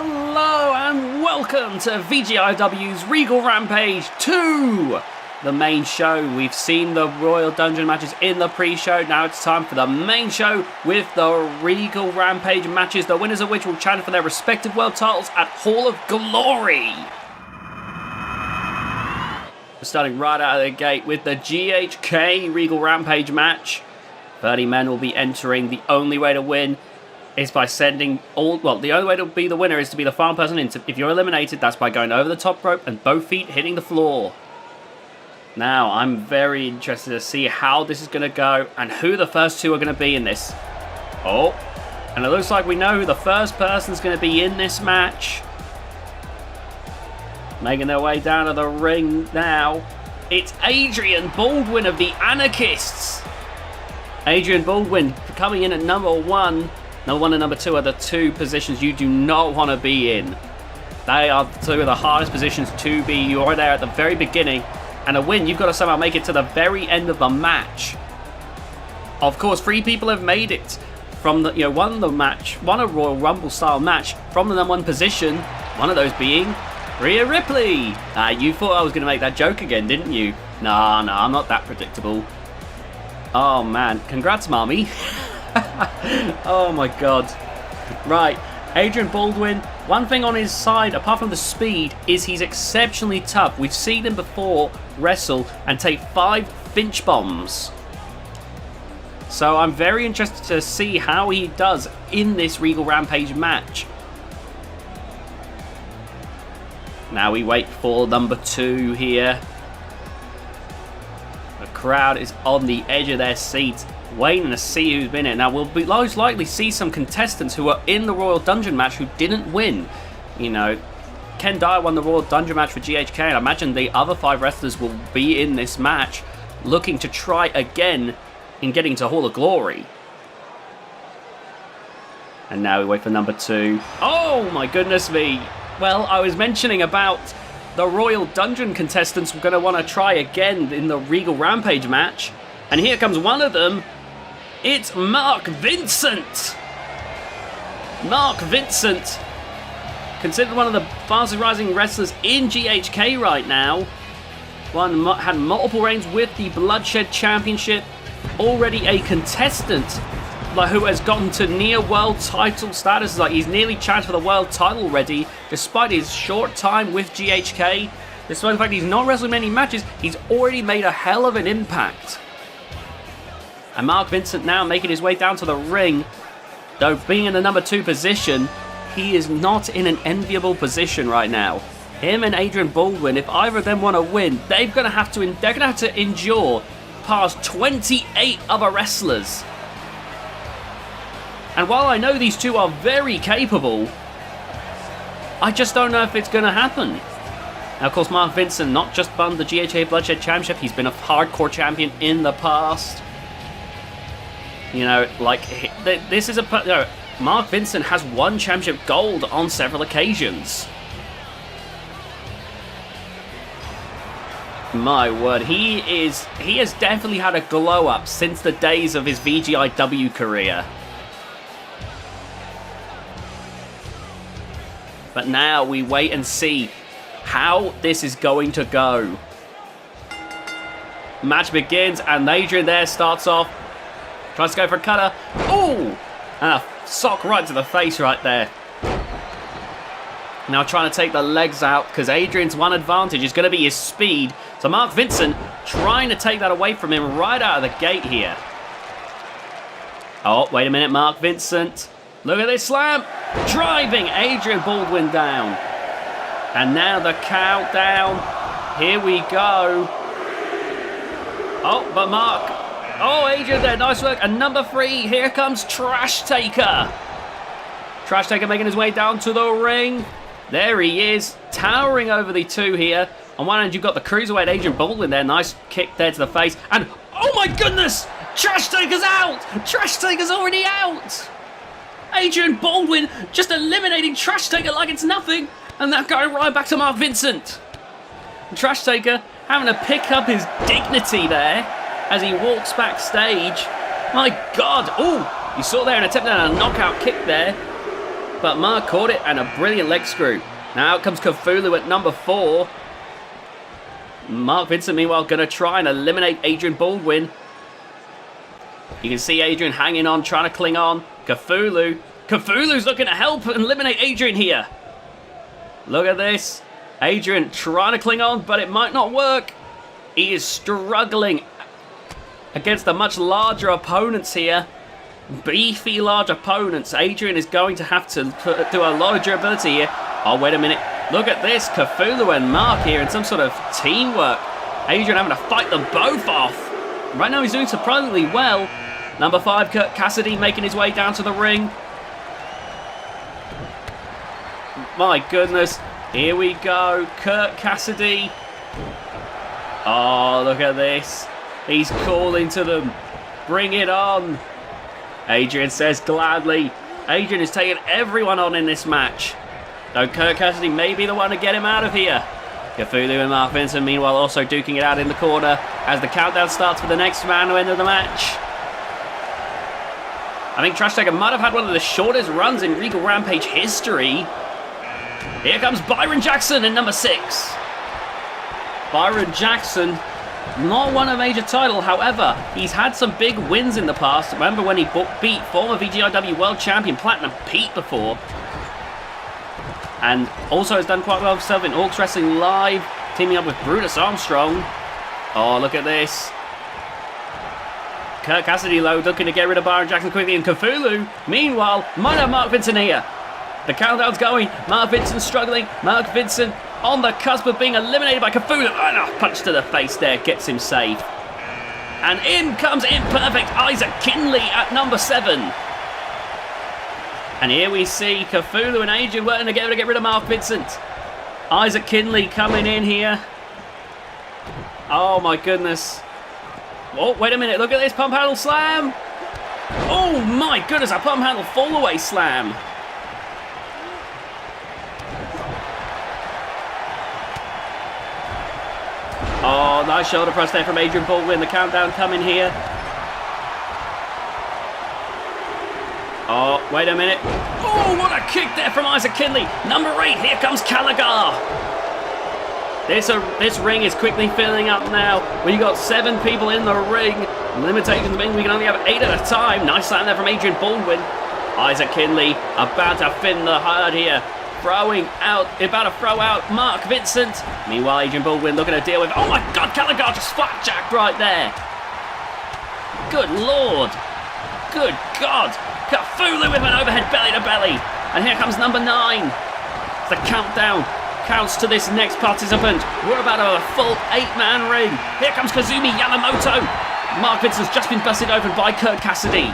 Hello and welcome to VGIW's Regal Rampage 2! The main show. We've seen the Royal Dungeon matches in the pre-show. Now it's time for the main show with the Regal Rampage matches, the winners of which will challenge for their respective world titles at Hall of Glory. We're starting right out of the gate with the GHK Regal Rampage match. 30 men will be entering. The only way to win is by sending all... Well, the only way to be the winner is to be the final person in. If you're eliminated, that's by going over the top rope and both feet hitting the floor. Now, I'm very interested to see how this is going to go and who the first two are going to be in this. Oh, and it looks like we know who the first person's going to be in this match. Making their way down to the ring now. It's Adrian Baldwyn of the Anarchists. Adrian Baldwyn coming in at number one. Number one and number two are the two positions you do not want to be in. They are two of the hardest positions to be. You are there at the very beginning. And a win, you've got to somehow make it to the very end of the match. Of course, 3 people have made it from the, won a Royal Rumble style match from the number one position. One of those being Rhea Ripley. You thought I was going to make that joke again, didn't you? Nah, I'm not that predictable. Oh man, congrats, mommy. Oh my god. Right, Adrian Baldwyn, one thing on his side, apart from the speed, is he's exceptionally tough. We've seen him before wrestle and take 5 Finch bombs. So I'm very interested to see how he does in this Regal Rampage match. Now we wait for number 2 here. The crowd is on the edge of their seats, waiting to see who's been in. Now, we'll most likely see some contestants who are in the Royal Dungeon match who didn't win. Ken Dyer won the Royal Dungeon match for GHK, and I imagine the other 5 wrestlers will be in this match looking to try again in getting to Hall of Glory. And now we wait for number 2. Oh, my goodness me. Well, I was mentioning about the Royal Dungeon contestants were going to want to try again in the Regal Rampage match. And here comes one of them. It's Mark Vincent. Mark Vincent, considered one of the fastest rising wrestlers in GHK right now. Had multiple reigns with the Bloodshed Championship. Already a contestant who has gotten to near world title status. He's nearly challenged for the world title already, despite his short time with GHK. Despite the fact he's not wrestled many matches, he's already made a hell of an impact. And Mark Vincent now making his way down to the ring. Though being in the number 2 position, he is not in an enviable position right now. Him and Adrian Baldwyn, if either of them want to win, they're going to have to endure past 28 other wrestlers. And while I know these two are very capable, I just don't know if it's going to happen. Now, of course, Mark Vincent not just won the GHK Bloodshed Championship, he's been a hardcore champion in the past. This is Mark Vincent has won championship gold on several occasions. My word, he has definitely had a glow up since the days of his VGIW career. But now we wait and see how this is going to go. Match begins and Adrian there starts off. Tries to go for a cutter. Oh! And a sock right to the face right there. Now trying to take the legs out because Adrian's one advantage is going to be his speed. So Mark Vincent trying to take that away from him right out of the gate here. Oh, wait a minute, Mark Vincent. Look at this slam. Driving Adrian Baldwyn down. And now the countdown. Here we go. Oh, but Mark... Oh, Adrian there, nice work. And number 3, here comes Trash Taker. Trash Taker making his way down to the ring. There he is, towering over the 2 here. On one end, you've got the Cruiserweight Adrian Baldwyn there. Nice kick there to the face. And, oh my goodness, Trash Taker's out. Trash Taker's already out. Adrian Baldwyn just eliminating Trash Taker like it's nothing. And that going right back to Mark Vincent. And Trash Taker having to pick up his dignity there as he walks backstage. My God. Oh, you saw there an attempt at a knockout kick there. but Mark caught it and a brilliant leg screw. Now out comes Cthulhu at number 4. Mark Vincent, meanwhile, going to try and eliminate Adrian Baldwyn. You can see Adrian hanging on, trying to cling on. Cthulhu's looking to help and eliminate Adrian here. Look at this. Adrian trying to cling on, but it might not work. He is struggling against the much larger opponents here. Beefy, large opponents. Adrian is going to have to do a lot of durability here. Oh, wait a minute. Look at this. Cthulhu and Mark here in some sort of teamwork. Adrian having to fight them both off. Right now he's doing surprisingly well. Number 5, Kurt Cassidy making his way down to the ring. My goodness. Here we go. Kurt Cassidy. Oh, look at this. He's calling to them. Bring it on. Adrian says gladly. Adrian is taking everyone on in this match. Though Kurt Cassidy may be the one to get him out of here. Cthulhu and Mark Vincent meanwhile also duking it out in the corner as the countdown starts for the next man to enter the match. I think Trash Tiger might have had one of the shortest runs in Regal Rampage history. Here comes Byron Jackson in number 6. Byron Jackson, not won a major title, however, he's had some big wins in the past. Remember when he beat former VGIW World Champion Platinum Pete before? And also has done quite well himself in Orcs Wrestling Live, teaming up with Brutus Armstrong. Oh, look at this. Kurt Cassidy, though, looking to get rid of Byron Jackson quickly, and Cthulhu, meanwhile, might have Mark Vincent here. The countdown's going. Mark Vincent struggling. Mark Vincent on the cusp of being eliminated by Cthulhu. Oh, punch to the face there gets him safe. And in comes Imperfect Isaac Kinley at number 7. And here we see Cthulhu and Adrian working together to get rid of Mark Vincent. Isaac Kinley coming in here. Oh my goodness. Oh, wait a minute. Look at this pump handle slam. Oh my goodness, a pump handle fall away slam. Oh, nice shoulder press there from Adrian Baldwyn. The countdown coming here. Oh, wait a minute. Oh, what a kick there from Isaac Kinley. Number 8, here comes Caligar. This ring is quickly filling up now. We've got 7 people in the ring. Limitations mean we can only have 8 at a time. Nice slam there from Adrian Baldwyn. Isaac Kinley about to fin the herd here. About to throw out Mark Vincent. Meanwhile, Adrian Baldwyn looking to deal with... Oh my God, Caligar just flapjacked right there. Good Lord. Good God. Cthulhu with an overhead belly to belly. And here comes number 9. The countdown counts to this next participant. We're about to have a full 8-man ring. Here comes Kazumi Yamamoto. Mark Vincent's just been busted open by Kurt Cassidy.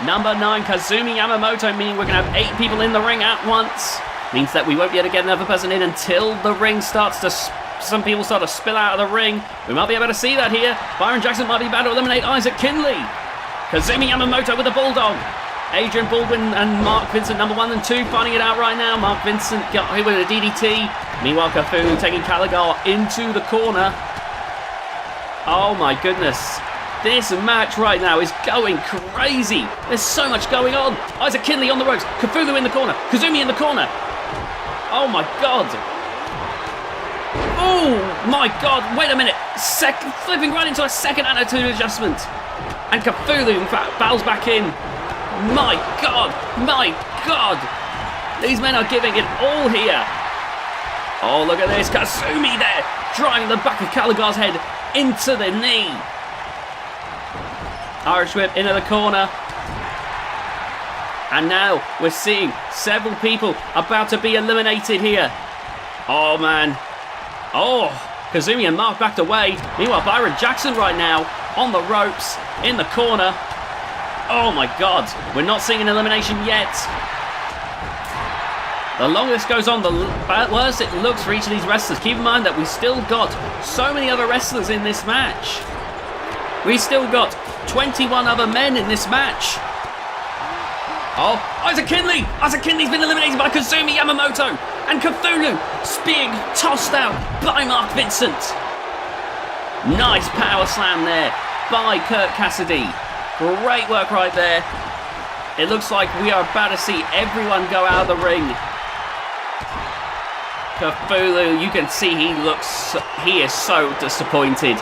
Number 9, Kazumi Yamamoto, meaning we're going to have 8 people in the ring at once. Means that we won't be able to get another person in until the ring starts to... Some people start to spill out of the ring. We might be able to see that here. Byron Jackson might be about to eliminate Isaac Kinley. Kazumi Yamamoto with the Bulldog. Adrian Baldwyn and Mark Vincent, number 1 and 2, finding it out right now. Mark Vincent got hit with a DDT. Meanwhile, Cthulhu taking Caligar into the corner. Oh my goodness. This match right now is going crazy. There's so much going on. Isaac Kinley on the ropes. Cthulhu in the corner. Kazumi in the corner. Oh my God. Oh my God. Wait a minute. Flipping right into a second attitude adjustment. And Cthulhu, in fact, bows back in. My God. My God. These men are giving it all here. Oh, look at this. Kazumi there. Driving the back of Caligar's head into the knee. Irish whip into the corner. And now we're seeing several people about to be eliminated here. Oh, man. Oh, Kazumi and Mark backed away. Meanwhile, Byron Jackson right now on the ropes in the corner. Oh, my God. We're not seeing an elimination yet. The longer this goes on, the worse it looks for each of these wrestlers. Keep in mind that we still got so many other wrestlers in this match. We still got 21 other men in this match. Oh, Isaac Kinley! Isaac Kinley's been eliminated by Kazumi Yamamoto. And Cthulhu being tossed out by Mark Vincent. Nice power slam there by Kurt Cassidy. Great work right there. It looks like we are about to see everyone go out of the ring. Cthulhu, you can see he is so disappointed.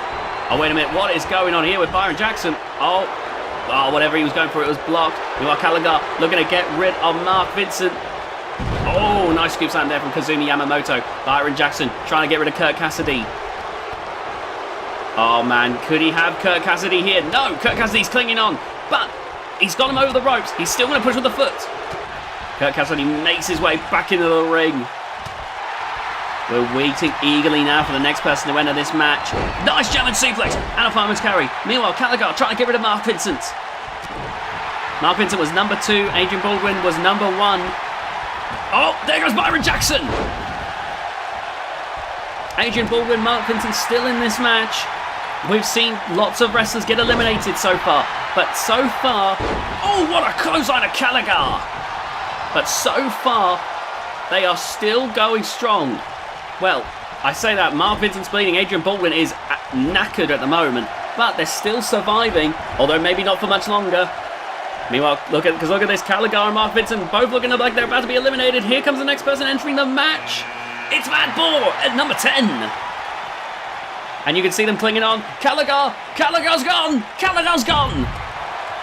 Oh, wait a minute, what is going on here with Byron Jackson? Oh, whatever he was going for, it was blocked. Meanwhile, Gallagher looking to get rid of Mark Vincent. Oh, nice scoop slam there from Kazumi Yamamoto. Byron Jackson trying to get rid of Kurt Cassidy. Oh, man, could he have Kurt Cassidy here? No, Kurt Cassidy's clinging on, but he's got him over the ropes. He's still going to push with the foot. Kurt Cassidy makes his way back into the ring. We're waiting eagerly now for the next person to enter this match. Nice German suplex and a fireman's carry. Meanwhile, Gallagher trying to get rid of Mark Vincent. Mark Vincent was number 2. Adrian Baldwyn was number 1. Oh, there goes Byron Jackson. Adrian Baldwyn, Mark Vincent still in this match. We've seen lots of wrestlers get eliminated so far. But so far... Oh, what a clothesline of Gallagher. But so far, they are still going strong. Well, I say that Mark Vincent's bleeding. Adrian Baldwyn is knackered at the moment, but they're still surviving, although maybe not for much longer. Meanwhile, look at this, Gallagher and Mark Vincent both looking like they're about to be eliminated. Here comes the next person entering the match. It's Mad Boar at number 10. And you can see them clinging on. Gallagher's gone.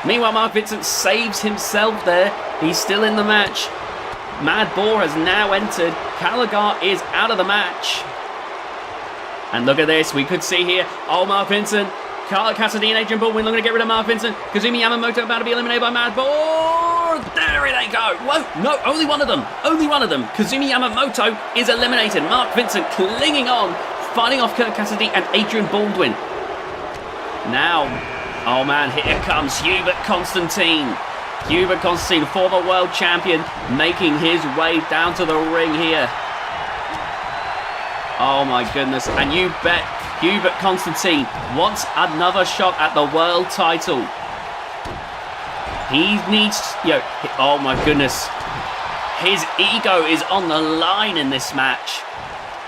Meanwhile, Mark Vincent saves himself there. He's still in the match. Mad Boar has now entered. Gallagher is out of the match. And look at this. We could see here. Oh, Mark Vincent. Cassidy and Adrian Baldwyn looking to get rid of Mark Vincent. Kazumi Yamamoto about to be eliminated by Mad Boar. There they go. Whoa. No, only one of them. Kazumi Yamamoto is eliminated. Mark Vincent clinging on, fighting off Kurt Cassidy and Adrian Baldwyn. Now, oh man, here comes Hubert Constantine. Hubert Constantine, former world champion, making his way down to the ring here. Oh my goodness, and you bet Hubert Constantine wants another shot at the world title. He needs, oh my goodness. His ego is on the line in this match.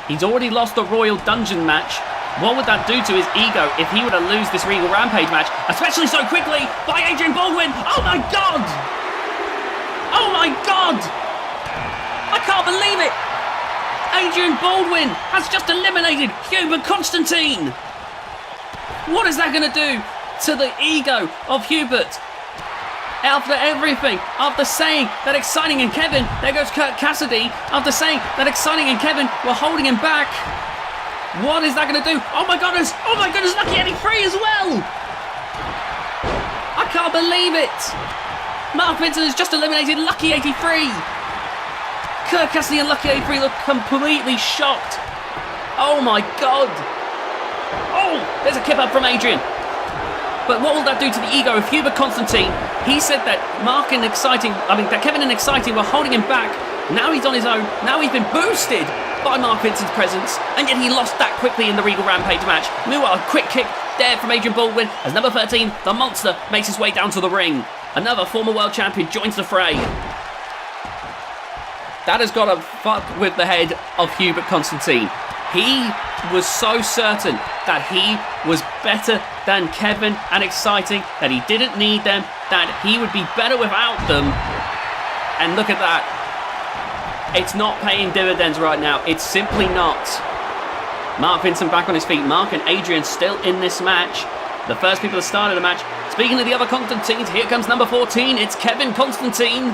He's already lost the Royal Dungeon match. What would that do to his ego if he were to lose this Regal Rampage match, especially so quickly by Adrian Baldwyn? Oh my God! Oh my God! I can't believe it! Adrian Baldwyn has just eliminated Hubert Constantine! What is that going to do to the ego of Hubert? After everything, after saying that Exciting and Kevin, there goes Kurt Cassidy, after saying that Exciting and Kevin were holding him back. What is that going to do? Oh my goodness, Lucky 83 as well. I can't believe it. Mark Vincent has just eliminated Lucky 83. Kurt Cassidy and Lucky 83 look completely shocked. Oh my God. Oh, there's a kip up from Adrian. But what will that do to the ego of Hubert Constantine? He said that that Kevin and Exciting were holding him back. Now he's on his own. Now he's been boosted by Mark Vincent's presence, and yet he lost that quickly in the Regal Rampage match. Meanwhile, a quick kick there from Adrian Baldwyn as number 13, the Monster, makes his way down to the ring. Another former world champion joins the fray. That has got to fuck with the head of Hubert Constantine. He was so certain that he was better than Kevin and Exciting, that he didn't need them, that he would be better without them. And look at that. It's not paying dividends right now. It's simply not. Mark Vincent back on his feet. Mark and Adrian still in this match. The first people that started the match. Speaking of the other Constantines, here comes number 14. It's Kevin Constantine.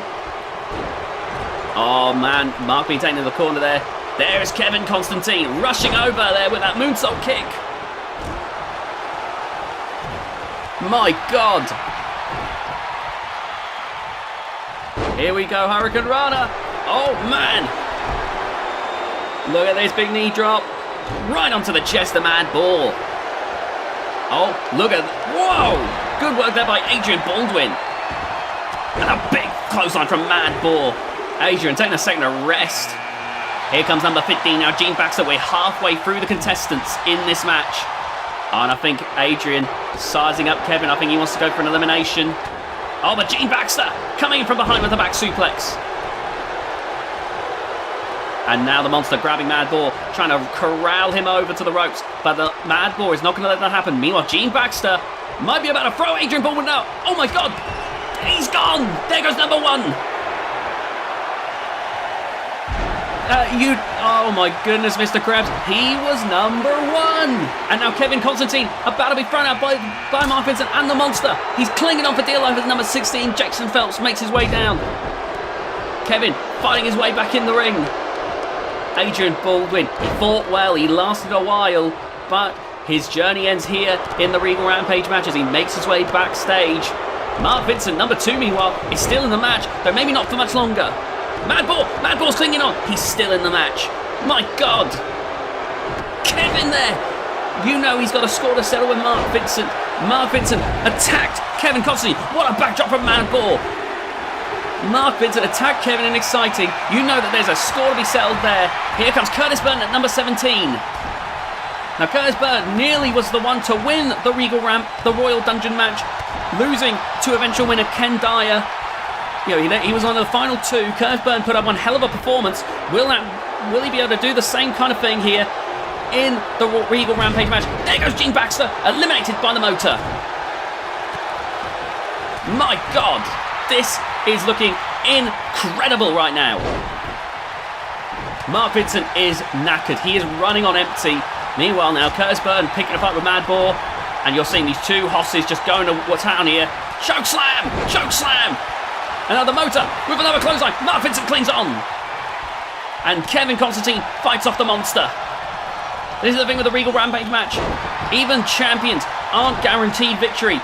Oh man, Mark being taken to the corner there. There is Kevin Constantine rushing over there with that moonsault kick. My God. Here we go, Hurricane Rana. Oh man. Look at this big knee drop. Right onto the chest of Mad Boar. Oh, look at... Whoa! Good work there by Adrian Baldwyn. And a big clothesline from Mad Boar. Adrian taking a second to rest. Here comes number 15 now, Gene Baxter. We're halfway through the contestants in this match. Oh, and I think Adrian sizing up Kevin. I think he wants to go for an elimination. Oh, but Gene Baxter coming from behind with a back suplex. And now the Monster grabbing Mad Boar, trying to corral him over to the ropes. But the Mad Boar is not going to let that happen. Meanwhile, Gene Baxter might be about to throw Adrian Baldwyn out. Oh my God. He's gone. There goes number 1. Oh my goodness, Mr. Krabs. He was number 1. And now Kevin Constantine about to be thrown out by Mark Vincent and the Monster. He's clinging on for dear life as number 16. Jackson Phelps makes his way down. Kevin fighting his way back in the ring. Adrian Baldwyn, he fought well, he lasted a while, but his journey ends here in the Regal Rampage match as he makes his way backstage. Mark Vincent, number 2, meanwhile, is still in the match, though maybe not for much longer. Madball's clinging on. He's still in the match. My God. Kevin there. You know he's got a score to settle with Mark Vincent. Mark Vincent attacked Kevin Constantine. What a backdrop from Madball. Mark Vincent attacked Kevin in exciting. You know that there's a score to be settled there. Here comes Curtis Burton at number 17. Now Curtis Burton nearly was the one to win the the Royal Dungeon match, losing to eventual winner Ken Dyer. You know, he was on the final 2. Curtis Burton put up one hell of a performance. Will he be able to do the same kind of thing here in the Regal Rampage match? There goes Gene Baxter, eliminated by the motor. My God, this is looking incredible right now. Mark Vincent is knackered. He is running on empty. Meanwhile now, Curtis Burton picking a fight with Madball. And you're seeing these 2 hosses just going to what's town here. Choke slam! Choke slam! And now the motor with another clothesline. Mark Vincent clings on. And Kevin Constantine fights off the Monster. This is the thing with the Regal Rampage match. Even champions aren't guaranteed victory.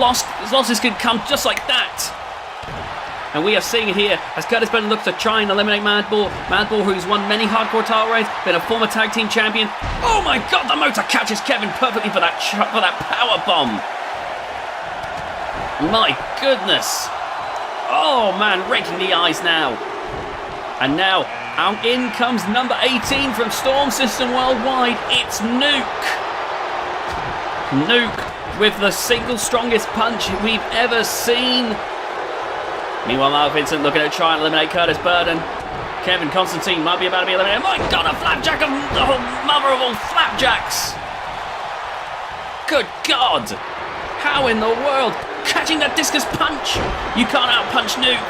Losses can come just like that. And we are seeing it here as Curtis Burton looks to try and eliminate Madball. Madball, who's won many hardcore title reigns, been a former tag team champion. Oh my God, the motor catches Kevin perfectly for that power bomb. My goodness. Oh man, raking the eyes now. And now, out in comes number 18 from Storm System Worldwide. It's Nuke. Nuke with the single strongest punch we've ever seen. Meanwhile, Mark Vincent looking to try and eliminate Curtis Burton. Kevin Constantine might be about to be eliminated. My God, a flapjack of the mother of all flapjacks. Good God. How in the world? Catching that discus punch. You can't outpunch Nuke.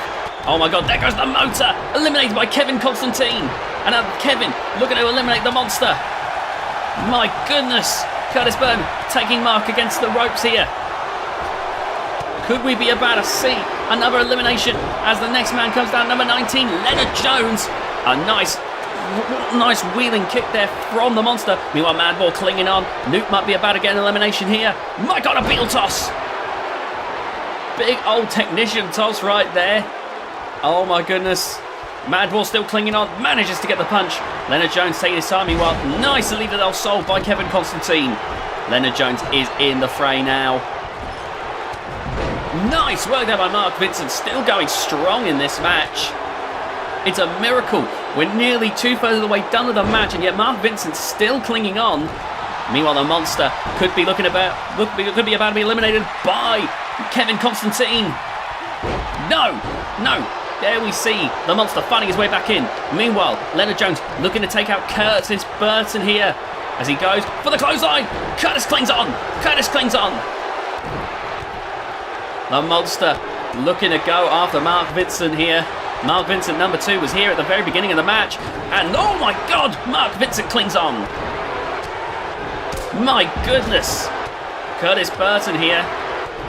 Oh my God, there goes the motor. Eliminated by Kevin Constantine. And now Kevin looking to eliminate the Monster. My goodness. Curtis Burton taking Mark against the ropes here. Could we be about to see another elimination as the next man comes down, number 19, Leonard Jones. A nice wheeling kick there from the Monster. Meanwhile, Madball clinging on. Nuke might be about to get an elimination here. My God, a beetle toss. Big old technician toss right there. Oh my goodness. Madball still clinging on. Manages to get the punch. Leonard Jones taking his time. Meanwhile, nice Elite del Sol by Kevin Constantine. Leonard Jones is in the fray now. Nice work there by Mark Vincent, still going strong in this match. It's a miracle. We're nearly 2/3 of the way done with the match, and yet Mark Vincent's still clinging on. Meanwhile, the Monster could be about to be eliminated by Kevin Constantine. No. There we see the Monster finding his way back in. Meanwhile, Leonard Jones looking to take out Curtis Burton here as he goes for the clothesline. Curtis clings on. The Monster looking to go after Mark Vincent here. Mark Vincent, number 2, was here at the very beginning of the match. And oh my God, Mark Vincent clings on. My goodness. Curtis Burton here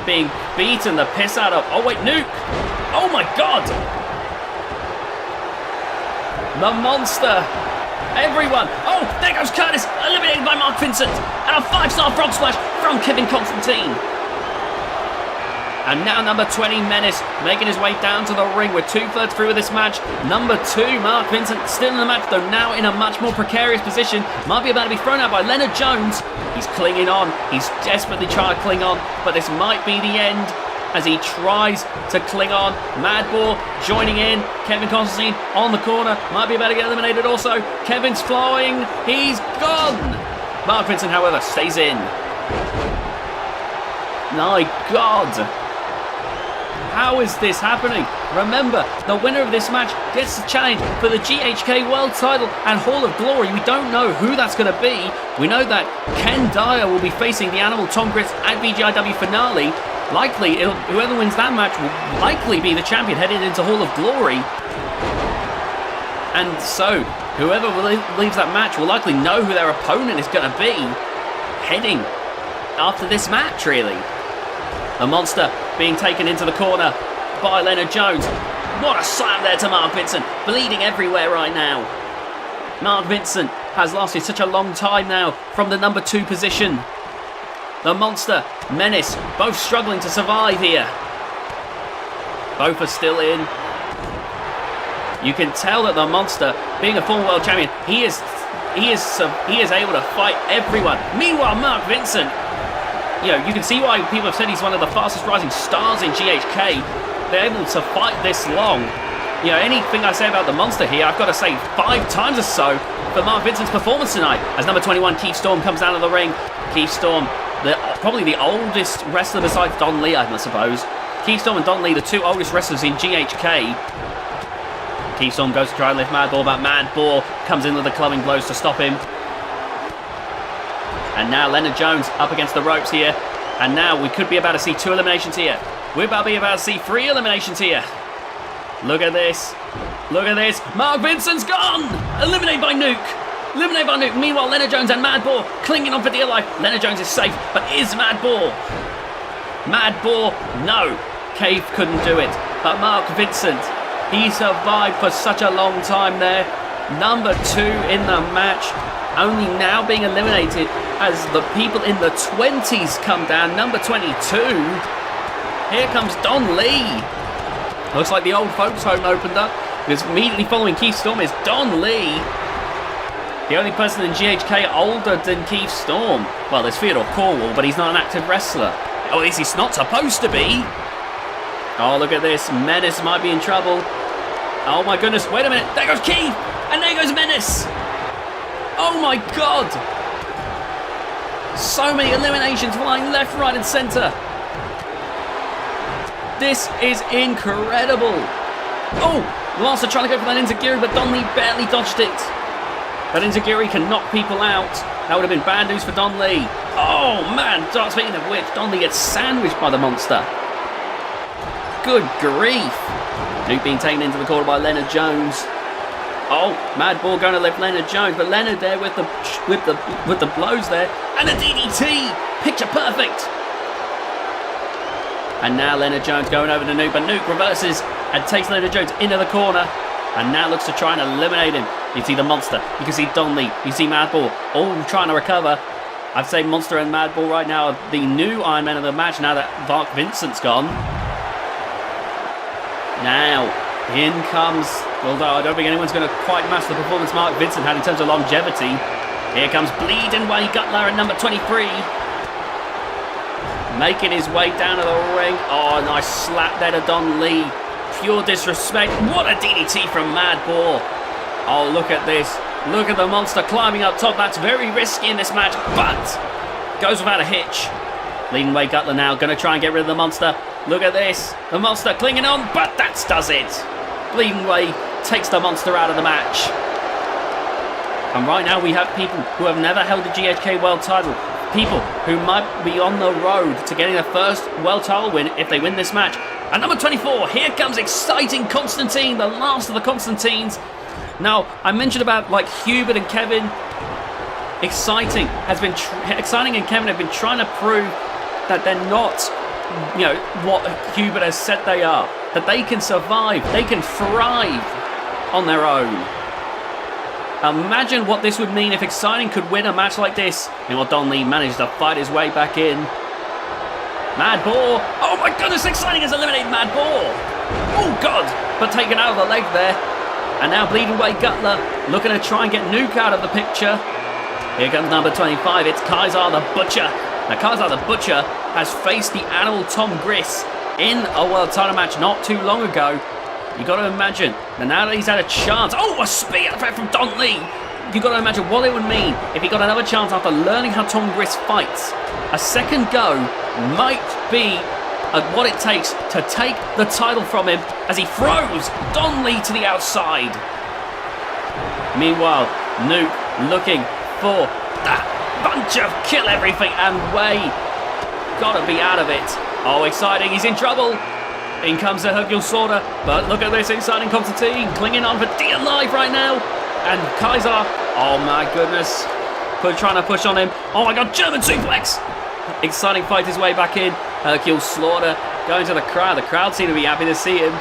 being beaten the piss out of. Oh wait, Nuke. Oh my God. The Monster. Everyone. Oh, there goes Curtis. Eliminated by Mark Vincent. And a 5-star frog splash from Kevin Constantine. And now number 20, Menace, making his way down to the ring. We're 2/3 through with this match. Number 2, Mark Vincent, still in the match, though now in a much more precarious position. Might be about to be thrown out by Leonard Jones. He's clinging on. He's desperately trying to cling on. But this might be the end as he tries to cling on. Madball joining in. Kevin Constantine on the corner. Might be about to get eliminated also. Kevin's flying. He's gone. Mark Vincent, however, stays in. My God. How is this happening? Remember, the winner of this match gets the challenge for the GHK World Title and Hall of Glory. We don't know who that's going to be. We know that Ken Dyer will be facing the Animal Tom Gritz at VGIW finale. Likely, whoever wins that match will likely be the champion heading into Hall of Glory. And so, whoever leaves that match will likely know who their opponent is going to be heading after this match, really. The monster being taken into the corner by Leonard Jones. What a slam there to Mark Vincent. Bleeding everywhere right now. Mark Vincent has lasted such a long time now from the number 2 position. The monster, Menace, both struggling to survive here. Both are still in. You can tell that the monster, being a former world champion, he is able to fight everyone. Meanwhile, Mark Vincent, you can see why people have said he's one of the fastest rising stars in GHK. They're able to fight this long. Anything I say about the monster here, I've got to say 5 times or so for Mark Vincent's performance tonight. As number 21, Keith Storm, comes down to the ring. Keith Storm, probably the oldest wrestler besides Don Lee, I suppose. Keith Storm and Don Lee, the 2 oldest wrestlers in GHK. Keith Storm goes to try and lift Madball, but Madball comes in with the clubbing blows to stop him. And now Leonard Jones up against the ropes here. And now we could be about to see 2 eliminations here. We're about to see 3 eliminations here. Look at this. Look at this. Mark Vincent's gone! Eliminated by Nuke. Eliminated by Nuke. Meanwhile, Leonard Jones and Madball clinging on for dear life. Leonard Jones is safe, but is Madball? Madball, no. Cave couldn't do it. But Mark Vincent, he survived for such a long time there. Number 2 in the match. Only now being eliminated as the people in the 20s come down. Number 22. Here comes Don Lee. Looks like the old folks home opened up, because immediately following Keith Storm is Don Lee. The only person in GHK older than Keith Storm. Well, there's Theodore Corwell, but he's not an active wrestler. Oh, at least he's not supposed to be. Oh, look at this. Menace might be in trouble. Oh my goodness, wait a minute. There goes Keith, and there goes Menace. Oh my God. So many eliminations flying left, right and centre. This is incredible. Oh, Lancer trying to go for that Enziguri, but Don Lee barely dodged it. That Enziguri can knock people out. That would have been bad news for Don Lee. Oh man, speaking of which, Don Lee gets sandwiched by the monster. Good grief. Nuke being taken into the corner by Leonard Jones. Oh, Madball going to lift Leonard Jones, but Leonard there with the blows there, and a DDT, picture perfect. And now Leonard Jones going over to Nuke, but Nuke reverses and takes Leonard Jones into the corner, and now looks to try and eliminate him. You see the monster, you can see Don Lee, you see Madball, all trying to recover. I'd say Monster and Madball right now are the new Iron Men of the match now that Mark Vincent's gone. Now, in comes, although I don't think anyone's going to quite match the performance Mark Vincent had in terms of longevity. Here comes Bleedin Guttler at number 23. Making his way down to the ring. Oh, nice slap there to Don Lee. Pure disrespect. What a DDT from Madball. Oh, look at this. Look at the monster climbing up top. That's very risky in this match, but goes without a hitch. Bleedin Guttler now going to try and get rid of the monster. Look at this. The monster clinging on, but that does it. Bleedin takes the monster out of the match. And right now we have people who have never held the GHK World title. People who might be on the road to getting their first world title win if they win this match. At number 24, here comes exciting Constantine, the last of the Constantines. Now, I mentioned about like Hubert and Kevin. Exciting and Kevin have been trying to prove that they're not, what Hubert has said they are. That they can survive, they can thrive on their own. Imagine what this would mean if Exciting could win a match like this. Meanwhile, Don Lee managed to fight his way back in. Madball. Oh my goodness, Exciting has eliminated Madball. Oh God, but taken out of the leg there. And now Bleedin Guttler looking to try and get Nuke out of the picture. Here comes number 25, it's Kaiser the Butcher. Now Kaiser the Butcher has faced the Animal Tom Griss in a world title match not too long ago. You got to imagine that now that he's had a chance. Oh, a spear threat from Don Lee. You got to imagine what it would mean if he got another chance after learning how Tom Griss fights. A second go might be what it takes to take the title from him as he throws Don Lee to the outside. Meanwhile, Nuke looking for that bunch of kill everything and way. Gotta be out of it. Oh, exciting. He's in trouble. In comes the Hercule Slaughter. But look at this. Exciting Constantine clinging on for dear life right now. And Kaiser. Oh, my goodness. Trying to push on him. Oh, my God. German suplex. Exciting fight his way back in. Hercule Slaughter going to the crowd. The crowd seem to be happy to see him.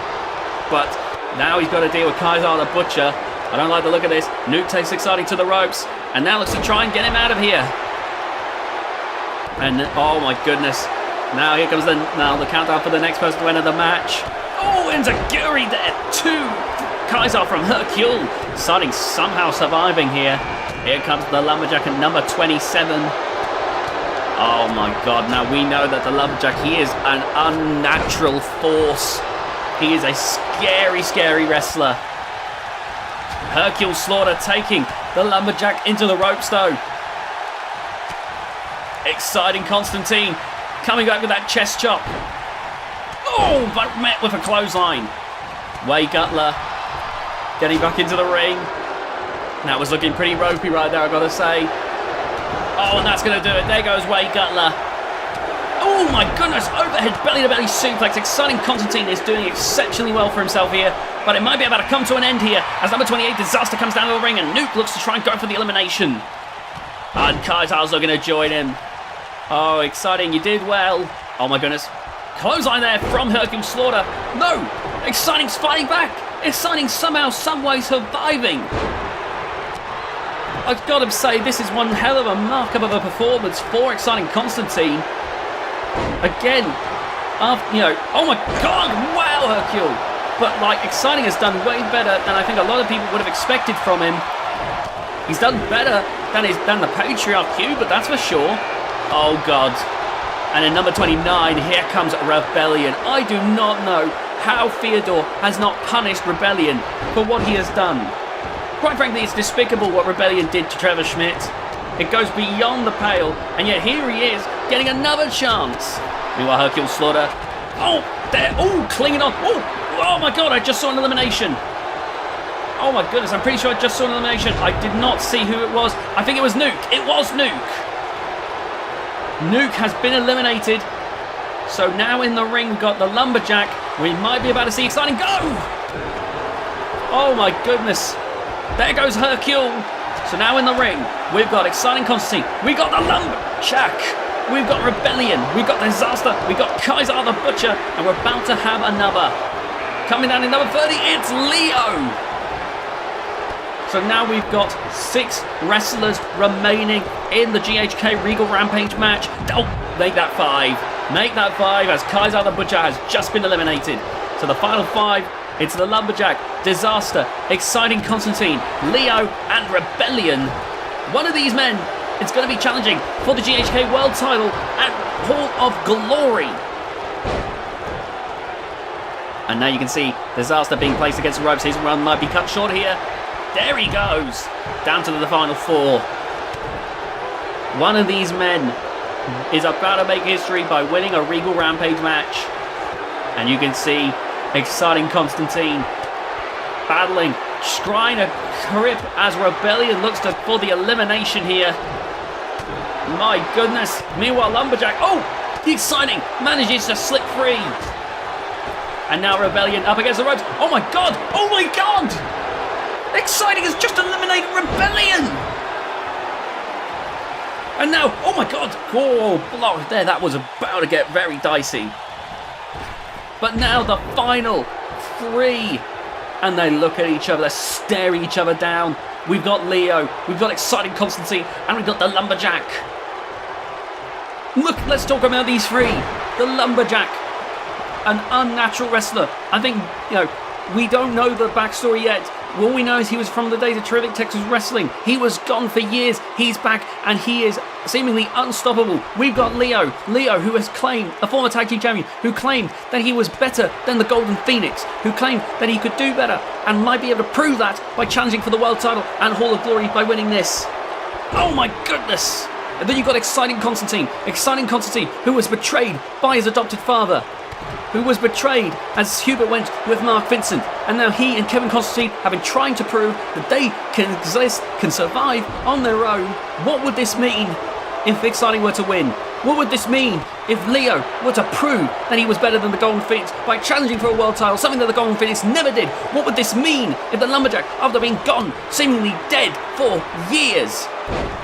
But now he's got to deal with Kaiser the Butcher. I don't like the look of this. Nuke takes Exciting to the ropes. And now looks to try and get him out of here. And oh my goodness. Now here comes the countdown for the next person to enter the match. Oh, Enziguri there too. Kaiser from Hercule. Exciting somehow surviving here. Here comes the Lumberjack at number 27. Oh my God. Now we know that the Lumberjack, he is an unnatural force. He is a scary, scary wrestler. Hercule Slaughter taking the Lumberjack into the ropes though. Exciting Constantine coming back with that chest chop. Oh, but met with a clothesline. Guttler getting back into the ring. That was looking pretty ropey right there, I've got to say. Oh, and that's going to do it. There goes Guttler. Oh my goodness, overhead belly-to-belly suplex. Exciting Constantine is doing exceptionally well for himself here, but it might be about to come to an end here as number 28, Disaster, comes down to the ring and Nuke looks to try and go for the elimination. And Kaiser's looking to join him. Oh, Exciting, you did well. Oh my goodness. Clothesline there from Hercule Slaughter. No! Exciting's fighting back. Exciting somehow, someway surviving. I've got to say, this is one hell of a mark-up of a performance for Exciting Constantine. Again, oh my God, wow, Hercule. But like, Exciting has done way better than I think a lot of people would have expected from him. He's done better than the Patriarch Q, but that's for sure. Oh God. And in number 29, here comes Rebellion. I do not know how Theodore has not punished Rebellion for what he has done. Quite frankly, it's despicable what Rebellion did to Trevor Schmidt. It goes beyond the pale, and yet here he is, getting another chance. Meanwhile, Hercule Slaughter. Oh, there. Oh, clinging on. Oh my God, I just saw an elimination. Oh my goodness, I'm pretty sure I just saw an elimination. I did not see who it was. I think it was Nuke. It was Nuke. Nuke has been eliminated. So now in the ring, we've got the Lumberjack. We might be about to see Exciting go. Oh my goodness. There goes Hercule. So now in the ring, we've got Exciting Constantine. We've got the Lumberjack. We've got Rebellion. We've got Disaster. We've got Kaiser the Butcher. And we're about to have another. Coming down in number 30, it's Leo. So now we've got 6 wrestlers remaining in the GHK Regal Rampage match. Oh, make that 5. Make that 5 as Kaiser the Butcher has just been eliminated. So the final 5, it's the Lumberjack, Disaster, Exciting Constantine, Leo, and Rebellion. One of these men is going to be challenging for the GHK World title at Hall of Glory. And now you can see Disaster being placed against the ropes. His run might be cut short here. There he goes. Down to the final 4. One of these men is about to make history by winning a Regal Rampage match. And you can see Exciting Constantine battling, trying to grip as Rebellion looks for the elimination here. My goodness. Meanwhile, Lumberjack, the Exciting manages to slip free. And now Rebellion up against the ropes. Oh my God. Oh my God. Exciting has just eliminated Rebellion. And now, oh my God. Oh, blocked there. That was about to get very dicey. But now the final 3. And they look at each other, they're staring each other down. We've got Leo, we've got Exciting Constantine, and we've got the Lumberjack. Look, let's talk about these 3. The Lumberjack, an unnatural wrestler. I think, we don't know the backstory yet. All we know is he was from the days of Terrific Texas Wrestling. He was gone for years. He's back, and he is seemingly unstoppable. We've got Leo, who has claimed, a former tag team champion, who claimed that he was better than the Golden Phoenix, who claimed that he could do better, and might be able to prove that by challenging for the world title and Hall of Glory by winning this. Oh my goodness! And then you've got Exciting Constantine, who was betrayed by his adopted father, who was betrayed as Hubert went with Mark Vincent, and now he and Kevin Constantine have been trying to prove that they can exist, can survive on their own. What would this mean if Exciting were to win? What would this mean if Leo were to prove that he was better than the Golden Phoenix by challenging for a world title, something that the Golden Phoenix never did? What would this mean if the Lumberjack, after being gone, seemingly dead for years,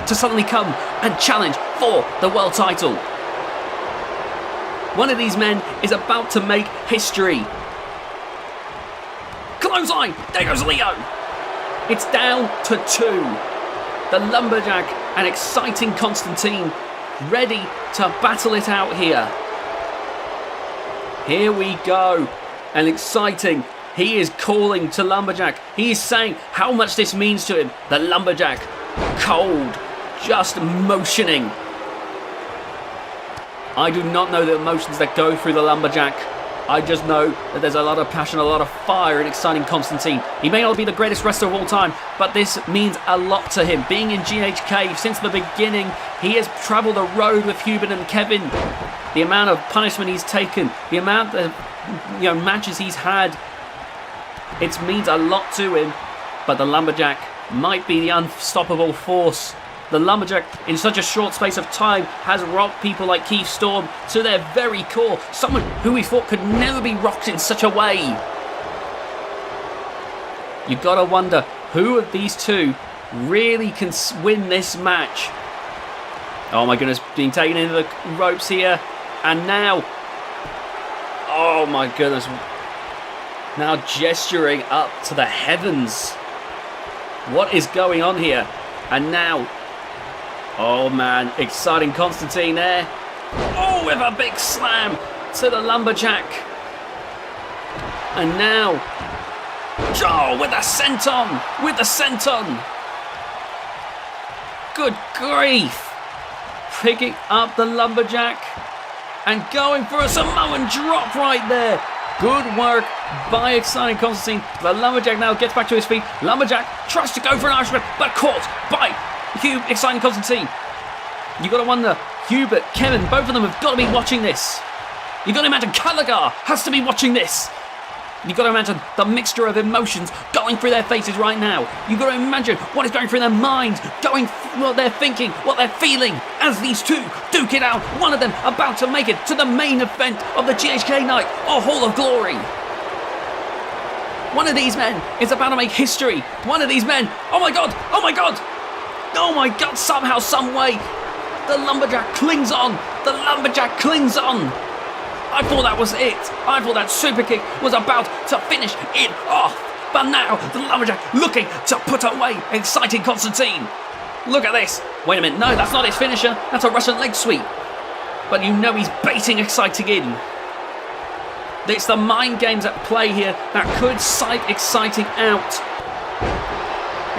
to suddenly come and challenge for the world title? One of these men is about to make history. Clothesline! There goes Leo! It's down to 2. The Lumberjack and exciting Constantine ready to battle it out here. Here we go. And exciting. He is calling to Lumberjack. He is saying how much this means to him. The Lumberjack, cold, just motioning. I do not know the emotions that go through the Lumberjack. I just know that there's a lot of passion, a lot of fire in exciting Constantine. He may not be the greatest wrestler of all time, but this means a lot to him. Being in GHK since the beginning, he has travelled the road with Hubert and Kevin. The amount of punishment he's taken, the amount of matches he's had, it means a lot to him. But the Lumberjack might be the unstoppable force. The Lumberjack, in such a short space of time, has rocked people like Keith Storm to their very core. Someone who we thought could never be rocked in such a way. You've got to wonder, who of these two really can win this match? Oh my goodness, being taken into the ropes here. And now, oh my goodness, now gesturing up to the heavens. What is going on here? And now, oh man, exciting Constantine there. Oh, with a big slam to the Lumberjack. And now, oh, with the senton, Good grief. Picking up the Lumberjack and going for a Samoan drop right there. Good work by exciting Constantine. The Lumberjack now gets back to his feet. Lumberjack tries to go for an Irishman, but caught by exciting Constantine. You got to wonder, Hubert, Kevin, both of them have got to be watching this. You got to imagine Callagher has to be watching this. You got to imagine the mixture of emotions going through their faces right now. You got to imagine what is going through their minds, what they're thinking, what they're feeling as these two duke it out. One of them about to make it to the main event of the GHK night, or Hall of Glory. One of these men is about to make history. One of these men, oh my god, oh my god. Oh my god, somehow, some way, the Lumberjack clings on. The Lumberjack clings on. I thought that was it. I thought that super kick was about to finish it off. But now, the Lumberjack looking to put away exciting Constantine. Look at this. Wait a minute, no, that's not his finisher. That's a Russian leg sweep. But you know he's baiting exciting in. It's the mind games at play here that could psych exciting out.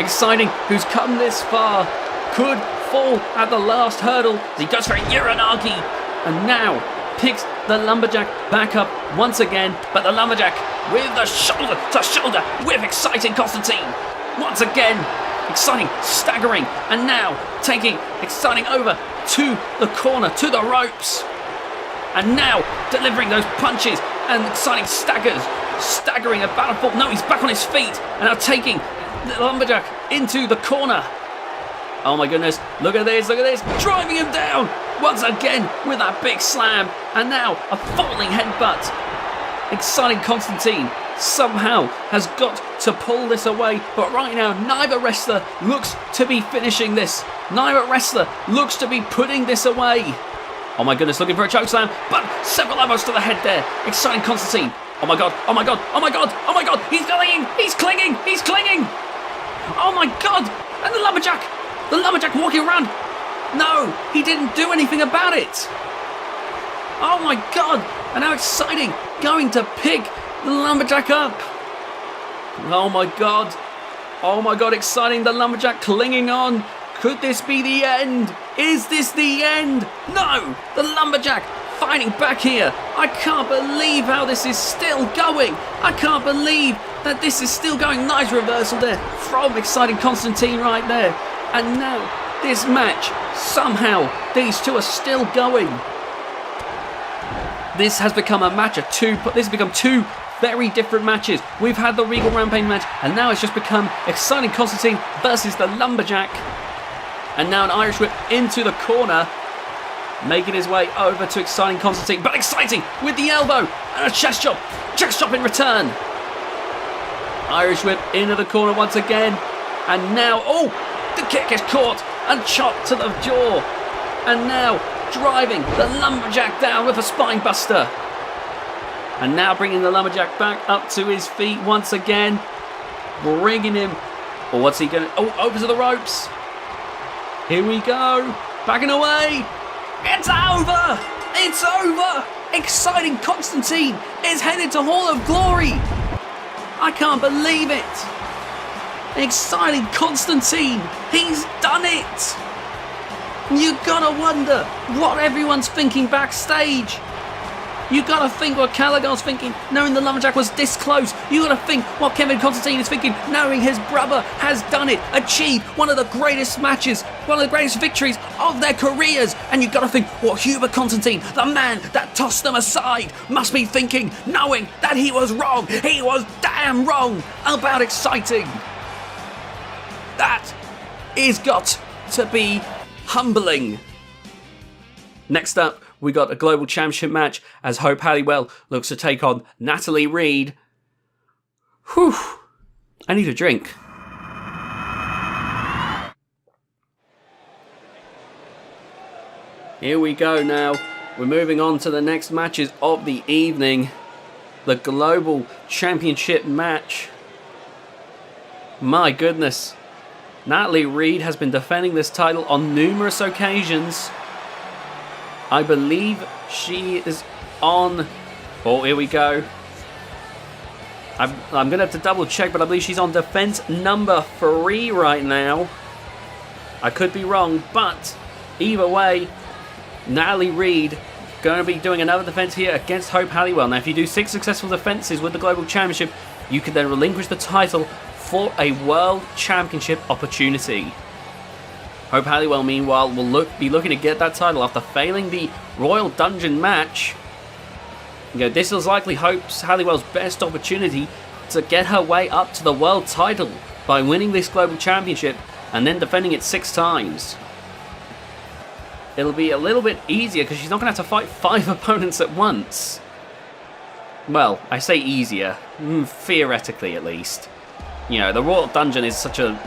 Exciting, who's come this far, could fall at the last hurdle as he goes for a Uranagi. And now picks the Lumberjack back up once again. But the Lumberjack with the shoulder to shoulder with exciting Constantine. Once again, exciting, staggering. And now taking exciting over to the corner, to the ropes. And now delivering those punches and exciting staggering a battlefield. No, he's back on his feet and now taking the Lumberjack into the corner. Oh my goodness, look at this, driving him down once again with that big slam. And now a falling headbutt. Exciting Constantine somehow has got to pull this away, but right now neither wrestler looks to be finishing this. Neither wrestler looks to be putting this away. Oh my goodness, looking for a chokeslam, but several elbows to the head there. Exciting Constantine. Oh my god, oh my god, oh my god, oh my god, he's clinging. Oh my god, and the Lumberjack walking around. No, he didn't do anything about it. Oh my god, and how exciting, going to pick the Lumberjack up. Oh my god, exciting, the Lumberjack clinging on. Could this be the end? Is this the end? No, the Lumberjack fighting back here. I can't believe how this is still going. I can't believe that this is still going. Nice reversal there from exciting Constantine right there. And now this match, somehow these two are still going. This has become a match of two. This has become two very different matches. We've had the Regal Rampage match, and now it's just become exciting Constantine versus the Lumberjack. And now an Irish whip into the corner. making his way over to exciting Constantine, but exciting with the elbow and a chest chop in return. Irish whip into the corner once again, and now, oh, the kick is caught and chopped to the jaw, and now driving the lumberjack down with a spine buster, and now bringing the lumberjack back up to his feet once again, bringing him, or what's he going to, oh, over to the ropes. Here we go, backing away. It's over! It's over! Exciting Constantine is headed to Hall of Glory! I can't believe it! Exciting Constantine! He's done it! You gotta wonder what everyone's thinking backstage. You gotta think what Callaghan's thinking, knowing the lumberjack was this close. You gotta think what Kevin Constantine is thinking, knowing his brother has done it, achieved one of the greatest matches, one of the greatest victories of their careers. And you gotta think what Hubert Constantine, the man that tossed them aside, must be thinking, knowing that he was wrong. He was damn wrong about exciting. That is got to be humbling. Next up, we got a global championship match as Hope Halliwell looks to take on Natalie Reid. Whew, I need a drink. Here we go now. We're moving on to the next matches of the evening. The global championship match. My goodness. Natalie Reid has been defending this title on numerous occasions. I believe she is on... Oh, here we go. I'm going to have to double check, but I believe she's on defense number 3 right now. I could be wrong, but either way, Natalie Reid going to be doing another defense here against Hope Halliwell. Now, if you do 6 successful defenses with the Global Championship, you can then relinquish the title for a World Championship opportunity. Hope Halliwell, meanwhile, will be looking to get that title after failing the Royal Dungeon match. This is likely Hope Halliwell's best opportunity to get her way up to the world title by winning this Global Championship and then defending it 6 times. It'll be a little bit easier because she's not going to have to fight 5 opponents at once. Well, I say easier, theoretically at least. The Royal Dungeon is such an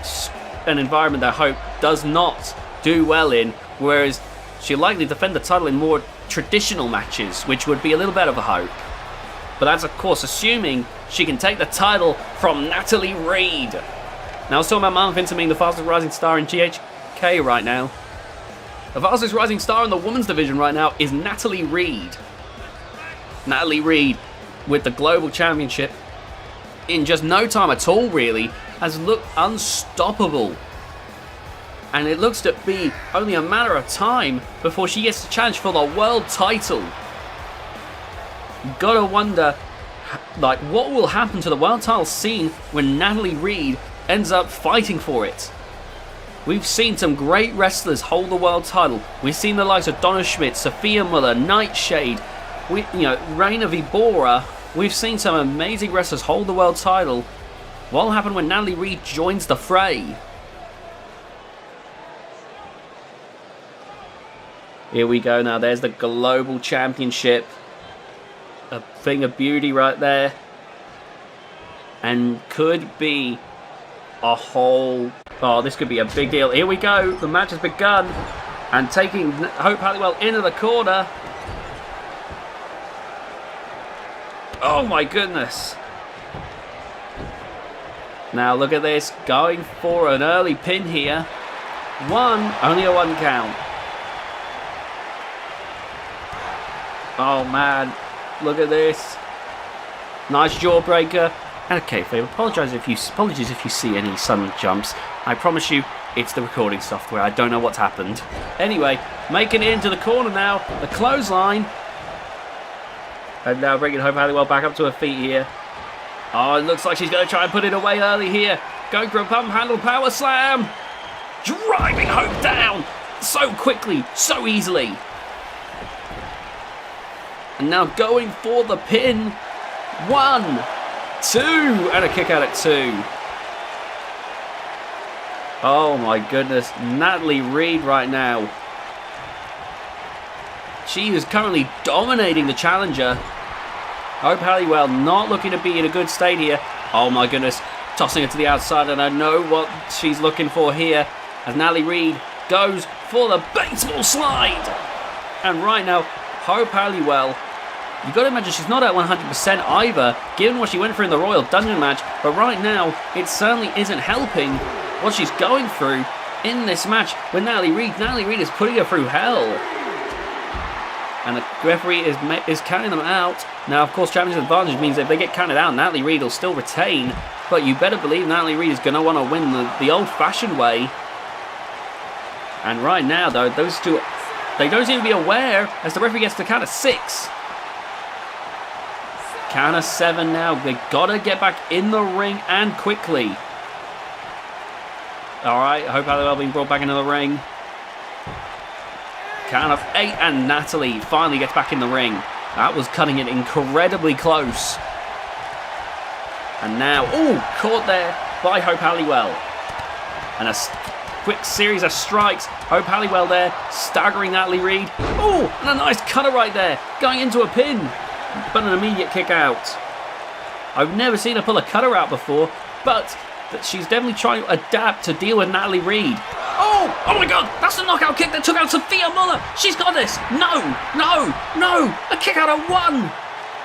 environment that Hope does not do well in, whereas she'll likely defend the title in more traditional matches, which would be a little better for Hope. But that's, of course, assuming she can take the title from Natalie Reid. Now, I was talking about Mark Vincent being the fastest rising star in GHK right now. The fastest rising star in the women's division right now is Natalie Reid. Natalie Reid, with the Global Championship, in just no time at all, really, has looked unstoppable. And it looks to be only a matter of time before she gets to challenge for the world title. Gotta wonder, what will happen to the world title scene when Natalie Reid ends up fighting for it? We've seen some great wrestlers hold the world title. We've seen the likes of Donna Schmidt, Sophia Muller, Nightshade, Reina Vibora. We've seen some amazing wrestlers hold the world title. What will happen when Natalie Reid joins the fray? Here we go now. There's the Global Championship. A thing of beauty right there. And could be a whole... Oh, this could be a big deal. Here we go. The match has begun. And taking Hope Halliwell into the corner. Oh my goodness. Now look at this. Going for an early pin here. Only a 1 count. Oh man. Look at this. Nice jawbreaker. And okay, Fabe, apologies if you see any sudden jumps. I promise you, it's the recording software. I don't know what's happened. Anyway, making it into the corner now. The clothesline. And now bringing Hope Halliwell back up to her feet here. Oh, it looks like she's going to try and put it away early here. Going for a pump handle power slam. Driving Hope down so quickly, so easily. And now going for the pin. 1, 2, and a kick out at 2. Oh my goodness, Natalie Reid right now. She is currently dominating the challenger. Hope Halliwell not looking to be in a good state here. Oh my goodness, tossing it to the outside, and I know what she's looking for here as Natalie Reid goes for the baseball slide. And right now, Hope Halliwell, you've got to imagine she's not at 100% either, given what she went through in the Royal Dungeon match, but right now, it certainly isn't helping what she's going through in this match with Natalie Reid. Natalie Reid is putting her through hell. And the referee is counting them out. Now, of course, championship advantage means if they get counted out, Natalie Reid will still retain. But you better believe Natalie Reid is going to want to win the old-fashioned way. And right now, though, those two, they don't seem to be aware as the referee gets to count of 6. Count of 7 now. They got to get back in the ring and quickly. All right, I hope Halliwell being brought back into the ring. Count of 8, and Natalie finally gets back in the ring. That was cutting it incredibly close. And now, caught there by Hope Halliwell. And a quick series of strikes. Hope Halliwell there, staggering Natalie Reid. And a nice cutter right there, going into a pin. But an immediate kick out. I've never seen her pull a cutter out before, but she's definitely trying to adapt to deal with Natalie Reid. Oh my god, that's the knockout kick that took out Sophia Muller. She's got this. No. A kick out of 1.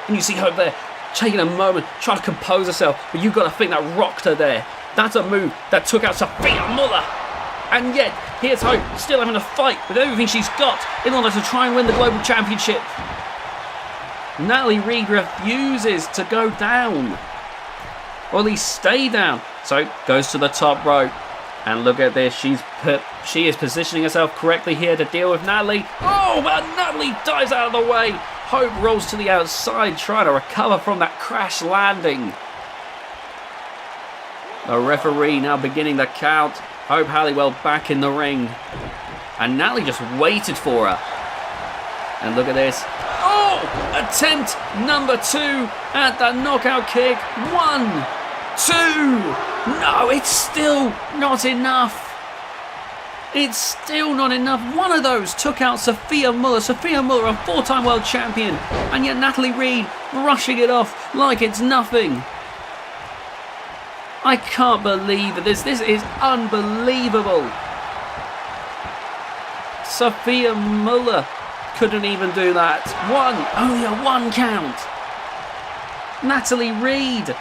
And you see Hope there taking a moment, trying to compose herself. But you've got to think that rocked her there. That's a move that took out Sophia Muller. And yet, here's Hope still having to fight with everything she's got in order to try and win the Global Championship. Natalie Reid refuses to go down. Or at least stay down. So, goes to the top rope. And look at this, she is positioning herself correctly here to deal with Natalie. But Natalie dives out of the way. Hope rolls to the outside, trying to recover from that crash landing. The referee now beginning the count. Hope Halliwell back in the ring. And Natalie just waited for her. And look at this. Attempt number 2 at the knockout kick. 1, 2. No, it's still not enough. It's still not enough. One of those took out Sophia Muller. Sophia Muller, a 4-time world champion. And yet Natalie Reid brushing it off like it's nothing. I can't believe this. This is unbelievable. Sophia Muller couldn't even do that. Only a 1 count. Natalie Reid.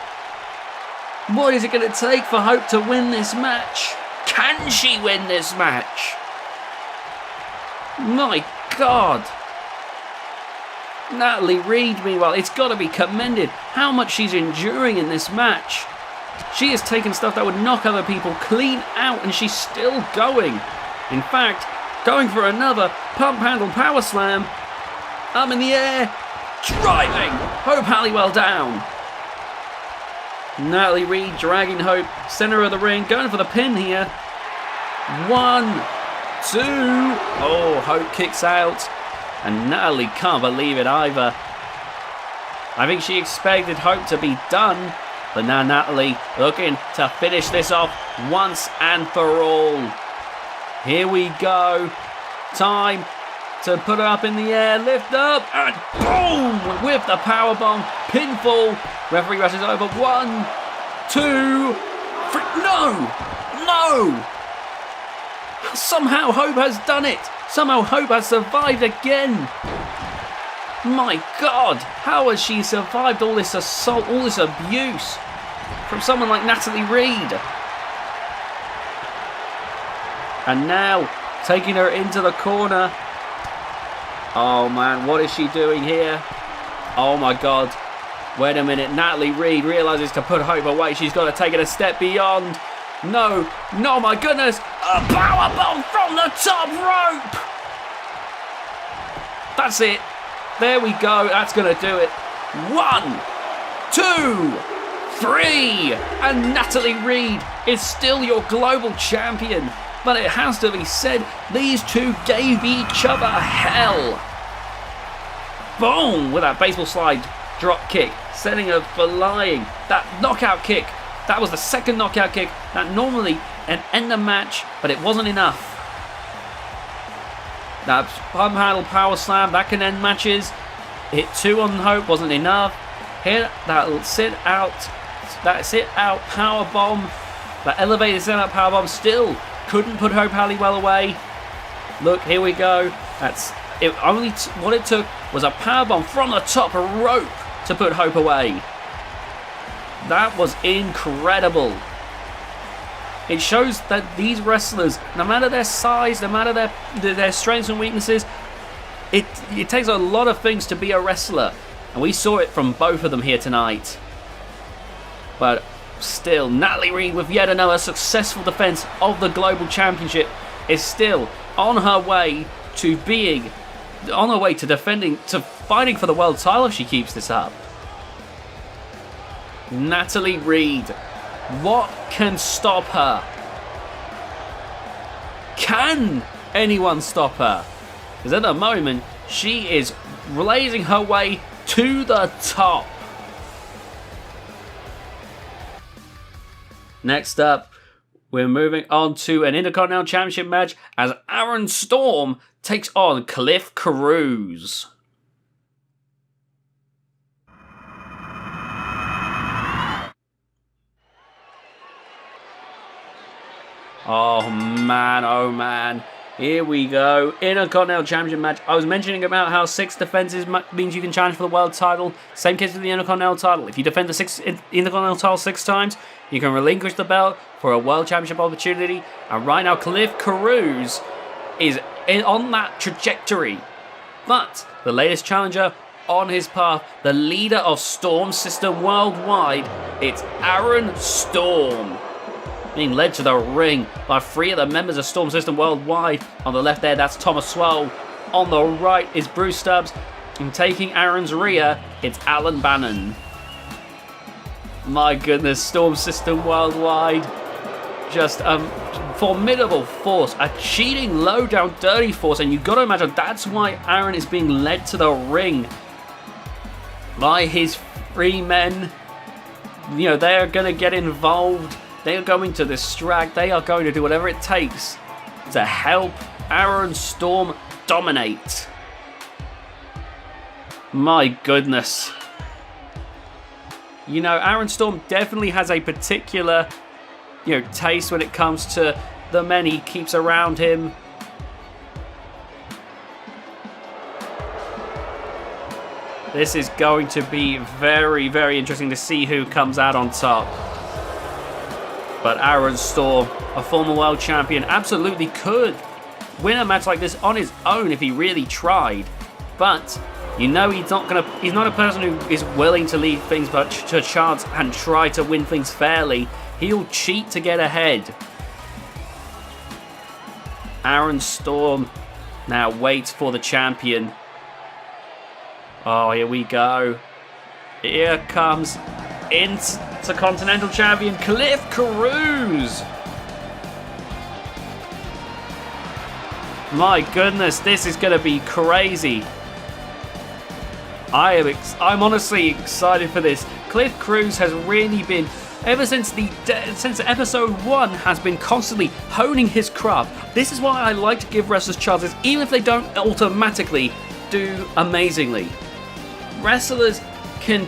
What is it going to take for Hope to win this match? Can she win this match? My God. Natalie Reid, meanwhile, it's got to be commended how much she's enduring in this match. She has taken stuff that would knock other people clean out, and she's still going. In fact, going for another pump handle power slam. Up in the air, driving Hope Halliwell down. Natalie Reid dragging Hope, center of the ring, going for the pin here. 1, 2. Hope kicks out. And Natalie can't believe it either. I think she expected Hope to be done. But now Natalie looking to finish this off once and for all. Here we go. Time to put her up in the air, lift up, and boom! With the powerbomb, pinfall. Referee rushes over. 1, 2, 3. No! Somehow Hope has done it. Somehow Hope has survived again. My God, how has she survived all this assault, all this abuse from someone like Natalie Reid? And now, taking her into the corner. Oh man, what is she doing here? Oh my God. Wait a minute, Natalie Reid realises to put Hope away. She's got to take it a step beyond. No, my goodness. A powerbomb from the top rope. That's it. There we go. That's going to do it. 1, 2, 3. And Natalie Reid is still your global champion. But it has to be said, these two gave each other hell. Boom! With that baseball slide drop kick, setting her flying. That knockout kick, that was the second knockout kick that normally end the match, but it wasn't enough. That pump handle power slam, that can end matches. Hit 2 on Hope, wasn't enough. Hit that sit out power bomb. That elevated sit out power bomb still couldn't put Hope Halliwell away. Look, here we go. That's it. Only what it took was a power bomb from the top rope to put Hope away. That was incredible. It shows that these wrestlers, no matter their size, no matter their strengths and weaknesses, it takes a lot of things to be a wrestler. And we saw it from both of them here tonight. But still, Natalie Reid, with yet another successful defense of the Global Championship, is still on her way to defending, to fighting for the world title if she keeps this up. Natalie Reid, what can stop her? Can anyone stop her? Because at the moment, she is blazing her way to the top. Next up, we're moving on to an Intercontinental Championship match as Aaron Storm takes on Cliff Cruz. Oh man, here we go. Intercontinental Championship match. I was mentioning about how 6 defenses means you can challenge for the world title. Same case with the Intercontinental title. If you defend the Intercontinental title 6 times, you can relinquish the belt for a world championship opportunity. And right now, Cliff Cruz is on that trajectory. But the latest challenger on his path, the leader of Storm System worldwide, it's Aaron Storm. Being led to the ring by 3 of the members of Storm System worldwide. On the left there, that's Thomas Swole. On the right is Bruce Stubbs. And taking Aaron's rear, it's Alan Bannon. My goodness, Storm System worldwide. Just a formidable force. A cheating, low-down, dirty force. And you've got to imagine that's why Aaron is being led to the ring by his 3 men. You know, they are going to get involved. They are going to distract. They are going to do whatever it takes to help Aaron Storm dominate. My goodness. You know, Aaron Storm definitely has a particular, taste when it comes to the men he keeps around him. This is going to be very, very interesting to see who comes out on top. But Aaron Storm, a former world champion, absolutely could win a match like this on his own if he really tried. But he's not a person who is willing to leave things but to chance and try to win things fairly. He'll cheat to get ahead. Aaron Storm now waits for the champion. Oh, here we go. Here comes Intercontinental Champion Cliff Cruz. My goodness, this is going to be crazy. I'm honestly excited for this. Cliff Cruz has really been, ever since episode 1, has been constantly honing his craft. This is why I like to give wrestlers chances, even if they don't automatically do amazingly. Wrestlers can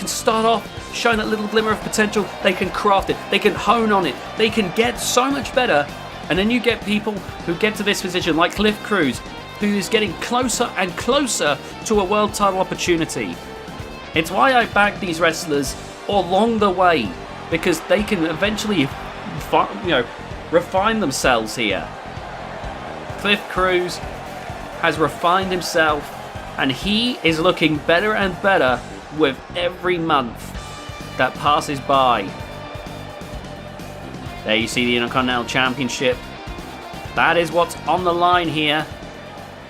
start off showing that little glimmer of potential. They can craft it. They can hone on it. They can get so much better. And then you get people who get to this position, like Cliff Cruz, who is getting closer and closer to a world title opportunity. It's why I back these wrestlers along the way, because they can eventually, refine themselves here. Cliff Cruz has refined himself, and he is looking better and better with every month that passes by. There you see the Intercontinental Championship. That is what's on the line here.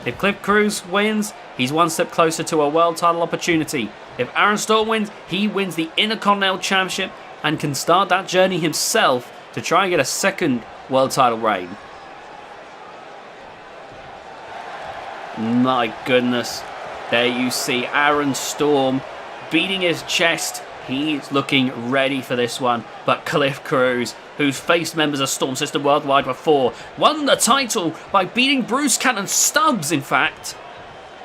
If Cliff Cruz wins, he's one step closer to a world title opportunity. If Aaron Storm wins, he wins the Intercontinental Championship and can start that journey himself to try and get a second world title reign. My goodness. There you see Aaron Storm beating his chest. He's looking ready for this one. But Cliff Cruz, who's faced members of Storm System Worldwide before, won the title by beating Bruce Cannon Stubbs, in fact,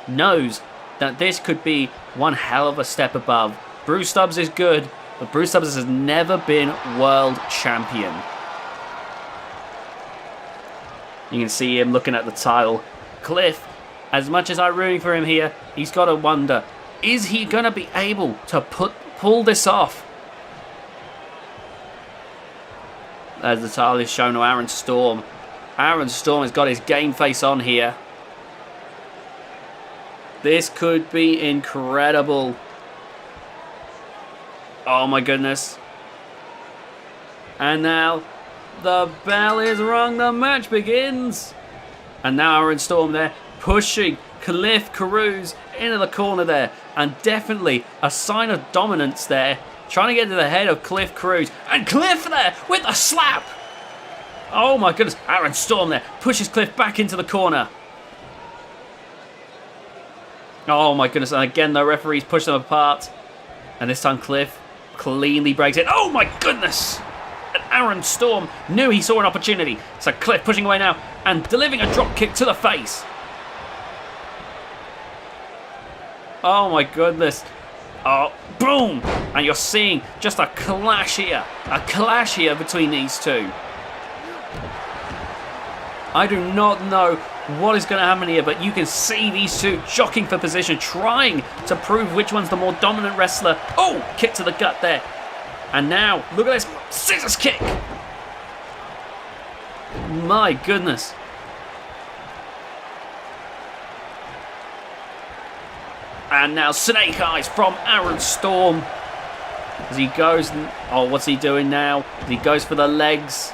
knows that this could be one hell of a step above. Bruce Stubbs is good, but Bruce Stubbs has never been world champion. You can see him looking at the title. Cliff, as much as I'm rooting for him here, he's got to wonder, is he going to be able to pull this off? As the title is shown to Aaron Storm. Aaron Storm has got his game face on here. This could be incredible. Oh my goodness. And now the bell is rung, the match begins. And now Aaron Storm there pushing Cliff Cruz into the corner there. And definitely a sign of dominance there. Trying to get to the head of Cliff Cruz. And Cliff there with a slap. Oh my goodness. Aaron Storm there pushes Cliff back into the corner. Oh my goodness. And again the referees push them apart. And this time Cliff cleanly breaks it. Oh my goodness. And Aaron Storm knew he saw an opportunity. So Cliff pushing away now and delivering a drop kick to the face. Oh my goodness. Oh, boom! And you're seeing just a clash here. A clash here between these two. I do not know what is going to happen here, but you can see these two jockeying for position, trying to prove which one's the more dominant wrestler. Oh, kick to the gut there. And now, look at this scissors kick. My goodness. And now Snake Eyes from Aaron Storm. As he goes, oh, what's he doing now? As he goes for the legs.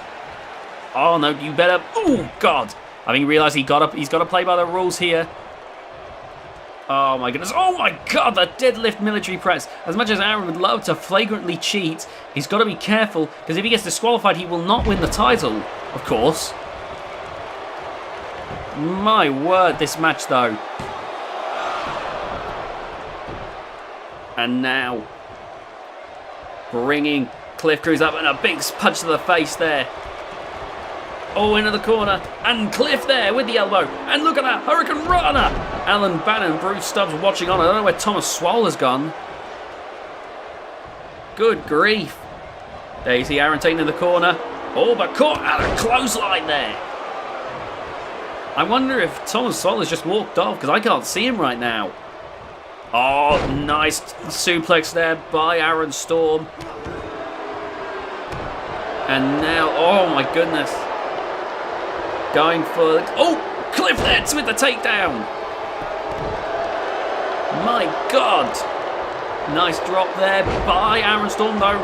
Oh no, you better, oh God. I think he realised he's got to play by the rules here. Oh my goodness, oh my God, the deadlift military press. As much as Aaron would love to flagrantly cheat, he's got to be careful, because if he gets disqualified, he will not win the title, of course. My word, this match though. And now, bringing Cliff Cruz up and a big punch to the face there. Oh, into the corner. And Cliff there with the elbow. And look at that, Hurricane Rana. Alan Bannon, Bruce Stubbs watching on. I don't know where Thomas Swole has gone. Good grief. There you see Aaron taking in the corner. Oh, but caught at a clothesline there. I wonder if Thomas Swole has just walked off, because I can't see him right now. Oh, nice suplex there by Aaron Storm. And now, oh my goodness. Going for, oh, Cliff there with the takedown. My God. Nice drop there by Aaron Storm, though.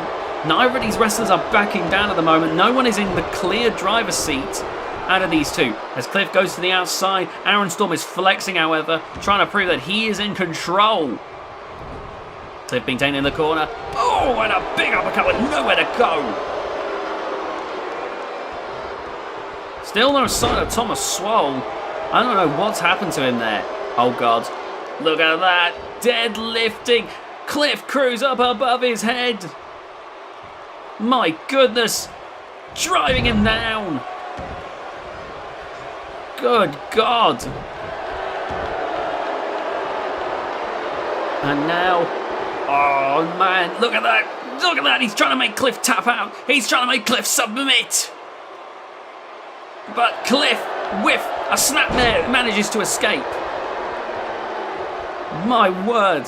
Neither of these wrestlers are backing down at the moment. No one is in the clear driver's seat out of these two. As Cliff goes to the outside, Aaron Storm is flexing, however, trying to prove that he is in control. Cliff being taken in the corner. Oh, and a big uppercut with nowhere to go. Still no sign of Thomas Swole. I don't know what's happened to him there. Oh God, look at that. Deadlifting Cliff Cruz up above his head. My goodness. Driving him down. Good God. And now, oh man, look at that. Look at that. He's trying to make Cliff tap out. He's trying to make Cliff submit. But Cliff, with a snapmare, manages to escape. My word.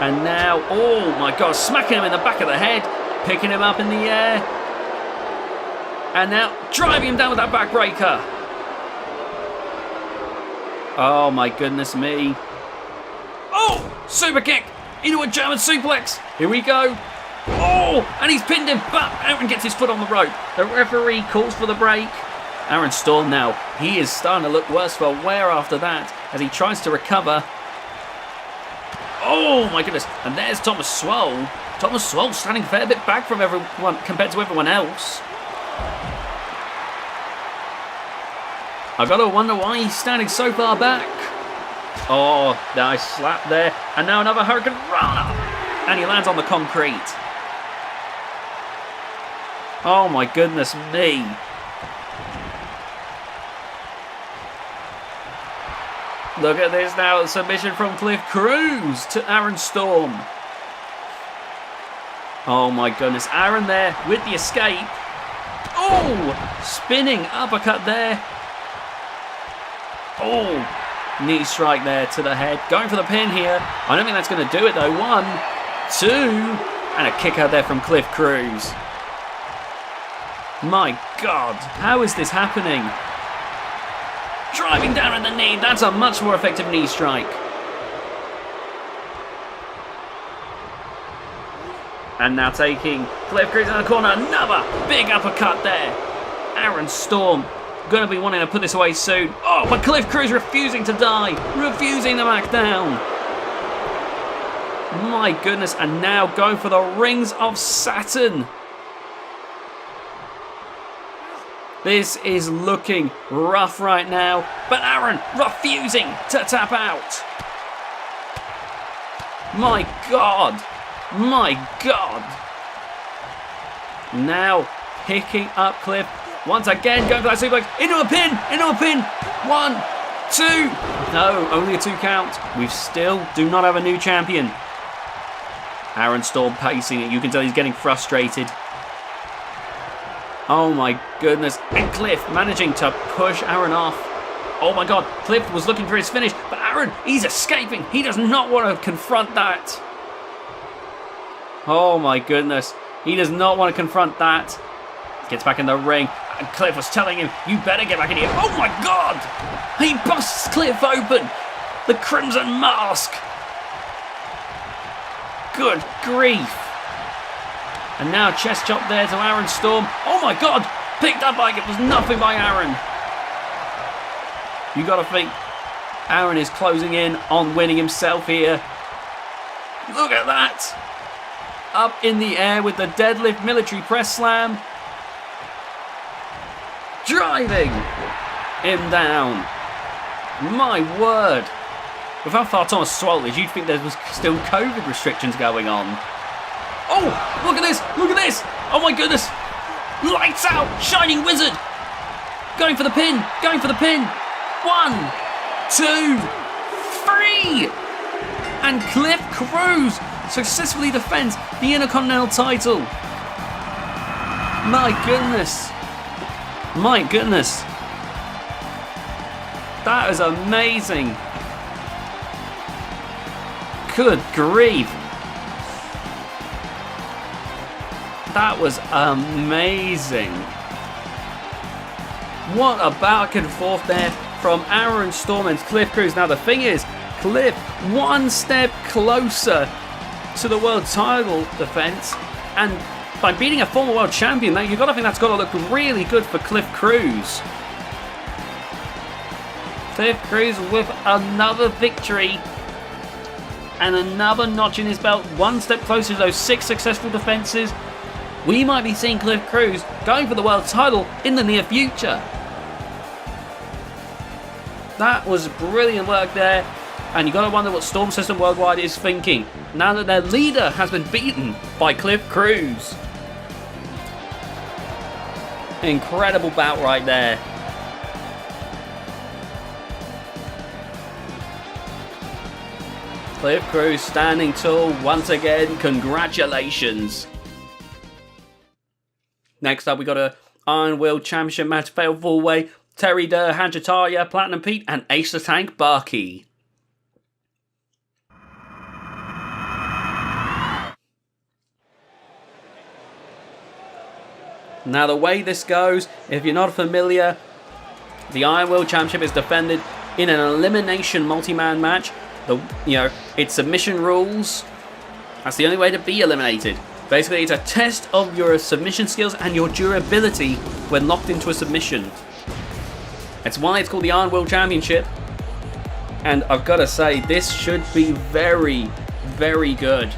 And now, oh my God, smacking him in the back of the head, picking him up in the air. And now, driving him down with that backbreaker. Oh my goodness me. Oh, super kick into a German suplex. Here we go. Oh, and he's pinned him, but Aaron gets his foot on the rope. The referee calls for the break. Aaron Storm now, he is starting to look worse for wear after that as he tries to recover. Oh my goodness, and there's Thomas Swole. Thomas Swole standing a fair bit back from everyone compared to everyone else. I've got to wonder why he's standing so far back. Oh, nice slap there. And now another Hurricane Rana. And he lands on the concrete. Oh my goodness me. Look at this now. Submission from Cliff Cruz to Aaron Storm. Oh my goodness. Aaron there with the escape. Oh, spinning uppercut there. Oh. Knee strike there to the head. Going for the pin here. I don't think that's going to do it though. 1, 2. And a kick out there from Cliff Cruz. My God. How is this happening? Driving down on the knee. That's a much more effective knee strike. And now taking Cliff Cruz in the corner. Another big uppercut there. Aaron Storm. Going to be wanting to put this away soon. Oh, but Cliff Cruz refusing to die. Refusing to back down. My goodness. And now going for the Rings of Saturn. This is looking rough right now. But Aaron refusing to tap out. My God. My God. Now picking up Cliff. Once again, going for that suplex. Into a pin. Into a pin. 1, 2. No, only a 2 count. We still do not have a new champion. Aaron Storm pacing it. You can tell he's getting frustrated. Oh my goodness. And Cliff managing to push Aaron off. Oh my God. Cliff was looking for his finish. But Aaron, he's escaping. He does not want to confront that. Oh my goodness. He does not want to confront that. Gets back in the ring. And Cliff was telling him, you better get back in here. Oh my God! He busts Cliff open. The Crimson Mask. Good grief. And now chest chop there to Aaron Storm. Oh my God! Picked up like it was nothing by Aaron. You got to think Aaron is closing in on winning himself here. Look at that. Up in the air with the deadlift military press slam. Driving him down. My word. With how far Thomas Swole is, you'd think there was still COVID restrictions going on. Oh, look at this. Look at this. Oh my goodness. Lights out. Shining Wizard. Going for the pin. Going for the pin. 1, 2, 3. And Cliff Cruz successfully defends the Intercontinental title. My goodness. My goodness. That is amazing. Good grief. That was amazing. What a back and forth there from Aaron Storm and Cliff Cruz. Now the thing is, Cliff 1 step closer to the world title defense, and by beating a former world champion, you've got to think that's got to look really good for Cliff Cruz. Cliff Cruz with another victory and another notch in his belt, 1 step closer to those 6 successful defenses. We might be seeing Cliff Cruz going for the world title in the near future. That was brilliant work there. And you've got to wonder what Storm System Worldwide is thinking now that their leader has been beaten by Cliff Cruz. Incredible bout right there. Cliff Cruz standing tall once again. Congratulations. Next up, we got a Iron Will Championship match, fatal 4-way. Terry Durr, Hanjataya, Platinum Pete, and Ace the Tank Bakke. Now the way this goes, if you're not familiar, the Iron Will Championship is defended in an elimination multi-man match. It's submission rules. That's the only way to be eliminated. Basically, it's a test of your submission skills and your durability when locked into a submission. That's why it's called the Iron Will Championship. And I've got to say, this should be very, very good.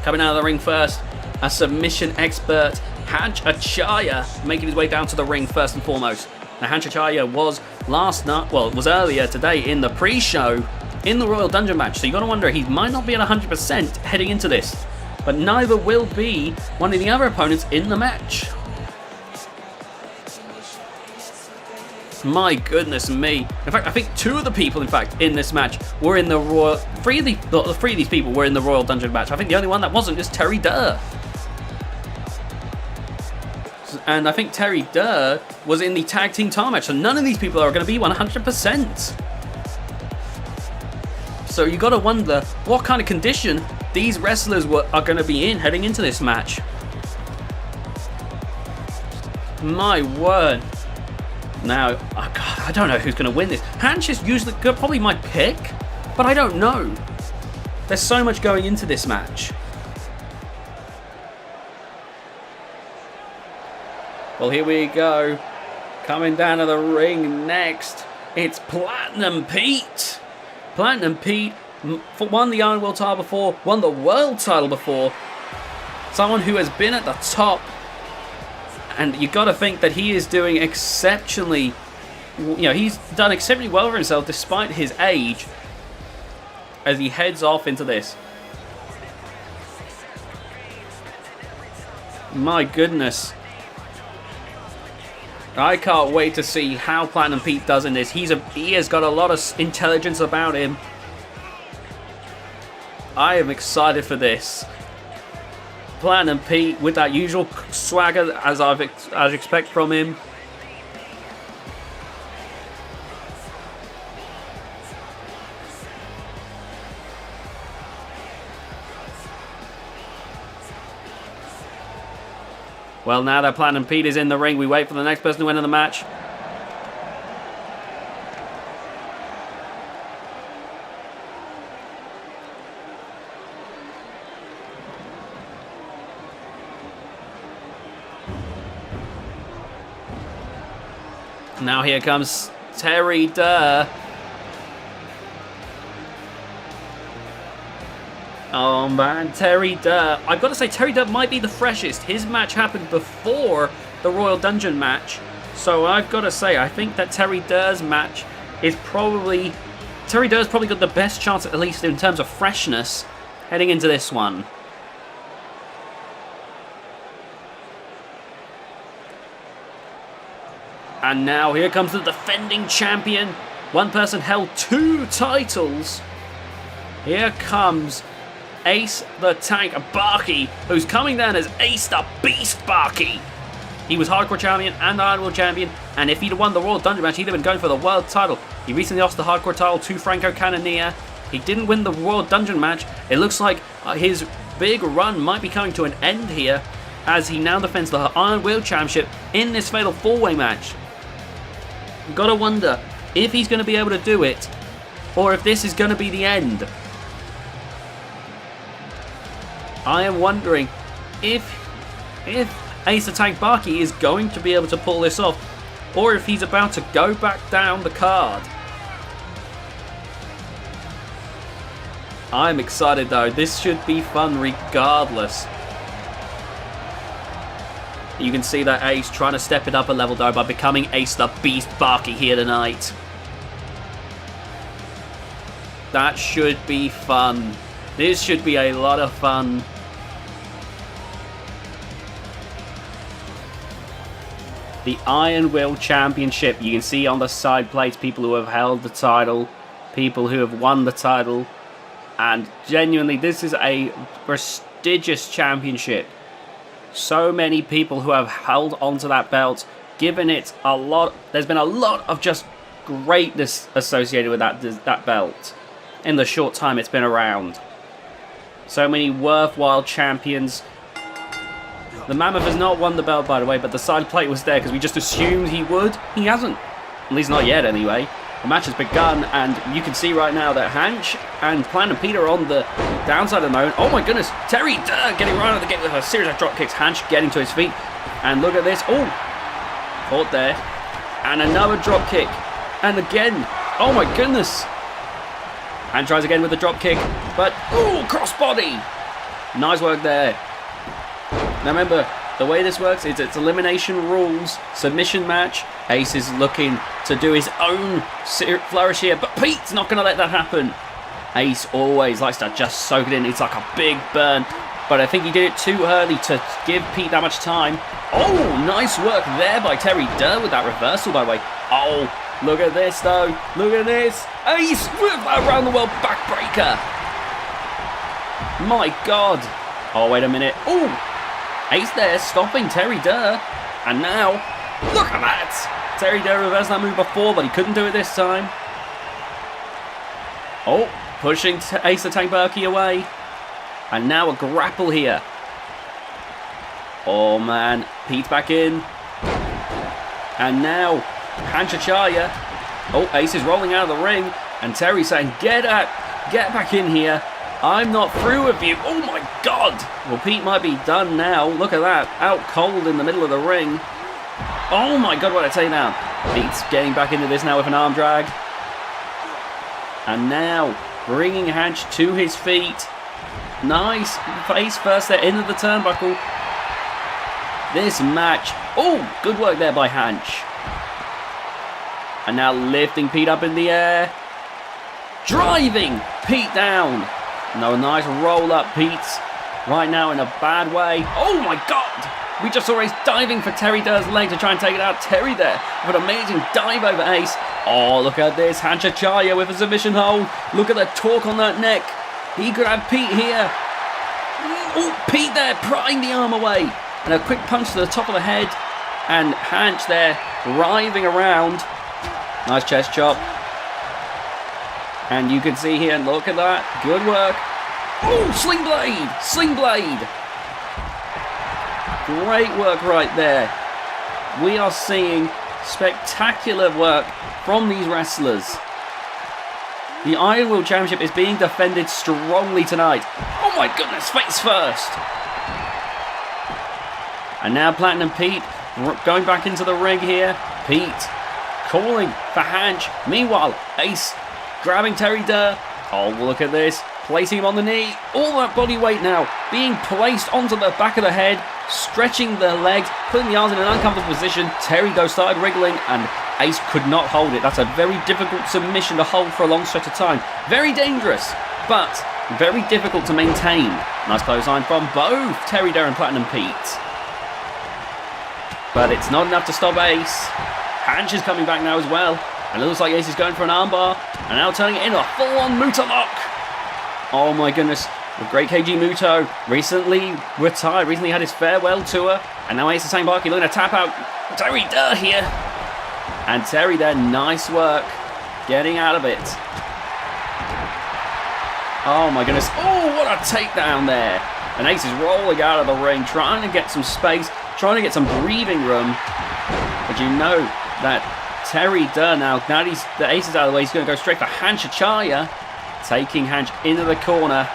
Coming out of the ring first, a submission expert, Hanjataya, making his way down to the ring first and foremost. Now, Hanjataya was was earlier today in the pre-show in the Royal Dungeon match. So you got to wonder, he might not be at 100% heading into this. But neither will be one of the other opponents in the match. My goodness me. In fact, I think two of the people, in this match were in the Royal... Three of these people were in the Royal Dungeon match. I think the only one that wasn't is Terry Durr. And I think Terry Durr was in the tag team title match. So none of these people are going to be 100%. So you got to wonder what kind of condition these wrestlers are going to be in heading into this match. My word. Now, I don't know who's going to win this. Hanch is usually probably my pick, but I don't know. There's so much going into this match. Well, here we go. Coming down to the ring next, it's Platinum Pete. Platinum Pete won the Iron World title before, won the World title before. Someone who has been at the top. And you got to think that he is doing exceptionally, he's done exceptionally well for himself despite his age as he heads off into this. My goodness. I can't wait to see how Platinum Pete does in this. He has got a lot of intelligence about him. I am excited for this. Platinum Pete with that usual swagger as I expect from him. Well, now that Platinum Pete is in the ring, we wait for the next person to enter the match. Now here comes Terry Durr. Oh man, Terry Durr. I've got to say, Terry Durr might be the freshest. His match happened before the Royal Dungeon match. So I've got to say, I think that Terry Durr's match is probably... Terry Durr's probably got the best chance, at least in terms of freshness, heading into this one. And now here comes the defending champion. One person held 2 titles. Here comes Ace the Tank Bakke, who's coming down as Ace the Beast Bakke. He was Hardcore Champion and Iron World Champion, and if he'd have won the Royal Dungeon match, he'd have been going for the World title. He recently lost the Hardcore title to Franco Cannoneer. He didn't win the Royal Dungeon match. It looks like his big run might be coming to an end here, as he now defends the Iron World Championship in this fatal 4-way match. You've got to wonder if he's going to be able to do it, or if this is going to be the end. I am wondering if Ace the Tank Bakke is going to be able to pull this off, or if he's about to go back down the card. I'm excited though. This should be fun regardless. You can see that Ace trying to step it up a level though by becoming Ace the Beast Bakke here tonight. That should be fun. This should be a lot of fun. The Iron Will Championship. You can see on the side plates people who have held the title, people who have won the title, and genuinely this is a prestigious championship. So many people who have held onto that belt, given it a lot. There's been a lot of just greatness associated with that belt in the short time it's been around. So many worthwhile champions. The Mammoth has not won the belt, by the way, but the side plate was there because we just assumed he would. He hasn't. At least not yet, anyway. The match has begun, and you can see right now that Hanch and Platinum Pete are on the downside of the moment. Oh my goodness, Terry Durr getting right out of the gate with a series of drop kicks. Hanch getting to his feet, and look at this. Oh, caught there, and another drop kick, and again. Oh my goodness. Hanch tries again with the drop kick, but oh, crossbody. Nice work there. Now remember, the way this works is it's elimination rules, submission match. Ace is looking to do his own flourish here, but Pete's not going to let that happen. Ace always likes to just soak it in. It's like a big burn. But I think he did it too early to give Pete that much time. Oh, nice work there by Terry Durr with that reversal, by the way. Oh, look at this, though. Look at this. Ace with that around the world backbreaker. My God. Oh, wait a minute. Oh, Ace there stopping Terry Durr. And now, look at that. Terry Durr reversed that move before, but he couldn't do it this time. Oh, pushing Ace the Tank Bakke away. And now a grapple here. Oh man, Pete back in. And now, Hanchachaya. Oh, Ace is rolling out of the ring. And Terry saying, get back in here. I'm not through with you. Oh my God. Well, Pete might be done now. Look at that. Out cold in the middle of the ring. Oh my God, what a takedown. Pete's getting back into this now with an arm drag. And now, bringing Hanch to his feet. Nice. Face first there into the turnbuckle. This match. Oh, good work there by Hanch. And now lifting Pete up in the air. Driving Pete down. No, nice roll up, Pete. Right now in a bad way. Oh my God. We just saw Ace diving for Terry Durr's leg to try and take it out. Terry there with an amazing dive over Ace. Oh, look at this. Hanchachaya with a submission hold. Look at the torque on that neck. He could have Pete here. Oh, Pete there prying the arm away. And a quick punch to the top of the head. And Hanch there writhing around. Nice chest chop. And you can see here, look at that. Good work. Oh, sling blade. Sling blade. Great work right there. We are seeing spectacular work from these wrestlers. The Iron World Championship is being defended strongly tonight. Oh my goodness, face first. And now Platinum Pete going back into the ring here. Pete calling for Hanch. Meanwhile, Ace grabbing Terry Durr. Oh, look at this. Placing him on the knee. All that body weight now being placed onto the back of the head. Stretching the legs, putting the arms in an uncomfortable position. Terry though started wriggling and Ace could not hold it. That's a very difficult submission to hold for a long stretch of time. Very dangerous, but very difficult to maintain. Nice clothesline from both Terry Durr and Platinum Pete. But it's not enough to stop Ace. Hanch is coming back now as well. And it looks like Ace is going for an armbar. And now turning it into a full-on Muta lock. Oh my goodness. The great KG Muto recently retired, recently had his farewell tour, and now Ace the Tank Bakke looking to tap out Terry Durr here. And Terry there, nice work, getting out of it. Oh my goodness, oh what a takedown there. And Ace is rolling out of the ring, trying to get some space, trying to get some breathing room. But you know that Terry Durr now that the Ace is out of the way, he's going to go straight for Hanchachaya, taking Hanch into the corner.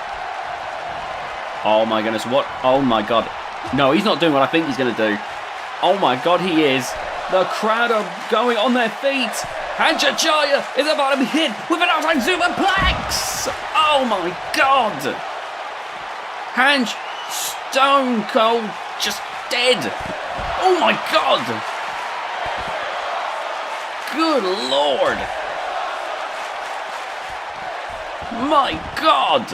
Oh my goodness, what? Oh my God. No, he's not doing what I think he's going to do. Oh my God, he is. The crowd are going on their feet. Hanchachaya is about to be hit with an outside superplex. Oh my God. Hanch, stone cold, just dead. Oh my God. Good Lord. My God.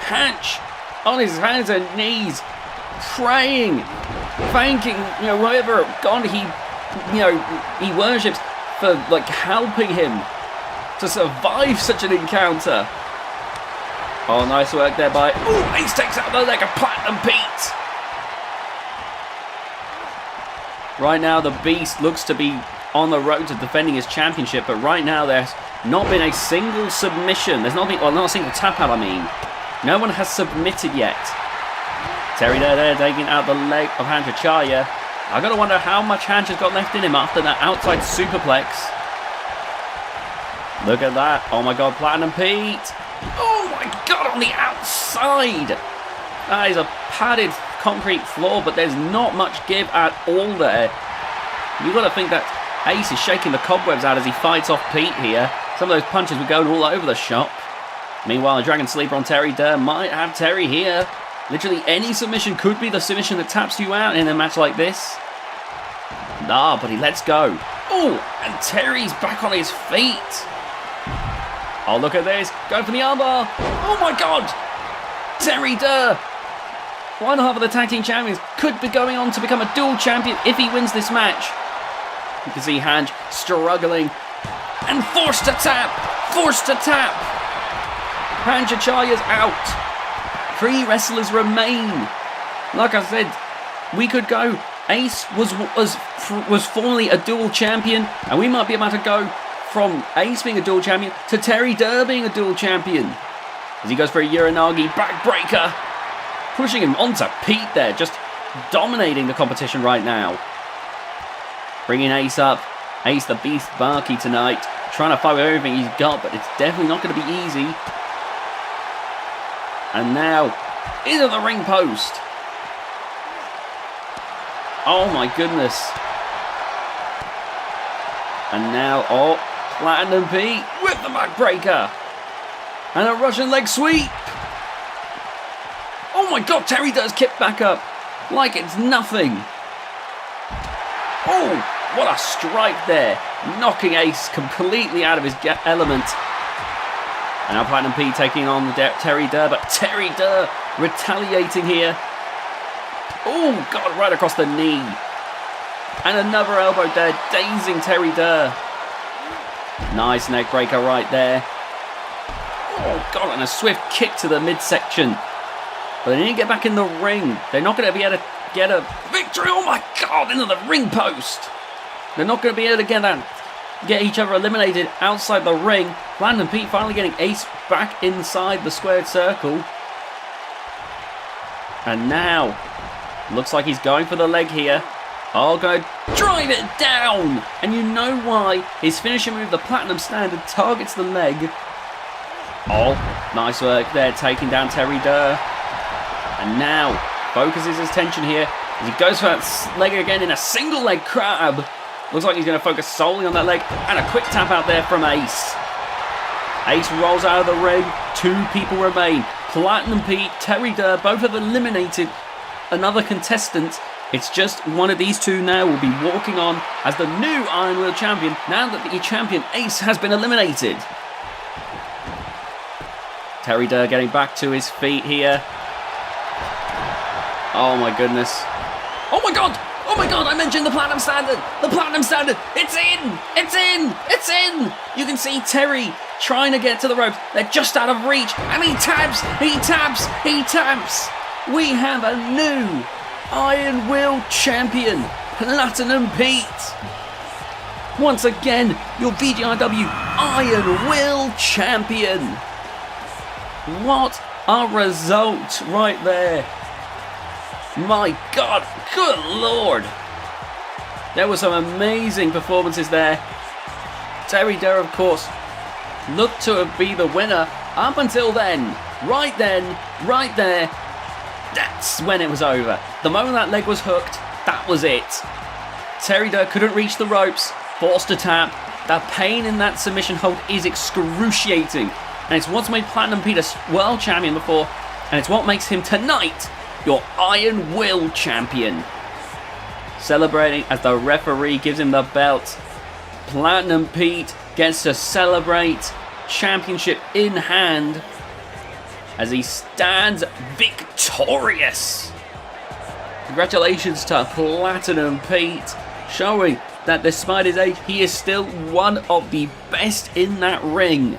Hanch on his hands and knees, praying, thanking, whoever God he worships for helping him to survive such an encounter. Oh, nice work there by. Oh, Ace takes out the leg of Platinum Pete. Right now, the Beast looks to be on the road to defending his championship, but right now there's not been a single submission. There's not been, not a single tap out. I mean. No one has submitted yet. Terry there taking out the leg of Hanchachaya. I gotta wonder how much Hanch has got left in him after that outside superplex. Look at that. Oh my God, Platinum Pete. Oh my God, on the outside. That is a padded concrete floor, but there's not much give at all there. You gotta think that Ace is shaking the cobwebs out as he fights off Pete here. Some of those punches were going all over the shop. Meanwhile, a Dragon Sleeper on Terry Durr might have Terry here. Literally any submission could be the submission that taps you out in a match like this. Nah, but he lets go. Oh, and Terry's back on his feet. Oh, look at this. Going for the armbar. Oh, my God. Terry Durr. One half of the tag team champions could be going on to become a dual champion if he wins this match. You can see Hanj struggling and forced to tap. Forced to tap. Hanj Achaya's out. 3 wrestlers remain. Like I said, we could go. Ace was formerly a dual champion, and we might be about to go from Ace being a dual champion to Terry Durr being a dual champion. As he goes for a Uranagi backbreaker, pushing him onto Pete there, just dominating the competition right now. Bringing Ace up. Ace the Beast Bakke tonight, trying to fight with everything he's got, but it's definitely not going to be easy. And now, into the ring post. Oh my goodness. And now, oh, Platinum Pete with the backbreaker. And a Russian leg sweep. Oh my God, Terry does kick back up like it's nothing. Oh, what a strike there. Knocking Ace completely out of his element. And now Platinum Pete taking on Terry Durr, but Terry Durr retaliating here. Oh, God, right across the knee. And another elbow there, dazing Terry Durr. Nice neck breaker right there. Oh, God, and a swift kick to the midsection. But they need to get back in the ring. They're not going to be able to get a victory. Oh, my God, into the ring post. They're not going to be able to get each other eliminated outside the ring. Platinum Pete finally getting Ace back inside the squared circle. And now, looks like he's going for the leg here. Oh, going to drive it down. And you know why. His finishing move, the Platinum Standard, targets the leg. Oh, nice work there, taking down Terry Durr. And now, focuses his attention here as he goes for that leg again in a single leg crab. Looks like he's going to focus solely on that leg. And a quick tap out there from Ace. Ace rolls out of the ring. 2 people remain. Platinum Pete, Terry Durr, both have eliminated another contestant. It's just one of these 2 now will be walking on as the new Iron Will champion now that the champion Ace has been eliminated. Terry Durr getting back to his feet here. Oh my goodness. Oh my God! Oh my God, I mentioned the Platinum Standard! The Platinum Standard! It's in! It's in! It's in! You can see Terry trying to get to the ropes. They're just out of reach. And he taps! He taps! He taps! We have a new Iron Will champion, Platinum Pete. Once again, your VGIW Iron Will champion. What a result right there. My God, good Lord. There were some amazing performances there. Terry Durr, of course, looked to be the winner up until then. Right then, right there, that's when it was over. The moment that leg was hooked, that was it. Terry Durr couldn't reach the ropes, forced to tap. The pain in that submission hold is excruciating. And it's what's made Platinum Pete a world champion before, and it's what makes him tonight your Iron Will champion. Celebrating as the referee gives him the belt. Platinum Pete gets to celebrate, championship in hand, as he stands victorious. Congratulations to Platinum Pete, showing that despite his age, he is still one of the best in that ring.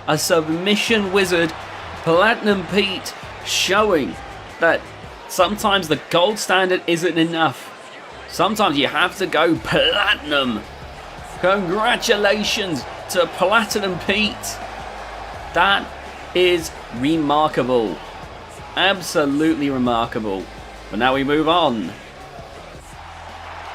A submission wizard, Platinum Pete, showing that sometimes the gold standard isn't enough. Sometimes you have to go platinum. Congratulations to Platinum Pete. That is remarkable. Absolutely remarkable. But now we move on.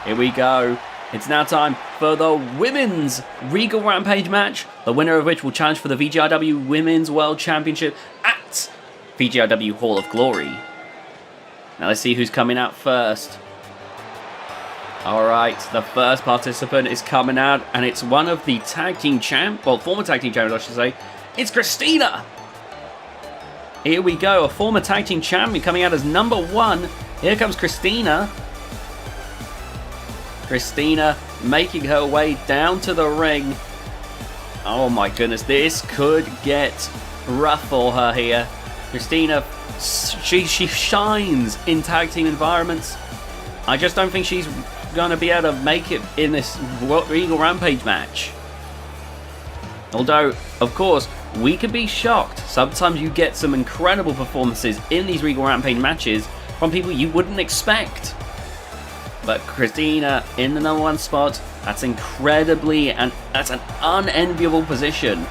Here we go. It's now time for the Women's Regal Rampage match, the winner of which will challenge for the VGIW Women's World Championship at VGIW Hall of Glory. Now let's see who's coming out first. Alright, the first participant is coming out, and it's one of the tag team former tag team champions, I should say. It's Christina! Here we go, a former tag team champion coming out as number 1. Here comes Christina. Christina making her way down to the ring. Oh my goodness, this could get rough for her here. Christina, she shines in tag team environments. I just don't think she's going to be able to make it in this Regal Rampage match. Although, of course, we can be shocked. Sometimes you get some incredible performances in these Regal Rampage matches from people you wouldn't expect. But Christina in the #1 spot, that's incredibly, and that's an unenviable position.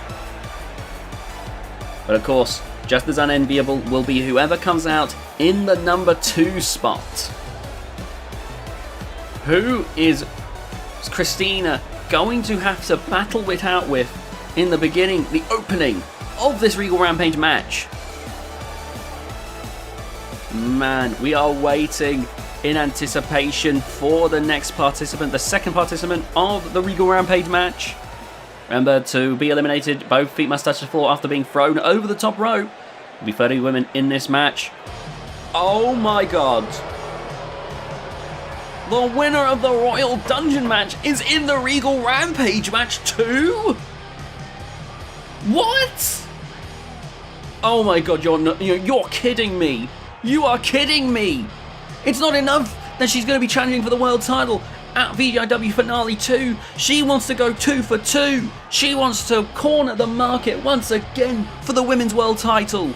But of course, just as unenviable will be whoever comes out in the #2 spot. Who is Christina going to have to battle it out with in the beginning, the opening of this Regal Rampage match? Man, we are waiting in anticipation for the next participant, the second participant of the Regal Rampage match. Remember, to be eliminated, both feet must touch the floor after being thrown over the top rope. There'll be 30 women in this match. Oh my god. The winner of the Royal Dungeon match is in the Regal Rampage match too? What? Oh my god, you're kidding me. You are kidding me. It's not enough that she's going to be challenging for the world title at VGIW Finale 2. She wants to go 2 for 2. She wants to corner the market once again for the women's world title.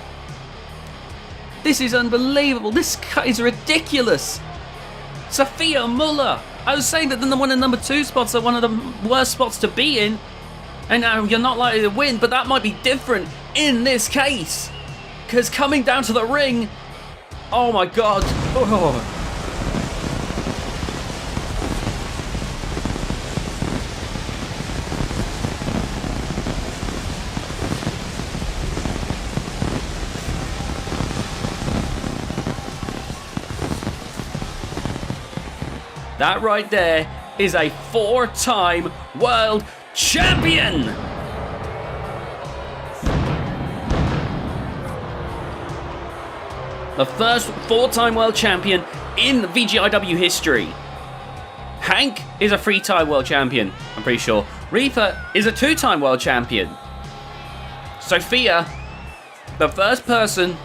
This is unbelievable. This is ridiculous. Sophia Muller. I was saying that the #1 and #2 spots are one of the worst spots to be in. And now you're not likely to win, but that might be different in this case. Because coming down to the ring, oh my god. Oh. That right there is a 4-time world champion! The first 4-time world champion in VGIW history. Hank is a 3-time world champion, I'm pretty sure. Reaper is a 2-time world champion. Sophia, the first person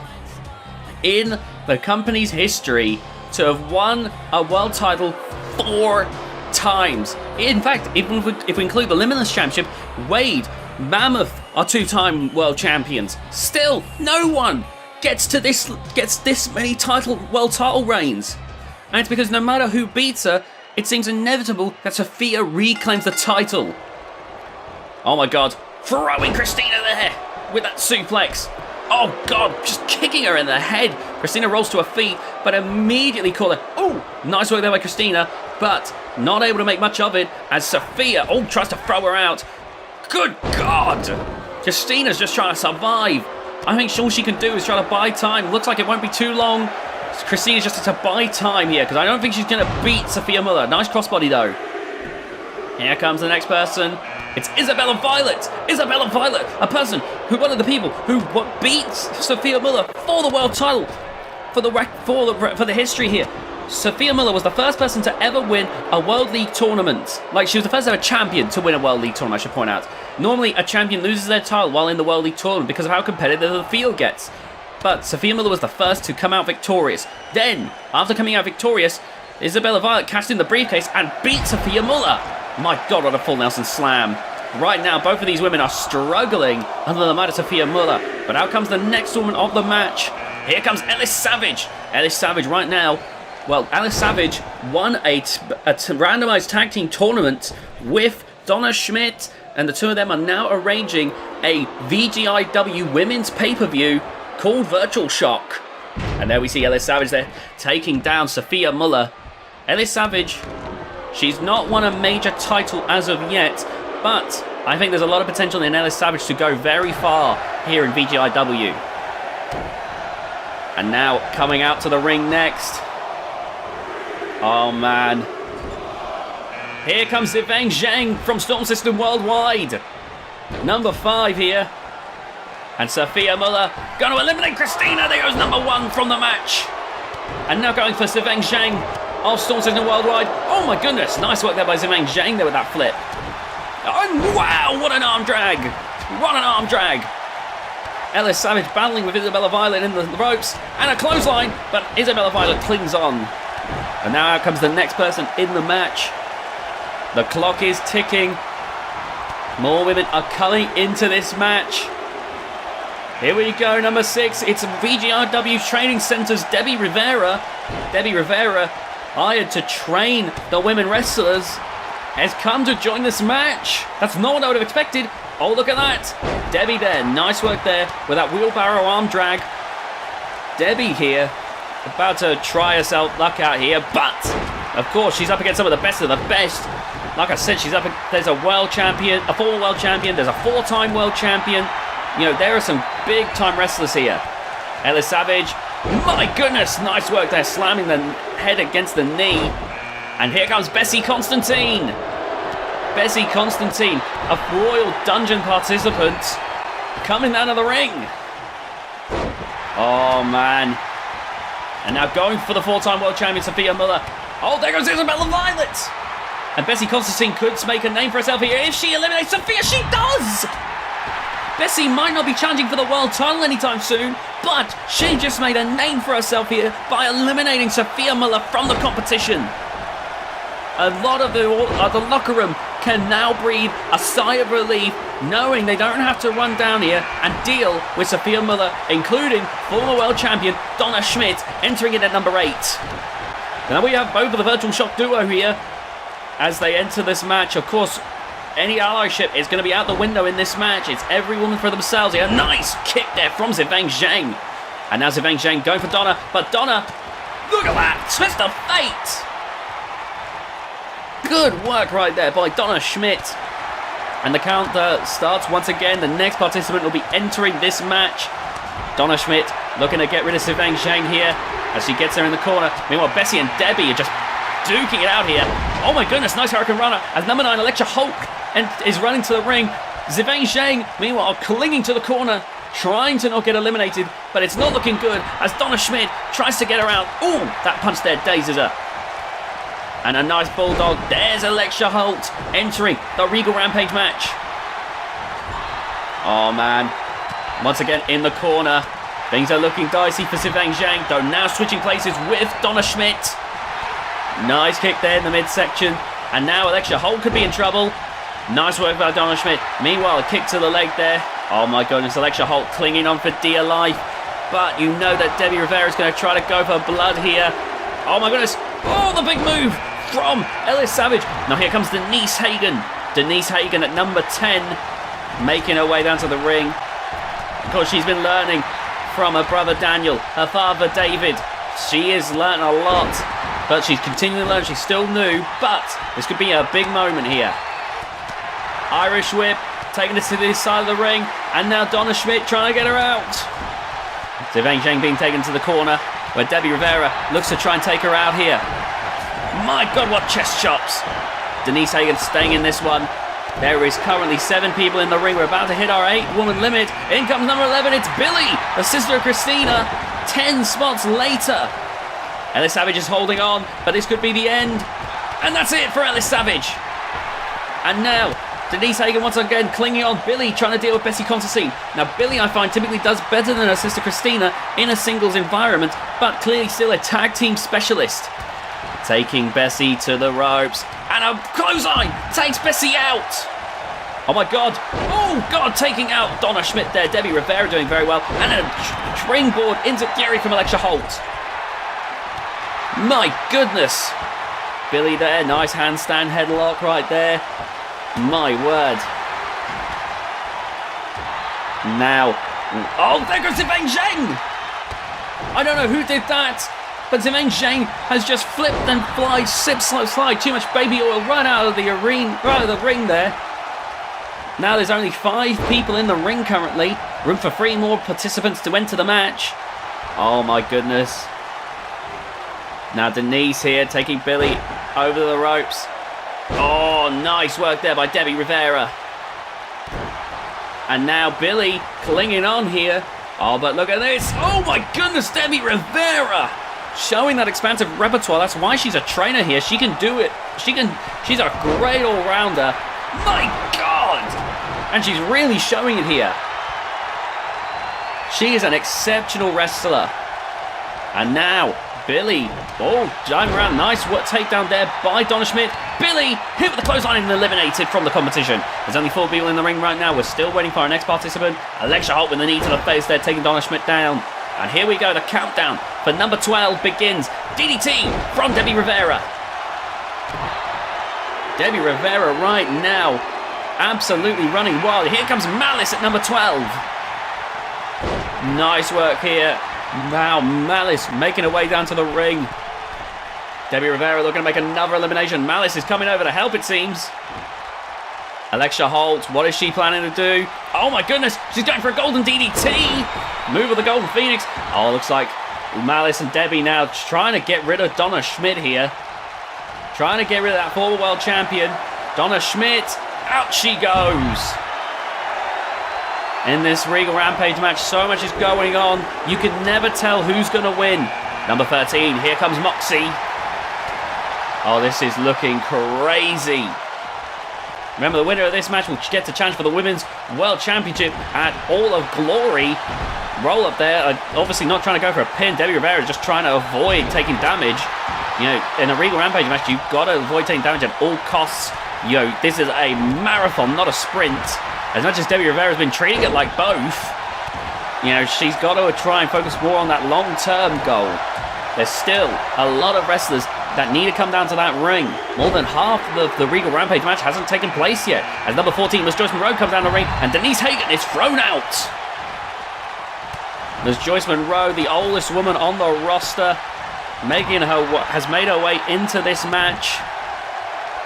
in the company's history to have won a world title 4 times. In fact, even if we include the Limitless Championship, Wade, Mammoth are 2-time world champions. Still, no one gets this many world title reigns. And it's because no matter who beats her, it seems inevitable that Sophia reclaims the title. Oh my god, throwing Christina there with that suplex. Oh god, just kicking her in the head. Christina rolls to her feet, but immediately caught her. Oh, nice work there by Christina, but not able to make much of it as Sophia, tries to throw her out. Good god! Christina's just trying to survive. I think all she can do is try to buy time. Looks like it won't be too long. Christina's just to buy time here, because I don't think she's going to beat Sophia Muller. Nice crossbody, though. Here comes the next person. It's Isabella Violet! Isabella Violet, a person who, one of the people who beats Sophia Muller for the world title, for the history here. Sophia Muller was the first person to ever win a World League tournament. Like, she was the first ever champion to win a World League tournament, I should point out. Normally, a champion loses their title while in the World League tournament because of how competitive the field gets. But Sophia Muller was the first to come out victorious. Then, after coming out victorious, Isabella Violet cashed in the briefcase and beat Sophia Muller. My god, what a full Nelson slam. Right now, both of these women are struggling under the might of Sophia Muller. But out comes the next woman of the match. Here comes Alice Savage. Alice Savage right now. Well, Alice Savage won a randomized tag team tournament with Donna Schmidt. And the two of them are now arranging a VGIW women's pay-per-view called Virtual Shock. And there we see Alice Savage there taking down Sophia Muller. Alice Savage, she's not won a major title as of yet, but I think there's a lot of potential in Alice Savage to go very far here in VGIW. And now coming out to the ring next. Oh man. Here comes Zifeng Zhang from Storm System Worldwide. Number 5 here. And Sophia Muller going to eliminate Christina. There goes number 1 from the match. And now going for Zifeng Zhang of Storm System Worldwide. Oh my goodness. Nice work there by Zifeng Zhang there with that flip. Oh, wow, what an arm drag. What an arm drag. Ellis Savage battling with Isabella Violet in the ropes. And a clothesline, but Isabella Violet clings on. And now out comes the next person in the match. The clock is ticking. More women are coming into this match. Here we go, number 6. It's VGIW Training Center's Debbie Rivera. Debbie Rivera, hired to train the women wrestlers, has come to join this match. That's not what I would have expected. Oh, look at that. Debbie there. Nice work there with that wheelbarrow arm drag. Debbie here, about to try herself luck out here, but of course she's up against some of the best. Like I said, there's a world champion, a former world champion, there's a 4-time world champion. You know, there are some big-time wrestlers here. Ellis Savage, my goodness, nice work there, slamming the head against the knee. And here comes Bessie Constantine. Bessie Constantine, a Royal Dungeon participant, coming out of the ring. Oh, man. And now going for the 4-time world champion, Sophia Muller. Oh, there goes Isabella Violet. And Bessie Constantine could make a name for herself here if she eliminates Sophia. She does! Bessie might not be challenging for the world title anytime soon, but she just made a name for herself here by eliminating Sophia Muller from the competition. A lot of the locker room can now breathe a sigh of relief, knowing they don't have to run down here and deal with Sophia Muller, including former world champion Donna Schmidt entering in at number 8. Now we have both of the Virtual Shock duo here as they enter this match. Of course, any allyship is going to be out the window in this match. It's every woman for themselves here. Nice kick there from Zivang Zhang. And now Zivang Zhang going for Donna. But Donna, look at that. Twist of fate. Good work right there by Donna Schmidt. And the count starts once again. The next participant will be entering this match. Donna Schmidt looking to get rid of Zivang Zhang here as she gets her in the corner. Meanwhile, Bessie and Debbie are just duking it out here. Oh my goodness, nice Hurricane Runner as number 9, Electra Hulk, is running to the ring. Zivang Zhang, meanwhile, clinging to the corner, trying to not get eliminated, but it's not looking good as Donna Schmidt tries to get her out. Ooh, that punch there dazes her. And a nice bulldog. There's Electra Holt entering the Regal Rampage match. Oh man, once again in the corner. Things are looking dicey for Zivang Zhang, though now switching places with Donna Schmidt. Nice kick there in the midsection. And now Electra Holt could be in trouble. Nice work by Donna Schmidt. Meanwhile, a kick to the leg there. Oh my goodness, Electra Holt clinging on for dear life. But you know that Debbie Rivera is going to try to go for blood here. Oh my goodness. Oh, the big move from Ellis Savage. Now here comes Denise Hagen. Denise Hagen at number 10, making her way down to the ring. Of course, she's been learning from her brother Daniel, her father David. She has learned a lot, but she's continuing to learn. She's still new, but this could be a big moment here. Irish whip, taking it to this side of the ring, and now Donna Schmidt trying to get her out. Zivang Zhang being taken to the corner, where Debbie Rivera looks to try and take her out here. My God, what chest chops. Denise Hagen staying in this one. There is currently 7 people in the ring. We're about to hit our 8-woman limit. In comes number 11. It's Billy, the sister of Christina. 10 spots later. Ellis Savage is holding on, but this could be the end. And that's it for Ellis Savage. And now, Denise Hagen once again clinging on. Billy trying to deal with Bessie Constantine. Now, Billy, I find, typically does better than her sister Christina in a singles environment, but clearly still a tag team specialist. Taking Bessie to the ropes. And a clothesline takes Bessie out. Oh my God. Oh God, taking out Donna Schmidt there. Debbie Rivera doing very well. And a springboard into Fury from Electra Holt. My goodness. Billy there. Nice handstand headlock right there. My word. Now. Oh, there goes Zivang Zhang. I don't know who did that. But Zivang Zhang has just flipped and slide too much baby oil right out of the arena, right out of the ring there. Now there's only 5 people in the ring currently. Room for 3 more participants to enter the match. Oh my goodness. Now Denise here taking Billy over the ropes. Oh, nice work there by Debbie Rivera. And now Billy clinging on here. Oh, but look at this. Oh my goodness, Debbie Rivera. Showing that expansive repertoire. That's why she's a trainer here. She can do it. She's a great all-rounder. My And she's really showing it here. She is an exceptional wrestler. And now, Billy. Oh, diving around. Nice work takedown there by Donna Schmidt. Billy hit with the clothesline and eliminated from the competition. There's only 4 people in the ring right now. We're still waiting for our next participant. Alexia Holt with the knee to the face there, taking Donna Schmidt down. And here we go. The countdown for number 12 begins. DDT from Debbie Rivera. Debbie Rivera right now absolutely running wild. Here comes Malice at number 12. Nice work here. Wow, Malice making her way down to the ring. Debbie Rivera looking to make another elimination. Malice is coming over to help, it seems. Alexia Holt, what is she planning to do? Oh my goodness, she's going for a golden DDT. Move with the Golden Phoenix. Oh, looks like Malice and Debbie now trying to get rid of Donna Schmidt here. Trying to get rid of that former world champion. Donna Schmidt, out she goes. In this Regal Rampage match, so much is going on. You can never tell who's going to win. Number 13, here comes Moxie. Oh, this is looking crazy. Remember, the winner of this match will get to challenge for the Women's World Championship at All of Glory. Roll up there, obviously not trying to go for a pin. Debbie Rivera just trying to avoid taking damage. You know, in a Regal Rampage match, you've got to avoid taking damage at all costs. You know, this is a marathon, not a sprint. As much as Debbie Rivera's been treating it like both, you know, she's got to try and focus more on that long-term goal. There's still a lot of wrestlers that need to come down to that ring. More than half of the Regal Rampage match hasn't taken place yet. As number 14, Miss Joyce Monroe comes down the ring, and Denise Hagen is thrown out. Miss Joyce Monroe, the oldest woman on the roster, has made her way into this match.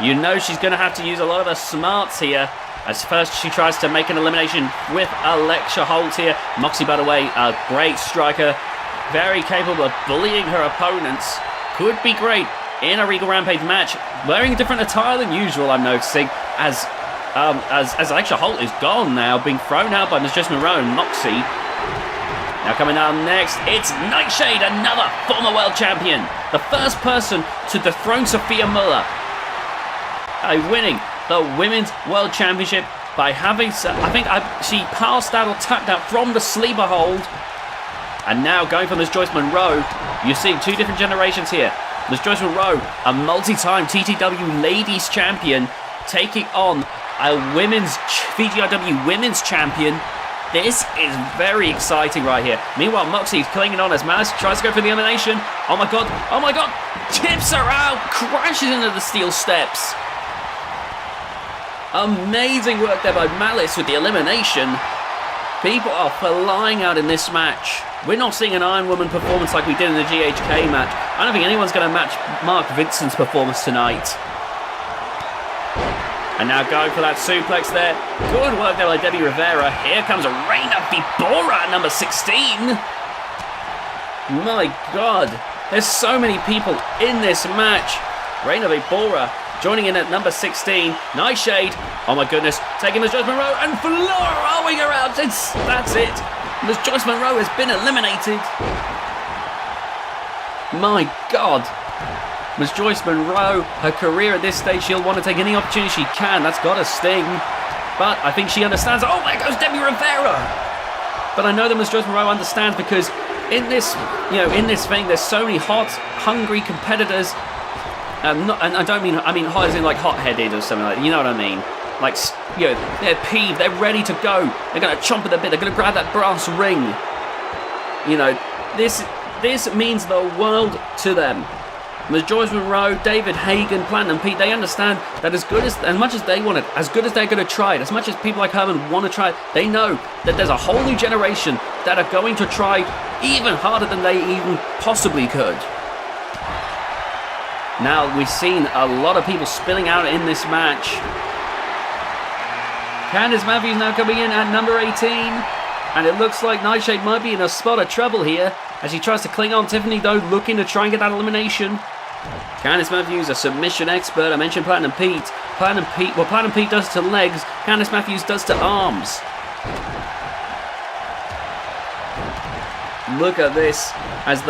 You know she's going to have to use a lot of her smarts here. As first she tries to make an elimination with Alexia Holt here. Moxie, by the way, a great striker. Very capable of bullying her opponents. Could be great in a Regal Rampage match. Wearing a different attire than usual, I'm noticing. As Alexia Holt is gone now, being thrown out by Miss Joyce Monroe and Moxie. Now coming down next, it's Nightshade, another former world champion. The first person to dethrone Sophia Muller. Winning the Women's World Championship by having, she passed out or tapped out from the sleeper hold. And now going for Miss Joyce Monroe, you're seeing 2 different generations here. Miss Joyce Monroe, a multi-time TTW Ladies Champion, taking on a VGIW Women's Champion. This is very exciting right here. Meanwhile, Moxie is clinging on as Malice tries to go for the elimination. Oh my god, tips her out, crashes into the steel steps. Amazing work there by Malice with the elimination. People are flying out in this match. We're not seeing an Iron Woman performance like we did in the GHK match. I don't think anyone's going to match Mark Vincent's performance tonight. And now going for that suplex there. Good work there by Debbie Rivera. Here comes Reina Vibora at number 16. My god, there's so many people in this match. Reina Vibora joining in at number 16, Nightshade. Oh my goodness, taking Miss Joyce Monroe and flowing her out. That's it. Miss Joyce Monroe has been eliminated. My God. Miss Joyce Monroe, her career at this stage, she'll want to take any opportunity she can. That's got to sting. But I think she understands. Oh, there goes Debbie Rivera. But I know that Miss Joyce Monroe understands because in this, in this thing, there's so many hot, hungry competitors. And I mean hot as in like hot-headed or something like that, you know what I mean? Like, they're peeved, they're ready to go. They're going to chomp at the bit, they're going to grab that brass ring. You know, this means the world to them. Miss Joyce Monroe, David Hagen, Platinum Pete, they understand that as much as they want it, as good as they're going to try it, as much as people like Herman want to try it, they know that there's a whole new generation that are going to try even harder than they even possibly could. Now, we've seen a lot of people spilling out in this match. Candice Matthews now coming in at number 18. And it looks like Nightshade might be in a spot of trouble here as she tries to cling on. Tiffany, though, looking to try and get that elimination. Candice Matthews, a submission expert. I mentioned Platinum Pete. What Platinum Pete does to legs, Candice Matthews does to arms. Look at this as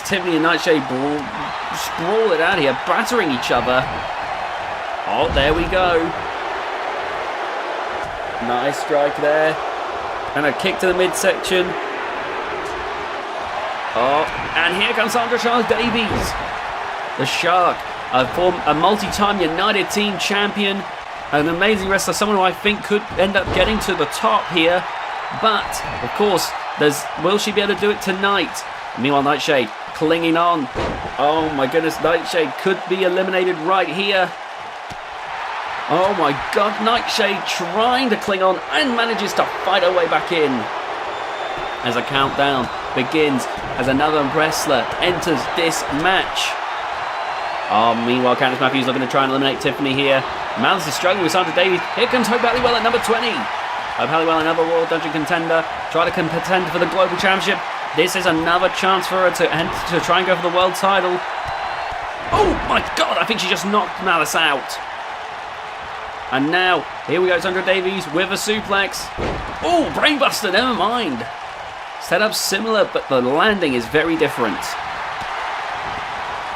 Tiffany and Nightshade sprawl it out here, battering each other. Oh, there we go. Nice strike there. And a kick to the midsection. Oh, and here comes Sandra Charles Davies. The Shark, a multi-time United Team champion. An amazing wrestler, someone who I think could end up getting to the top here. But, of course, will she be able to do it tonight? Meanwhile, Nightshade clinging on. Oh my goodness, Nightshade could be eliminated right here. Oh my god, Nightshade trying to cling on and manages to fight her way back in. As a countdown begins, as another wrestler enters this match. Oh, meanwhile, Candice Matthews looking to try and eliminate Tiffany here. Malice is struggling with Sandra Davies. Here comes Hope Halliwell at number 20. Hope Halliwell, another Royal Dungeon contender, try to contend for the Global Championship. This is another chance for her to try and go for the world title. Oh my god, I think she just knocked Malice out. And now, here we go, Sandra Davies with a suplex. Oh, brainbuster, never mind. Set up similar, but the landing is very different.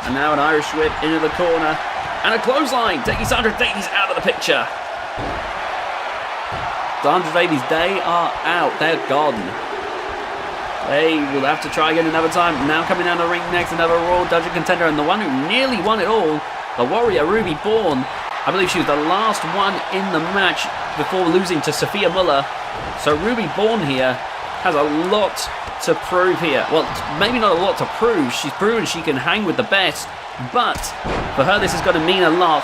And now an Irish whip into the corner. And a clothesline, taking Sandra Davies out of the picture. Sandra Davies, they are out. They're gone. They will have to try again another time. Now coming down the ring next, another Royal Dungeon contender. And the one who nearly won it all, the Warrior, Ruby Bourne. I believe she was the last one in the match before losing to Sophia Muller. So Ruby Bourne here has a lot to prove here. Well, maybe not a lot to prove. She's proven she can hang with the best. But for her, this is going to mean a lot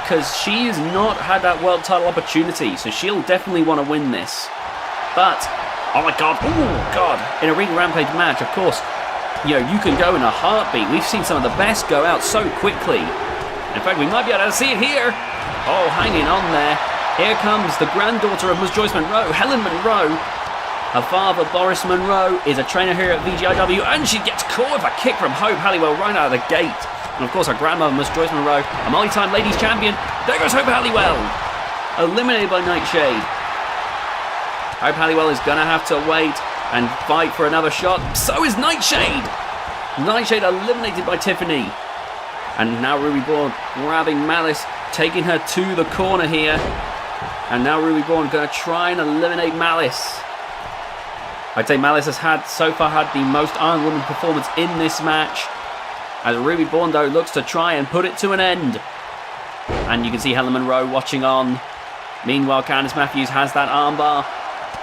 because she's not had that world title opportunity. So she'll definitely want to win this. But, oh my god, oh god, in a Ring Rampage match, of course, you can go in a heartbeat. We've seen some of the best go out so quickly. In fact, we might be able to see it here. Oh, hanging on there. Here comes the granddaughter of Ms. Joyce Monroe, Helen Monroe. Her father, Boris Monroe, is a trainer here at VGIW, and she gets caught with a kick from Hope Halliwell right out of the gate. And of course, her grandmother, Ms. Joyce Monroe, a multi-time ladies champion. There goes Hope Halliwell. Eliminated by Nightshade. Hope Halliwell is going to have to wait and fight for another shot. So is Nightshade. Nightshade eliminated by Tiffany. And now Ruby Bourne grabbing Malice, taking her to the corner here. And now Ruby Bourne going to try and eliminate Malice. I'd say Malice has so far had the most Iron Woman performance in this match. As Ruby Bourne, though, looks to try and put it to an end. And you can see Helen Monroe watching on. Meanwhile, Candice Matthews has that armbar.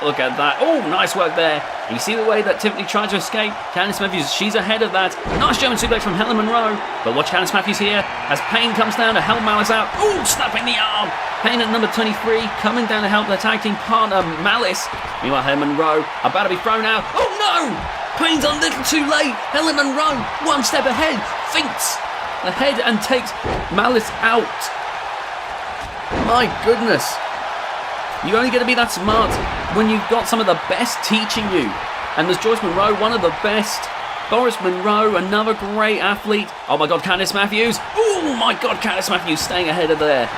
Look at that. Oh, nice work there. And you see the way that Tiffany tried to escape. Candice Matthews, she's ahead of that. Nice German suplex from Helen Monroe. But watch Candice Matthews here as Payne comes down to help Malice out. Oh, snapping the arm. Payne at number 23 coming down to help their tag team partner Malice. Meanwhile, Helen Monroe about to be thrown out. Oh no! Payne's a little too late. Helen Monroe, one step ahead, thinks ahead and takes Malice out. My goodness. You're only going to be that smart when you've got some of the best teaching you. And there's Joyce Monroe, one of the best. Boris Monroe, another great athlete. Oh my god, Candice Matthews. Oh my god, Candice Matthews staying ahead of there.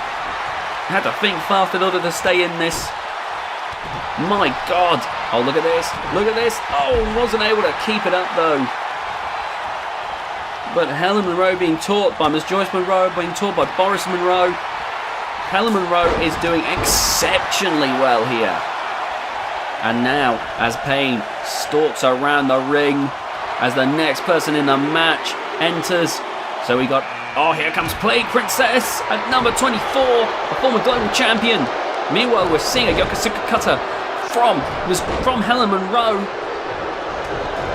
Had to think fast in order to stay in this. My god. Oh, look at this. Look at this. Oh, wasn't able to keep it up though. But Helen Monroe being taught by Ms. Joyce Monroe, being taught by Boris Monroe. Helen Monroe is doing exceptionally well here. And now, as Payne stalks around the ring, as the next person in the match enters. So we got, oh, here comes Plague Princess at number 24, a former global champion. Meanwhile, we're seeing a Yokosuka cutter from Helen Monroe.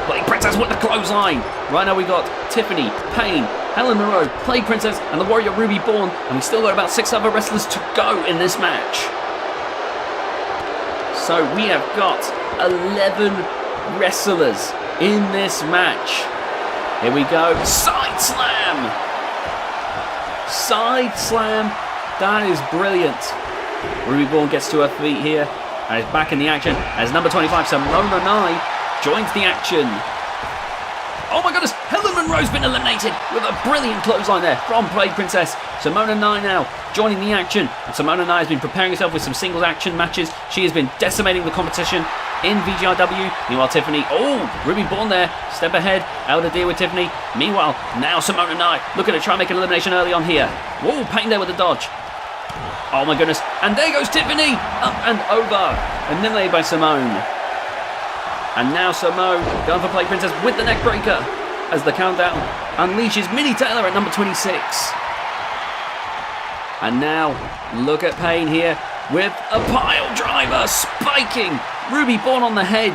Plague Princess with the clothesline. Right now we got Tiffany, Payne, Helen Monroe, Plague Princess, and the Warrior Ruby Bourne. And we still got about 6 other wrestlers to go in this match. So we have got 11 wrestlers in this match. Here we go. Side slam. Side slam. That is brilliant. Ruby Bourne gets to her feet here and is back in the action as number 25, Simona Nye, joins the action. Oh my goodness, Helen Monroe's been eliminated with a brilliant clothesline there from Plague Princess. Simona Nye now joining the action. And Simona Nye has been preparing herself with some singles action matches. She has been decimating the competition in VGIW. Meanwhile, Tiffany, oh, Ruby Bourne there, step ahead, able to deal with Tiffany. Meanwhile, now Simona Nye looking to try and make an elimination early on here. Whoa, Payne there with the dodge. Oh my goodness. And there goes Tiffany. Up and over. Eliminated by Simone. And now Simone going for Play Princess with the neck breaker as the countdown unleashes Mini Taylor at number 26. And now look at Payne here with a pile driver spiking Ruby Bourne on the head.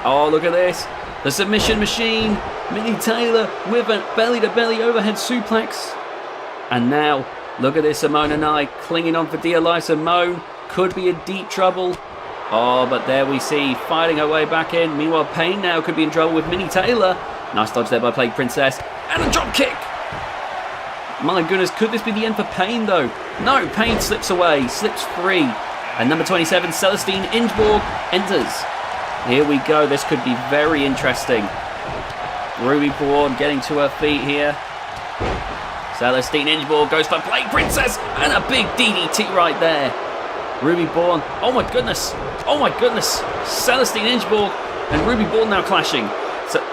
Oh, look at this. The submission machine. Mini Taylor with a belly-to-belly overhead suplex. And now, look at this, Simone and I clinging on for dear life. Simone could be in deep trouble. Oh, but there we see, fighting her way back in. Meanwhile, Payne now could be in trouble with Mini Taylor. Nice dodge there by Plague Princess. And a drop kick. My goodness, could this be the end for Payne, though? No, Payne slips away, slips free. And number 27, Celestine Ingeborg, enters. Here we go, this could be very interesting. Ruby Bourne getting to her feet here. Celestine Ingeborg goes for Plague Princess, and a big DDT right there. Ruby Bourne, oh my goodness, Celestine Ingeborg and Ruby Bourne now clashing.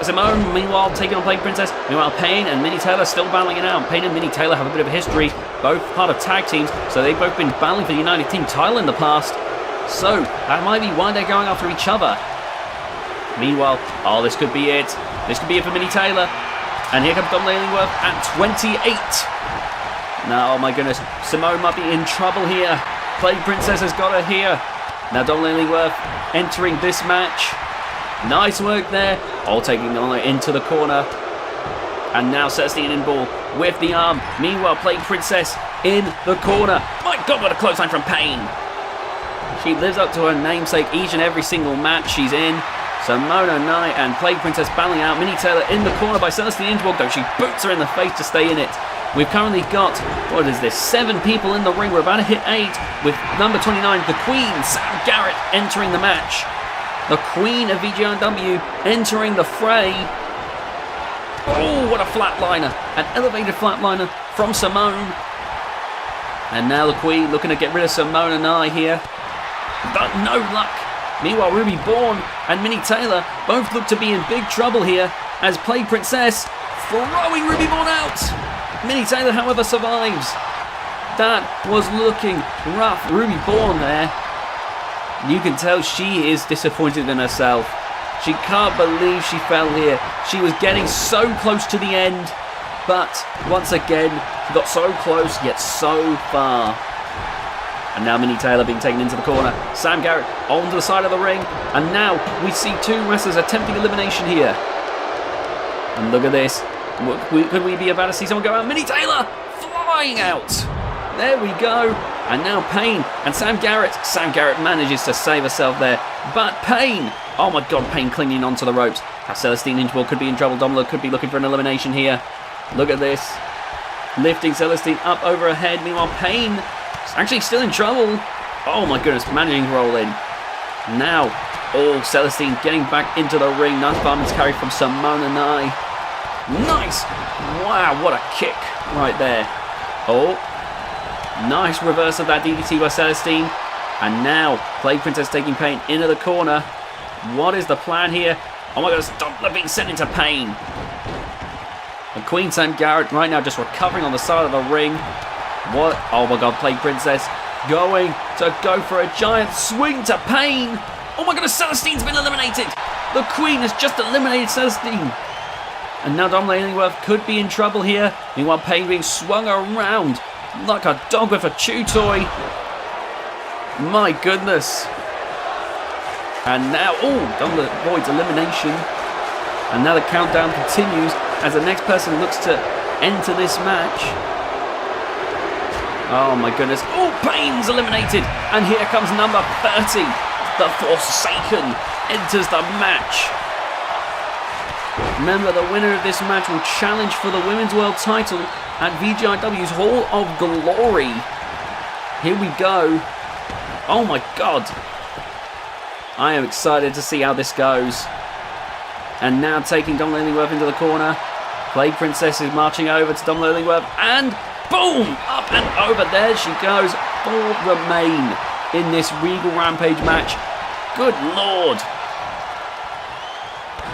Simone, meanwhile, taking on Plague Princess. Meanwhile, Payne and Mini Taylor still battling it out. Payne and Mini Taylor have a bit of a history, both part of tag teams, so they've both been battling for the United Team title in the past. So, that might be why they're going after each other. Meanwhile, oh, this could be it. This could be it for Mini Taylor. And here comes Dom Lalingworth at 28. Now, oh my goodness, Simone might be in trouble here. Plague Princess has got her here. Now Dom Lalingworth entering this match. Nice work there. All taking on into the corner. And now Celestine Ingeborg with the arm. Meanwhile, Plague Princess in the corner. My God, what a clothesline from Payne. She lives up to her namesake each and every single match she's in. Simona Knight and Plague Princess battling out. Mini Taylor in the corner by Celestine Ingeborg, though she boots her in the face to stay in it. We've currently got, what is this, 7 people in the ring. We're about to hit 8 with number 29, the Queen, Sam Garrett, entering the match. The Queen of VGIW entering the fray. Oh, what a flatliner. An elevated flatliner from Simone. And now the Queen looking to get rid of Simona Knight here. But no luck. Meanwhile, Ruby Bourne and Mini Taylor both look to be in big trouble here as Plague Princess throwing Ruby Bourne out. Mini Taylor, however, survives. That was looking rough. Ruby Bourne there. You can tell she is disappointed in herself. She can't believe she fell here. She was getting so close to the end, but once again, she got so close yet so far. And now Mini Taylor being taken into the corner. Sam Garrett onto the side of the ring. And now we see 2 wrestlers attempting elimination here. And look at this. Could we be about to see someone go out? Mini Taylor flying out. There we go. And now Payne and Sam Garrett. Sam Garrett manages to save herself there. But Payne. Oh my God, Payne clinging onto the ropes. Now Celestine Ingeborg could be in trouble. Dominic could be looking for an elimination here. Look at this. Lifting Celestine up over her head. Meanwhile, Payne actually still in trouble. Oh my goodness, managing to roll in. Now, Celestine getting back into the ring. Nice fireman's carry from Simona Knight. Nice. Wow, what a kick right there. Oh, nice reverse of that DDT by Celestine. And now, Plague Princess taking Payne into the corner. What is the plan here? Oh my goodness, Doppler being sent into Payne. And Queen Sam Garrett right now just recovering on the side of the ring. What? Oh my God, Plague Princess going to go for a giant swing to Payne. Oh my goodness, Celestine's been eliminated. The Queen has just eliminated Celestine. And now Dom Lalingworth could be in trouble here. Meanwhile, Payne being swung around like a dog with a chew toy. My goodness. And now, Dom avoids elimination. And now the countdown continues as the next person looks to enter this match. Oh my goodness. Payne's eliminated. And here comes number 30. The Forsaken enters the match. Remember, the winner of this match will challenge for the Women's World title at VGIW's Hall of Glory. Here we go. Oh my God. I am excited to see how this goes. And now taking Dom Lalingworth into the corner. Plague Princess is marching over to Dom Lalingworth. And boom! Up and over. There she goes. All remain in this Regal Rampage match. Good Lord.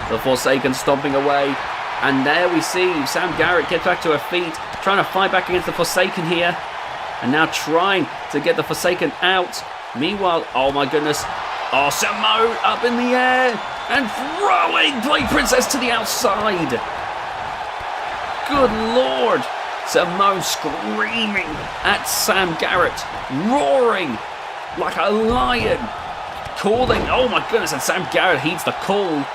The Forsaken stomping away. And there we see Sam Garrett get back to her feet. Trying to fight back against the Forsaken here. And now trying to get the Forsaken out. Meanwhile, oh my goodness. Oh, Simone up in the air and throwing Play Princess to the outside. Good Lord. Simone screaming at Sam Garrett, roaring like a lion, calling. Oh my goodness, and Sam Garrett heeds the call.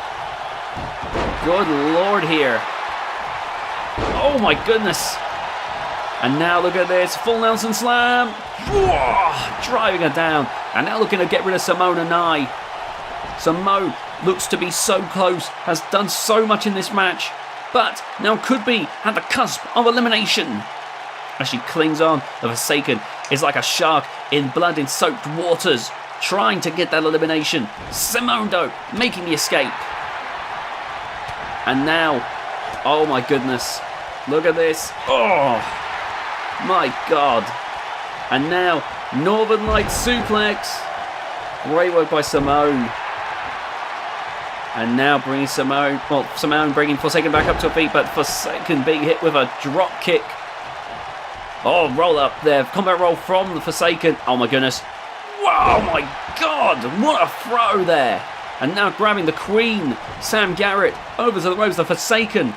Good Lord here. Oh my goodness. And now look at this, full Nelson Slam. Whoa, driving her down. And now looking to get rid of Simone and I. Simone looks to be so close, has done so much in this match, but now could be at the cusp of elimination. As she clings on, the Forsaken is like a shark in blood in soaked waters, trying to get that elimination. Simone though, making the escape. And now, oh my goodness, look at this. Oh my God. And now, Northern Light suplex. Great work by Simone. And now bringing Simone bringing Forsaken back up to her feet, but Forsaken being hit with a drop kick. Oh, roll up there. Combat roll from the Forsaken. Oh my goodness. Wow, my God. What a throw there. And now grabbing the Queen, Sam Garrett, over to the ropes, the Forsaken.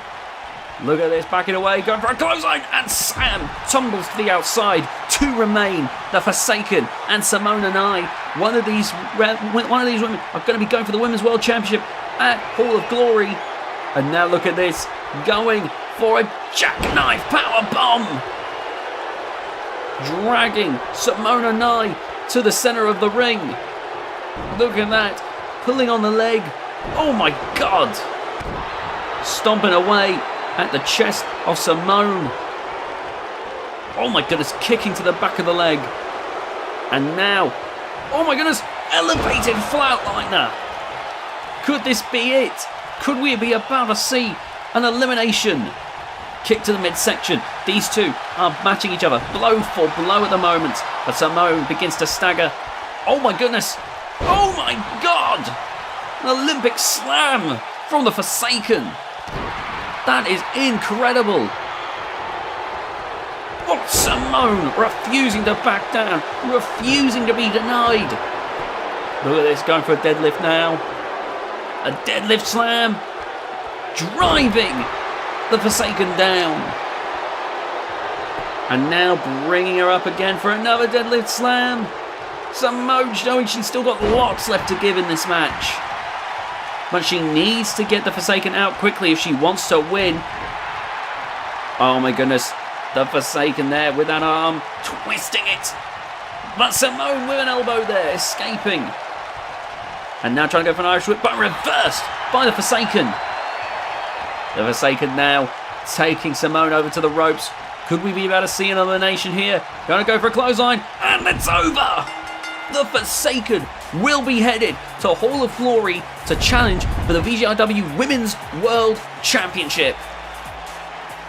Look at this, backing away, going for a clothesline, and Sam tumbles to the outside. Two remain, the Forsaken and Simone and I. One of these women are going to be going for the Women's World Championship at Hall of Glory. And now look at this, going for a jackknife power bomb. Dragging Simone and I to the center of the ring. Look at that, pulling on the leg. Oh my God. Stomping away at the chest of Simone. Oh my goodness, kicking to the back of the leg. And now, oh my goodness, elevated flatliner. Could this be it? Could we be about to see an elimination? Kick to the midsection. These two are matching each other blow for blow at the moment. But Simone begins to stagger. Oh my goodness. Oh my God. An Olympic slam from the Forsaken. That is incredible. Oh, Simone refusing to back down, refusing to be denied. Look at this, going for a deadlift now. A deadlift slam. Driving the Forsaken down. And now bringing her up again for another deadlift slam. Simone showing she's still got lots left to give in this match. But she needs to get the Forsaken out quickly if she wants to win. Oh my goodness. The Forsaken there with that arm. Twisting it. But Simone with an elbow there. Escaping. And now trying to go for an Irish whip. But reversed by the Forsaken. The Forsaken now taking Simone over to the ropes. Could we be about to see an elimination here? Gonna go for a clothesline. And it's over. The Forsaken will be headed to Hall of Glory to challenge for the VGIW Women's World Championship.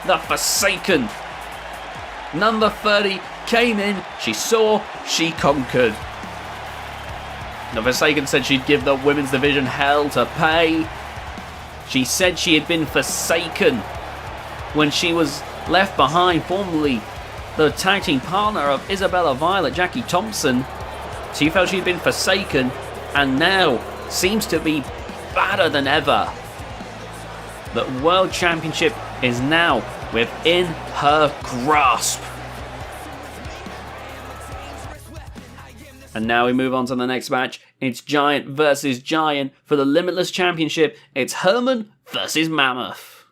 The Forsaken, number 30, came in, she saw, she conquered. The Forsaken said she'd give the women's division hell to pay. She said she had been forsaken when she was left behind, formerly the tag team partner of Isabella Violet, Jackie Thompson. She felt she'd been forsaken and now seems to be badder than ever. The World Championship is now within her grasp. And now we move on to the next match. It's Giant versus Giant for the Limitless Championship. It's Herman versus Mammoth.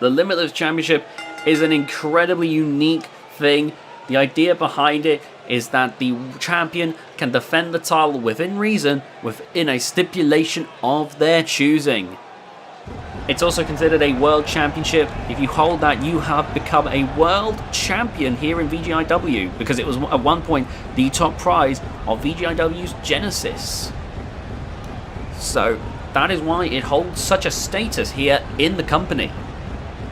The Limitless Championship is an incredibly unique thing. The idea behind it is that the champion can defend the title within reason, within a stipulation of their choosing. It's also considered a world championship. If you hold that, you have become a world champion here in VGIW, because it was at one point the top prize of VGIW's Genesis. So that is why it holds such a status here in the company.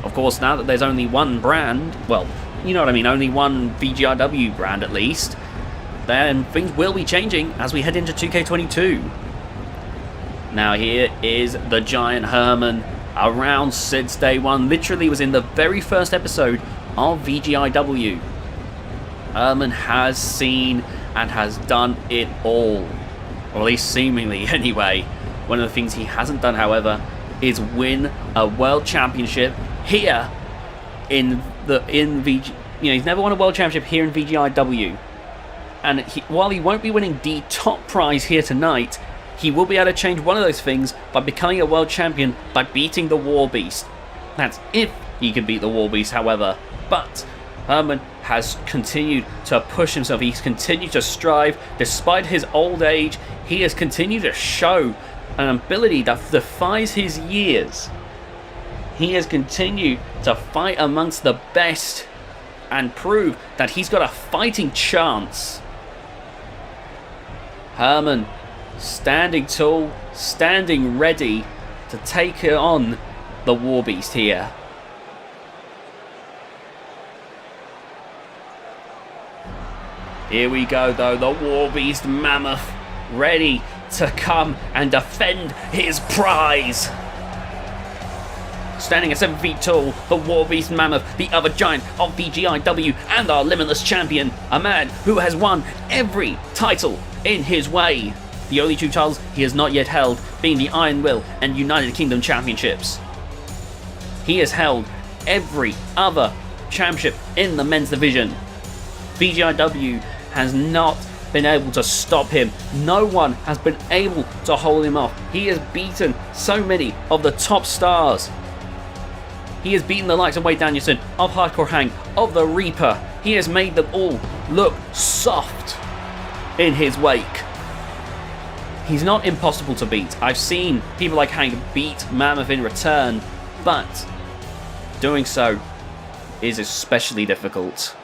Of course, now that there's only one brand, well, you know what I mean, only one VGIW brand at least, then things will be changing as we head into 2K22. Now here is the Giant Herman around since day one. Literally was in the very first episode of VGIW. Herman has seen and has done it all. Or at least seemingly anyway. One of the things he hasn't done, however, is win a world championship here in VG. He's never won a world championship here in VGIW. And while he won't be winning the top prize here tonight, he will be able to change one of those things by becoming a world champion by beating the Warbeast. That's if he can beat the Warbeast, however. But Herman has continued to push himself. He's continued to strive. Despite his old age, he has continued to show an ability that defies his years. He has continued to fight amongst the best and prove that he's got a fighting chance. Herman standing tall, standing ready to take on the Warbeast here. Here we go though, the Warbeast Mammoth ready to come and defend his prize. Standing at 7 feet tall, the Warbeast Mammoth, the other giant of VGIW and our limitless champion, a man who has won every title in his way. The only two titles he has not yet held being the Iron Will and United Kingdom Championships. He has held every other championship in the men's division. VGIW has not been able to stop him. No one has been able to hold him off. He has beaten so many of the top stars. He has beaten the likes of Wade Danielson, of Hardcore Hang, of the Reaper. He has made them all look soft in his wake. He's not impossible to beat. I've seen people like Hank beat Mammoth in return, but doing so is especially difficult.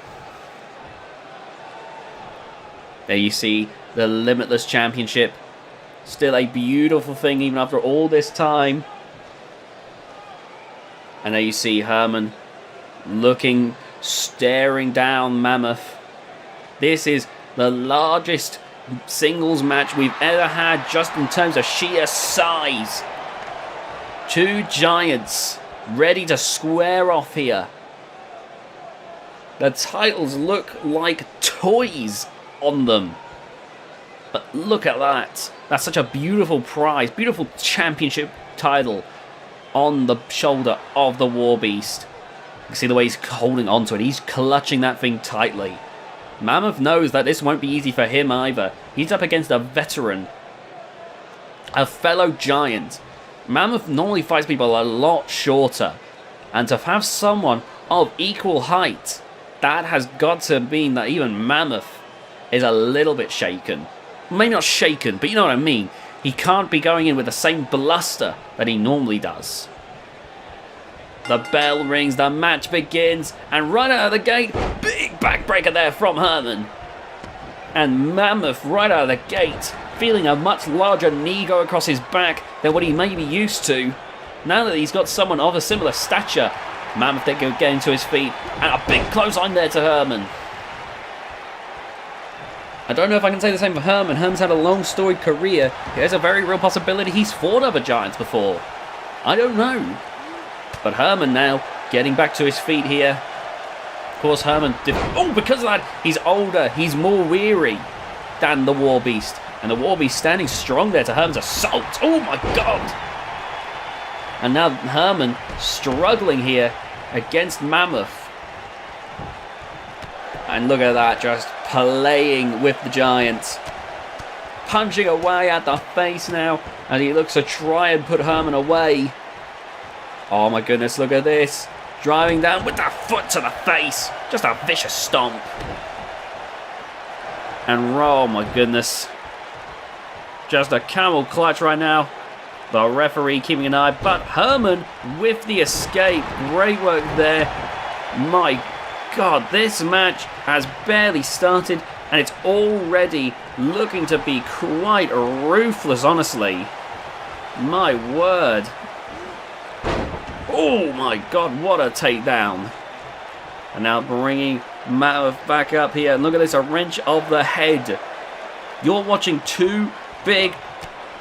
There you see the Limitless Championship. Still a beautiful thing even after all this time. And there you see Herman looking, staring down Mammoth. This is the largest singles match we've ever had just in terms of sheer size. Two giants ready to square off here. The titles look like toys on them. But look at that. That's such a beautiful prize, beautiful championship title on the shoulder of the Warbeast. You can see the way he's holding onto it. He's clutching that thing tightly. Mammoth knows that this won't be easy for him either. He's up against a veteran, a fellow giant. Mammoth normally fights people a lot shorter, and to have someone of equal height, that has got to mean that even Mammoth is a little bit shaken. Maybe not shaken, but you know what I mean. He can't be going in with the same bluster that he normally does. The bell rings, the match begins, and right out of the gate, big backbreaker there from Herman. And Mammoth right out of the gate, feeling a much larger knee go across his back than what he may be used to. Now that he's got someone of a similar stature, Mammoth then getting to his feet, and a big clothesline there to Herman. I don't know if I can say the same for Herman. Herman's had a long storied career. There's a very real possibility he's fought other giants before. I don't know. But Herman now getting back to his feet here. Of course, Herman because of that, he's older, he's more weary than the Warbeast. And the Warbeast standing strong there to Herman's assault. Oh my god! And now Herman struggling here against Mammoth. And look at that, just playing with the giant. Punching away at the face now, and he looks to try and put Herman away. Oh my goodness, look at this. Driving down with that foot to the face. Just a vicious stomp. And oh my goodness. Just a camel clutch right now. The referee keeping an eye, but Herman with the escape. Great work there. My God, this match has barely started and it's already looking to be quite ruthless, honestly. My word. Oh my God, what a takedown. And now bringing Mammoth back up here. And look at this, a wrench of the head. You're watching two big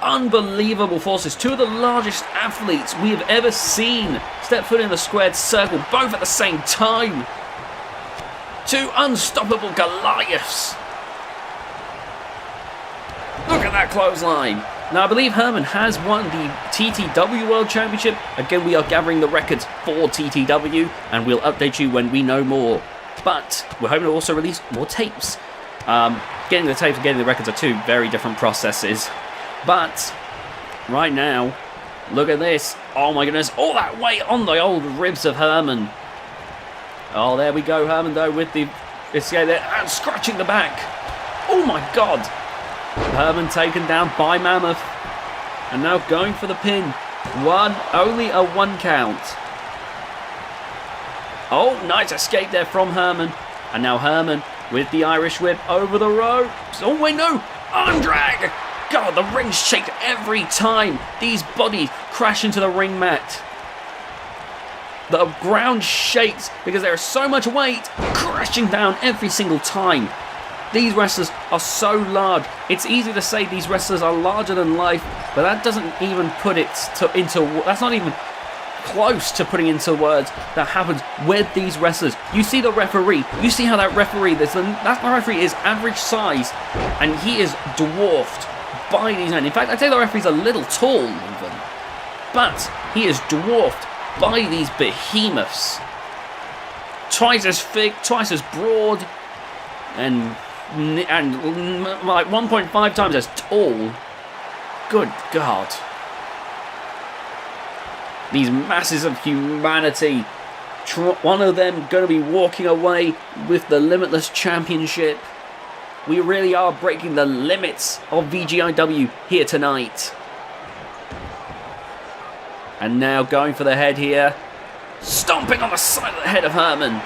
unbelievable forces. Two of the largest athletes we have ever seen step foot in the squared circle, both at the same time. Two unstoppable Goliaths. Look at that clothesline. Now, I believe Herman has won the TTW World Championship. Again, we are gathering the records for TTW, and we'll update you when we know more. But we're hoping to also release more tapes. Getting the tapes and getting the records are two very different processes. But right now, look at this. Oh my goodness, all that weight on the old ribs of Herman. Oh, there we go, Herman though with the escape there and scratching the back. Oh my god. Herman taken down by Mammoth. And now going for the pin. Only a 1 count. Oh, nice escape there from Herman. And now Herman with the Irish whip over the ropes. Oh wait, no, arm drag. God, the ring's shaked every time these bodies crash into the ring mat. The ground shakes because there is so much weight crashing down every single time. These wrestlers are so large. It's easy to say these wrestlers are larger than life, but that doesn't even put it into. That's not even close to putting into words that happens with these wrestlers. You see the referee. You see how that referee. That referee is average size, and he is dwarfed by these men. In fact, I'd say the referee's a little tall even, but he is dwarfed by these behemoths. Twice as thick, twice as broad, and like 1.5 times as tall. Good God. These masses of humanity. One of them going to be walking away with the Limitless Championship. We really are breaking the limits of VGIW here tonight. And now going for the head here. Stomping on the side of the head of Herman.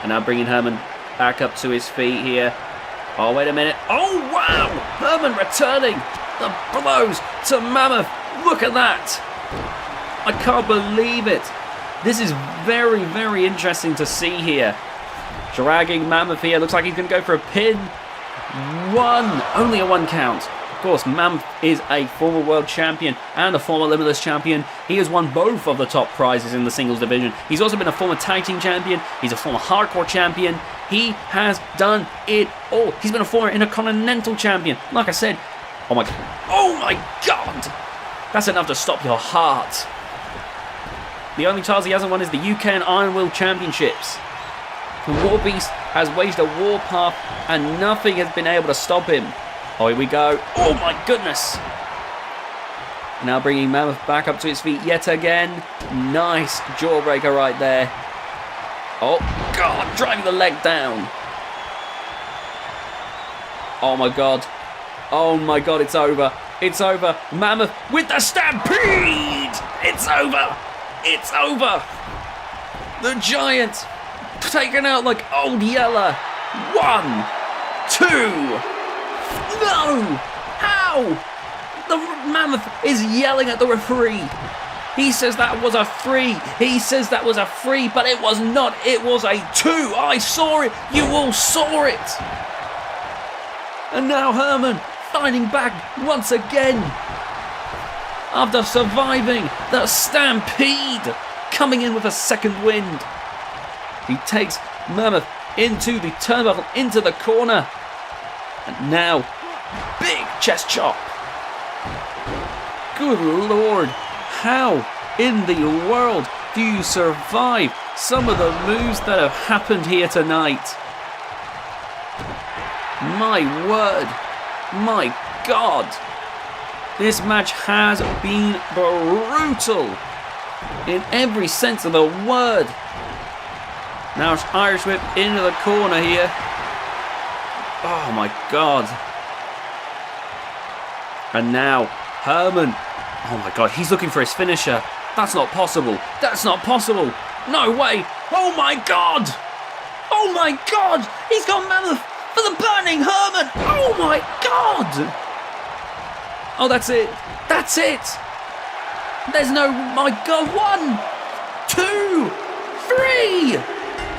And now bringing Herman back up to his feet here. Oh, wait a minute. Oh, wow! Herman returning. The blows to Mammoth. Look at that. I can't believe it. This is very, very interesting to see here. Dragging Mammoth here. Looks like he's going to go for a pin. Only a 1 count. Of course, Mammoth is a former world champion and a former Limitless champion. He has won both of the top prizes in the singles division. He's also been a former tag team champion. He's a former hardcore champion. He has done it all. He's been a former intercontinental champion. Like I said, oh my God. That's enough to stop your heart. The only titles he hasn't won is the UK and Iron Will Championships. The Robeast has waged a warpath and nothing has been able to stop him. Oh, here we go. Oh my goodness. Now bringing Mammoth back up to his feet yet again. Nice jawbreaker right there. Oh God, driving the leg down. Oh my God. Oh my God, it's over. It's over. Mammoth with the stampede. It's over. It's over. The Giant taken out like Old Yeller. 1, 2. No! How? The Mammoth is yelling at the referee. He says that was a 3. He says that was a 3, but it was not. It was a 2. I saw it. You all saw it. And now Herman fighting back once again. After surviving the stampede, coming in with a second wind. He takes Mammoth into the turnbuckle, into the corner. And now, big chest chop. Good Lord, how in the world do you survive some of the moves that have happened here tonight? My word, my God. This match has been brutal in every sense of the word. Now it's Irish whip into the corner here. Oh my God. And now Herman. Oh my God, he's looking for his finisher. That's not possible. That's not possible. No way. Oh my God. Oh my God. He's got Mammoth for the burning Herman. Oh my God. Oh, that's it. That's it. There's no, my God. 1, 2,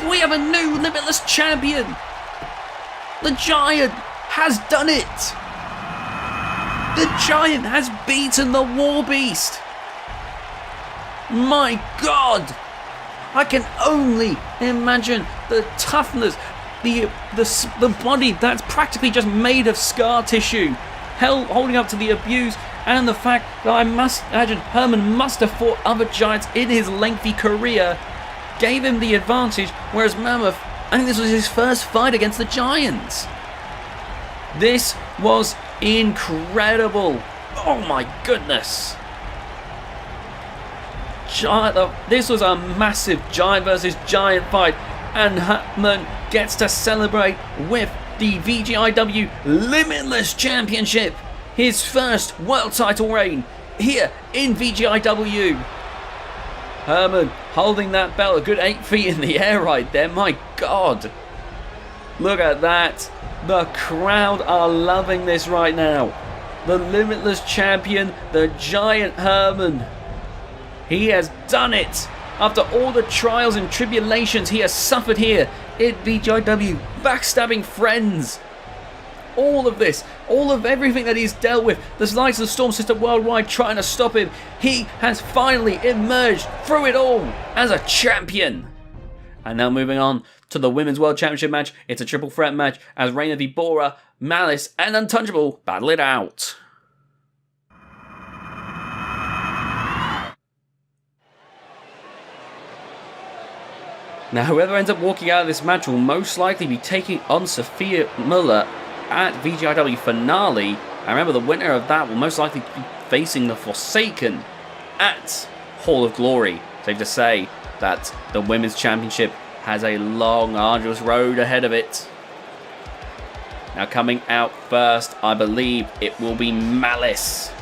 3. We have a new Limitless champion. The Giant has done it. The Giant has beaten the Warbeast. My God. I can only imagine the toughness, the body that's practically just made of scar tissue, holding up to the abuse, and the fact that I must imagine Herman must have fought other Giants in his lengthy career, gave him the advantage, whereas Mammoth, I think this was his first fight against the Giants. This was incredible. Oh my goodness. This was a massive Giant versus Giant fight, and Herman gets to celebrate with the VGIW Limitless Championship, his first world title reign here in VGIW. Herman holding that belt a good 8 feet in the air right there. My God, look at that. The crowd are loving this right now. The Limitless Champion, the Giant Herman. He has done it! After all the trials and tribulations he has suffered here in VGIW, backstabbing friends. All of this, all of everything that he's dealt with, the likes of the Storm System worldwide trying to stop him, he has finally emerged through it all as a champion. And now moving on to the Women's World Championship match. It's a triple threat match as Reina v. Bora, Malice and Untouchable battle it out. Now, whoever ends up walking out of this match will most likely be taking on Sophia Muller at VGIW Finale. I remember the winner of that will most likely be facing the Forsaken at Hall of Glory. Safe to say that the Women's Championship has a long, arduous road ahead of it. Now, coming out first, I believe it will be Malice.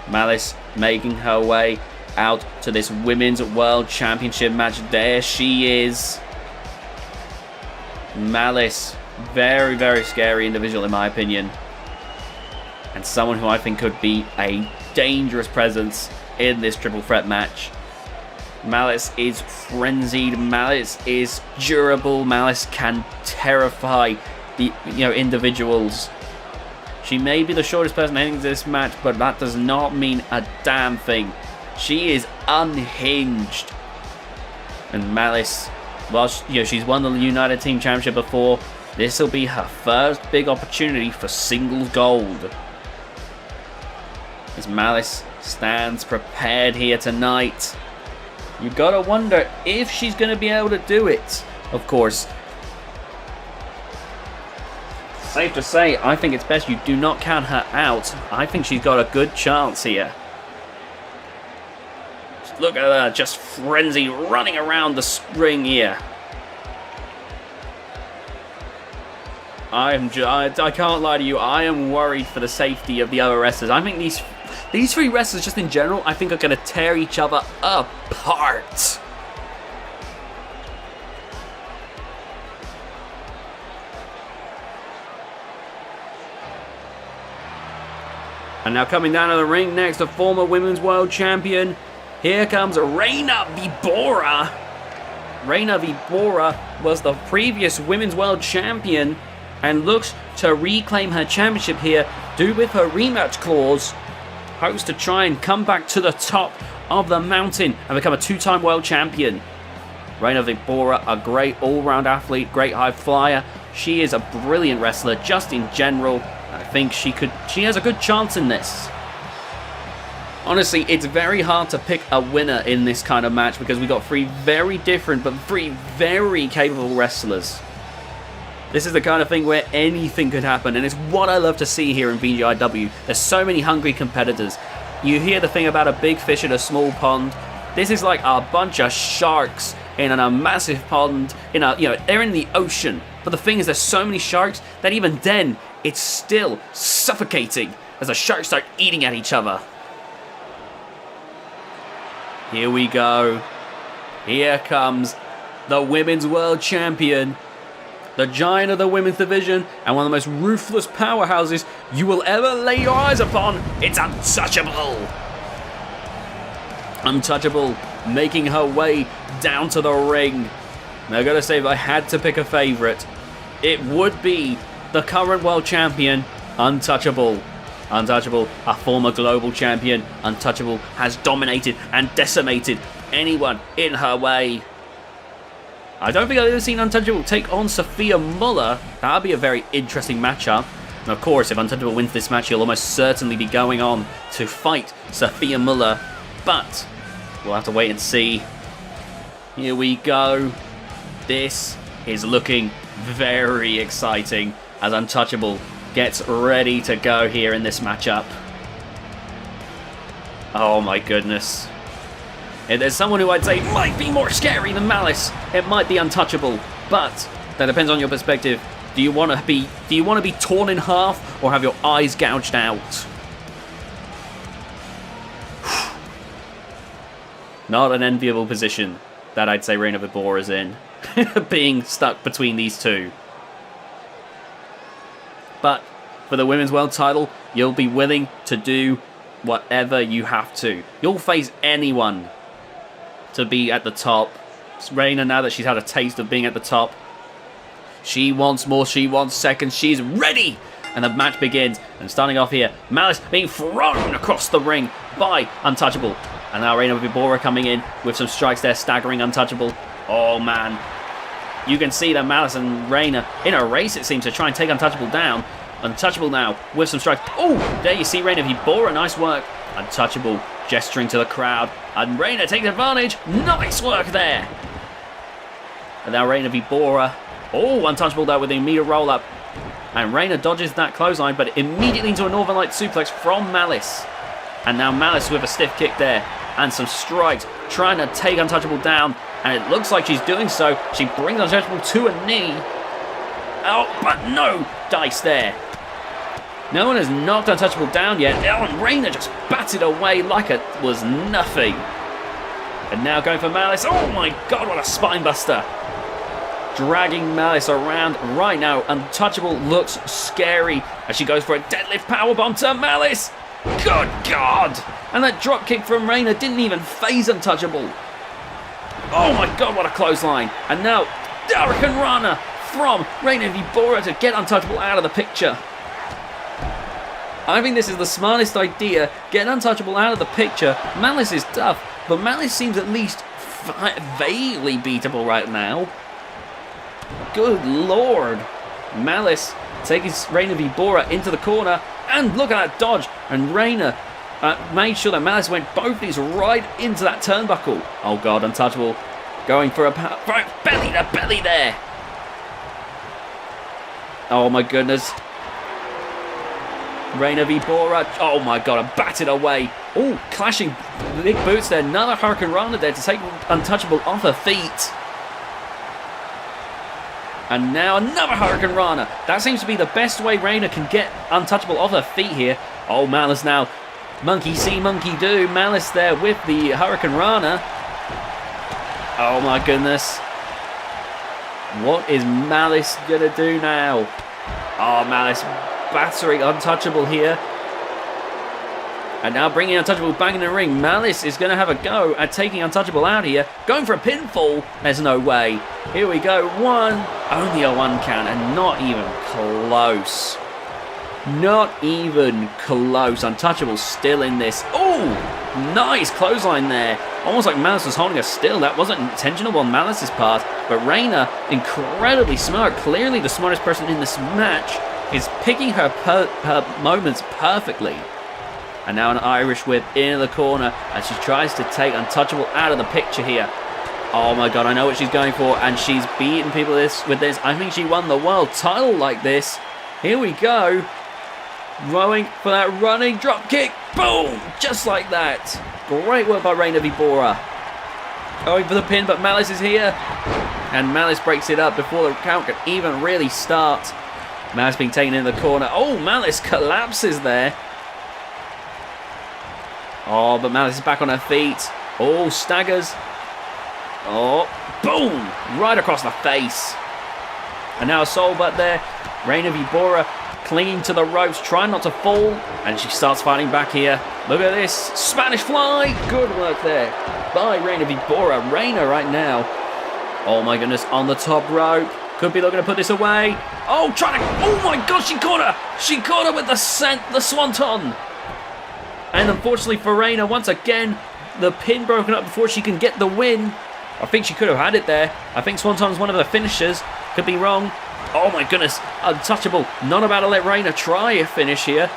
Malice making her way out to this Women's World Championship match. There she is. Malice, very, very scary individual in my opinion, and someone who I think could be a dangerous presence in this triple threat match. Malice is frenzied, Malice is durable, Malice can terrify the individuals. She may be the shortest person heading to this match, but that does not mean a damn thing. She is unhinged. And Malice, well, she's won the United Team Championship before. This will be her first big opportunity for singles gold. As Malice stands prepared here tonight. You gotta wonder if she's gonna be able to do it. Of course, safe to say, I think it's best you do not count her out. I think she's got a good chance here. Look at her, just frenzy running around the ring here. I can't lie to you, I am worried for the safety of the other wrestlers. I think these three wrestlers just in general, I think are going to tear each other apart. And now coming down to the ring next, the former Women's World Champion. Here comes Reina v. Bora. Reina v. Bora was the previous Women's World Champion and looks to reclaim her championship here, due with her rematch clause. Hopes to try and come back to the top of the mountain and become a two-time world champion. Reina v. Bora, a great all-round athlete, great high flyer. She is a brilliant wrestler just in general. I think she has a good chance in this. Honestly, it's very hard to pick a winner in this kind of match because we got three very different but three very capable wrestlers. This is the kind of thing where anything could happen, and it's what I love to see here in VGIW. There's so many hungry competitors. You hear the thing about a big fish in a small pond. This is like a bunch of sharks in a massive pond. They're in the ocean. But the thing is, there's so many sharks that even then, it's still suffocating as the sharks start eating at each other. Here we go. Here comes the Women's World Champion, the giant of the women's division, and one of the most ruthless powerhouses you will ever lay your eyes upon. It's Untouchable. Untouchable making her way down to the ring. Now I gotta say, if I had to pick a favourite, it would be the current world champion, Untouchable. Untouchable, a former global champion. Untouchable has dominated and decimated anyone in her way. I don't think I've ever seen Untouchable take on Sophia Muller. That would be a very interesting matchup. And of course, if Untouchable wins this match, he'll almost certainly be going on to fight Sophia Muller. But we'll have to wait and see. Here we go. This is looking very exciting as Untouchable gets ready to go here in this matchup. Oh my goodness. If there's someone who I'd say might be more scary than Malice, it might be Untouchable. But that depends on your perspective. Do you want to be torn in half or have your eyes gouged out? Not an enviable position that I'd say Reina Vibora is in, being stuck between these two. But for the Women's World title, you'll be willing to do whatever you have to. You'll face anyone to be at the top. Reina, now that she's had a taste of being at the top, she wants more, she wants seconds, she's ready! And the match begins. And starting off here, Malice being thrown across the ring by Untouchable. And now Reina Vibora coming in with some strikes there, staggering Untouchable. Oh man. You can see that Malice and Reina in a race, it seems, to try and take Untouchable down. Untouchable now with some strikes. Oh, there you see Reina Vibora, nice work. Untouchable gesturing to the crowd. And Reina takes advantage. Nice work there. And now Reina Vibora. Oh, Untouchable there with the immediate roll-up. And Reina dodges that clothesline, but immediately into a Northern Light suplex from Malice. And now Malice with a stiff kick there. And some strikes, trying to take Untouchable down. And it looks like she's doing so. She brings Untouchable to a knee. Oh, but no dice there. No one has knocked Untouchable down yet. Oh, and Reina just batted away like it was nothing. And now going for Malice. Oh my god, what a spine buster. Dragging Malice around right now. Untouchable looks scary as she goes for a deadlift powerbomb to Malice. Good God! And that drop kick from Reina didn't even phase Untouchable. Oh my god, what a clothesline. And now, Hurricane Rana from Reina Vibora to get Untouchable out of the picture. I think this is the smartest idea. Get Untouchable out of the picture. Malice is tough, but Malice seems at least vaguely beatable right now. Good lord. Malice taking Reina Vibora into the corner. And look at that dodge. And Reina made sure that Malice went both these right into that turnbuckle. Oh god, Untouchable going for a belly to belly there. Oh my goodness. Reina Vibora. Oh my god, and batted away. Oh, clashing big boots there. Another Hurricane Rana there to take Untouchable off her feet. And now another Hurricane Rana. That seems to be the best way Reina can get Untouchable off her feet here. Oh, Malice now. Monkey see, monkey do. Malice there with the Hurricane Rana. Oh my goodness. What is Malice going to do now? Oh, Malice battering Untouchable here. And now bringing Untouchable back in the ring. Malice is going to have a go at taking Untouchable out here. Going for a pinfall. There's no way. Here we go. Only a one count and not even close. Not even close. Untouchable still in this. Oh, nice clothesline there. Almost like Malice was holding her still. That wasn't intentional on Malice's part. But Reina, incredibly smart. Clearly the smartest person in this match, is picking her moments perfectly. And now an Irish whip into the corner as she tries to take Untouchable out of the picture here. Oh my god, I know what she's going for, and she's beaten people with this. I think she won the world title like this. Here we go. Going for that running drop kick. Boom! Just like that. Great work by Reina Vibora. Going for the pin, but Malice is here. And Malice breaks it up before the count can even really start. Malice being taken in the corner. Oh, Malice collapses there. Oh, but Malice is back on her feet. Oh, staggers. Oh, boom! Right across the face. And now a soul butt there. Reina Vibora clinging to the ropes, trying not to fall. And she starts fighting back here. Look at this. Spanish fly. Good work there by Reina Vibora. Reina right now. Oh my goodness, on the top rope. Could be looking to put this away. Oh, trying to... Oh my God, she caught her. She caught her with the swanton. And unfortunately for Reina, once again, the pin broken up before she can get the win. I think she could have had it there. I think swanton's one of the finishers. Could be wrong. Oh my goodness, untouchable. Not about to let Reina try a finish here.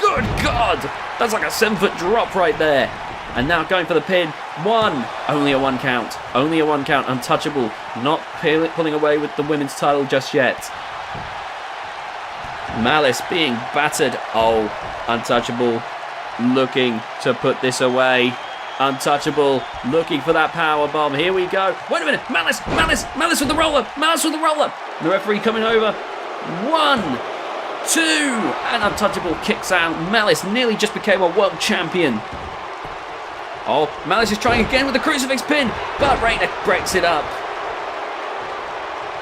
Good God, that's like a 7-foot drop right there. And now going for the pin. One. Only a 1 count. Only a 1 count. Untouchable. Not pulling away with the women's title just yet. Malice being battered. Oh, Untouchable looking to put this away. Untouchable looking for that power bomb. Here we go. Wait a minute. Malice with the roller. Malice with the roller. The referee coming over. 1, 2, and Untouchable kicks out. Malice nearly just became a world champion. Oh, Malice is trying again with the crucifix pin, but Reina breaks it up.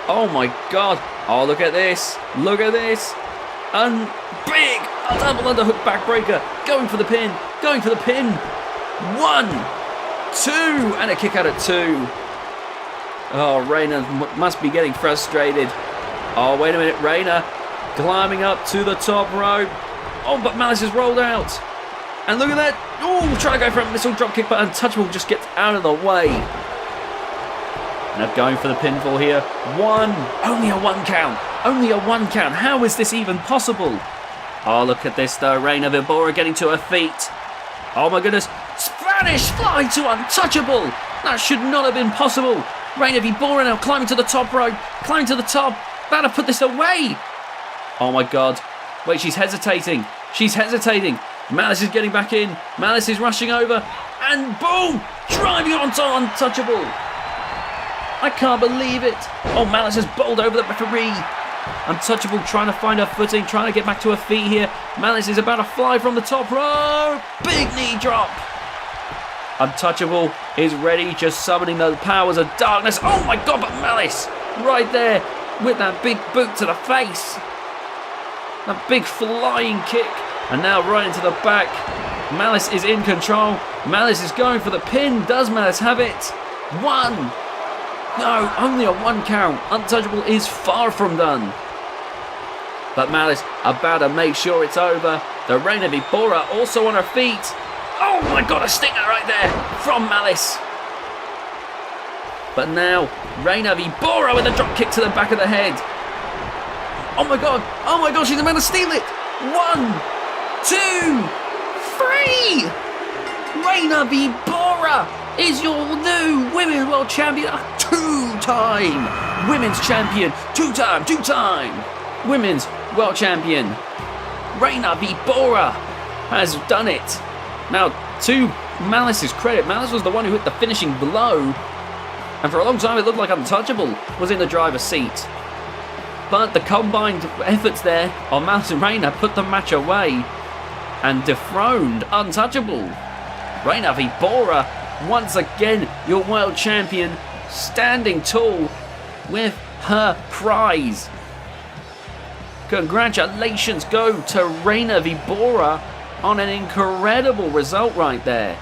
Oh my God. Oh, look at this. Look at this. And big. A double underhook backbreaker. Going for the pin. Going for the pin. 1, 2, and a kick out at 2. Oh, Reina must be getting frustrated. Oh, wait a minute. Reina climbing up to the top rope. Oh, but Malice has rolled out. And look at that. Oh, trying to go for a missile dropkick, but Untouchable just gets out of the way. Now going for the pinfall here. 1. Only a 1 count. Only a 1 count. How is this even possible? Oh, look at this though. Reina Vibora getting to her feet. Oh my goodness. Spanish fly to Untouchable. That should not have been possible. Reina Vibora now climbing to the top rope. Climbing to the top. About to put this away. Oh my God. Wait, she's hesitating. She's hesitating. Malice is getting back in. Malice is rushing over. And boom! Driving onto Untouchable. I can't believe it. Oh, Malice has bowled over the referee. Untouchable trying to find her footing, trying to get back to her feet here. Malice is about to fly from the top rope. Big knee drop. Untouchable is ready, just summoning the powers of darkness. Oh my God, but Malice right there with that big boot to the face. That big flying kick. And now right into the back. Malice is in control. Malice is going for the pin. Does Malice have it? 1. No, only a 1 count. Untouchable is far from done. But Malice about to make sure it's over. The Reina Vibora also on her feet. Oh my God, a stinger right there from Malice. But now, Reina Vibora with a drop kick to the back of the head. Oh my God, she's about to steal it. 1, 2, 3! Reina Vibora is your new Women's World Champion, a 2-time Women's Champion, 2-time Women's World Champion. Reina Vibora has done it. Now, to Malice's credit, Malice was the one who hit the finishing blow, and for a long time it looked like Untouchable was in the driver's seat. But the combined efforts there on Malice and Reina put the match away and dethroned Untouchable. Reina Vibora, once again your world champion, standing tall with her prize. Congratulations go to Reina Vibora on an incredible result right there.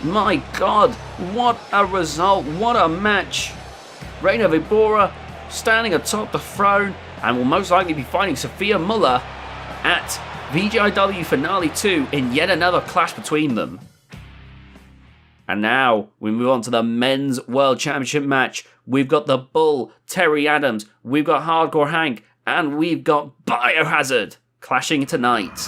My God, what a result, what a match. Reina Vibora standing atop the throne and will most likely be fighting Sophia Muller at VGIW Finale 2 in yet another clash between them. And now we move on to the Men's World Championship match. We've got the Bull, Terry Adams, we've got Hardcore Hank, and we've got Biohazard clashing tonight.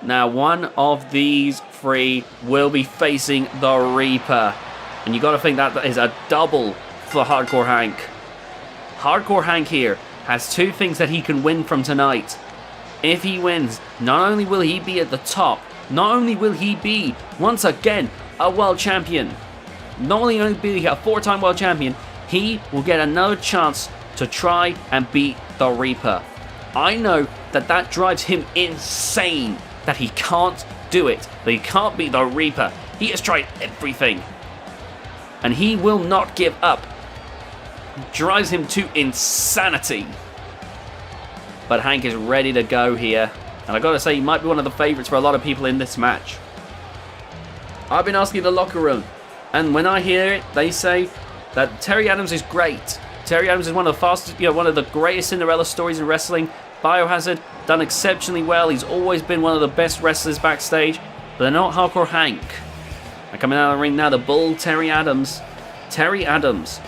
Now, one of these 3 will be facing the Reaper. And you got to think that is a double for Hardcore Hank. Hardcore Hank here has 2 things that he can win from tonight. If he wins, not only will he be at the top, not only will he be, once again, a world champion, not only will he be a 4-time world champion, he will get another chance to try and beat the Reaper. I know that drives him insane, that he can't do it, that he can't beat the Reaper. He has tried everything, and he will not give up. Drives him to insanity. But Hank is ready to go here, and I gotta say he might be one of the favourites for a lot of people in this match. I've been asking the locker room, and when I hear it, they say that Terry Adams is great. Terry Adams is one of the fastest, one of the greatest Cinderella stories in wrestling. Biohazard done exceptionally well. He's always been one of the best wrestlers backstage, but they're not Hardcore Hank. And coming out of the ring now, the Bull, Terry Adams. Terry Adams.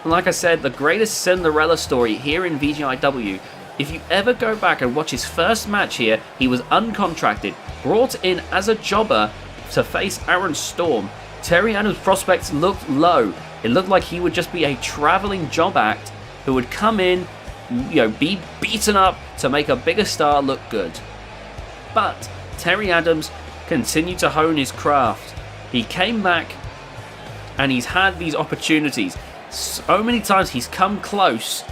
And like I said, the greatest Cinderella story here in VGIW. If you ever go back and watch his first match here, he was uncontracted, brought in as a jobber to face Aaron Storm. Terry Adams' prospects looked low. It looked like he would just be a traveling job act who would come in, be beaten up to make a bigger star look good. But Terry Adams continued to hone his craft. He came back and he's had these opportunities. So many times he's come close,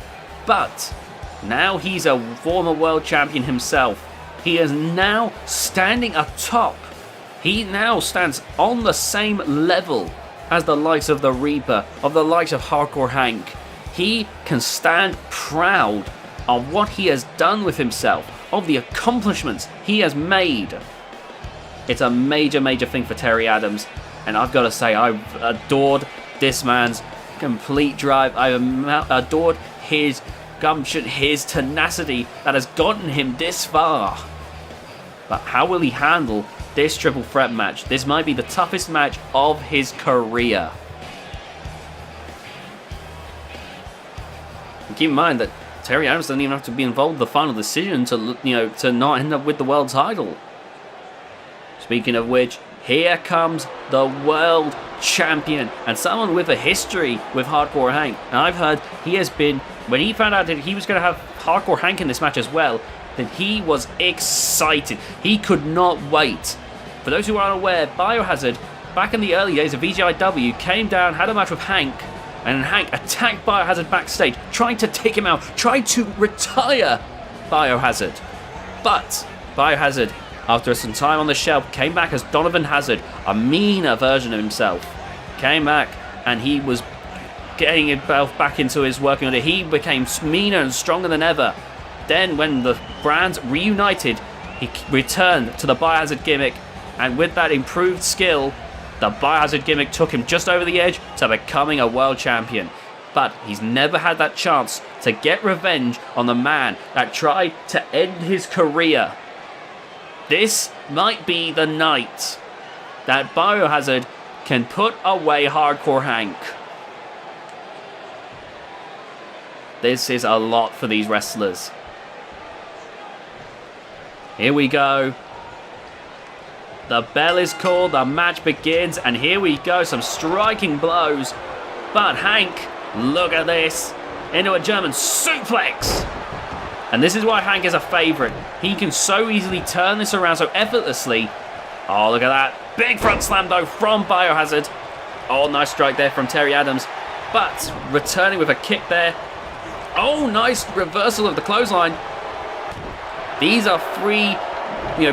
but now he's a former world champion himself. He is now standing atop. He now stands on the same level as the likes of the Reaper, of the likes of Hardcore Hank. He can stand proud of what he has done with himself, of the accomplishments he has made. It's a major, major thing for Terry Adams, and I've got to say, I've adored this man's complete drive. I've adored his gumption, his tenacity that has gotten him this far. But how will he handle this triple threat match? This might be the toughest match of his career. And keep in mind that Terry Adams doesn't even have to be involved in the final decision to not end up with the world title. Speaking of which, here comes the world champion and someone with a history with Hardcore Hank. And I've heard he has been, when he found out that he was going to have Hardcore Hank in this match as well, then he was excited. He could not wait. For those who aren't aware, Biohazard, back in the early days of VGIW, came down, had a match with Hank, and Hank attacked Biohazard backstage, trying to take him out, trying to retire Biohazard. But Biohazard, after some time on the shelf, came back as Donovan Hazard, a meaner version of himself. Came back and he was getting himself back into his working order. He became meaner and stronger than ever. Then when the brands reunited, he returned to the Biohazard gimmick, and with that improved skill, the Biohazard gimmick took him just over the edge to becoming a world champion. But he's never had that chance to get revenge on the man that tried to end his career. This might be the night that Biohazard can put away Hardcore Hank. This is a lot for these wrestlers. Here we go. The bell is called, the match begins, and here we go, some striking blows. But Hank, look at this, into a German suplex. And this is why Hank is a favourite. He can so easily turn this around so effortlessly. Oh, look at that. Big front slam, though, from Biohazard. Oh, nice strike there from Terry Adams. But returning with a kick there. Oh, nice reversal of the clothesline. These are three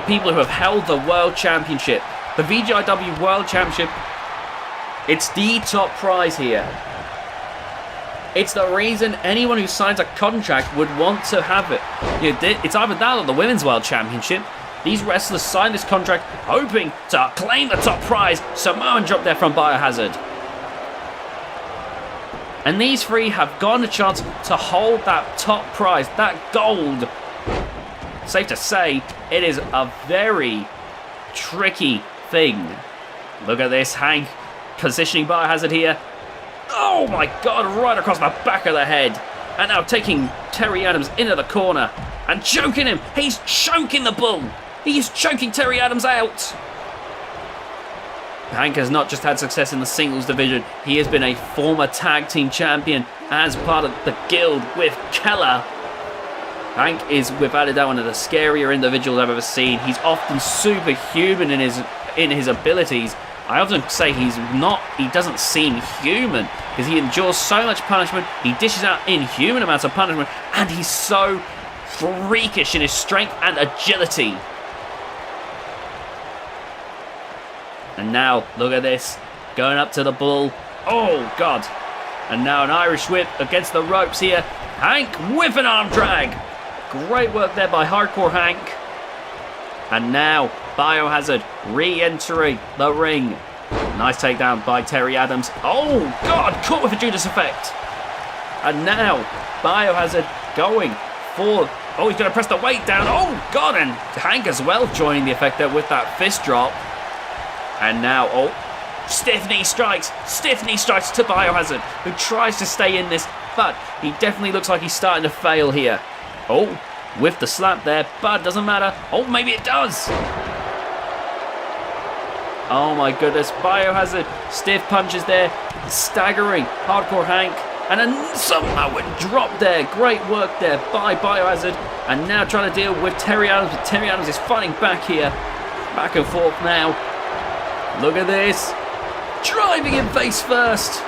people who have held the World Championship. The VGIW World Championship, it's the top prize here. It's the reason anyone who signs a contract would want to have it. It's either that or the Women's World Championship. These wrestlers sign this contract hoping to claim the top prize. Samoan drop there from Biohazard. And these three have gotten a chance to hold that top prize, that gold. Safe to say, it is a very tricky thing. Look at this, Hank positioning Biohazard here. Oh my god, right across the back of the head. And now taking Terry Adams into the corner and choking him. He's choking the Bull. He's choking Terry Adams out. Hank has not just had success in the singles division, he has been a former tag team champion as part of the guild with Keller. Hank is without a doubt one of the scarier individuals I've ever seen. He's often superhuman in his abilities. I often say he doesn't seem human because he endures so much punishment, he dishes out inhuman amounts of punishment, and he's so freakish in his strength and agility. And now, look at this, going up to the Bull. Oh god. And now an Irish whip against the ropes here. Hank with an arm drag. Great work there by Hardcore Hank. And now Biohazard re-entering the ring. Nice takedown by Terry Adams. Oh, God, caught with a Judas effect. And now, Biohazard going for... Oh, he's going to press the weight down. Oh, God, and Hank as well joining the effect there with that fist drop. And now, oh, stiff knee strikes to Biohazard, who tries to stay in this, but he definitely looks like he's starting to fail here. Oh, with the slap there, but doesn't matter. Oh, maybe it does. Oh my goodness, Biohazard, stiff punches there, staggering Hardcore Hank, and then somehow it dropped there. Great work there by Biohazard, and now trying to deal with Terry Adams, but Terry Adams is fighting back here. Back and forth now. Look at this. Driving him face first.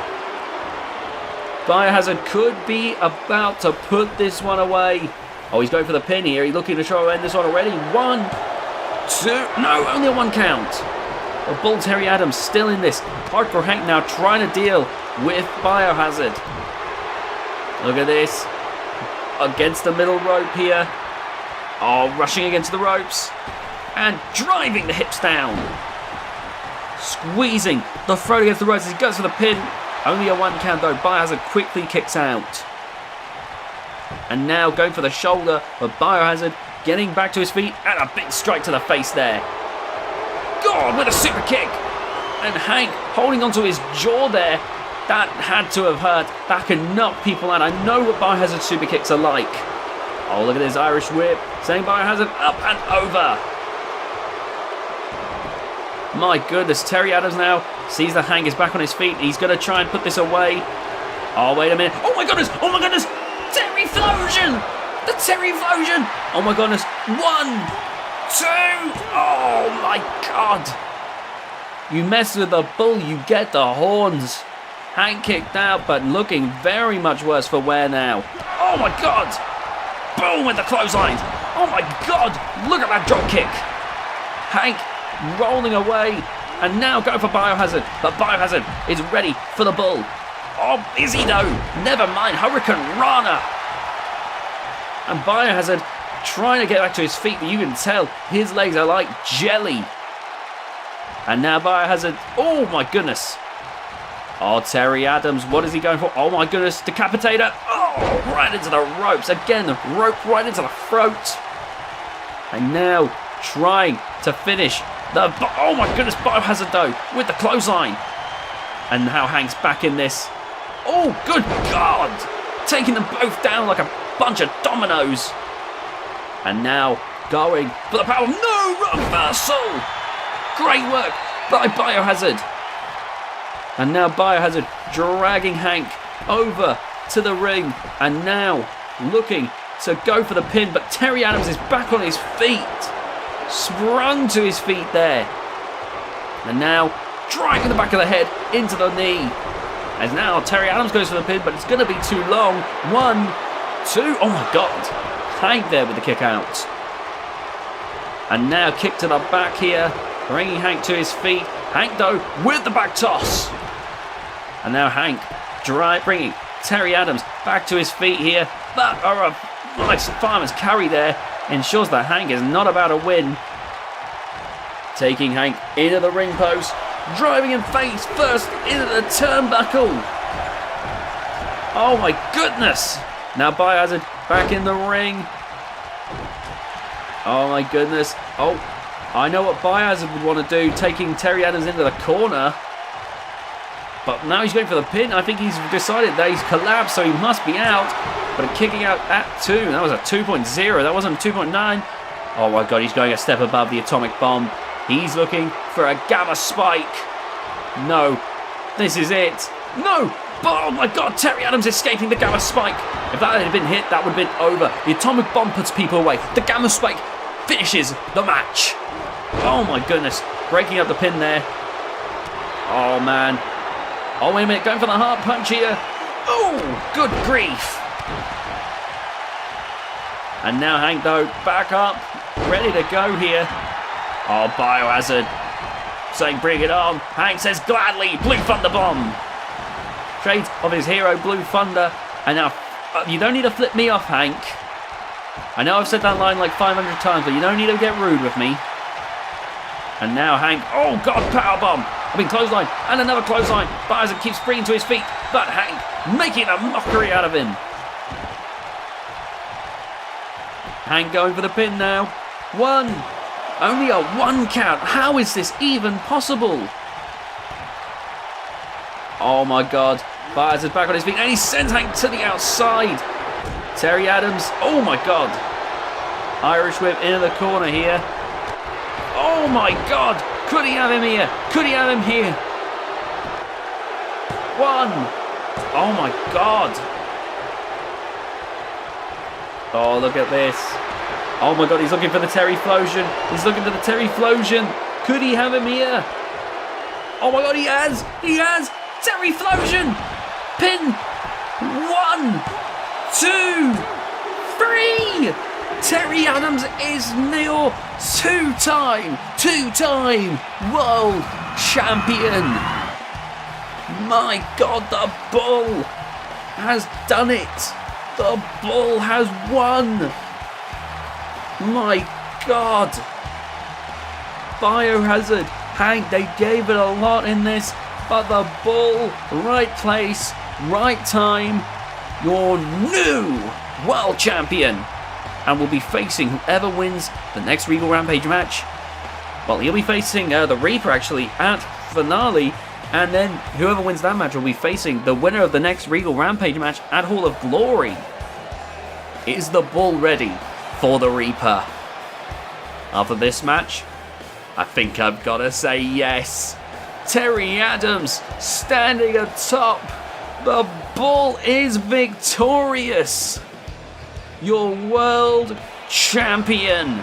Biohazard could be about to put this one away. Oh, he's going for the pin here. He's looking to try to end this one already. 1, 2, no, only a 1 count. Well, Bull Terry Adams still in this. Hardcore Hank now trying to deal with Biohazard. Look at this. Against the middle rope here. Oh, rushing against the ropes. And driving the hips down. Squeezing the throat against the ropes as he goes for the pin. Only a 1 count though. Biohazard quickly kicks out. And now going for the shoulder, but Biohazard getting back to his feet and a big strike to the face there. God, with a super kick. And Hank holding onto his jaw there. That had to have hurt. That can knock people out. I know what Biohazard super kicks are like. Oh, look at this Irish whip. Sending Biohazard up and over. My goodness, Terry Adams now sees that Hank is back on his feet. He's going to try and put this away. Oh, wait a minute. Oh my goodness. Oh my goodness. Terry Flosion. The Terry Flosion. Oh my goodness. 1, 2. Oh my God. You mess with the bull, you get the horns. Hank kicked out, but looking very much worse for wear now. Oh my God. Boom with the clotheslines. Oh my God. Look at that drop kick. Hank rolling away, and now go for Biohazard, but Biohazard is ready for the bull. Oh, is he though? Never mind, Hurricane Rana. And Biohazard trying to get back to his feet, but you can tell his legs are like jelly. And now Biohazard, oh my goodness. Oh, Terry Adams, what is he going for? Oh my goodness, Decapitator. Oh, right into the ropes. Again, the rope right into the throat. And now trying to finish oh my goodness, Biohazard though, with the clothesline. And now Hank's back in this. Oh, good God. Taking them both down like a bunch of dominoes. And now going for the power. No, reversal. Great work by Biohazard. And now Biohazard dragging Hank over to the ring. And now looking to go for the pin. But Terry Adams is back on his feet. Sprung to his feet there. And now dragging the back of the head into the knee. As now Terry Adams goes for the pin, but it's going to be too long. 1, 2. Oh my God. Hank there with the kick out. And now kick to the back here. Bringing Hank to his feet. Hank though with the back toss. And now Hank bringing Terry Adams back to his feet here. But a nice fireman's carry there ensures that Hank is not about to win. Taking Hank into the ring post, driving him face first into the turnbuckle. Oh my goodness. Now Biohazard back in the ring. Oh my goodness. Oh, I know what Biohazard would want to do, taking Terry Adams into the corner. But now he's going for the pin. I think he's decided that he's collapsed, so he must be out. But kicking out at 2. That was a 2.0. That wasn't a 2.9. Oh my God, he's going a step above the atomic bomb. He's looking for a gamma spike. No, this is it. No, but oh my God, Terry Adams escaping the gamma spike. If that had been hit, that would have been over. The atomic bomb puts people away. The gamma spike finishes the match. Oh my goodness, breaking up the pin there. Oh man. Oh, wait a minute, going for the heart punch here. Oh, good grief. And now Hank, though, back up, ready to go here. Oh, Biohazard saying bring it on. Hank says gladly, Blue Thunder Bomb. Trades of his hero, Blue Thunder. And now, you don't need to flip me off, Hank. I know I've said that line like 500 times, but you don't need to get rude with me. And now Hank, oh God, powerbomb. I mean, clothesline, and another clothesline. But Isaac keeps springing to his feet, but Hank making a mockery out of him. Hank going for the pin now. 1. Only a 1 count. How is this even possible? Oh my god. Byers is back on his feet and he sends Hank to the outside. Terry Adams. Oh my god. Irish whip into the corner here. Oh my god. Could he have him here? Could he have him here? 1. Oh my god. Oh, look at this. Oh my god, he's looking for the Terry Flosion. He's looking for the Terry Flosion. Could he have him here? Oh my god, he has. He has. Terry Flosion. Pin. 1, 2, 3. Terry Adams is your two-time world champion. My god, the Bull has done it. The Bull has won. My god. Biohazard, Hank, they gave it a lot in this, but the Bull, right place, right time, your new world champion. And will be facing whoever wins the next Regal Rampage match. Well, he'll be facing the Reaper actually at finale, and then whoever wins that match will be facing the winner of the next Regal Rampage match at Hall of Glory. Is the Bull ready for the Reaper? After this match, I think I've got to say yes. Terry Adams standing atop. The Bull is victorious. Your world champion.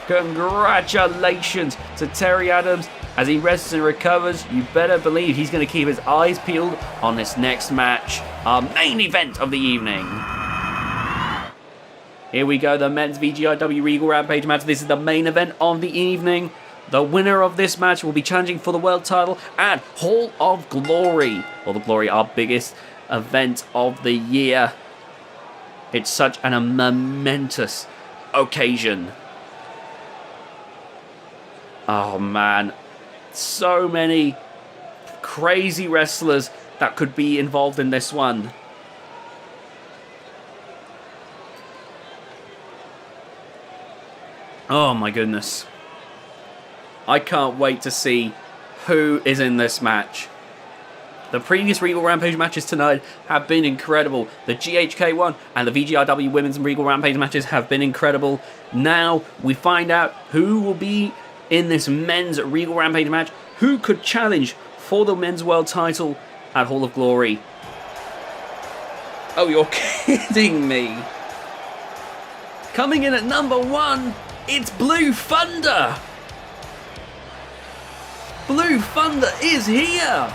Congratulations to Terry Adams. As he rests and recovers, you better believe he's going to keep his eyes peeled on this next match, our main event of the evening. Here we go, the men's VGIW Regal Rampage match. This is the main event of the evening. The winner of this match will be challenging for the world title at Hall of Glory. Hall of Glory, our biggest event of the year. It's such a momentous occasion. Oh man, so many crazy wrestlers that could be involved in this one. Oh my goodness. I can't wait to see who is in this match. The previous Regal Rampage matches tonight have been incredible. The GHK1 and the VGIW Women's Regal Rampage matches have been incredible. Now we find out who will be in this men's Regal Rampage match. Who could challenge for the men's world title at Hall of Glory? Oh, you're kidding me. Coming in at number 1, it's Blue Thunder. Blue Thunder is here.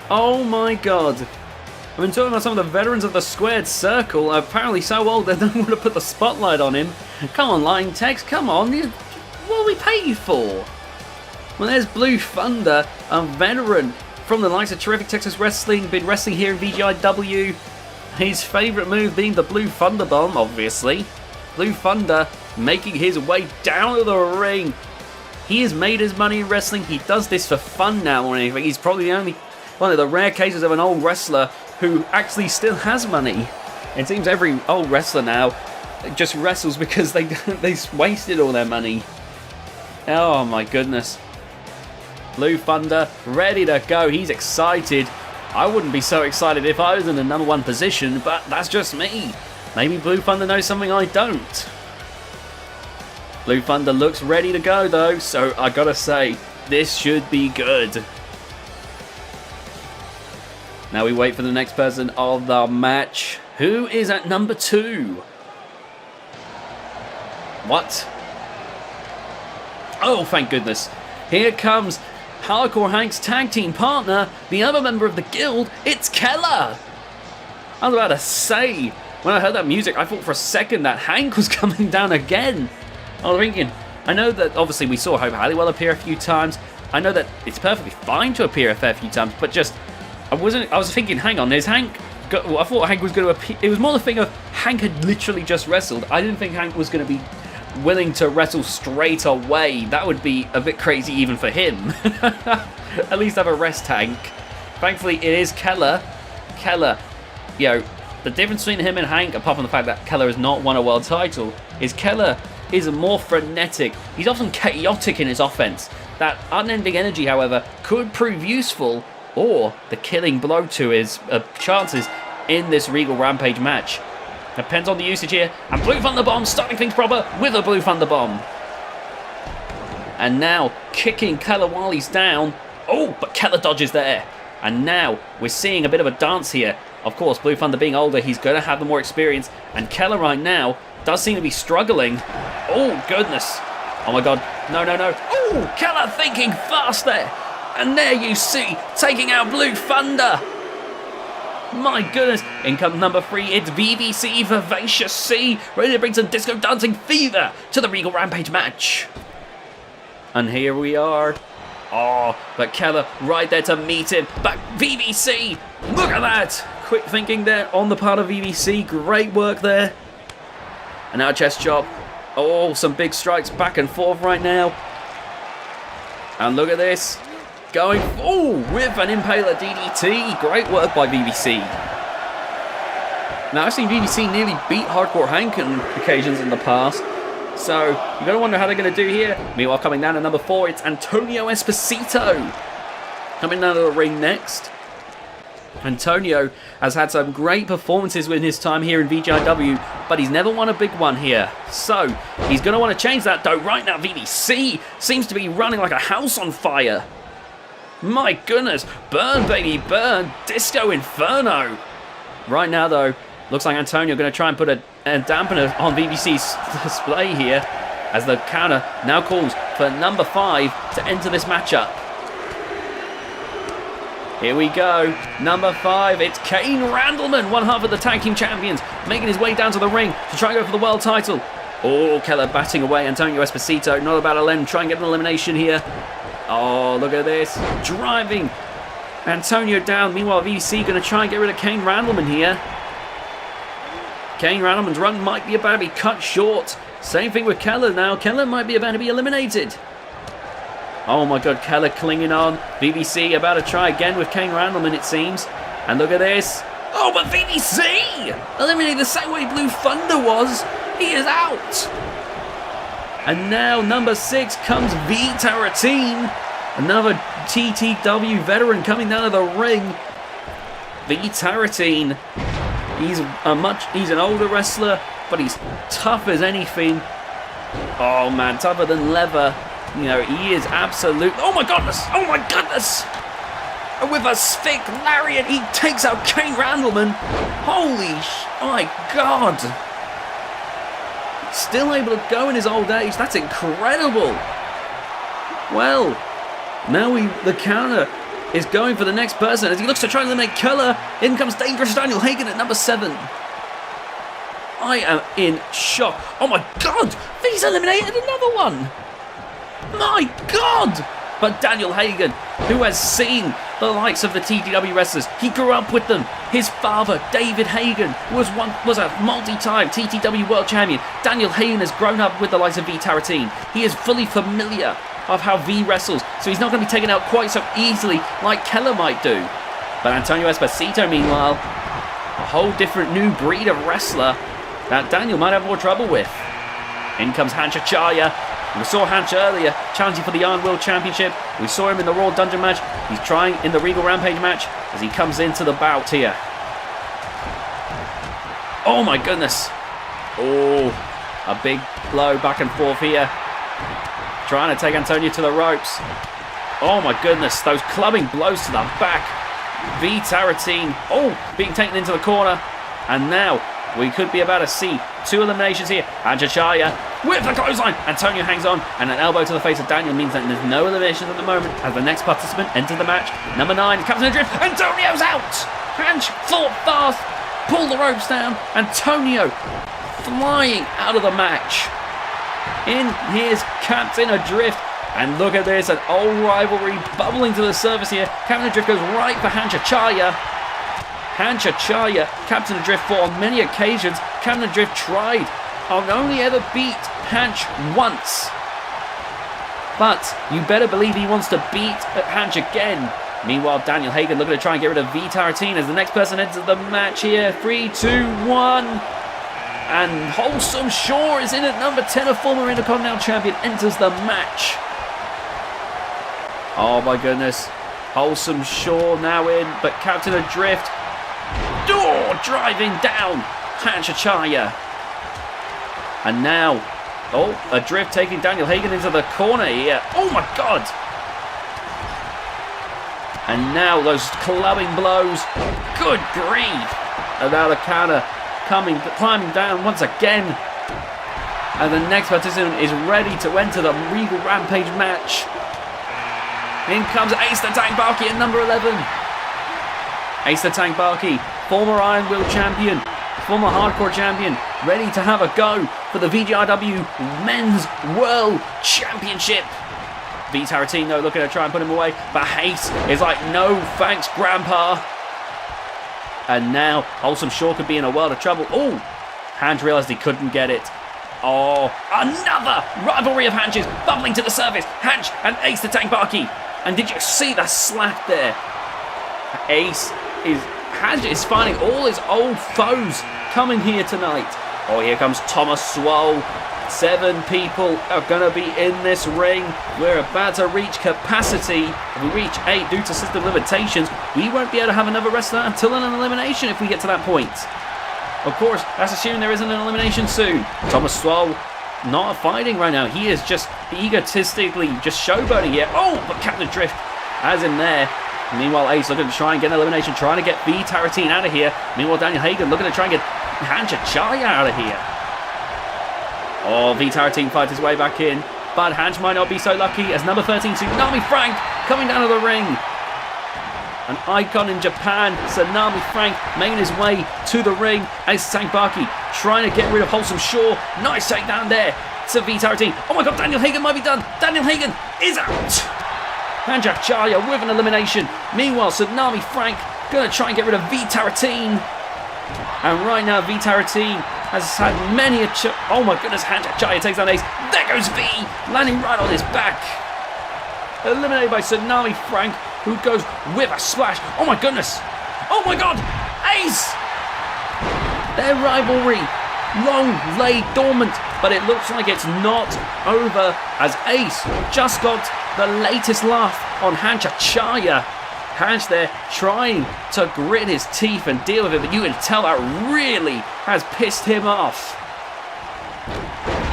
Oh my god. I've been talking about some of the veterans of the squared circle. Apparently so old they don't want to put the spotlight on him. Come on, Line Text, come on. What do we pay you for? Well, there's Blue Thunder, a veteran from the likes of Terrific Texas Wrestling, been wrestling here in VGIW. His favourite move being the Blue Thunder Bomb, obviously. Blue Thunder making his way down to the ring. He has made his money in wrestling. He does this for fun now or anything. He's probably the only one of the rare cases of an old wrestler who actually still has money. It seems every old wrestler now just wrestles because they wasted all their money. Oh my goodness. Blue Thunder ready to go. He's excited. I wouldn't be so excited if I was in the number 1 position, but that's just me. Maybe Blue Thunder knows something I don't. Blue Thunder looks ready to go though, so I gotta say, this should be good. Now we wait for the next person of the match. Who is at number 2? What? Oh, thank goodness. Here comes Hardcore Hank's tag team partner, the other member of the guild, it's Keller. I was about to say, when I heard that music, I thought for a second that Hank was coming down again. I was thinking, I know that obviously we saw Hope Halliwell appear a few times. I know that it's perfectly fine to appear a fair few times, but just, I was thinking, hang on, is Hank, I thought Hank was going to appear. It was more the thing of Hank had literally just wrestled. I didn't think Hank was going to be willing to wrestle straight away. That would be a bit crazy even for him. At least have a rest tank. Thankfully, it is Keller. Keller, you know, the difference between him and Hank, apart from the fact that Keller has not won a world title, is Keller is more frenetic. He's often chaotic in his offense. That unending energy, however, could prove useful, or the killing blow to his chances in this Regal Rampage match. Depends on the usage here. And Blue Thunder Bomb starting things proper with a Blue Thunder Bomb. And now kicking Keller while he's down. Oh, but Keller dodges there. And now we're seeing a bit of a dance here. Of course, Blue Thunder being older, he's going to have the more experience. And Keller right now does seem to be struggling. Oh, goodness. Oh, my God. No, no, no. Oh, Keller thinking fast there. And there you see, taking out Blue Thunder. My goodness. In comes number 3. It's VVC, Vivacious C, ready to bring some disco dancing fever to the Regal Rampage match. And here we are. Oh, but Keller right there to meet him. But VVC, look at that. Quick thinking there on the part of VVC. Great work there. And now a chest chop. Oh, some big strikes back and forth right now. And look at this. Going, oh, with an Impaler DDT. Great work by VVC. Now, I've seen VVC nearly beat Hardcore Hank on occasions in the past. So, you're going to wonder how they're going to do here. Meanwhile, coming down to number 4, it's Antonio Esposito. Coming down to the ring next. Antonio has had some great performances in his time here in VGIW, but he's never won a big one here. So, he's going to want to change that, though. Right now, VVC seems to be running like a house on fire. My goodness. Burn, baby, burn. Disco Inferno. Right now, though, looks like Antonio going to try and put a dampener on VVC's display here, as the counter now calls for number 5 to enter this matchup. Here we go. Number 5, it's Kane Randleman, one half of the tag team champions, making his way down to the ring to try and go for the world title. Oh, Keller batting away. Antonio Esposito, not about a limb, try and get an elimination here. Oh, look at this. Driving Antonio down. Meanwhile, VVC going to try and get rid of Kane Randleman here. Kane Randleman's run might be about to be cut short. Same thing with Keller now. Keller might be about to be eliminated. Oh my God, Keller clinging on. VVC about to try again with Kane Randleman, it seems. And look at this. Oh, but VVC eliminated the same way Blue Thunder was. He is out. And now number 6 comes V-Taratine. Another TTW veteran coming down to the ring. V-Taratine. He's an older wrestler, but he's tough as anything. Oh man, tougher than leather. You know, he is absolute. Oh my goodness! Oh my goodness! And with a thick lariat, he takes out Kane Randleman. Holy my God! Still able to go in his old age. That's incredible. Well, now the counter is going for the next person as he looks to try and eliminate Keller. In comes Dangerous Daniel Hagen at number 7. I am in shock. Oh my God! He's eliminated another one. My God! But Daniel Hagen, who has seen the likes of the TTW wrestlers, he grew up with them. His father, David Hagen, was a multi-time TTW World Champion. Daniel Hagen has grown up with the likes of V-Taratine. He is fully familiar of how V wrestles, so he's not going to be taken out quite so easily like Keller might do. But Antonio Esposito, meanwhile, a whole different new breed of wrestler that Daniel might have more trouble with. In comes Hancha-Chaya. We saw Hancha earlier challenging for the Iron World Championship. We saw him in the Raw Dungeon match. He's trying in the Regal Rampage match as he comes into the bout here. Oh my goodness. Oh, a big blow back and forth here. Trying to take Antonio to the ropes. Oh my goodness, those clubbing blows to the back. V-Taratine, oh, being taken into the corner. And now we could be about to see 2 eliminations here. Hancha-Chaya with the clothesline. Antonio hangs on, and an elbow to the face of Daniel means that there's no eliminations at the moment as the next participant enters the match. Number 9, Captain A.Drift. Antonio's out. Hanch fought fast, pulled the ropes down. Antonio flying out of the match. In his Captain A.Drift. And look at this, an old rivalry bubbling to the surface here. Captain A.Drift goes right for Hancha-Chaya. Hancha-Chaya, Captain A.Drift fought on many occasions. Captain A.Drift tried and only ever beat Hanch once. But you better believe he wants to beat Hanch again. Meanwhile, Daniel Hagen looking to try and get rid of V-Taratin as the next person enters the match here. 3, 2, 1. And Wholesome Shaw is in at number 10, a former Intercontinental Champion, enters the match. Oh my goodness. Wholesome Shaw now in, but Captain A.Drift. Oh, driving down Hanchachaya. And now, A.Drift taking Daniel Hagen into the corner here. Oh my god. And now those clubbing blows. Good grief. And now the counter climbing down once again. And the next participant is ready to enter the Regal Rampage match. In comes Ace the Tank Bakke at number 11. Ace the Tank Bakke, former Iron Will champion, former Hardcore champion, ready to have a go for the VGIW Men's World Championship. V-Taratin though looking to try and put him away, but Ace is like, no thanks grandpa. And now Wholesome Shaw could be in a world of trouble. Oh, Hanch realised he couldn't get it. Oh, another rivalry of Hanches bubbling to the surface. Hanch and Ace the Tank Bakke. And did you see the slap there? Hanch is finding all his old foes coming here tonight. Oh, here comes Thomas Swole. 7 people are going to be in this ring. We're about to reach capacity. If we reach 8 due to system limitations, we won't be able to have another wrestler until an elimination if we get to that point. Of course, that's assuming there isn't an elimination soon. Thomas Swole not fighting right now. He is just egotistically just showboating here. Oh, but Captain A.Drift has him there. Meanwhile, Ace looking to try and get an elimination, trying to get V-Taratin out of here. Meanwhile, Daniel Hagen looking to try and get Hanchachaya out of here. Oh, V-Taratin fights his way back in, but Hanch might not be so lucky as number 13, Tsunami Frank, coming down to the ring. An icon in Japan, Tsunami Frank, making his way to the ring. Ace Tank Bakke trying to get rid of Wholesome Shaw. Nice takedown there to V-Taratin. Oh my god, Daniel Hagen might be done. Daniel Hagen is out. Hanchachaya with an elimination. Meanwhile, Tsunami Frank going to try and get rid of V-Taratin. And right now, V-Taratin has had many a... Oh my goodness, Hanchachaya takes down Ace. There goes V, landing right on his back. Eliminated by Tsunami Frank, who goes with a splash. Oh my goodness. Oh my god, Ace. Their rivalry long lay dormant, but it looks like it's not over as Ace just got the latest laugh on Hanchachaya. Hanch there trying to grit his teeth and deal with it, but you can tell that really has pissed him off.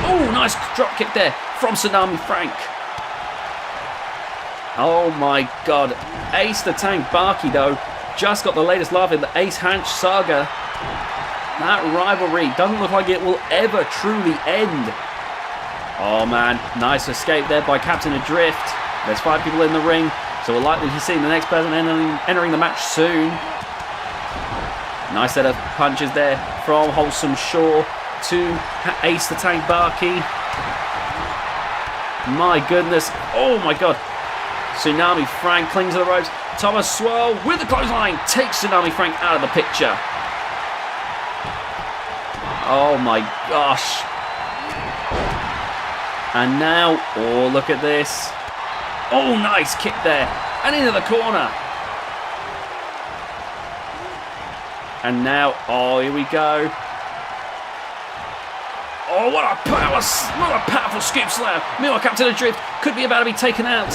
Oh, nice drop kick there from Tsunami Frank. Oh my god, Ace the Tank Bakke though just got the latest laugh in the Ace Hanch saga. That rivalry doesn't look like it will ever truly end. Oh man, nice escape there by Captain A.Drift. There's 5 people in the ring, so we're likely to see the next person entering the match soon. Nice set of punches there from Wholesome Shaw to Ace the Tank Bakke. My goodness, oh my god. Tsunami Frank clings to the ropes. Thomas Swole with the clothesline takes Tsunami Frank out of the picture. Oh my gosh. And now, oh look at this. Oh, nice kick there. And into the corner. And now, oh, here we go. Oh, what a powerful scoop slam. Meanwhile, Captain A.Drift could be about to be taken out.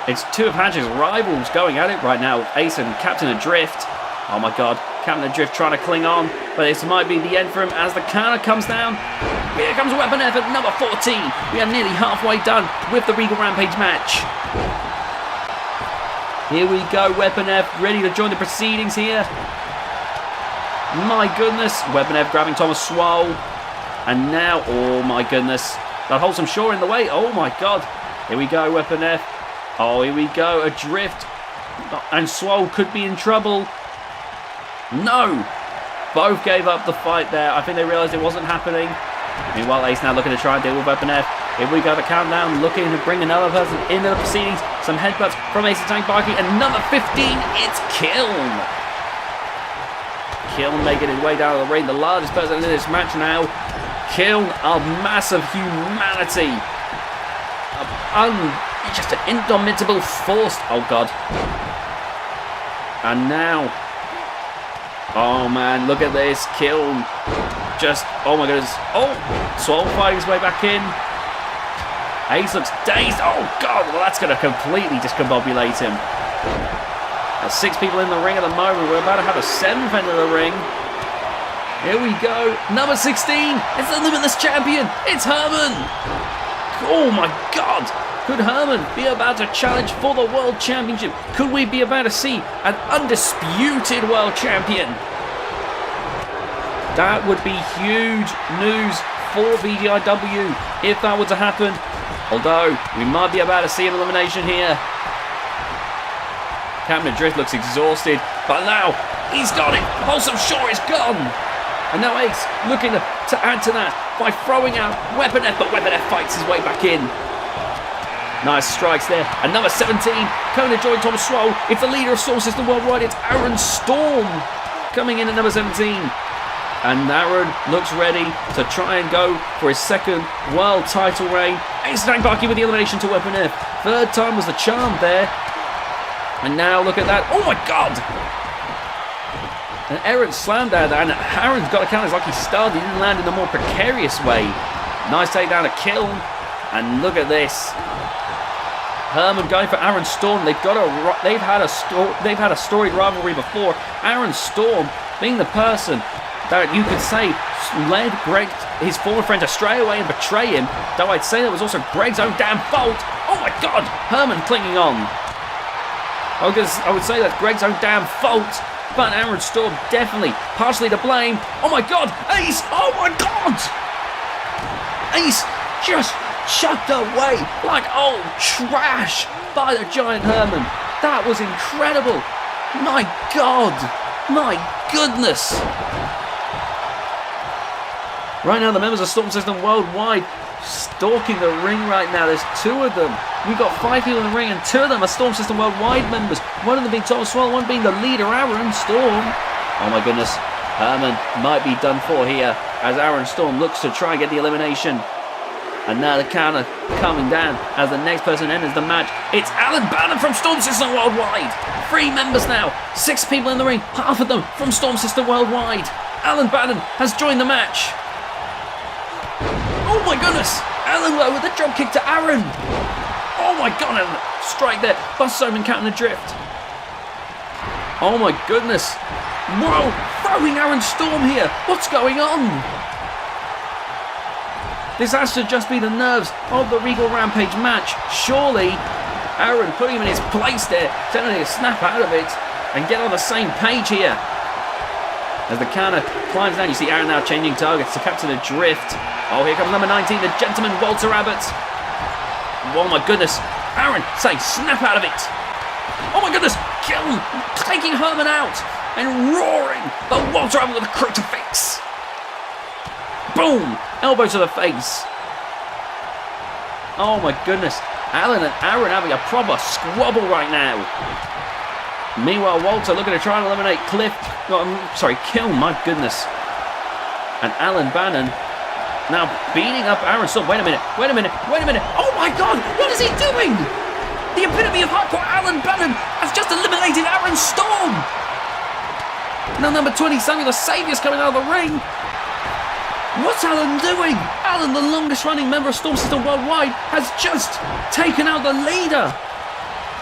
It's 2 of Hanch's rivals going at it right now, Ace and Captain A.Drift. Oh my god, Captain A.Drift trying to cling on, but this might be the end for him as the counter comes down. Here comes Weapon F at number 14. We are nearly halfway done with the Regal Rampage match. Here we go, Weapon F ready to join the proceedings here. My goodness, Weapon F grabbing Thomas Swole. And now, oh my goodness, that Wholesome Shaw in the way. Oh my god, here we go, Weapon F. Oh, here we go, A.Drift. And Swole could be in trouble. No! Both gave up the fight there. I think they realised it wasn't happening. Meanwhile, Ace now looking to try and deal with Weapon F. Here we go, the countdown, looking to bring another person into the proceedings. Some headbutts from Ace the Tank Bakke. And number 15, it's Kiln. Kiln making his way down the ring. The largest person in this match now. kiln of massive humanity. Just an indomitable force. Oh God. And now, oh man, look at this kiln. Just, oh my goodness. Oh, Swole fighting his way back in. Ace looks dazed. Oh God, well that's going to completely discombobulate him. There's 6 people in the ring at the moment. We're about to have a 7th end of the ring. Here we go. Number 16. It's the Limitless Champion. It's Herman. Oh my God. Could Herman be about to challenge for the World Championship? Could we be about to see an undisputed World Champion? That would be huge news for VGIW if that were to happen. Although, we might be about to see an elimination here. Captain A.Drift looks exhausted, but now he's got it. Wholesome Shore is gone. And now Ace looking to add to that by throwing out Weapon F, but Weapon F fights his way back in. Nice strikes there. And number 17, Kona joined Thomas Swole. It's the leader of Soul System Worldwide. It's Aaron Storm coming in at number 17. And Aaron looks ready to try and go for his 2nd world title reign. Ace Bakke with the elimination to Weapon F. 3rd time was the charm there. And now look at that. Oh my God! And Aaron slammed out there, and Aaron's got to count his lucky star. He didn't land in a more precarious way. Nice takedown to Kiln. And look at this. Herman going for Aaron Storm. They've had a storied rivalry before. Aaron Storm being the person that you could say led Greg, his former friend, to stray away and betray him. Though I'd say that was also Greg's own damn fault. Oh my God, Herman clinging on. I would say that's Greg's own damn fault. But Aaron Storm definitely partially to blame. Oh my God, Ace! Oh my God! Ace just chucked away like old trash by the giant Herman. That was incredible. My God, my goodness. Right now, the members of Storm System Worldwide stalking the ring right now. There's 2 of them. We've got 5 people in the ring, and 2 of them are Storm System Worldwide members. One of them being Thomas Swole, one being the leader, Aaron Storm. Oh my goodness, Herman might be done for here as Aaron Storm looks to try and get the elimination. And now the counter coming down as the next person enters the match. It's Alan Bannon from Storm System Worldwide. 3 members now, 6 people in the ring, half of them from Storm System Worldwide. Alan Bannon has joined the match. Oh my goodness! Alan Lowe with a drop kick to Aaron. Oh my God! And strike there. Bust Omen Captain A.Drift. Oh my goodness! Whoa! Throwing Aaron Storm here. What's going on? This has to just be the nerves of the Regal Rampage match. Surely, Aaron putting him in his place there, telling him to snap out of it and get on the same page here. As the counter climbs down, you see Aaron now changing targets to Captain A.Drift. Oh, here comes number 19, the gentleman, Walter Abbott. Oh my goodness. Aaron saying, snap out of it. Oh my goodness. Kiln taking Herman out and roaring. But Walter Abbott with a crucifix. Boom. Elbow to the face. Oh my goodness. Alan and Aaron having a proper squabble right now. Meanwhile, Walter looking to try and eliminate Kiln, my goodness. And Alan Bannon now beating up Aaron Storm. Wait a minute. Oh my God, what is he doing? The epitome of hardcore Alan Bannon has just eliminated Aaron Storm. Now number 20, Sami the Saviour's coming out of the ring. What's Alan doing? Alan, the longest running member of Storm System Worldwide, has just taken out the leader.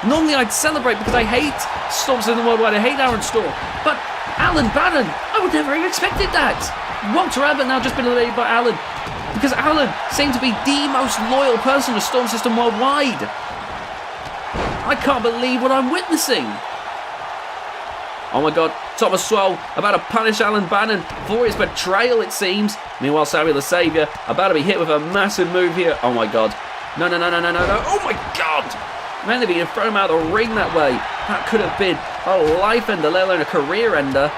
Normally I'd celebrate because I hate Storm System Worldwide, I hate Aaron Storm. But Alan Bannon, I would never have expected that. Walter Abbott now just been eliminated by Alan because Alan seemed to be the most loyal person to Storm System Worldwide. I can't believe what I'm witnessing. Oh my God, Thomas Swole about to punish Alan Bannon for his betrayal, it seems. Meanwhile, Sami the Saviour about to be hit with a massive move here. Oh my God. No. Oh my God. Man, if he had thrown him out of the ring that way, that could have been a life ender, let alone a career ender.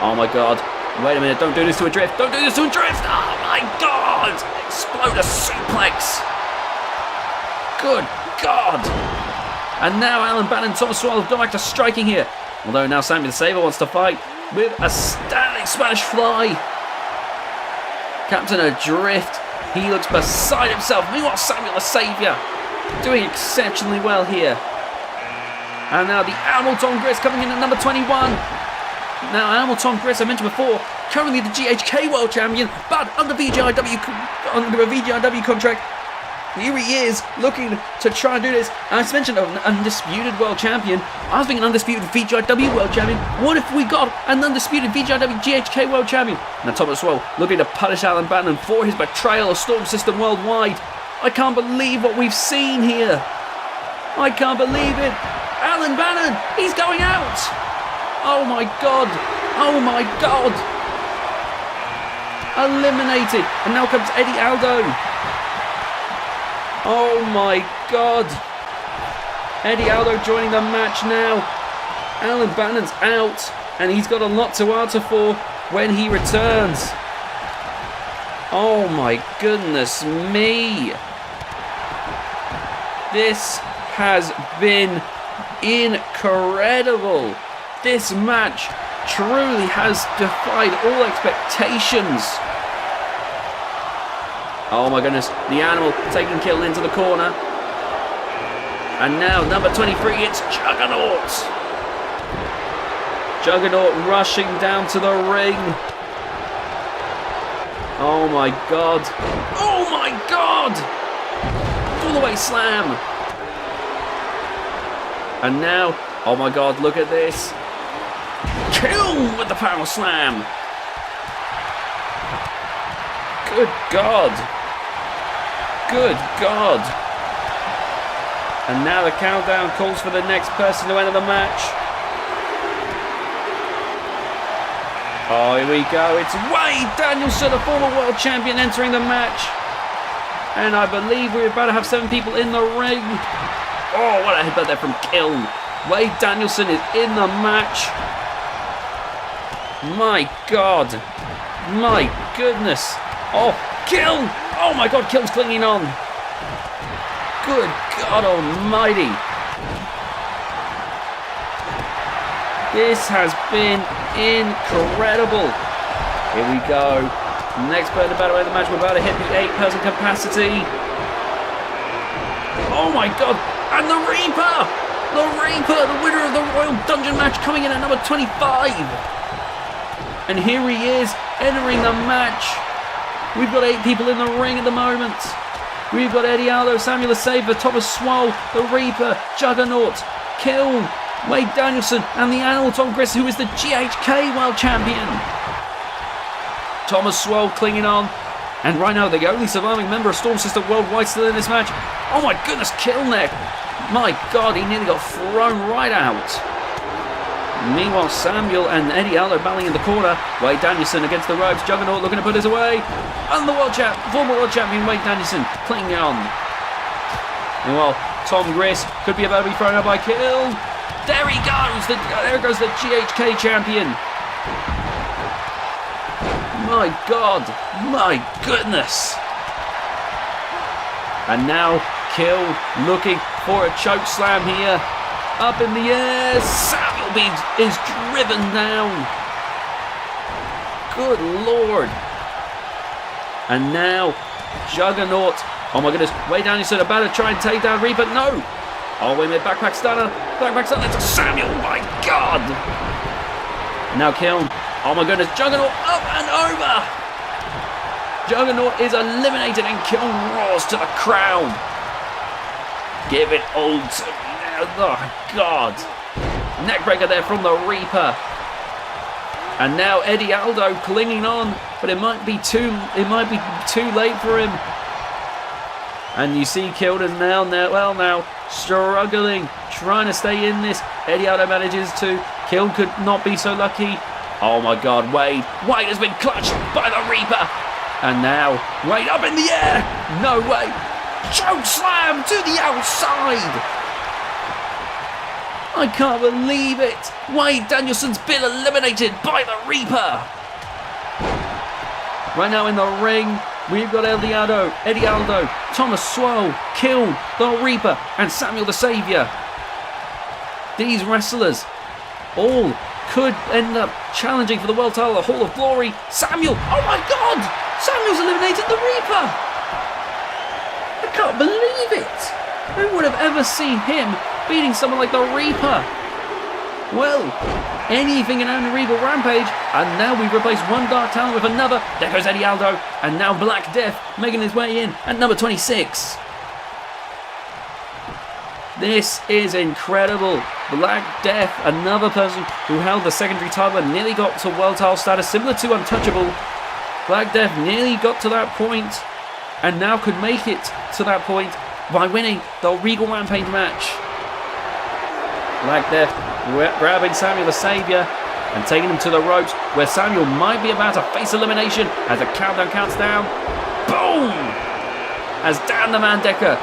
Oh my God. Wait a minute, don't do this to A.Drift. Don't do this to A.Drift. Oh my God. Explode a suplex. Good God. And now Alan Bannon and Thomas Swole have gone back to striking here. Although now Sami the Saviour wants to fight with a standing Spanish fly. Captain A.Drift, he looks beside himself. Meanwhile, Samuel the Saviour doing exceptionally well here. And now the Animal Tom Gris coming in at number 21. Now Animal Tom Gris, I mentioned before, currently the GHK World Champion, but under a VGIW contract. Here he is, looking to try and do this. I mentioned an undisputed world champion. I was thinking undisputed VGIW world champion. What if we got an undisputed VGIW GHK world champion? Now Thomas Swole looking to punish Alan Bannon for his betrayal of Storm System worldwide. I can't believe what we've seen here. I can't believe it. Alan Bannon, he's going out. Oh my God. Oh my God. Eliminated. And now comes Eddie Aldo. Oh my God. Eddie Aldo joining the match now. Alan Bannon's out, and he's got a lot to answer for when he returns. Oh my goodness me. This has been incredible. This match truly has defied all expectations. Oh my goodness, the Animal taking Kill into the corner. And now, number 23, it's Juggernaut. Juggernaut rushing down to the ring. Oh my God. Oh my God! All the way slam. And now, oh my God, look at this. Kill with the power slam. Good God. Good God. And now the countdown calls for the next person to enter the match. Oh, here we go. It's Wade Danielson, the former world champion, entering the match. And I believe we're about to have 7 people in the ring. Oh, what a headbutt there from Kiln. Wade Danielson is in the match. My God. My goodness. Oh, Kiln. Oh my God, Kiln's clinging on. Good God almighty. This has been incredible. Here we go. Next person about to win the match. We're about to hit the 8-person capacity. Oh my God. And the Reaper. The Reaper, the winner of the Royal Dungeon match, coming in at number 25. And here he is, entering the match. We've got 8 people in the ring at the moment. We've got Eddie Aldo, Samuel the Saver, Thomas Swole, the Reaper, Juggernaut, Kiln, Wade Danielson, and the Animal Tom Gris, who is the GHK World Champion. Thomas Swole clinging on. And right now, the only surviving member of Storm System Worldwide still in this match. Oh my goodness, Kiln there. My God, he nearly got thrown right out. Meanwhile, Samuel and Eddie Aldo battling in the corner. Wade Danielson against the ropes. Juggernaut looking to put us away. And the former world champion Wade Danielson clinging on. Meanwhile, Tom Gris could be about to be thrown out by Kill. There he goes. There goes the GHK champion. My God. My goodness. And now Kill looking for a choke slam here. Up in the air, Samuel is driven down. Good Lord. And now, Juggernaut. Oh my goodness, Wade Danielson about to try and take down Reaper. No. Oh, wait a minute, backpack stunner. Backpack stunner to Samuel, my God. Now Kiln. Oh my goodness, Juggernaut up and over. Juggernaut is eliminated and Kiln roars to the crowd. Give it all to me. Oh God. Neckbreaker there from the Reaper. And now Eddie Aldo clinging on, but it might be too late for him. And you see Kilden now struggling, trying to stay in this. Eddie Aldo manages to. Kilden could not be so lucky. Oh my God, Wade has been clutched by the Reaper. And now Wade up in the air. No way. Choke slam to the outside. I can't believe it! Wade Danielson's been eliminated by the Reaper! Right now in the ring, we've got Eddie Aldo, Thomas Swole, Kiln, the Reaper, and Samuel the Saviour. These wrestlers all could end up challenging for the world title, the Hall of Glory. Samuel, oh my God! Samuel's eliminated the Reaper! I can't believe it! Who would have ever seen him beating someone like the Reaper? Well, anything can happen in Regal Rampage, and now we've replaced one Dark Talon with another. There goes Eddie Aldo, and now Black Death making his way in at number 26. This is incredible. Black Death, another person who held the secondary title and nearly got to world title status, similar to Untouchable. Black Death nearly got to that point, and now could make it to that point by winning the Regal Rampage match. Black Death grabbing Samuel the Saviour and taking him to the ropes, where Samuel might be about to face elimination as the countdown counts down. Boom! As Dan the Man Decker,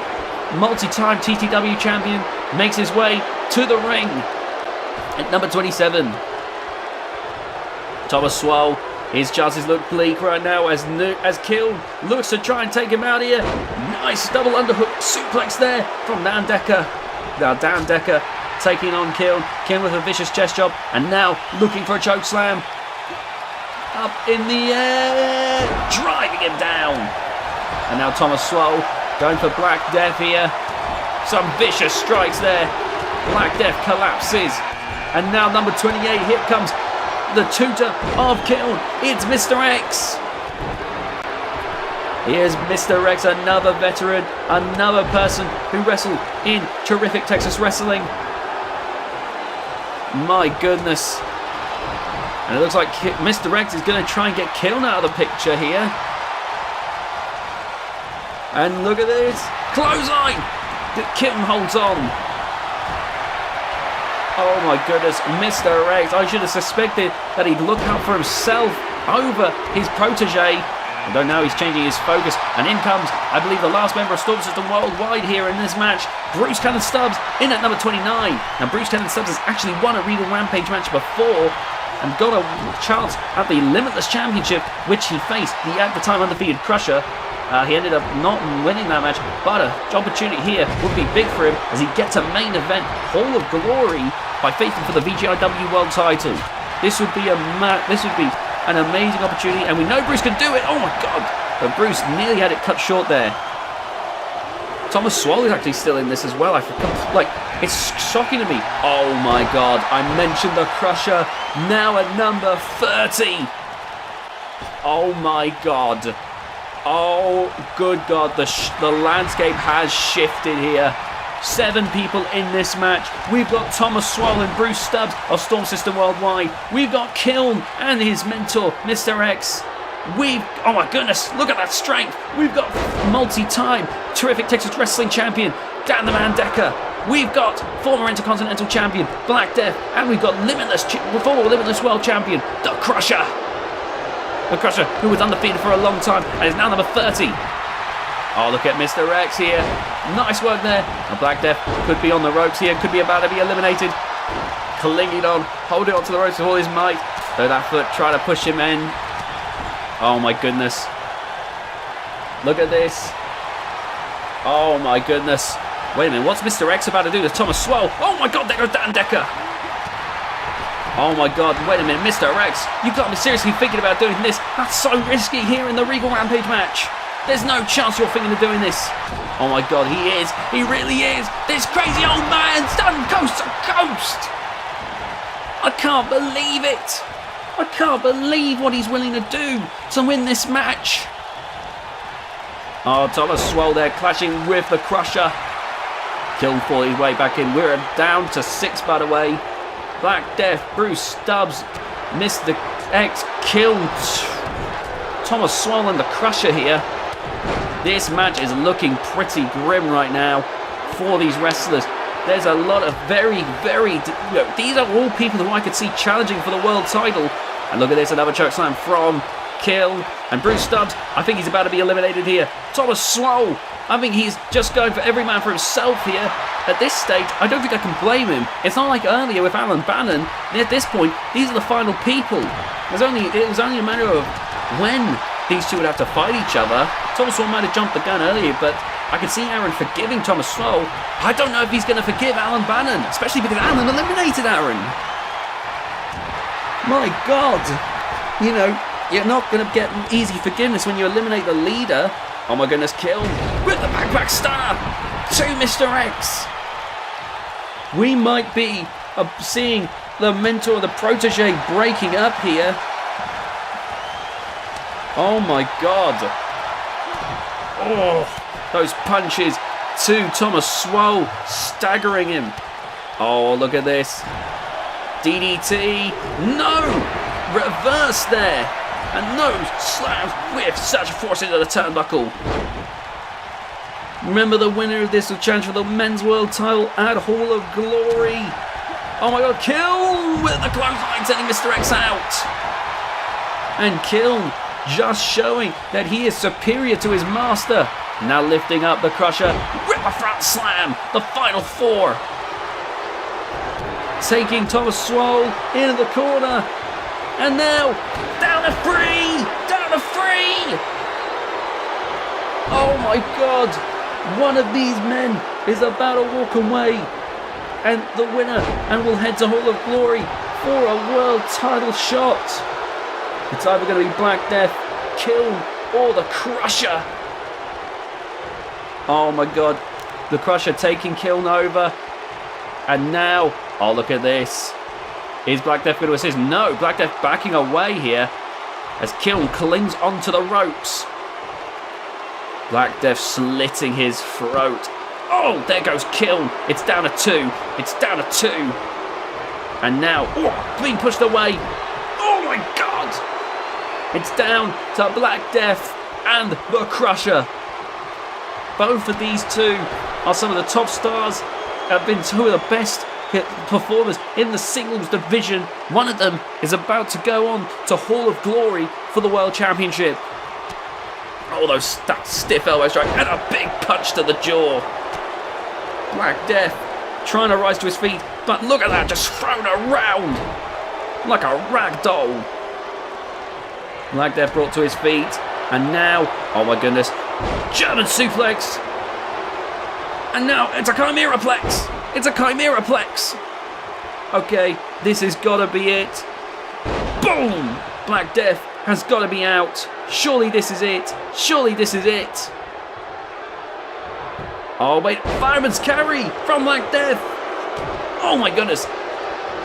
multi-time TTW champion, makes his way to the ring at number 27. Thomas Swole, his chances look bleak right now as Kiln looks to try and take him out here. Nice double underhook suplex there from Dan Decker. Now Dan Decker taking on Kiln with a vicious chest job, and now looking for a choke slam. Up in the air, driving him down. And now Thomas Swole going for Black Death here. Some vicious strikes there. Black Death collapses. And now number 28, here comes the tutor of Kiln. It's Mr. X. Here's Mr. X, another veteran, another person who wrestled in terrific Texas wrestling. My goodness. And it looks like Mr. X is going to try and get Kiln out of the picture here. And look at this. Clothesline! Kiln holds on. Oh my goodness. Mr. X. I should have suspected that he'd look out for himself over his protege. Although now he's changing his focus. And in comes, I believe, the last member of Storm System Worldwide here in this match. Bruce Cannon Stubbs in at number 29. Now Bruce Cannon Stubbs has actually won a Regal Rampage match before and got a chance at the Limitless Championship, which he faced the at the time undefeated Crusher. He ended up not winning that match, but an opportunity here would be big for him as he gets a main event Hall of Glory by facing for the VGIW World Title. This would be an amazing opportunity, and we know Bruce can do it. Oh my God! But Bruce nearly had it cut short there. Thomas Swole is actually still in this as well. It's shocking to me. Oh my God! I mentioned the Crusher, now at number 30. Oh my God! Oh, good God, the landscape has shifted here. 7 people in this match. We've got Thomas Swole and Bruce Stubbs of Storm System Worldwide. We've got Kiln and his mentor, Mr. X. Oh my goodness, look at that strength. We've got multi-time terrific Texas Wrestling Champion, Dan the Man Decker. We've got former Intercontinental Champion, Black Death. And we've got former Limitless World Champion, The Crusher. The Crusher, who was undefeated for a long time and is now number 30. Oh, look at Mr. X here. Nice work there. And Black Death could be on the ropes here, could be about to be eliminated. Clinging on, holding on to the ropes with all his might. Though that foot trying to push him in. Oh my goodness. Look at this. Oh my goodness. Wait a minute, what's Mr. X about to do to Thomas Swole? Oh my God, there goes Dan Decker. Oh my God, wait a minute, Mr. X, you've got me seriously thinking about doing this. That's so risky here in the Regal Rampage match. There's no chance you're thinking of doing this. Oh my God, he is. He really is. This crazy old man's done coast to coast. I can't believe it. I can't believe what he's willing to do to win this match. Oh, Thomas Swole there clashing with the Crusher. Kiln for his way back in. We're down to 6, by the way. Black Death, Bruce Stubbs, Mr. X, Kiln, Thomas Swole and the Crusher here. This match is looking pretty grim right now for these wrestlers. There's a lot of very, these are all people who I could see challenging for the world title. And look at this, another chokeslam from Kiln and Bruce Stubbs. I think he's about to be eliminated here. Thomas Swole, I think he's just going for every man for himself here. At this stage, I don't think I can blame him. It's not like earlier with Alan Bannon. At this point, these are the final people. It was only a matter of when these two would have to fight each other. Thomas Swole might have jumped the gun earlier, but I can see Aaron forgiving Thomas Swole. I don't know if he's going to forgive Alan Bannon, especially because Alan eliminated Aaron. My God. You know, You're not going to get easy forgiveness when you eliminate the leader. Oh my goodness, kill with the backpack stunner to Mr. X. We might be seeing the mentor, the protege breaking up here. Oh my god. Oh, those punches to Thomas Swole, staggering him. Oh, look at this. DDT. No! Reverse there. And no slams with such force into the turnbuckle. Remember, the winner of this will challenge for the men's world title at Hall of Glory. Oh my god, Kiln with the clothesline, sending Mr. X out. And Kiln just showing that he is superior to his master. Now lifting up the Crusher, rip a front slam, the final four. Taking Thomas Swole into the corner. And now, down to 3! Down to 3! Oh my god, one of these men is about to walk away. And the winner, and will head to Hall of Glory for a world title shot. It's either going to be Black Death, Kiln, or the Crusher. Oh my god, the Crusher taking Kiln over. And now, oh look at this. Is Black Death going to assist? No, Black Death backing away here as Kiln clings onto the ropes. Black Death slitting his throat. Oh, there goes Kiln. It's down to 2. It's down to 2. And now, being pushed away. Oh my god! It's down to Black Death and the Crusher. Both of these two are some of the top stars, have been two of the best performers in the singles division. One of them is about to go on to Hall of Glory for the World Championship. Oh, those stiff elbow strikes and a big punch to the jaw. Black Death trying to rise to his feet, but look at that, just thrown around like a rag doll. Black Death brought to his feet, and now, oh my goodness, German suplex. And now it's a Chimeraplex. It's a Chimeraplex. Okay, this has got to be it. Boom! Black Death has got to be out. Surely this is it. Surely this is it. Oh wait, fireman's carry from Black Death. Oh my goodness.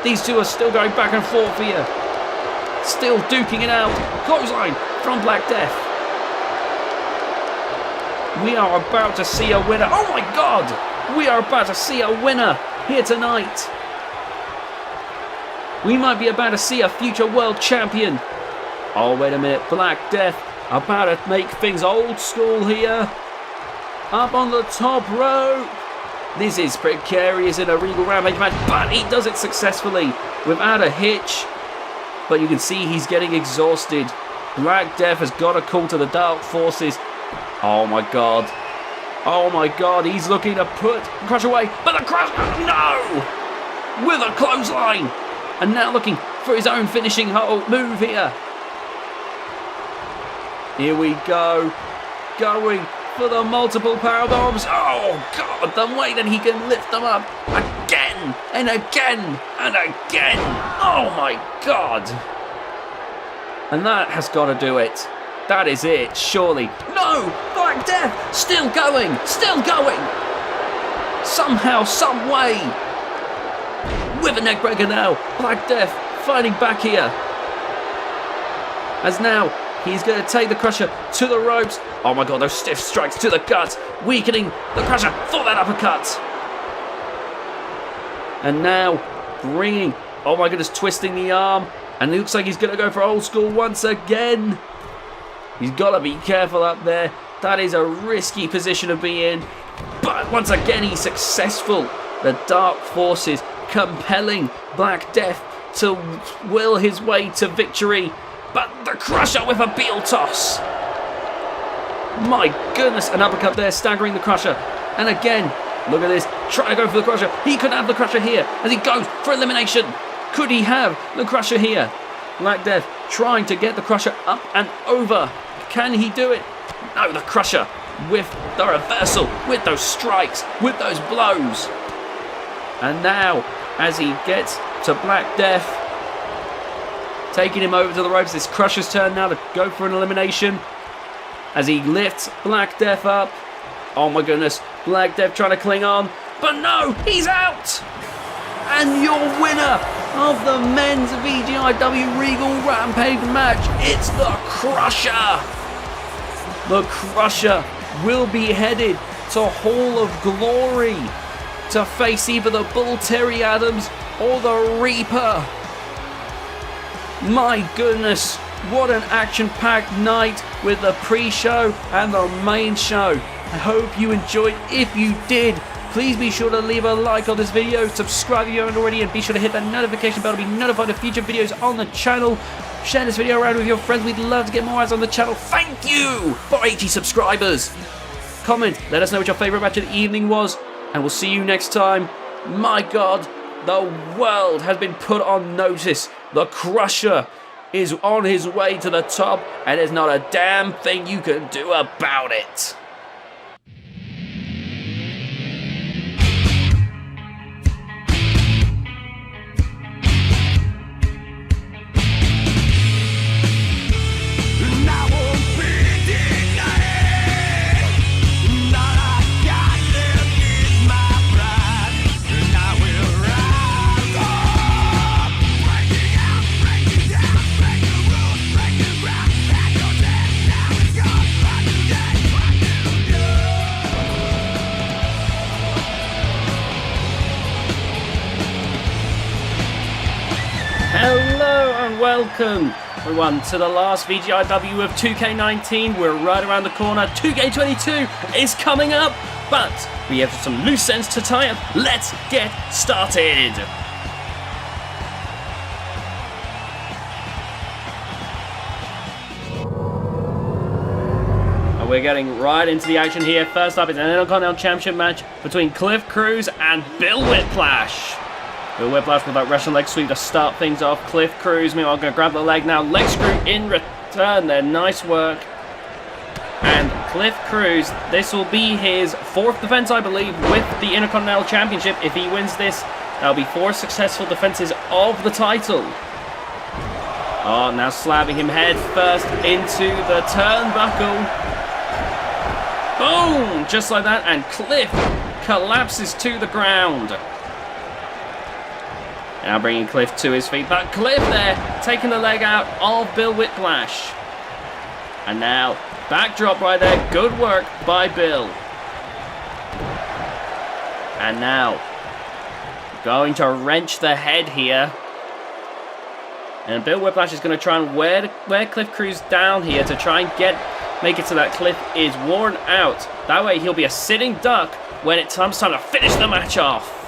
These two are still going back and forth here. Still duking it out. Clothesline from Black Death. We are about to see a winner. Oh my god! We are about to see a winner here tonight. We might be about to see a future world champion. Oh, wait a minute. Black Death about to make things old school here. Up on the top rope. This is precarious in a Regal Rampage match, but he does it successfully without a hitch. But you can see he's getting exhausted. Black Death has got a call to the Dark Forces. Oh my god. Oh my god, he's looking to put Crush away, but the Crush, no! With a clothesline! And now looking for his own finishing move here. Here we go. Going for the multiple power bombs. Oh god, the way that he can lift them up again and again and again. Oh my god. And that has got to do it. That is it, surely. No! Black Death! Still going! Still going! Somehow, some way! With a neckbreaker now, Black Death fighting back here. As now, he's going to take the Crusher to the ropes. Oh my god, those stiff strikes to the gut, weakening the Crusher for that uppercut. And now, bringing, oh my goodness, twisting the arm. And it looks like he's going to go for old school once again. He's got to be careful up there. That is a risky position to be in. But once again, he's successful. The Dark Forces compelling Black Death to will his way to victory. But the Crusher with a heel toss. My goodness, an uppercut there, staggering the Crusher. And again, look at this, trying to go for the Crusher. He could have the Crusher here as he goes for elimination. Could he have the Crusher here? Black Death trying to get the Crusher up and over. Can he do it? No, the Crusher with the reversal, with those strikes, with those blows. And now, as he gets to Black Death, taking him over to the ropes. It's Crusher's turn now to go for an elimination as he lifts Black Death up. Oh my goodness, Black Death trying to cling on, but no, he's out! And your winner of the men's VGIW Regal Rampage match, it's the Crusher! The Crusher will be headed to Hall of Glory to face either the Bull Terry Adams or the Reaper. My goodness, what an action-packed night with the pre-show and the main show. I hope you enjoyed. If you did, please be sure to leave a like on this video, subscribe if you haven't already, and be sure to hit that notification bell to be notified of future videos on the channel. Share this video around with your friends. We'd love to get more eyes on the channel. Thank you for 80 subscribers. Comment, let us know what your favourite match of the evening was, and we'll see you next time. My God, the world has been put on notice. The Crusher is on his way to the top, and there's not a damn thing you can do about it. Hello and welcome everyone to the last VGIW of 2K19. We're right around the corner. 2K22 is coming up, but we have some loose ends to tie up. Let's get started. And we're getting right into the action here. First up is an Intercontinental Championship match between Cliff Cruz and Bill Whiplash. Bill Whiplash with that Russian leg sweep to start things off. Cliff Cruz, meanwhile, going to grab the leg now. Leg screw in return there. Nice work. And Cliff Cruz, this will be his fourth defense, I believe, with the Intercontinental Championship. If he wins this, that'll be 4 successful defenses of the title. Oh, now slapping him head first into the turnbuckle. Boom! Just like that, and Cliff collapses to the ground. Now bringing Cliff to his feet, but Cliff there, taking the leg out of Bill Whiplash. And now, backdrop right there, good work by Bill. And now, going to wrench the head here. And Bill Whiplash is going to try and wear Cliff Cruz down here to try and make it so that Cliff is worn out. That way he'll be a sitting duck when it comes time to finish the match off.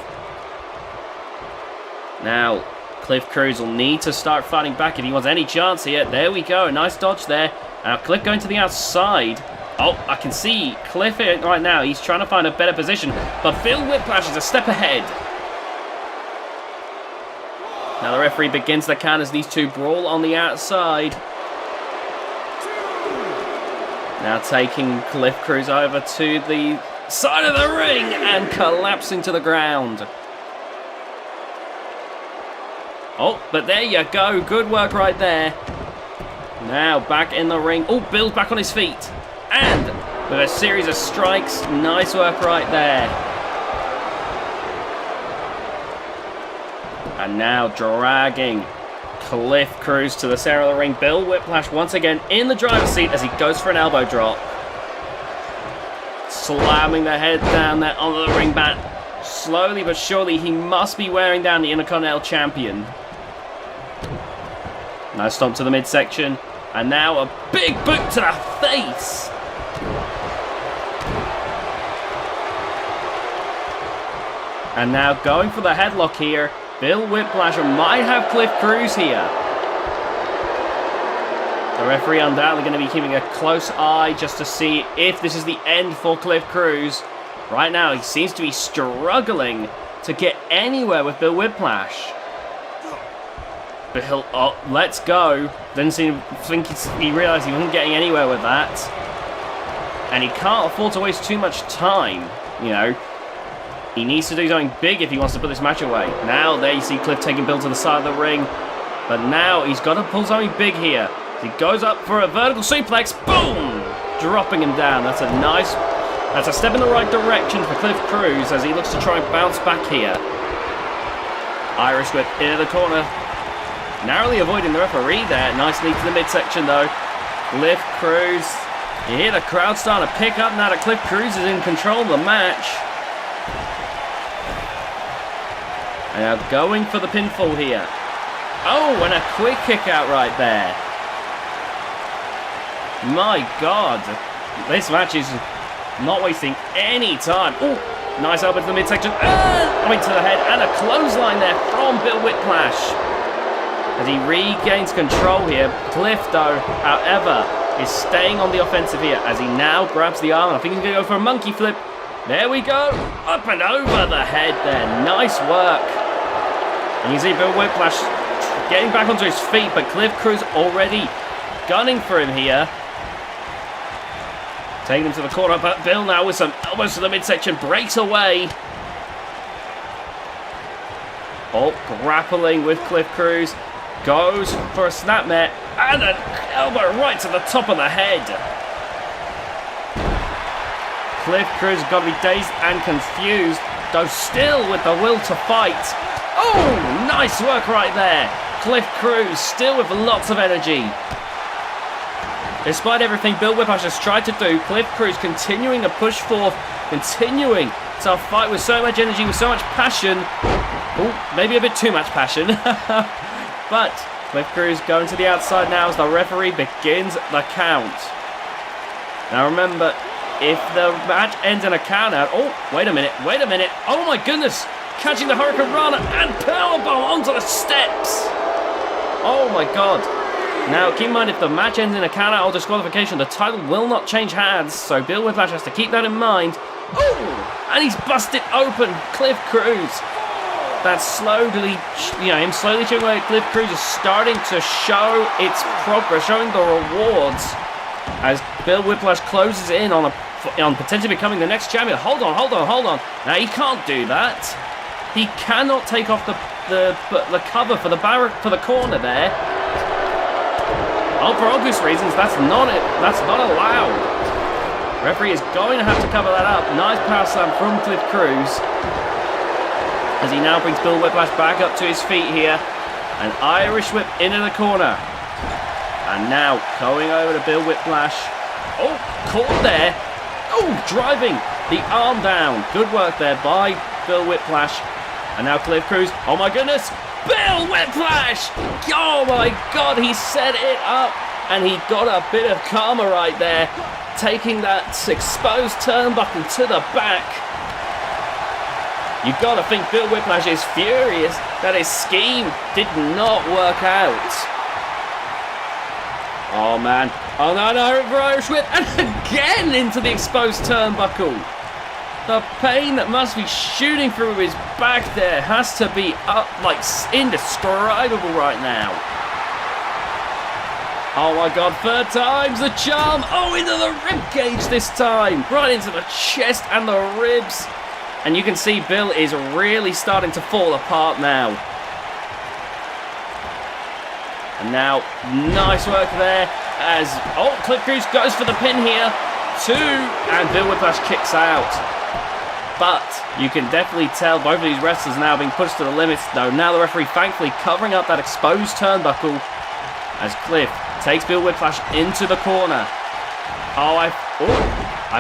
Now, Cliff Cruz will need to start fighting back if he wants any chance here. There we go, a nice dodge there. Now Cliff going to the outside. Oh, I can see Cliff here right now. He's trying to find a better position, but Bill Whiplash is a step ahead. Now the referee begins the count as these two brawl on the outside. Now taking Cliff Cruz over to the side of the ring and collapsing to the ground. Oh, but there you go. Good work right there. Now back in the ring. Oh, Bill's back on his feet. And with a series of strikes. Nice work right there. And now dragging Cliff Cruz to the center of the ring. Bill Whiplash once again in the driver's seat as he goes for an elbow drop. Slamming the head down there onto the ring mat. Slowly but surely he must be wearing down the Intercontinental Champion. Now stomp to the midsection, and now a big boot to the face. And now going for the headlock here, Bill Whiplash might have Cliff Cruz here. The referee undoubtedly going to be keeping a close eye just to see if this is the end for Cliff Cruz. Right now he seems to be struggling to get anywhere with Bill Whiplash. But let's go. Didn't think he realised he wasn't getting anywhere with that. And he can't afford to waste too much time, you know. He needs to do something big if he wants to put this match away. Now there you see Cliff taking Bill to the side of the ring. But now he's got to pull something big here. He goes up for a vertical suplex. Boom! Dropping him down. That's a step in the right direction for Cliff Cruz as he looks to try and bounce back here. Irish whip into the corner. Narrowly avoiding the referee there. Nice knee to the midsection though. Cliff Cruz. You hear the crowd starting to pick up now that Cliff Cruz is in control of the match. And now going for the pinfall here. Oh, and a quick kick out right there. My God. This match is not wasting any time. Oh, nice elbow to the midsection. Point to the head and a clothesline there from Bill Whiplash. As he regains control here. Cliff, though, however, is staying on the offensive here as he now grabs the arm. I think he's going to go for a monkey flip. There we go. Up and over the head there. Nice work. And you see Bill Whiplash getting back onto his feet, but Cliff Cruz already gunning for him here. Taking him to the corner, but Bill now with some elbows to the midsection breaks away. Oh, grappling with Cliff Cruz. Goes for a snapmare and an elbow right to the top of the head. Cliff Cruz got to be dazed and confused, though still with the will to fight. Oh, nice work right there. Cliff Cruz still with lots of energy. Despite everything Bill Whiplash has tried to do, Cliff Cruz continuing to push forth, continuing to fight with so much energy, with so much passion. Oh, maybe a bit too much passion. But Cliff Cruz going to the outside now as the referee begins the count. Now remember, if the match ends in a count out... Oh, wait a minute. Oh my goodness. Catching the Hurricane Rana and powerbomb onto the steps. Oh my God. Now, keep in mind, if the match ends in a count-out or disqualification, the title will not change hands, so Bill Whiplash has to keep that in mind. Oh! And he's busted open Cliff Cruz. That's slowly, him slowly chipping away at Cliff Cruz is starting to show its progress, showing the rewards as Bill Whiplash closes in on potentially becoming the next champion. Hold on. Now, he can't do that. He cannot take off the cover for the corner there. Oh, for obvious reasons, that's not allowed. Referee is going to have to cover that up. Nice power slam from Cliff Cruz. As he now brings Bill Whiplash back up to his feet here. An Irish whip into the corner. And now going over to Bill Whiplash. Oh, caught there. Oh, driving the arm down. Good work there by Bill Whiplash. And now Cliff Cruz. Oh my goodness. Bill Whiplash! Oh my God, he set it up and he got a bit of karma right there, taking that exposed turnbuckle to the back. You've got to think Bill Whiplash is furious that his scheme did not work out. Oh man. Oh no, Irish whip and again into the exposed turnbuckle. The pain that must be shooting through his back there has to be indescribable right now. Oh my God, third time's the charm. Oh, into the rib cage this time. Right into the chest and the ribs. And you can see Bill is really starting to fall apart now. And now, nice work there as, Cliff Cruz goes for the pin here. 2, and Bill Whiplash kicks out. But you can definitely tell both of these wrestlers now being pushed to the limits, though. Now the referee thankfully covering up that exposed turnbuckle as Cliff takes Bill Whiplash into the corner. I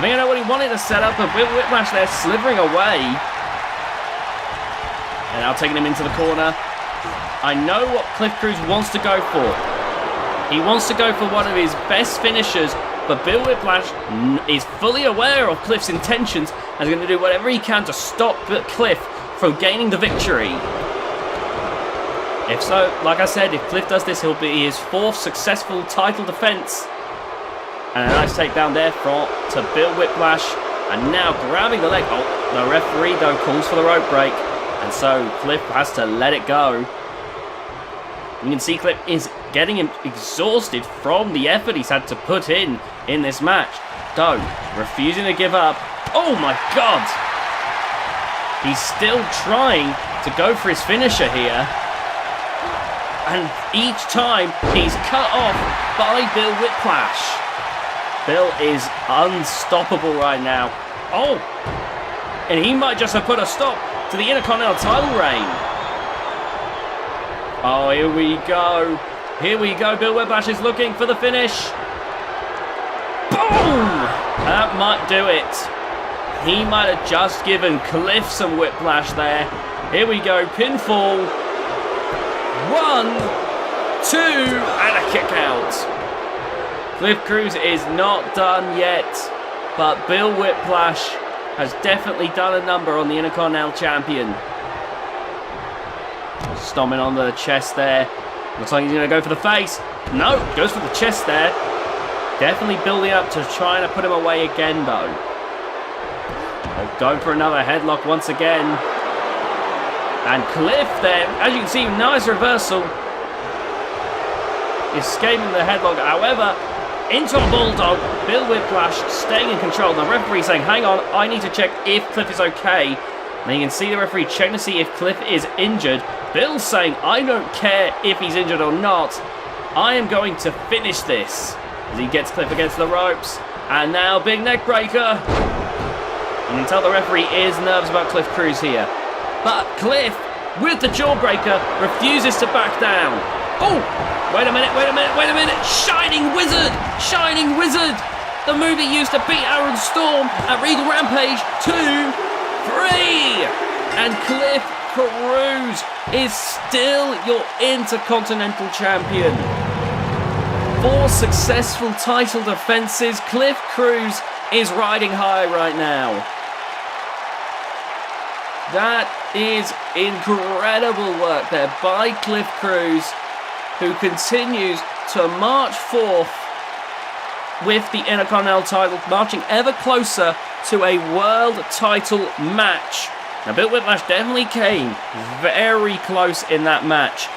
think I know what he wanted to set up, but Bill Whiplash there slithering away. And now taking him into the corner. I know what Cliff Cruz wants to go for. He wants to go for one of his best finishers, but Bill Whiplash is fully aware of Cliff's intentions and is going to do whatever he can to stop Cliff from gaining the victory. If so, like I said, if Cliff does this, he'll be his 4th successful title defense. And a nice takedown there to Bill Whiplash. And now grabbing the leg. Oh, the referee, though, calls for the rope break. And so Cliff has to let it go. You can see Cliff is getting him exhausted from the effort he's had to put in this match. Though, refusing to give up. Oh my God! He's still trying to go for his finisher here. And each time he's cut off by Bill Whiplash. Bill is unstoppable right now. Oh! And he might just have put a stop to the Intercontinental title reign. Oh, here we go. Here we go. Bill Whiplash is looking for the finish. Boom! That might do it. He might have just given Cliff some whiplash there. Here we go. Pinfall. 1, 2, and a kick out. Cliff Cruz is not done yet, but Bill Whiplash has definitely done a number on the Intercontinental Champion. Stomping on the chest there. Looks like he's going to go for the face. No, goes for the chest there. Definitely building up to trying to put him away again, though. Oh, going for another headlock once again. And Cliff there, as you can see, nice reversal. Escaping the headlock. However, into a bulldog. Bill Whiplash staying in control. The referee saying, hang on, I need to check if Cliff is okay. And you can see the referee checking to see if Cliff is injured. Bill's saying, I don't care if he's injured or not. I am going to finish this. As he gets Cliff against the ropes. And now, big neck breaker. You can tell the referee is nervous about Cliff Cruz here. But Cliff, with the jawbreaker, refuses to back down. Oh, wait a minute. Shining Wizard. The move he used to beat Aaron Storm at Regal Rampage. 2, 3. And Cliff Cruz is still your Intercontinental Champion. 4 successful title defenses. Cliff Cruz is riding high right now. That is incredible work there by Cliff Cruz, who continues to march forth with the Intercontinental title, marching ever closer to a world title match. Now, Bill Whiplash definitely came very close in that match.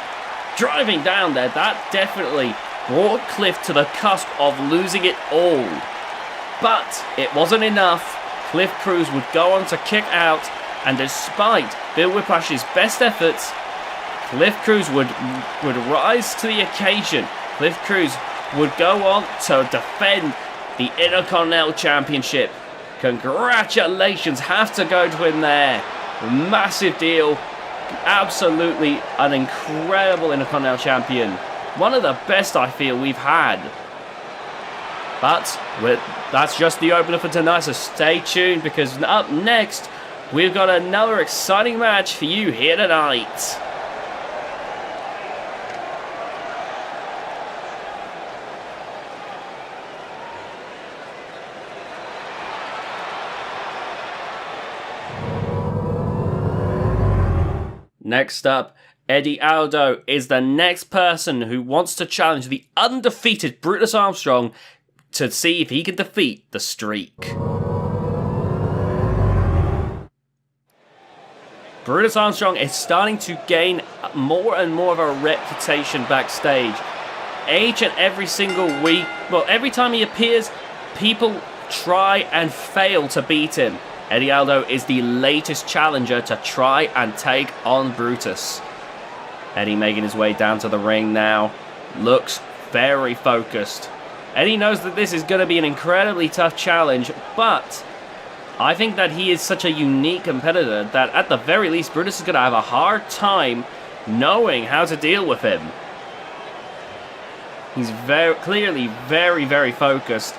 Driving down there, that definitely brought Cliff to the cusp of losing it all. But it wasn't enough. Cliff Cruz would go on to kick out. And despite Bill Whiplash's best efforts, Cliff Cruz would rise to the occasion. Cliff Cruz would go on to defend the Intercontinental Championship. Congratulations have to go to him there. Massive deal. Absolutely an incredible Intercontinental Champion. One of the best I feel we've had. But that's just the opener for tonight, so stay tuned because up next, we've got another exciting match for you here tonight. Next up, Eddie Aldo is the next person who wants to challenge the undefeated Brutus Armstrong to see if he can defeat the Streak. Brutus Armstrong is starting to gain more and more of a reputation backstage. Each and every single week, well, every time he appears, people try and fail to beat him. Eddie Aldo is the latest challenger to try and take on Brutus. Eddie making his way down to the ring now. Looks very focused. Eddie knows that this is going to be an incredibly tough challenge, but I think that he is such a unique competitor that at the very least Brutus is going to have a hard time knowing how to deal with him. He's clearly very focused,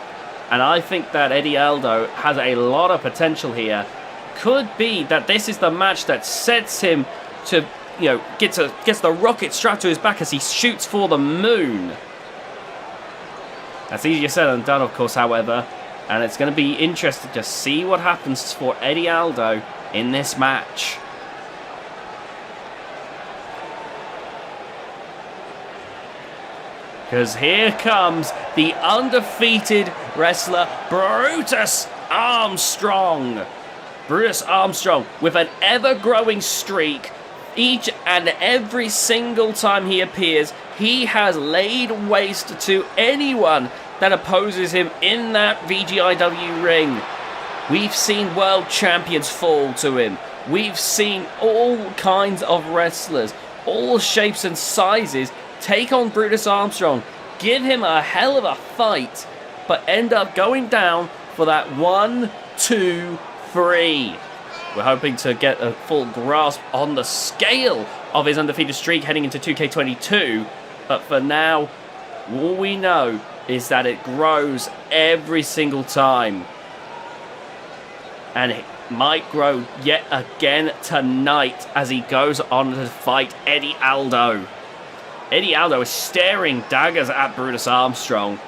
and I think that Eddie Aldo has a lot of potential here. Could be that this is the match that sets him to, gets the rocket strapped to his back as he shoots for the moon. That's easier said than done, of course, however. And it's going to be interesting to see what happens for Eddie Aldo in this match. Because here comes the undefeated wrestler, Brutus Armstrong. Brutus Armstrong with an ever-growing streak. Each and every single time he appears, he has laid waste to anyone that opposes him in that VGIW ring. We've seen world champions fall to him. We've seen all kinds of wrestlers all shapes and sizes, take on Brutus Armstrong, give him a hell of a fight, but end up going down for that 1, 2, 3. We're hoping to get a full grasp on the scale of his undefeated streak heading into 2K22, but for now, all we know is that it grows every single time. And it might grow yet again tonight as he goes on to fight Eddie Aldo. Eddie Aldo is staring daggers at Brutus Armstrong.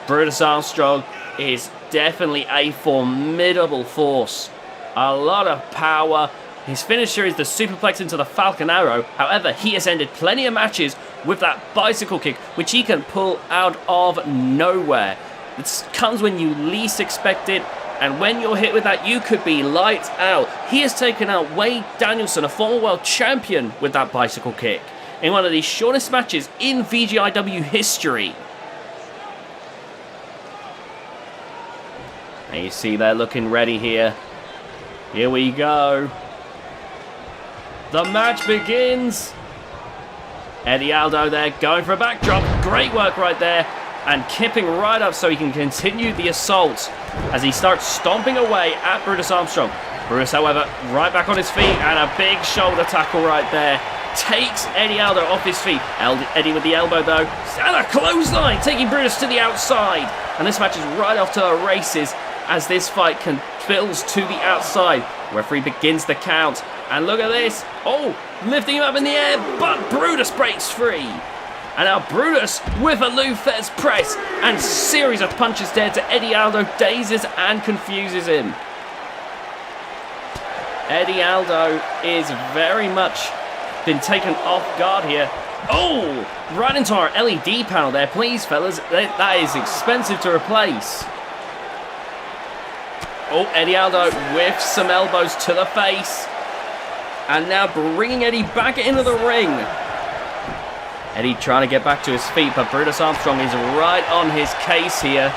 Brutus Armstrong is definitely a formidable force. A lot of power. His finisher is the superplex into the Falcon Arrow. However, he has ended plenty of matches with that bicycle kick, which he can pull out of nowhere. It comes when you least expect it, and when you're hit with that, you could be lights out. He has taken out Wade Danielson, a former world champion, with that bicycle kick in one of the shortest matches in VGIW history. And you see they're looking ready here. Here we go. The match begins. Eddie Aldo there going for a backdrop. Great work right there. And kipping right up so he can continue the assault as he starts stomping away at Brutus Armstrong. Brutus, however, right back on his feet and a big shoulder tackle right there. Takes Eddie Aldo off his feet. Eddie with the elbow though. And a clothesline taking Brutus to the outside. And this match is right off to the races as this fight builds to the outside. Referee begins the count. And look at this. Oh, lifting him up in the air, but Brutus breaks free. And now Brutus with a Lou Fez press and series of punches there to Eddie Aldo, dazes and confuses him. Eddie Aldo is very much been taken off guard here. Oh, right into our LED panel there, please, fellas. That is expensive to replace. Oh, Eddie Aldo with some elbows to the face. And now bringing Eddie back into the ring. Eddie trying to get back to his feet, but Brutus Armstrong is right on his case here.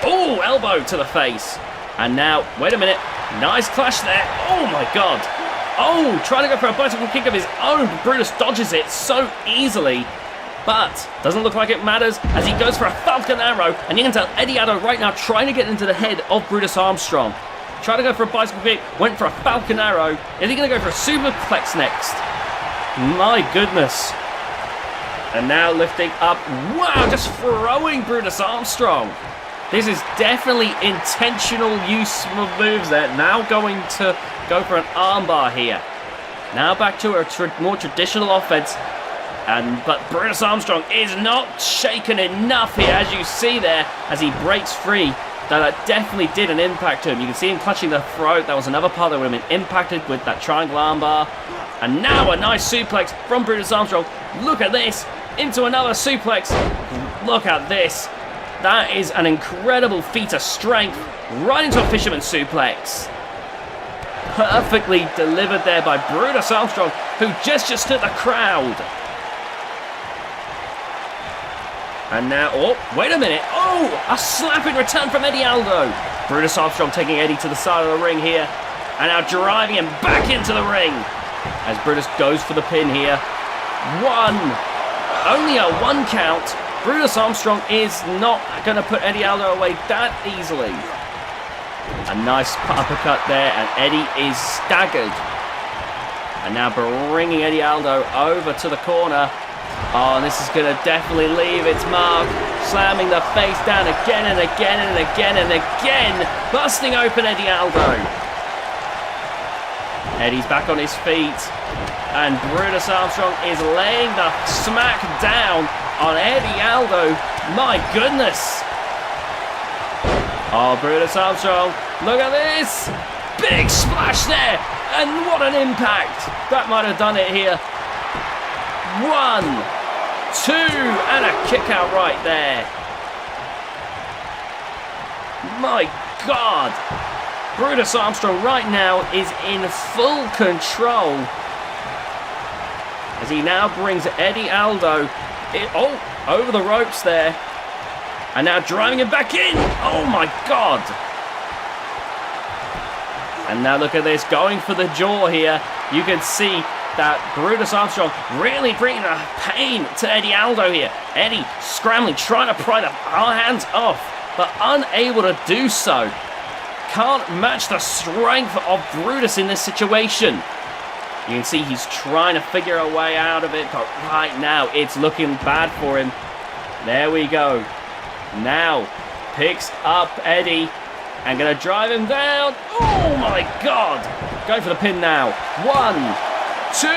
Oh, elbow to the face. And now, wait a minute. Nice clash there. Oh my god. Oh, trying to go for a bicycle kick of his own. Brutus dodges it so easily. But doesn't look like it matters as he goes for a Falcon Arrow. And you can tell Eddie Aldo right now trying to get into the head of Brutus Armstrong. Tried to go for a bicycle kick, went for a Falcon Arrow. Is he going to go for a superplex next? My goodness. And now lifting up. Wow, just throwing Brutus Armstrong. This is definitely intentional use of moves there. Now going to go for an armbar here. Now back to a more traditional offense. But Brutus Armstrong is not shaken enough here, as you see there, as he breaks free. That definitely did an impact to him. You can see him clutching the throat. That was another part that would have been impacted with that triangle armbar. And now a nice suplex from Brutus Armstrong. Look at this. Into another suplex. Look at this. That is an incredible feat of strength. Right into a fisherman suplex. Perfectly delivered there by Brutus Armstrong, who gestured to the crowd. And now, oh, wait a minute. Oh, a slapping return from Eddie Aldo. Brutus Armstrong taking Eddie to the side of the ring here. And now driving him back into the ring. As Brutus goes for the pin here. Only a 1 count. Brutus Armstrong is not going to put Eddie Aldo away that easily. A nice uppercut there, and Eddie is staggered. And now bringing Eddie Aldo over to the corner. Oh, and this is going to definitely leave its mark. Slamming the face down again and again and again and again. Busting open Eddie Aldo. Eddie's back on his feet. And Brutus Armstrong is laying the smack down on Eddie Aldo. My goodness. Oh, Brutus Armstrong. Look at this. Big splash there. And what an impact. That might have done it here. 1, 2, and a kick out right there. My God. Brutus Armstrong right now is in full control. As he now brings Eddie Aldo over the ropes there. And now driving him back in. Oh my God. And now look at this, going for the jaw here. You can see that Brutus Armstrong really bringing a pain to Eddie Aldo here. Eddie scrambling, trying to pry the hands off, but unable to do so. Can't match the strength of Brutus in this situation. You can see he's trying to figure a way out of it, but right now it's looking bad for him. There we go. Now picks up Eddie and going to drive him down. Oh my God. Going for the pin now. 1, 2.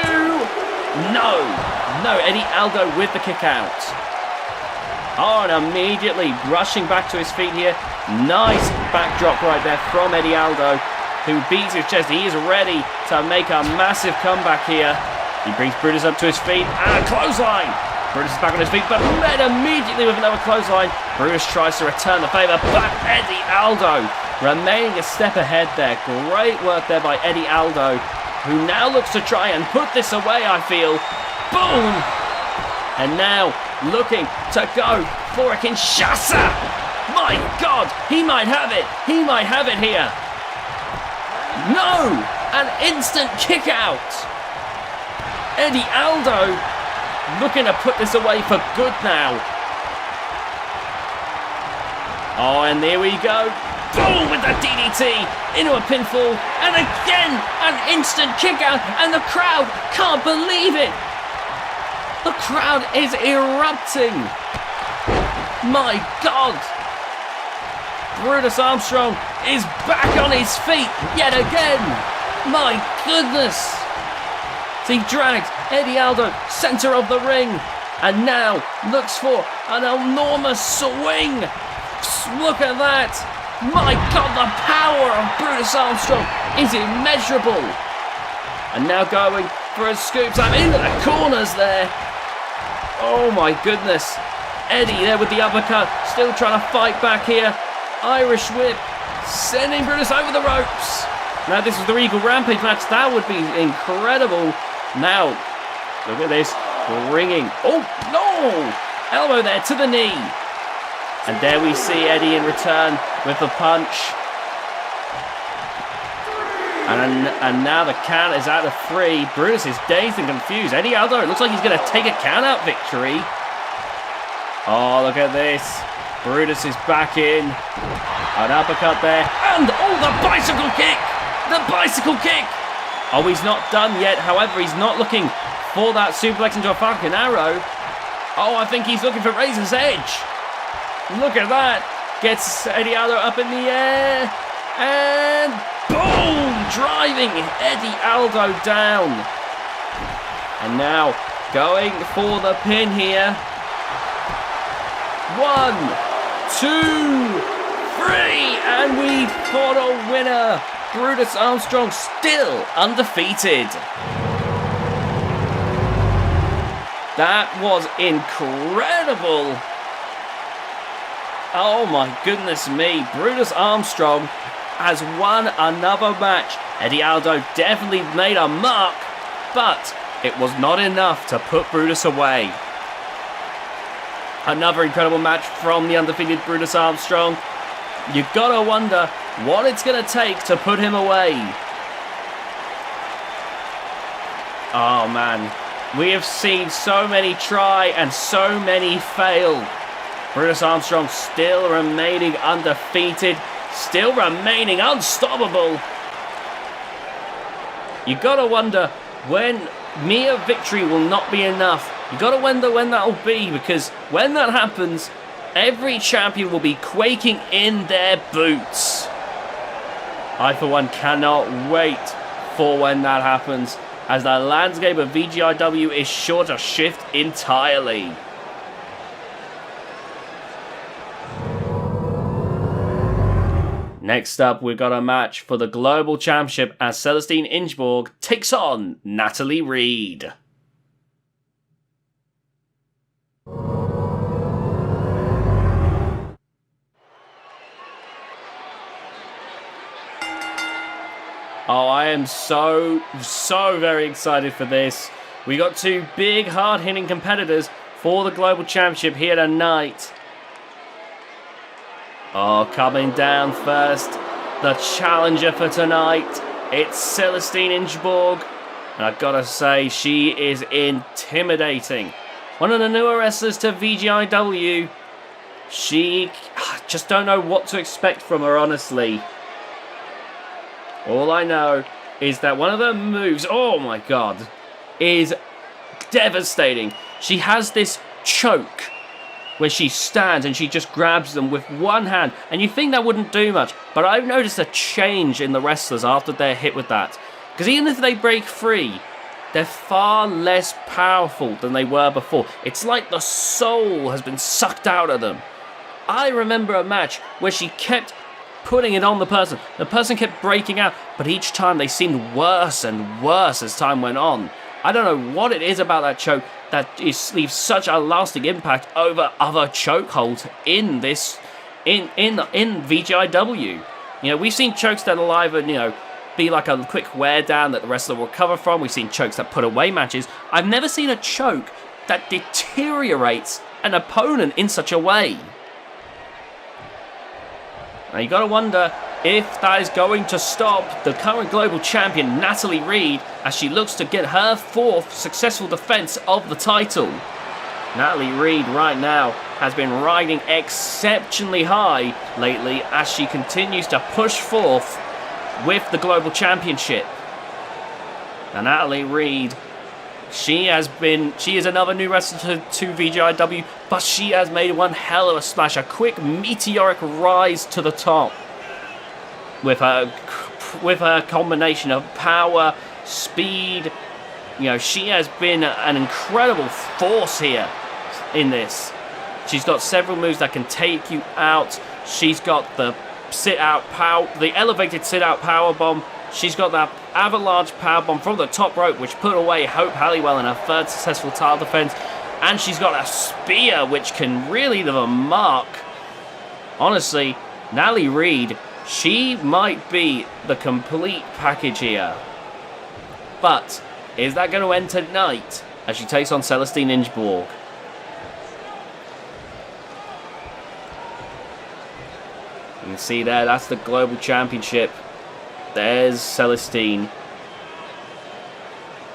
No, Eddie Aldo with the kick out. Oh, and immediately rushing back to his feet here. Nice backdrop right there from Eddie Aldo, who beats his chest. He is ready to make a massive comeback here. He brings Brutus up to his feet and a clothesline. Brutus is back on his feet, but met immediately with another clothesline. Brutus tries to return the favour, but Eddie Aldo remaining a step ahead there. Great work there by Eddie Aldo, who now looks to try and put this away, I feel. Boom! And now looking to go for a Kinshasa. My God, he might have it. He might have it here. No! An instant kick out. Eddie Aldo looking to put this away for good now. Oh, and there we go. Boom with the DDT into a pinfall. And again, an instant kick out. And the crowd can't believe it. The crowd is erupting. My God. Brutus Armstrong is back on his feet yet again. My goodness. He drags Eddie Aldo center of the ring and now looks for an enormous swing. Look at that. My God, the power of Brutus Armstrong is immeasurable. And now going for a scoop slam into the corners there. Oh my goodness. Eddie there with the uppercut, still trying to fight back here. Irish whip, sending Brutus over the ropes. Now this is the Regal Rampage match. That would be incredible. Now, look at this. Ringing. Oh, no! Elbow there to the knee. And there we see Eddie in return with the punch. And now the count is out of 3. Brutus is dazed and confused. Eddie Aldo, it looks like he's going to take a count-out victory. Oh, look at this. Brutus is back in. An uppercut there. And, oh, the bicycle kick! The bicycle kick! Oh, he's not done yet. However, he's not looking for that suplex into a fucking arrow. Oh, I think he's looking for Razor's Edge. Look at that. Gets Eddie Aldo up in the air. And boom! Driving Eddie Aldo down. And now going for the pin here. 1, 2, 3. And we've got a winner. Brutus Armstrong still undefeated. That was incredible. Oh my goodness me. Brutus Armstrong has won another match. Eddie Aldo definitely made a mark, but it was not enough to put Brutus away. Another incredible match from the undefeated Brutus Armstrong. You gotta wonder what it's gonna take to put him away. Oh man, we have seen so many try and so many fail. Brutus Armstrong still remaining undefeated, still remaining unstoppable. You gotta wonder when mere victory will not be enough. You gotta wonder when that'll be, because when that happens, every champion will be quaking in their boots. I, for one, cannot wait for when that happens, as the landscape of VGIW is sure to shift entirely. Next up, we've got a match for the Global Championship as Celestine Ingeborg takes on Natalie Reed. Oh, I am so very excited for this. We got two big, hard-hitting competitors for the Global Championship here tonight. Oh, coming down first, the challenger for tonight. It's Celestine Ingeborg And I've got to say, she is intimidating. One of the newer wrestlers to VGIW. Just don't know what to expect from her, honestly. All I know is that one of her moves, oh my god, is devastating. She has this choke where she stands and she just grabs them with one hand. And you think that wouldn't do much, but I've noticed a change in the wrestlers after they're hit with that. Because even if they break free, they're far less powerful than they were before. It's like the soul has been sucked out of them. I remember a match where she kept putting it on the person. The person kept breaking out, but each time they seemed worse and worse as time went on. I don't know what it is about that choke that leaves such a lasting impact over other chokeholds in this, in VGIW. You know, we've seen chokes that will either, you know, be like a quick wear down that the wrestler will recover from. We've seen chokes that put away matches. I've never seen a choke that deteriorates an opponent in such a way. Now you got to wonder if that is going to stop the current global champion Natalie Reid as she looks to get her 4th successful defense of the title. Natalie Reid right now has been riding exceptionally high lately as she continues to push forth with the global championship. Now Natalie Reid, she is another new wrestler to VGIW, but she has made one hell of a splash, a quick meteoric rise to the top with her combination of power, speed. You know, she has been an incredible force here in this. She's got several moves that can take you out. She's got the sit-out power, the elevated sit-out power bomb. She's got that avalanche power bomb from the top rope, which put away Hope Halliwell in her 3rd successful title defense. And she's got a spear, which can really leave a mark. Honestly, Natalie Reid, she might be the complete package here. But is that going to end tonight as she takes on Celestine Ingeborg? You can see there, that's the Global Championship. There's Celestine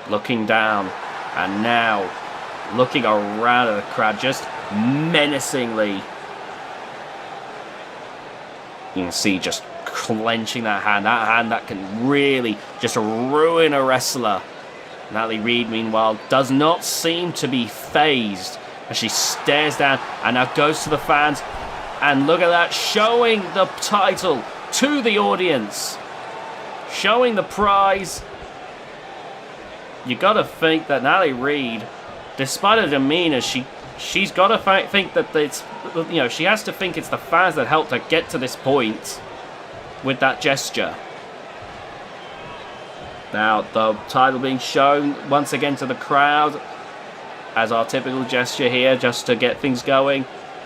looking down, and now looking around at the crowd just menacingly. You can see just clenching that hand that can really just ruin a wrestler. Natalie Reid, meanwhile, does not seem to be phased as she stares down and now goes to the fans. And look at that, showing the title to the audience. Showing the prize. You gotta think that Natalie Reid, despite her demeanor, she's gotta think that it's, you know, she has to think it's the fans that helped her get to this point with that gesture. Now the title being shown once again to the crowd as our typical gesture here, just to get things going.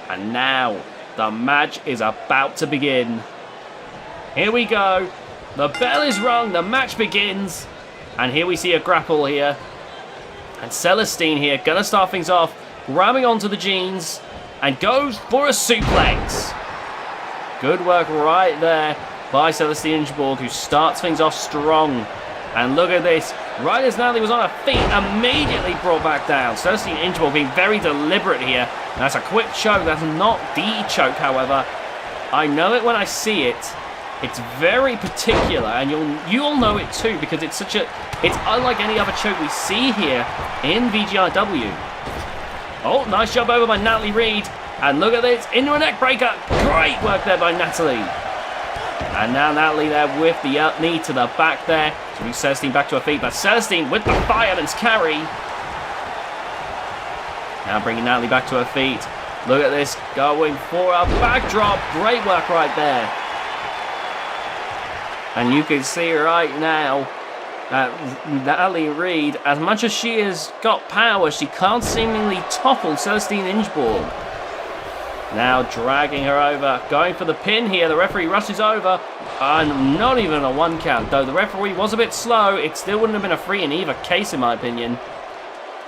And now the match is about to begin. Here we go. The bell is rung. The match begins. And here we see a grapple here. And Celestine here gonna start things off, grabbing onto the jeans and goes for a suplex. Good work right there by Celestine Ingeborg, who starts things off strong. And look at this. Right as Natalie was on her feet, immediately brought back down. Celestine Ingeborg being very deliberate here. And that's a quick choke. That's not the choke, however. I know it when I see it. It's very particular, and you'll know it too, because it's unlike any other choke we see here in VGIW. Oh, nice job over by Natalie Reid. And look at this, into a neck breaker. Great work there by Natalie. And now Natalie there with the knee to the back there. So brings Celestine back to her feet, but Celestine with the fireman's carry. Now bringing Natalie back to her feet. Look at this, going for a backdrop. Great work right there. And you can see right now that Natalie Reid, as much as she has got power, she can't seemingly topple Celestine Ingeborg. Now dragging her over, going for the pin here. The referee rushes over, and not even a 1 count. Though the referee was a bit slow, it still wouldn't have been a free in either case, in my opinion.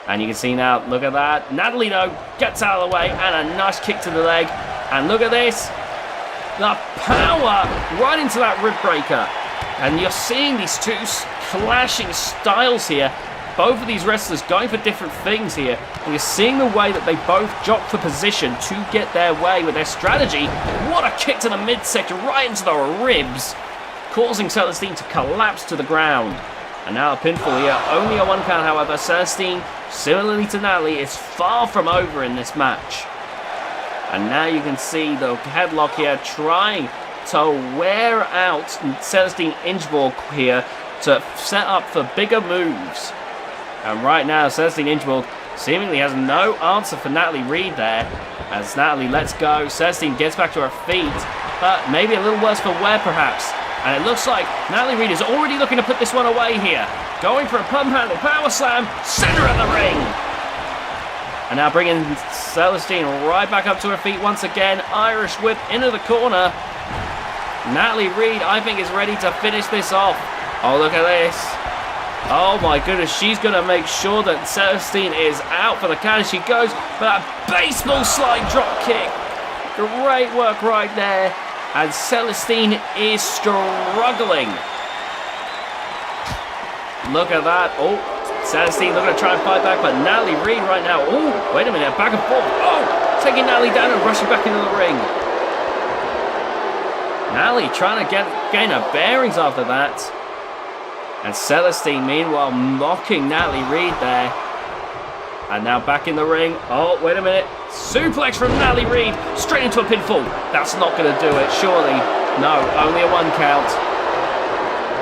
And you can see now, look at that. Natalie, though, gets out of the way, and a nice kick to the leg. And look at this. The power right into that rib breaker. And you're seeing these two clashing styles here. Both of these wrestlers going for different things here. And you're seeing the way that they both jock for position to get their way with their strategy. What a kick to the midsection, right into the ribs, causing Celestine to collapse to the ground. And now a pinfall here, only a 1 count, however. Celestine, similarly to Natalie, is far from over in this match. And now you can see the headlock here trying to wear out Celestine Ingeborg here to set up for bigger moves. And right now, Celestine Ingeborg seemingly has no answer for Natalie Reid there. As Natalie lets go, Celestine gets back to her feet, but maybe a little worse for wear perhaps. And it looks like Natalie Reid is already looking to put this one away here. Going for a pump handle power slam, center of the ring. And now bringing Celestine right back up to her feet once again. Irish whip into the corner. Natalie Reid, I think, is ready to finish this off. Oh, look at this. Oh my goodness, she's going to make sure that Celestine is out for the count. She goes for that baseball slide drop kick. Great work right there. And Celestine is struggling. Look at that. Oh, Celestine looking to try and fight back, but Natalie Reid right now. Oh, wait a minute, back and forth. Oh, taking Natalie down and rushing back into the ring. Natalie trying to gain her bearings after that. And Celestine, meanwhile, mocking Natalie Reid there. And now back in the ring. Oh, wait a minute. Suplex from Natalie Reid. Straight into a pinfall. That's not going to do it, surely. No, only a 1 count.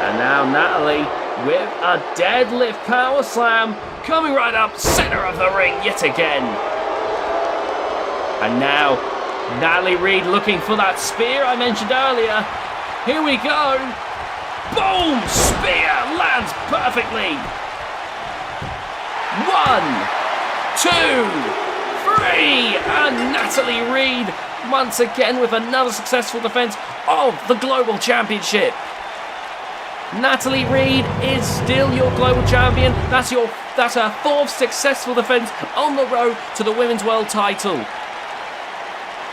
And now Natalie with a deadlift power slam. Coming right up, center of the ring yet again. And now Natalie Reid looking for that spear I mentioned earlier. Here we go. Boom! Spear lands perfectly. 1, 2, 3, and Natalie Reid once again with another successful defense of the Global Championship. Natalie Reid is still your Global Champion. That's her 4th successful defense on the road to the Women's World Title.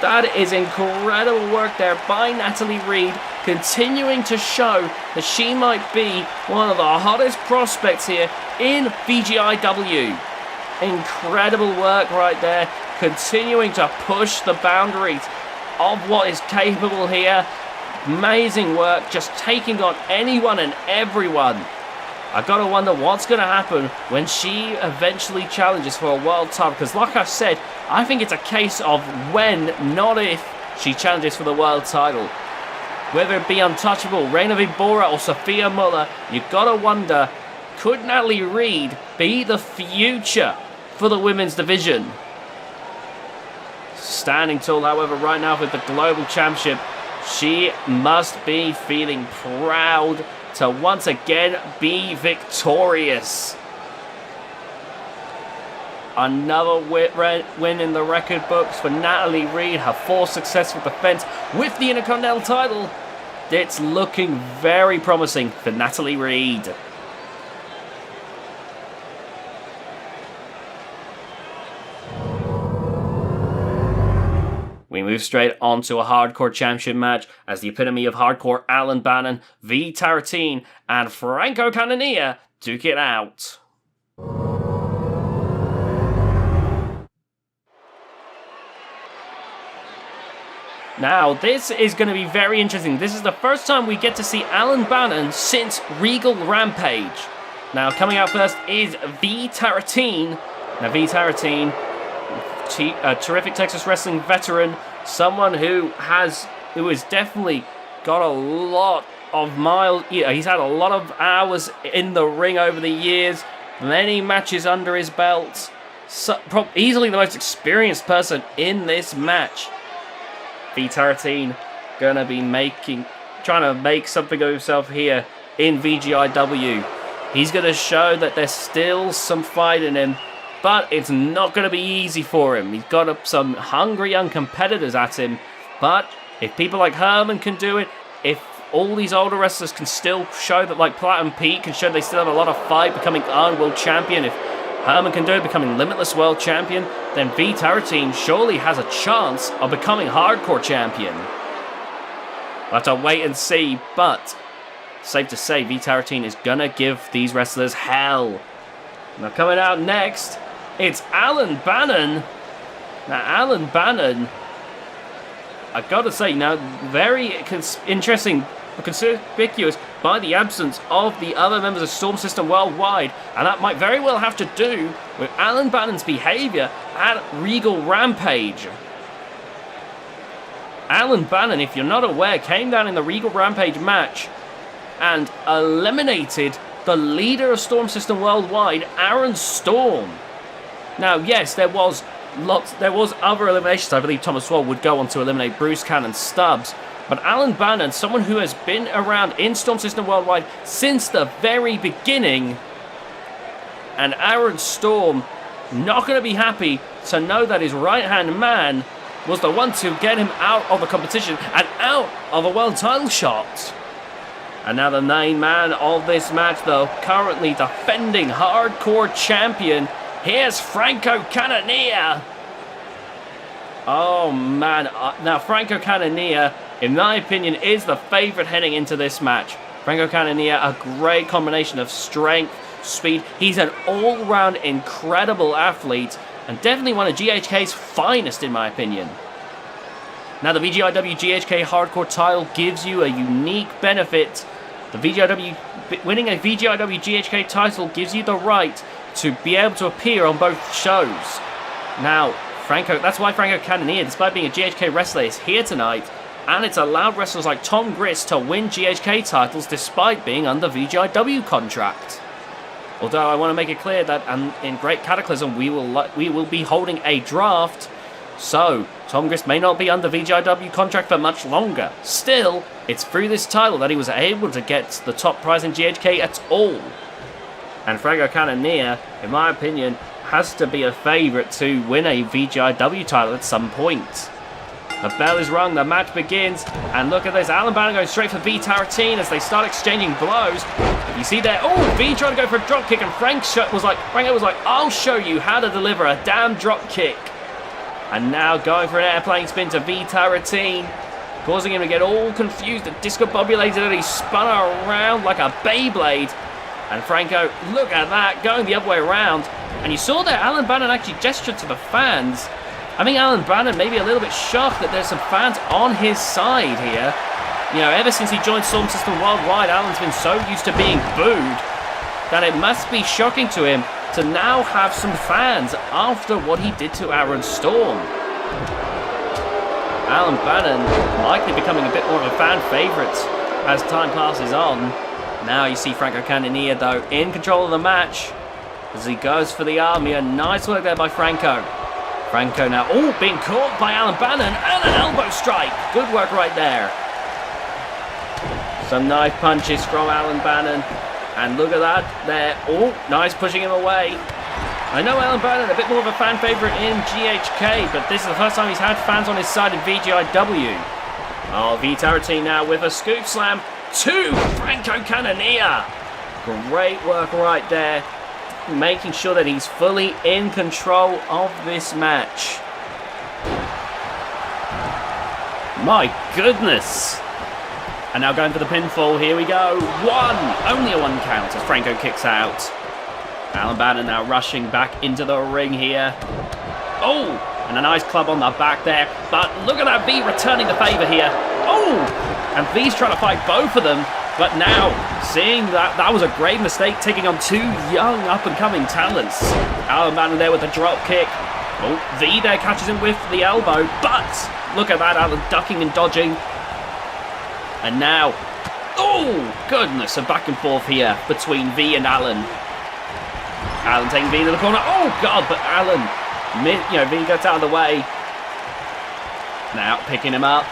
That is incredible work there by Natalie Reid, continuing to show that she might be one of the hottest prospects here in VGIW. Incredible work right there, continuing to push the boundaries of what is capable here. Amazing work, just taking on anyone and everyone. I gotta wonder what's gonna happen when she eventually challenges for a world title, because like I said, I think it's a case of when, not if, she challenges for the world title. Whether it be Untouchable, Reina Vibora or Sophia Muller, you gotta wonder, could Natalie Reid be the future for the women's division? Standing tall, however, right now with the Global Championship, she must be feeling proud to once again be victorious. Another win in the record books for Natalie Reid, her 4th successful defense with the Intercontinental title. It's looking very promising for Natalie Reid. We move straight on to a Hardcore Championship match as the epitome of hardcore Alan Bannon, V Taratine, and Franco Canania duke it out. Now, this is going to be very interesting. This is the first time we get to see Alan Bannon since Regal Rampage. Now, coming out first is V Taratine. Now, V Taratine, a terrific Texas wrestling veteran, someone who has definitely got a lot of miles. He's had a lot of hours in the ring over the years, many matches under his belt. Easily the most experienced person in this match. V Taratine gonna be trying to make something of himself here in VGIW. He's gonna show that there's still some fight in him, but it's not going to be easy for him. He's got some hungry young competitors at him. But if people like Herman can do it, if all these older wrestlers can still show that, like Platinum Pete can show they still have a lot of fight becoming Iron World Champion, if Herman can do it becoming Limitless World Champion, then V Taratine surely has a chance of becoming Hardcore Champion. We'll have to wait and see, but safe to say VGIW is going to give these wrestlers hell. Now coming out next, it's Alan Bannon. Now Alan Bannon, I gotta say now, very interesting, conspicuous by the absence of the other members of Storm System Worldwide, and that might very well have to do with Alan Bannon's behaviour at Regal Rampage. Alan Bannon, if you're not aware, came down in the Regal Rampage match and eliminated the leader of Storm System Worldwide, Aaron Storm. Now, yes, there was other eliminations. I believe Thomas Swole would go on to eliminate Bruce Khan and Stubbs. But Alan Bannon, someone who has been around in Storm System Worldwide since the very beginning, and Aaron Storm not going to be happy to know that his right-hand man was the one to get him out of the competition and out of a world title shot. And now the main man of this match, though, currently defending hardcore champion, here's Franco Canania. Oh man, now Franco Canania, in my opinion, is the favourite heading into this match. Franco Canania, a great combination of strength, speed. He's an all-round incredible athlete and definitely one of GHK's finest, in my opinion. Now the VGIW GHK Hardcore title gives you a unique benefit. Winning a VGIW GHK title gives you the right to be able to appear on both shows. Now, that's why Franco Canania, despite being a GHK wrestler, is here tonight, and it's allowed wrestlers like Tom Grist to win GHK titles despite being under VGIW contract. Although I want to make it clear that in Great Cataclysm we will be holding a draft, so Tom Grist may not be under VGIW contract for much longer. Still, it's through this title that he was able to get the top prize in GHK at all. And Franco Canania, in my opinion, has to be a favourite to win a VGIW title at some point. The bell is rung, the match begins, and look at this, Alan Bannon goes straight for V-Tarantine as they start exchanging blows. You see there, oh, V trying to go for a drop kick, and Franco was like, I'll show you how to deliver a damn drop kick. And now going for an airplane spin to V-Tarantine, causing him to get all confused and discombobulated, and he spun around like a Beyblade. And Franco, look at that, going the other way around. And you saw there, Alan Bannon actually gestured to the fans. I think Alan Bannon may be a little bit shocked that there's some fans on his side here. You know, ever since he joined Storm System Worldwide, Alan's been so used to being booed that it must be shocking to him to now have some fans after what he did to Aaron Storm. Alan Bannon likely becoming a bit more of a fan favourite as time passes on. Now you see Franco Canania, though, in control of the match as he goes for the arm here. Nice work there by Franco. Franco now, being caught by Alan Bannon, and an elbow strike. Good work right there. Some knife punches from Alan Bannon, and look at that there. Nice pushing him away. I know Alan Bannon, a bit more of a fan favourite in GHK, but this is the first time he's had fans on his side in VGIW. V-Tarantine now with a scoop slam to Franco Canania. Great work right there, making sure that he's fully in control of this match. My goodness. And now going for the pinfall, here we go. Only a one count as Franco kicks out. Alan Bannon now rushing back into the ring here. And a nice club on the back there. But look at that V returning the favour here. And V's trying to fight both of them. But now, seeing that was a grave mistake, taking on two young up-and-coming talents. Alan Bannon there with the drop kick. V there catches him with the elbow. But look at that, Alan ducking and dodging. And now, goodness, a back and forth here between V and Alan. Alan taking V to the corner. God, but Alan, V gets out of the way. Now picking him up.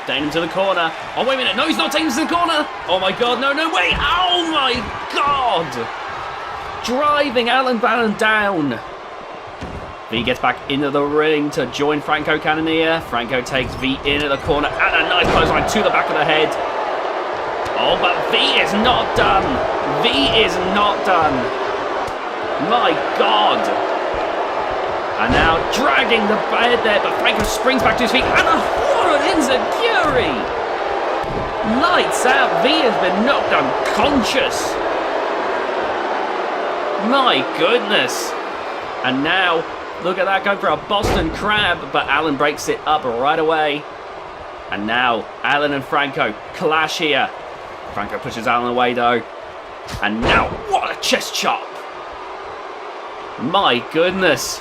Taking him to the corner. Wait a minute. No, he's not taking him to the corner. Oh my God, no, wait. Oh my God. Driving Alan Bannon down. V gets back into the ring to join Franco Canania. Franco takes V in at the corner and a nice clothesline to the back of the head. But V is not done. V is not done. My God. And now dragging the head there, but Franco springs back to his feet and what an enziguri! Lights out. V has been knocked unconscious. My goodness. And now, look at that, going for a Boston Crab, but Alan breaks it up right away. And now, Alan and Franco clash here. Franco pushes Alan away though. And now, what a chest chop. My goodness.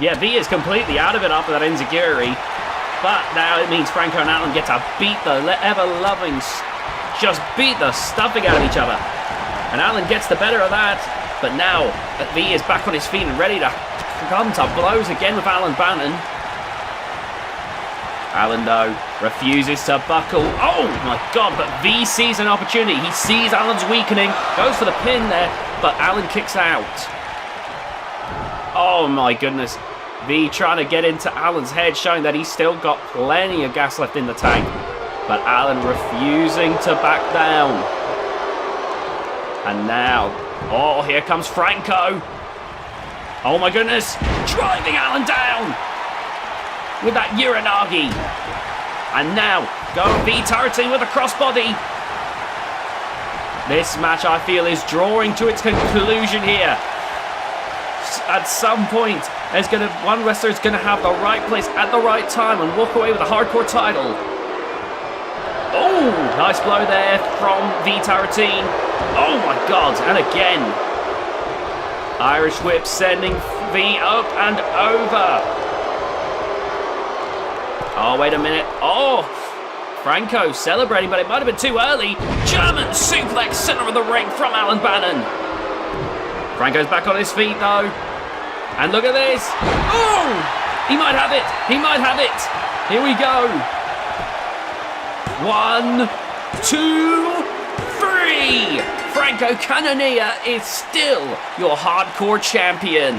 Yeah, V is completely out of it after that enziguri. But now it means Franco and Alan get to beat the ever-loving, just beat the stuffing out of each other. And Alan gets the better of that. But now, V is back on his feet and ready to come to blows again with Alan Bannon. Alan, though, refuses to buckle. Oh, my God, but V sees an opportunity. He sees Alan's weakening, goes for the pin there, but Alan kicks out. Oh, my goodness. V trying to get into Alan's head, showing that he's still got plenty of gas left in the tank. But Alan refusing to back down. And now, oh, here comes Franco. Oh my goodness, driving Alan down with that Uranagi. And now, going V-turreting with a crossbody. This match, I feel, is drawing to its conclusion here. At some point, one wrestler is going to have the right place at the right time and walk away with a hardcore title. Oh, nice blow there from V-turretine. Oh my God, and again. Irish whip sending V up and over. Oh, wait a minute. Oh, Franco celebrating, but it might have been too early. German suplex, center of the ring from Alan Bannon. Franco's back on his feet though. And look at this. Oh, he might have it. He might have it. Here we go. 1, 2, 3. Franco Canania is still your hardcore champion.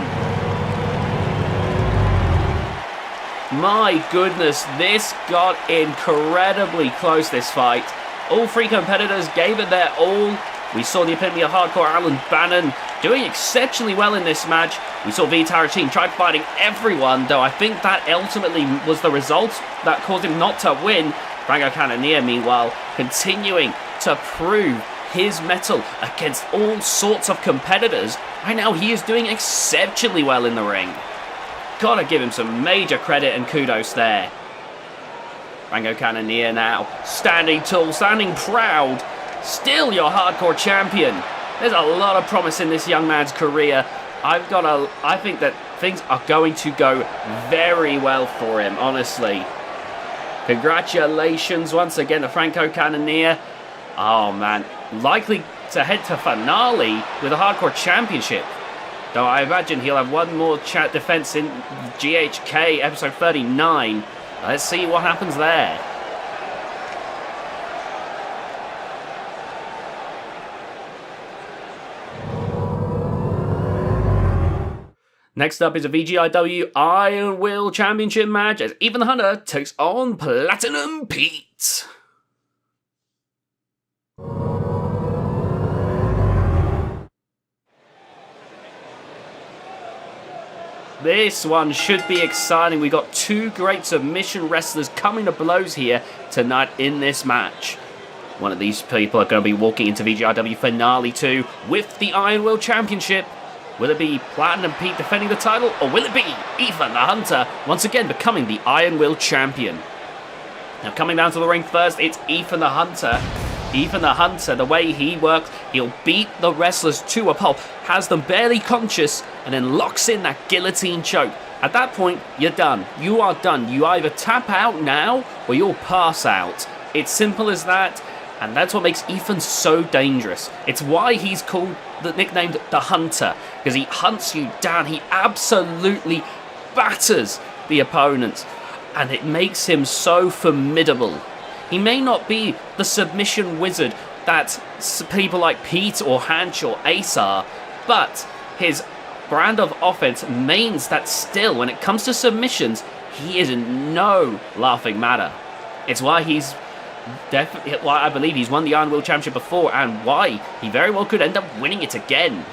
My goodness, this got incredibly close, this fight. All three competitors gave it their all. We saw the epitome of hardcore Alan Bannon doing exceptionally well in this match. We saw V-turretine try fighting everyone, though I think that ultimately was the result that caused him not to win. Franco Canania, meanwhile, continuing to prove his mettle against all sorts of competitors. Right now, he is doing exceptionally well in the ring. Gotta give him some major credit and kudos there. Franco Canania now standing tall, standing proud. Still your hardcore champion. There's a lot of promise in this young man's career. I think that things are going to go very well for him, honestly. Congratulations once again to Franco Canania. Oh man, likely to head to finale with a hardcore championship. Though I imagine he'll have one more defense in GHK episode 39. Let's see what happens there. Next up is a VGIW Iron Will Championship match as Ethan the Hunter takes on Platinum Pete. This one should be exciting. We got two great submission wrestlers coming to blows here tonight in this match. One of these people are going to be walking into VGIW Finale 2 with the Iron Will Championship. Will it be Platinum Pete defending the title, or will it be Ethan the Hunter once again becoming the Iron Will Champion? Now coming down to the ring first, it's Ethan the Hunter. Ethan the Hunter, the way he works, he'll beat the wrestlers to a pulp, has them barely conscious, and then locks in that guillotine choke. At that point, you're done. You are done. You either tap out now, or you'll pass out. It's simple as that, and that's what makes Ethan so dangerous. It's why he's called nicknamed the Hunter, because he hunts you down. He absolutely batters the opponents, and it makes him so formidable. He may not be the submission wizard that people like Pete or Hanch or Ace are, but his brand of offense means that still, when it comes to submissions, he is no laughing matter. It's why he's why I believe he's won the Iron Will Championship before, and why he very well could end up winning it again.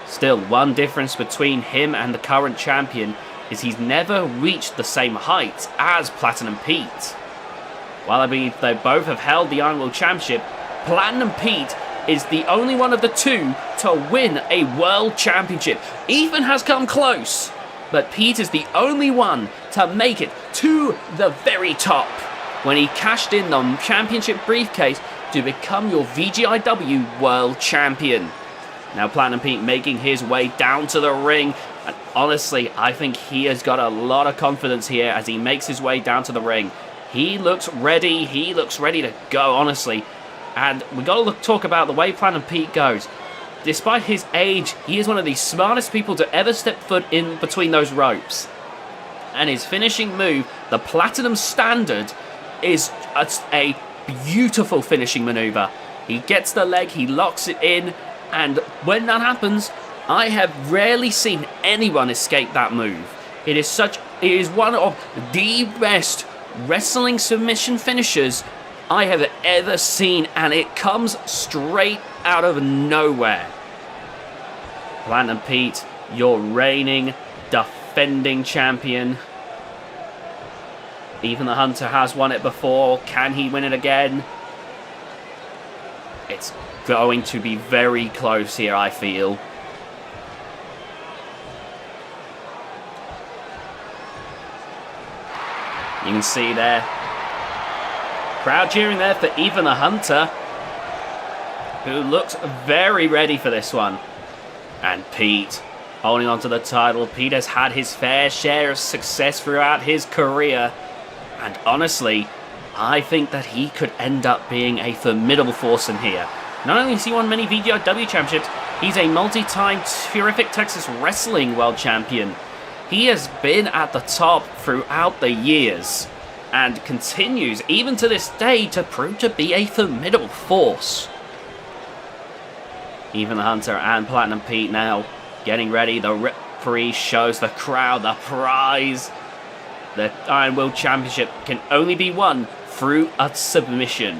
Still, one difference between him and the current champion is he's never reached the same heights as Platinum Pete. While I believe they both have held the Iron World Championship, Platinum Pete is the only one of the two to win a World Championship. Ethan has come close, but Pete is the only one to make it to the very top when he cashed in the championship briefcase to become your VGIW World Champion. Now Platinum Pete making his way down to the ring, and honestly, I think he has got a lot of confidence here as he makes his way down to the ring. He looks ready to go, honestly. And we got to talk about the way Platinum Pete goes. Despite his age, he is one of the smartest people to ever step foot in between those ropes. And his finishing move, the Platinum Standard, is a beautiful finishing maneuver. He gets the leg, he locks it in, and when that happens, I have rarely seen anyone escape that move. It is one of the best wrestling submission finishers I have ever seen, and it comes straight out of nowhere. Platinum Pete, your reigning, defending champion. Even the Hunter has won it before. Can he win it again? It's going to be very close here, I feel. You can see there, crowd cheering there for Even the Hunter, who looks very ready for this one. And Pete, holding on to the title. Pete has had his fair share of success throughout his career. And honestly, I think that he could end up being a formidable force in here. Not only has he won many VGIW championships, he's a multi-time terrific Texas Wrestling World Champion. He has been at the top throughout the years and continues, even to this day, to prove to be a formidable force. Even the Hunter and Platinum Pete now getting ready. The referee shows the crowd the prize. The Iron World Championship can only be won through a submission.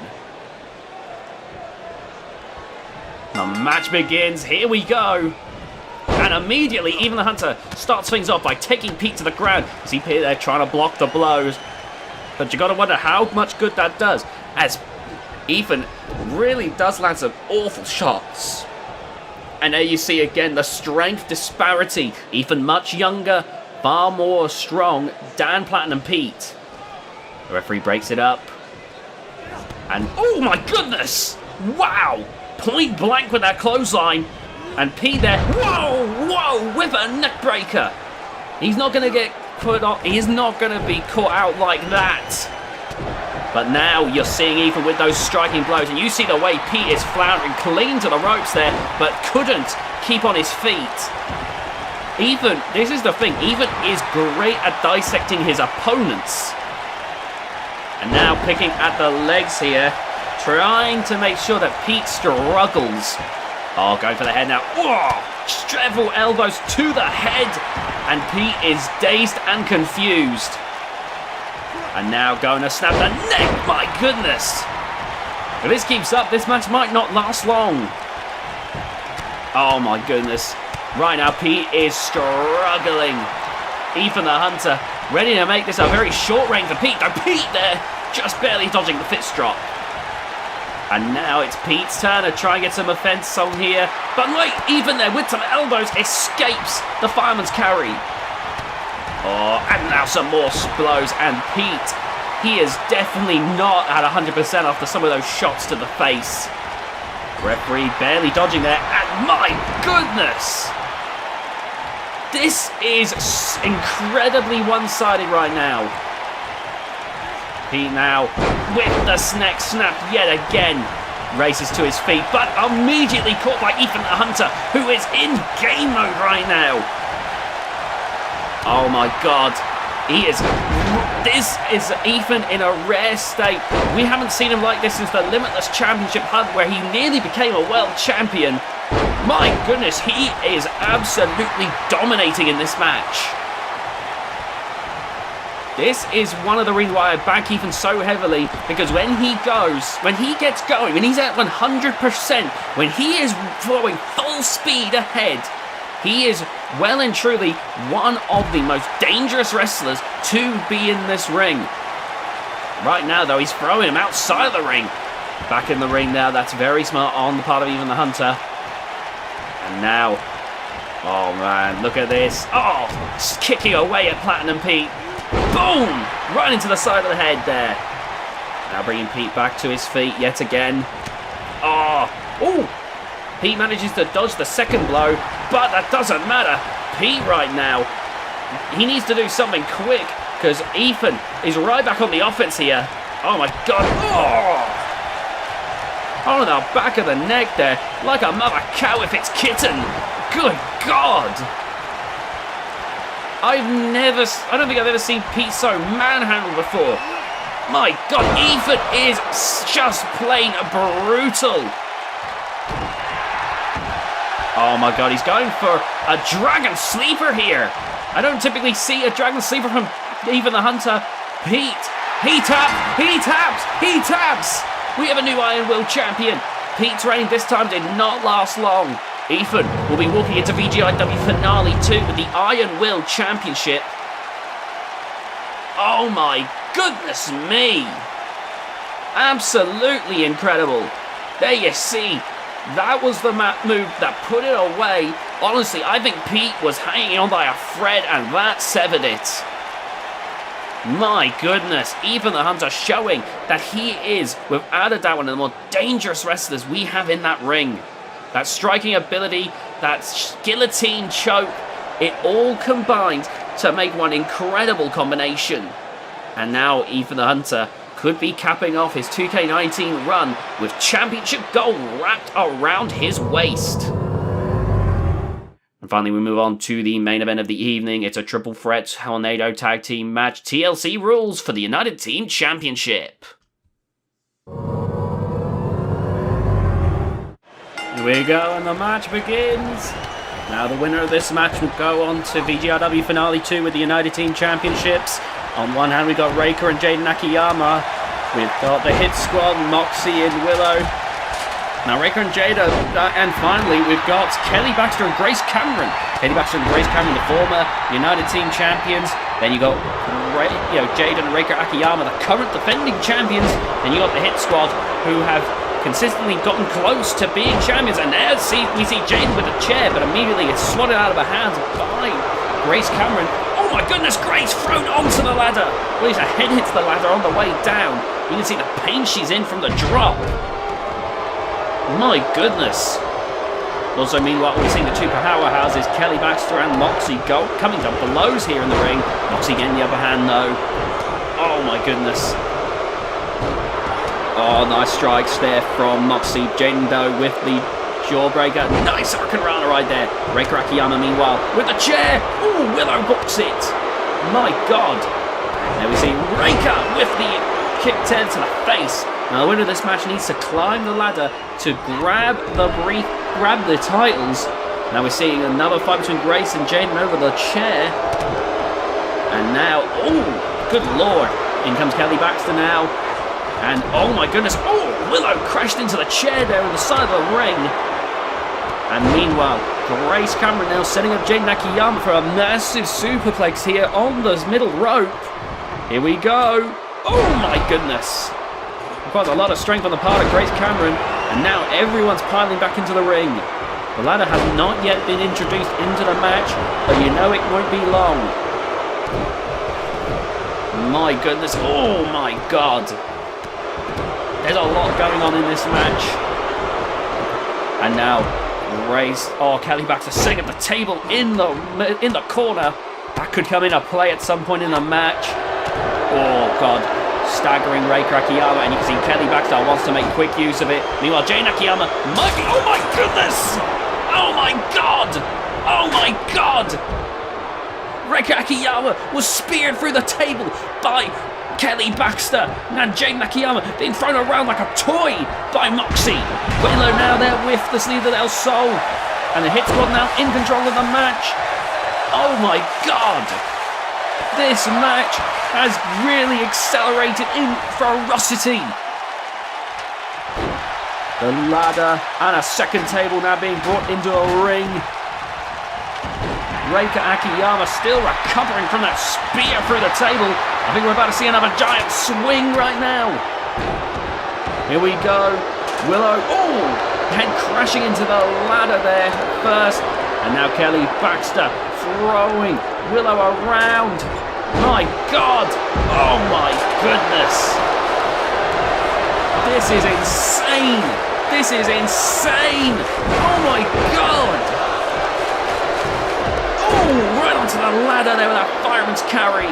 The match begins. Here we go. And immediately, Even the Hunter starts things off by taking Pete to the ground. See Pete there trying to block the blows. But you got to wonder how much good that does, as Ethan really does land some awful shots. And there you see again the strength disparity. Ethan much younger, far more strong than Platinum Pete. The referee breaks it up. And oh my goodness! Wow! Point blank with that clothesline. And Pete there, whoa, with a neck breaker. He's not going to get put on, he is not going to be caught out like that. But now you're seeing Ethan with those striking blows, and you see the way Pete is floundering clean to the ropes there, but couldn't keep on his feet. Ethan, this is the thing, Ethan is great at dissecting his opponents. And now picking at the legs here, trying to make sure that Pete struggles. Oh, going for the head now. Whoa! Several elbows to the head. And Pete is dazed and confused. And now going to snap the neck. My goodness. If this keeps up, this match might not last long. Oh, my goodness. Right now, Pete is struggling. Ethan the Hunter ready to make this a very short reign for Pete. Though Pete there just barely dodging the fist drop. And now it's Pete's turn to try and get some offense on here. But wait, Even there with some elbows escapes the fireman's carry. Oh, and now some more blows. And Pete, he is definitely not at 100% after some of those shots to the face. Referee barely dodging there. And my goodness! This is incredibly one-sided right now. Pete now with the neck snap yet again. Races to his feet, but immediately caught by Ethan the Hunter, who is in game mode right now. Oh my god. This is Ethan in a rare state. We haven't seen him like this since the Limitless Championship hunt, where he nearly became a world champion. My goodness, he is absolutely dominating in this match. This is one of the reasons why I back Ethan so heavily, because when he gets going, when he's at 100%, when he is flowing full speed ahead, he is well and truly one of the most dangerous wrestlers to be in this ring. Right now, though, he's throwing him outside of the ring. Back in the ring now. That's very smart on the part of even the Hunter. And now, oh man, look at this. Oh, just kicking away at Platinum Pete. Boom! Right into the side of the head there. Now bringing Pete back to his feet yet again. Oh, Pete manages to dodge the second blow, but that doesn't matter. Pete right now, he needs to do something quick because Ethan is right back on the offense here. Oh my God. Oh, the back of the neck there, like a mother cow with its kitten. Good God. I don't think I've ever seen Pete so manhandled before. My God, Ethan is just plain brutal. Oh my God, he's going for a Dragon Sleeper here. I don't typically see a Dragon Sleeper from even the Hunter. Pete, he taps. We have a new Iron Will champion. Pete's reign this time did not last long. Ethan will be walking into VGIW Finale 2 with the Iron Will Championship. Oh my goodness me. Absolutely incredible. There you see. That was the move that put it away. Honestly, I think Pete was hanging on by a thread and that severed it. My goodness, even the Hunter showing that he is, without a doubt, one of the more dangerous wrestlers we have in that ring. That striking ability, that guillotine choke, it all combined to make one incredible combination. And now Ethan the Hunter could be capping off his 2K19 run with championship gold wrapped around his waist. And finally, we move on to the main event of the evening. It's a triple threat Tornado Tag Team match. TLC rules for the United Team Championship. Here we go, and the match begins. Now, the winner of this match will go on to VGIW Finale 2 with the United Team Championships. On one hand, we got Raker and Jaden Akiyama. We've got the Hit Squad, Moxie and Willow. Now, Raker and Jada, and finally, we've got Kelly Baxter and Grace Cameron. Kelly Baxter and Grace Cameron, the former United Team champions. Then you got, Jada and Raker Akiyama, the current defending champions. Then you got the Hit Squad, who have consistently gotten close to being champions. And there we see Jaden with a chair, but immediately it's swatted out of her hands by Grace Cameron. Oh my goodness, Grace thrown onto the ladder. Well, her head hits the ladder on the way down. You can see the pain she's in from the drop. My goodness. Also, meanwhile, we're seeing the two powerhouses, Kelly Baxter and Moxie, coming to blows here in the ring. Moxie getting the upper hand, though. Oh, my goodness. Oh, nice strikes there from Moxie. Jaden, though, with the jawbreaker. Nice Hurricanrana right there. Raker Akiyama, meanwhile, with the chair. Ooh, Willow books it. My God. There we see Raker with the kick 10 to the face. Now the winner of this match needs to climb the ladder to grab the titles. Now we're seeing another fight between Grace and Jaden over the chair. And now, oh, good Lord. In comes Kelly Baxter now. And oh my goodness, oh, Willow crashed into the chair there on the side of the ring. And meanwhile, Grace Cameron now setting up Jaden Akiyama for a massive superplex here on the middle rope. Here we go. Oh my goodness. Quite a lot of strength on the part of Grace Cameron, and now everyone's piling back into the ring. The ladder has not yet been introduced into the match, but you know it won't be long. My goodness, oh my God. There's a lot going on in this match. And now, Grace, Kelly Baxter sitting at the table in the corner. That could come into play at some point in the match. Oh God. Staggering Raker Akiyama, and you can see Kelly Baxter wants to make quick use of it. Meanwhile, Jaden Akiyama might be. Oh my goodness! Oh my God! Oh my God! Raker Akiyama was speared through the table by Kelly Baxter, and Jaden Akiyama being thrown around like a toy by Moxie. Willow now there with the Sleeve del Sol, and the Hit Squad now in control of the match. Oh my God! This match has really accelerated in ferocity. The ladder and a second table now being brought into a ring. Reika Akiyama still recovering from that spear through the table. I think we're about to see another giant swing right now. Here we go. Willow, oh, head crashing into the ladder there first. And now Kelly Baxter throwing Willow around. My God. Oh my goodness. This is insane. This is insane. Oh my God. Oh, right onto the ladder there with that fireman's carry.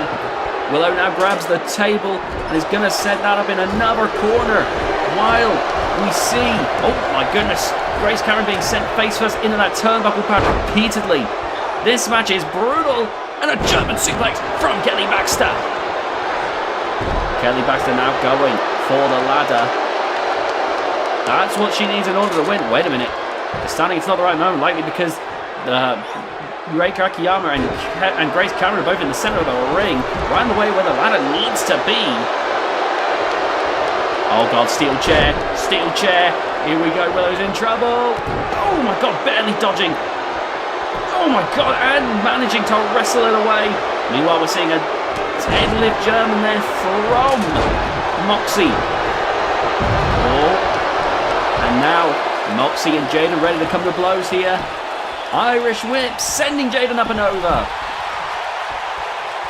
Willow now grabs the table and is going to set that up in another corner. While we see, oh my goodness, Grace Cameron being sent face first into that turnbuckle pad repeatedly. This match is brutal. And a German suplex from Kelly Baxter. Kelly Baxter now going for the ladder. That's what she needs in order to win. Wait a minute. The standing, it's not the right moment, likely because Reika Akiyama and Grace Cameron are both in the center of the ring, right in the way where the ladder needs to be. Oh God, steel chair. Here we go, Willow's in trouble. Oh my God, barely dodging. Oh my God, and managing to wrestle it away. Meanwhile, we're seeing a deadlift German there from Moxie. Oh, and now Moxie and Jaden ready to come to blows here. Irish whip, sending Jaden up and over.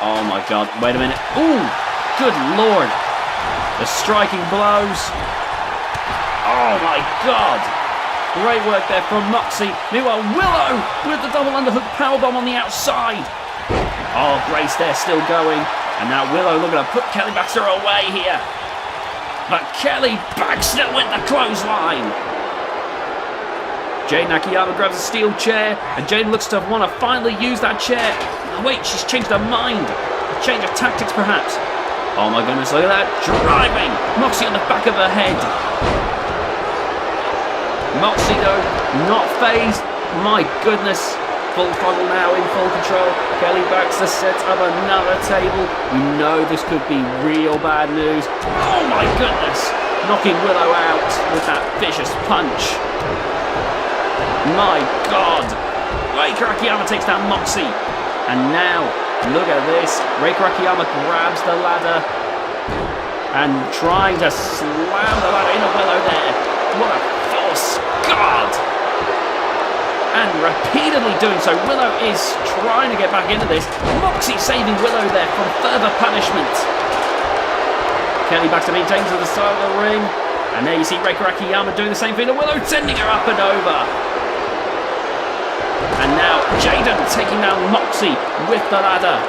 Oh my God, wait a minute. Ooh, good Lord. The striking blows. Oh my God. Great work there from Moxie. Meanwhile, Willow with the double underhook powerbomb on the outside. Oh, Grace there still going. And now Willow looking to put Kelly Baxter away here. But Kelly Baxter with the clothesline. Jaden Akiyama grabs a steel chair. And Jaden looks to want to finally use that chair. Oh, wait, she's changed her mind. A change of tactics, perhaps. Oh my goodness, look at that. Driving Moxie on the back of her head. Moxie though, not phased. My goodness. Full throttle now, in full control. Kelly Baxter sets up another table. We know this could be real bad news. Oh my goodness. Knocking Willow out with that vicious punch. My God. Reika Akiyama takes down Moxie. And now, look at this. Reika Akiyama grabs the ladder and trying to slam the ladder into Willow there. What a force. God. And repeatedly doing so. Willow is trying to get back into this. Moxie saving Willow there from further punishment. Kelly Baxter maintains to the side of the ring. And there you see Reika Akiyama doing the same thing to Willow, sending her up and over. And now Jaden taking down Moxie with the ladder.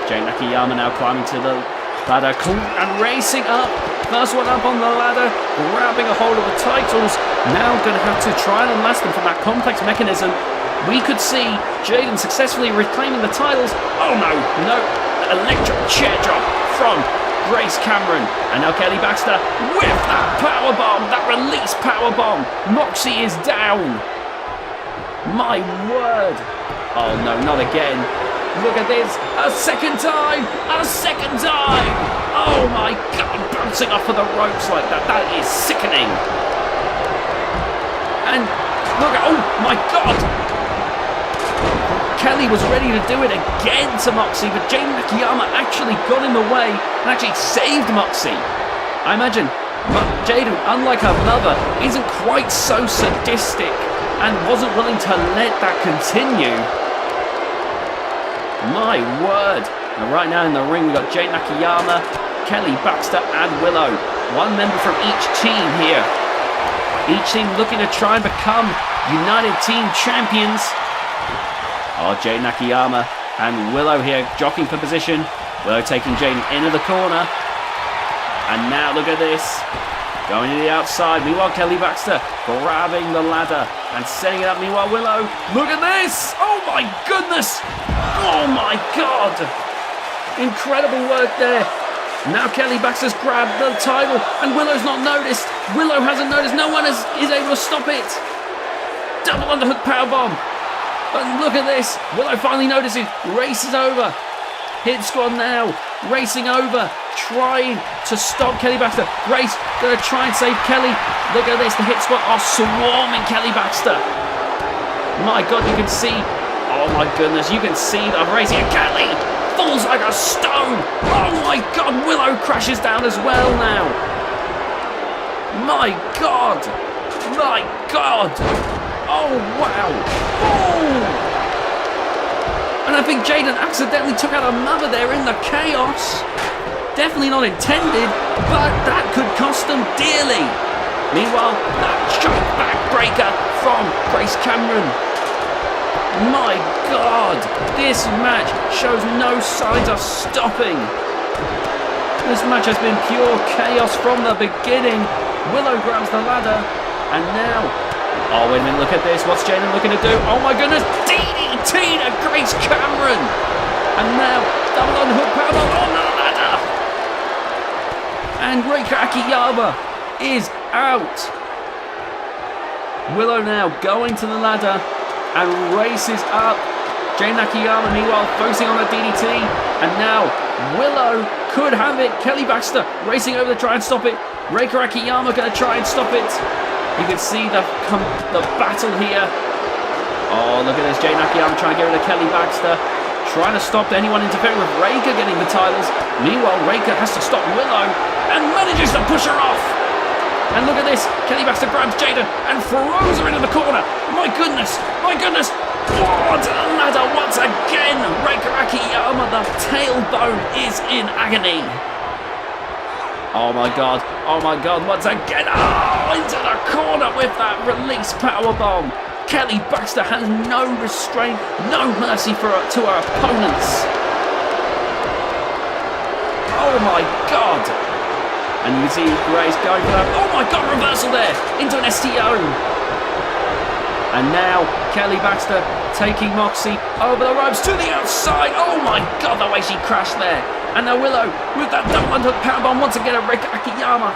Jaden Akiyama now climbing to the ladder and racing up. First one up on the ladder, grabbing a hold of the titles. Now going to have to try and unmask them from that complex mechanism. We could see Jaden successfully reclaiming the titles. Oh no, electric chair drop from Grace Cameron. And now Kelly Baxter with that powerbomb, that release powerbomb. Moxie is down. My word. Oh no, not again. Look at this. A second time. Oh my God, bouncing off of the ropes like that. That is sickening. And look at, oh my God. Kelly was ready to do it again to Moxie, but Jaden Akiyama actually got in the way and actually saved Moxie. I imagine Jaden, unlike her mother, isn't quite so sadistic and wasn't willing to let that continue. My word. And right now in the ring we've got Jaden Akiyama, Kelly Baxter and Willow. One member from each team here. Each team looking to try and become United Team Champions. Oh, Jaden Akiyama and Willow here jockeying for position. Willow taking Jaden into the corner. And now look at this. Going to the outside. Meanwhile, Kelly Baxter grabbing the ladder and setting it up. Meanwhile, Willow. Look at this. Oh my goodness. Oh my God. Incredible work there. Now Kelly Baxter's grabbed the title and Willow's not noticed. Willow hasn't noticed. No one is able to stop it. Double underhook powerbomb. And look at this. Willow finally notices. Races over. Hit squad now. Racing over. Trying to stop Kelly Baxter. Grace going to try and save Kelly. Look at this. The hit squad are swarming Kelly Baxter. My God, you can see. Oh Oh my goodness, you can see the racing. Kelly falls like a stone. Oh my god, Willow crashes down as well now. My god. My god. Oh wow. Oh. And I think Jaden accidentally took out a mother there in the chaos. Definitely not intended, but that could cost them dearly. Meanwhile, that choke backbreaker from Grace Cameron. My god, this match shows no signs of stopping. This match has been pure chaos from the beginning. Willow grabs the ladder, and now... Oh, wait a minute, look at this. What's Jaden looking to do? Oh my goodness, DDT to Grace Cameron. And now, double on hook powerbomb on the ladder. And Reika Akiyama is out. Willow now going to the ladder and races up. Jaden Akiyama meanwhile focusing on the DDT. And now Willow could have it. Kelly Baxter racing over to try and stop it. Reika Akiyama going to try and stop it. You can see the battle here. Oh, look at this. Jaden Akiyama trying to get rid of Kelly Baxter. Trying to stop anyone interfering with Reika getting the titles. Meanwhile, Reika has to stop Willow and manages to push her off. And look at this. Kelly Baxter grabs Jaden and throws her into the corner. My goodness. My goodness. Oh, to the ladder once again. Reika Akiyama, the tailbone is in agony. Oh my god, once again, into the corner with that release powerbomb. Kelly Baxter has no restraint, no mercy to her opponents. Oh my god. And you can see Grace going for that, oh my god, reversal there, into an STO. And now, Kelly Baxter taking Moxie over the ropes to the outside. Oh my god, the way she crashed there. And now Willow with that double underhook powerbomb once again at Reika Akiyama.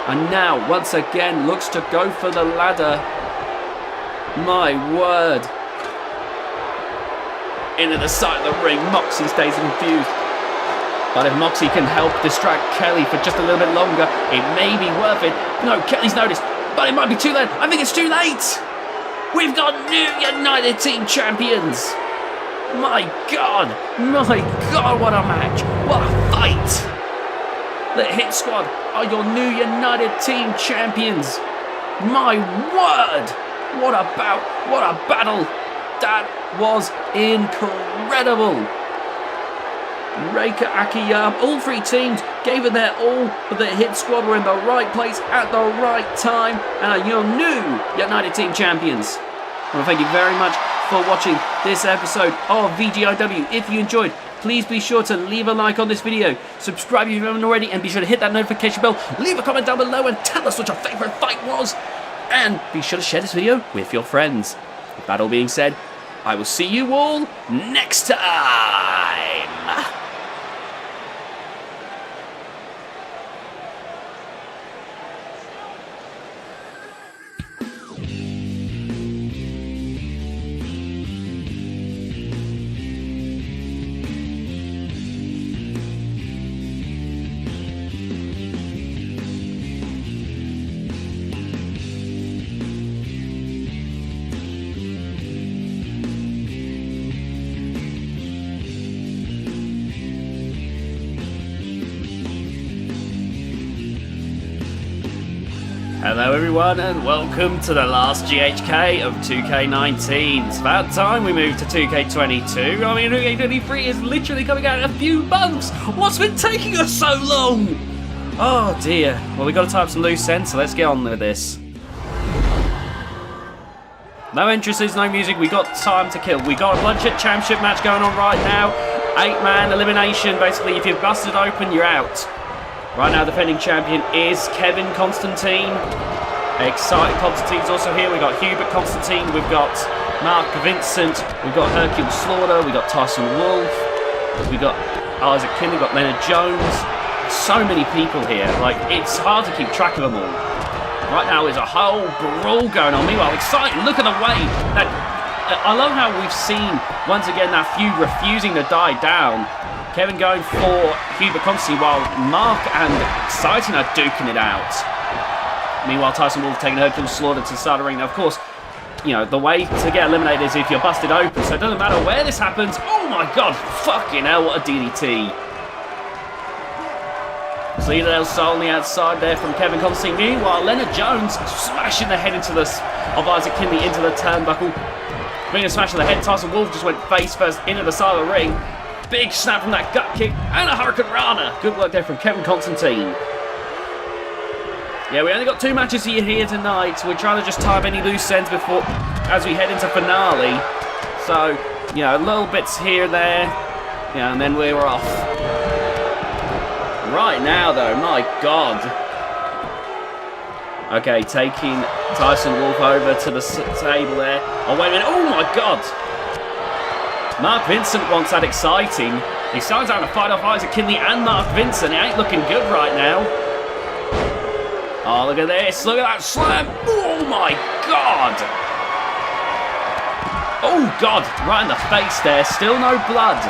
And now, once again, looks to go for the ladder. My word. Into the side of the ring, Moxie stays confused. But if Moxie can help distract Kelly for just a little bit longer, it may be worth it. No, Kelly's noticed, but it might be too late. I think it's too late. We've got new United Team Champions. My god, what a match, what a fight. The Hit Squad are your new United Team Champions. My word, what a bout, what a battle. That was incredible. Reika Akiyama, all three teams gave it their all, but the Hit Squad were in the right place at the right time and are your new United Team Champions. I want to thank you very much for watching this episode of VGIW. If you enjoyed, please be sure to leave a like on this video, subscribe if you haven't already, and be sure to hit that notification bell, leave a comment down below and tell us what your favourite fight was, and be sure to share this video with your friends. With that all being said, I will see you all next time. Hello everyone and welcome to the last GHK of 2K19. It's about time we moved to 2K22. I mean, 2K23 is literally coming out in a few months. What's been taking us so long? Oh dear. Well, we've got to tie up some loose ends, so let's get on with this. No entrances, no music, we got time to kill. We got a Bloodshed Championship match going on right now. 8-man elimination, basically if you're busted open, you're out. Right now, defending champion is Kevin Constantine. Exciting Constantine's also here. We've got Hubert Constantine. We've got Mark Vincent. We've got Hercule Slaughter. We've got Tyson Wolf. We've got Isaac Kinder. We've got Leonard Jones. So many people here. Like, it's hard to keep track of them all. Right now, there's a whole brawl going on. Meanwhile, exciting. Look at the way that... I love how we've seen, once again, that feud refusing to die down. Kevin going for Hubert Constantine while Mark and Exciting are duking it out. Meanwhile, Tyson Wolf taking Hercule Slaughter to the start of the ring. Now, of course, you know, the way to get eliminated is if you're busted open, so it doesn't matter where this happens. Oh my god, fucking hell, what a DDT. See there's Soul on the outside there from Kevin Constantine. Meanwhile, Leonard Jones smashing the head into of Isaac Kinley into the turnbuckle. Being a smash to the head, Tyson Wolf just went face first into the side of the ring. Big snap from that gut kick and a Hurricane Rana. Good work there from Kevin Constantine. Yeah, we only got 2 matches here tonight. We're trying to just tie up any loose ends before as we head into finale. So, you know, little bits here and there. Yeah, and then we're off. Right now, though, my God. Okay, taking Tyson Wolf over to the table there. Oh, wait a minute. Oh, my God. Mark Vincent wants that exciting. He starts out to fight off Isaac Kinley and Mark Vincent. It ain't looking good right now. Oh, look at this. Look at that slam. Oh, my God. Oh, God. Right in the face there. Still no blood.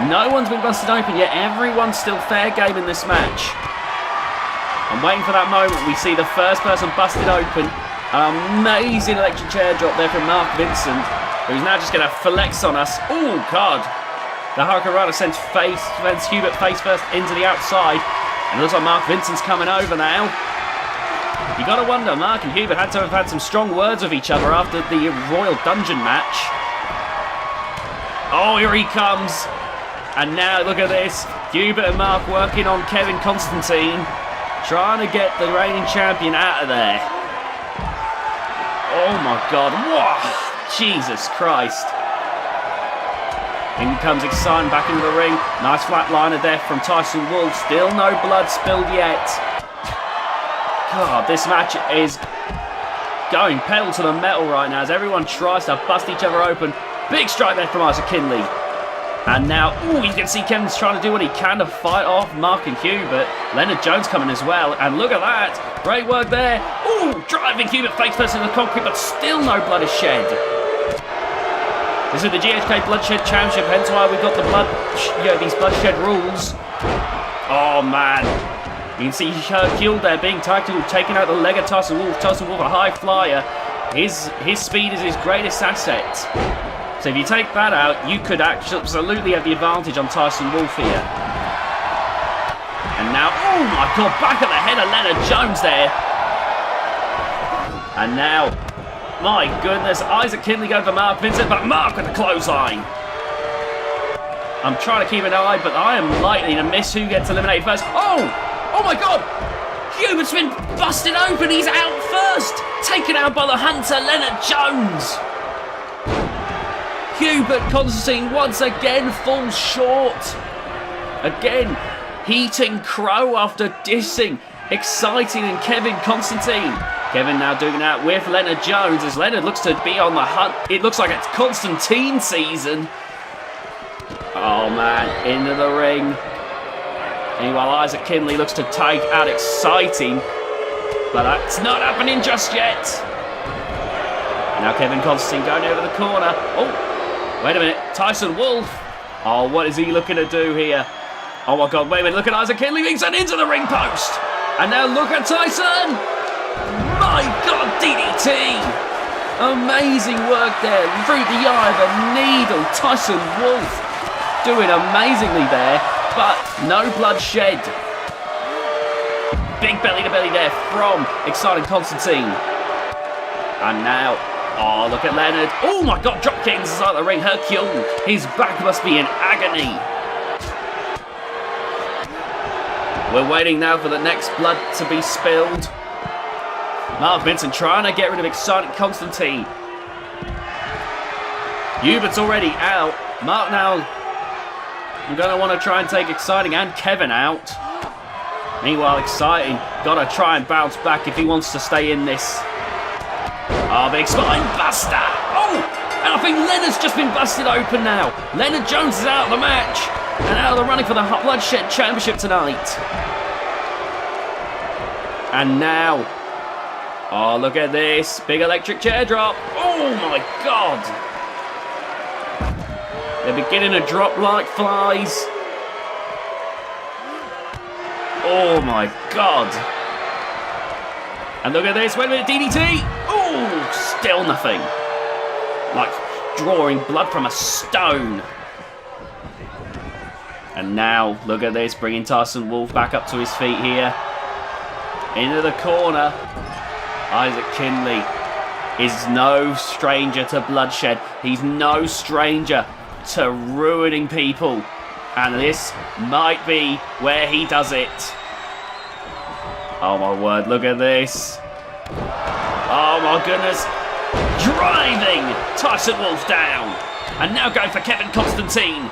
No one's been busted open yet. Everyone's still fair game in this match. I'm waiting for that moment. We see the first person busted open. An amazing electric chair drop there from Mark Vincent, who's now just going to flex on us. Oh, God. The Hurricane Rana sends Hubert face first into the outside. And it looks like Mark Vincent's coming over now. You got to wonder, Mark and Hubert had to have had some strong words with each other after the Royal Dungeon match. Oh, here he comes. And now, look at this. Hubert and Mark working on Kevin Constantine, trying to get the reigning champion out of there. Oh my God. Whoa. Jesus Christ. In comes Exciting back into the ring. Nice flatliner there from Tyson Wolf. Still no blood spilled yet. God, this match is going pedal to the metal right now as everyone tries to bust each other open. Big strike there from Isaac Kinley. And now, ooh, you can see Kevin's trying to do what he can to fight off Mark and Hubert. Leonard Jones coming as well, and look at that. Great work there. Ooh, driving Hubert face first in the concrete, but still no blood is shed. This is the GHK Bloodshed Championship, hence why we've got the these bloodshed rules. Oh, man. You can see Hercule there being tackled, taking out the leg of Tyson Wolf. Tyson Wolf, a high flyer. His speed is his greatest asset. So if you take that out, you could absolutely have the advantage on Tyson Wolf here. And now, oh my God, back at the head of Leonard Jones there. And now, my goodness, Isaac Kinley going for Mark Vincent, but Mark with the clothesline. I'm trying to keep an eye, but I am likely to miss who gets eliminated first. Oh my God, Hubert's been busted open. He's out first, taken out by the Hunter, Leonard Jones. Hubert Constantine once again falls short. Again, heating crow after dissing Exciting and Kevin Constantine. Kevin now doing that with Leonard Jones as Leonard looks to be on the hunt. It looks like it's Constantine season. Oh man, into the ring. Meanwhile, Isaac Kinley looks to take out Exciting, but that's not happening just yet. Now Kevin Constantine going over the corner. Oh. Wait a minute, Tyson Wolf. Oh, what is he looking to do here? Oh my God, wait a minute, look at Isaac Kinley being sent into the ring post. And now look at Tyson. My God, DDT. Amazing work there, through the eye of a needle. Tyson Wolf doing amazingly there, but no blood shed. Big belly to belly there from Exciting Constantine. And now, oh, look at Leonard. Oh my God, drop kick inside the ring. Hercule, his back must be in agony. We're waiting now for the next blood to be spilled. Mark Vincent trying to get rid of Exciting Constantine. Hubert's already out. Mark now, I'm going to want to try and take Exciting and Kevin out. Meanwhile, Exciting got to try and bounce back if he wants to stay in this. Oh, big spine buster. Oh, and I think Leonard's just been busted open now. Leonard Jones is out of the match and out of the running for the Bloodshed Championship tonight. And now, oh, look at this. Big electric chair drop. Oh, my God. They're beginning to drop like flies. Oh, my God. And look at this. Wait a minute, DDT. Oh, still nothing. like drawing blood from a stone. And now, look at this, bringing Tyson Wolf back up to his feet here. Into the corner. Isaac Kinley is no stranger to bloodshed. He's no stranger to ruining people. And this might be where he does it. Oh my word, look at this. Oh my goodness. Driving Tyson Wolf down. And now going for Kevin Constantine.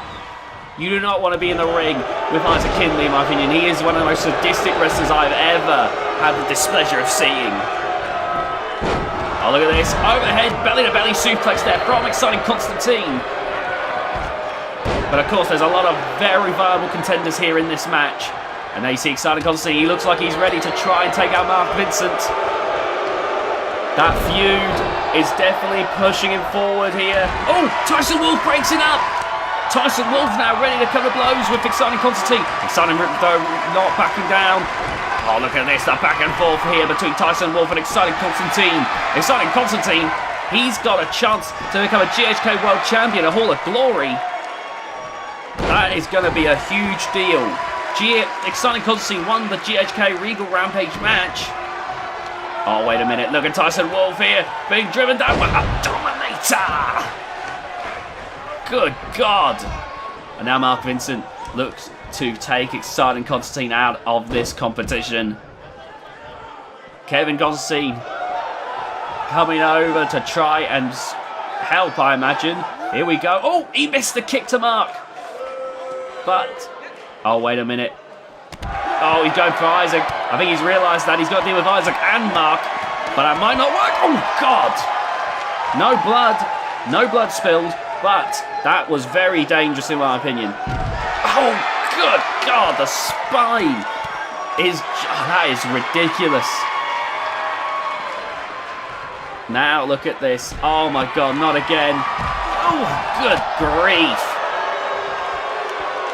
You do not want to be in the ring with Isaac Kinley, in my opinion. He is one of the most sadistic wrestlers I've ever had the displeasure of seeing. Oh, look at this. Overhead, belly-to-belly suplex there from Exciting Constantine. But of course, there's a lot of very viable contenders here in this match. And now you see Exciting Constantine. He looks like he's ready to try and take out Mark Vincent. That feud is definitely pushing him forward here. Oh, Tyson Wolf breaks it up. Tyson Wolf now ready to cover blows with Exciting Constantine. Exciting though not backing down. Oh, look at this, the back and forth here between Tyson Wolf and Exciting Constantine. Exciting Constantine, he's got a chance to become a GHK World Champion, a Hall of Glory. That is going to be a huge deal. Exciting Constantine won the GHK Regal Rampage match. Oh, wait a minute, look at Tyson Wolf here, being driven down by a Dominator. Good God. And now Mark Vincent looks to take Exciting Constantine out of this competition. Kevin Constantine coming over to try and help, I imagine. Here we go. Oh, he missed the kick to Mark. But, oh, wait a minute. Oh, he's going for Isaac. I think he's realised that he's got to deal with Isaac and Mark. But that might not work. Oh, God. No blood. No blood spilled. But that was very dangerous in my opinion. Oh, good God, the spine that is ridiculous. Now look at this. Oh my God, not again. Oh, good grief.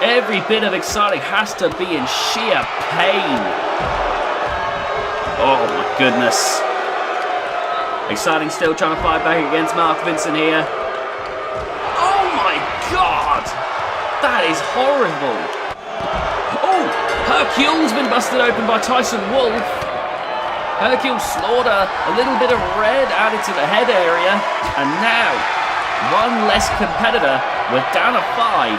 Every bit of Exciting has to be in sheer pain. Oh my goodness. Exciting still trying to fight back against Mark Vincent here. God, that is horrible. Oh, Hercule's been busted open by Tyson Wolf. Hercule Slaughter, a little bit of red added to the head area. And now, one less competitor. We're down to 5.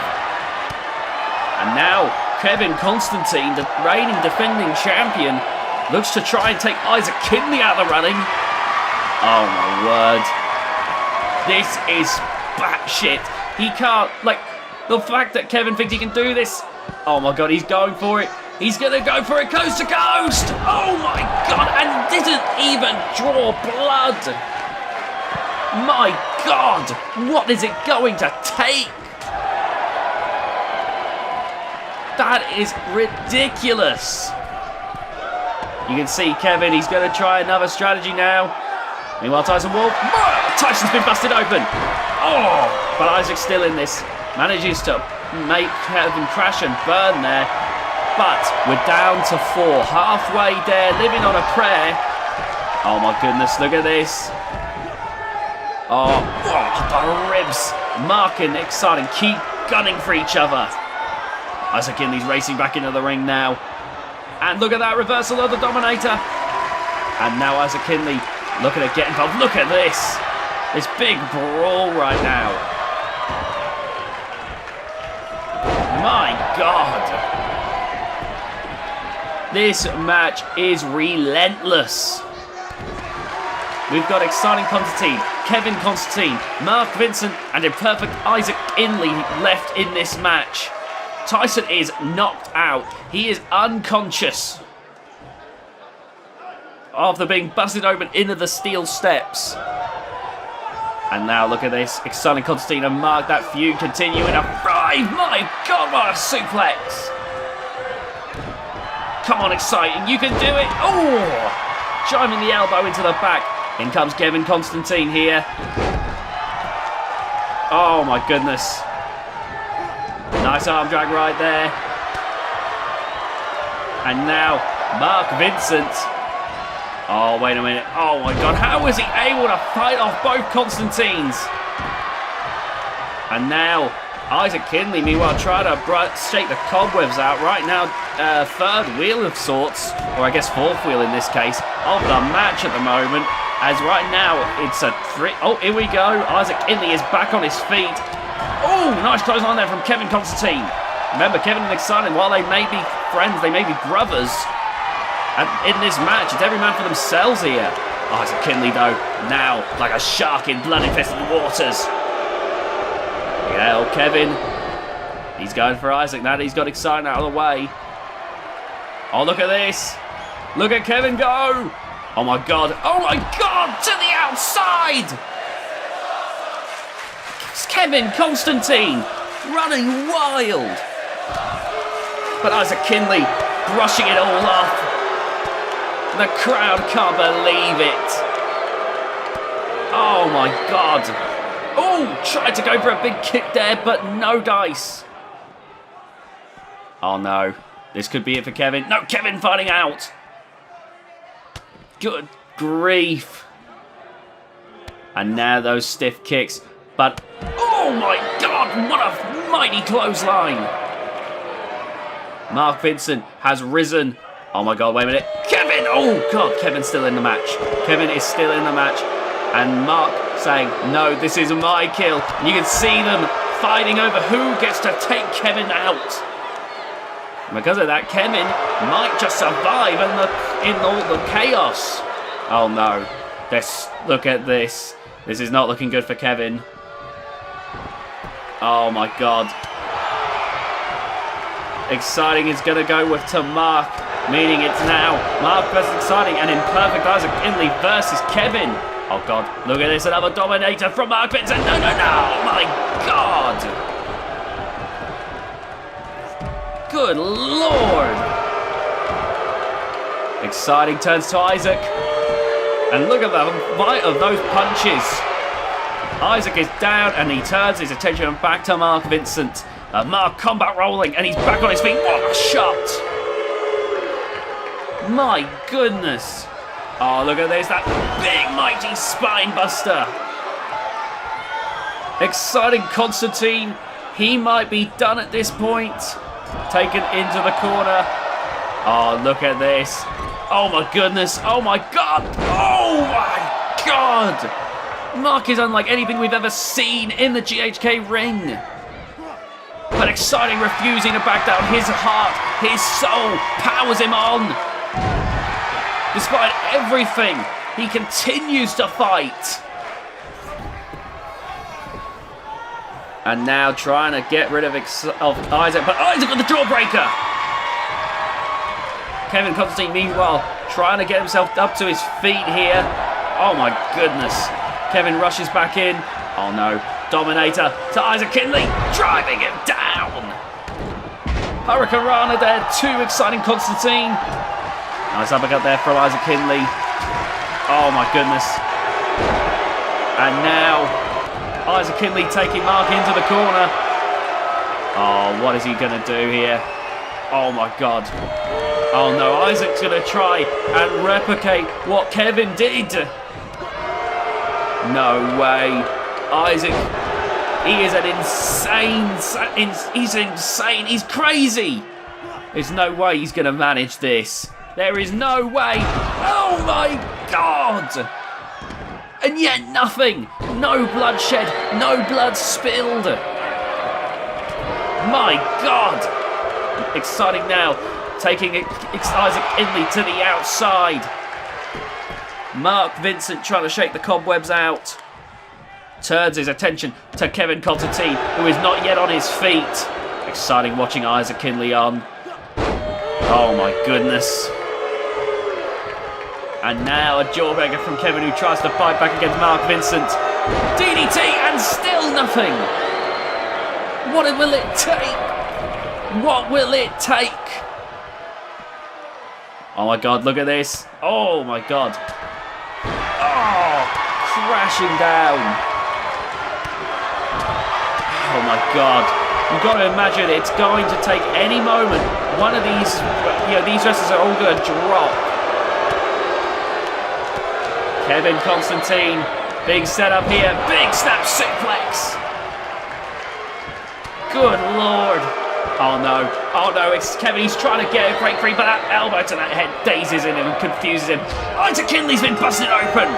And now, Kevin Constantine, the reigning defending champion, looks to try and take Isaac Kinley out of the running. Oh my word. This is batshit. He can't, like, the fact that Kevin thinks he can do this. Oh my God, he's going for it. He's going to go for it coast to coast. Oh my God, and didn't even draw blood. My God, what is it going to take? That is ridiculous. You can see Kevin, he's going to try another strategy now. Meanwhile, Tyson Wolf, Tyson's been busted open. Oh, but Isaac's still in this. Manages to make Kevin crash and burn there. But we're down to 4. Halfway there, living on a prayer. Oh my goodness, look at this. Oh, the ribs. Mark and Exciting keep gunning for each other. Isaac Kinley's racing back into the ring now. And look at that reversal of the Dominator. And now Isaac Kinley looking to get involved. Look at this. This big brawl right now. My God. This match is relentless. We've got Exciting Constantine, Kevin Constantine, Mark Vincent, and Imperfect Isaac Kinley left in this match. Tyson is knocked out. He is unconscious after being busted open into the steel steps. And now look at this. Exciting Constantine and Mark, that feud continuing a 5. My God, what a suplex. Come on, Exciting, you can do it. Oh, driving the elbow into the back. In comes Kevin Constantine here. Oh my goodness. Nice arm drag right there. And now, Mark Vincent. Oh, wait a minute. Oh my God, how was he able to fight off both Constantines? And now Isaac Kinley, meanwhile, trying to shake the cobwebs out. Right now, third wheel of sorts, or I guess fourth wheel in this case, of the match at the moment. As right now, it's a three. Oh, here we go. Isaac Kinley is back on his feet. Oh, nice close line there from Kevin Constantine. Remember, Kevin and Exciting, while they may be friends, they may be brothers. And in this match, it's every man for themselves here. Isaac Kinley, though, now like a shark in blood-infested waters. Yeah, old Kevin. He's going for Isaac now that he's got Exciting out of the way. Oh, look at this. Look at Kevin go. Oh, my God. Oh, my God, to the outside. It's Kevin Constantine running wild. But Isaac Kinley brushing it all off. The crowd can't believe it. Oh my God. Oh, tried to go for a big kick there, but no dice. Oh no. This could be it for Kevin. No, Kevin finding out. Good grief. And now those stiff kicks. But, oh my God, what a mighty clothesline. Mark Vincent has risen. Oh my God, wait a minute. Kevin! Oh God, Kevin's still in the match. Kevin is still in the match. And Mark saying, no, this is my kill. And you can see them fighting over who gets to take Kevin out. And because of that, Kevin might just survive in all the chaos. Oh no. Look at this. This is not looking good for Kevin. Oh my God. Exciting is going to go to Mark, meaning it's now Mark versus Exciting and Imperfect Isaac Kinley versus Kevin. Oh God, look at this, another dominator from Mark Vincent. No, no, no, my God. Good Lord. Exciting turns to Isaac. And look at the might of those punches. Isaac is down and he turns his attention back to Mark Vincent. Mark combat rolling and he's back on his feet. What a shot! My goodness. Oh, look at this. That big mighty spine buster. Exciting Constantine. He might be done at this point. Taken into the corner. Oh, look at this. Oh my goodness. Oh my God. Oh my God. Mark is unlike anything we've ever seen in the GHK ring. But Exciting refusing to back down. His heart, his soul powers him on. Despite everything, he continues to fight. And now trying to get rid of Isaac, but Isaac with the jawbreaker. Kevin Constantine, meanwhile, trying to get himself up to his feet here. Oh my goodness. Kevin rushes back in. Oh no. Dominator to Isaac Kinley, driving him down. Hurricanrana there, too Exciting Constantine. Nice uppercut there from Isaac Kinley. Oh my goodness. And now, Isaac Kinley taking Mark into the corner. Oh, what is he going to do here? Oh my God. Oh no, Isaac's going to try and replicate what Kevin did. No way. Isaac, he is an he's insane, he's crazy. There's no way he's going to manage this. There is no way. Oh my God. And yet nothing. No bloodshed, no blood spilled. My God. Exciting now, taking Isaac Kinley to the outside. Mark Vincent trying to shake the cobwebs out. Turns his attention to Kevin Constantine, who is not yet on his feet. Exciting watching Isaac Kinley on. Oh my goodness. And now a jawbreaker from Kevin, who tries to fight back against Mark Vincent. DDT and still nothing. What will it take? What will it take? Oh my God, look at this. Oh my God. Oh, crashing down. Oh my God. You've got to imagine it's going to take any moment. One of these, these wrestlers are all going to drop. Kevin Constantine, big setup here, big snap suplex. Good Lord. Oh no. Oh no, it's Kevin. He's trying to get a break free, but that elbow to that head dazes him and confuses him. Isaac Kinley's been busted open.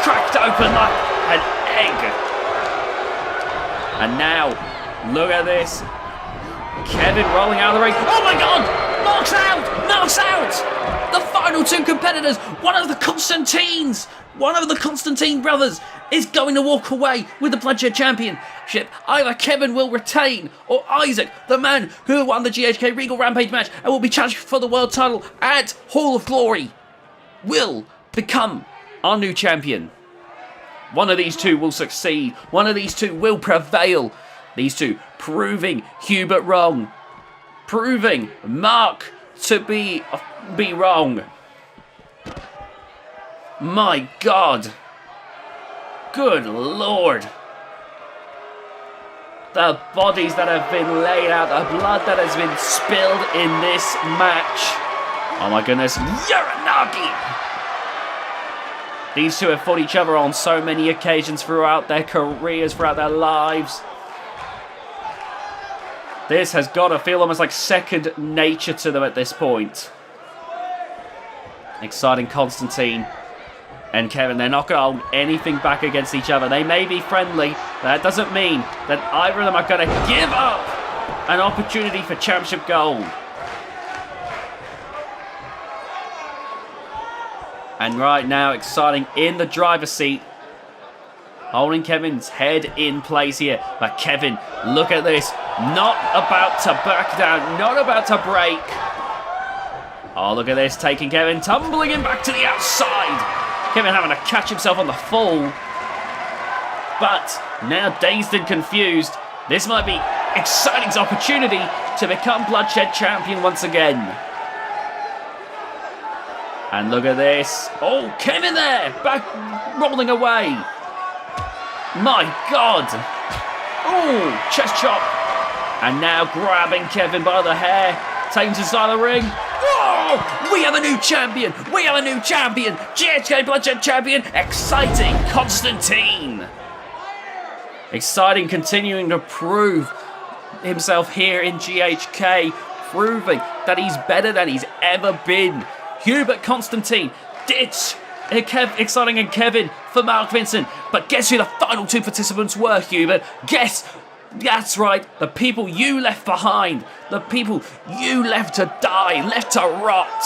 Cracked open like an egg. And now, look at this. Kevin rolling out of the ring. Oh my God! Knocks out! Knocks out! The final two competitors, one of the Constantine brothers, is going to walk away with the Bloodshed Championship. Either Kevin will retain, or Isaac, the man who won the GHK Regal Rampage match and will be challenged for the world title at Hall of Glory, will become our new champion. One of these two will succeed. One of these two will prevail. These two proving Hubert wrong. Proving Mark to be wrong. My God. Good Lord. The bodies that have been laid out, the blood that has been spilled in this match. Oh my goodness. Uranagi! These two have fought each other on so many occasions throughout their careers, throughout their lives. This has got to feel almost like second nature to them at this point. Exciting Constantine and Kevin. They're not going to hold anything back against each other. They may be friendly. That doesn't mean that either of them are going to give up an opportunity for championship gold. And right now, exciting in the driver's seat. Holding Kevin's head in place here. But Kevin, look at this. Not about to back down. Not about to break. Oh, look at this. Taking Kevin, tumbling him back to the outside. Kevin having to catch himself on the fall. But now dazed and confused. This might be exciting's opportunity to become Bloodshed champion once again. And look at this. Oh, Kevin there. Back rolling away. My God. Oh, chest chop. And now grabbing Kevin by the hair. Taking to the side of the ring. Oh, we have a new champion. We have a new champion. GHK Bloodshed champion. Exciting Constantine. Exciting, continuing to prove himself here in GHK. Proving that he's better than he's ever been. Hubert Constantine, ditch Exciting and Kevin for Mark Vincent. But guess who the final two participants were, Hubert? Guess. That's right, the people you left behind. The people you left to die, left to rot.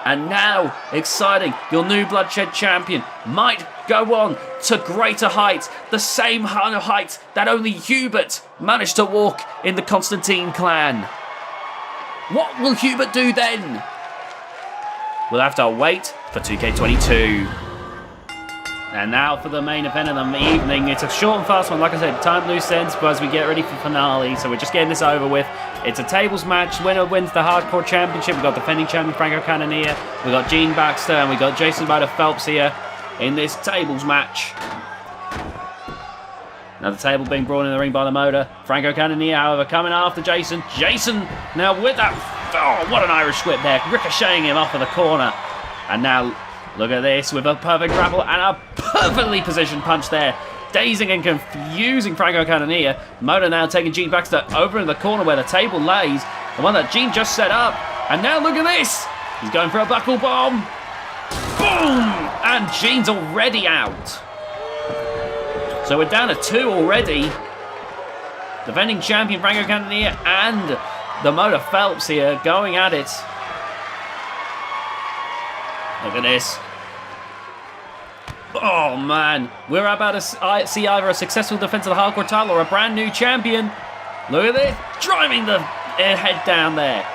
And now, exciting, your new Bloodshed champion might go on to greater heights. The same kind of heights that only Hubert managed to walk in the Constantine clan. What will Hubert do then? We'll have to wait for 2K22. And now for the main event of the evening. It's a short and fast one, like I said, time loose ends as we get ready for finale. So we're just getting this over with. It's a tables match. Winner wins the Hardcore Championship. We've got defending champion Franco Cannonia. We've got Gene Baxter and we've got Jason Ryder Phelps here in this tables match. Now the table being brought in the ring by the motor. Franco Cannonia, however, coming after Jason. Jason now with that. Oh, what an Irish whip there. Ricocheting him off of the corner. And now, look at this with a perfect grapple and a perfectly positioned punch there. Dazing and confusing Franco Cannonia. Motor now taking Gene Baxter over in the corner where the table lays. The one that Gene just set up. And now look at this. He's going for a buckle bomb. Boom! And Gene's already out. So we're down to 2 already. Defending champion Franco Cannonia and the Motor Phelps here going at it. Look at this. Oh man, we're about to see either a successful defense of the Hardcore title or a brand new champion. Look at this, driving the head down there.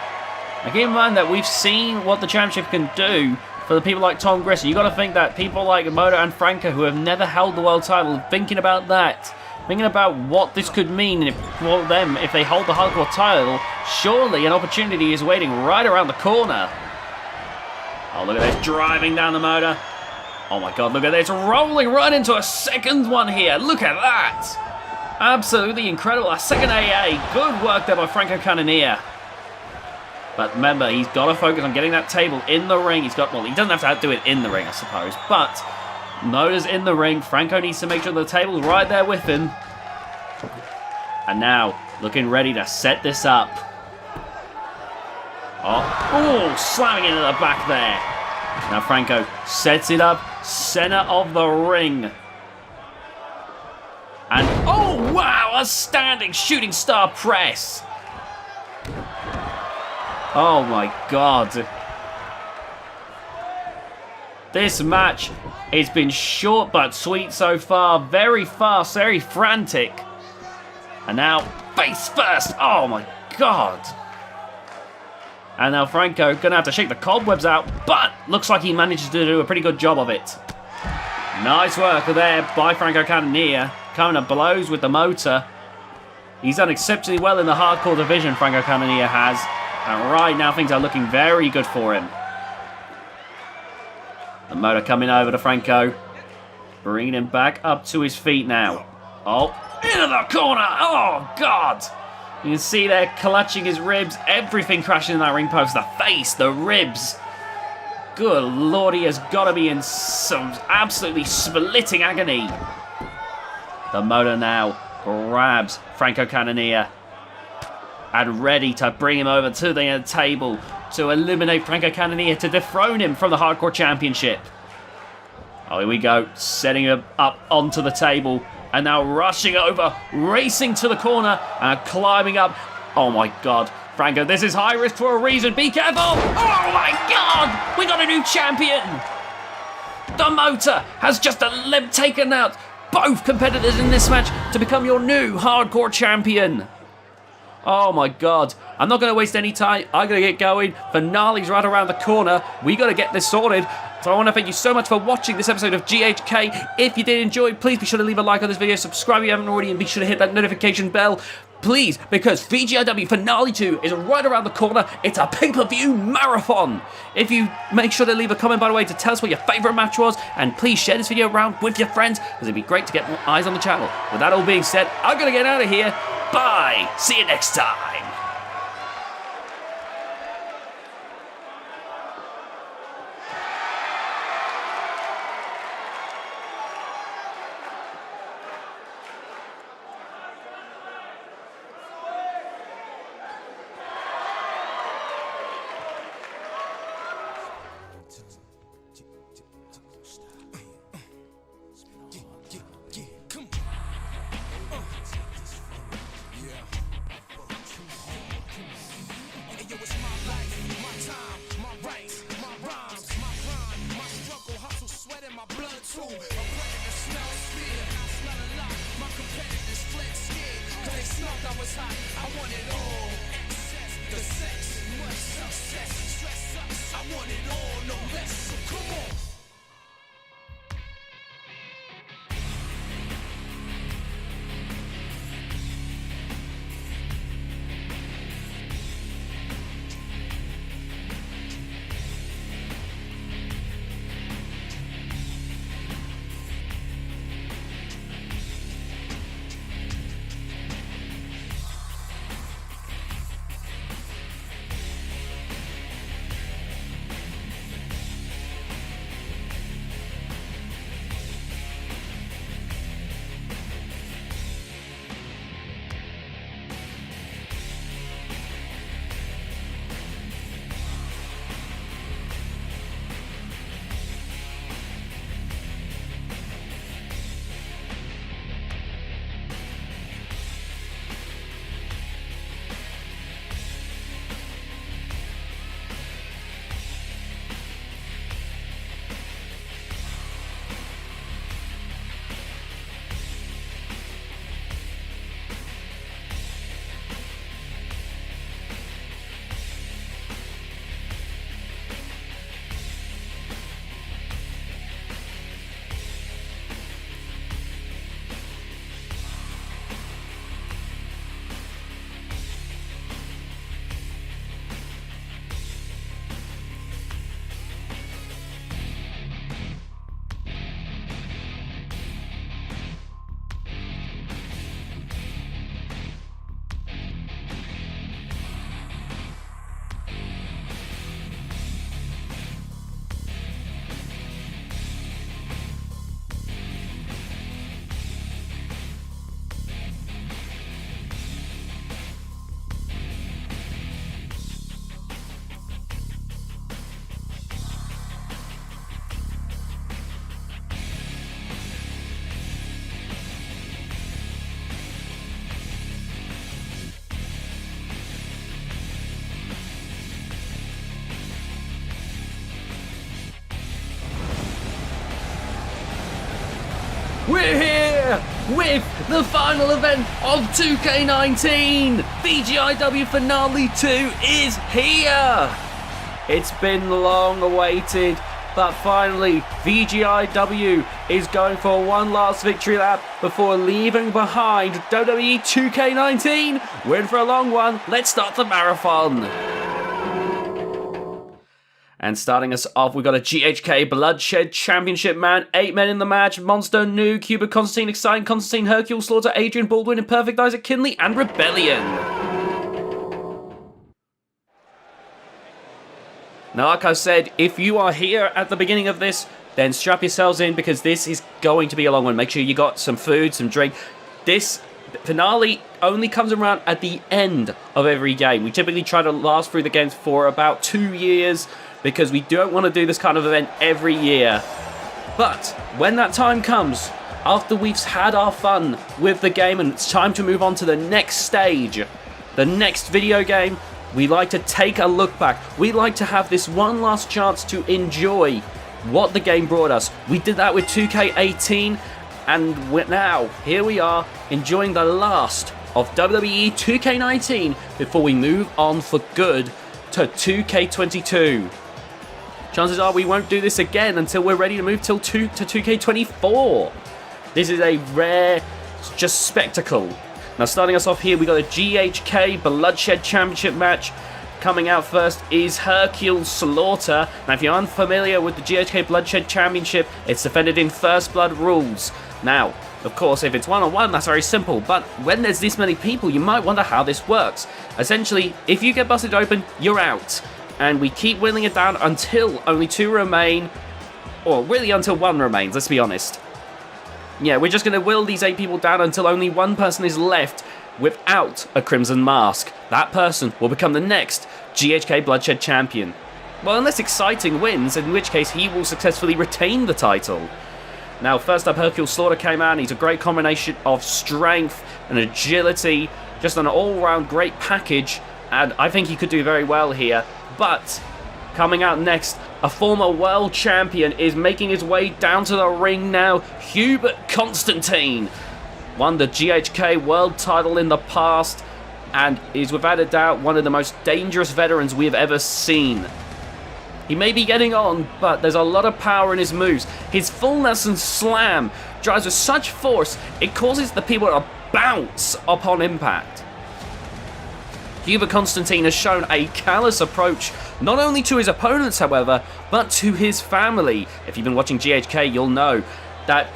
Now keep in mind that we've seen what the championship can do for the people like Tom Grissom. You got to think that people like Moto and Franco, who have never held the world title, thinking about that, thinking about what this could mean for them if they hold the Hardcore title. Surely an opportunity is waiting right around the corner. Oh, look at this, driving down the motor. Oh my God, look at this, rolling right into a second one here. Look at that. Absolutely incredible. A second AA. Good work there by Franco Cannonia. But remember, he's got to focus on getting that table in the ring. He's got, well, he doesn't have to do it in the ring, I suppose. But Motor's in the ring. Franco needs to make sure the table's right there with him. And now, looking ready to set this up. Oh, slamming into the back there. Now Franco sets it up, center of the ring. And, oh wow, a standing shooting star press. Oh my God. This match has been short but sweet so far. Very fast, very frantic. And now, face first. Oh my God. And now Franco gonna have to shake the cobwebs out, but looks like he manages to do a pretty good job of it. Nice work there by Franco Cannoneer. Coming to blows with the motor. He's done exceptionally well in the hardcore division, Franco Cannoneer has. And right now things are looking very good for him. The motor coming over to Franco. Bringing him back up to his feet now. Oh, into the corner. Oh, God. You can see there clutching his ribs. Everything crashing in that ring post. The face, the ribs. Good Lord, he has got to be in some absolutely splitting agony. The motor now grabs Franco Cannoneer. And ready to bring him over to the table to eliminate Franco Cannoneer, to dethrone him from the Hardcore Championship. Oh, here we go. Setting him up onto the table. And now rushing over, racing to the corner, and climbing up. Oh my God. Franco, this is high risk for a reason. Be careful. Oh my God. We got a new champion. The motor has just taken out both competitors in this match to become your new Hardcore Champion. Oh my God. I'm not going to waste any time. I'm going to get going. Finale's right around the corner. We got to get this sorted. So I want to thank you so much for watching this episode of GHK. If you did enjoy, please be sure to leave a like on this video, subscribe if you haven't already, and be sure to hit that notification bell. Please, because VGIW Finale 2 is right around the corner. It's a pay-per-view marathon. If you make sure to leave a comment, by the way, to tell us what your favourite match was, and please share this video around with your friends, because it'd be great to get more eyes on the channel. With that all being said, I'm going to get out of here. Bye. See you next time. we're here with the final event of 2K19. VGIW Finale 2 is here. It's been long awaited, but finally VGIW is going for one last victory lap before leaving behind WWE 2K19. We're in for a long one. Let's start the marathon. And starting us off, we've got a GHK Bloodshed Championship man. 8 men in the match. Monster, Nuke, Hubert, Constantine, Exciting, Constantine, Hercule, Slaughter, Adrian, Baldwyn, Imperfect, Isaac, Kinley, and Rebellion. Now, like I said, if you are here at the beginning of this, then strap yourselves in because this is going to be a long one. Make sure you got some food, some drink. This finale only comes around at the end of every game. We typically try to last through the games for about 2 years, because we don't want to do this kind of event every year. But when that time comes, after we've had our fun with the game and it's time to move on to the next stage, the next video game, we like to take a look back. We like to have this one last chance to enjoy what the game brought us. We did that with 2K18, and now here we are enjoying the last of WWE 2K19 before we move on for good to 2K22. Chances are we won't do this again until we're ready to move to 2K24. This is a rare just spectacle. Now, starting us off here, we got a GHK Bloodshed Championship match. Coming out first is Hercule Slaughter. Now, if you're unfamiliar with the GHK Bloodshed Championship, it's defended in First Blood rules. Now, of course, if it's one-on-one, that's very simple, but when there's this many people, you might wonder how this works. Essentially, if you get busted open, you're out. And we keep whittling it down until only 2 remain, or really until 1 remains, let's be honest. Yeah, we're just going to whittle these 8 people down until only 1 person is left without a Crimson Mask. That person will become the next GHK Bloodshed Champion. Well, unless Exciting wins, in which case he will successfully retain the title. Now, first up, Hercule Slaughter came out, and he's a great combination of strength and agility, just an all-round great package, and I think he could do very well here. But coming out next, a former world champion is making his way down to the ring now. Hubert Constantine won the GHK world title in the past and is without a doubt one of the most dangerous veterans we have ever seen. He may be getting on, but there's a lot of power in his moves. His full Nelson slam drives with such force, it causes the people to bounce upon impact. Hubert Constantine has shown a callous approach, not only to his opponents, however, but to his family. If you've been watching GHK, you'll know that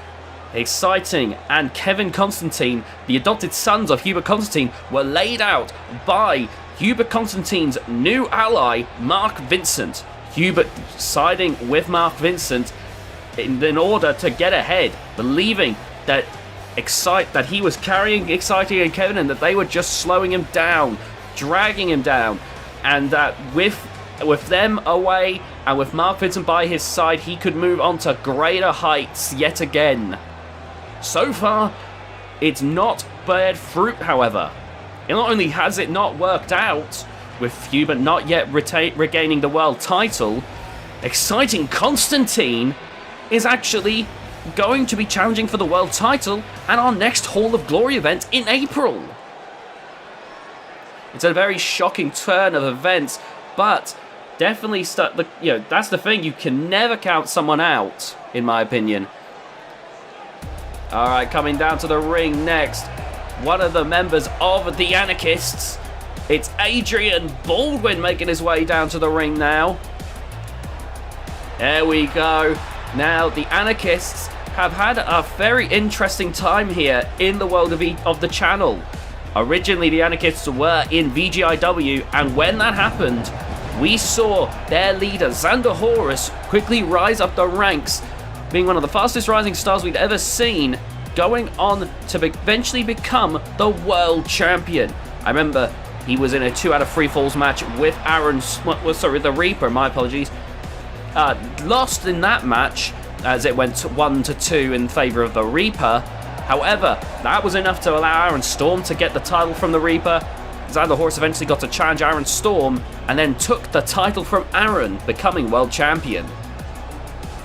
Exciting and Kevin Constantine, the adopted sons of Hubert Constantine, were laid out by Hubert Constantine's new ally, Mark Vincent. Hubert siding with Mark Vincent in order to get ahead, believing that he was carrying Exciting and Kevin and that they were just slowing him down, dragging him down, and that with them away and with Mark Vincent by his side, he could move on to greater heights yet again. So far, it's not bared fruit, however. Not only has it not worked out, with Hubert not yet regaining the world title, Exciting Constantine is actually going to be challenging for the world title at our next Hall of Glory event in April. It's a very shocking turn of events, but definitely that's the thing. You can never count someone out, in my opinion. All right, coming down to the ring next, one of the members of the Anarchists. It's Adrian Baldwyn making his way down to the ring now. There we go. Now, the Anarchists have had a very interesting time here in the world of the channel. Originally, the Anarchists were in VGIW, and when that happened, we saw their leader, Xander Horus, quickly rise up the ranks, being one of the fastest rising stars we'd ever seen, going on to eventually become the world champion. I remember he was in a 2 out of 3 falls match with the Reaper, my apologies. Lost in that match, as it went 1-2 in favour of the Reaper. However, that was enough to allow Aaron Storm to get the title from the Reaper. Xander Horus eventually got to challenge Aaron Storm and then took the title from Aaron, becoming world champion.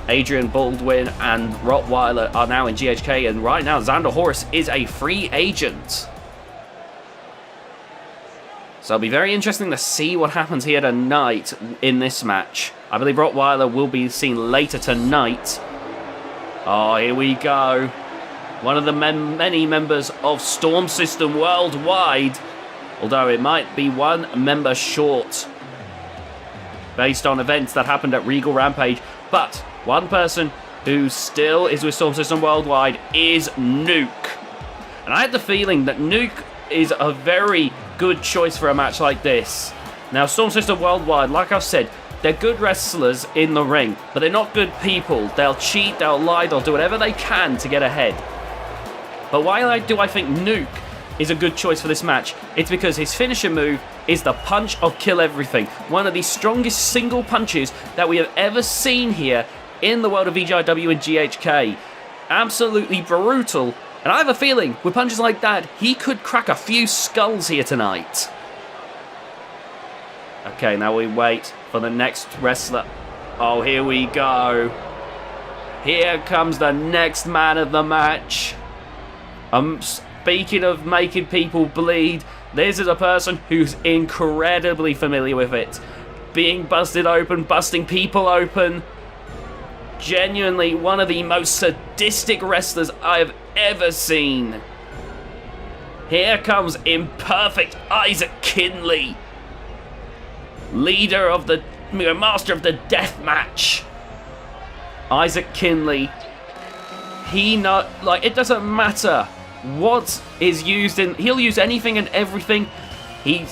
Adrian, Baldwyn, and Rottweiler are now in GHK, and right now Xander Horus is a free agent. So it'll be very interesting to see what happens here tonight in this match. I believe Rottweiler will be seen later tonight. Oh, here we go. One of the many members of Storm System worldwide, although it might be one member short based on events that happened at Regal Rampage. But one person who still is with Storm System worldwide is Nuke. And I had the feeling that Nuke is a very good choice for a match like this. Now, Storm System worldwide, like I've said, they're good wrestlers in the ring, but they're not good people. They'll cheat, they'll lie, they'll do whatever they can to get ahead. But why do I think Nuke is a good choice for this match? It's because his finisher move is the punch of kill everything. One of the strongest single punches that we have ever seen here in the world of VGIW and GHK. Absolutely brutal. And I have a feeling, with punches like that, he could crack a few skulls here tonight. Okay, now we wait for the next wrestler. Oh, here we go. Here comes the next man of the match. Speaking of making people bleed, this is a person who's incredibly familiar with it. Being busted open, busting people open. Genuinely one of the most sadistic wrestlers I have ever seen. Here comes Imperfect Isaac Kinley, leader of the master of the death match. Isaac Kinley, it doesn't matter what is used in, he'll use anything and everything.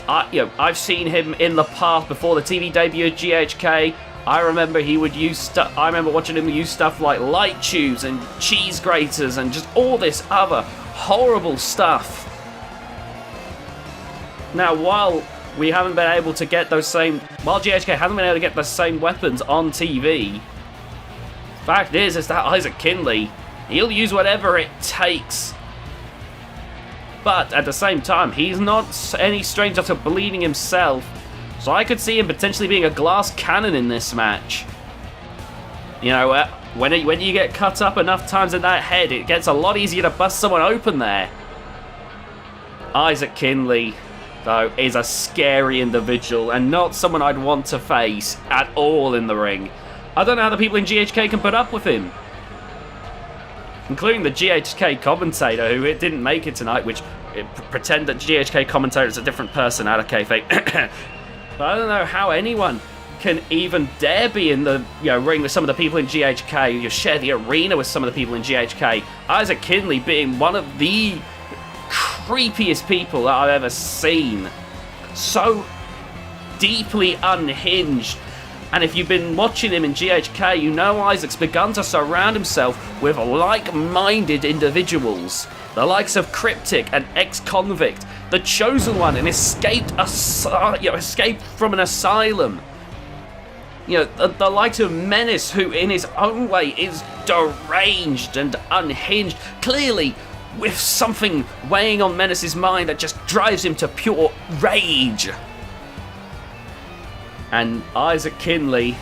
I've seen him in the past before the TV debut of GHK. I remember he would use stuff. I remember watching him use stuff like light tubes and cheese graters and just all this other horrible stuff. Now, while we haven't been able to get while GHK hasn't been able to get the same weapons on TV, fact is that Isaac Kinley, he'll use whatever it takes. But at the same time, he's not any stranger to bleeding himself. So I could see him potentially being a glass cannon in this match. You know, when you get cut up enough times in that head, it gets a lot easier to bust someone open there. Isaac Kinley, though, is a scary individual and not someone I'd want to face at all in the ring. I don't know how the people in GHK can put up with him. Including the GHK commentator, who didn't make it tonight, which pretend that GHK commentator is a different person out of kayfabe. But I don't know how anyone can even dare be in the ring with some of the people in GHK. You share the arena with some of the people in GHK. Isaac Kinley being one of the creepiest people that I've ever seen. So deeply unhinged. And if you've been watching him in GHK, you know Isaac's begun to surround himself with like-minded individuals. The likes of Cryptic, an ex-convict, the Chosen One, an escaped from an asylum. The likes of Menace, who in his own way is deranged and unhinged. Clearly, with something weighing on Menace's mind that just drives him to pure rage. And Isaac Kinley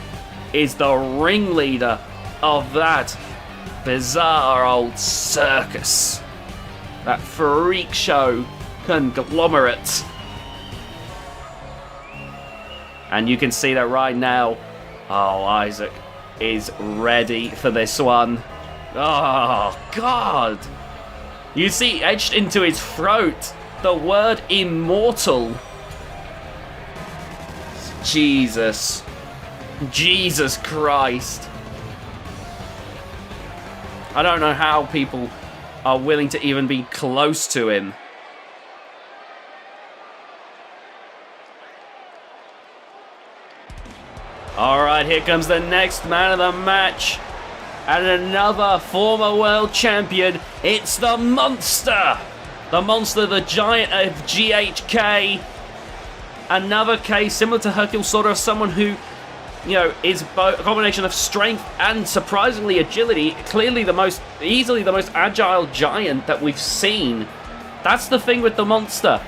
is the ringleader of that bizarre old circus. That freak show conglomerate. And you can see that right now. Oh, Isaac is ready for this one. Oh, God. You see etched into his throat the word immortal. Jesus Christ. I don't know how people are willing to even be close to him. Alright, here comes the next man of the match. And another former world champion. It's the Monster. The Monster, the Giant of GHK. Another case similar to Hercule, sort of someone who, is a combination of strength and surprisingly agility. Clearly easily the most agile giant that we've seen. That's the thing with the Monster.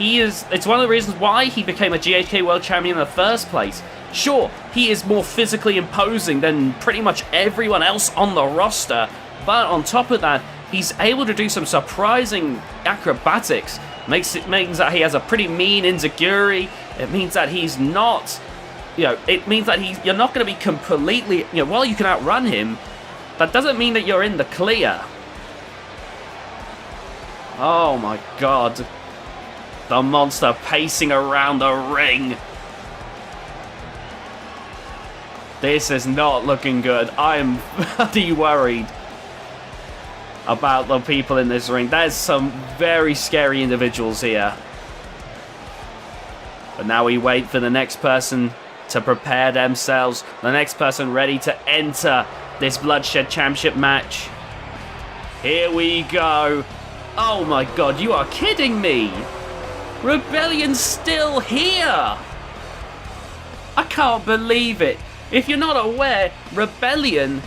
it's one of the reasons why he became a GHK World Champion in the first place. Sure, he is more physically imposing than pretty much everyone else on the roster, but on top of that, he's able to do some surprising acrobatics. Means that he has a pretty mean enziguri. It means that he's not, it means that you're not going to be completely, while you can outrun him, that doesn't mean that you're in the clear. Oh my god. The monster pacing around the ring. This is not looking good. I'm bloody worried about the people in this ring. There's some very scary individuals here. But now we wait for the next person to prepare themselves. The next person ready to enter this Bloodshed Championship match. Here we go. Oh my god, you are kidding me. Rebellion's still here. I can't believe it. If you're not aware, Rebellion,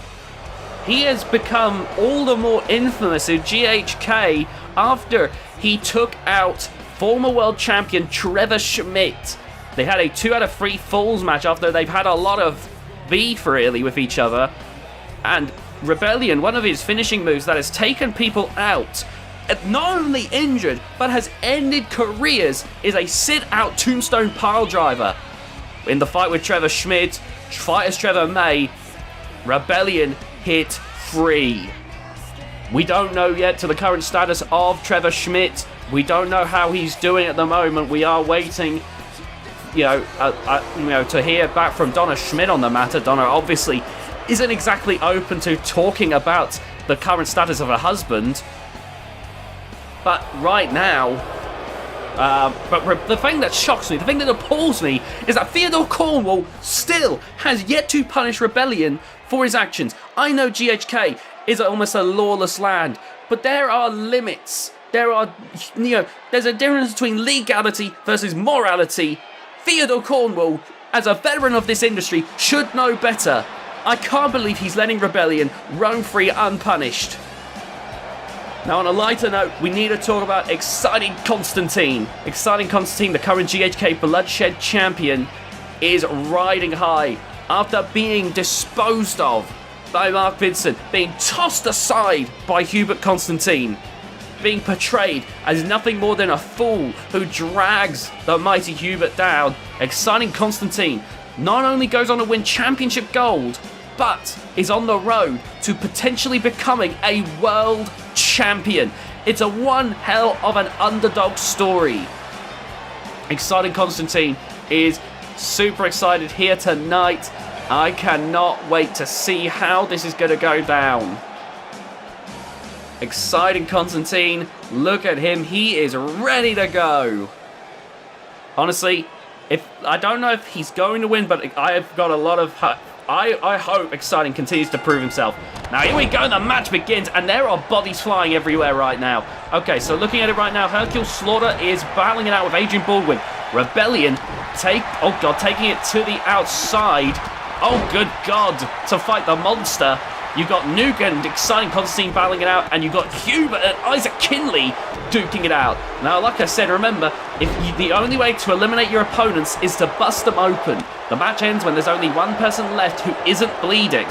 he has become all the more infamous in GHK after he took out former world champion Trevor Schmidt. They had a 2 out of 3 falls match after they've had a lot of beef really with each other. And Rebellion, one of his finishing moves that has taken people out, not only injured, but has ended careers, is a sit-out tombstone pile driver. In the fight with Trevor Schmidt, fight as Trevor May, Rebellion hit free. We don't know yet to the current status of Trevor Schmidt. We don't know how he's doing at the moment. We are waiting, to hear back from Donna Schmidt on the matter. Donna obviously isn't exactly open to talking about the current status of her husband. But right now, the thing that shocks me, the thing that appalls me, is that Theodore Cornwall still has yet to punish Rebellion for his actions. I know GHK is almost a lawless land, but there are limits. There's a difference between legality versus morality. Theodore Cornwall, as a veteran of this industry, should know better. I can't believe he's letting Rebellion roam free unpunished. Now, on a lighter note, we need to talk about Exciting Constantine. Exciting Constantine, the current GHK Bloodshed champion, is riding high after being disposed of by Mark Vincent, being tossed aside by Hubert Constantine, being portrayed as nothing more than a fool who drags the mighty Hubert down. Exciting Constantine not only goes on to win championship gold, but is on the road to potentially becoming a world champion. It's a one hell of an underdog story. Exciting Constantine is super excited here tonight. I cannot wait to see how this is going to go down. Exciting Constantine, look at him, he is ready to go. Honestly, I don't know if he's going to win, but I have got a lot of hope. I hope Exciting continues to prove himself. Now here we go, the match begins, and there are bodies flying everywhere right now. Okay, so looking at it right now, Hercule Slaughter is battling it out with Adrian Baldwyn. Rebellion taking it to the outside. Oh good god, to fight the monster. You've got Nuke and Exciting Constantine battling it out, and you've got Hubert and Isaac Kinley duking it out. Now, like I said, remember, the only way to eliminate your opponents is to bust them open. The match ends when there's only one person left who isn't bleeding.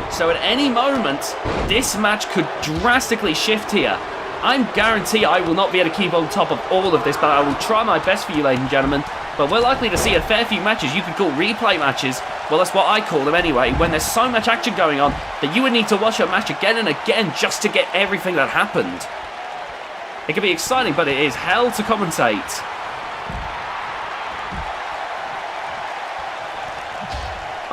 So at any moment, this match could drastically shift here. I'm guarantee I will not be able to keep on top of all of this, but I will try my best for you, ladies and gentlemen. But we're likely to see a fair few matches you could call replay matches. Well, that's what I call them anyway, when there's so much action going on that you would need to watch a match again and again just to get everything that happened. It can be exciting, but it is hell to commentate.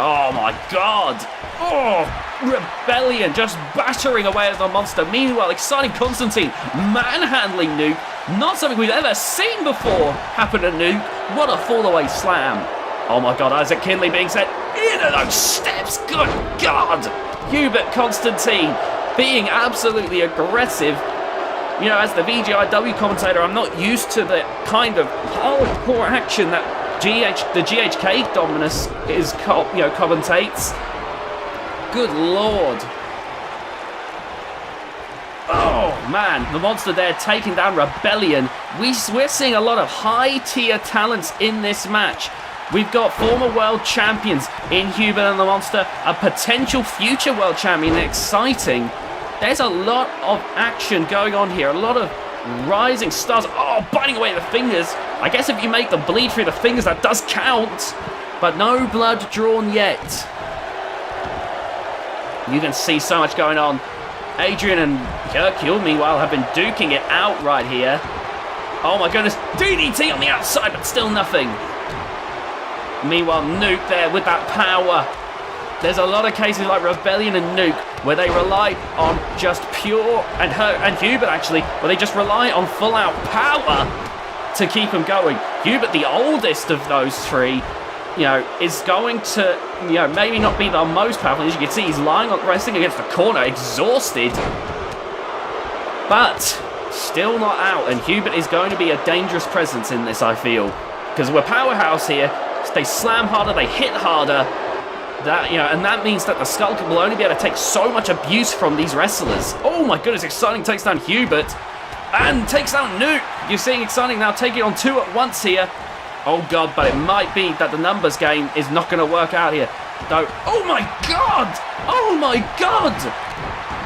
Oh my god! Oh, Rebellion just battering away at the monster. Meanwhile, Exciting Constantine manhandling Nuke. Not something we've ever seen before happen to Nuke. What a fall-away slam. Oh my god, Isaac Kinley being sent into those steps. Good god! Hubert Constantine being absolutely aggressive. You know, as the VGIW commentator, I'm not used to the kind of hardcore action that the GHK Dominus is, commentates. Good lord. Oh man, the monster there taking down Rebellion. We're seeing a lot of high-tier talents in this match. We've got former world champions in Hubert and the Monster, a potential future world champion, exciting. There's a lot of action going on here, a lot of rising stars. Oh, biting away the fingers. I guess if you make them bleed through the fingers, that does count. But no blood drawn yet. You can see so much going on. Adrian and Hercule, meanwhile, have been duking it out right here. Oh my goodness, DDT on the outside, but still nothing. Meanwhile, Nuke there with that power. There's a lot of cases like Rebellion and Nuke where they rely on just pure, and Hubert actually, where they just rely on full-out power to keep them going. Hubert, the oldest of those three, you know, is going to, you know, maybe not be the most powerful. As you can see, he's lying on wrestling against the corner, exhausted. But still not out, and Hubert is going to be a dangerous presence in this, I feel. Because we're powerhouse here. They slam harder, they hit harder. That, you know, and that means that the Skull will only be able to take so much abuse from these wrestlers. Oh my goodness, Exciting takes down Hubert and takes down Nuke. You're seeing Exciting now taking on two at once here. Oh god, but it might be that the numbers game is not going to work out here. Though, oh my god! Oh my god!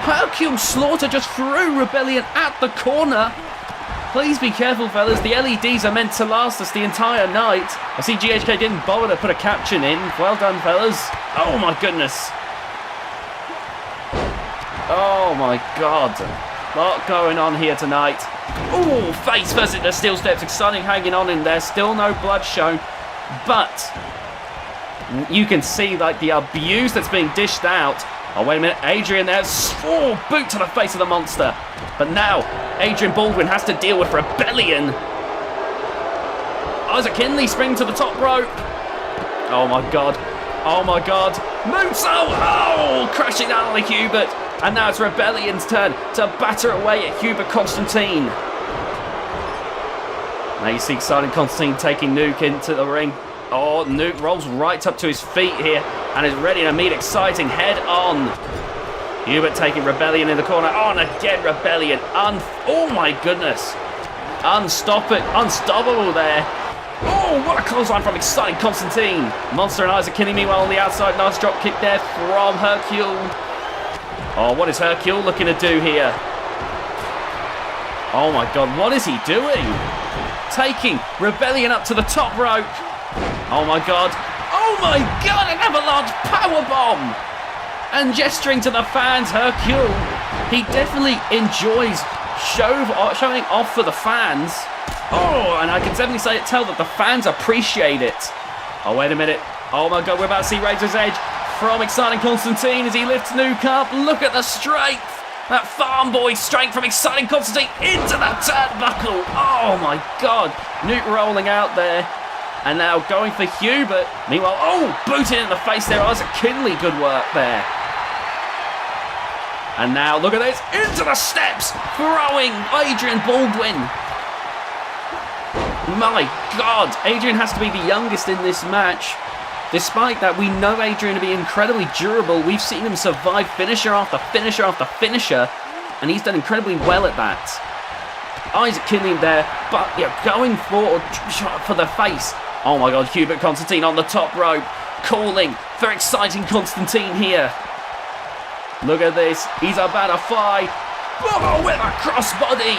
Hercule Slaughter just threw Rebellion at the corner. Please be careful, fellas. The LEDs are meant to last us the entire night. I see GHK didn't bother to put a caption in. Well done, fellas. Oh, my goodness. Oh, my God. A lot going on here tonight. Oh, face first into steel steps. Exciting hanging on in there. Still no blood shown. But you can see, like, the abuse that's being dished out. Oh, wait a minute. Adrian there. Oh, boot to the face of the monster. But now, Adrian Baldwyn has to deal with Rebellion. Isaac Kinley spring to the top rope. Oh, my God. Oh, my God. Moonsault. Oh, crashing down on Hubert. And now it's Rebellion's turn to batter away at Hubert Constantine. Now you see Exciting Constantine taking Nuke into the ring. Oh, Nuke rolls right up to his feet here and is ready to meet Exciting head on. Hubert taking Rebellion in the corner. Oh, and again Rebellion. Oh my goodness. Unstoppable there. Oh, what a clothesline from Exciting Constantine. Monster and Isaac Kinney meanwhile on the outside. Nice drop kick there from Hercule. Oh, what is Hercule looking to do here? Oh my god, what is he doing? Taking Rebellion up to the top rope. Oh my god. Oh my god, an avalanche powerbomb! And gesturing to the fans, Hercule, he definitely enjoys showing off for the fans. Oh, and I can definitely tell that the fans appreciate it. Oh, wait a minute. Oh my god, we're about to see Razor's Edge from Exciting Constantine as he lifts Nuke up. Look at the strength. That farm boy strength from Exciting Constantine into the turnbuckle. Oh my god. Nuke rolling out there. And now going for Hubert. Meanwhile, oh, booted in the face there. Isaac Kinley, good work there. And now, look at this, into the steps, throwing Adrian Baldwyn. My God, Adrian has to be the youngest in this match. Despite that, we know Adrian to be incredibly durable. We've seen him survive finisher after finisher after finisher, and he's done incredibly well at that. Isaac Kinley there, but going for the face. Oh my God, Hubert Constantine on the top rope, calling for Exciting Constantine here. Look at this, he's about to fight. Oh, with a crossbody.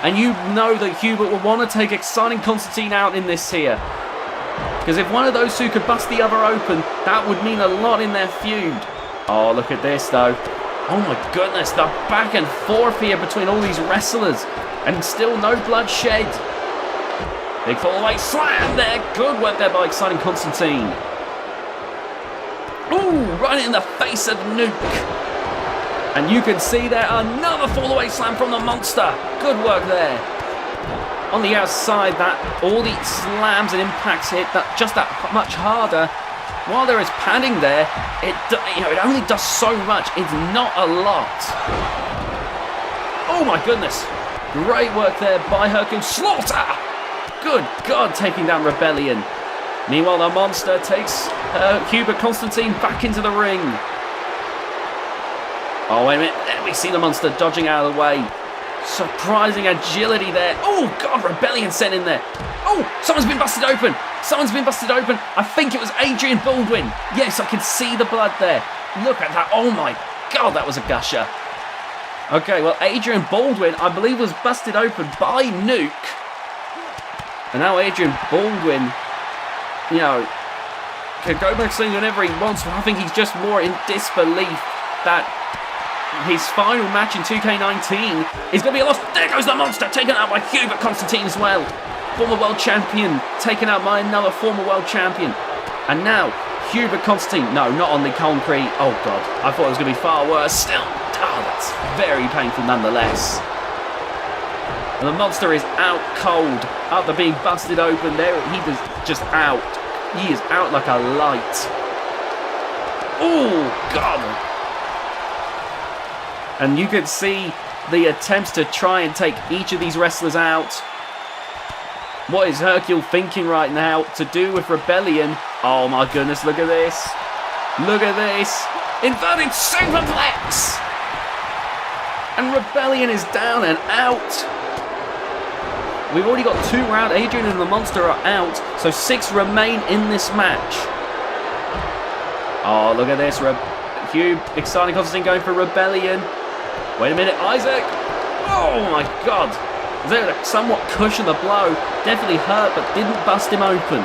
And you know that Hubert will want to take Exciting Constantine out in this here. Because if one of those two could bust the other open, that would mean a lot in their feud. Oh, look at this though. Oh my goodness, the back and forth here between all these wrestlers. And still no blood shed. Big fall-away slam there. Good work there by Exciting Constantine. Ooh, right in the face of Nuke. And you can see there another fall-away slam from the monster. Good work there. On the outside, that all the slams and impacts hit that just that much harder. While there is padding there, it only does so much. It's not a lot. Oh my goodness! Great work there by Hercule Slaughter. Good God, taking down Rebellion. Meanwhile, the monster takes Hubert Constantine back into the ring. Oh, wait a minute. There we see the monster dodging out of the way. Surprising agility there. Oh, God, Rebellion sent in there. Oh, someone's been busted open. Someone's been busted open. I think it was Adrian Baldwyn. Yes, I can see the blood there. Look at that. Oh, my God, that was a gusher. Okay, well, Adrian Baldwyn, I believe, was busted open by Nuke. And now Adrian Baldwyn, you know, can go back saying whenever he wants. I think he's just more in disbelief that his final match in 2K19 is going to be a loss. There goes the monster, taken out by Hubert Constantine as well. Former world champion, taken out by another former world champion. And now, Hubert Constantine, no, not on the concrete. Oh, God, I thought it was going to be far worse. Still, oh, that's very painful nonetheless. And the monster is out cold after being busted open. There, he is just out. He is out like a light. Oh, God. And you could see the attempts to try and take each of these wrestlers out. What is Hercule thinking right now to do with Rebellion? Oh my goodness, look at this. Look at this. Inverted superplex. And Rebellion is down and out. We've already got 2 out. Adrian and the monster are out. So 6 remain in this match. Oh, look at this. Hugh, exciting Constantine going for Rebellion. Wait a minute, Isaac. Oh my God. There somewhat cushioned the blow. Definitely hurt, but didn't bust him open.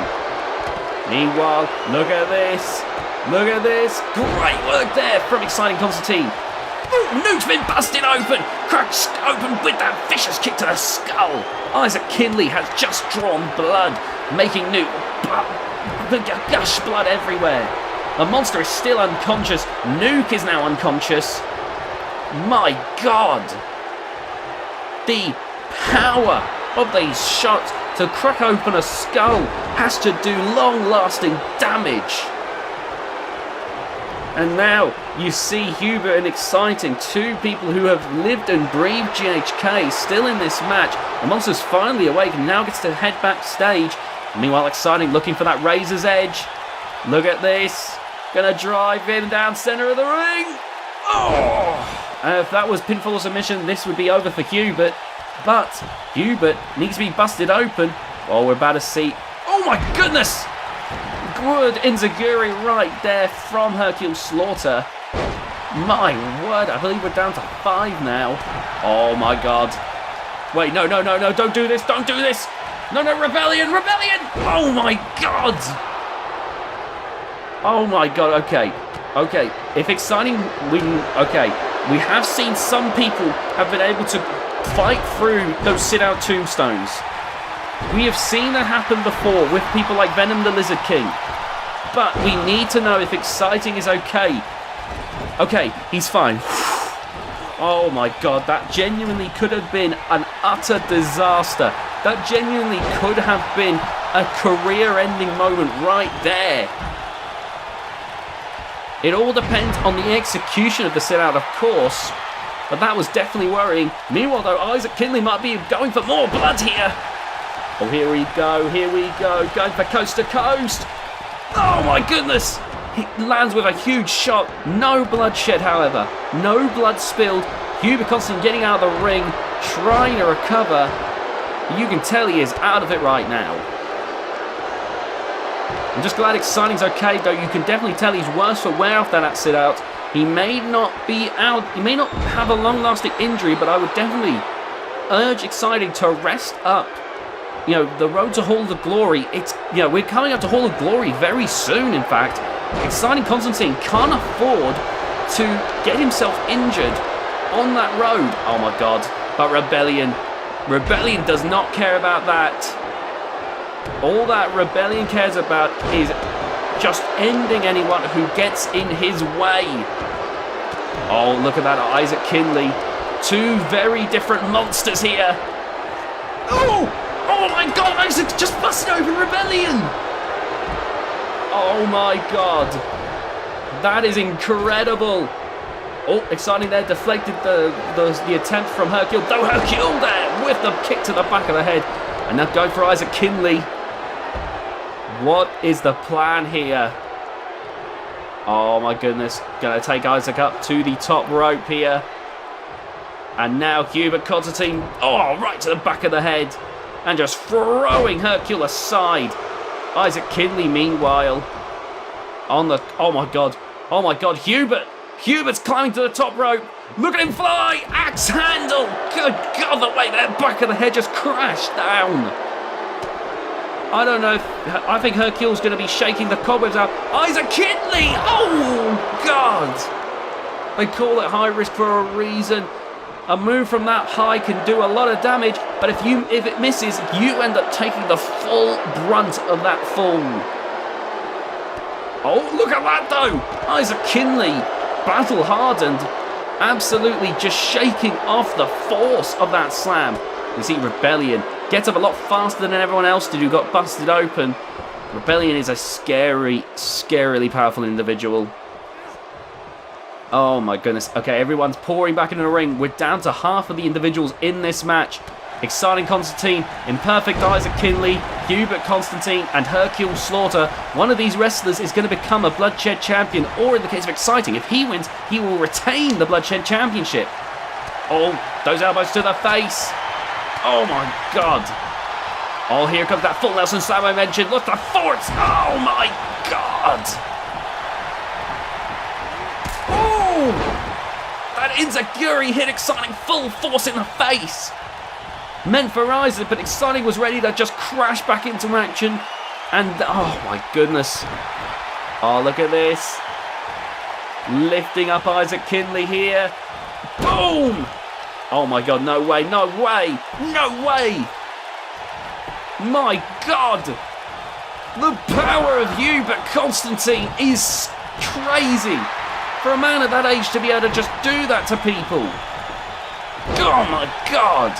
Meanwhile, look at this. Look at this. Great work there from exciting Constantine. Ooh, Nuke's been busted open. Cracked open with that vicious kick to the skull. Isaac Kinley has just drawn blood, making Nuke gush blood everywhere. The monster is still unconscious. Nuke is now unconscious. My God. The power of these shots to crack open a skull has to do long-lasting damage. And now you see Hubert and Exciting, 2 people who have lived and breathed GHK, still in this match. The monster's finally awake and now gets to head backstage. Meanwhile, Exciting looking for that razor's edge. Look at this. Gonna drive in down center of the ring. Oh! If that was pinfall or submission, this would be over for Hubert. But Hubert needs to be busted open. Oh, we're about to see. Oh my goodness! Good enziguri right there from Hercule Slaughter. My word, I believe we're down to 5 now. Oh my God. Wait, no, don't do this, don't do this. No, Rebellion! Oh my God! Oh my God, okay. If Exciting, we have seen some people have been able to fight through those sit-out tombstones. We have seen that happen before with people like Venom the Lizard King. But we need to know if Exciting is okay. Okay, he's fine. Oh my God, that genuinely could have been an utter disaster. That genuinely could have been a career-ending moment right there. It all depends on the execution of the sit-out, of course. But that was definitely worrying. Meanwhile, though, Isaac Kinley might be going for more blood here. Oh, here we go. Going for coast to coast. Oh, my goodness. He lands with a huge shot. No bloodshed, however. No blood spilled. Hubert Constantine getting out of the ring, trying to recover. You can tell he is out of it right now. I'm just glad Exciting's okay, though. You can definitely tell he's worse for wear after that sit-out. He may not be out, he may not have a long-lasting injury, but I would definitely urge Exciting to rest up. You know, the road to Hall of Glory, we're coming up to Hall of Glory very soon, in fact. Exciting Constantine can't afford to get himself injured on that road. Oh my God. But Rebellion does not care about that. All that Rebellion cares about is just ending anyone who gets in his way. Oh, look at that, Isaac Kinley. 2 very different monsters here. Oh my God, Isaac just busted open Rebellion. Oh my God. That is incredible. Oh, Exciting there, deflected the attempt from Hercule. Though Hercule there with the kick to the back of the head. And now going for Isaac Kinley. What is the plan here? Oh my goodness. Going to take Isaac up to the top rope here. And now Hubert Constantine, right to the back of the head. And just throwing Hercule aside. Isaac Kinley, meanwhile, on the... Oh my God, Hubert's climbing to the top rope. Look at him fly! Axe handle! Good God, the way that back of the head just crashed down. I don't know. I think Hercule's going to be shaking the cobwebs out. Isaac Kinley! Oh, God! They call it high risk for a reason. A move from that high can do a lot of damage, but if it misses, you end up taking the full brunt of that fall. Oh, look at that though! Isaac Kinley, battle hardened, absolutely just shaking off the force of that slam. You see Rebellion gets up a lot faster than everyone else did who got busted open. Rebellion is a scary, scarily powerful individual. Oh my goodness. Okay, everyone's pouring back into the ring. We're down to half of the individuals in this match. Exciting Constantine, Imperfect Isaac Kinley, Hubert Constantine, and Hercule Slaughter. One of these wrestlers is going to become a Bloodshed champion, or in the case of Exciting, if he wins, he will retain the Bloodshed championship. Oh, those elbows to the face. Oh my God. Oh, here comes that full Nelson slam I mentioned. Look, the force. Oh my God. Oh, that Enziguri hit Exciting full force in the face. Meant for Isaac, but Exciting was ready to just crash back into action. And, oh my goodness. Oh, look at this. Lifting up Isaac Kinley here. Boom! Oh my God, no way, no way, no way! My God! The power of Hubert Constantine is crazy. For a man at that age to be able to just do that to people. Oh my God!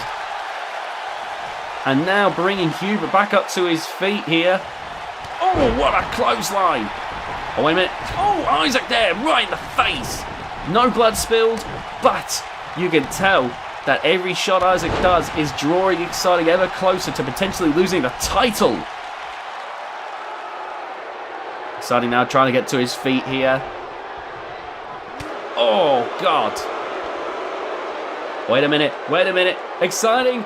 And now bringing Hubert back up to his feet here. Oh, what a clothesline! Oh, wait a minute. Oh, Isaac there, right in the face. No blood spilled, but you can tell that every shot Isaac does is drawing Exciting ever closer to potentially losing the title. Exciting now trying to get to his feet here. Oh, God. Wait a minute. Exciting.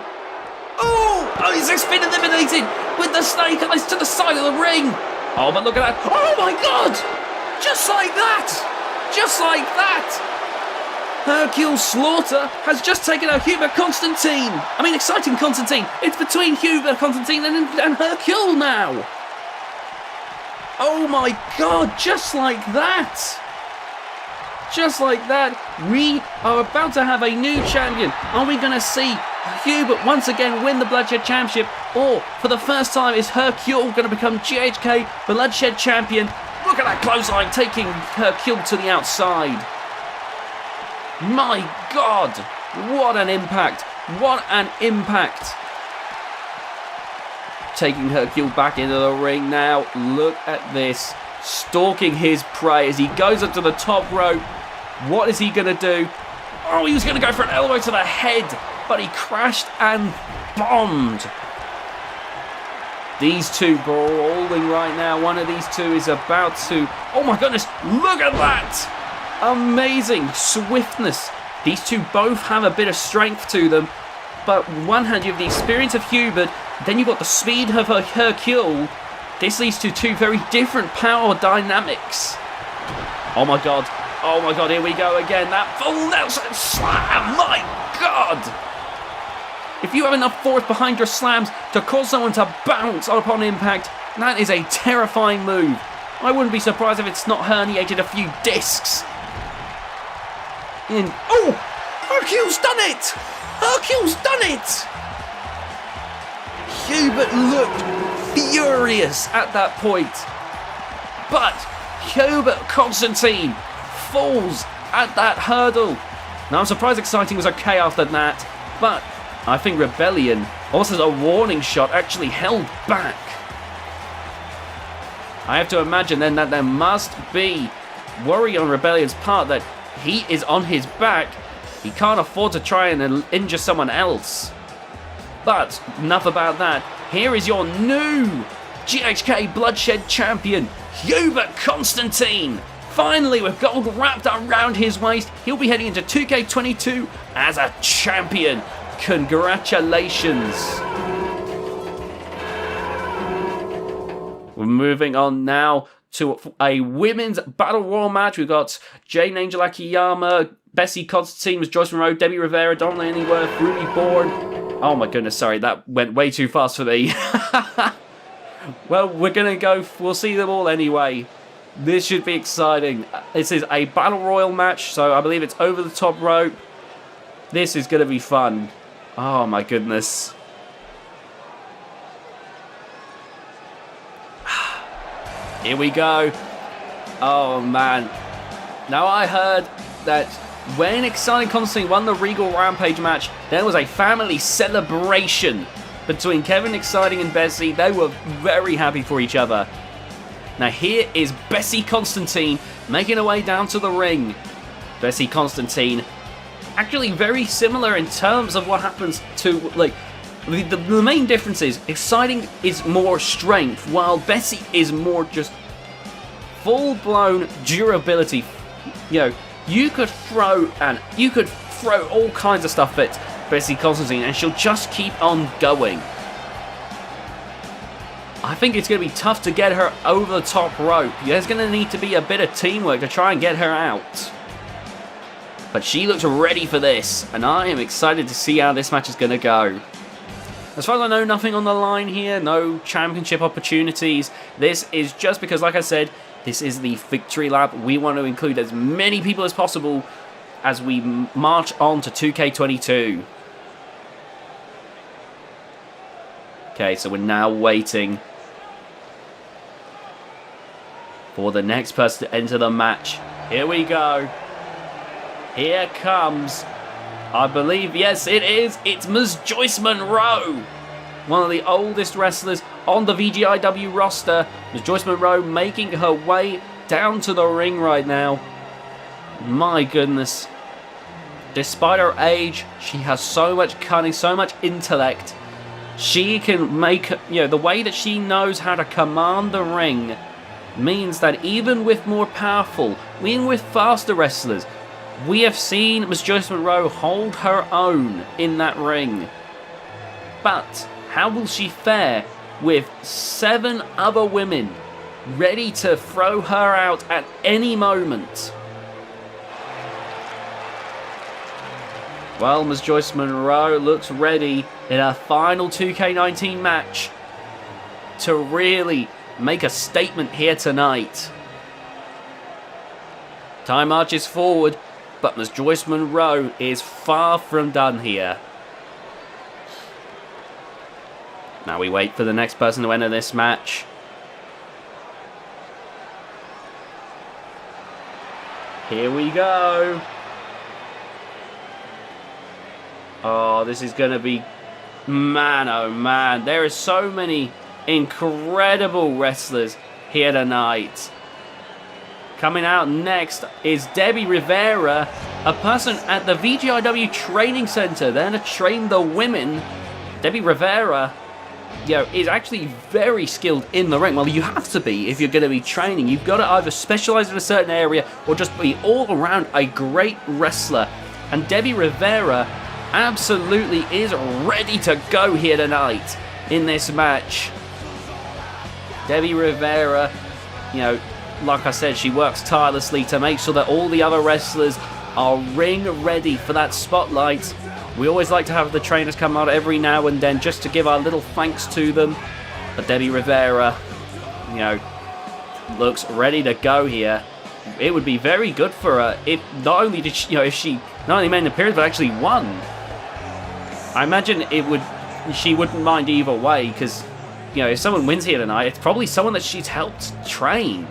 Oh, Isaac's been eliminated with the snake eyes to the side of the ring. Oh, but look at that. Oh, my God. Just like that. Hercule Slaughter has just taken out Hubert Constantine. Exciting Constantine. It's between Hubert Constantine and Hercule now. Oh, my God. Just like that. We are about to have a new champion. Are we going to see Hubert once again win the Bloodshed Championship? Or, for the first time, is Hercule going to become GHK Bloodshed Champion? Look at that clothesline taking Hercule to the outside. My God, what an impact. Taking Hercule back into the ring now. Look at this. Stalking his prey as he goes up to the top rope. What is he going to do? Oh, he was going to go for an elbow to the head, but he crashed and bombed. These two brawling right now. One of these two is about to... Oh my goodness, look at that! Amazing swiftness. These two both have a bit of strength to them, but on one hand you have the experience of Hubert, then you've got the speed of Hercule. This leads to two very different power dynamics. Oh my God, here we go again. That full Nelson slam, my God! If you have enough force behind your slams to cause someone to bounce upon impact, that is a terrifying move. I wouldn't be surprised if it's not herniated a few discs. Oh! Hercule's done it! Hubert looked furious at that point. But Hubert Constantine falls at that hurdle. Now I'm surprised Exciting was okay after that, but I think Rebellion, also as a warning shot, actually held back. I have to imagine then that there must be worry on Rebellion's part that he is on his back. He can't afford to try and injure someone else. But enough about that. Here is your new GHK Bloodshed champion, Hubert Constantine, Finally, with gold wrapped around his waist, he'll be heading into 2K22 as a champion. Congratulations. We're moving on now to a women's battle royal match. We've got Jane Angel Akiyama, Bessie Constantine, Joyce Monroe, Debbie Rivera, Don Laneyworth, Ruby Bourne. Oh my goodness, sorry, that went way too fast for me. Well, we'll see them all anyway. This should be exciting. This is a battle royal match, so I believe it's over the top rope. This is going to be fun. Oh my goodness. Here we go. Oh man. Now I heard that when Exciting Constantine won the Regal Rampage match, there was a family celebration between Kevin Exciting and Bessie. They were very happy for each other. Now here is Bessie Constantine making her way down to the ring. Bessie Constantine, actually very similar in terms of what happens to, like, the main difference is Exciting is more strength, while Bessie is more just full-blown durability. You know, you could throw all kinds of stuff at Bessie Constantine and she'll just keep on going. I think it's going to be tough to get her over the top rope. There's going to need to be a bit of teamwork to try and get her out. But she looks ready for this, and I am excited to see how this match is going to go. As far as I know, nothing on the line here, no championship opportunities. This is just because, like I said, this is the victory lap. We want to include as many people as possible as we march on to 2K22. Okay, so we're now waiting for the next person to enter the match. Here we go. Here comes, I believe, yes it is, it's Ms. Joyce Monroe. One of the oldest wrestlers on the VGIW roster. Ms. Joyce Monroe making her way down to the ring right now. My goodness. Despite her age, she has so much cunning, so much intellect. She can make, the way that she knows how to command the ring means that even with more powerful, even with faster wrestlers, we have seen Ms. Joyce Monroe hold her own in that ring. But how will she fare with 7 other women ready to throw her out at any moment? Well, Ms. Joyce Monroe looks ready in her final 2K19 match to really make a statement here tonight. Time marches forward, but Ms. Joyce Monroe is far from done here. Now we wait for the next person to enter this match. Here we go. Oh, this is going to be... Man, oh man. There are so many incredible wrestlers here tonight. Coming out next is Debbie Rivera, a person at the VGIW Training Center. They're going to train the women. Debbie Rivera, is actually very skilled in the ring. Well, you have to be if you're going to be training. You've got to either specialize in a certain area or just be all around a great wrestler. And Debbie Rivera absolutely is ready to go here tonight in this match. Debbie Rivera, like I said, she works tirelessly to make sure that all the other wrestlers are ring ready for that spotlight. We always like to have the trainers come out every now and then just to give our little thanks to them. But Debbie Rivera, looks ready to go here. It would be very good for her if not only did she, if she not only made an appearance but actually won. I imagine she wouldn't mind either way because, if someone wins here tonight, it's probably someone that she's helped train.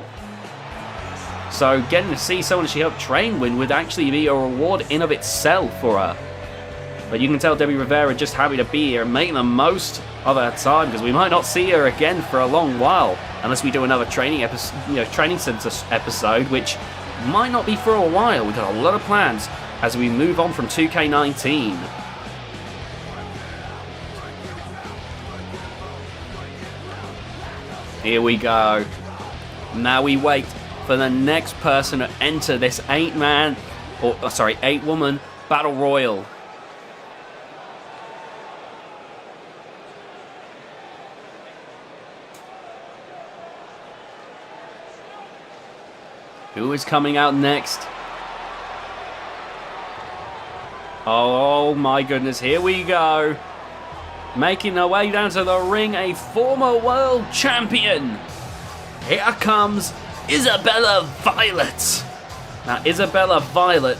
So getting to see someone she helped train win would actually be a reward in of itself for her. But you can tell Debbie Rivera just happy to be here and making the most of her time because we might not see her again for a long while unless we do another training center episode, which might not be for a while. We've got a lot of plans as we move on from 2K19. Here we go. Now we wait for for the next person to enter this 8-woman battle royal. Who is coming out next? Oh my goodness, here we go. Making her way down to the ring, a former world champion. Here comes Isabella Violet. Now, Isabella Violet,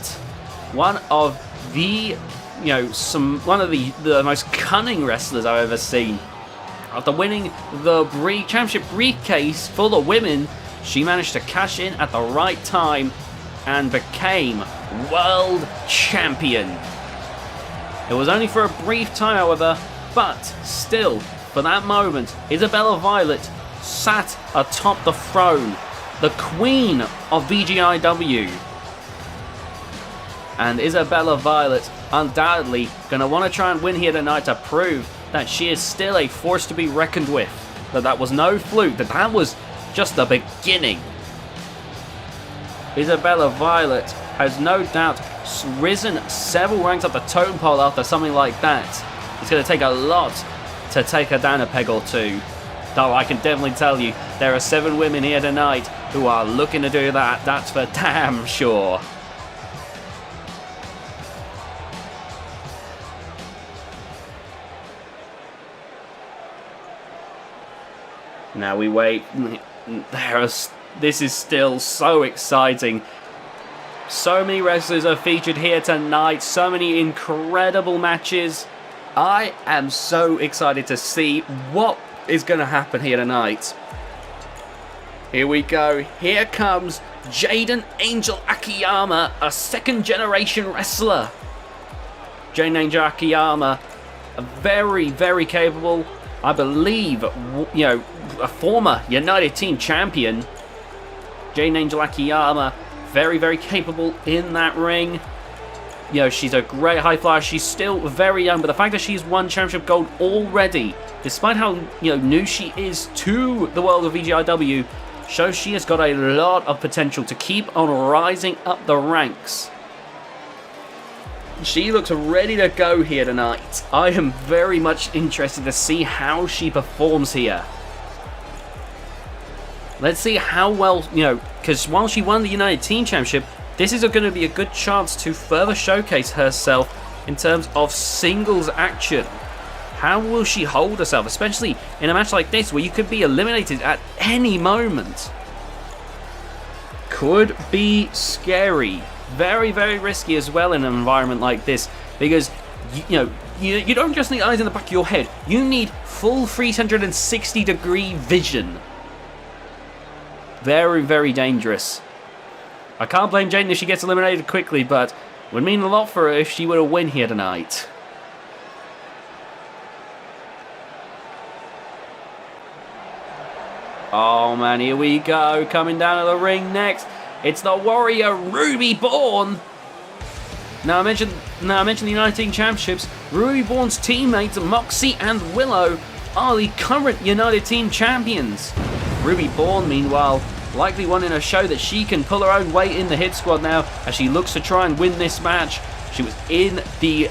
one of the, the most cunning wrestlers I've ever seen. After winning the championship briefcase for the women, she managed to cash in at the right time and became world champion. It was only for a brief time, however, but still, for that moment, Isabella Violet sat atop the throne, the queen of VGIW. And Isabella Violet undoubtedly going to want to try and win here tonight to prove that she is still a force to be reckoned with. That was no fluke, that was just the beginning. Isabella Violet has no doubt risen several ranks up the totem pole after something like that. It's going to take a lot to take her down a peg or two. Though I can definitely tell you, there are 7 women here tonight who are looking to do that, that's for damn sure. Now we wait. This is still so exciting. So many wrestlers are featured here tonight. So many incredible matches. I am so excited to see what is going to happen here tonight. Here we go. Here comes Jaden Angel Akiyama, a second generation wrestler. Jaden Angel Akiyama, a very, very capable, I believe, a former United Team champion. Jaden Angel Akiyama, very, very capable in that ring. She's a great high flyer. She's still very young, but the fact that she's won championship gold already, despite how new she is to the world of VGIW, shows she has got a lot of potential to keep on rising up the ranks. She looks ready to go here tonight. I am very much interested to see how she performs here. Let's see how well, because while she won the United Team Championship, this is going to be a good chance to further showcase herself in terms of singles action. How will she hold herself, especially in a match like this where you could be eliminated at any moment? Could be scary. Very, very risky as well in an environment like this, because you don't just need eyes in the back of your head, you need full 360-degree vision. Very, very dangerous. I can't blame Jaden if she gets eliminated quickly, but it would mean a lot for her if she were to win here tonight. Oh man, here we go, coming down to the ring next. It's the warrior Ruby Bourne. Now I mentioned the United Team Championships. Ruby Bourne's teammates Moxie and Willow are the current United Team Champions. Ruby Bourne, meanwhile, likely wanting to show that she can pull her own weight in the hit squad now as she looks to try and win this match. She was in the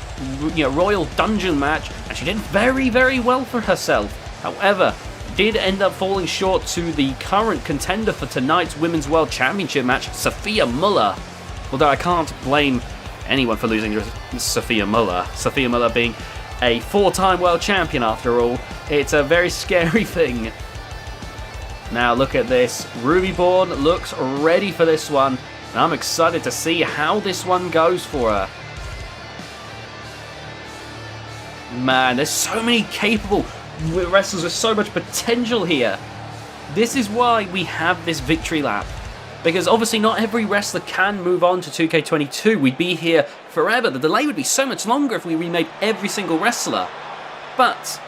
Royal Dungeon match and she did very, very well for herself. However, did end up falling short to the current contender for tonight's Women's World Championship match, Sophia Muller. Although I can't blame anyone for losing to Sophia Muller. Sophia Muller being a 4-time world champion after all. It's a very scary thing. Now look at this. Ruby Bourne looks ready for this one. And I'm excited to see how this one goes for her. Man, there's so many capable wrestlers with so much potential here. This is why we have this victory lap. Because obviously not every wrestler can move on to 2K22. We'd be here forever. The delay would be so much longer if we remade every single wrestler. But,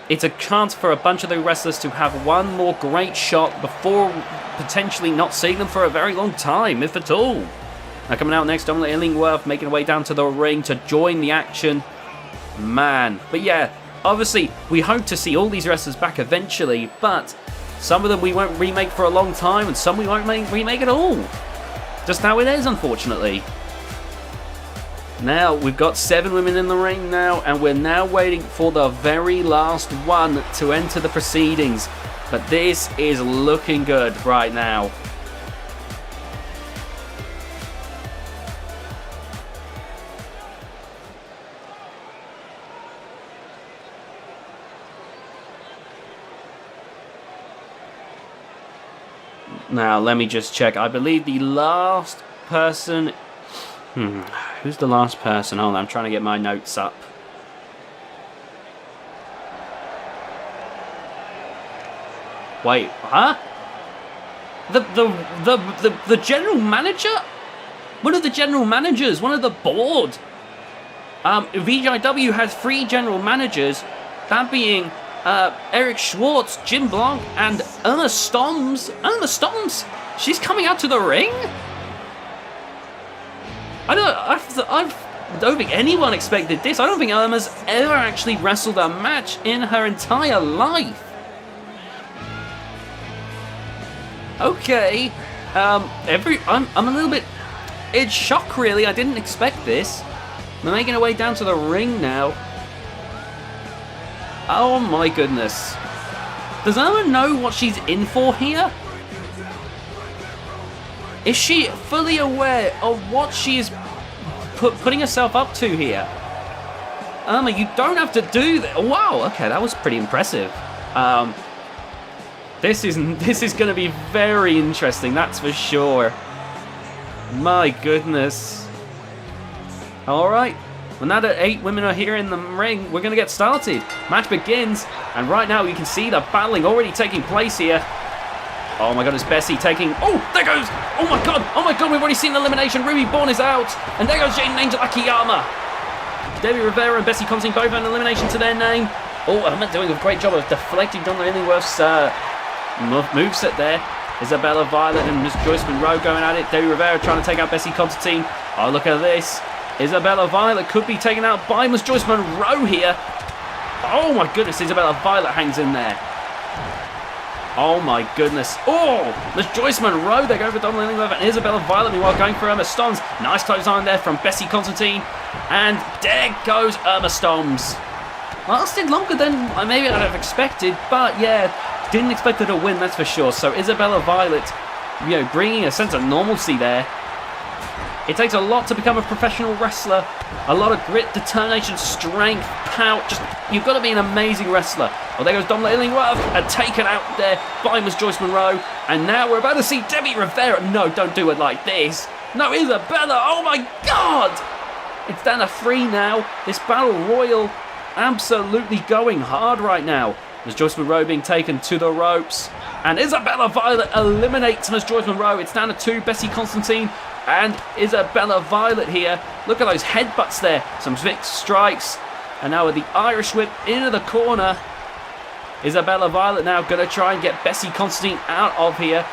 it's a chance for a bunch of the wrestlers to have one more great shot before potentially not seeing them for a very long time, if at all. Now coming out next, Dominic Illingworth making her way down to the ring to join the action. Man, but yeah, obviously we hope to see all these wrestlers back eventually, but Some of them we won't remake for a long time, and some we won't remake at all. Just how it is, unfortunately. Now, we've got 7 women in the ring now, and we're now waiting for the very last one to enter the proceedings. But this is looking good right now. Now, let me just check. I believe the last person... Who's the last person? Hold on, I'm trying to get my notes up. Wait, huh? The general manager? One of the general managers, one of the board. VGIW has 3 general managers, that being Eric Schwartz, Jim Blanc, and Irma Stoms. Irma Stoms? She's coming out to the ring? I don't think anyone expected this. I don't think Irma's ever actually wrestled a match in her entire life. Okay. I'm a little bit in shock, really. I didn't expect this. We're making our way down to the ring now. Oh my goodness. Does Irma know what she's in for here? Is she fully aware of what she is putting herself up to here? Irma, you don't have to do that. Wow, okay, that was pretty impressive. This is going to be very interesting, that's for sure. My goodness. Alright, well, now that 8 women are here in the ring, we're going to get started. Match begins, and right now you can see the battling already taking place here. Oh my goodness, Bessie taking... Oh, there goes... Oh my god, we've already seen the elimination. Ruby Bourne is out, and there goes Jaden Angel Akiyama. Debbie Rivera and Bessie Constantine both an elimination to their name. Oh, Ahmed doing a great job of deflecting John Illingworth's moveset there. Isabella Violet and Miss Joyce Monroe going at it. Debbie Rivera trying to take out Bessie Constantine. Oh, look at this. Isabella Violet could be taken out by Miss Joyce Monroe here. Oh my goodness, Isabella Violet hangs in there. Oh my goodness. Oh, Miss Joyce Monroe, they go for Donald Illingworth, and Isabella Violet meanwhile going for Irma Stoms. Nice close on there from Bessie Constantine. And there goes Irma Stoms. Lasted longer than maybe I'd have expected, but yeah, didn't expect her to win, that's for sure. So Isabella Violet, bringing a sense of normalcy there. It takes a lot to become a professional wrestler. A lot of grit, determination, strength, power. You've got to be an amazing wrestler. Oh, there goes Dominic Illingworth, and taken out there by Miss Joyce Monroe. And now we're about to see Debbie Rivera. No, don't do it like this. No, Isabella. Oh my God. It's down to 3 now. This battle royal absolutely going hard right now. Miss Joyce Monroe being taken to the ropes. And Isabella Violet eliminates Miss Joyce Monroe. It's down to 2. Bessie Constantine and Isabella Violet here. Look at those headbutts there. Some fixed strikes. And now with the Irish whip into the corner. Isabella Violet now going to try and get Bessie Constantine out of here.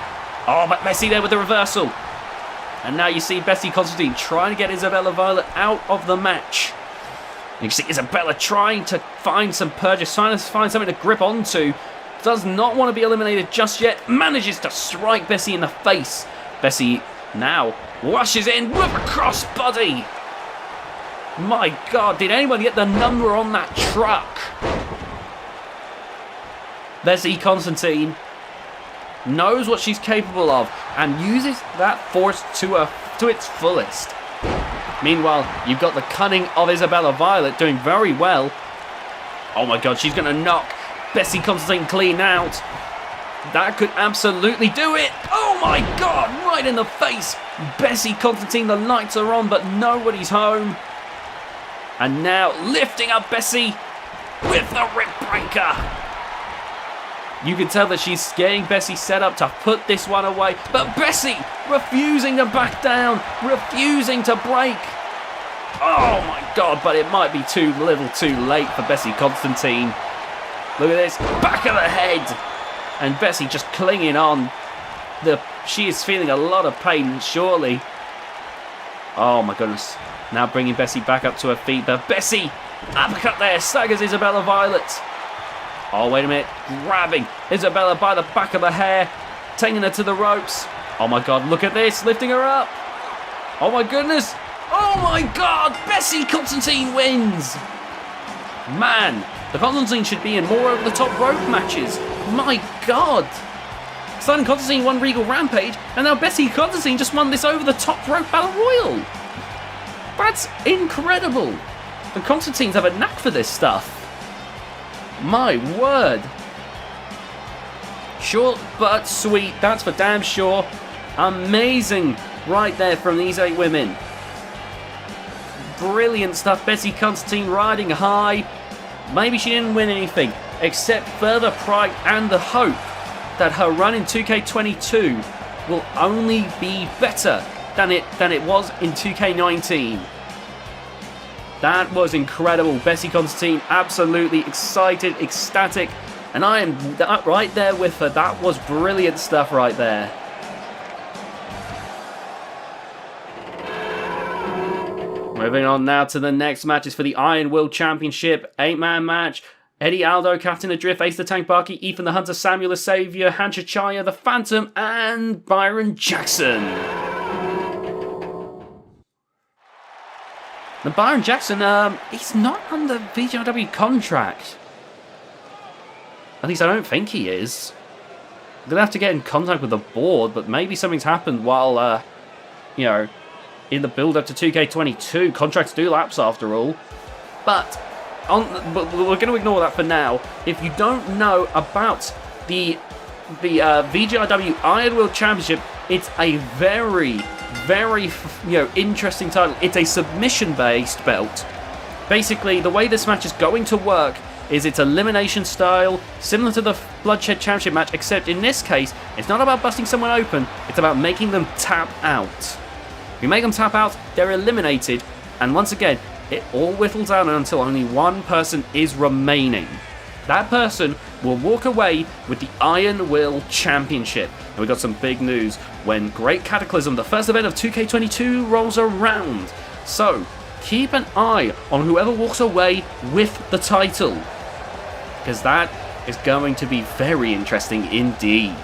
Oh, but Bessie there with the reversal. And now you see Bessie Constantine trying to get Isabella Violet out of the match. You can see Isabella trying to find some purchase, trying to find something to grip onto. Does not want to be eliminated just yet. Manages to strike Bessie in the face. Bessie now rushes in with a crossbody. My God, did anyone get the number on that truck? Bessie Constantine knows what she's capable of and uses that force to its fullest. Meanwhile, you've got the cunning of Isabella Violet doing very well. Oh my God, she's going to knock Bessie Constantine clean out. That could absolutely do it. Oh my God, right in the face. Bessie Constantine, the lights are on, but nobody's home. And now lifting up Bessie with the rib breaker. You can tell that she's getting Bessie set up to put this one away. But Bessie refusing to back down, refusing to break. Oh my God, but it might be too little too late for Bessie Constantine. Look at this, back of the head. And Bessie just clinging on. She is feeling a lot of pain, surely. Oh my goodness. Now bringing Bessie back up to her feet. But Bessie, uppercut there, staggers Isabella Violet. Oh, wait a minute. Grabbing Isabella by the back of the hair. Taking her to the ropes. Oh my god, look at this. Lifting her up. Oh my goodness. Oh my god. Bessie Constantine wins. Man, the Constantine should be in more over-the-top rope matches. My god. Simon Constantine won Regal Rampage, and now Bessie Constantine just won this over-the-top rope Battle Royal. That's incredible. The Constantines have a knack for this stuff. My word. Short but sweet, that's for damn sure. Amazing right there from these 8 women. Brilliant stuff. Bessie Constantine riding high. Maybe she didn't win anything, except further pride and the hope that her run in 2K22 will only be better than it was in 2K19. That was incredible. Bessie Constantine absolutely excited, ecstatic, and I am right there with her. That was brilliant stuff right there. Moving on now to the next matches for the Iron Will Championship. 8-man match. Eddie Aldo, Captain A.Drift, Ace the Tank Bakke, Ethan the Hunter, Samuel the Savior, Hancha Chaya, the Phantom, and Byron Jackson. Now, Byron Jackson, he's not under VGIW contract. At least I don't think he is. I'm going to have to get in contact with the board, but maybe something's happened while, you know, in the build-up to 2K22. Contracts do lapse after all. But we're going to ignore that for now. If you don't know about the VGIW Iron Will Championship, it's a very, very interesting title. It's a submission-based belt. Basically, the way this match is going to work is it's elimination style, similar to the Bloodshed Championship match, except in this case, it's not about busting someone open, it's about making them tap out. If you make them tap out, they're eliminated, and once again, it all whittles down until only one person is remaining. That person will walk away with the Iron Will Championship. And we got some big news when Great Cataclysm, the first event of 2K22, rolls around. So, keep an eye on whoever walks away with the title, because that is going to be very interesting indeed.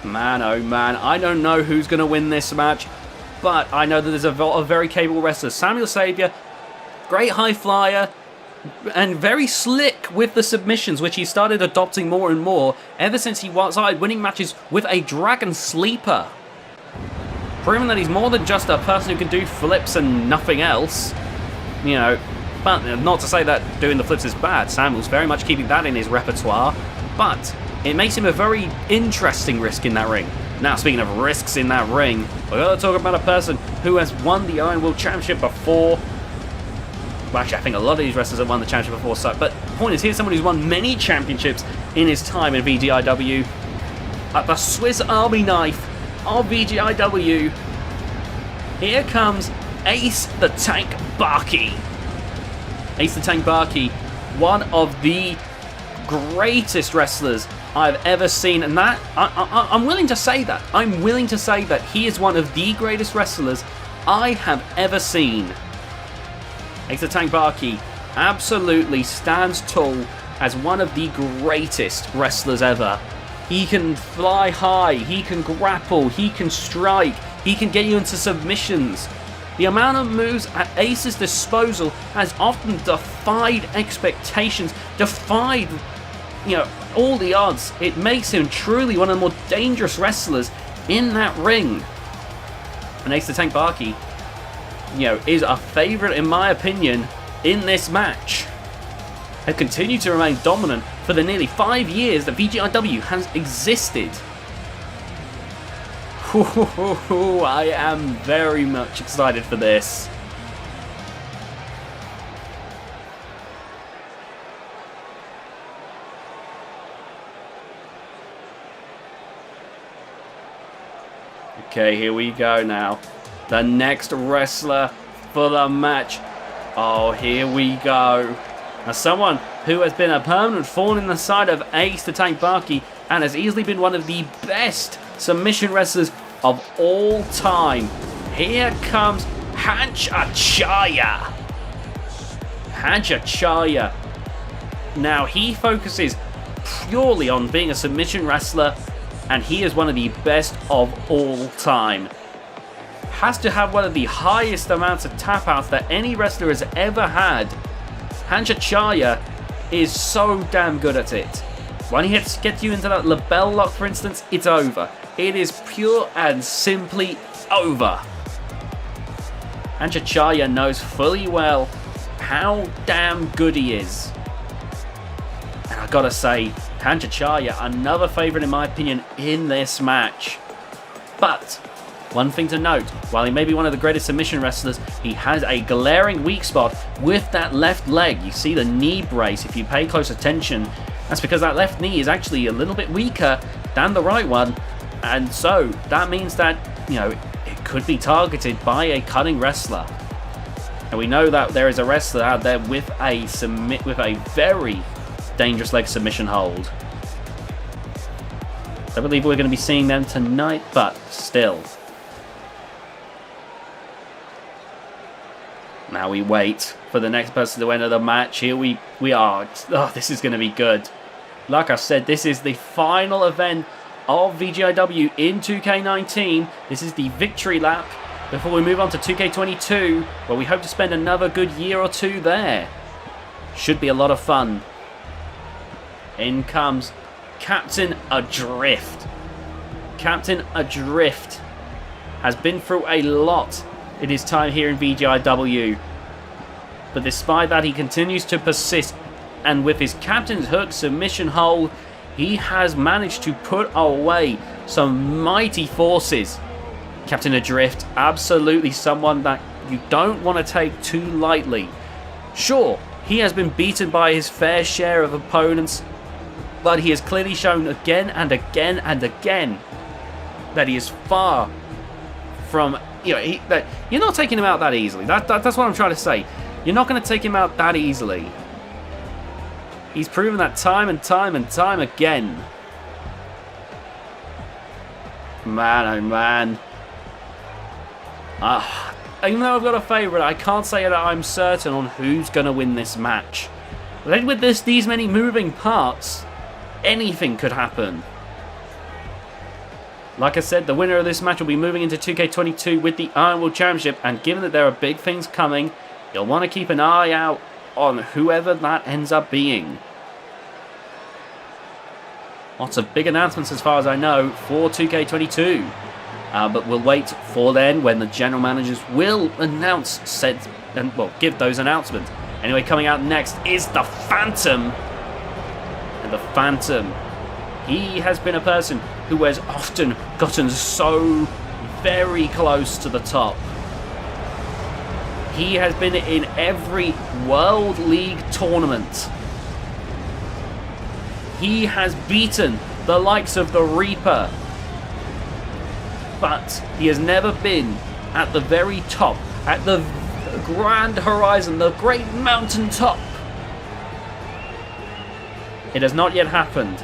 Man, oh man, I don't know who's going to win this match, but I know that there's a very capable wrestler. Samuel Savior, great high flyer, and very slick with the submissions, which he started adopting more and more ever since he started winning matches with a Dragon Sleeper. Proving that he's more than just a person who can do flips and nothing else. You know, but not to say that doing the flips is bad. Samuel's very much keeping that in his repertoire, but it makes him a very interesting risk in that ring. Now, speaking of risks in that ring, we're going to talk about a person who has won the Iron Will Championship before. Well, actually, I think a lot of these wrestlers have won the championship before, so, but the point is, here's someone who's won many championships in his time in VGIW. At the Swiss Army knife of VGIW, here comes Ace the Tank Bakke. Ace the Tank Bakke, one of the greatest wrestlers I've ever seen, and that I'm willing to say that. I'm willing to say that he is one of the greatest wrestlers I have ever seen. Ace the Tank Bakke absolutely stands tall as one of the greatest wrestlers ever. He can fly high, he can grapple, he can strike, he can get you into submissions. The amount of moves at Ace's disposal has often defied expectations, defied, all the odds. It makes him truly one of the more dangerous wrestlers in that ring. And Ace the Tank Bakke, is a favourite in my opinion in this match. And continued to remain dominant for the nearly 5 years that VGIW has existed. I am very much excited for this. Okay, here we go now. The next wrestler for the match. Oh, here we go. Now, someone who has been a permanent thorn in the side of Ace the Tank Bakke and has easily been one of the best submission wrestlers of all time. Here comes Hanchachaya. Hanchachaya. Now, he focuses purely on being a submission wrestler, and he is one of the best of all time. Has to have one of the highest amounts of tap outs that any wrestler has ever had. Hanchachaya is so damn good at it. When he gets you into that label lock, for instance, it's over. It is pure and simply over. Hanchachaya knows fully well how damn good he is. And I gotta say, Hanchachaya, another favourite in my opinion in this match. But one thing to note, while he may be one of the greatest submission wrestlers, he has a glaring weak spot with that left leg. You see the knee brace if you pay close attention. That's because that left knee is actually a little bit weaker than the right one. And so that means that, you know, it could be targeted by a cutting wrestler. And we know that there is a wrestler out there with a very dangerous leg submission hold. I believe we're going to be seeing them tonight, but still. Now we wait for the next person to enter the match. Here we are. Oh, this is going to be good. Like I said, this is the final event of VGIW in 2K19. This is the victory lap before we move on to 2K22, where we hope to spend another good year or two there. Should be a lot of fun. In comes Captain A.Drift. Captain A.Drift has been through a lot in his time here in VGIW. But despite that, he continues to persist. And with his Captain's Hook submission hold, he has managed to put away some mighty forces. Captain A.Drift, absolutely someone that you don't want to take too lightly. Sure, he has been beaten by his fair share of opponents, but he has clearly shown again and again and again that he is far from, you know, that you're not taking him out that easily. That's what I'm trying to say. You're not going to take him out that easily. He's proven that time and time and time again. Man, oh man. Even though I've got a favourite, I can't say that I'm certain on who's going to win this match. But with these many moving parts, anything could happen. Like I said, the winner of this match will be moving into 2K22 with the Iron World Championship, and given that there are big things coming, you'll want to keep an eye out on whoever that ends up being. Lots of big announcements as far as I know for 2K22. But we'll wait for then when the general managers will announce said and give those announcements. Anyway, coming out next is the Phantom. And the Phantom, he has been a person who has often gotten so very close to the top. He has been in every World League tournament. He has beaten the likes of the Reaper. But he has never been at the very top, at the grand horizon, the great mountain top. It has not yet happened.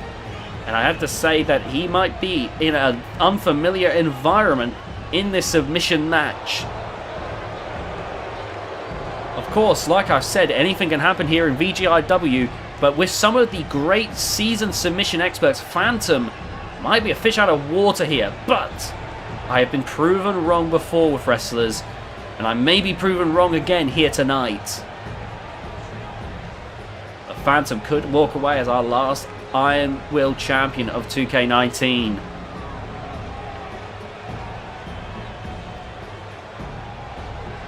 And I have to say that he might be in an unfamiliar environment in this submission match. Of course, like I've said, anything can happen here in VGIW, but with some of the great seasoned submission experts, Phantom might be a fish out of water here, but I have been proven wrong before with wrestlers, and I may be proven wrong again here tonight. The Phantom could walk away as our last Iron Will champion of 2K19.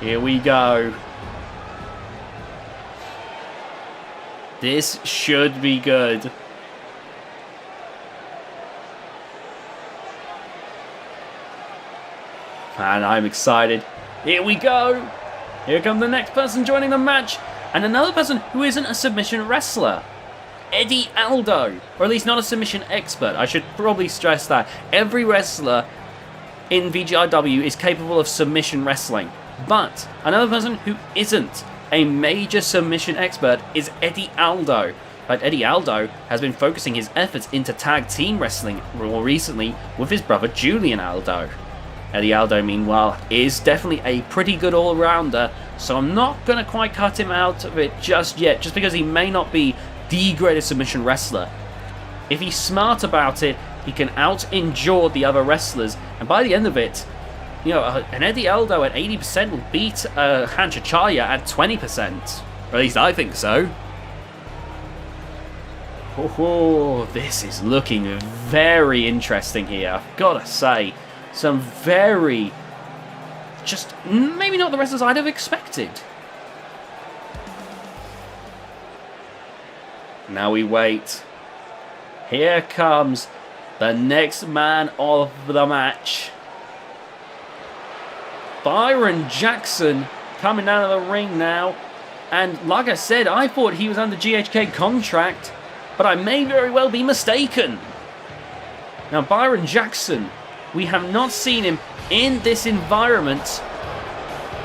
Here we go. This should be good. And I'm excited. Here we go. Here comes the next person joining the match. And another person who isn't a submission wrestler. Eddie Aldo. Or at least not a submission expert. I should probably stress that. Every wrestler in VGIW is capable of submission wrestling. But another person who isn't a major submission expert is Eddie Aldo. But Eddie Aldo has been focusing his efforts into tag team wrestling more recently with his brother Julian Aldo. Eddie Aldo, meanwhile, is definitely a pretty good all-rounder, so I'm not going to quite cut him out of it just yet, just because he may not be the greatest submission wrestler. If he's smart about it, he can out-endure the other wrestlers, and by the end of it, you know, an Eddie Aldo at 80% will beat Hanchachaya at 20%. Or at least I think so. Oh, this is looking very interesting here, I've got to say. Some very, just maybe not the wrestlers I'd have expected. Now we wait. Here comes the next man of the match. Byron Jackson coming down to the ring now. And like I said, I thought he was under GHK contract, but I may very well be mistaken. Now Byron Jackson, we have not seen him in this environment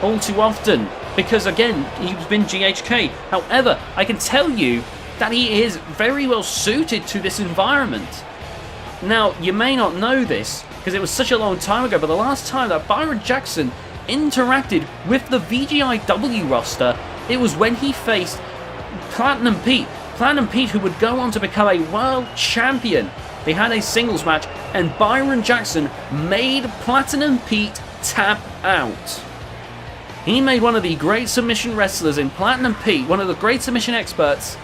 all too often because, again, he's been GHK. However, I can tell you that he is very well suited to this environment. Now, you may not know this because it was such a long time ago, but the last time that Byron Jackson interacted with the VGIW roster, it was when he faced Platinum Pete. Platinum Pete, who would go on to become a world champion. They had a singles match, and Byron Jackson made Platinum Pete tap out. He made one of the great submission wrestlers in Platinum Pete, one of the great submission experts,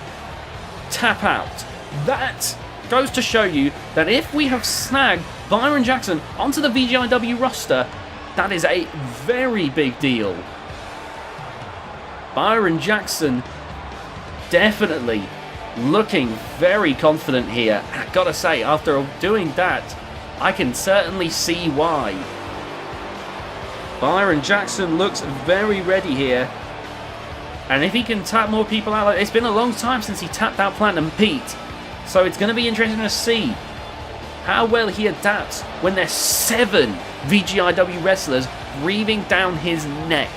tap out. That goes to show you that if we have snagged Byron Jackson onto the VGIW roster, that is a very big deal. Byron Jackson definitely looking very confident here. I gotta say, after doing that, I can certainly see why. Byron Jackson looks very ready here. And if he can tap more people out, it's been a long time since he tapped out Platinum Pete. So it's going to be interesting to see how well he adapts when there's 7 VGIW wrestlers breathing down his neck.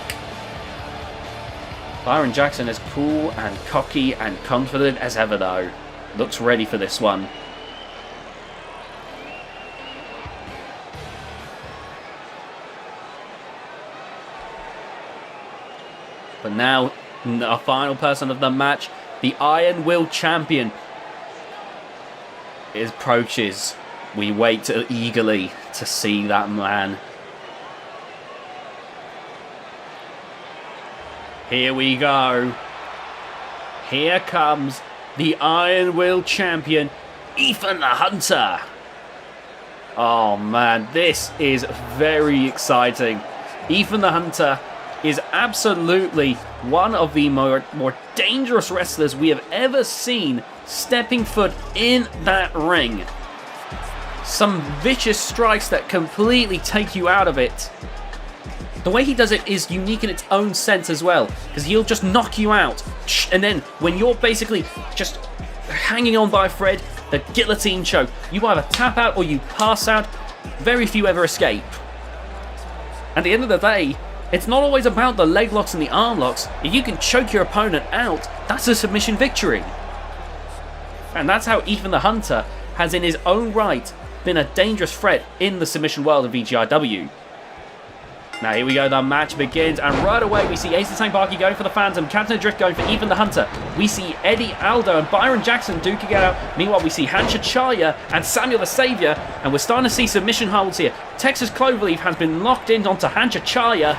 Byron Jackson is cool and cocky and confident as ever though. Looks ready for this one. But now, our final person of the match, the Iron Will champion, approaches. We wait eagerly to see that man. Here we go. Here comes the Iron Will champion, Ethan the Hunter. Oh man, this is very exciting. Ethan the Hunter is absolutely one of the more dangerous wrestlers we have ever seen stepping foot in that ring. Some vicious strikes that completely take you out of it. The way he does it is unique in its own sense as well, because he'll just knock you out, and then when you're basically just hanging on by a thread, the guillotine choke, you either tap out or you pass out. Very few ever escape. At the end of the day, it's not always about the leg locks and the arm locks. If you can choke your opponent out, that's a submission victory. And that's how Ethan the Hunter has in his own right been a dangerous threat in the submission world of VGIW. Now here we go, the match begins, and right away we see Ace the Tank Bakke going for the Phantom, Captain A.Drift going for Ethan the Hunter. We see Eddie Aldo and Byron Jackson duking it out. Meanwhile, we see Hanchachaya and Samuel the Savior, and we're starting to see submission holds here. Texas Cloverleaf has been locked in onto Hanchachaya.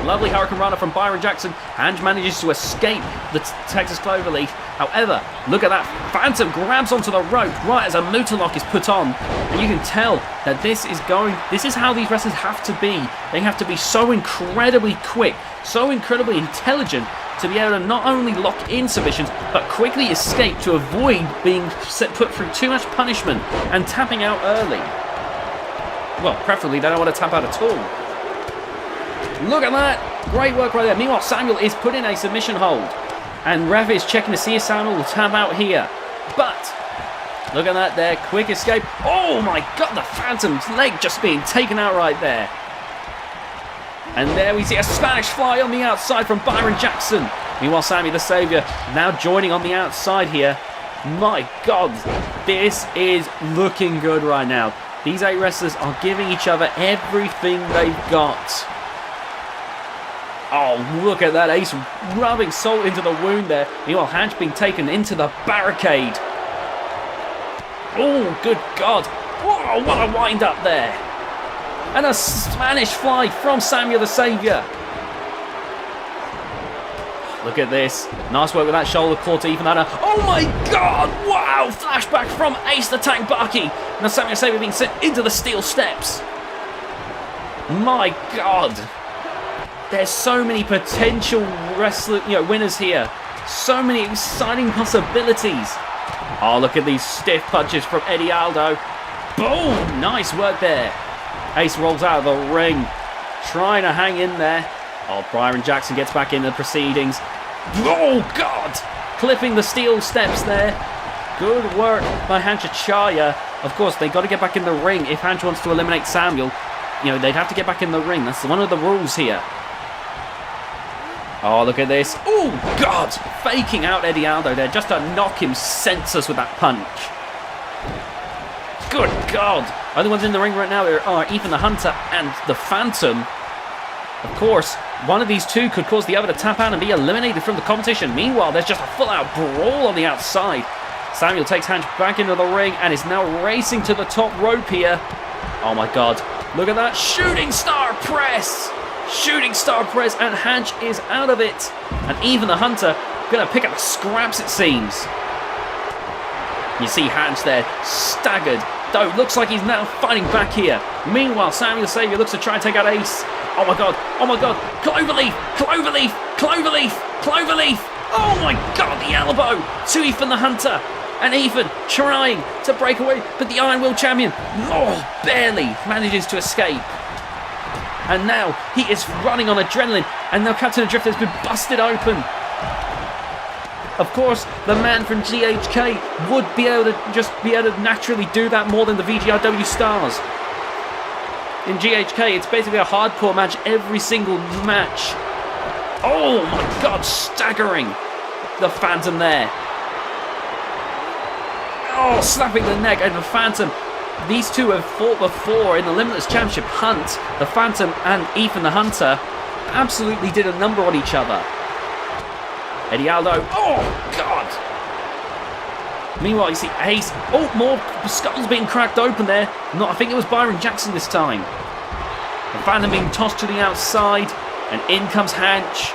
Lovely Hurricane Runner from Byron Jackson. Hanch manages to escape the Texas Cloverleaf. However, look at that. Phantom grabs onto the rope right as a Mutalock is put on. And you can tell that this is how these wrestlers have to be. They have to be so incredibly quick, so incredibly intelligent to be able to not only lock in submissions, but quickly escape to avoid being put through too much punishment and tapping out early. Well, preferably they don't want to tap out at all. Look at that! Great work right there. Meanwhile, Samuel is put in a submission hold. And Ref is checking to see if Samuel will tap out here. But, look at that there. Quick escape. Oh my god, the Phantom's leg just being taken out right there. And there we see a Spanish fly on the outside from Byron Jackson. Meanwhile, Sami the Savior now joining on the outside here. My god, this is looking good right now. These 8 wrestlers are giving each other everything they've got. Oh, look at that. Ace rubbing salt into the wound there. Meanwhile, Hanch being taken into the barricade. Oh, good God. Whoa, what a wind up there. And a Spanish fly from Samuel the Saviour. Look at this. Nice work with that shoulder claw to even that out. Oh my God! Wow! Flashback from Ace the Tank Bakke. Now Samuel the Saviour being sent into the steel steps. My God. There's so many potential winners here. So many exciting possibilities. Oh, look at these stiff punches from Eddie Aldo. Boom! Nice work there. Ace rolls out of the ring, trying to hang in there. Oh, Byron Jackson gets back into the proceedings. Oh, God! Clipping the steel steps there. Good work by Hanchachaya. Of course, they got to get back in the ring. If Hanch wants to eliminate Samuel, they'd have to get back in the ring. That's one of the rules here. Oh, look at this. Oh, God! Faking out Eddie Aldo there just to knock him senseless with that punch. Good God! Only ones in the ring right now are Ethan the Hunter and the Phantom. Of course, one of these two could cause the other to tap out and be eliminated from the competition. Meanwhile, there's just a full-out brawl on the outside. Samuel takes Hanch back into the ring and is now racing to the top rope here. Oh my God. Look at that. Shooting star press. Shooting star press, and Hanch is out of it. And even the Hunter going to pick up the scraps, it seems. You see Hanch there, staggered. Though, looks like he's now fighting back here. Meanwhile, Samuel the Saviour looks to try and take out Ace. Oh my God, oh my God. Cloverleaf, Cloverleaf, Cloverleaf, Cloverleaf. Oh my God, the elbow to Ethan the Hunter. And Ethan trying to break away, but the Iron Will champion, barely manages to escape. And now he is running on adrenaline, and now Captain A.Drift has been busted open. Of course, the man from GHK would be able to naturally do that more than the VGIW stars. In GHK, it's basically a hardcore match every single match. Oh my God, staggering the Phantom there. Oh, snapping the neck of the Phantom. These two have fought before in the Limitless Championship hunt. The Phantom and Ethan the Hunter absolutely did a number on each other. Eddie Aldo. Oh, God. Meanwhile, you see Ace. Oh, more skulls being cracked open there. I think it was Byron Jackson this time. The Phantom being tossed to the outside. And in comes Hanch.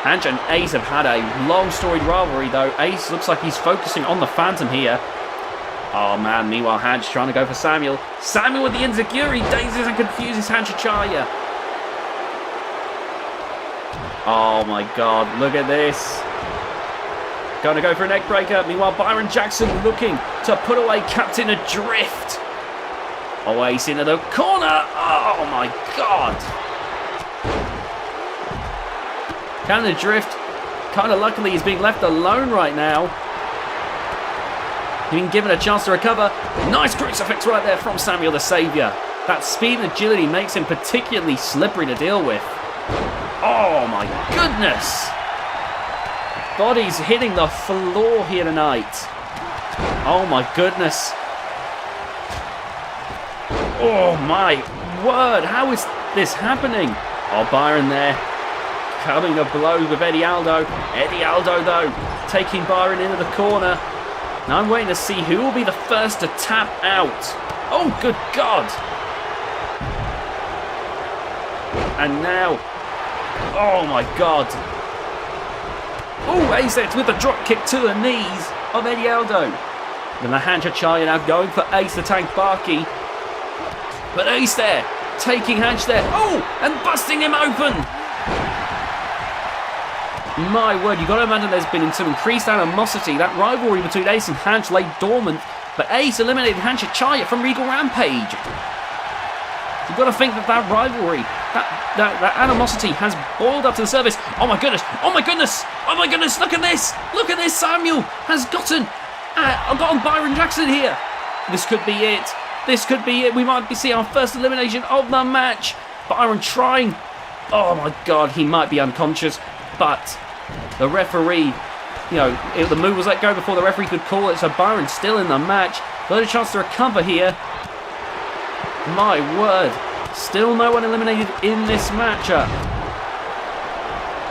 Hanch and Ace have had a long storied rivalry, though. Ace looks like he's focusing on the Phantom here. Oh, man. Meanwhile, Hanch trying to go for Samuel. Samuel with the Enziguri dazes and confuses Hanchachaya. Oh, my God. Look at this. Going to go for a neck breaker. Meanwhile, Byron Jackson looking to put away Captain A.Drift. Oh, Ace into the corner. Oh, my God. Captain A.Drift, kind of luckily, is being left alone right now. Being given a chance to recover. Nice crucifix right there from Samuel the Saviour. That speed and agility makes him particularly slippery to deal with. Oh, my goodness. Bodies hitting the floor here tonight. Oh my goodness. Oh my word, how is this happening? Oh, Byron there, coming to blows with Eddie Aldo. Eddie Aldo, though, taking Byron into the corner. Now I'm waiting to see who will be the first to tap out. Oh, good God. And now, oh my God. Oh, Ace with the drop kick to the knees of Eddie Aldo. Then the Hanchachaya now going for Ace the Tank Bakke. But Ace there, taking Hanch there. Oh, and busting him open. My word, you've got to imagine there's been some increased animosity. That rivalry between Ace and Hanch lay dormant. But Ace eliminated Hanchachaya from Regal Rampage. You've got to think that rivalry, that animosity has boiled up to the surface. Oh my goodness, oh my goodness, oh my goodness, look at this, Samuel has gotten Byron Jackson here. This could be it, we might see our first elimination of the match. Byron trying, oh my God, he might be unconscious, but the referee, the move was let go before the referee could call it, so Byron's still in the match. Got a chance to recover here. My word. Still no one eliminated in this matchup.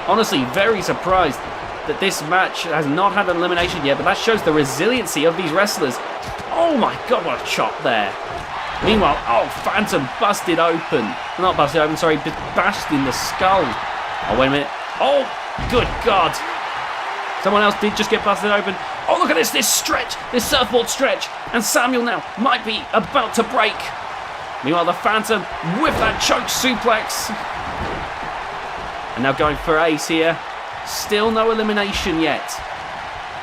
Honestly, very surprised that this match has not had an elimination yet, but that shows the resiliency of these wrestlers. Oh my god, what a chop there. Meanwhile, oh, Phantom busted open. Not busted open, sorry, bashed in the skull. Oh, wait a minute. Oh, good god. Someone else did just get busted open. Oh, look at this stretch, this surfboard stretch. And Samuel now might be about to break. Meanwhile, the Phantom with that choke suplex. And now going for Ace here. Still no elimination yet.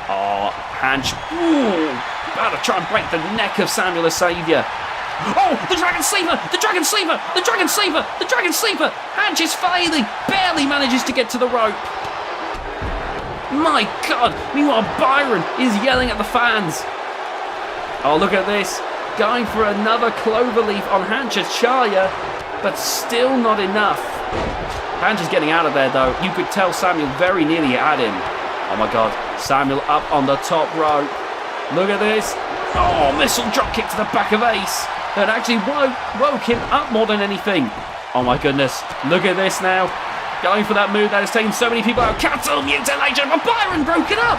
Oh, Hanch. Ooh, about to try and break the neck of Samuel the Saviour. Oh, the Dragon Sleeper! The Dragon Sleeper! The Dragon Sleeper! The Dragon Sleeper! Hanch is failing. Barely manages to get to the rope. My God! Meanwhile, Byron is yelling at the fans. Oh, look at this. Going for another cloverleaf on Hanchachaya, but still not enough. Hanch is getting out of there, though. You could tell Samuel very nearly had him. Oh, my God. Samuel up on the top rope. Look at this. Oh, missile drop kick to the back of Ace. That actually woke him up more than anything. Oh, my goodness. Look at this now. Going for that move that has taken so many people out. Cancel mutilation, but Byron broke it up.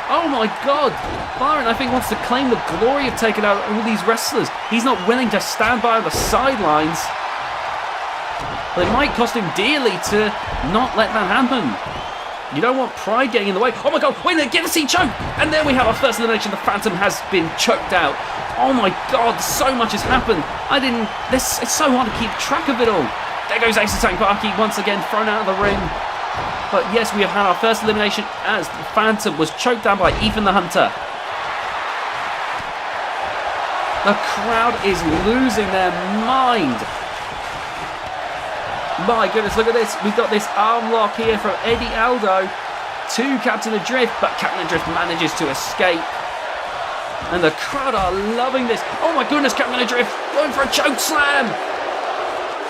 Oh my God. Byron, I think, wants to claim the glory of taking out all these wrestlers. He's not willing to stand by on the sidelines. But it might cost him dearly to not let that happen. You don't want pride getting in the way. Oh my God, wait a minute, get a C choke. And there we have our first elimination. The Phantom has been choked out. Oh my God, so much has happened. It's so hard to keep track of it all. There goes Ace Attack Bakke once again thrown out of the ring. But yes, we have had our first elimination as the Phantom was choked down by Ethan the Hunter. The crowd is losing their mind. My goodness, look at this. We've got this arm lock here from Eddie Aldo to Captain A.Drift, but Captain A.Drift manages to escape. And the crowd are loving this. Oh my goodness, Captain A.Drift going for a choke slam.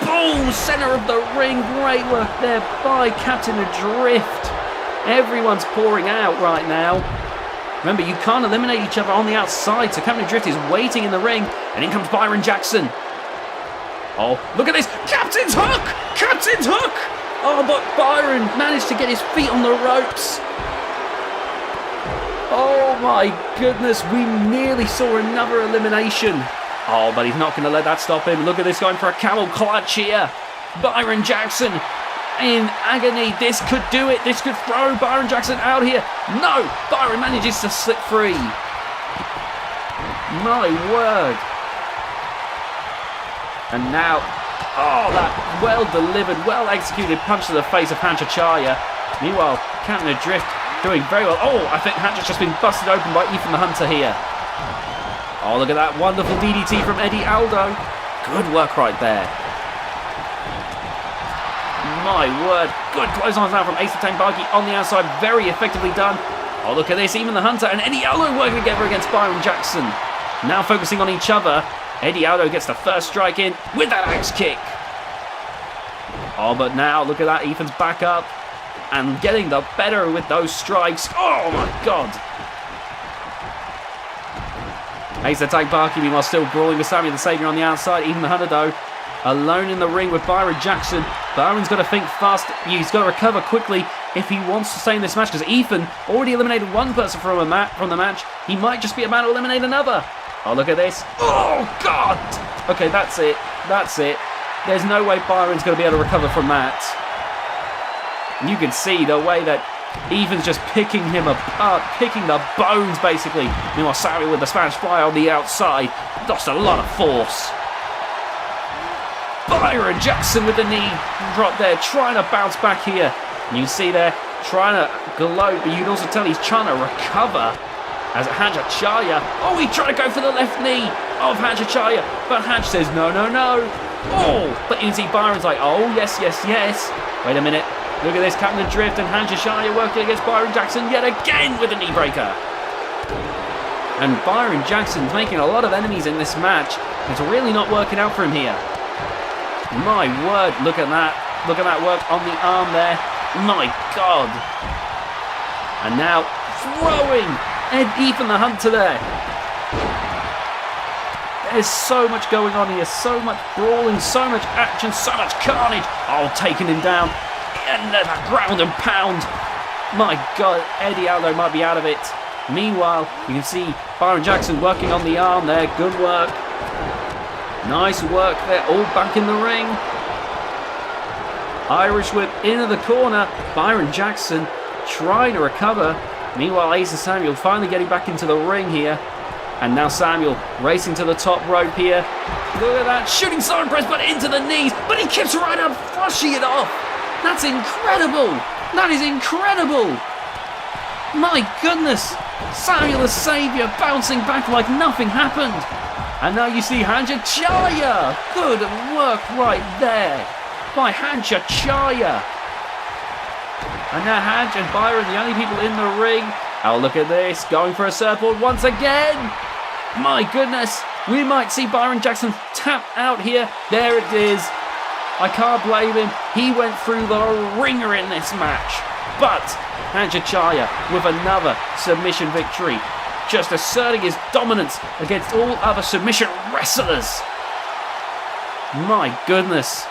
Boom! Center of the ring. Great work there by Captain A.Drift. Everyone's pouring out right now. Remember, you can't eliminate each other on the outside, so Captain A.Drift is waiting in the ring, and in comes Byron Jackson. Oh, look at this! Captain's hook! Captain's hook! Oh, but Byron managed to get his feet on the ropes. Oh my goodness, we nearly saw another elimination. Oh, but he's not going to let that stop him. Look at this, going for a camel clutch here. Byron Jackson in agony. This could do it. This could throw Byron Jackson out here. No! Byron manages to slip free. My word. And now, oh, that well-delivered, well-executed punch to the face of Hanchachaya. Meanwhile, Captain A.Drift doing very well. Oh, I think Hanch has just been busted open by Ethan the Hunter here. Oh, look at that wonderful DDT from Eddie Aldo. Good work right there. My word. Good clotheslines now from Ace Attack Bakke on the outside. Very effectively done. Oh, look at this. Even the Hunter and Eddie Aldo working together against Byron Jackson. Now focusing on each other. Eddie Aldo gets the first strike in with that axe kick. Oh, but now, look at that. Ethan's back up and getting the better with those strikes. Oh, my God. Ace Attack Bakke, meanwhile, still brawling with Sami the Saviour on the outside. Ethan the Hunter, though, alone in the ring with Byron Jackson. Byron's got to think fast. He's got to recover quickly if he wants to stay in this match, because Ethan already eliminated one person from the match. He might just be about to eliminate another. Oh, look at this. Oh, God! Okay, that's it. That's it. There's no way Byron's going to be able to recover from that. And you can see the way that Ethan's just picking him apart, picking the bones, basically. Meanwhile, Sami with the Spanish Fly on the outside. Lost a lot of force. Byron Jackson with the knee drop there, trying to bounce back here. And you see there, trying to gloat, but you can also tell he's trying to recover. As Hanchachaya, oh, he tried to go for the left knee of Hanchachaya, but Hanch says no, no, no. Oh, but you can see Byron's like, oh, yes, yes, yes. Wait a minute. Look at this, Captain A.Drift and Hanchachaya working against Byron Jackson yet again with a knee breaker. And Byron Jackson's making a lot of enemies in this match. It's really not working out for him here. My word, look at that. Look at that work on the arm there. My God. And now throwing Ethan the Hunter there. There's so much going on here, so much brawling, so much action, so much carnage. Oh, taking him down. And the ground and pound. My God, Eddie Aldo might be out of it. Meanwhile, you can see Byron Jackson working on the arm there. Good work. Nice work there. All back in the ring. Irish whip into the corner. Byron Jackson trying to recover. Meanwhile, Ace and Samuel finally getting back into the ring here. And now Samuel racing to the top rope here. Look at that. Shooting Siren Press, but into the knees. But he keeps right up, flushing it off. That's incredible. That is incredible. My goodness. Samuel the Saviour bouncing back like nothing happened. And now you see Hanja Chaya. Good work right there by Hanja Chaya. And now Hanja and Byron, the only people in the ring. Oh, look at this. Going for a surfboard once again. My goodness. We might see Byron Jackson tap out here. There it is. I can't blame him. He went through the ringer in this match. But Hanja Chaya with another submission victory. Just asserting his dominance against all other submission wrestlers. My goodness.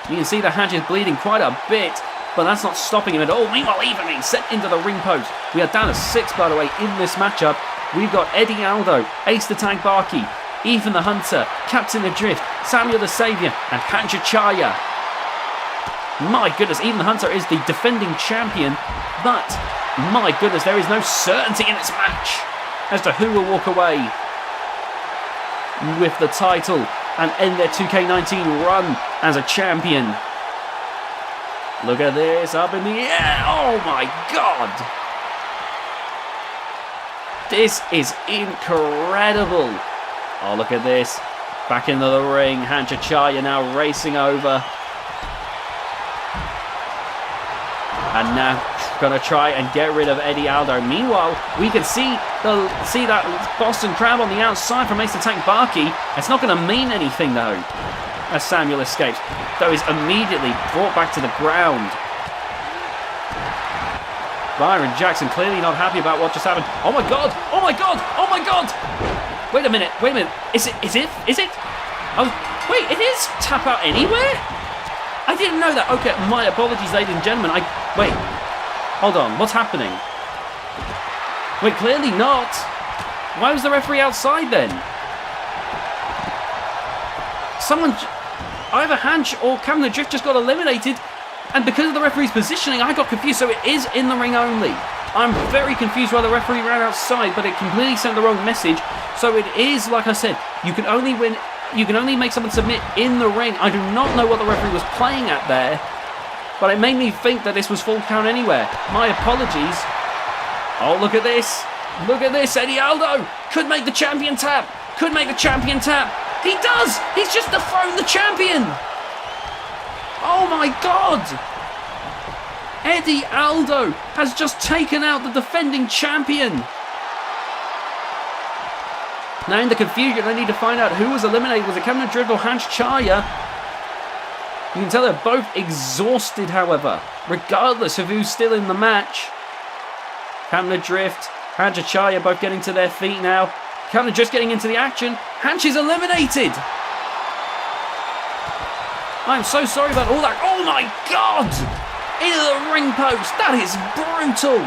You can see the Hanja's bleeding quite a bit, but that's not stopping him at all. Meanwhile, even being sent into the ring post. We are down to 6, by the way, in this matchup. We've got Eddie Aldo, Ace the Tank Bakke, Ethan the Hunter, Captain A.Drift, Samuel the Saviour, and Hanja Chaya. My goodness, Ethan the Hunter is the defending champion, but my goodness, there is no certainty in this match as to who will walk away with the title and end their 2K19 run as a champion. Look at this, up in the air. Oh my God. This is incredible. Oh, look at this. Back into the ring. Hanja Chaya now racing over. And now going to try and get rid of Eddie Aldo. Meanwhile, we can see that Boston Crab on the outside from Ace the Tank Bakke. It's not going to mean anything though, as Samuel escapes, though he's immediately brought back to the ground. Byron Jackson clearly not happy about what just happened. Oh my God! Oh my God! Oh my God! Wait a minute! Wait a minute! Is it? Oh, wait! It is tap out anywhere? I didn't know that. Okay, my apologies, ladies and gentlemen. Wait. Hold on. What's happening? Wait, clearly not. Why was the referee outside then? Either Hanch or Captain A.Drift just got eliminated, and because of the referee's positioning, I got confused. So it is in the ring only. I'm very confused why the referee ran outside, but it completely sent the wrong message. So it is, like I said, you can only win. You can only make someone submit in the ring. I do not know what the referee was playing at there, but it made me think that this was full count anywhere. My apologies. Oh, look at this. Look at this. Eddie Aldo could make the champion tap. Could make the champion tap. He does. He's just dethroned the champion. Oh my God. Eddie Aldo has just taken out the defending champion. Now in the confusion, I need to find out who was eliminated. Was it Captain A.Drift or Hanja Chaya? You can tell they're both exhausted, however, regardless of who's still in the match. Captain A.Drift, Hanja Chaya both getting to their feet now. Captain just getting into the action. Hanch is eliminated. I'm so sorry about all that. Oh my God! Into the ring post. That is brutal.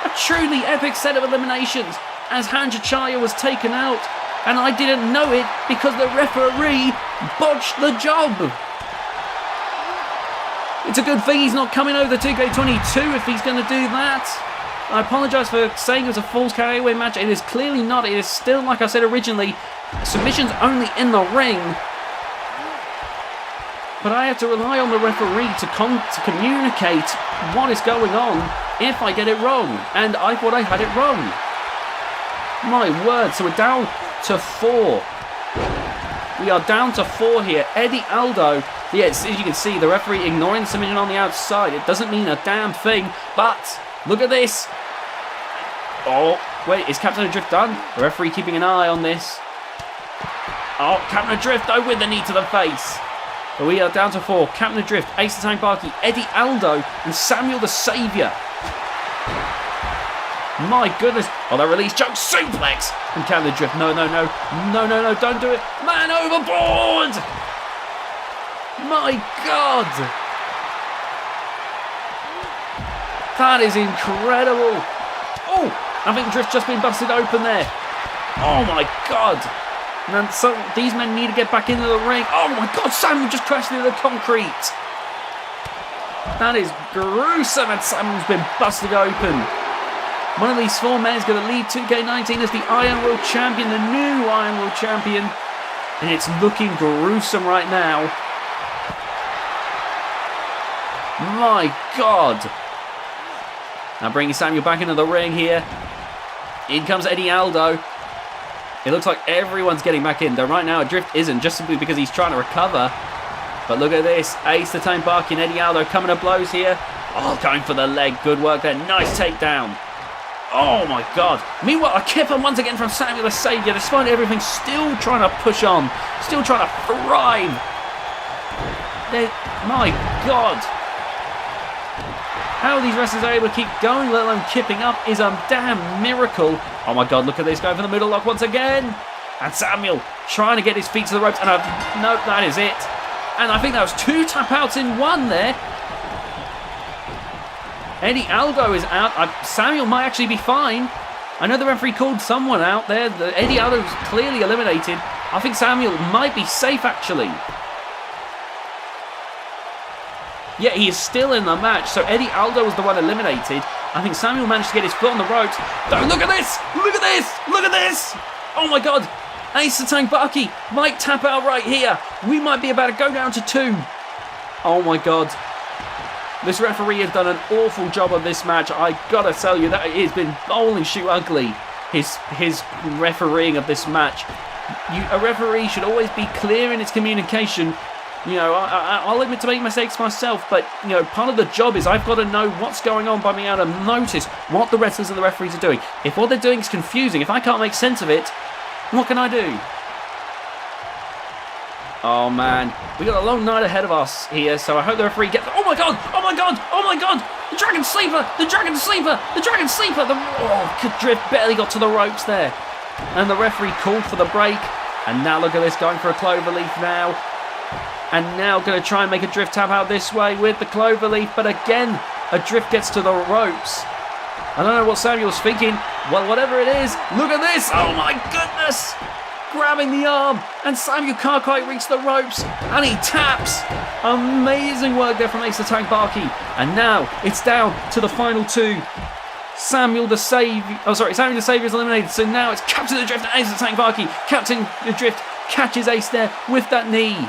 A truly epic set of eliminations as Hanja Chaya was taken out, and I didn't know it because the referee botched the job. It's a good thing he's not coming over the 2K22 if he's going to do that. I apologise for saying it was a Falls Count Anywhere match. It is clearly not. It is still, like I said originally, submissions only in the ring. But I have to rely on the referee to communicate what is going on if I get it wrong. And I thought I had it wrong. My word, so we're down to 4. We are down to 4 here. Eddie Aldo, yes, as you can see, the referee ignoring the submission on the outside. It doesn't mean a damn thing, but look at this. Oh, wait, is Captain A.Drift done? The referee keeping an eye on this. Oh, Captain A.Drift, though, with the knee to the face. But we are down to 4. Captain A.Drift, Ace the Tank Bakke, Eddie Aldo, and Samuel the Saviour. My goodness. Oh, that release choke suplex. And can the drift. No, no, no. No, no, no. Don't do it. Man overboard. My God. That is incredible. Oh, I think Drift just been busted open there. Oh my God. And so these men need to get back into the ring. Oh my God, Sami just crashed into the concrete. That is gruesome, and Sami's been busted open. One of these four men is going to lead 2K19 as the Iron World Champion, the new Iron World Champion. And it's looking gruesome right now. My God. Now bringing Samuel back into the ring here. In comes Eddie Aldo. It looks like everyone's getting back in. Though right now A.Drift isn't, just simply because he's trying to recover. But look at this. Ace the time Bakke and Eddie Aldo coming to blows here. Oh, going for the leg. Good work there. Nice takedown. Oh my God. Meanwhile, a kipper once again from Samuel the Saviour. Despite everything, still trying to push on. Still trying to thrive. My God. How these wrestlers are able to keep going, let alone kipping up, is a damn miracle. Oh my God, look at this, going for the middle lock once again. And Samuel trying to get his feet to the ropes. And no, that is it. And I think that was 2 tap outs in 1 there. Eddie Aldo is out. Samuel might actually be fine. I know the referee called someone out there. Eddie Aldo is clearly eliminated. I think Samuel might be safe actually. Yeah, he is still in the match, so Eddie Aldo was the one eliminated. I think Samuel managed to get his foot on the ropes. Oh, look at this! Look at this! Look at this! Oh my God! Ace the Tank Bakke might tap out right here. We might be about to go down to 2. Oh my God. This referee has done an awful job on this match. I gotta tell you, that it has been bowling shoe ugly. His refereeing of this match. A referee should always be clear in its communication. You know, I'll admit to make mistakes myself, but, you know, part of the job is I've got to know what's going on by being able to notice what the wrestlers and the referees are doing. If what they're doing is confusing, if I can't make sense of it, what can I do? Oh, man. We got a long night ahead of us here, so I hope the referee gets... Oh, my God! Oh, my God! Oh, my God! The Dragon Sleeper! The Dragon Sleeper! The Dragon Sleeper! Oh, Drift barely got to the ropes there. And the referee called for the break. And now look at this, going for a cloverleaf now. And now going to try and make a Drift tap out this way with the cloverleaf. But again, a Drift gets to the ropes. I don't know what Samuel's thinking. Well, whatever it is, look at this. Oh my goodness. Grabbing the arm. And Samuel can't quite reach the ropes. And he taps. Amazing work there from Ace the Tank Bakke. And now it's down to the final 2. Samuel the Saviour. Oh, sorry. Samuel the Saviour is eliminated. So now it's Captain A.Drift and Ace the Tank Bakke. Captain A.Drift catches Ace there with that knee.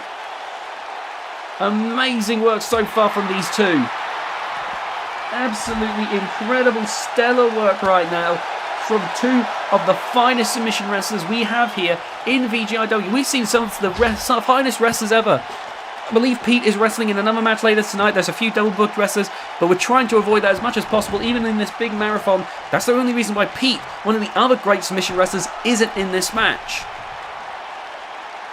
Amazing work so far from these 2. Absolutely incredible, stellar work right now from 2 of the finest submission wrestlers we have here in VGIW. We've seen some of the finest wrestlers ever. I believe Pete is wrestling in another match later tonight. There's a few double-booked wrestlers, but we're trying to avoid that as much as possible, even in this big marathon. That's the only reason why Pete, one of the other great submission wrestlers, isn't in this match.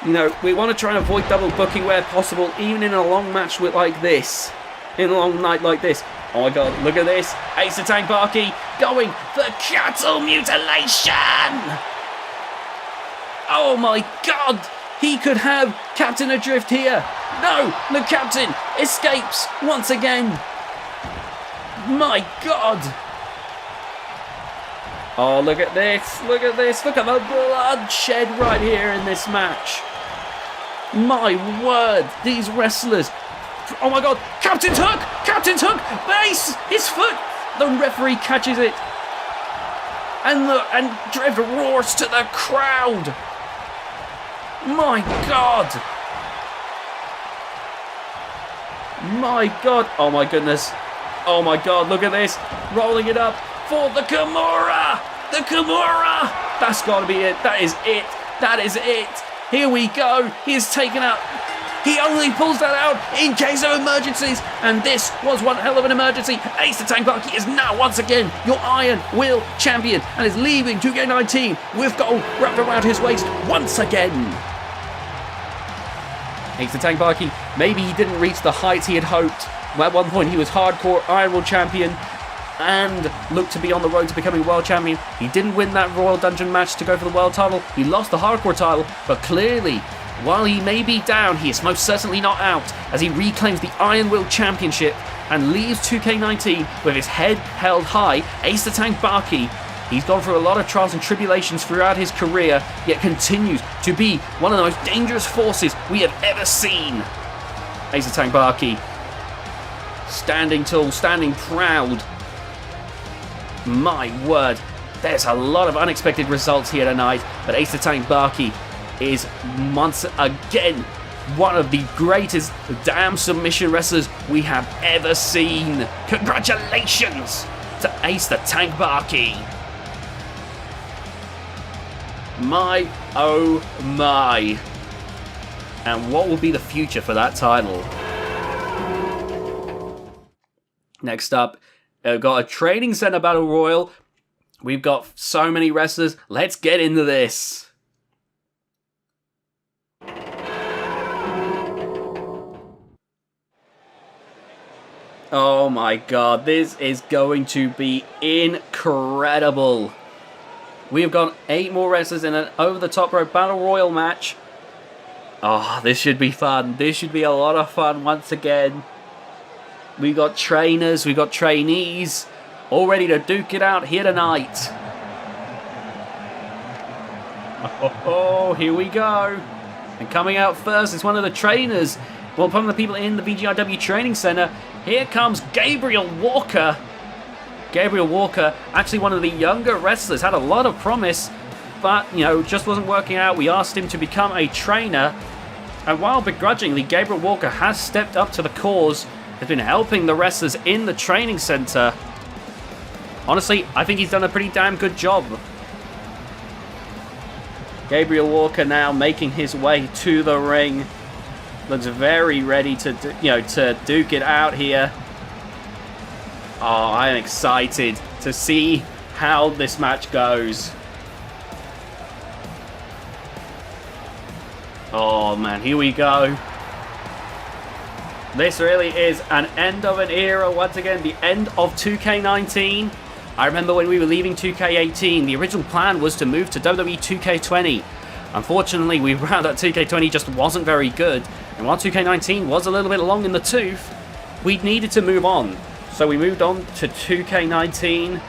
You know, we want to try and avoid double booking where possible, even in a long match like this. In a long night like this. Oh my God, look at this. Ace the Tank Bakke going for cattle mutilation. Oh my God. He could have Captain A.Drift here. No, the Captain escapes once again. My God. Oh, look at this. Look at this. Look at the bloodshed right here in this match. My word, these wrestlers. Oh my God, Captain's hook! Captain's hook! Base! His foot! The referee catches it. And Drift roars to the crowd. My God. My God. Oh my goodness. Oh my God, look at this. Rolling it up for the Kimura. The Kimura. That's got to be it. That is it. That is it. Here we go. He is taken out. He only pulls that out in case of emergencies. And this was one hell of an emergency. Ace the Tank Bakke is now once again your Iron Will Champion and is leaving 2K19 with gold wrapped around his waist once again. Ace the Tank Bakke, maybe he didn't reach the heights he had hoped. At one point he was hardcore Iron Will Champion. and looked to be on the road to becoming world champion. He didn't win that Royal Dungeon match to go for the world title. He lost the hardcore title, but clearly, while he may be down, he is most certainly not out as he reclaims the Iron Will Championship and leaves 2K19 with his head held high. Ace the Tank Bakke, he's gone through a lot of trials and tribulations throughout his career, yet continues to be one of the most dangerous forces we have ever seen. Ace the Tank Bakke, standing tall, standing proud. My word, there's a lot of unexpected results here tonight, but Ace the Tank Bakke is once again one of the greatest damn submission wrestlers we have ever seen. Congratulations to Ace the Tank Bakke. My oh my. And what will be the future for that title? Next up, we've got a training center battle royal. We've got so many wrestlers. Let's get into this. Oh my god, this is going to be incredible. We've got 8 more wrestlers in an over-the-top rope battle royal match. Oh, this should be fun. This should be a lot of fun once again. We've got trainers, we've got trainees, all ready to duke it out here tonight. Oh, here we go. And coming out first is one of the trainers. Well, one of the people in the VGIW training center. Here comes Gabriel Walker. Gabriel Walker, actually one of the younger wrestlers, had a lot of promise, but, you know, just wasn't working out. We asked him to become a trainer, and while begrudgingly, Gabriel Walker has stepped up to the cause, has been helping the wrestlers in the training center. Honestly, I think he's done a pretty damn good job. Gabriel Walker now making his way to the ring. Looks very ready to, to duke it out here. Oh, I'm excited to see how this match goes. Oh man, here we go. This really is an end of an era once again, the end of 2K19. I remember when we were leaving 2K18, the original plan was to move to WWE 2K20. Unfortunately, we found that 2K20 just wasn't very good. And while 2K19 was a little bit long in the tooth, we needed to move on. So we moved on to 2K19.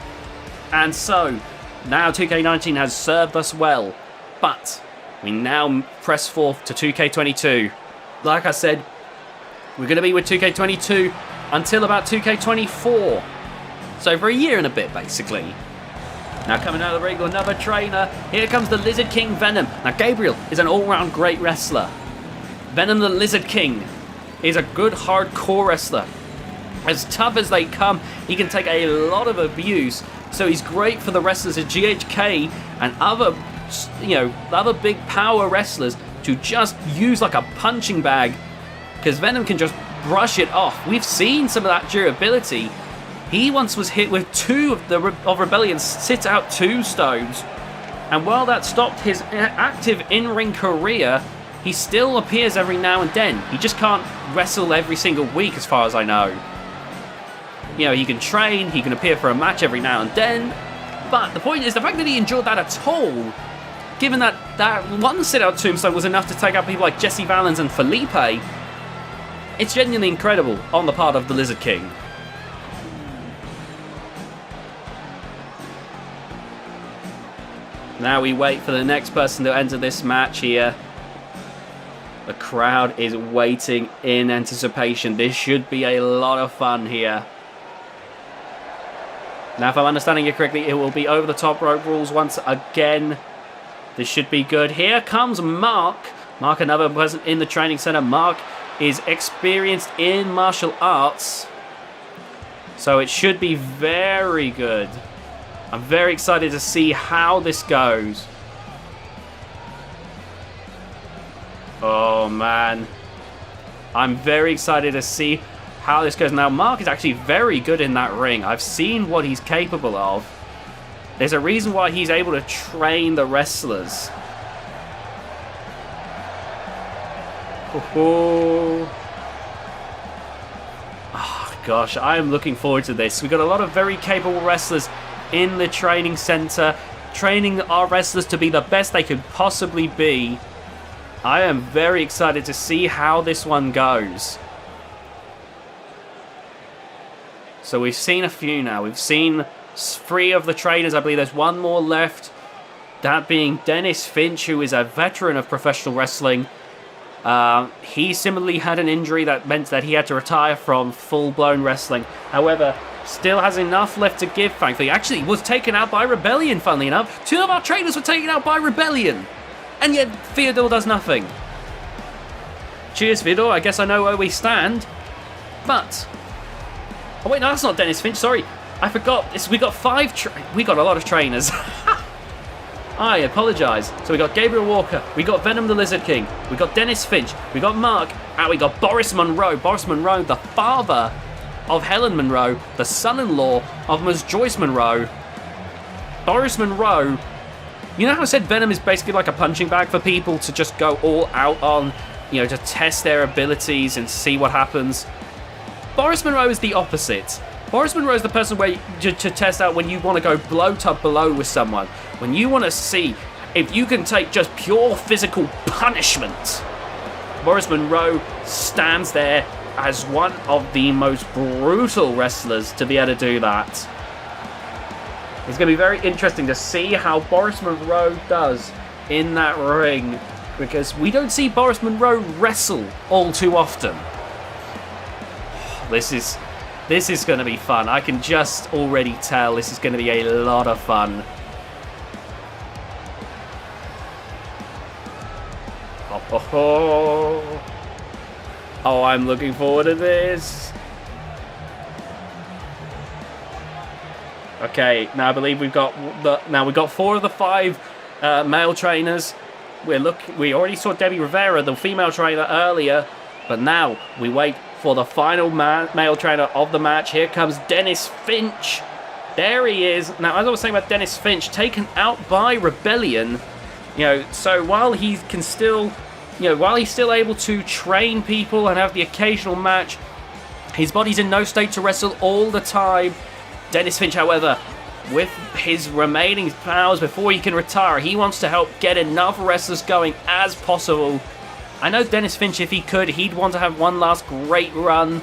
And so, now 2K19 has served us well. But, we now press forth to 2K22. Like I said, we're going to be with 2K22 until about 2K24. So for a year and a bit, basically. Now coming out of the ring, another trainer. Here comes the Lizard King Venom. Now Gabriel is an all-round great wrestler. Venom the Lizard King is a good hardcore wrestler. As tough as they come, he can take a lot of abuse. So he's great for the wrestlers at GHK and other, other big power wrestlers to just use like a punching bag, because Venom can just brush it off. We've seen some of that durability. He once was hit with 2 of Rebellion's sit-out tombstones, and while that stopped his active in-ring career, he still appears every now and then. He just can't wrestle every single week, as far as I know. He can train, he can appear for a match every now and then, but the point is the fact that he endured that at all, given that that one sit-out tombstone was enough to take out people like Jesse Valens and Felipe, it's genuinely incredible on the part of the Lizard King. Now we wait for the next person to enter this match here. The crowd is waiting in anticipation. This should be a lot of fun here. Now, if I'm understanding it correctly, it will be over the top rope rules once again. This should be good. Here comes Mark. Mark, another person in the training center. Mark is experienced in martial arts, so it should be very good. I'm very excited to see how this goes. Oh man, I'm very excited to see how this goes. Now Mark is actually very good in that ring. I've seen what he's capable of. There's a reason why he's able to train the wrestlers. Oh, gosh, I am looking forward to this. We've got a lot of very capable wrestlers in the training center, training our wrestlers to be the best they could possibly be. I am very excited to see how this one goes. So we've seen a few now. We've seen 3 of the trainers. I believe there's one more left. That being Dennis Finch, who is a veteran of professional wrestling. He similarly had an injury that meant that he had to retire from full-blown wrestling. However, still has enough left to give, thankfully. Actually, was taken out by Rebellion, funnily enough. 2 of our trainers were taken out by Rebellion. And yet, Theodore does nothing. Cheers, Theodore. I guess I know where we stand. But... oh, wait, no, that's not Dennis Finch. Sorry. I forgot. We got 5... we got a lot of trainers. I apologise. So we got Gabriel Walker, we got Venom the Lizard King, we got Dennis Finch, we got Mark, and we got Boris Monroe. Boris Monroe, the father of Helen Monroe, the son-in-law of Ms. Joyce Monroe. Boris Monroe, you know how I said Venom is basically like a punching bag for people to just go all out on, you know, to test their abilities and see what happens? Boris Monroe is the opposite. Boris Monroe is the person where to test out when you want to go blow to blow with someone. When you want to see if you can take just pure physical punishment. Boris Monroe stands there as one of the most brutal wrestlers to be able to do that. It's going to be very interesting to see how Boris Monroe does in that ring, because we don't see Boris Monroe wrestle all too often. This is going to be fun. I can just already tell this is going to be a lot of fun. Oh, I'm looking forward to this. Okay, now I believe we've got 4 of the 5 male trainers. We already saw Debbie Rivera, the female trainer, earlier, but now we wait for the final male trainer of the match. Here comes Dennis Finch. There he is. Now, as I was saying about Dennis Finch, taken out by Rebellion, you know, so while he can still, you know, while he's still able to train people and have the occasional match, his body's in no state to wrestle all the time. Dennis Finch, however, with his remaining powers before he can retire, he wants to help get enough wrestlers going as possible. I know Dennis Finch, if he could, he'd want to have one last great run.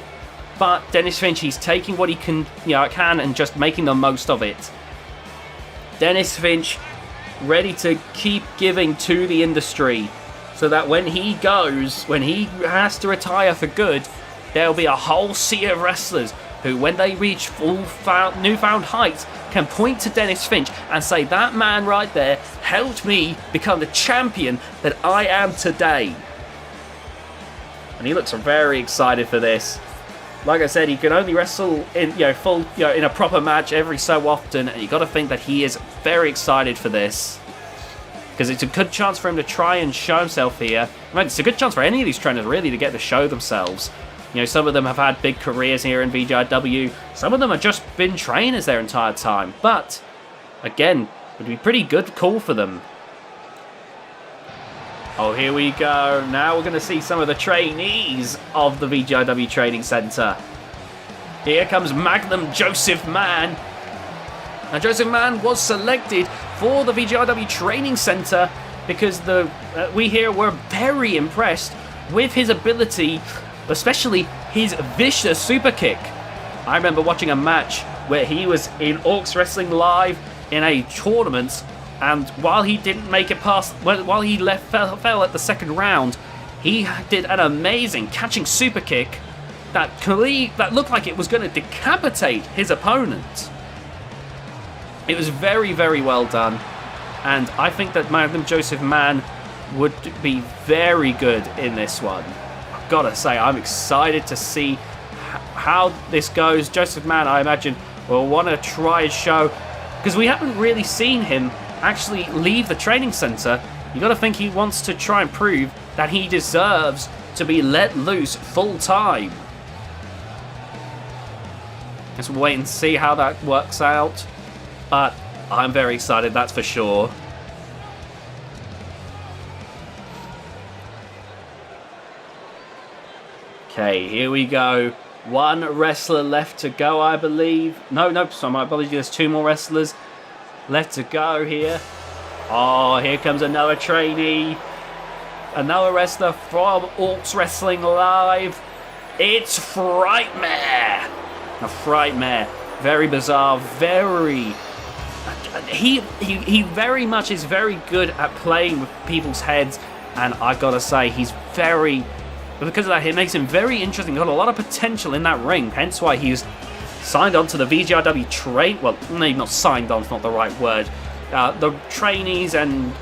But Dennis Finch, he's taking what he can, and just making the most of it. Dennis Finch, ready to keep giving to the industry, so that when he has to retire for good, there'll be a whole sea of wrestlers who, when they reach newfound heights, can point to Dennis Finch and say, that man right there helped me become the champion that I am today. And he looks very excited for this. Like I said, he can only wrestle in in a proper match every so often, and you got to think that he is very excited for this, because it's a good chance for him to try and show himself here. I mean, it's a good chance for any of these trainers really to get to show themselves. You know, some of them have had big careers here in VGIW. Some of them have just been trainers their entire time. But again, it would be pretty good call for them. Oh, here we go. Now we're going to see some of the trainees of the VGIW Training Center. Here comes Magnum Joseph Mann. Now, Joseph Mann was selected for the VGIW Training Center because we here were very impressed with his ability, especially his vicious super kick. I remember watching a match where he was in Orcs Wrestling Live in a tournament, and while he didn't make it past, while he fell at the second round, he did an amazing catching super kick that looked like it was going to decapitate his opponent. It was very, very well done, and I think that Magnum Joseph Mann would be very good in this one. I've got to say, I'm excited to see how this goes. Joseph Mann, I imagine, will want to try and show, because we haven't really seen him actually leave the training center. You got to think he wants to try and prove that he deserves to be let loose full time. Let's wait and see how that works out. But I'm very excited, that's for sure. Okay, here we go. One wrestler left to go, I believe. No, so my apologies. There's 2 more wrestlers left to go here. Oh, here comes another trainee. Another wrestler from Orcs Wrestling Live. It's Frightmare. A Frightmare. Very bizarre. Very... He very much is very good at playing with people's heads. And I gotta say, he's very... Because of that, it makes him very interesting. Got a lot of potential in that ring. Hence why he's signed on to the VGIW train... Well, maybe not signed on, it's not the right word. The trainees and...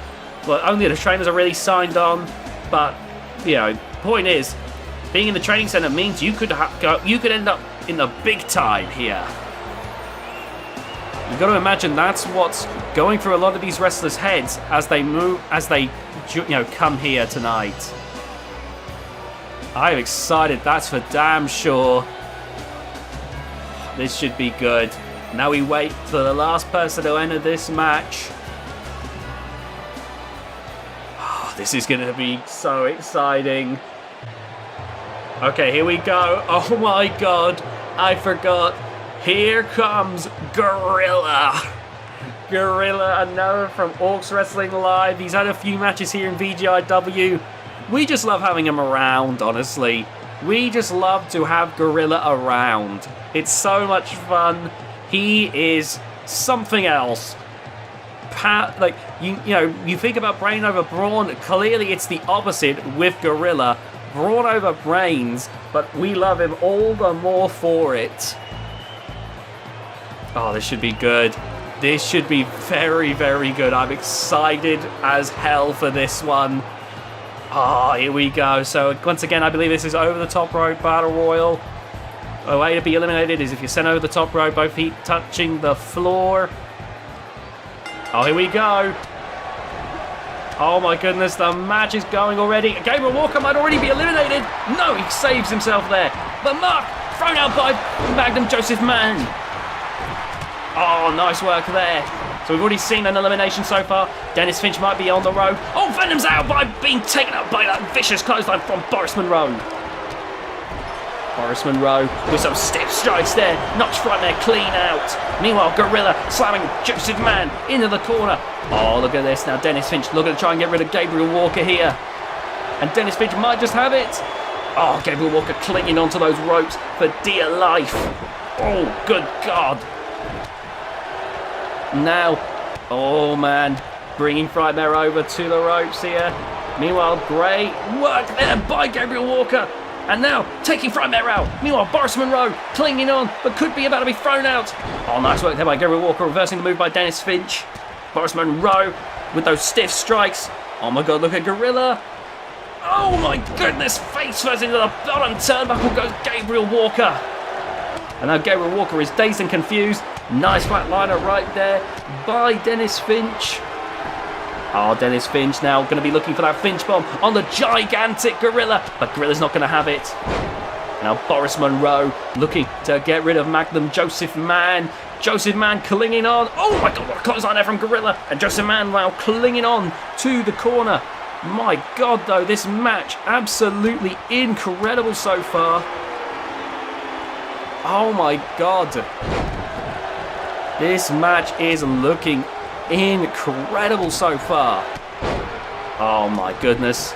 Well, only the trainers are really signed on. But, you know, point is, being in the training center means you could end up in the big time here. You've got to imagine that's what's going through a lot of these wrestlers' heads as they come here tonight. I'm excited, that's for damn sure. This should be good. Now we wait for the last person to enter this match. This is going to be so exciting. Okay, here we go. Oh my god, I forgot. Here comes Gorilla. Gorilla, another from Orcs Wrestling Live. He's had a few matches here in VGIW. We just love having him around, honestly. We just love to have Gorilla around. It's so much fun. He is something else. You think about brain over brawn, clearly it's the opposite with Gorilla. Brawn over brains, but we love him all the more for it. Oh, this should be good. This should be very, very good. I'm excited as hell for this one. Oh, here we go. So once again, I believe this is over the top rope battle royal. A way to be eliminated is if you're sent over the top rope, both feet touching the floor. Oh, here we go. Oh my goodness, the match is going already. Gabriel Walker might already be eliminated. No, he saves himself there. But Mark, thrown out by Magnum Joseph Mann. Oh, nice work there. So we've already seen an elimination so far. Dennis Finch might be on the road. Oh, Venom's out by being taken up by that vicious clothesline from Boris Monroe. Boris Monroe with some stiff strikes there. Knocks Frightmare clean out. Meanwhile, Gorilla slamming Joseph Mann into the corner. Oh, look at this now. Dennis Finch looking to try and get rid of Gabriel Walker here. And Dennis Finch might just have it. Oh, Gabriel Walker clinging onto those ropes for dear life. Oh, good God. Now, oh man, bringing Frightmare over to the ropes here. Meanwhile, great work there by Gabriel Walker. And now, taking Frightmare out. Meanwhile, Boris Monroe clinging on, but could be about to be thrown out. Oh, nice work there by Gabriel Walker, reversing the move by Dennis Finch. Boris Monroe with those stiff strikes. Oh my god, look at Gorilla. Oh my goodness, face first into the bottom turnbuckle goes Gabriel Walker. And now Gabriel Walker is dazed and confused. Nice flatliner right there by Dennis Finch. Oh, Dennis Finch now going to be looking for that Finch bomb on the gigantic Gorilla, but Gorilla's not going to have it. Now Boris Monroe looking to get rid of Magnum Joseph Mann. Joseph Mann clinging on. Oh my god, what a clothesline there from Gorilla. And Joseph Mann now clinging on to the corner. My god, though, this match absolutely incredible so far. Oh my god. This match is looking incredible so far. Oh my goodness.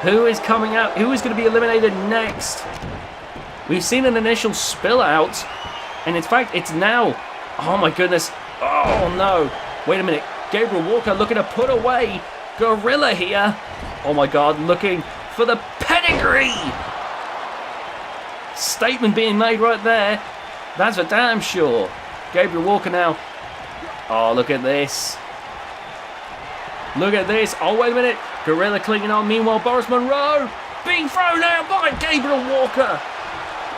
Who is coming out? Who is going to be eliminated next? We've seen an initial spill out. And in fact, it's now... Oh my goodness. Oh no. Wait a minute. Gabriel Walker looking to put away Gorilla here. Oh my god. Looking for the pedigree. Statement being made right there. That's for damn sure. Gabriel Walker now. Oh, look at this. Look at this. Oh, wait a minute. Gorilla clinging on. Meanwhile, Boris Monroe being thrown out by Gabriel Walker.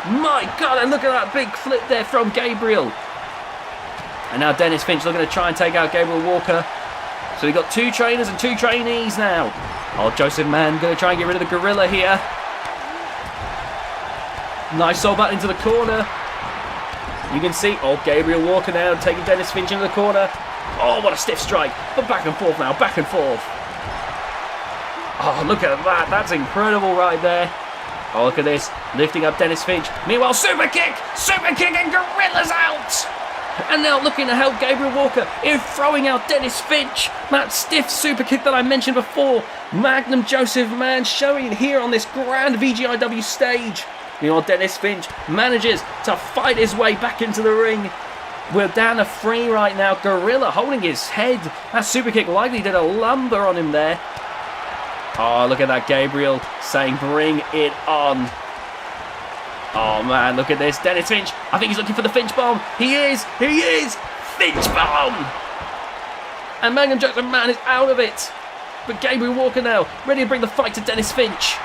My God, and look at that big flip there from Gabriel. And now Dennis Finch looking to try and take out Gabriel Walker. So we've got 2 trainers and 2 trainees now. Oh, Joseph Mann going to try and get rid of the Gorilla here. Nice soul back into the corner. You can see, oh, Gabriel Walker now taking Dennis Finch into the corner. Oh, what a stiff strike. But back and forth now, back and forth. Oh, look at that. That's incredible right there. Oh, look at this. Lifting up Dennis Finch. Meanwhile, super kick and Gorilla's out. And now looking to help Gabriel Walker in throwing out Dennis Finch. That stiff super kick that I mentioned before. Magnum Joseph Man showing here on this grand VGIW stage. Meanwhile, Dennis Finch manages to fight his way back into the ring. We're down to 3 right now. Gorilla holding his head. That super kick likely did a lumber on him there. Oh, look at that, Gabriel saying bring it on. Oh man, look at this. Dennis Finch, I think he's looking for the Finch bomb. He is! Finch bomb! And Magnum Joseph Man is out of it. But Gabriel Walker now, ready to bring the fight to Dennis Finch.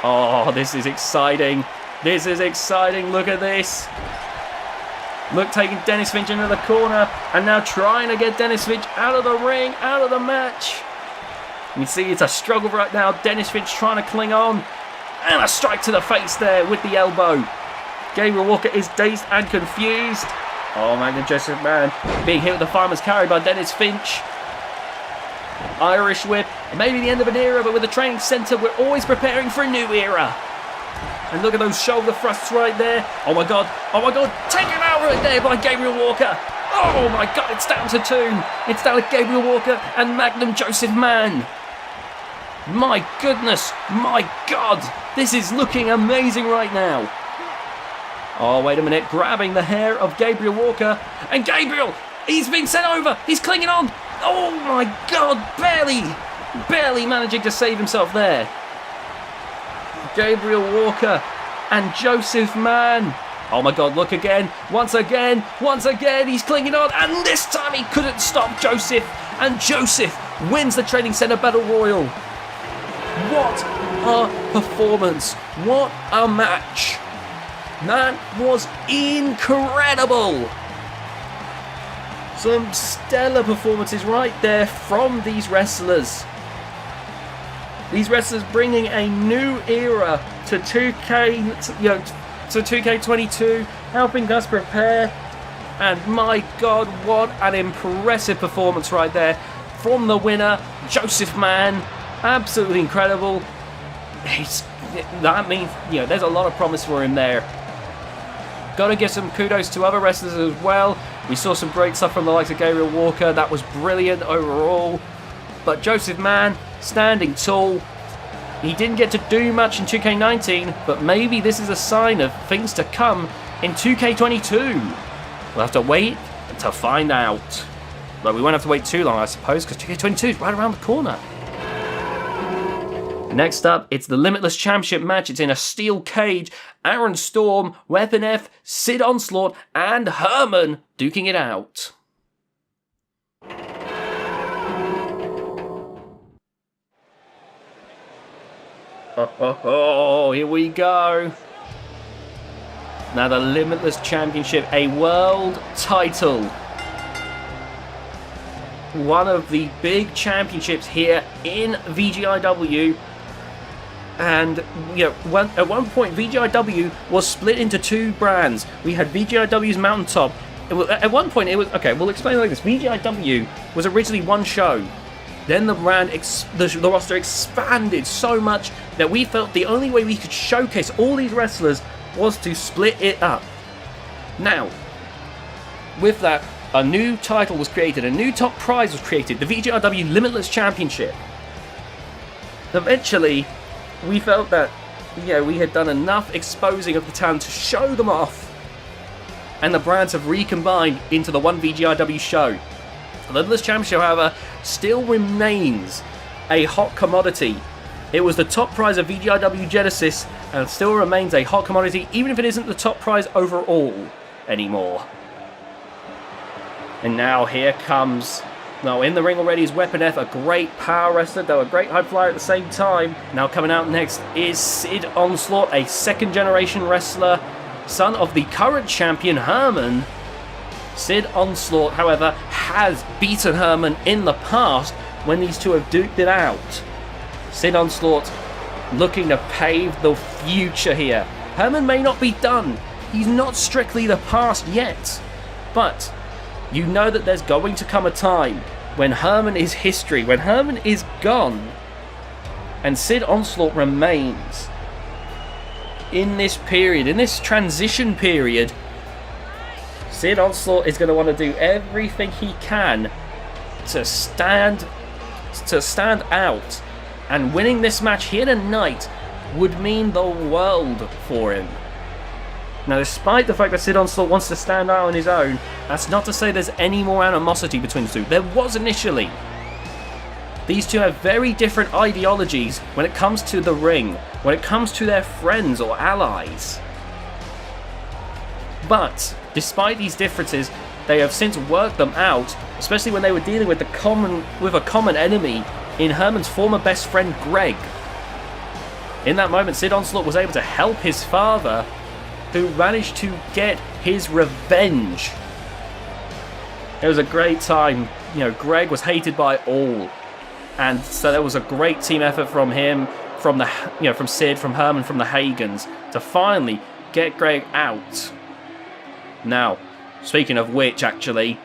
Oh, this is exciting. Look at this. Look, taking Dennis Finch into the corner. And now trying to get Dennis Finch out of the ring, out of the match. You can see it's a struggle right now. Dennis Finch trying to cling on. And a strike to the face there with the elbow. Gabriel Walker is dazed and confused. Oh, Magnum Joseph Man being hit with the farmer's carry by Dennis Finch. Irish whip. Maybe the end of an era, but with the training centre, we're always preparing for a new era. And look at those shoulder thrusts right there. Oh my god. Taken out right there by Gabriel Walker. Oh my god, it's down to 2. It's down to Gabriel Walker and Magnum Joseph Man. My goodness, my god, this is looking amazing right now. Oh, wait a minute, grabbing the hair of Gabriel Walker. And Gabriel, he's been sent over, he's clinging on. Oh my god, barely managing to save himself there. Gabriel Walker and Joseph Man. Oh my god, look again, once again, he's clinging on. And this time he couldn't stop Joseph. And Joseph wins the Training Centre Battle Royal. What a performance. What a match. That was incredible. Some stellar performances right there from these wrestlers. These wrestlers bringing a new era to 2K22, helping us prepare. And my god, what an impressive performance right there from the winner, Joseph Man. Absolutely incredible. That means, there's a lot of promise for him there. Got to give some kudos to other wrestlers as well. We saw some great stuff from the likes of Gabriel Walker. That was brilliant overall. But Joseph Man, standing tall. He didn't get to do much in 2K19, but maybe this is a sign of things to come in 2K22. We'll have to wait to find out. But we won't have to wait too long, I suppose, because 2K22 is right around the corner. Next up, it's the Limitless Championship match. It's in a steel cage. Aaron Storm, Weapon F, Sid Onslaught, and Herman duking it out. Oh, here we go. Now the Limitless Championship, a world title. One of the big championships here in VGIW. And at one point VGIW was split into 2 brands. We had VGIW's Mountaintop. At one point it was, okay, we'll explain it like this. VGIW was originally one show. Then the brand, the roster expanded so much that we felt the only way we could showcase all these wrestlers was to split it up. Now, with that, a new title was created, a new top prize was created, the VGIW Limitless Championship. Eventually, we felt that, we had done enough exposing of the talent to show them off, and the brands have recombined into the one VGIW show. The Limitless Championship, however, still remains a hot commodity. It was the top prize of VGIW Genesis, and it still remains a hot commodity, even if it isn't the top prize overall anymore. And now here comes... Now in the ring already is Weapon F, a great power wrestler, though a great high flyer at the same time. Now coming out next is Sid Onslaught, a second generation wrestler, son of the current champion Herman. Sid Onslaught, however, has beaten Herman in the past when these two have duked it out. Sid Onslaught looking to pave the future here. Herman may not be done. He's not strictly the past yet. But you know that there's going to come a time when Herman is history, when Herman is gone, and Sid Onslaught remains. in this period, in this transition period, Sid Onslaught is going to want to do everything he can to stand out, and winning this match here tonight would mean the world for him. Now, despite the fact that Sid Onslaught wants to stand out on his own, that's not to say there's any more animosity between the two. There was initially. These two have very different ideologies when it comes to the ring, when it comes to their friends or allies. But, despite these differences, they have since worked them out, especially when they were dealing with a common enemy in Herman's former best friend Greg. In that moment, Sid Onslaught was able to help his father, who managed to get his revenge. It was a great time. You know, Greg was hated by all, and so there was a great team effort from him, from Sid, from Herman, from the Hagans, to finally get Greg out. Now, speaking of which, actually,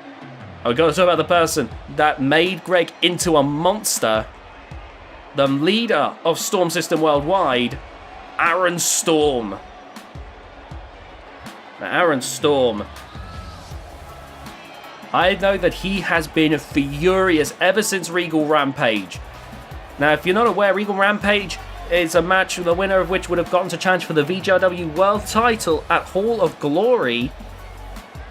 I've got to talk about the person that made Greg into a monster. The leader of Storm System Worldwide, Aaron Storm. Now, Aaron Storm, I know that he has been furious ever since Regal Rampage. Now, if you're not aware, Regal Rampage is a match, the winner of which would have gotten to challenge for the VGIW World title at Hall of Glory.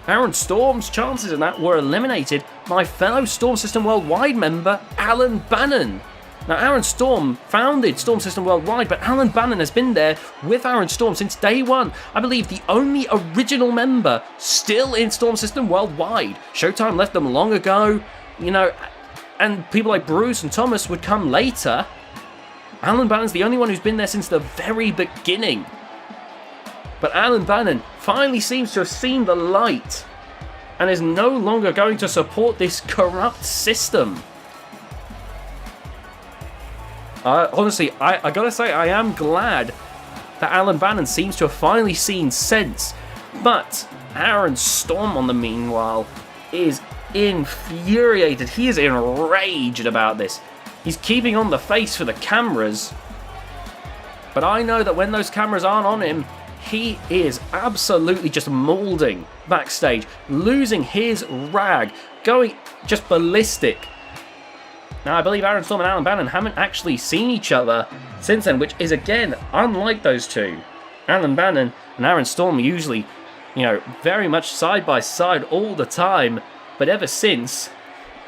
Aaron Storm's chances in that were eliminated by fellow Storm System Worldwide member Alan Bannon. Now, Aaron Storm founded Storm System Worldwide, but Alan Bannon has been there with Aaron Storm since day one. I believe the only original member still in Storm System Worldwide. Showtime left them long ago, you know, and people like Bruce and Thomas would come later. Alan Bannon's the only one who's been there since the very beginning. But Alan Bannon finally seems to have seen the light and is no longer going to support this corrupt system. Honestly, I gotta say, I am glad that Alan Bannon seems to have finally seen sense. But Aaron Storm, on the meanwhile, is infuriated. He is enraged about this. He's keeping on the face for the cameras. But I know that when those cameras aren't on him, he is absolutely just moulding backstage, losing his rag, going just ballistic. Now, I believe Aaron Storm and Alan Bannon haven't actually seen each other since then, which is, again, unlike those two. Alan Bannon and Aaron Storm are usually, you know, very much side by side all the time. But ever since,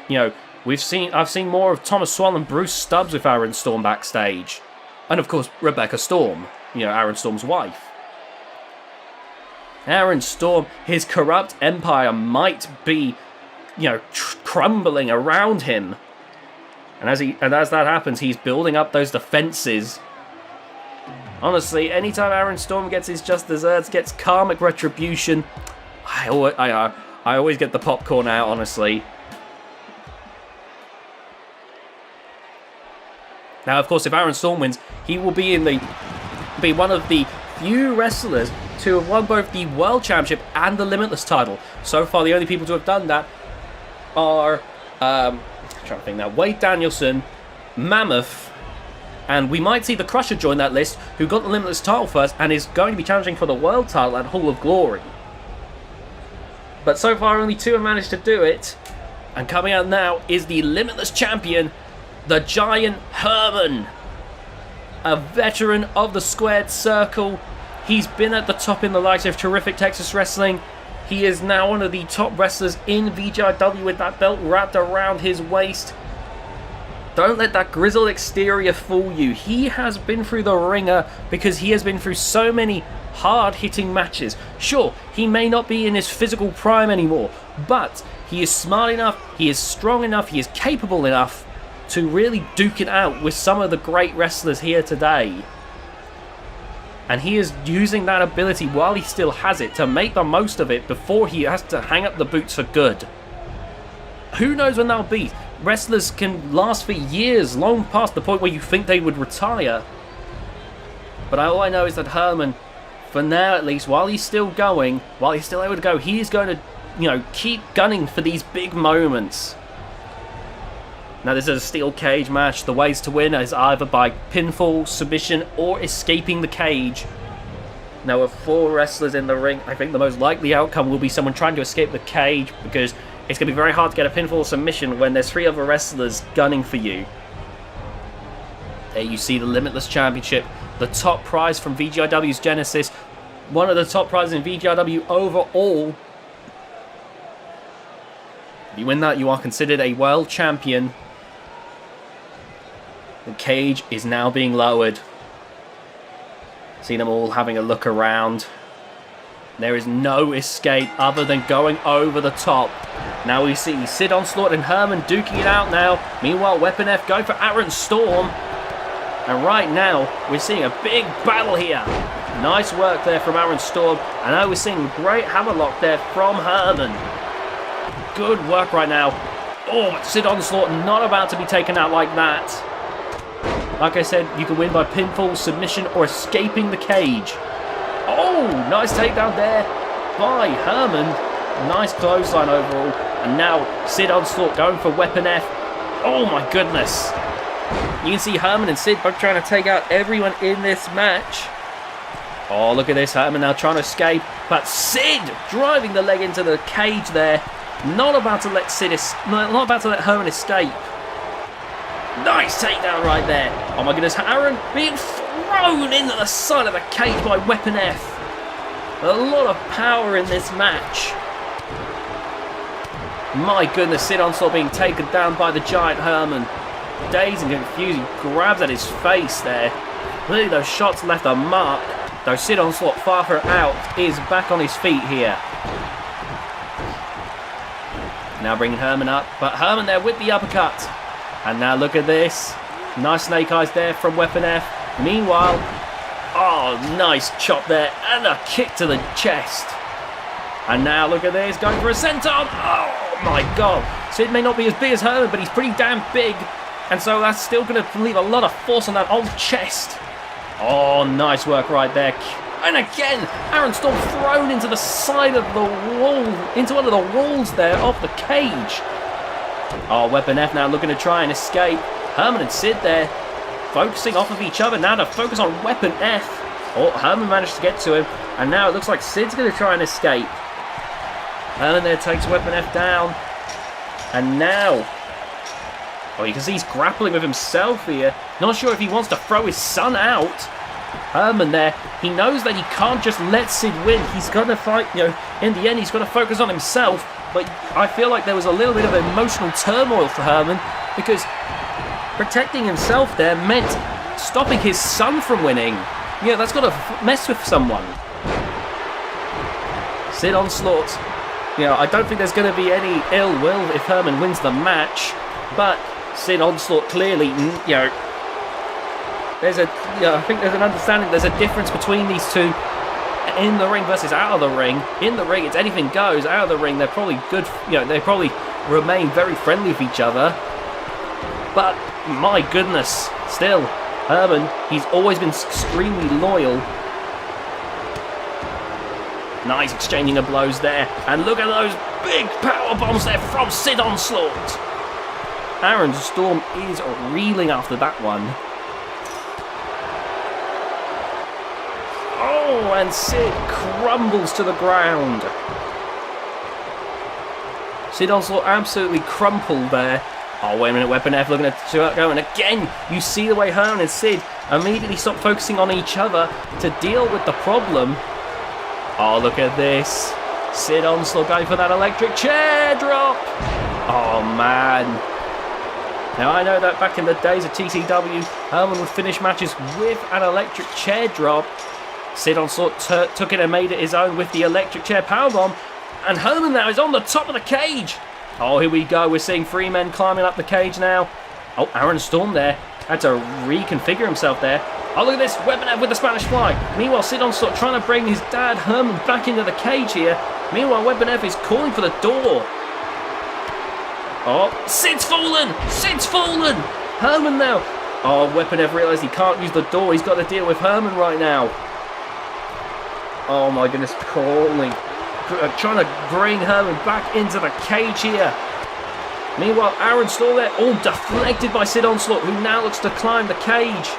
you know, I've seen more of Thomas Swole and Bruce Stubbs with Aaron Storm backstage. And, of course, Rebecca Storm, you know, Aaron Storm's wife. Aaron Storm, his corrupt empire might be, you know, crumbling around him. And as that happens, he's building up those defenses. Honestly, anytime Aaron Storm gets his just desserts, gets karmic retribution, I always get the popcorn out, honestly. Now, of course, if Aaron Storm wins, he will be one of the few wrestlers to have won both the World Championship and the Limitless title. So far, the only people to have done that are trying to think now, Wade Danielson, Mammoth, and we might see the Crusher join that list, who got the Limitless title first and is going to be challenging for the World title at Hall of Glory. But so far, only two have managed to do it, and coming out now is the Limitless champion, the Giant Herman, a veteran of the Squared Circle. He's been at the top in the likes of Terrific Texas Wrestling. He is now one of the top wrestlers in VGIW with that belt wrapped around his waist. Don't let that grizzled exterior fool you. He has been through the ringer because he has been through so many hard-hitting matches. Sure, he may not be in his physical prime anymore, but he is smart enough, he is strong enough, he is capable enough to really duke it out with some of the great wrestlers here today. And he is using that ability while he still has it to make the most of it before he has to hang up the boots for good. Who knows when that'll be? Wrestlers can last for years, long past the point where you think they would retire. But all I know is that Herman, for now at least, while he's still going, while he's still able to go, he is going to, you know, keep gunning for these big moments. Now, this is a steel cage match. The ways to win is either by pinfall, submission, or escaping the cage. Now with 4 wrestlers in the ring, I think the most likely outcome will be someone trying to escape the cage, because it's going to be very hard to get a pinfall submission when there's 3 other wrestlers gunning for you. There you see the Limitless Championship, the top prize from VGIW's Genesis, one of the top prizes in VGIW overall. If you win that, you are considered a world champion. The cage is now being lowered. See them all having a look around. There is no escape other than going over the top. Now we see Sid Onslaught and Herman duking it out now. Meanwhile, Weapon F going for Aaron Storm. And right now, we're seeing a big battle here. Nice work there from Aaron Storm. And now we're seeing great hammerlock there from Herman. Good work right now. Oh, but Sid Onslaught not about to be taken out like that. Like I said, you can win by pinfall, submission, or escaping the cage. Oh, nice takedown there by Herman. Nice clothesline overall. And now Sid Onslaught going for Weapon F. Oh my goodness. You can see Herman and Sid both trying to take out everyone in this match. Oh, look at this. Herman now trying to escape. But Sid driving the leg into the cage there. Not about to let Herman escape. Nice takedown right there. Oh my goodness, Aaron being thrown into the side of the cage by Weapon F. A lot of power in this match. My goodness, Sid Onslaught being taken down by the giant Herman. Dazed and confused, he grabs at his face there. Really, those shots left a mark. Though Sid Onslaught farther out is back on his feet here. Now bringing Herman up, but Herman there with the uppercut. And now look at this. Nice snake eyes there from Weapon F. Meanwhile, oh, nice chop there and a kick to the chest. And now look at this, going for a senton. Oh my god. Sid may not be as big as Herman, but he's pretty damn big. And so that's still going to leave a lot of force on that old chest. Oh, nice work right there. And again, Aaron Storm thrown into the side of the wall, into one of the walls there of the cage. Oh, Weapon F now looking to try and escape. Herman and Sid there, focusing off of each other now to focus on Weapon F. Oh, Herman managed to get to him, and now it looks like Sid's going to try and escape. Herman there takes Weapon F down, and now, oh, you can see he's grappling with himself here. Not sure if he wants to throw his son out. Herman there, he knows that he can't just let Sid win. He's got to fight, in the end, he's got to focus on himself. But I feel like there was a little bit of emotional turmoil for Herman, because protecting himself there meant stopping his son from winning. Yeah, that's got to mess with someone. Sid Onslaught, I don't think there's going to be any ill will if Herman wins the match, but Sid Onslaught clearly, I think there's an understanding, there's a difference between these two in the ring versus out of the ring. In the ring, it's anything goes. Out of the ring, they're probably good, they probably remain very friendly with each other. But, my goodness, still, Herman, he's always been extremely loyal. Nice exchanging of blows there. And look at those big power bombs there from Sid Onslaught. Aaron Storm is reeling after that one. Oh, and Sid crumbles to the ground. Sid Onslaught absolutely crumpled there. Oh, wait a minute, Weapon F looking at go, and again, you see the way Herman and Sid immediately stop focusing on each other to deal with the problem. Oh, look at this. Sid Onslaught going for that electric chair drop. Oh, man. Now, I know that back in the days of TCW, Herman would finish matches with an electric chair drop. Sid Onslaught took it and made it his own with the electric chair powerbomb. And Herman now is on the top of the cage. Oh, here we go. We're seeing 3 men climbing up the cage now. Oh, Aaron Storm there. Had to reconfigure himself there. Oh, look at this. Weapon F with the Spanish Fly. Meanwhile, Sid Onslaught trying to bring his dad, Herman, back into the cage here. Meanwhile, Weapon F is calling for the door. Oh, Sid's fallen! Sid's fallen! Herman now. Oh, Weapon F realised he can't use the door. He's got to deal with Herman right now. Oh my goodness, calling. Trying to bring Herman back into the cage here. Meanwhile, Aaron Storm there, all deflected by Sid Onslaught, who now looks to climb the cage.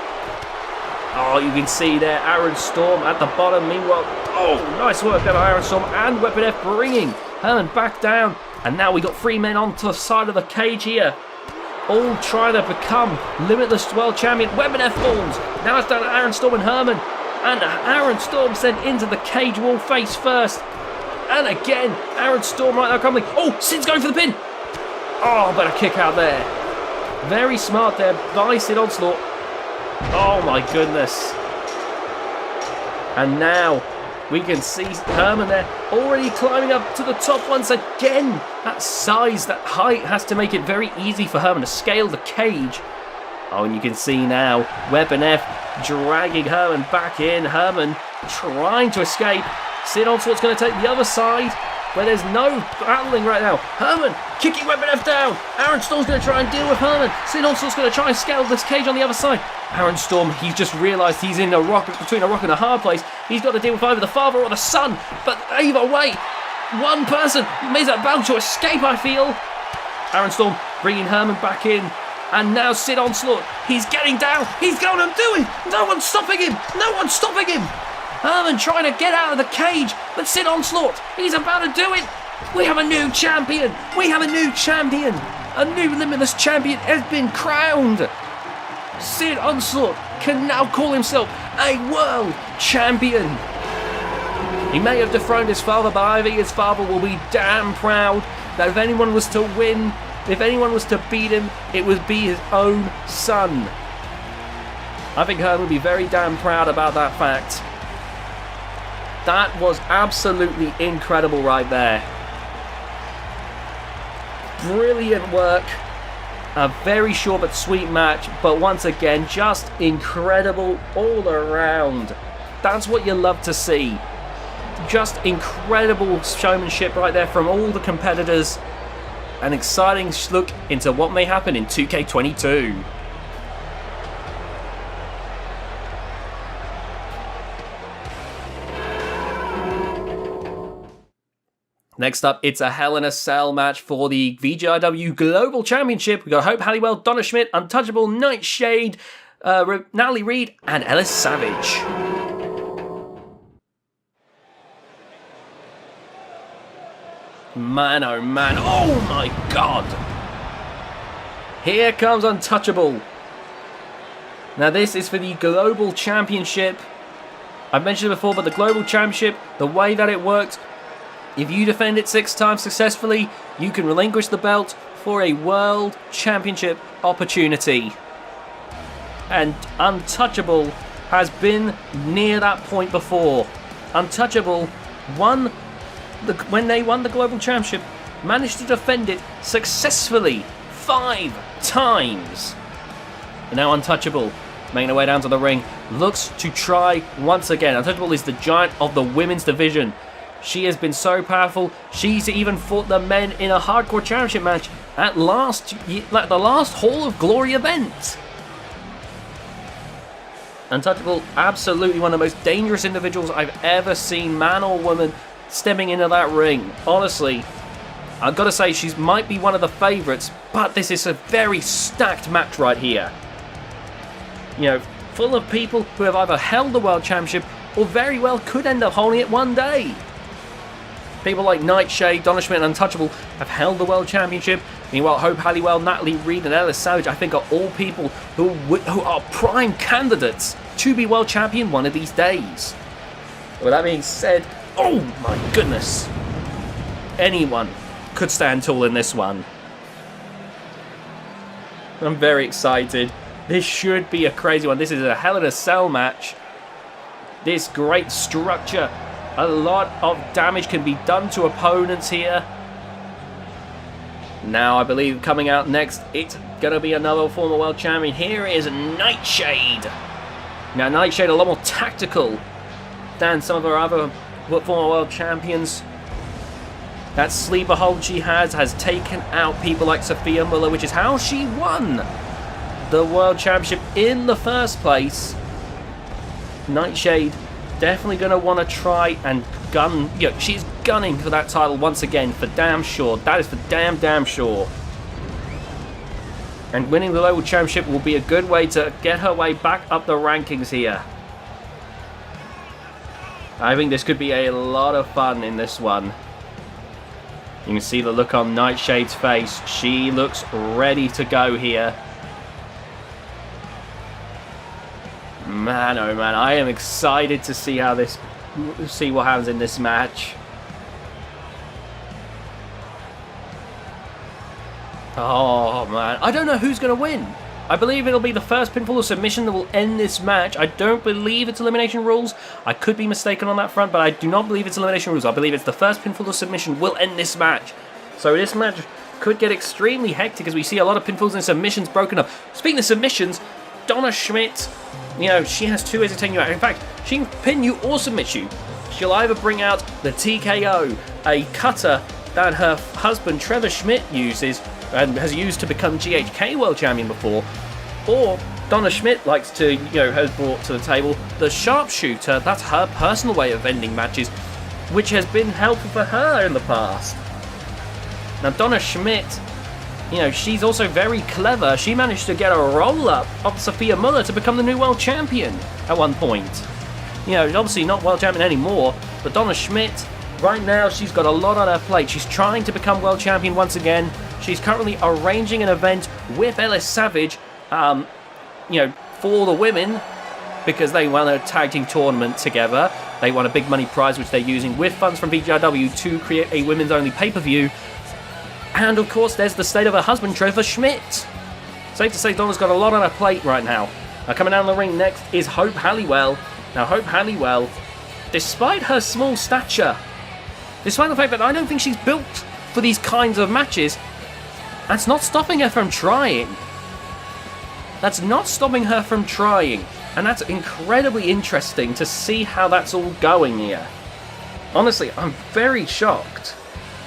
Oh, you can see there, Aaron Storm at the bottom. Meanwhile, oh, nice work there by Aaron Storm and Weapon F bringing Herman back down. And now we got 3 men onto the side of the cage here. All trying to become Limitless World Champion. Weapon F falls. Now it's down to Aaron Storm and Herman. And Aaron Storm sent into the cage wall face first. And again, Aaron Storm right now coming. Oh, Sid's going for the pin. Oh, but a kick out there. Very smart there by Sid Onslaught. Oh my goodness. And now we can see Herman there already climbing up to the top once again. That size, that height has to make it very easy for Herman to scale the cage. Oh, and you can see now Weapon F dragging Herman back in. Herman trying to escape. Sid Onslaught's going to take the other side where there's no battling right now. Herman kicking Weapon F down. Aaron Storm's going to try and deal with Herman. Sid Onslaught's going to try and scale this cage on the other side. Aaron Storm, he's just realised he's in between a rock and a hard place. He's got to deal with either the father or the son. But either way, one person is about to escape, I feel. Aaron Storm bringing Herman back in. And now Sid Onslaught, he's getting down. He's going and doing. No one's stopping him. No one's stopping him. Herman trying to get out of the cage, but Sid Onslaught, he's about to do it. We have a new champion. We have a new champion. A new Limitless champion has been crowned. Sid Onslaught can now call himself a world champion. He may have dethroned his father, but I think his father will be damn proud that if anyone was to win, if anyone was to beat him, it would be his own son. I think Herman would be very damn proud about that fact. That was absolutely incredible right there. Brilliant work. A very short but sweet match, but once again, just incredible all around. That's what you love to see. Just incredible showmanship right there from all the competitors. An exciting look into what may happen in 2K22. Next up, it's a Hell in a Cell match for the VGIW Global Championship. We've got Hope Halliwell, Donna Schmidt, Untouchable, Nightshade, Natalie Reid, and Ellis Savage. Man, oh man, oh my god! Here comes Untouchable. Now this is for the Global Championship. I've mentioned it before, but the Global Championship, the way that it works, if you defend it 6 times successfully, you can relinquish the belt for a World Championship opportunity. And Untouchable has been near that point before. Untouchable won when they won the Global Championship, managed to defend it successfully 5 times. And now Untouchable, making her way down to the ring, looks to try once again. Untouchable is the giant of the women's division. She has been so powerful. She's even fought the men in a hardcore championship match at the last Hall of Glory event. Untouchable, absolutely one of the most dangerous individuals I've ever seen, man or woman, stepping into that ring. Honestly, I've got to say she might be one of the favourites, but this is a very stacked match right here. You know, full of people who have either held the World Championship or very well could end up holding it one day. People like Nightshade, Donna Schmidt, and Untouchable have held the World Championship. Meanwhile, Hope Halliwell, Natalie Reid, and Ellis Savage, I think, are all people who are prime candidates to be World Champion one of these days. With that being said, oh my goodness, anyone could stand tall in this one. I'm very excited. This should be a crazy one. This is a Hell in a Cell match. This great structure. A lot of damage can be done to opponents here. Now, I believe coming out next, it's going to be another former world champion. Here is Nightshade. Now, Nightshade a lot more tactical than some of our other former world champions. That sleeper hold she has taken out people like Sophia Muller, which is how she won the world championship in the first place. Nightshade definitely going to want to try and gun. You know, she's gunning for that title once again, for damn sure. That is for damn sure. And winning the local championship will be a good way to get her way back up the rankings here. I think this could be a lot of fun in this one. You can see the look on Nightshade's face. She looks ready to go here. Man, oh man, I am excited to see see what happens in this match. Oh man, I don't know who's going to win. I believe it'll be the first pinfall or submission that will end this match. I don't believe it's elimination rules. I could be mistaken on that front, but I do not believe it's elimination rules. I believe it's the first pinfall or submission will end this match. So this match could get extremely hectic as we see a lot of pinfalls and submissions broken up. Speaking of submissions, Donna Schmidt, you know, she has two ways of taking you out. In fact, she can pin you or submit you. She'll either bring out the TKO, a cutter that her husband Trevor Schmidt uses and has used to become GHK World Champion before, or Donna Schmidt likes to, you know, has brought to the table the sharpshooter. That's her personal way of ending matches, which has been helpful for her in the past. Now Donna Schmidt, you know, she's also very clever. She managed to get a roll-up of Sophia Muller to become the new world champion at one point. You know, obviously not world champion anymore, but Donna Schmidt, right now, she's got a lot on her plate. She's trying to become world champion once again. She's currently arranging an event with Ellis Savage, you know, for the women, because they won a tag team tournament together. They won a big money prize, which they're using with funds from VGIW to create a women's only pay-per-view. And of course, there's the state of her husband, Trevor Schmidt. Safe to say, Donna's got a lot on her plate right now. Now, coming down the ring next is Hope Halliwell. Now, Hope Halliwell, despite her small stature, despite the fact that I don't think she's built for these kinds of matches, that's not stopping her from trying. That's not stopping her from trying. And that's incredibly interesting to see how that's all going here. Honestly, I'm very shocked.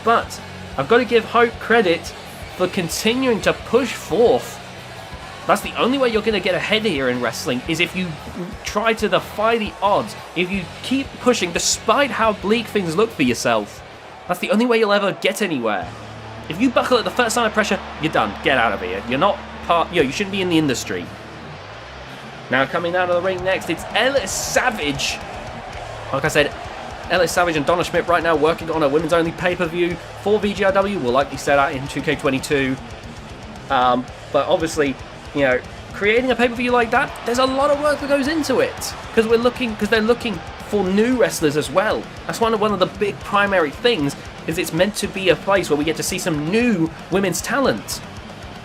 But I've got to give Hope credit for continuing to push forth. That's the only way you're going to get ahead here in wrestling, is if you try to defy the odds. If you keep pushing despite how bleak things look for yourself. That's the only way you'll ever get anywhere. If you buckle at the first sign of pressure, you're done. Get out of here. You're not part, you know, you shouldn't be in the industry. Now coming out of the ring next, it's Ellis Savage. Like I said, Ellis Savage and Donna Schmidt right now working on a women's only pay-per-view for VGIW. We'll likely set out in 2K22. But obviously, you know, creating a pay-per-view like that, there's a lot of work that goes into it. Because they're looking for new wrestlers as well. That's one of the big primary things, is it's meant to be a place where we get to see some new women's talent.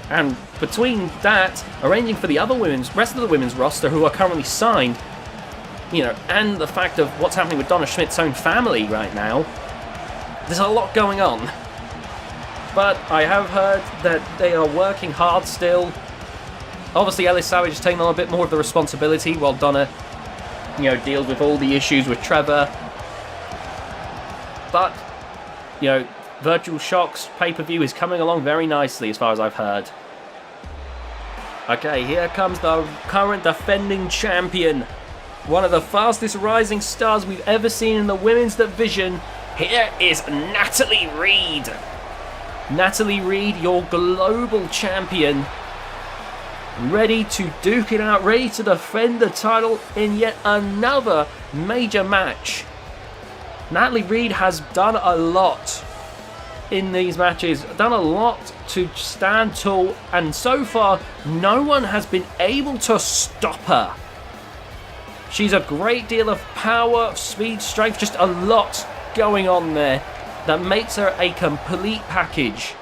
And between that, arranging for the rest of the women's roster who are currently signed, you know, and the fact of what's happening with Donna Schmidt's own family right now, there's a lot going on. But I have heard that they are working hard still. Obviously, Ellis Savage is taking on a bit more of the responsibility while Donna, you know, deals with all the issues with Trevor. But, you know, Virtual Shock's pay-per-view is coming along very nicely as far as I've heard. Okay, here comes the current defending champion. One of the fastest rising stars we've ever seen in the women's division. Here is Natalie Reid. Natalie Reid, your global champion. Ready to duke it out, ready to defend the title in yet another major match. Natalie Reid has done a lot in these matches, done a lot to stand tall, and so far no one has been able to stop her. She's a great deal of power, speed, strength, just a lot going on there that makes her a complete package.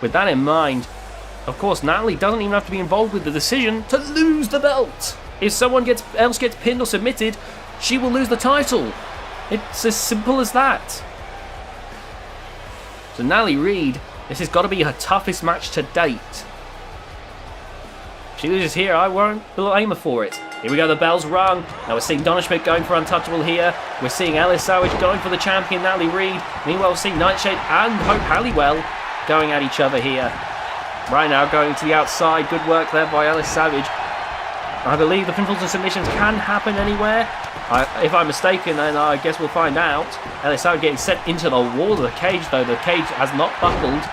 With that in mind, of course, Natalie doesn't even have to be involved with the decision to lose the belt. If someone else gets pinned or submitted, she will lose the title. It's as simple as that. So Natalie Reid, this has got to be her toughest match to date. If she loses here, I won't blame her for it. Here we go, the bell's rung. Now we're seeing Donna Schmidt going for untouchable here. We're seeing Ellis Savage going for the champion, Natalie Reid. Meanwhile, we're seeing Nightshade and Hope Halliwell going at each other here. Right now, going to the outside. Good work there by Ellis Savage. I believe the pinfalls and submissions can happen anywhere. If I'm mistaken, then I guess we'll find out. Ellis Savage getting sent into the wall of the cage, though. The cage has not buckled.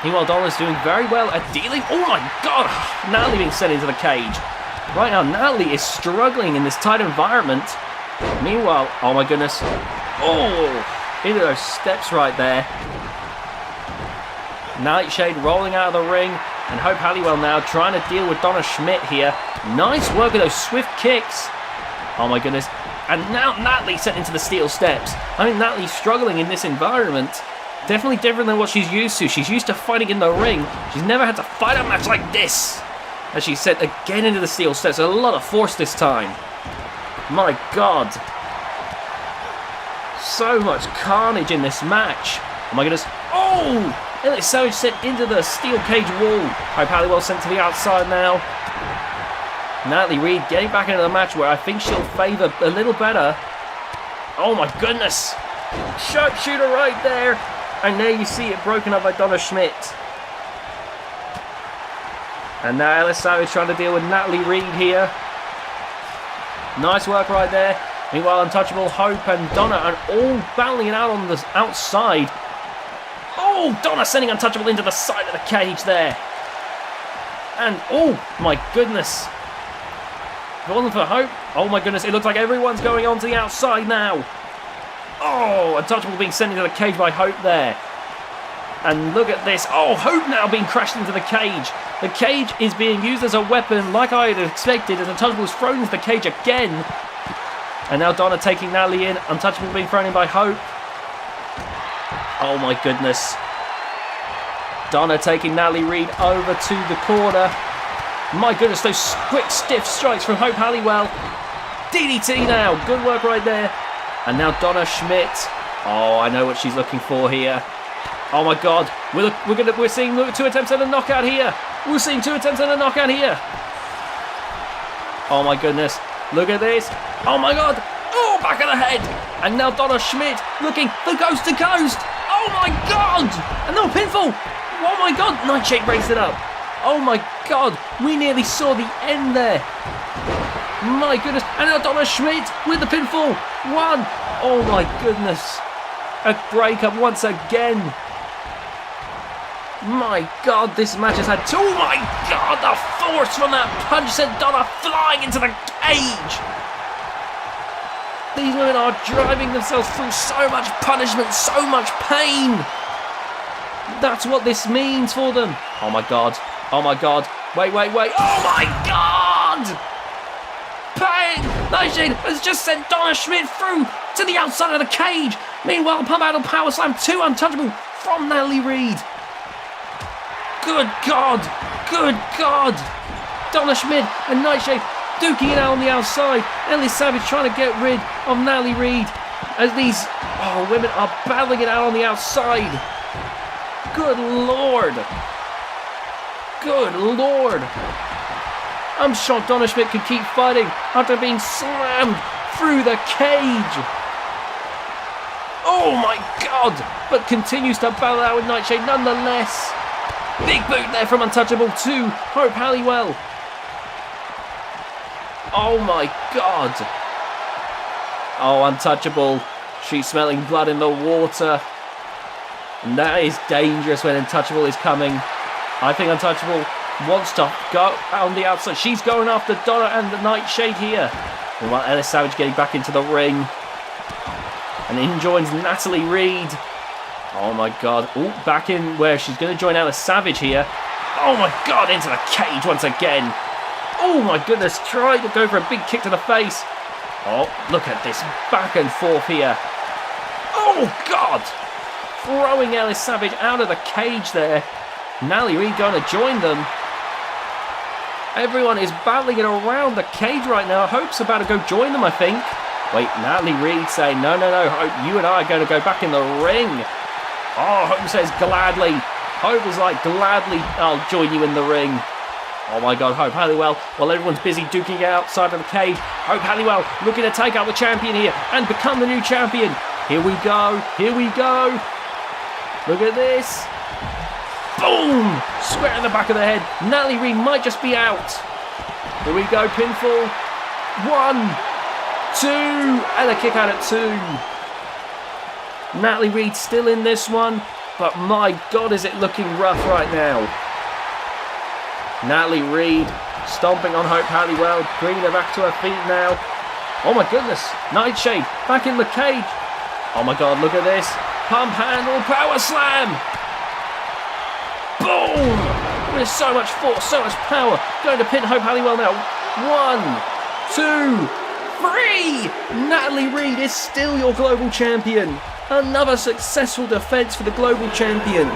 Meanwhile, Donna's doing very well at dealing. Oh my god! Natalie being sent into the cage. Right now, Natalie is struggling in this tight environment. Meanwhile, oh my goodness. Oh, into those steps right there. Nightshade rolling out of the ring. And Hope Halliwell now trying to deal with Donna Schmidt here. Nice work with those swift kicks. Oh my goodness. And now Natalie sent into the steel steps. I mean, Natalie's struggling in this environment. Definitely different than what she's used to. She's used to fighting in the ring. She's never had to fight a match like this. As she sent again into the steel steps. A lot of force this time. My god. So much carnage in this match. Oh my goodness. Oh! Elliot Savage sent into the steel cage wall. Hope Halliwell sent to the outside now. Natalie Reid getting back into the match where I think she'll favour a little better. Oh my goodness. Sharpshooter right there. And there you see it broken up by Donna Schmidt. And now Ellis Savage trying to deal with Natalie Reid here. Nice work right there. Meanwhile, Untouchable, Hope and Donna are all battling it out on the outside. Oh, Donna sending Untouchable into the side of the cage there. And, oh my goodness. If it wasn't for Hope, oh my goodness, it looks like everyone's going on to the outside now. Oh, Untouchable being sent into the cage by Hope there. And look at this. Oh, Hope now being crashed into the cage. The cage is being used as a weapon like I had expected as Untouchable is thrown into the cage again. And now Donna taking Natalie in. Untouchable being thrown in by Hope. Oh my goodness. Donna taking Natalie Reid over to the corner. My goodness, those quick stiff strikes from Hope Halliwell. DDT now. Good work right there. And now Donna Schmidt. Oh, I know what she's looking for here. Oh my god. We're seeing 2 attempts at a knockout here. We're seeing 2 attempts at a knockout here. Oh my goodness. Look at this. Oh my god. Oh, back of the head. And now Donna Schmidt looking for coast to coast. Oh my god. And no pinfall. Oh my god. Nightshade breaks it up. Oh my god. We nearly saw the end there. My goodness. And now Donna Schmidt with the pinfall. 1. Oh my goodness. A breakup once again. My god, this match has had 2. Oh my god, the force from that punch sent Donna flying into the cage. These women are driving themselves through so much punishment, so much pain. That's what this means for them. Oh my god. Oh my god. Wait. Oh my god! Pain! Nightshade has just sent Donna Schmidt through to the outside of the cage. Meanwhile, Pump Idol Power Slam 2 Untouchable from Natalie Reid. Good god! Good god! Donna Schmidt and Nightshade duking it out on the outside. Ellis Savage trying to get rid of Natalie Reid as these women are battling it out on the outside. Good lord. Good lord. I'm shocked Donna Schmidt could keep fighting after being slammed through the cage. Oh my god. But continues to battle out with Nightshade nonetheless. Big boot there from Untouchable to Hope Halliwell. Oh my god. Oh, Untouchable. She's smelling blood in the water. And that is dangerous when Untouchable is coming. I think Untouchable wants to go on the outside. She's going after Donna and the Nightshade here. Meanwhile, Ellis Savage getting back into the ring. And in joins Natalie Reid. Oh my god. Oh, back in where she's going to join Ellis Savage here. Oh my god, into the cage once again. Oh my goodness, trying to go for a big kick to the face. Oh, look at this back and forth here. Oh god. Throwing Ellis Savage out of the cage there. Natalie Reid going to join them. Everyone is battling it around the cage right now. Hope's about to go join them, I think. Wait, Natalie Reid saying, no, Hope, you and I are going to go back in the ring. Oh, Hope says gladly. Hope is like, gladly, I'll join you in the ring. Oh my god, Hope Halliwell, while everyone's busy duking it outside of the cage. Hope Halliwell looking to take out the champion here and become the new champion. Here we go. Look at this. Boom! Square in the back of the head. Natalie Reid might just be out. Here we go, pinfall. 1, 2, and a kick out at 2. Natalie Reid still in this one, But my God, is it looking rough right now. Natalie Reid stomping on Hope Halliwell, bringing her back to her feet now. Oh my goodness, Nightshade back in the cage. Oh my God, look at this. Pump handle, power slam. Boom! With so much force, so much power. Going to pin Hope Halliwell now. 1, 2, 3! Natalie Reid is still your global champion. Another successful defense for the global champion.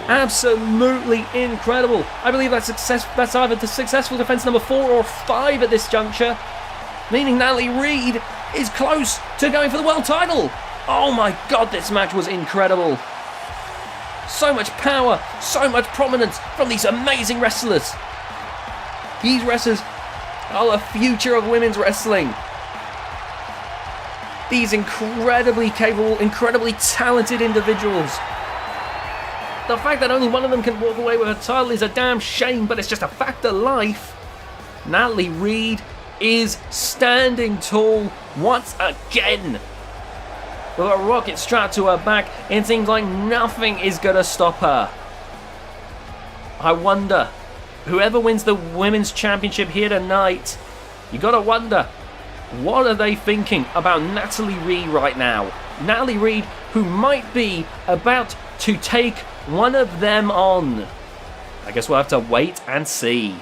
Absolutely incredible. I believe that's either the successful defense number 4 or 5 at this juncture. Meaning Natalie Reid is close to going for the world title. Oh my God, this match was incredible. So much power, so much prominence from these amazing wrestlers. These wrestlers are the future of women's wrestling. These incredibly capable, incredibly talented individuals. The fact that only one of them can walk away with a title is a damn shame, but it's just a fact of life. Natalie Reid is standing tall once again. With a rocket strapped to her back, it seems like nothing is going to stop her. I wonder, whoever wins the Women's Championship here tonight, you got to wonder, what are they thinking about Natalie Reid right now? Natalie Reid, who might be about to take one of them on. I guess we'll have to wait and see.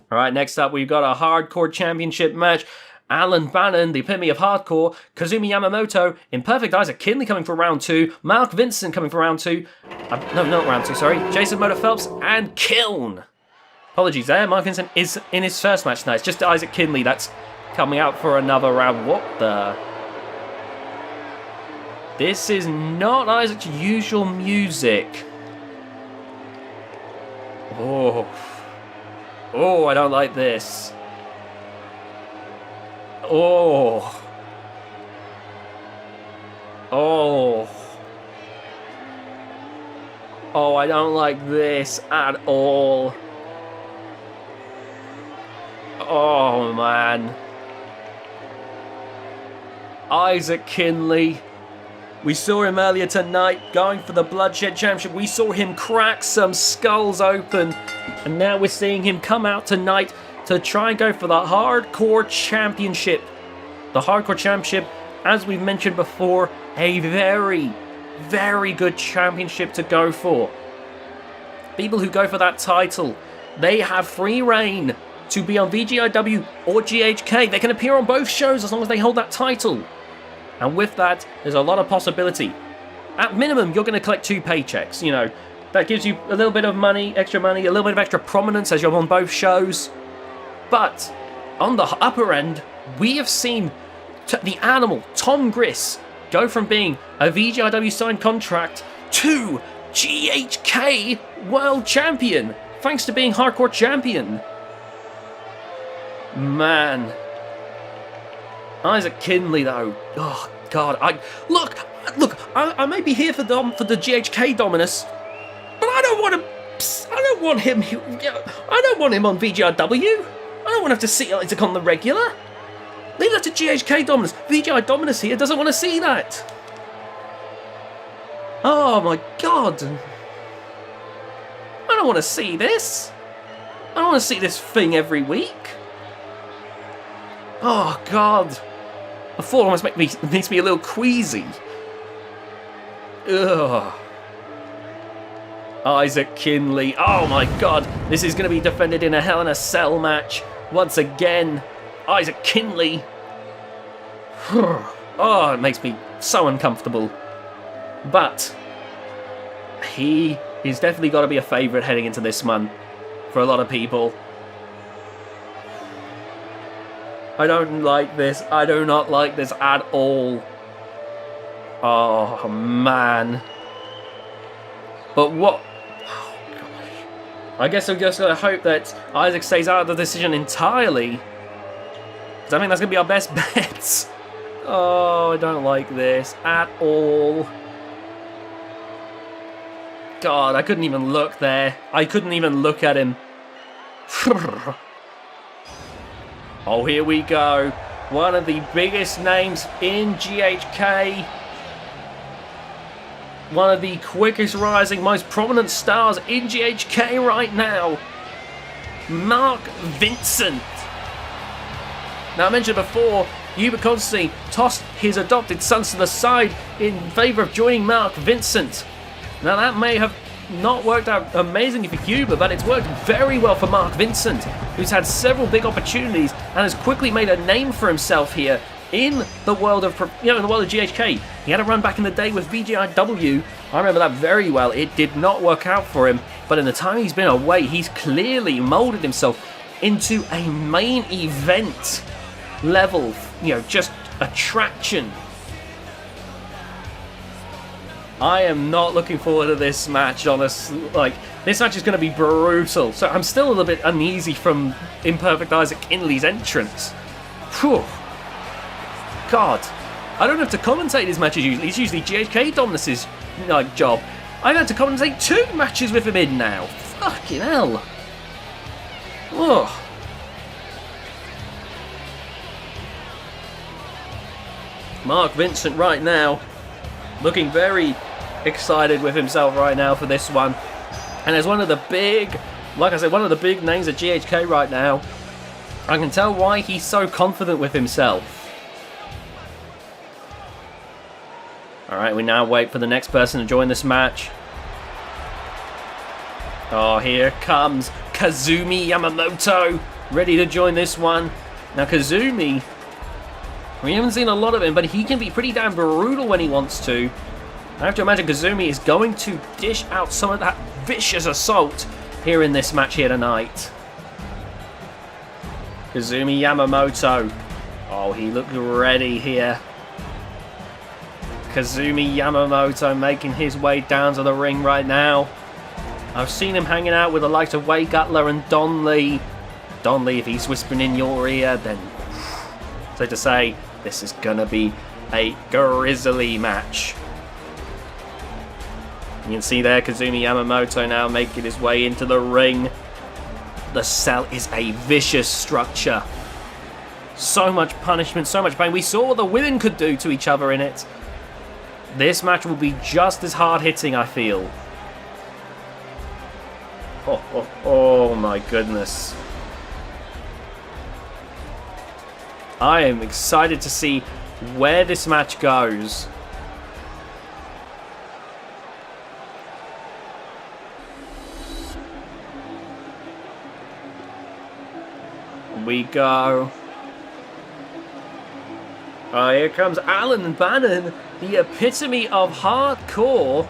Alright, next up we've got a hardcore championship match. Alan Bannon, the epitome of hardcore, Kazumi Yamamoto, Imperfect Isaac Kinley coming for round 2, Mark Vincent coming for round 2, no, not round 2, sorry, Jason Motor Phelps, and Kiln. Apologies there, Mark Vincent is in his first match tonight. It's just Isaac Kinley that's coming out for another round. What the? This is not Isaac's usual music. Oh, I don't like this. Oh, I don't like this at all. Oh man. Isaac Kinley. We saw him earlier tonight going for the Bloodshed Championship. We saw him crack some skulls open. And now we're seeing him come out tonight to try and go for the Hardcore Championship. The Hardcore Championship, as we've mentioned before, a very, very good championship to go for. People who go for that title, they have free reign to be on VGIW or GHK. They can appear on both shows as long as they hold that title. And with that, there's a lot of possibility. At minimum, you're going to collect 2 paychecks. You know, that gives you a little bit of money, a little bit of extra prominence as you're on both shows. But on the upper end, we have seen the animal, Tom Griss, go from being a VGIW signed contract to GHK World Champion, thanks to being Hardcore Champion. Man. Isaac Kinley, though. Oh, God. I may be here for the GHK Dominus, but I don't want him on VGIW. I don't want to have to see Isaac on the regular. Leave that to GHK Dominus. VGI Dominus here doesn't want to see that. Oh my God. I don't want to see this. I don't want to see this thing every week. Oh God. The thought almost makes me a little queasy. Ugh. Isaac Kinley. Oh my God. This is going to be defended in a Hell in a Cell match. Once again. Isaac Kinley. Oh, it makes me so uncomfortable. But he is definitely got to be a favourite heading into this one for a lot of people. I don't like this. I do not like this at all. Oh, man. But what? Oh, gosh. I guess I'm just going to hope that Isaac stays out of the decision entirely. Because I think that's going to be our best bet. Oh, I don't like this at all. God, I couldn't even look there. I couldn't even look at him. Oh, here we go. one of the biggest names in GHK, one of the quickest rising, most prominent stars in GHK right now, Mark Vincent. Now, I mentioned before, Hubert Constantine tossed his adopted sons to the side in favour of joining Mark Vincent. Now, that may have not worked out amazingly for Hubert, but it's worked very well for Mark Vincent, who's had several big opportunities and has quickly made a name for himself here in the world of, in the world of GHK. He had a run back in the day with VGIW. I remember that very well. It did not work out for him, but in the time he's been away, he's clearly moulded himself into a main event level, just attraction. I am not looking forward to this match, honestly. This match is going to be brutal. So I'm still a little bit uneasy from Imperfect Isaac Inley's entrance. Whew. God. I don't have to commentate his matches usually. It's usually GHK Dominus's job. I've had to commentate 2 matches with him in now. Fucking hell. Oh. Mark Vincent right now looking very excited with himself right now for this one. And as one of the big, like I said, one of the big names at GHK right now, I can tell why he's so confident with himself. Alright, we now wait for the next person to join this match. Oh, here comes Kazumi Yamamoto, ready to join this one. Now, Kazumi, we haven't seen a lot of him, but he can be pretty damn brutal when he wants to. I have to imagine Kazumi is going to dish out some of that vicious assault here in this match here tonight. Kazumi Yamamoto. Oh, he looked ready here. Kazumi Yamamoto making his way down to the ring right now. I've seen him hanging out with the likes of Wade Guttler and Don Lee. Don Lee, if he's whispering in your ear, then so to say, this is gonna be a grisly match. You can see there Kazumi Yamamoto now making his way into the ring. The cell is a vicious structure. So much punishment, so much pain. We saw what the women could do to each other in it. This match will be just as hard hitting, I feel. Oh my goodness. I am excited to see where this match goes. We go. Oh, here comes Alan Bannon, the epitome of hardcore.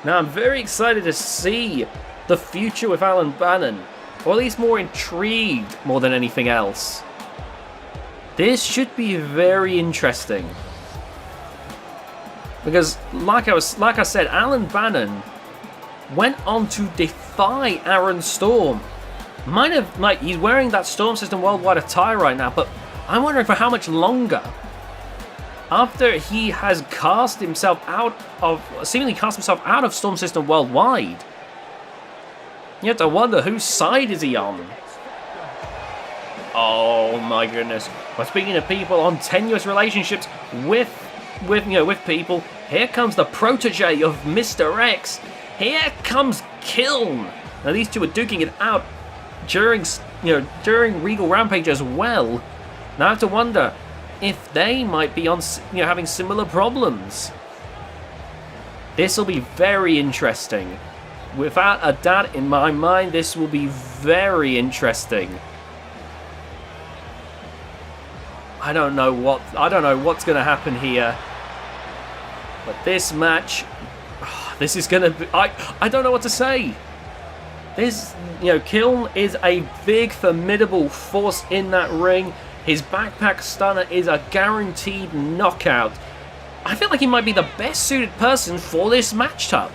Now, I'm very excited to see the future with Alan Bannon, or at least more intrigued more than anything else. This should be very interesting. Because, like I said, Alan Bannon went on to defy Aaron Storm. Might have, he's wearing that Storm System Worldwide attire right now, but I'm wondering for how much longer. After he has seemingly cast himself out of Storm System Worldwide, you have to wonder whose side is he on. Oh my goodness! Well, speaking of people on tenuous relationships with people, here comes the protege of Mr. X. Here comes Kiln. Now these two are duking it out during Regal Rampage as well. Now I have to wonder if they might be on having similar problems. This will be very interesting. Without a doubt in my mind, this will be very interesting. I don't know what's going to happen here. But this match, this is going to be, I don't know what to say. This, Kiln is a big, formidable force in that ring. His backpack stunner is a guaranteed knockout. I feel like he might be the best suited person for this matchup.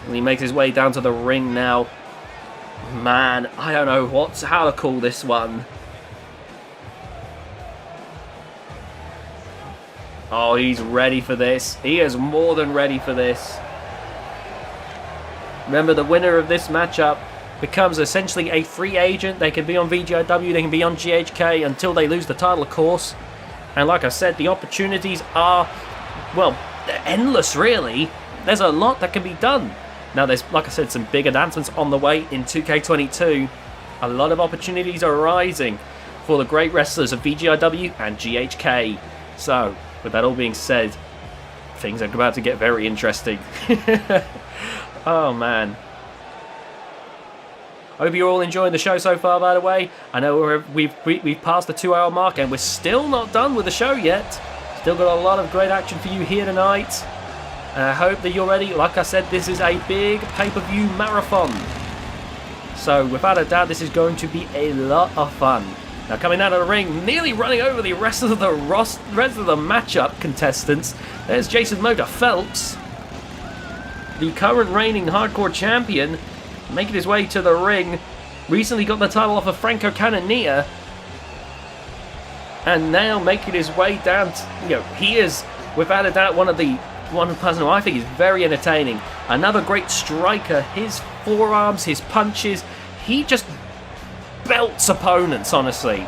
And he makes his way down to the ring now. Man, I don't know how to call this one. Oh, he's ready for this. He is more than ready for this. Remember, the winner of this matchup becomes essentially a free agent. They can be on VGIW, they can be on GHK until they lose the title, of course. And like I said, the opportunities are, well, they're endless, really. There's a lot that can be done. Now, there's, like I said, some big announcements on the way in 2K22. A lot of opportunities are rising for the great wrestlers of VGIW and GHK. So, with that all being said, things are about to get very interesting. Oh, man. Hope you're all enjoying the show so far, by the way. I know we've passed the 2 hour mark and we're still not done with the show yet. Still got a lot of great action for you here tonight. And I hope that you're ready. Like I said, this is a big pay-per-view marathon. So without a doubt, this is going to be a lot of fun. Now coming out of the ring, nearly running over the rest of the matchup contestants, there's Yamamoto Phelps, the current reigning hardcore champion, making his way to the ring. Recently got the title off of Franco Canania, and now making his way down to, he is without a doubt one person who I think is very entertaining. Another great striker. His forearms, his punches, he just belts opponents, honestly.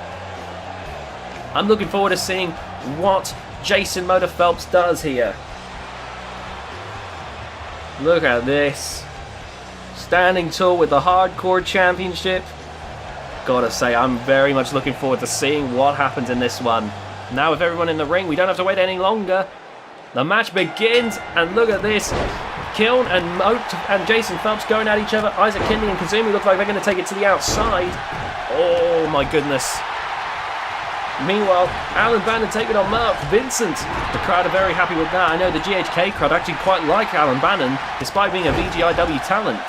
I'm looking forward to seeing what Yamamoto Phelps does here. Look at this. Standing tall with the Hardcore Championship. Gotta say, I'm very much looking forward to seeing what happens in this one. Now with everyone in the ring, we don't have to wait any longer. The match begins, and look at this. Kiln and Moat and Jason Phelps going at each other. Isaac Kinley and Kazumi look like they're going to take it to the outside. Oh my goodness. Meanwhile, Alan Bannon taking on Mark Vincent. The crowd are very happy with that. I know the GHK crowd actually quite like Alan Bannon, despite being a VGIW talent.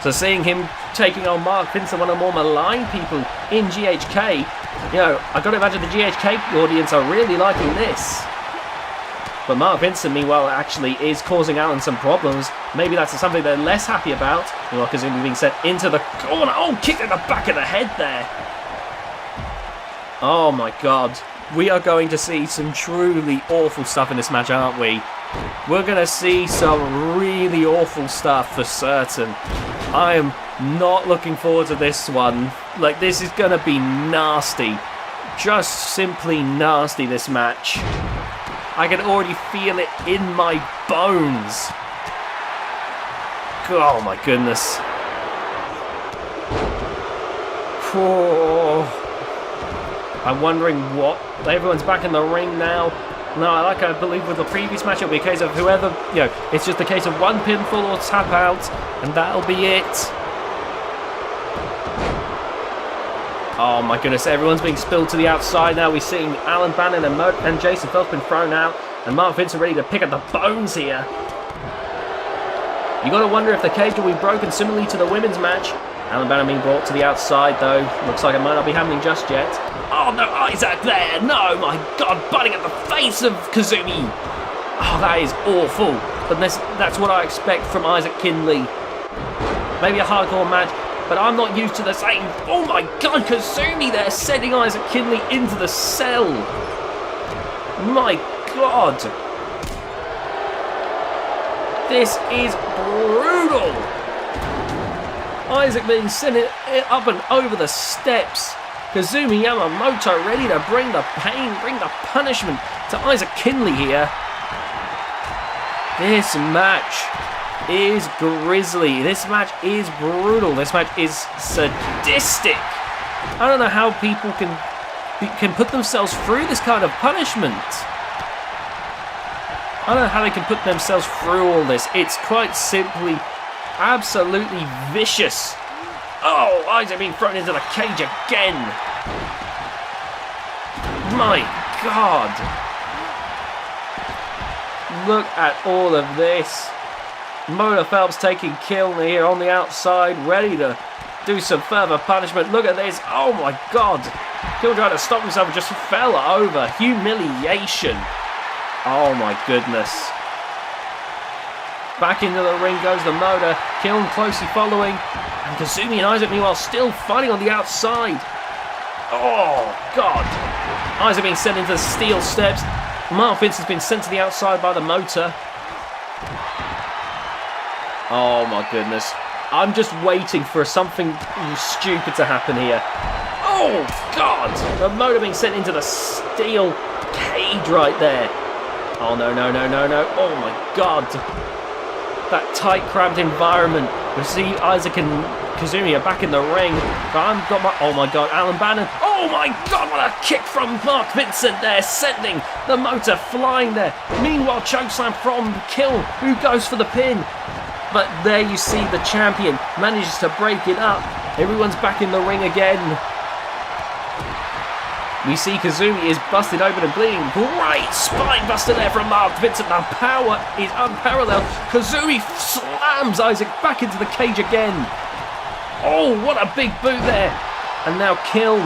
So seeing him taking on Mark Vincent, one of the more maligned people in GHK, I've got to imagine the GHK audience are really liking this. But Mark Vincent, meanwhile, actually is causing Alan some problems. Maybe that's something they're less happy about. Kazumi being sent into the corner. Oh, kicked in the back of the head there. Oh my god. We are going to see some truly awful stuff in this match, aren't we? We're going to see some really awful stuff for certain. I am not looking forward to this one. Like, this is going to be nasty. Just simply nasty, this match. I can already feel it in my bones. Oh my goodness. Oh. I'm wondering what... Everyone's back in the ring now. No, I believe with the previous match, it'll be a case of whoever... it's just a case of one pinfall or tap out, and that'll be it. Oh my goodness, everyone's being spilled to the outside now. We're seeing Alan Bannon and Jason Phelps been thrown out, and Mark Vincent ready to pick up the bones here. You got to wonder if the cage will be broken similarly to the women's match. Alan Bannon being brought to the outside though. Looks like it might not be happening just yet. Oh no, Isaac there! No, my god, butting at the face of Kazumi! Oh, that is awful. But that's what I expect from Isaac Kinley. Maybe a hardcore match, but I'm not used to the same. Oh my god, Kazumi there, sending Isaac Kinley into the cell. My god. This is brutal. Isaac being sent up and over the steps. Kazumi Yamamoto ready to bring the pain, bring the punishment to Isaac Kinley here. This match is grisly. This match is brutal. This match is sadistic. I don't know how people can put themselves through this kind of punishment. I don't know how they can put themselves through all this. It's quite simply absolutely vicious. Oh, Isaac being thrown into the cage again. My god. Look at all of this. Moto Phelps taking kill here on the outside, ready to do some further punishment. Look at this. Oh my god. Kill trying to stop himself and just fell over. Humiliation. Oh my goodness. Back into the ring goes the Motor. Kiln closely following. And Kazumi and Isaac meanwhile still fighting on the outside. Oh god. Isaac being sent into the steel steps. Mark Vincent's been sent to the outside by the Motor. Oh my goodness. I'm just waiting for something stupid to happen here. Oh, God! The motor being sent into the steel cage right there. Oh, no, no, no, no, no. Oh, my God. That tight, cramped environment. We see Isaac and Kazumi are back in the ring. Oh, my God, Alan Bannon. Oh, my God, what a kick from Mark Vincent there, sending the motor flying there. Meanwhile, chokeslam from Kill, who goes for the pin. But there you see the champion manages to break it up. Everyone's back in the ring again. We see Kazumi is busted open and bleeding. Great spine buster there from Mark Vincent. The power is unparalleled. Kazumi slams Isaac back into the cage again. Oh, what a big boot there. And now Kiln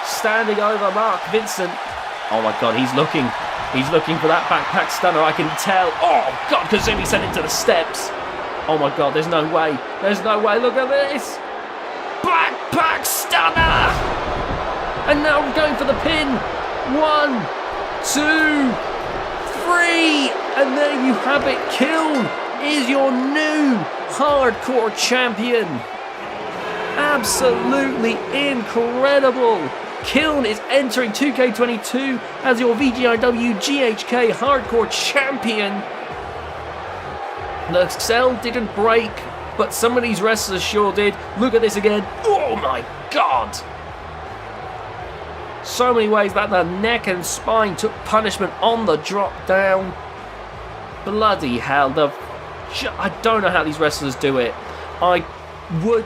standing over Mark Vincent. Oh my God, he's looking for that backpack stunner, I can tell. Oh God, Kazumi sent it to the steps. Oh my God, there's no way. There's no way, look at this. Backpack stunner. And now we're going for the pin. 1, 2, 3. And there you have it. Kiln is your new hardcore champion. Absolutely incredible. Kiln is entering 2K22 as your VGIW GHK hardcore champion. The cell didn't break, but some of these wrestlers sure did. Look at this again. Oh my God. So many ways that the neck and spine took punishment on the drop down. Bloody hell. I don't know how these wrestlers do it. I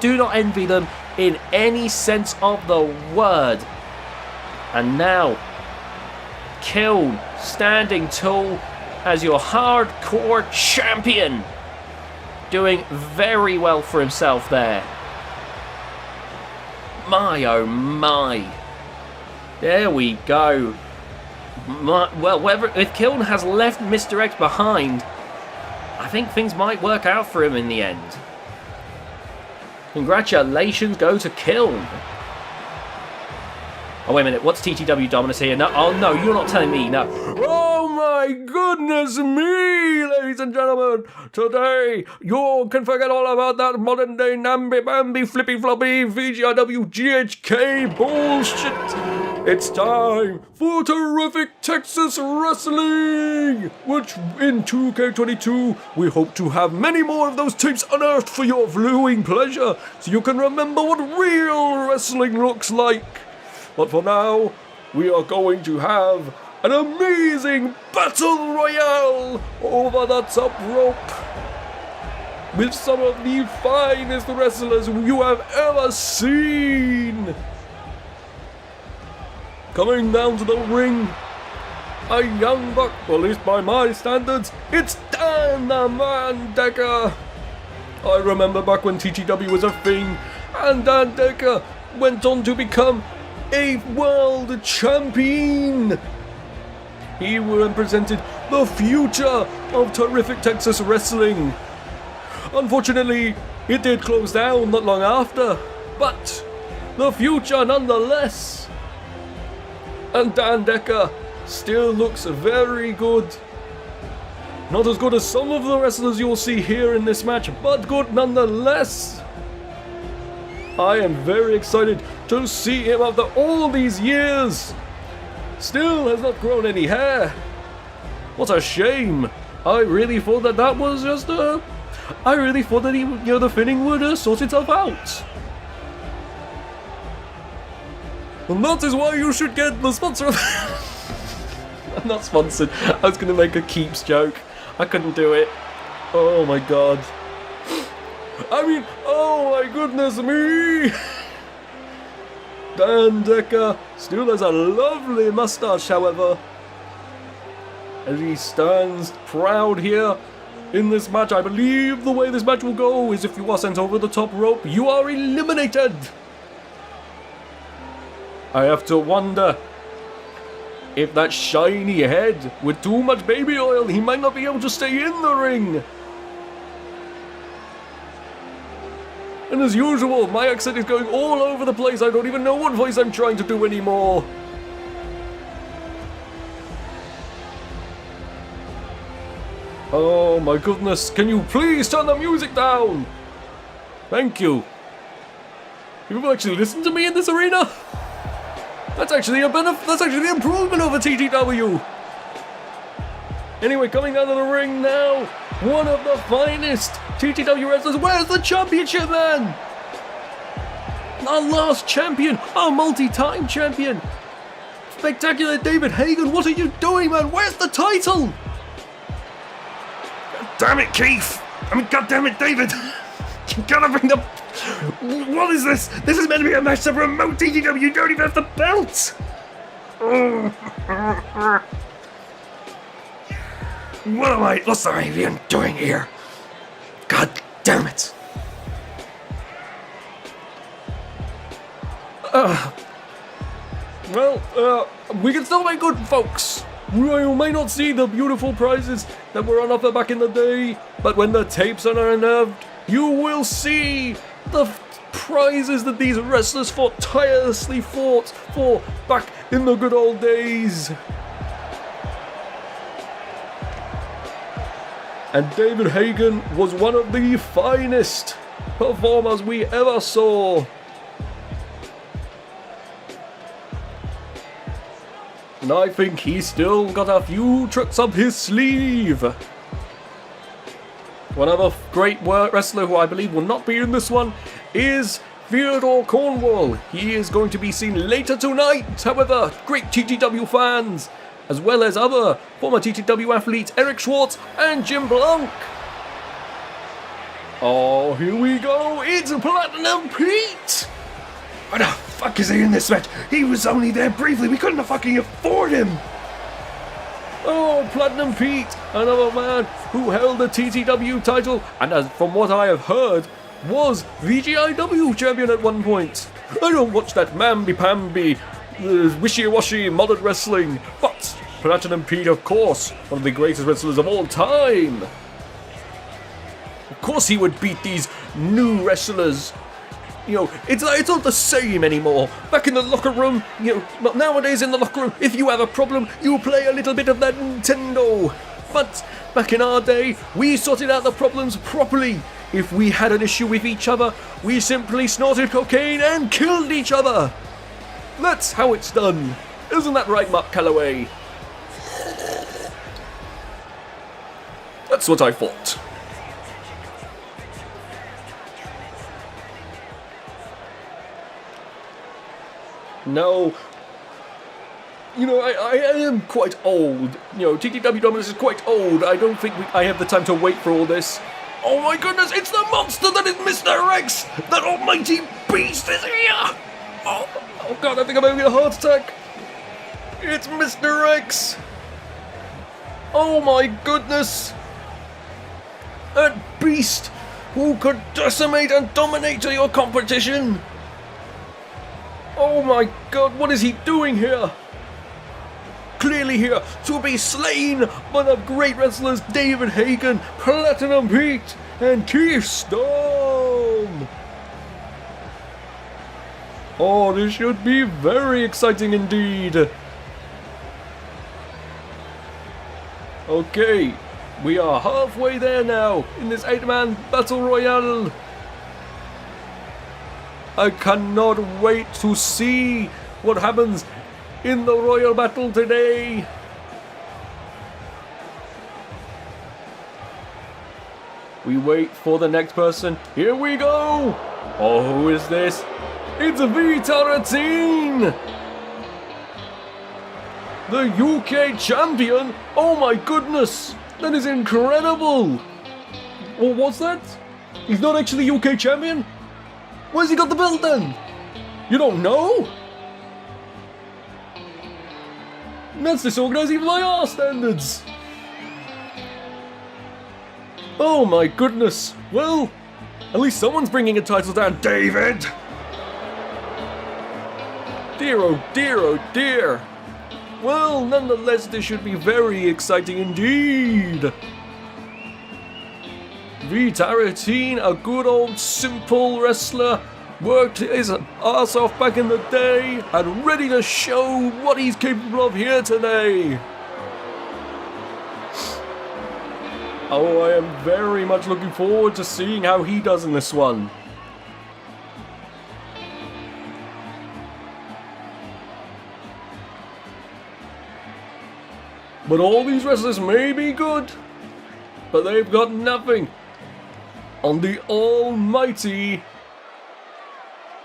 do not envy them in any sense of the word. And now, Kiln standing tall as your hardcore champion. Doing very well for himself there. My oh my. There we go. If Kiln has left Mr. X behind, I think things might work out for him in the end. Congratulations go to Kiln. Oh, wait a minute. What's TTW Dominus here? No, oh, no, you're not telling me. No. Oh, my goodness me, ladies and gentlemen. Today, you can forget all about that modern-day namby-bamby, flippy-floppy, VGIW, GHK bullshit. It's time for terrific Texas Wrestling, which in 2K22, we hope to have many more of those tapes unearthed for your viewing pleasure, so you can remember what real wrestling looks like. But for now, we are going to have an amazing battle royale over the top rope with some of the finest wrestlers you have ever seen. Coming down to the ring, a young buck, at least by my standards, it's Dan the Man Decker. I remember back when TTW was a thing, and Dan Decker went on to become a world champion. He represented the future of terrific Texas wrestling. Unfortunately, it did close down not long after, but the future nonetheless. And Dan Decker still looks very good. Not as good as some of the wrestlers you'll see here in this match, but good nonetheless. I am very excited to see him after all these years. Still has not grown any hair. What a shame. I really thought that was just I really thought that the thinning would sort itself out. And that is why you should get the sponsor of... I'm not sponsored. I was going to make a Keeps joke. I couldn't do it. Oh my God. I mean, oh my goodness me! Dan Decker still has a lovely mustache, however. As he stands proud here in this match. I believe the way this match will go is if you are sent over the top rope, you are eliminated. I have to wonder if that shiny head with too much baby oil, he might not be able to stay in the ring. And as usual, my accent is going all over the place. I don't even know what voice I'm trying to do anymore. Oh my goodness, can you please turn the music down? Thank you. People actually listen to me in this arena? That's actually a benefit. That's actually an improvement over TTW. Anyway, coming down to the ring now, one of the finest TTW wrestlers. Where's the championship, man? Our last champion, our multi-time champion. Spectacular David Hagen, what are you doing, man? Where's the title? God damn it, Keith! I mean, God damn it, David! You gotta bring the... What is this? This is meant to be a match to promote DEgITx. You don't even have the belt! What am I, what's the Arabian doing here? God damn it! We can still make good, folks. You may not see the beautiful prizes that were on offer back in the day, but when the tapes are unnerved, you will see the prizes that these wrestlers tirelessly fought for back in the good old days. And David Hagen was one of the finest performers we ever saw. And I think he's still got a few tricks up his sleeve. One other great wrestler who I believe will not be in this one is Theodore Cornwall. He is going to be seen later tonight. However, great TTW fans, as well as other former TTW athletes Eric Schwartz and Jim Blanc. Oh, here we go. It's Platinum Pete. Why the fuck is he in this match? He was only there briefly. We couldn't fucking afford him. Oh, Platinum Pete, another man who held the TTW title, and as from what I have heard, was VGIW champion at one point. I don't watch that mamby-pamby, wishy-washy modern wrestling, but Platinum Pete, of course, one of the greatest wrestlers of all time. Of course he would beat these new wrestlers. You know, it's not the same anymore. Back in the locker room, you know, nowadays in the locker room, if you have a problem, you play a little bit of that Nintendo. But back in our day, we sorted out the problems properly. If we had an issue with each other, we simply snorted cocaine and killed each other. That's how it's done. Isn't that right, Mark Calloway? That's what I thought. No, you know, I am quite old. You know, TTW Dominus is quite old. I don't think I have the time to wait for all this. Oh my goodness, it's the monster that is Mr. X! That almighty beast is here! Oh god, I think I'm having a heart attack. It's Mr. X! Oh my goodness! That beast who could decimate and dominate your competition! Oh my god, what is he doing here? Clearly here to be slain by the great wrestlers David Hagen, Platinum Pete, and Keith Storm. Oh, this should be very exciting indeed. Okay, we are halfway there now in this 8-man battle royale. I cannot wait to see what happens in the royal battle today. We wait for the next person. Here we go. Oh, who is this? It's V-Tarantine, the UK champion. Oh my goodness, that is incredible. Well, what's that? He's not actually UK champion? Where's he got the belt then? You don't know? That's disorganized even by our standards. Oh my goodness. Well, at least someone's bringing a title down. David! Dear, oh dear, oh dear. Well, nonetheless, this should be very exciting indeed. V-Tarantine, a good old simple wrestler, worked his ass off back in the day and ready to show what he's capable of here today. Oh, I am very much looking forward to seeing how he does in this one. But all these wrestlers may be good, but they've got nothing on the almighty,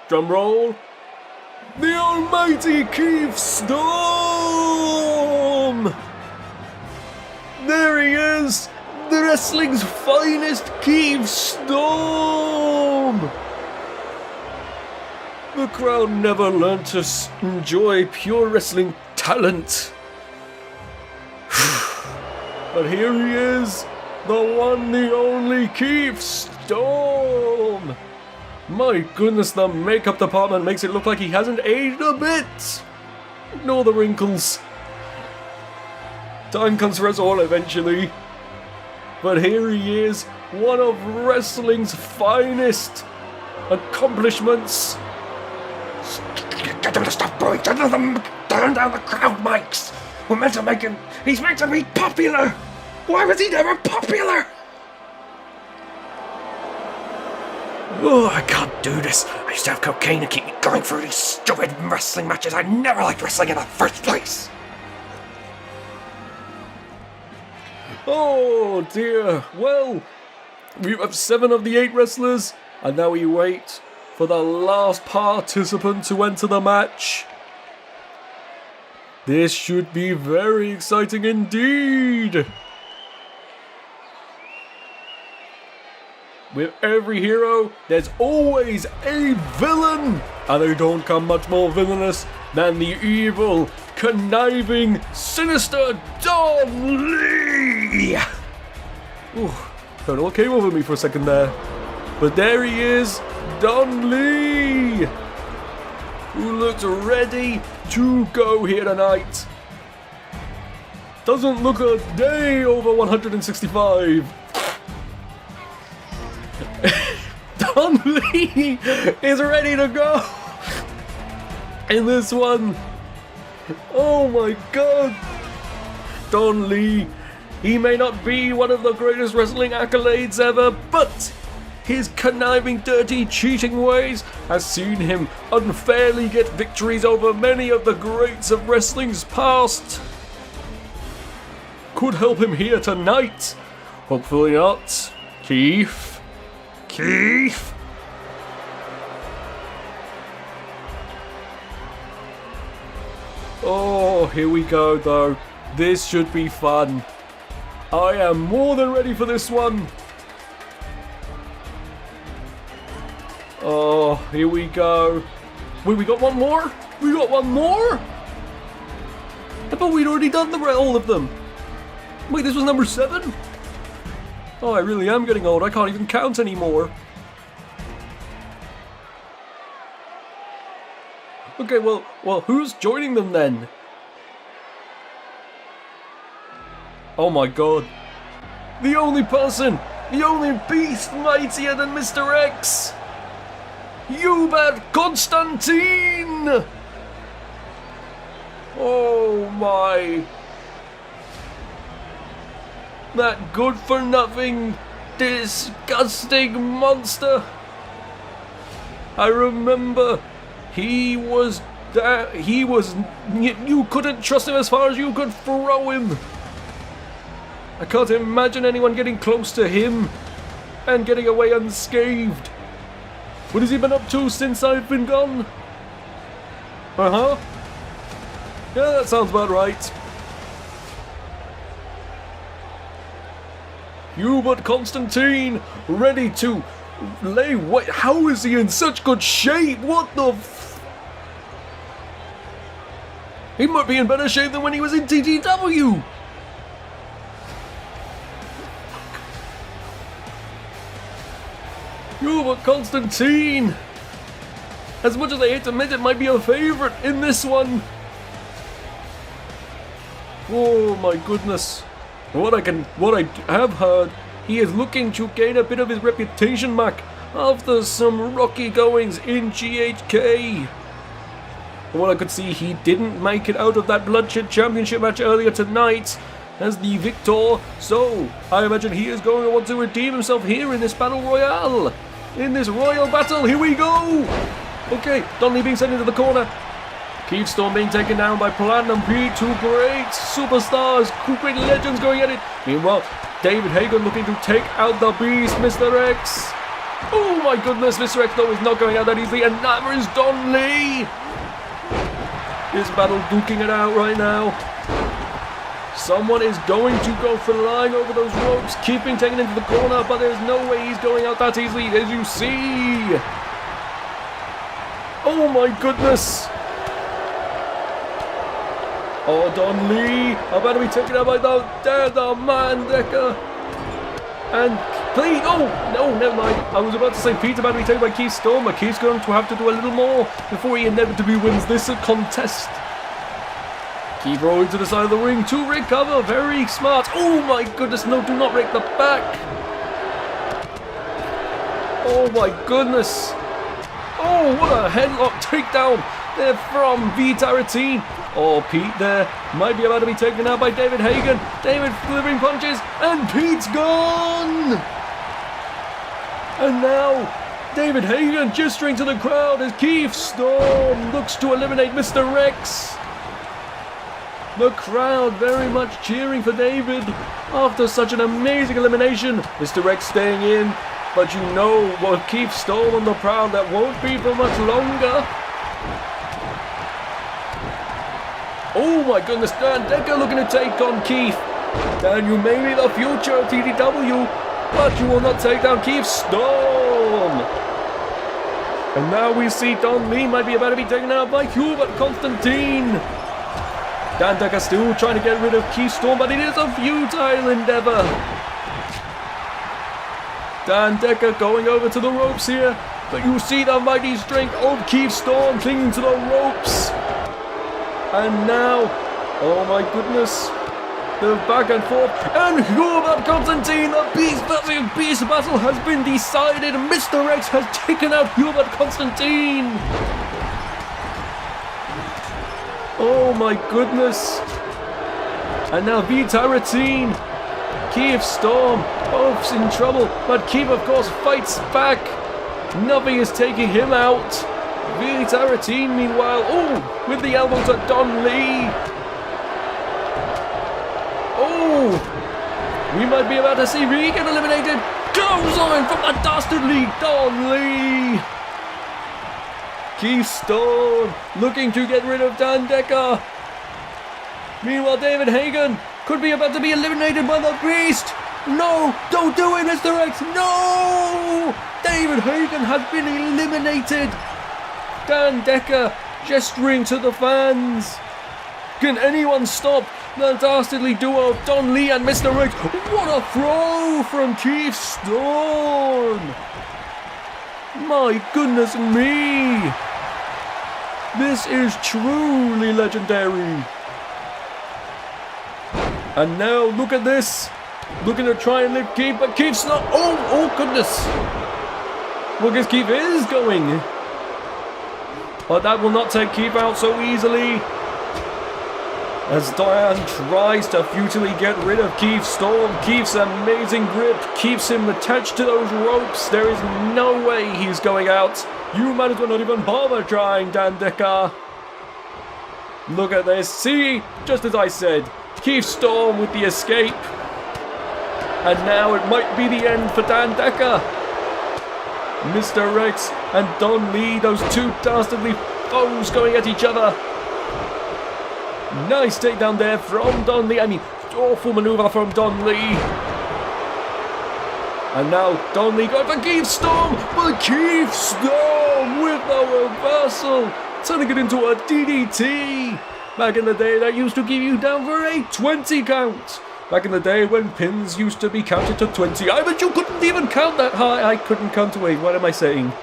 drumroll, the almighty Keith Storm! There he is, the wrestling's finest Keith Storm! The crowd never learned to enjoy pure wrestling talent. But here he is, the one, the only Keith Storm! My goodness, the makeup department makes it look like he hasn't aged a bit! Ignore the wrinkles. Time comes for us all eventually. But here he is, one of wrestling's finest accomplishments. Get him to stop blowing. Turn down the crowd mics. We're meant to make him. He's meant to be popular. Why was he never popular? Oh, I can't do this. I used to have cocaine to keep me going through these stupid wrestling matches. I never liked wrestling in the first place. Oh dear. Well, we have 7 of the 8 wrestlers, and now we wait for the last participant to enter the match. This should be very exciting indeed. With every hero, there's always a villain, and they don't come much more villainous than the evil, conniving, sinister Don Lee. Ooh, don't know what came over me for a second there, but there he is, Don Lee, who looks ready to go here tonight. Doesn't look a day over 165. Don Lee is ready to go in this one. Oh my god. Don Lee, he may not be one of the greatest wrestling accolades ever, but his conniving, dirty, cheating ways has seen him unfairly get victories over many of the greats of wrestling's past. Could help him here tonight. Hopefully not. Keith. Oh, here we go though. This should be fun. I am more than ready for this one. Oh, here we go. Wait, we got one more? We got one more? I thought we'd already done all of them. Wait, this was number 7? Oh, I really am getting old. I can't even count anymore. Okay, well, who's joining them then? Oh my god. The only person, the only beast mightier than Mr. X. Hubert Constantine! Oh my. That good-for-nothing, disgusting monster. I remember you couldn't trust him as far as you could throw him. I can't imagine anyone getting close to him and getting away unscathed. What has he been up to since I've been gone? Yeah, that sounds about right. Hubert Constantine, ready to lay weight. How is he in such good shape? What the He might be in better shape than when he was in TTW. Hubert Constantine. As much as I hate to admit it, might be a favourite in this one. Oh my goodness. What I have heard, he is looking to gain a bit of his reputation back after some rocky goings in GHK. From what I could see, he didn't make it out of that Bloodshed Championship match earlier tonight as the victor, so I imagine he is going to want to redeem himself here in this Battle Royale. In this Royal Battle, here we go! Okay, Don Lee being sent into the corner. Keith Storm being taken down by Platinum Pete. Two great superstars, two great legends going at it. Meanwhile, David Hagen looking to take out the beast, Mr. X. Oh my goodness, Mr. X though is not going out that easily, and neither is Don Lee. This battle duking it out right now. Someone is going to go flying over those ropes, Keith being taken into the corner, but there's no way he's going out that easily, as you see. Oh my goodness. Oh, Don Lee about to be taken out by the man Decker. And please, oh, no, never mind. I was about to say Pete's about to be taken by Keith Storm, but Keith's going to have to do a little more before he inevitably wins this contest. Keith rolling to the side of the ring to recover, very smart. Oh my goodness, no, do not break the back. Oh my goodness. Oh, what a headlock takedown there from VGIW. Oh, Pete there might be about to be taken out by David Hagen. David delivering punches, and Pete's gone! And now, David Hagen gesturing to the crowd as Keith Storm looks to eliminate Mr. Rex. The crowd very much cheering for David after such an amazing elimination. Mr. Rex staying in, but you know what, Keith Storm on the prowl, that won't be for much longer. Oh my goodness, Dan Decker looking to take on Keith. Dan, you may be the future of TDW, but you will not take down Keith Storm. And now we see Don Lee might be about to be taken out by Hubert Constantine. Dan Decker still trying to get rid of Keith Storm, but it is a futile endeavor. Dan Decker going over to the ropes here, but you see the mighty strength of Keith Storm clinging to the ropes. And now, oh my goodness, the back and forth, and Hubert Constantine, the Beast versus Beast battle has been decided. Mr. X has taken out Hubert Constantine. Oh my goodness. And now VGIW, Keith Storm, both in trouble, but Keith of course fights back. Nothing is taking him out. VGIW meanwhile, oh, with the elbow to Don Lee. Oh, we might be about to see Regan eliminated. Goes on from the dastardly Don Lee. Keith Storm looking to get rid of Dan Decker. Meanwhile, David Hagen could be about to be eliminated by the Beast. No, don't do it, Mr. X. No, David Hagen has been eliminated. Dan Decker gesturing to the fans. Can anyone stop the dastardly duo of Don Lee and Mr. X? What a throw from Keith Storm. My goodness me. This is truly legendary. And now look at this. Looking to try and lift Keith, but Keith's not. Oh goodness. Well, I guess Keith is going. But that will not take Keith out so easily. As Diane tries to futilely get rid of Keith Storm, Keith's amazing grip keeps him attached to those ropes. There is no way he's going out. You might as well not even bother trying, Dan Decker. Look at this. See, just as I said, Keith Storm with the escape. And now it might be the end for Dan Decker. Mr. Rex and Don Lee, those two dastardly foes going at each other. Nice takedown there from Don Lee. I mean, awful maneuver from Don Lee. And now Don Lee going for Keith Storm, but Keith Storm with the reversal, turning it into a DDT. Back in the day, that used to give you down for a 20 count. Back in the day when pins used to be counted to 20. I bet you couldn't even count that high. I couldn't count to 8. What am I saying?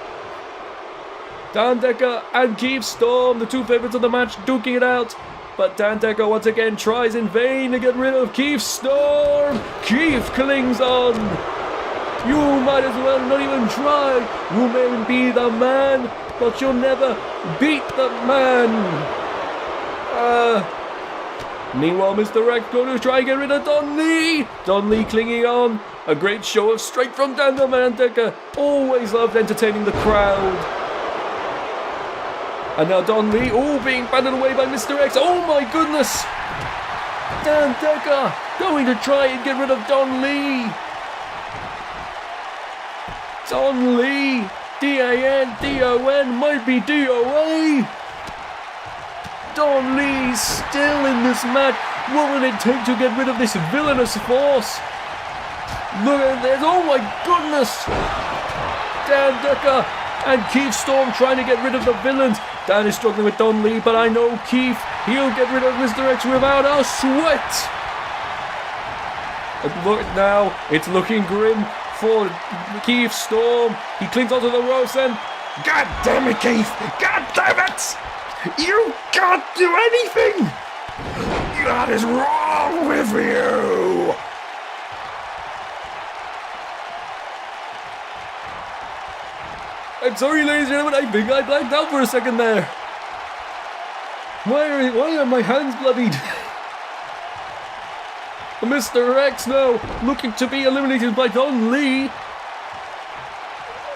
Dan Decker and Keith Storm, the two favorites of the match, duking it out. But Dan Decker once again tries in vain to get rid of Keith Storm. Keith clings on. You might as well not even try. You may be the man, but you'll never beat the man. Meanwhile, Mr. X going to try and get rid of Don Lee. Don Lee clinging on. A great show of strength from Dan Decker. Always loved entertaining the crowd. And now Don Lee, being battered away by Mr. X. Oh my goodness! Dan Decker going to try and get rid of Don Lee. Don Lee, D-A-N-D-O-N, might be D-O-A. Don Lee still in this match. What will it take to get rid of this villainous force? Look at this, oh my goodness! Dan Decker and Keith Storm trying to get rid of the villains. Dan is struggling with Don Lee, but I know Keith, he'll get rid of Mr. X without a sweat. And look now, it's looking grim for Keith Storm. He clings onto the ropes and... God damn it, Keith! God damn it! You can't do anything! What is wrong with you? I'm sorry, ladies and gentlemen, I think I blanked out for a second there. Why are my hands bloodied? Mr. X now looking to be eliminated by Don Lee.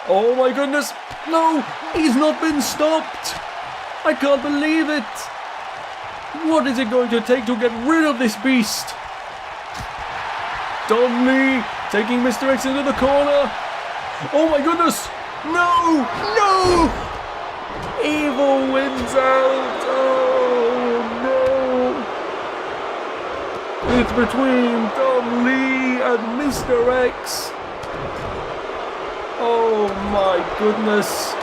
Oh my goodness. No, he's not been stopped. I can't believe it. What is it going to take to get rid of this beast? Don Lee taking Mr. X into the corner. Oh my goodness. No, no. Evil wins out. Oh no. It's between Don Lee and Mr. X. Oh my goodness.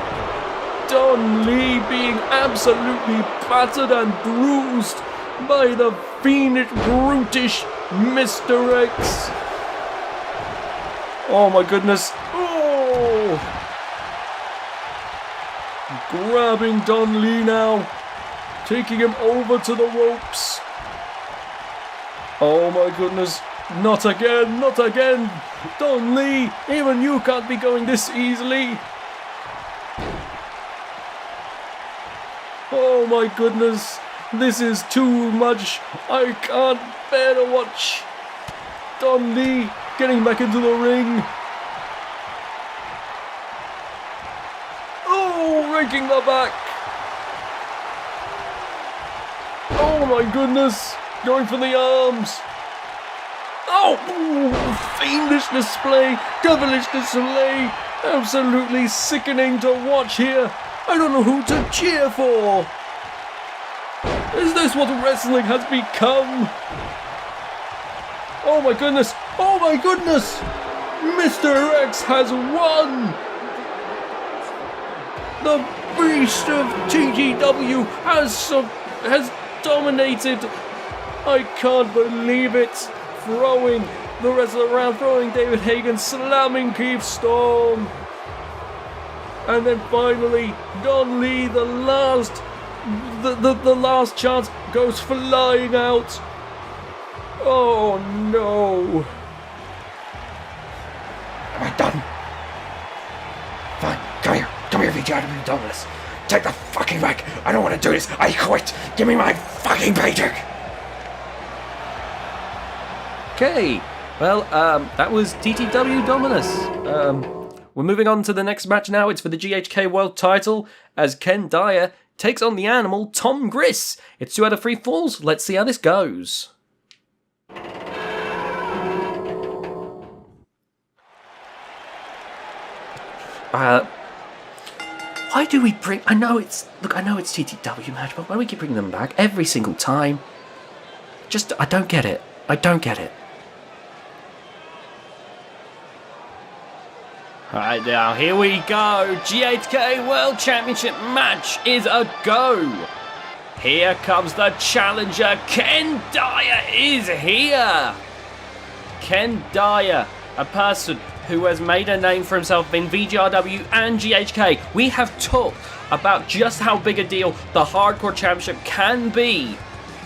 Don Lee being absolutely battered and bruised by the fiendish, brutish Mr. X. Oh my goodness. Oh! Grabbing Don Lee now. Taking him over to the ropes. Oh my goodness. Not again, not again. Don Lee, even you can't be going this easily. Oh my goodness, this is too much. I can't bear to watch. Don Lee getting back into the ring. Oh, raking the back. Oh my goodness, going for the arms. Oh, fiendish display, devilish display. Absolutely sickening to watch here. I don't know who to cheer for. Is this what wrestling has become? Oh my goodness! Oh my goodness! Mr. X has won! The beast of TGW has dominated. I can't believe it. Throwing the wrestler around, throwing David Hagen, slamming Keith Storm. And then finally, Don Lee, the last chance, goes flying out. Oh no. Am I done? Fine, come here, VGIW Douglas. Take the fucking mic. I don't want to do this. I quit. Give me my fucking paycheck. Okay, well, that was TTW Dominus. We're moving on to the next match now. It's for the GHK World Title as Ken Dyer takes on the animal Tom Griss. It's 2 out of 3 falls. Let's see how this goes. Why do we bring... I know it's TTW match, but why do we keep bringing them back every single time? I don't get it. I don't get it. Alright, now here we go. GHK World Championship match is a go. Here comes the challenger. Ken Dyer is here. Ken Dyer, a person who has made a name for himself in VGIW and GHK. We have talked about just how big a deal the Hardcore Championship can be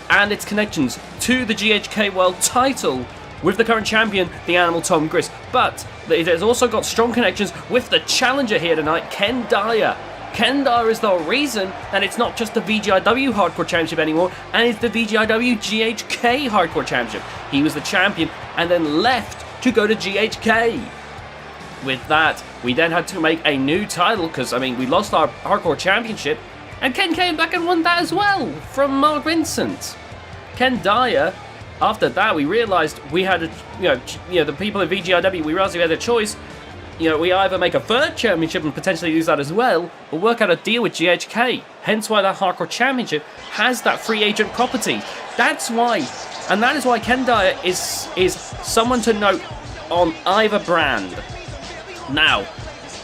and its connections to the GHK World Title with the current champion, the animal Tom Griss. But it has also got strong connections with the challenger here tonight, Ken Dyer. Ken Dyer is the reason that it's not just the VGIW Hardcore Championship anymore, and it's the VGIW GHK Hardcore Championship. He was the champion and then left to go to GHK. With that, we then had to make a new title because, we lost our Hardcore Championship And Ken came back and won that as well from Mark Vincent. Ken Dyer, after that, we realised we had the people at VGIW, we realised we had a choice. We either make a third championship and potentially lose that as well, or work out a deal with GHK. Hence why that Hardcore Championship has that free agent property. That's why, and that is why Ken Dyer is someone to note on either brand. Now,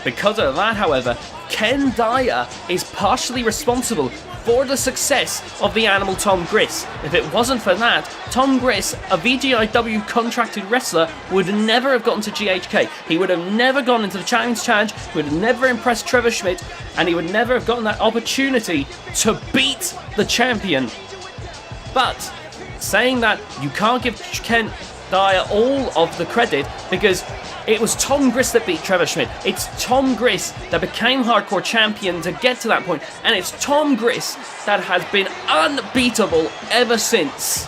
because of that, however, Ken Dyer is partially responsible for the success of the Animal Tom Griss. If it wasn't for that, Tom Griss, a VGIW contracted wrestler, would never have gotten to GHK. He would have never gone into the Champions Challenge, would have never impressed Trevor Schmidt, and he would never have gotten that opportunity to beat the champion. But saying that, you can't give Ken Dyer all of the credit, because it was Tom Griss that beat Trevor Schmidt. It's Tom Griss that became Hardcore Champion to get to that point, and it's Tom Griss that has been unbeatable ever since.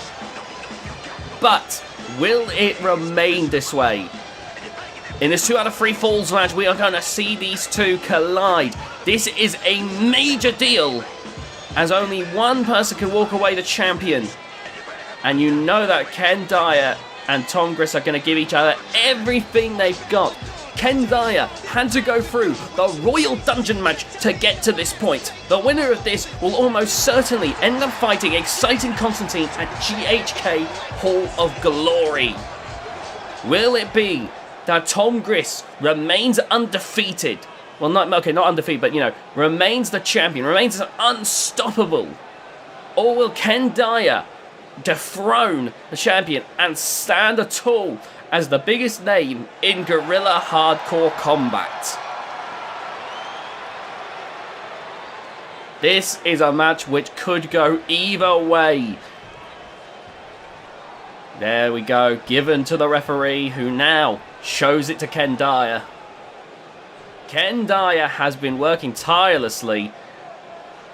But will it remain this way? In this 2 out of 3 falls match, we are going to see these two collide. This is a major deal, as only one person can walk away the champion. And you know that Ken Dyer and Tom Griss are going to give each other everything they've got. Ken Dyer had to go through the Royal Dungeon match to get to this point. The winner of this will almost certainly end up fighting Exciting Constantine at GHK Hall of Glory. Will it be that Tom Griss remains undefeated? Well, not undefeated, but remains the champion, remains unstoppable? Or will Ken Dyer dethrone the champion and stand tall as the biggest name in Guerrilla Hardcore Combat? This is a match which could go either way. There we go, given to the referee, who now shows it to Ken Dyer. Ken Dyer has been working tirelessly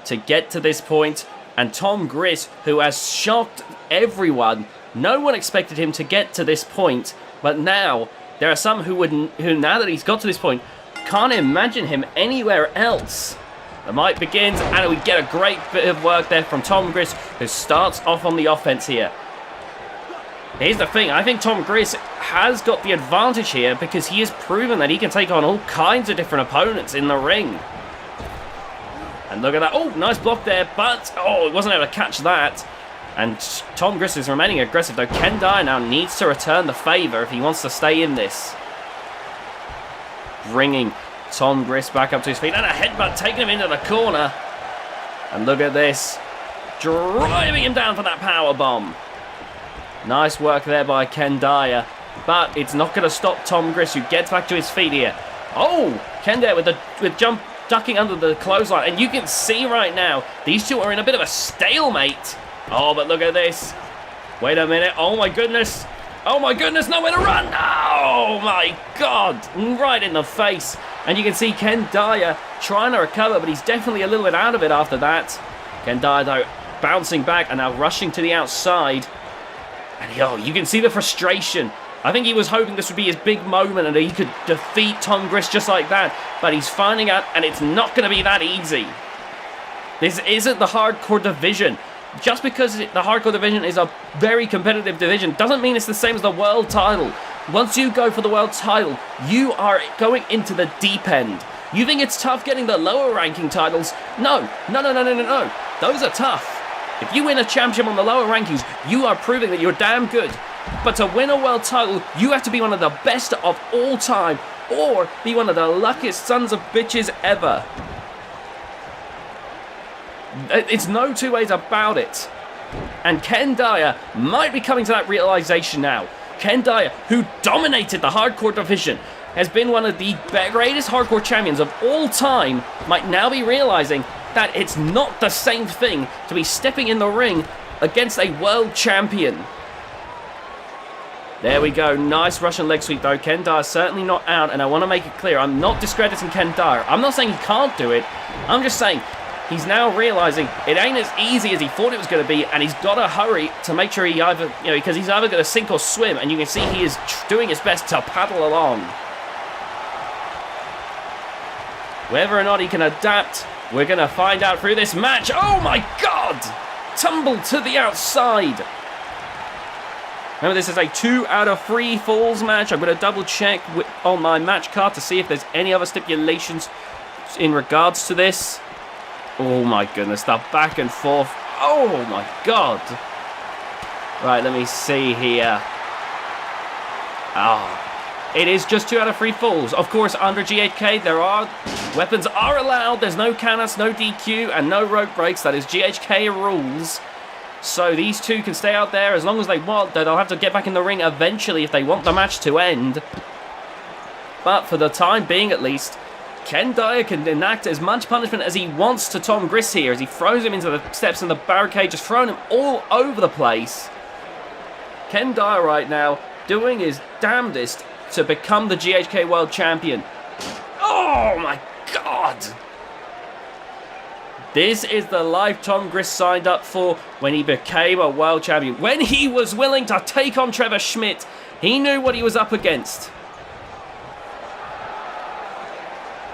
to get to this point, and Tom Griss, who has shocked everyone. No one expected him to get to this point, but now there are some who now that he's got to this point, can't imagine him anywhere else. The mic begins, and we get a great bit of work there from Tom Griss, who starts off on the offense here. Here's the thing, I think Tom Griss has got the advantage here because he has proven that he can take on all kinds of different opponents in the ring. And look at that. Oh, nice block there, but he wasn't able to catch that. And Tom Griss is remaining aggressive, though Ken Dyer now needs to return the favour if he wants to stay in this. Bringing Tom Griss back up to his feet, and a headbutt taking him into the corner. And look at this, driving him down for that power bomb. Nice work there by Ken Dyer, but it's not going to stop Tom Griss, who gets back to his feet here. Oh, Ken Dyer with jump, ducking under the clothesline, and you can see right now these two are in a bit of a stalemate. Oh, but look at this. Wait a minute. Oh my goodness. Oh my goodness, nowhere to run. Oh my God. Right in the face. And you can see Ken Dyer trying to recover, but he's definitely a little bit out of it after that. Ken Dyer, though, bouncing back and now rushing to the outside. And you can see the frustration. I think he was hoping this would be his big moment and that he could defeat Tom Griss just like that. But he's finding out, and it's not going to be that easy. This isn't the hardcore division. Just because the hardcore division is a very competitive division doesn't mean it's the same as the world title. Once you go for the world title, you are going into the deep end. You think it's tough getting the lower ranking titles? No. Those are tough. If you win a championship on the lower rankings, you are proving that you're damn good. But to win a world title, you have to be one of the best of all time, or be one of the luckiest sons of bitches ever. It's no two ways about it. And Ken Dyer might be coming to that realization now. Ken Dyer, who dominated the hardcore division, has been one of the greatest hardcore champions of all time, might now be realizing that it's not the same thing to be stepping in the ring against a world champion. There we go. Nice Russian leg sweep, though. Ken Dyer certainly not out, and I want to make it clear, I'm not discrediting Ken Dyer. I'm not saying he can't do it. I'm just saying he's now realizing it ain't as easy as he thought it was going to be, and he's got to hurry to make sure he either, because he's either going to sink or swim, and you can see he is doing his best to paddle along. Whether or not he can adapt, we're going to find out through this match. Oh my god! Tumble to the outside. Remember, this is a 2 out of 3 falls match. I'm going to double check on my match card to see if there's any other stipulations in regards to this. Oh my goodness, the back and forth. Oh my god. Right, let me see here. It is just 2 out of 3 falls. Of course, under GHK, weapons are allowed. There's no canvas, no DQ, and no rope breaks. That is GHK rules. So these two can stay out there as long as they want. They'll have to get back in the ring eventually if they want the match to end. But for the time being, at least, Ken Dyer can enact as much punishment as he wants to Tom Griss here as he throws him into the steps in the barricade, just throwing him all over the place. Ken Dyer right now doing his damnedest to become the GHK World Champion. Oh my god! This is the life Tom Griss signed up for when he became a world champion. When he was willing to take on Trevor Schmidt, he knew what he was up against.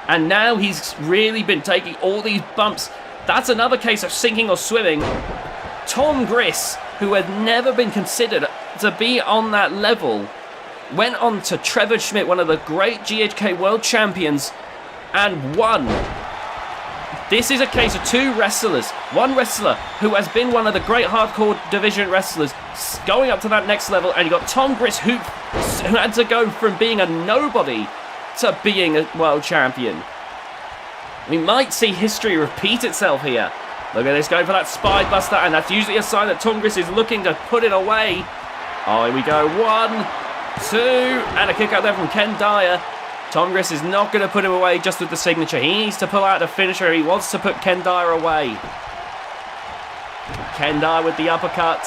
And now he's really been taking all these bumps. That's another case of sinking or swimming. Tom Griss, who had never been considered to be on that level, went on to Trevor Schmidt, one of the great GHK world champions, and won. This is a case of 2 wrestlers. One wrestler who has been one of the great hardcore division wrestlers going up to that next level, and you got Tom Griss who had to go from being a nobody to being a world champion. We might see history repeat itself here. Look at this, going for that spine buster, and that's usually a sign that Tom Griss is looking to put it away. Oh, here we go. 1, 2, and a kick out there from Ken Dyer. Tom Griss is not going to put him away just with the signature. He needs to pull out a finisher. He wants to put Ken Dyer away. Ken Dyer with the uppercut.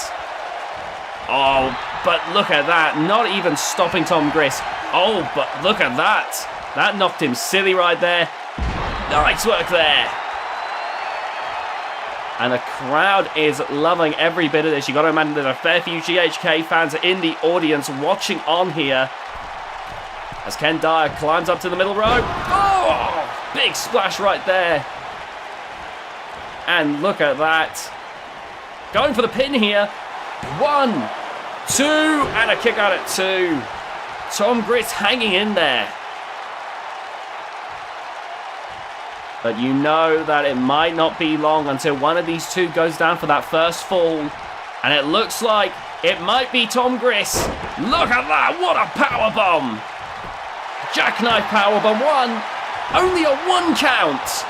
Oh, but look at that. Not even stopping Tom Griss. Oh, but look at that. That knocked him silly right there. Nice work there. And the crowd is loving every bit of this. You got to imagine there's a fair few GHK fans in the audience watching on here. As Ken Dyer climbs up to the middle rope. Oh, big splash right there. And look at that. Going for the pin here. 1, 2, and a kick out at 2. Tom Griss hanging in there. But you know that it might not be long until one of these two goes down for that first fall. And it looks like it might be Tom Griss. Look at that. What a powerbomb. Jackknife powerbomb 1. Only a 1 count.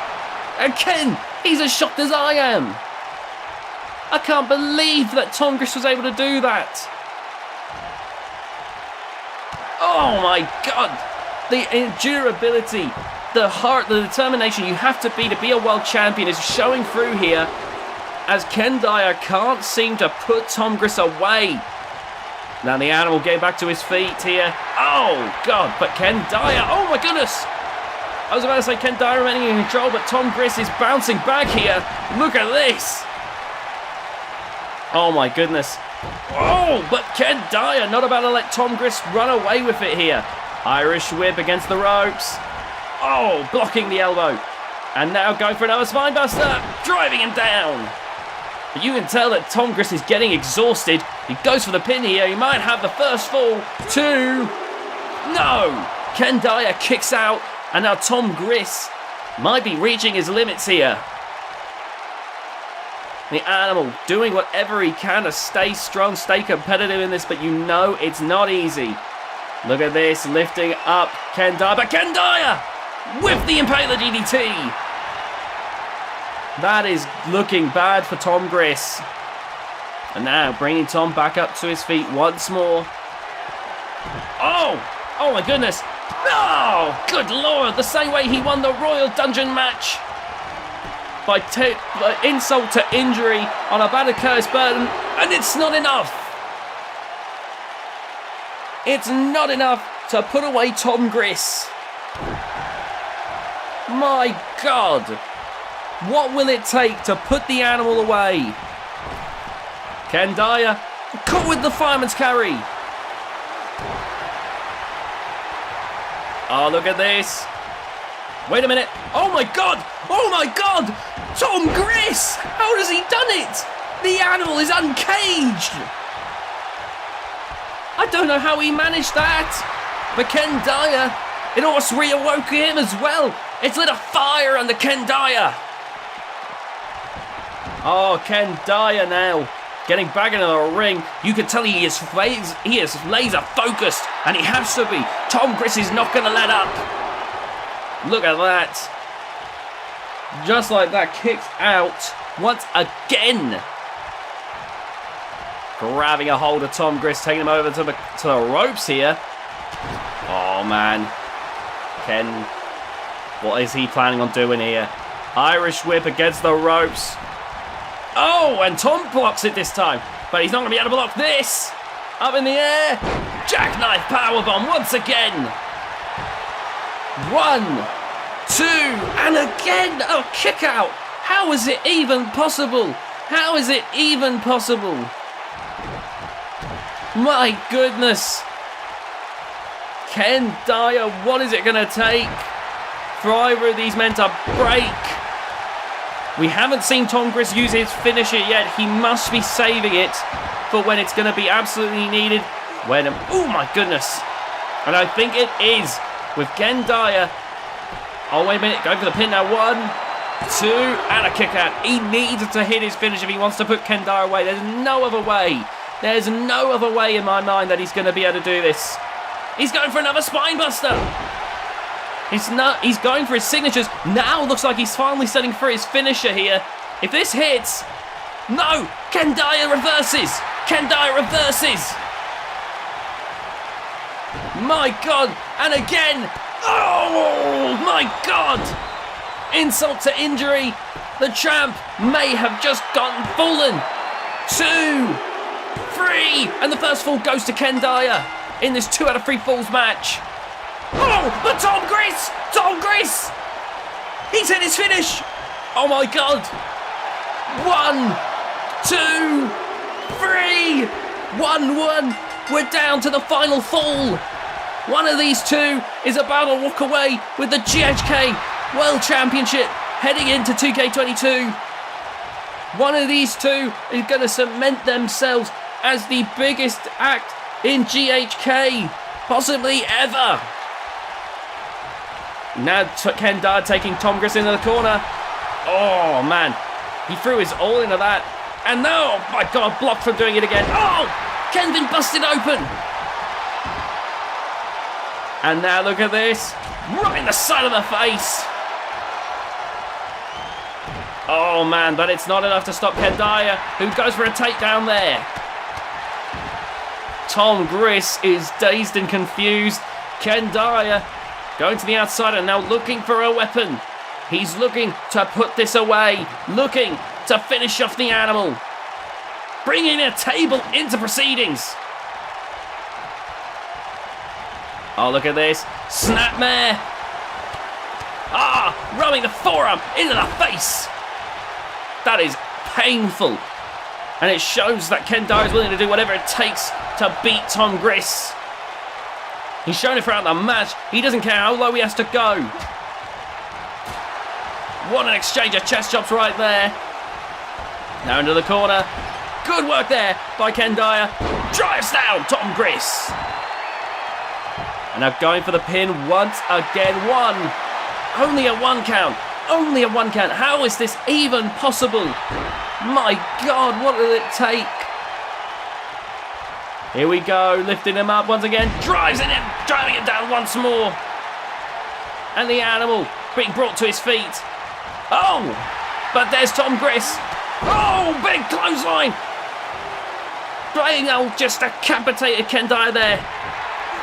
And Ken, he's as shocked as I am. I can't believe that Tom Griss was able to do that. Oh my god. The endurability, the heart, the determination you have to be a world champion is showing through here. As Ken Dyer can't seem to put Tom Griss away. Now the animal getting back to his feet here. Oh, God, but Ken Dyer, oh my goodness. I was about to say Ken Dyer remaining in control, but Tom Griss is bouncing back here. Look at this. Oh my goodness. Oh, but Ken Dyer not about to let Tom Griss run away with it here. Irish whip against the ropes. Oh, blocking the elbow. And now going for another spine buster, driving him down. But you can tell that Tom Griss is getting exhausted. He goes for the pin here. He might have the first fall. 2. No. Ken Dyer kicks out. And now Tom Griss might be reaching his limits here. The animal doing whatever he can to stay strong, stay competitive in this. But you know it's not easy. Look at this. Lifting up Ken Dyer. But Ken Dyer with the Impaler DDT. That is looking bad for Tom Griss. And now bringing Tom back up to his feet once more. Oh! Oh my goodness! Oh! Good lord! The same way he won the Royal Dungeon match! By insult to injury on a bad Curtis Burton. And it's not enough! It's not enough to put away Tom Griss. My god! What will it take to put the animal away? Ken Dyer caught with the fireman's carry. Oh, look at this. Wait a minute. Oh my God. Oh my God. Tom Griss. How has he done it? The animal is uncaged. I don't know how he managed that. But Ken Dyer, it almost reawoke him as well. It's lit a fire under Ken Dyer. Oh, Ken Dyer now getting back into the ring. You can tell he is laser focused, and he has to be. Tom Griss is not going to let up. Look at that. Just like that, kicks out once again. Grabbing a hold of Tom Griss, taking him over to the ropes here. Oh, man. Ken, what is he planning on doing here? Irish whip against the ropes. Oh, and Tom blocks it this time. But he's not going to be able to block this. Up in the air. Jackknife powerbomb once again. 1, 2, and again a kick out. How is it even possible? How is it even possible? My goodness. Ken Dyer, what is it going to take for either of these men to break? We haven't seen Tom Griss use his finisher yet. He must be saving it for when it's going to be absolutely needed. Oh my goodness. And I think it is with Ken Dyer. Oh, wait a minute. Going for the pin now. 1, 2, and a kick out. He needs to hit his finish if he wants to put Ken Dyer away. There's no other way. There's no other way in my mind that he's going to be able to do this. He's going for another spine buster. He's going for his signatures. Now looks like he's finally setting for his finisher here. If this hits... No! Ken Dyer reverses! Ken Dyer reverses! My God! And again! Oh my God! Insult to injury. The champ may have just fallen. 2, 3, and the first fall goes to Ken Dyer in this 2 out of 3 falls match. Oh, but Tom Griss! Tom Griss! He's hit his finish! Oh my God! 1, 2, 3, 1. We're down to the final fall. One of these two is about to walk away with the GHK World Championship heading into 2K22. One of these two is going to cement themselves as the biggest act in GHK, possibly ever. Now Ken Dyer taking Tom Griss into the corner. Oh man, he threw his all into that. And now, oh my God, blocked from doing it again. Oh, Ken's been busted open. And now look at this, right in the side of the face. Oh man, but it's not enough to stop Ken Dyer, who goes for a takedown there. Tom Griss is dazed and confused. Ken Dyer going to the outside and now looking for a weapon. He's looking to put this away, looking to finish off the animal. Bringing a table into proceedings. Oh, look at this. Snapmare. Rubbing the forearm into the face. That is painful. And it shows that Ken Dyer is willing to do whatever it takes to beat Tom Griss. He's shown it throughout the match. He doesn't care how low he has to go. What an exchange of chest chops right there. Now into the corner. Good work there by Ken Dyer. Drives down Tom Griss. And now going for the pin once again. 1. Only a 1 count. Only a 1 count. How is this even possible? My God, what will it take? Here we go, lifting him up once again. Drives it in, driving him down once more. And the animal being brought to his feet. Oh, but there's Tom Griss. Oh, big clothesline. Playing out just decapitated Ken Dyer there.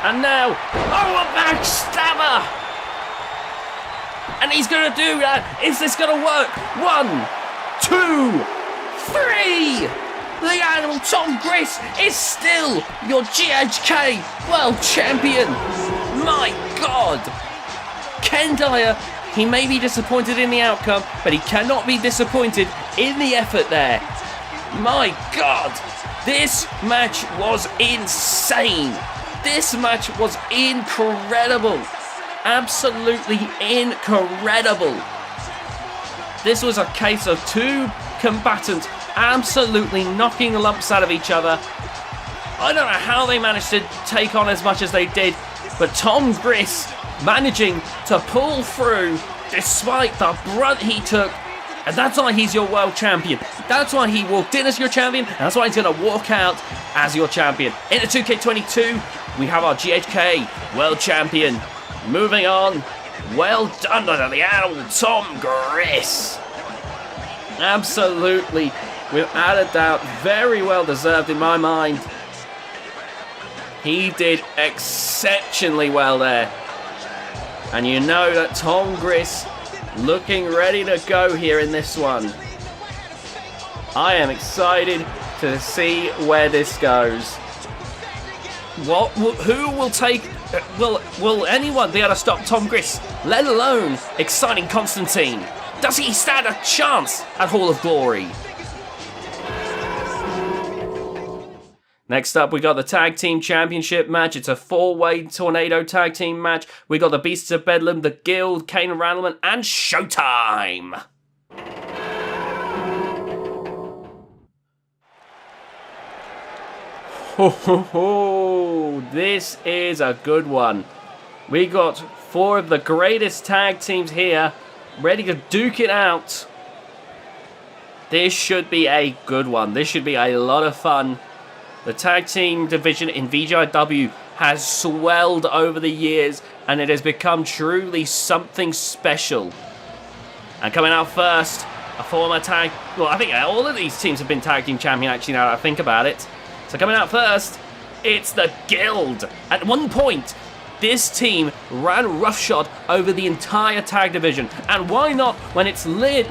And now, a backstabber. And he's going to do that. Is this going to work? 1, 2, 3. The animal Tom Griss is still your GHK World Champion. My God. Ken Dyer, he may be disappointed in the outcome, but he cannot be disappointed in the effort there. My God. This match was insane. This match was incredible. absolutely incredible. This was a case of two combatants absolutely knocking lumps out of each other. I don't know how they managed to take on as much as they did, but Tom Griss managing to pull through despite the brunt he took, and that's why he's your world champion. That's why he walked in as your champion, and that's why he's going to walk out as your champion. In the 2K22, we have our GHK world champion. Moving on, well done to the animal Tom Griss. Absolutely, without a doubt, very well deserved in my mind. He did exceptionally well there. And you know that Tom Griss looking ready to go here in this one. I am excited to see where this goes. Who will take... Will anyone be able to stop Tom Griss, let alone exciting Constantine? Does he stand a chance at Hall of Glory? Next up, we got the Tag Team Championship match. It's a 4-way Tornado Tag Team match. We got the Beasts of Bedlam, the Guild, Kane and Randleman, and Showtime. This is a good one. We got 4 of the greatest tag teams here, ready to duke it out. This should be a good one. This should be a lot of fun. The tag team division in VGIW has swelled over the years, and it has become truly something special. And coming out first, a former tag... Well, I think all of these teams have been tag team champion, actually, now that I think about it. So coming out first, it's the Guild. At one point, this team ran roughshod over the entire tag division. And why not when it's led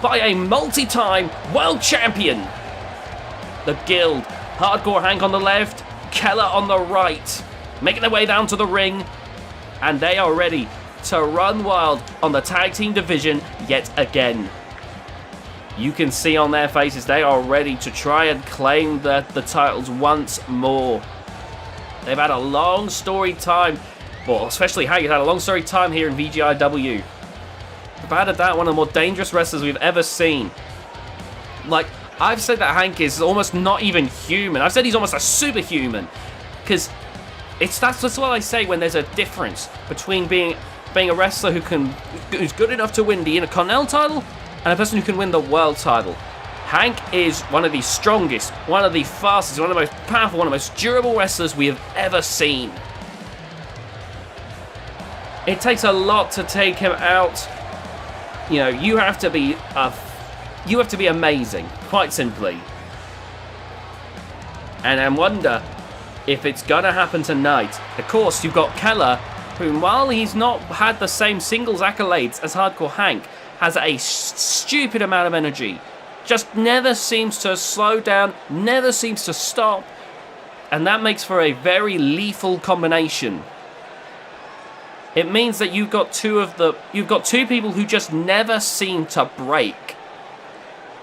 by a multi-time world champion? The Guild. Hardcore Hank on the left, Keller on the right, making their way down to the ring, and they are ready to run wild on the tag team division yet again. You can see on their faces they are ready to try and claim the titles once more. They've had a long storied time, well, especially Hank has had a long storied time here in VGIW. Without a doubt, one of the more dangerous wrestlers we've ever seen. Like, I've said that Hank is almost not even human. I've said he's almost a superhuman. Because that's what I say when there's a difference between being a wrestler who's good enough to win the Intercontinental title and a person who can win the world title. Hank is one of the strongest, one of the fastest, one of the most powerful, one of the most durable wrestlers we have ever seen. It takes a lot to take him out. You know, you have to be amazing, quite simply. And I wonder if it's gonna happen tonight. Of course, you've got Keller, who, while he's not had the same singles accolades as Hardcore Hank, has a stupid amount of energy. Just never seems to slow down, never seems to stop. And that makes for a very lethal combination. It means that you've got two people who just never seem to break.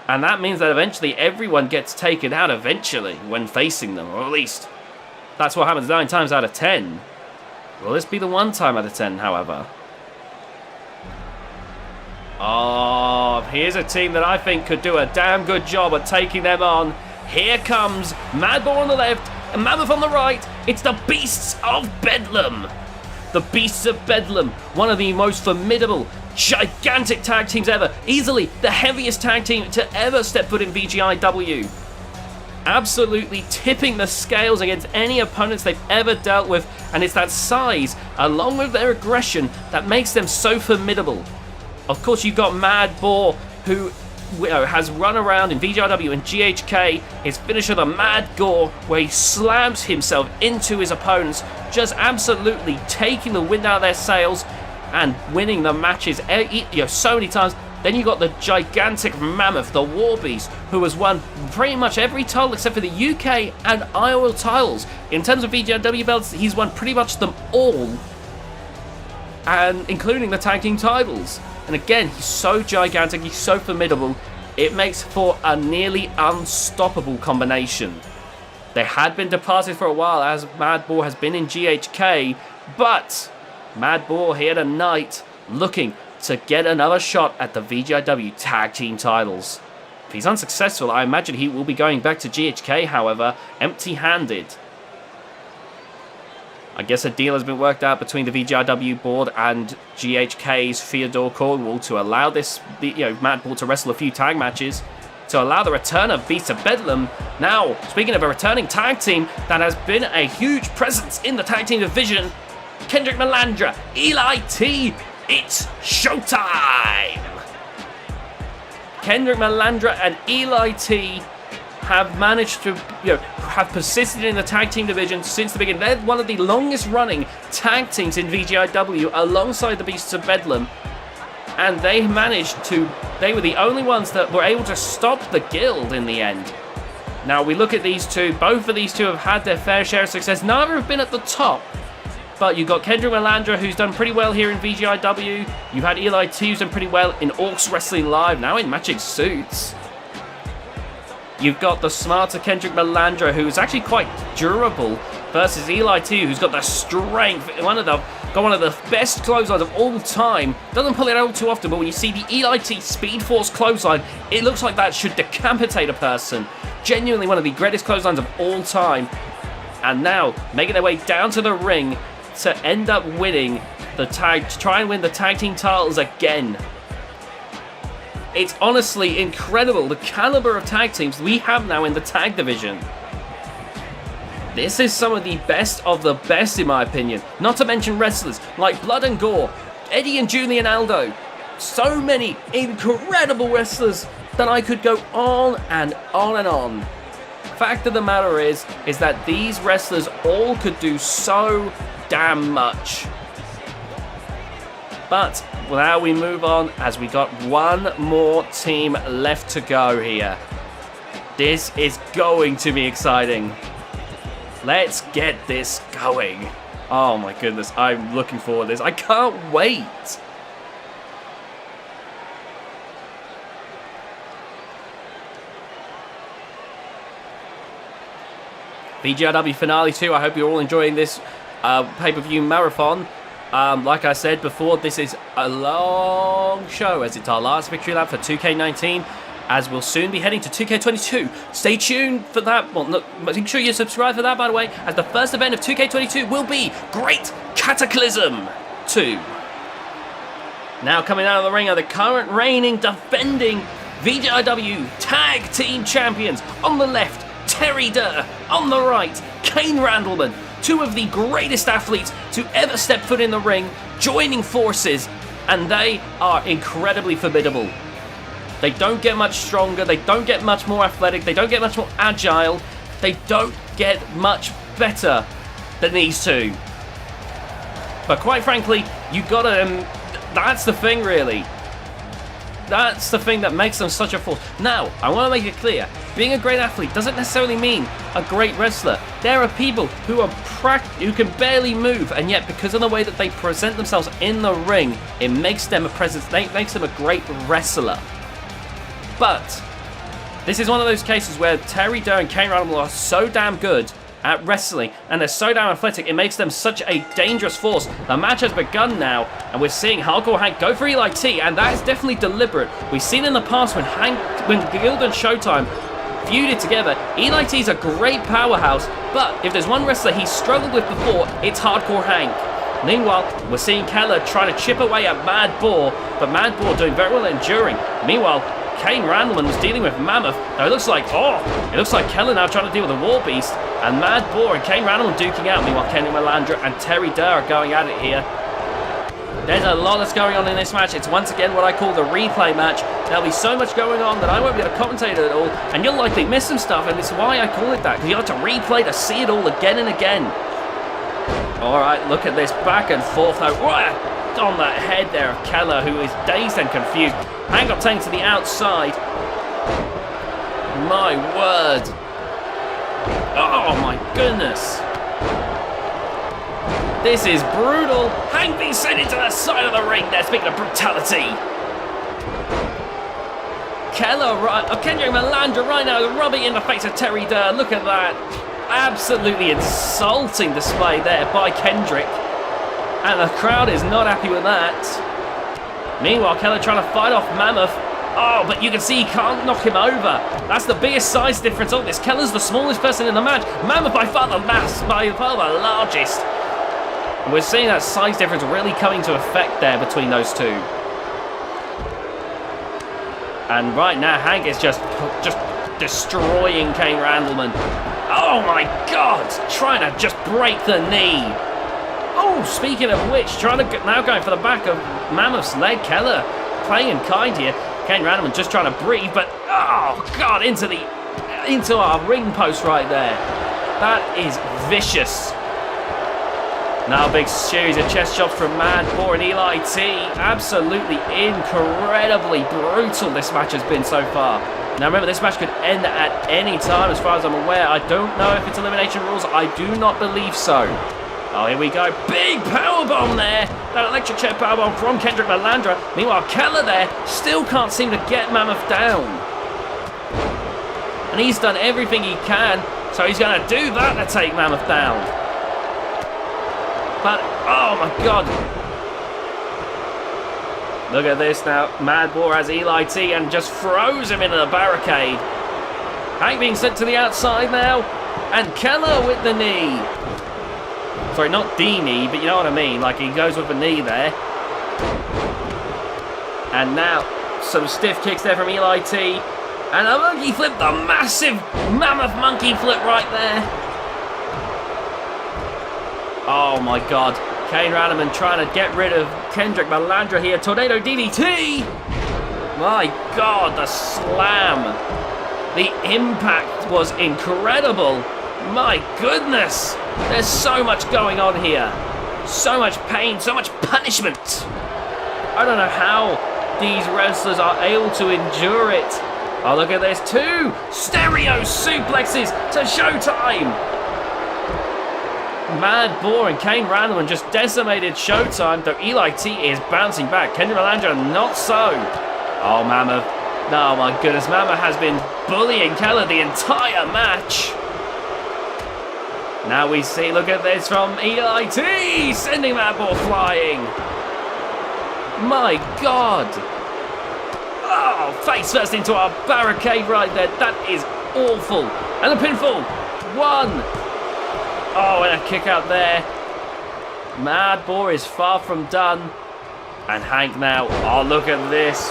And that means that eventually everyone gets taken out eventually when facing them, or at least that's what happens 9 times out of 10. Will this be the 1 time out of 10, however? Oh, here's a team that I think could do a damn good job at taking them on. Here comes Madball on the left and Mammoth on the right. It's the Beasts of Bedlam. The Beasts of Bedlam, one of the most formidable, gigantic tag teams ever. Easily the heaviest tag team to ever step foot in VGIW. Absolutely tipping the scales against any opponents they've ever dealt with. And it's that size, along with their aggression, that makes them so formidable. Of course, you've got Mad Boar, who has run around in VGIW and GHK, his finisher, the Mad Gore, where he slams himself into his opponents, just absolutely taking the wind out of their sails and winning the matches so many times. Then you got the gigantic Mammoth, the Warbeast, who has won pretty much every title except for the UK and IOL titles. In terms of VGIW belts, he's won pretty much them all, and including the tag team titles. And again, he's so gigantic, he's so formidable, it makes for a nearly unstoppable combination. They had been departed for a while, as Mad Boar has been in GHK, but Mad Bull here tonight, looking to get another shot at the VGIW tag team titles. If he's unsuccessful, I imagine he will be going back to GHK, however, empty-handed. I guess a deal has been worked out between the VGIW board and GHK's Theodore Cornwall to allow this, Mad Bull to wrestle a few tag matches, to allow the return of Beast of Bedlam. Now, speaking of a returning tag team that has been a huge presence in the tag team division, Kendrick Melandra, Eli T, it's showtime! Kendrick Melandra and Eli T have managed to, have persisted in the tag team division since the beginning. They're one of the longest running tag teams in VGIW alongside the Beasts of Bedlam. And they were the only ones that were able to stop the Guild in the end. Now we look at these two, both of these two have had their fair share of success. Neither have been at the top. But you've got Kendrick Melandra, who's done pretty well here in VGIW. You've had Eli T, who's done pretty well in Orcs Wrestling Live, now in matching suits. You've got the smarter Kendrick Melandra, who's actually quite durable, versus Eli T, who's got the strength, got one of the best clotheslines of all time. Doesn't pull it out too often, but when you see the Eli T Speed Force clothesline, it looks like that should decapitate a person. Genuinely one of the greatest clotheslines of all time. And now, making their way down to the ring to end up winning the tag, to try and win the tag team titles again. It's honestly incredible the caliber of tag teams we have now in the tag division. This is some of the best in my opinion. Not to mention wrestlers like Blood and Gore, Eddie and Julian Aldo. So many incredible wrestlers that I could go on and on and on. Fact of the matter is that these wrestlers all could do so damn much. But now we move on, as we got one more team left to go here. This is going to be exciting. Let's get this going. Oh my goodness, I'm looking forward to this. I can't wait. VGIW Finale 2, I hope you're all enjoying this pay-per-view marathon. Like I said before, this is a long show as it's our last victory lap for 2K19, as we'll soon be heading to 2K22. Stay tuned for that. Well, look, make sure you subscribe for that, by the way, as the first event of 2K22 will be Great Cataclysm 2. Now coming out of the ring are the current reigning, defending VGIW Tag Team Champions. On the left, Terry Durr. On the right, Kane Randleman. Two of the greatest athletes to ever step foot in the ring, joining forces, and they are incredibly formidable. They don't get much stronger, they don't get much more athletic, they don't get much more agile, they don't get much better than these two. But quite frankly, you gotta, that's the thing really. That's the thing that makes them such a force. Now, I want to make it clear, being a great athlete doesn't necessarily mean a great wrestler. There are people who can barely move, and yet because of the way that they present themselves in the ring, it makes them a great wrestler. But this is one of those cases where Terry Durr and Kane Randleman are so damn good at wrestling, and they're so damn athletic, it makes them such a dangerous force. The match has begun now, and we're seeing Hardcore Hank go for Eli T, and that is definitely deliberate. We've seen in the past when Guild and Showtime feuded together, Eli T's a great powerhouse, but if there's one wrestler he's struggled with before, it's Hardcore Hank. Meanwhile, we're seeing Keller trying to chip away at Mad Boar, but Mad Boar doing very well at enduring. Meanwhile, Kane Randleman was dealing with Mammoth. Now it looks like Keller now trying to deal with the War Beast, and Mad Boar and Kane Randleman duking out. Meanwhile, Kenny Melandra and Terry Durr are going at it here. There's a lot that's going on in this match. It's once again what I call the replay match. There'll be so much going on that I won't be able to commentate it at all, and you'll likely miss some stuff, and it's why I call it that, because you have to replay to see it all again and again. Alright, look at this back and forth though. Right on that head there of Keller, who is dazed and confused. Hank got taken to the outside. My word. Oh my goodness. This is brutal. Hank being sent into the side of the ring there, speaking of brutality. Kendrick Melandra right now rubbing in the face of Terry Durr. Look at that. Absolutely insulting display there by Kendrick. And the crowd is not happy with that. Meanwhile, Keller trying to fight off Mammoth. Oh, but you can see he can't knock him over. That's the biggest size difference of this. Keller's the smallest person in the match. Mammoth by far the largest. And we're seeing that size difference really coming to effect there between those two. And right now, Hank is just destroying Kane Randleman. Oh my God! Trying to just break the knee. Oh, speaking of which, now going for the back of Mammoth's leg. Keller playing in kind here. Kane Randleman just trying to breathe, but oh God, into our ring post right there. That is vicious. Now a big series of chest chops from Mad Boar and Eli T. Absolutely incredibly brutal this match has been so far. Now remember, this match could end at any time as far as I'm aware. I don't know if it's elimination rules. I do not believe so. Oh, here we go. Big powerbomb there. That electric chair powerbomb from Kendrick Malandra. Meanwhile, Keller there still can't seem to get Mammoth down. And he's done everything he can, so he's going to do that to take Mammoth down. But, oh my God. Look at this now. Mad Boar has Eli T and just throws him into the barricade. Hank being sent to the outside now. And Keller with the knee. Sorry, not the knee, but you know what I mean. Like, he goes with a knee there. And now, some stiff kicks there from Eli T. And a monkey flip, the massive Mammoth monkey flip right there. Oh my God. Kane Randleman trying to get rid of Kendrick Malandra here. Tornado DDT. My God, the slam. The impact was incredible. My goodness. There's so much going on here. So much pain, so much punishment. I don't know how these wrestlers are able to endure it. Oh, look at this. 2 stereo suplexes to Showtime. Mad Boar and Kane Randleman just decimated Showtime, though Eli T is bouncing back. Kendrick Malandra not so. Oh, Mammoth. Oh, my goodness. Mammoth has been bullying Keller the entire match. Now we see, look at this from Eli T, sending Mad Boar flying. My God. Oh, face first into our barricade right there. That is awful. And a pinfall. 1. Oh, and a kick out there. Mad Boar is far from done. And Hank now. Oh, look at this.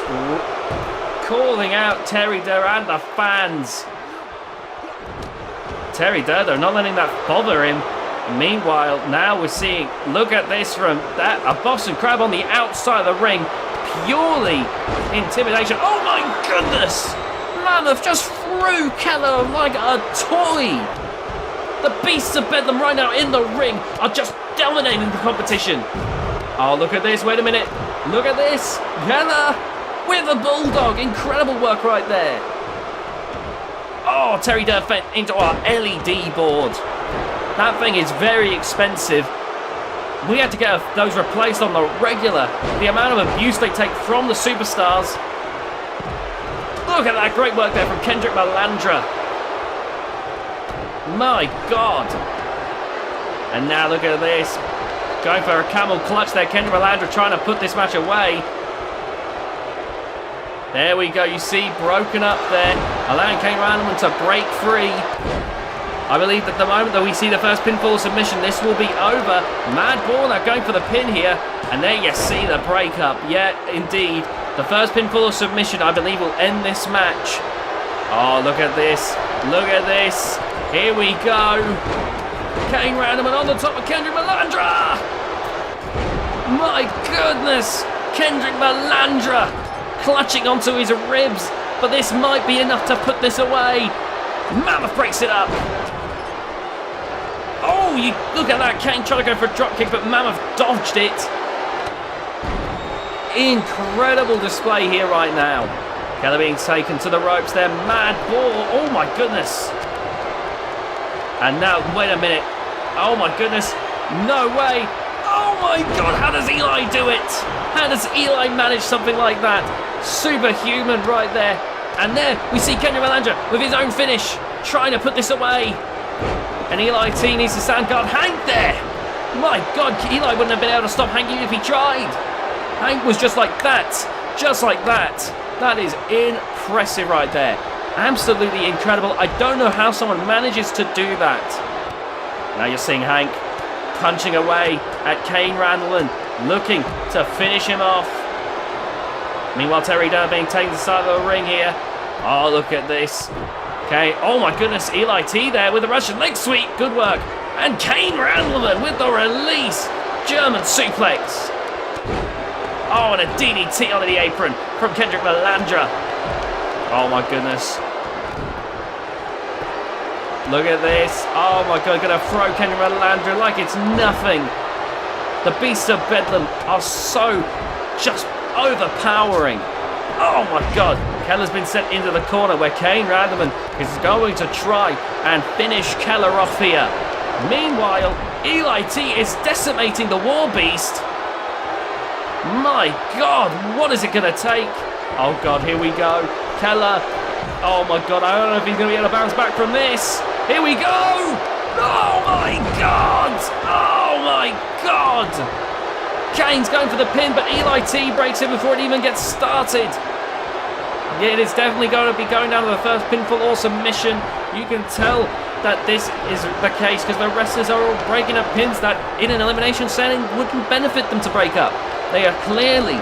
Calling out Terry Durr and the fans. Terry Durr, they're not letting that bother him. Meanwhile, now we're seeing, look at this from that, a Boston Crab on the outside of the ring. Purely intimidation. Oh my goodness! Mammoth just threw Keller like a toy. The beasts of Bedlam right now in the ring are just dominating the competition. Oh, look at this. Wait a minute. Look at this. Keller with a bulldog. Incredible work right there. Oh, Terry Durr fell into our LED board. That thing is very expensive. We had to get those replaced on the regular. The amount of abuse they take from the superstars. Look at that great work there from Kendrick Malandra. My God. And now look at this. Going for a camel clutch there. Kendrick Malandra trying to put this match away. There we go. You see, broken up there. Allowing Kane Randleman to break free. I believe that the moment that we see the first pinfall submission, this will be over. Mad Boar now going for the pin here. And there you see the breakup. Yeah, indeed. The first pinfall submission, I believe, will end this match. Oh, look at this. Look at this. Here we go. Kane Randleman on the top of Kendrick Malandra. My goodness. Kendrick Malandra clutching onto his ribs. But this might be enough to put this away. Mammoth breaks it up. Oh, you look at that. Kane trying to go for a dropkick, but Mammoth dodged it. Incredible display here right now. Keller being taken to the ropes there. Mad Boar. Oh my goodness. And now, wait a minute. Oh my goodness. No way. Oh my God. How does Eli do it? How does Eli manage something like that? Superhuman right there. And there we see Kendrick Malandra with his own finish, trying to put this away. And Eli T needs to stand guard Hank there. My God, Eli wouldn't have been able to stop Hank if he tried. Hank was just like that. Just like that. That is impressive right there. Absolutely incredible. I don't know how someone manages to do that. Now you're seeing Hank punching away at Kane Randall, looking to finish him off. Meanwhile, Terry Dunn being taken to the side of the ring here. Oh, look at this. Okay, oh my goodness, Eli T there with the Russian leg sweep. Good work. And Kane Randleman with the release. German suplex. Oh, and a DDT onto the apron from Kendrick Melandra. Oh my goodness. Look at this. Oh my God, gonna throw Kendrick Melandra like it's nothing. The Beasts of Bedlam are so just overpowering. Oh my God. Keller's been sent into the corner where Kane Randleman is going to try and finish Keller off here. Meanwhile, Eli T is decimating the War Beast. My God, what is it going to take? Oh God, here we go. Keller. Oh my God, I don't know if he's going to be able to bounce back from this. Here we go. Oh my God. Oh my God. Kane's going for the pin, but Eli T breaks it before it even gets started. Yeah, it is definitely going to be going down to the first pinfall or submission. You can tell that this is the case because the wrestlers are all breaking up pins that in an elimination setting wouldn't benefit them to break up. They are clearly,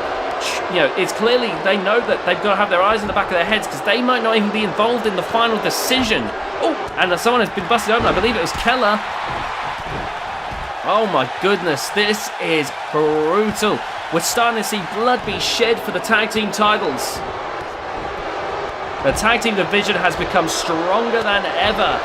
it's clearly they know that they've got to have their eyes in the back of their heads because they might not even be involved in the final decision. Oh, and someone has been busted open. I believe it was Keller. Oh my goodness, this is brutal. We're starting to see blood be shed for the tag team titles. The tag team division has become stronger than ever.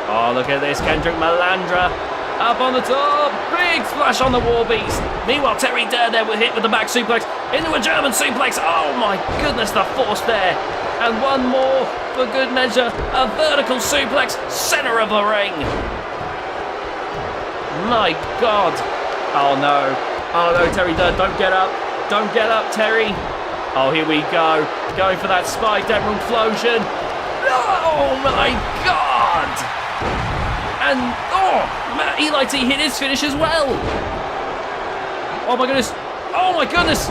Oh, look at this. Kendrick Melandra up on the top. Big splash on the War Beast. Meanwhile, Terry Daredevil hit with the back suplex into a German suplex. Oh my goodness, the force there. And one more for good measure. A vertical suplex, center of the ring. My God. Oh no. Oh no, Terry Dunn, don't get up. Don't get up, Terry. Oh, here we go. Going for that spiked emerald explosion. Oh my God. And, Eli T hit his finish as well. Oh my goodness. Oh my goodness.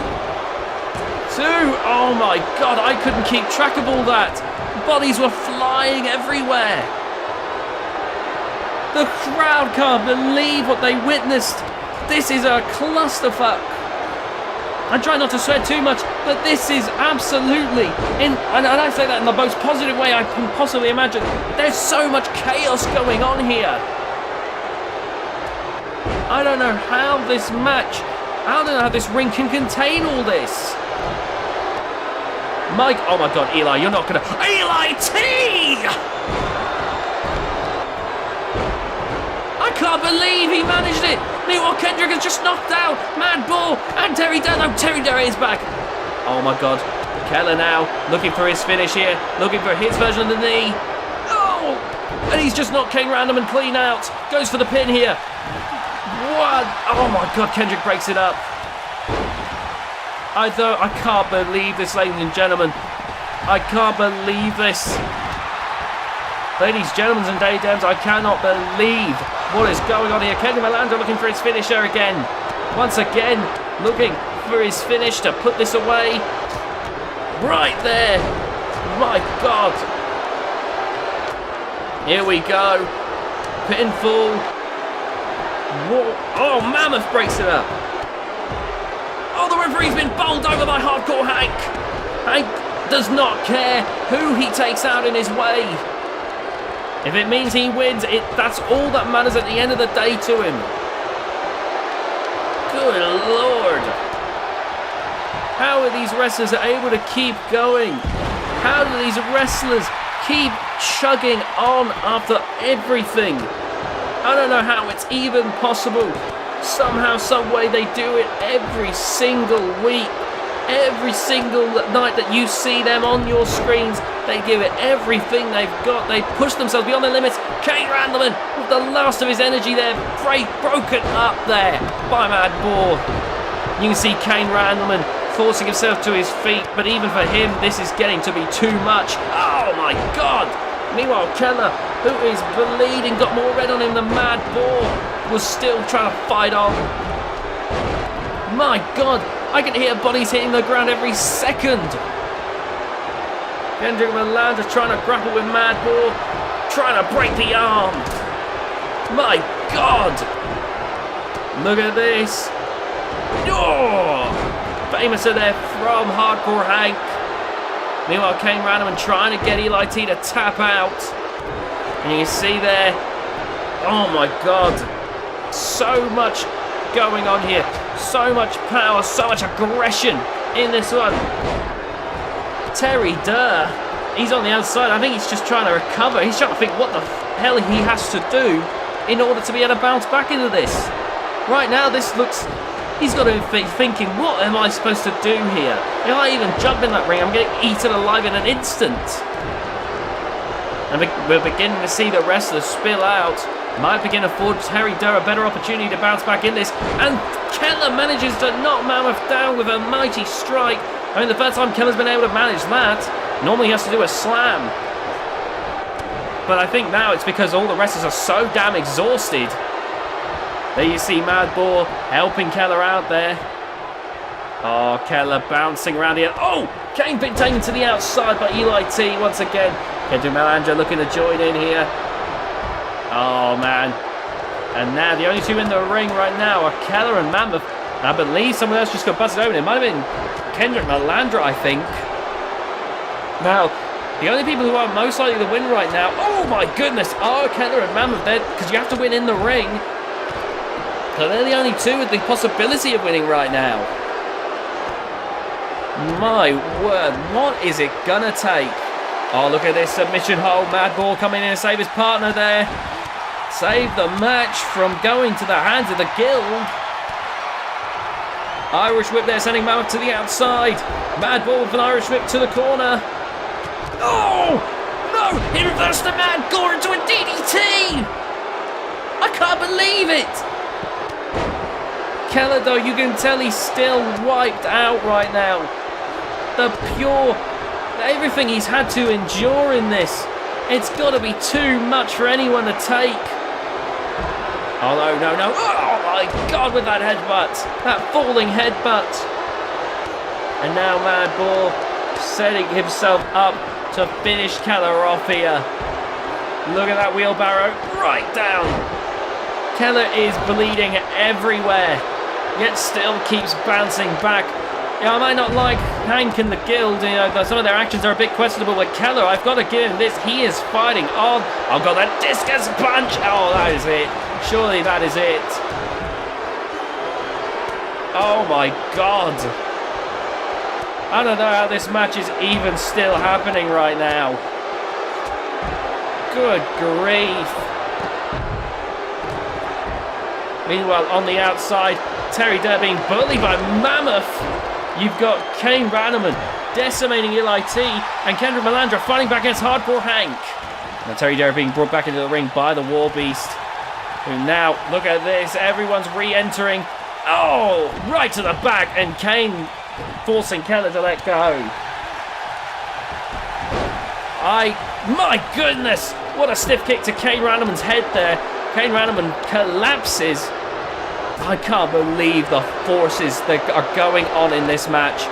Two. Oh my God, I couldn't keep track of all that. Bodies were flying everywhere. The crowd can't believe what they witnessed. This is a clusterfuck. I try not to swear too much, but this is absolutely, and I say that in the most positive way I can possibly imagine. There's so much chaos going on here. I don't know how this match, I don't know how this ring can contain all this. Mike, oh my God, Eli, you're not gonna, Eli T! I can't believe he managed it. Meanwhile, Kendrick is just knocked out. Mad Bull and Terry Dunn. No, Terry Dunn is back. Oh my God. Keller now looking for his finish here. Looking for his version of the knee. Oh! And he's just knocked Kane Randleman clean out. Goes for the pin here. What? Oh my God, Kendrick breaks it up. I can't believe this, ladies and gentlemen. I can't believe this. Ladies, gentlemen, and daydems, I cannot believe what is going on here. Kendrick Melandra looking for his finisher again. Once again, looking for his finish to put this away. Right there. My God. Here we go. Pinfall. Whoa. Oh, Mammoth breaks it up. Oh, the referee's been bowled over by Hardcore Hank. Hank does not care who he takes out in his way. If it means he wins, that's all that matters at the end of the day to him. Good Lord. How are these wrestlers able to keep going? How do these wrestlers keep chugging on after everything? I don't know how it's even possible. Somehow, some way they do it every single week. Every single night that you see them on your screens, they give it everything they've got. They push themselves beyond their limits. Kane Randleman, with the last of his energy there, broken up there by Mad Bull. You can see Kane Randleman forcing himself to his feet, but even for him, this is getting to be too much. Oh my God! Meanwhile, Keller who is bleeding, got more red on him than Mad Boar, was still trying to fight on. My God, I can hear bodies hitting the ground every second. Kendrick Malandra trying to grapple with Mad Boar, trying to break the arm. My God! Look at this. Oh! Famouser there from Hardcore Hank. Meanwhile, Kane Ranneman trying to get Eli T to tap out. And you can see there, oh my God, so much going on here. So much power, so much aggression in this one. Terry Durr, he's on the outside. I think he's just trying to recover. He's trying to think what the hell he has to do in order to be able to bounce back into this. Right now, this looks... He's got to be thinking, what am I supposed to do here? If I even jump in that ring, I'm getting eaten alive in an instant. And we're beginning to see the wrestlers spill out. Might begin to afford Terry Durr a better opportunity to bounce back in this. And Keller manages to knock Mammoth down with a mighty strike. I mean, the first time Keller's been able to manage that. Normally he has to do a slam. But I think now it's because all the wrestlers are so damn exhausted. There you see Mad Boar helping Keller out there. Oh, Keller bouncing around here. Oh, Kane been taken to the outside by Eli T once again. Kendrick Malandra looking to join in here. Oh, man. And now the only two in the ring right now are Keller and Mammoth. And I believe someone else just got busted open. It might have been Kendrick Malandra, I think. Now, the only people who are most likely to win right now, oh my goodness, are Keller and Mammoth there, because you have to win in the ring. So they're the only two with the possibility of winning right now. My word, what is it gonna take? Oh, look at this submission hold. Mad Boar coming in to save his partner there. Save the match from going to the hands of the Guild. Irish whip there, sending Mammoth to the outside. Mad Boar with an Irish whip to the corner. Oh! No! He reversed the Mad Gore into a DDT! I can't believe it! Keller, though, you can tell he's still wiped out right now. The pure... everything he's had to endure in this. It's got to be too much for anyone to take. Oh, no. Oh, my God, with that headbutt. That falling headbutt. And now Mad Boar setting himself up to finish Keller off here. Look at that wheelbarrow right down. Keller is bleeding everywhere, yet still keeps bouncing back. Yeah, I might not like Hank and the Guild, you know, some of their actions are a bit questionable, but Keller, I've got to give him this, he is fighting on. I've got that discus punch. Oh, that is it. Surely that is it. Oh my God. I don't know how this match is even still happening right now. Good grief. Meanwhile, on the outside, Terry Durr being bullied by Mammoth. You've got Kane Ranneman decimating Eli T, and Kendrick Malandra fighting back against Hardcore Hank. Now Terry Durr being brought back into the ring by the Warbeast, who now, look at this, everyone's re-entering. Oh, right to the back, and Kane forcing Keller to let go. My goodness, what a stiff kick to Kane Ranneman's head there. Kane Ranneman collapses. I can't believe the forces that are going on in this match.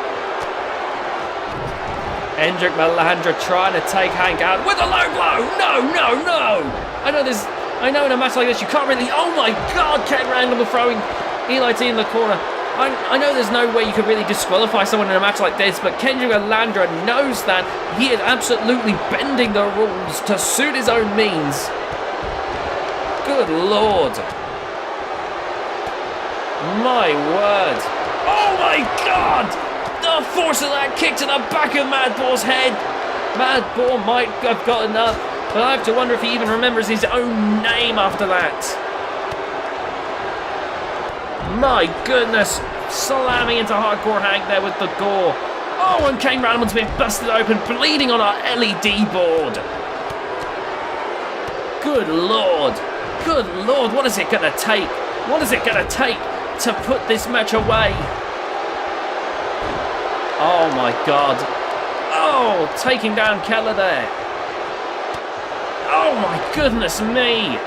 Kendrick Malandra trying to take Hank out with a low blow. No. I know in a match like this you can't really... Oh my God, Kane Ranneman throwing Eli T in the corner. I know there's no way you could really disqualify someone in a match like this, but Kendrick Malandra knows that. He is absolutely bending the rules to suit his own means. Good Lord. My word. Oh my God! The force of that kick to the back of Mad Boar's head. Mad Boar might have gotten up, but I have to wonder if he even remembers his own name after that. My goodness. Slamming into Hardcore Hank there with the Gore. Oh, and Kane Ranneman's been busted open, bleeding on our LED board. Good Lord. Good Lord, what is it going to take? What is it going to take to put this match away? Oh my God. Oh, taking down Keller there. Oh my goodness me!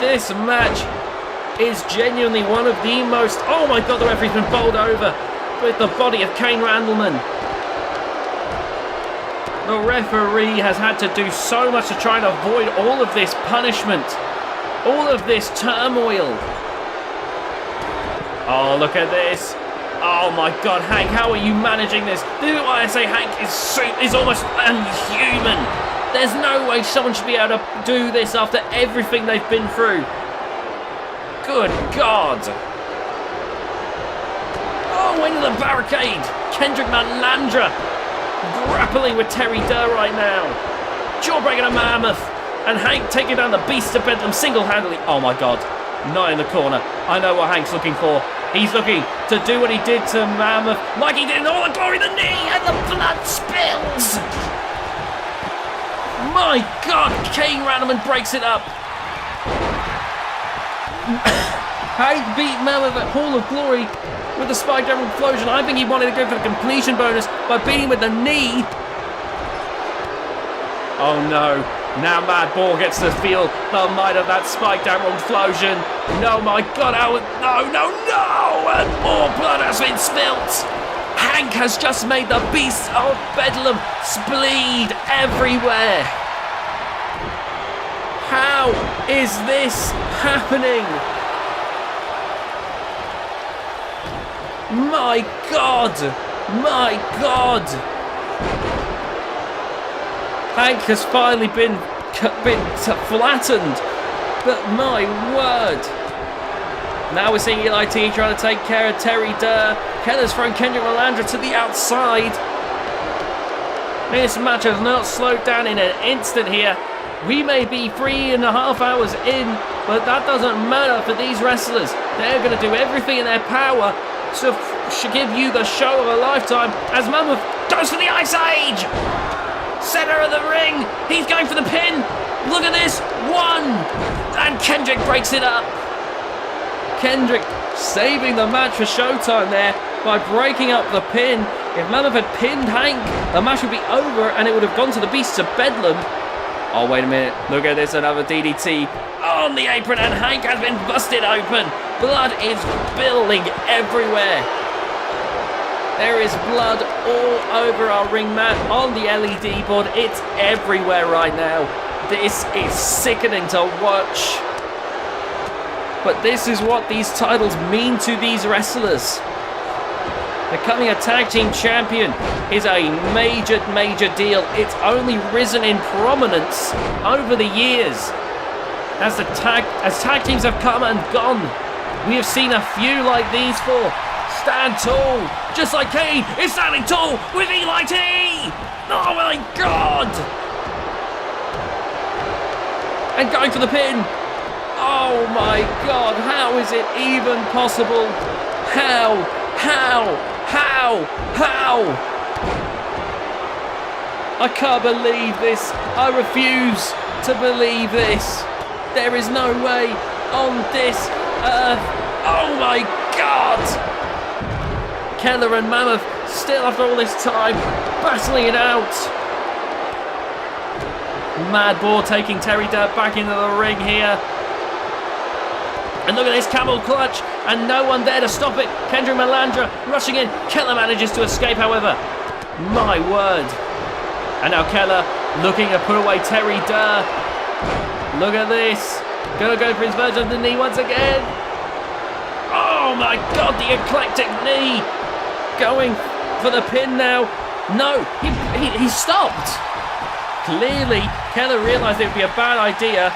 This match is genuinely one of the most... Oh my god, the referee's been bowled over with the body of Kane Randleman. The referee has had to do so much to try and avoid all of this punishment, all of this turmoil. Oh, look at this. Oh my god, Hank, how are you managing this? This is why I say Hank is almost unhuman. There's no way someone should be able to do this after everything they've been through. Good God. Oh, into the barricade. Kendrick Malandra grappling with Terry Durr right now. Jawbreaking a Mammoth. And Hank taking down the Beast of Bedlam single-handedly. Oh my God. Not in the corner. I know what Hank's looking for. He's looking to do what he did to Mammoth, like he did in All the Glory, the knee, and the blood spills. My God, Kane Randleman breaks it up. Hank beat Mammoth at Hall of Glory with the Spike Down Explosion. I think he wanted to go for the completion bonus by beating with the knee. Oh no. Now Mad Ball gets to feel the might of that Spike Down Explosion. No, my God, no. And more blood has been spilt. Hank has just made the Beast of Bedlam bleed everywhere. How is this happening? My God. My God. Hank has finally been flattened, but my word. Now we're seeing Eli T trying to take care of Terry Durr. Keller's thrown Kendrick Malandra to the outside. This match has not slowed down in an instant here. We may be 3.5 hours in, but that doesn't matter for these wrestlers. They're going to do everything in their power to give you the show of a lifetime as Mammoth goes for the Ice Age. Center of the ring. He's going for the pin. Look at this. 1. And Kendrick breaks it up. Kendrick saving the match for Showtime there by breaking up the pin. If Mammoth had pinned Hank, the match would be over and it would have gone to the Beasts of Bedlam. Oh, wait a minute. Look at this. Another DDT on the apron and Hank has been busted open. Blood is spilling everywhere. There is blood all over our ring mat, on the LED board. It's everywhere right now. This is sickening to watch. But this is what these titles mean to these wrestlers. Becoming a tag team champion is a major, major deal. It's only risen in prominence over the years. As tag teams have come and gone, we have seen a few like these four stand tall, just like Kane is standing tall with Eli T. Oh my God! And going for the pin. Oh my God, how is it even possible? How? I can't believe this. I refuse to believe this. There is no way on this earth. Oh my God! Keller and Mammoth still after all this time battling it out. Mad Boar taking Terry Durr back into the ring here. And look at this camel clutch and no one there to stop it. Kendrick Malandra rushing in. Keller manages to escape, however. My word. And now Keller looking to put away Terry Durr. Look at this. Gonna go for his version of the knee once again. Oh my God, the eclectic knee. Going for the pin now. No, he stopped. Clearly, Keller realised it would be a bad idea.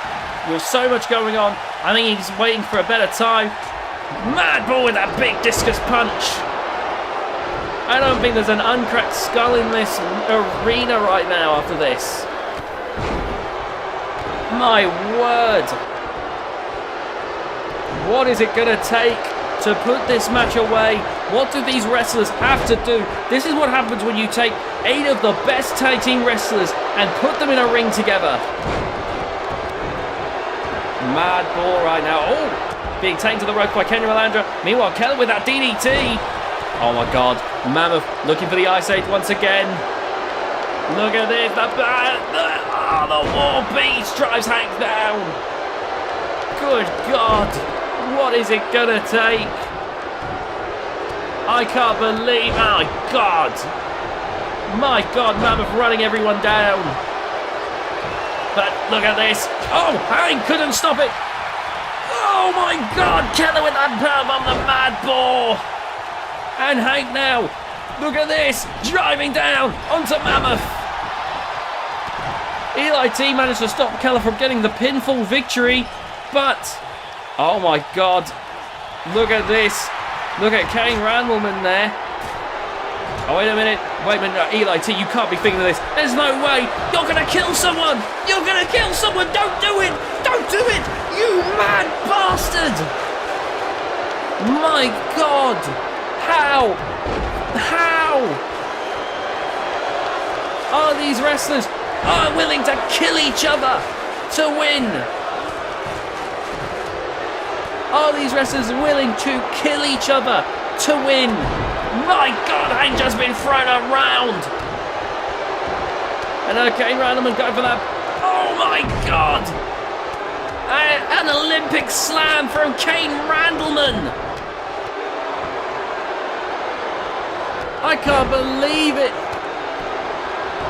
With so much going on, I think he's waiting for a better time. Mad Bull with that big discus punch. I don't think there's an uncracked skull in this arena right now after this. My word. What is it going to take to put this match away? What do these wrestlers have to do? This is what happens when you take 8 of the best tag team wrestlers and put them in a ring together. Mad Ball right now. Oh, being taken to the rope by Kendrick Malandra. Meanwhile, Keller with that DDT. Oh my God. Mammoth looking for the Ice Age once again. Look at this. The War Beast drives Hank down. Good God. What is it going to take? I can't believe. My God. My God, Mammoth running everyone down. But look at this. Oh, Hank couldn't stop it. Oh my God, Keller with that powerbomb, the mad boar. And Hank now, look at this, driving down onto Mammoth. Eli T managed to stop Keller from getting the pinfall victory, but, oh my God, look at this. Look at Kane Randleman there. Oh, wait a minute, Eli T, you can't be thinking of this. There's no way, you're going to kill someone. You're going to kill someone, don't do it. Don't do it, you mad bastard. My God, how are these wrestlers willing to kill each other to win? Are these wrestlers willing to kill each other to win? My God, Hank just been thrown around. And okay, Randleman going for that. Oh my God! An Olympic slam from Kane Randleman. I can't believe it.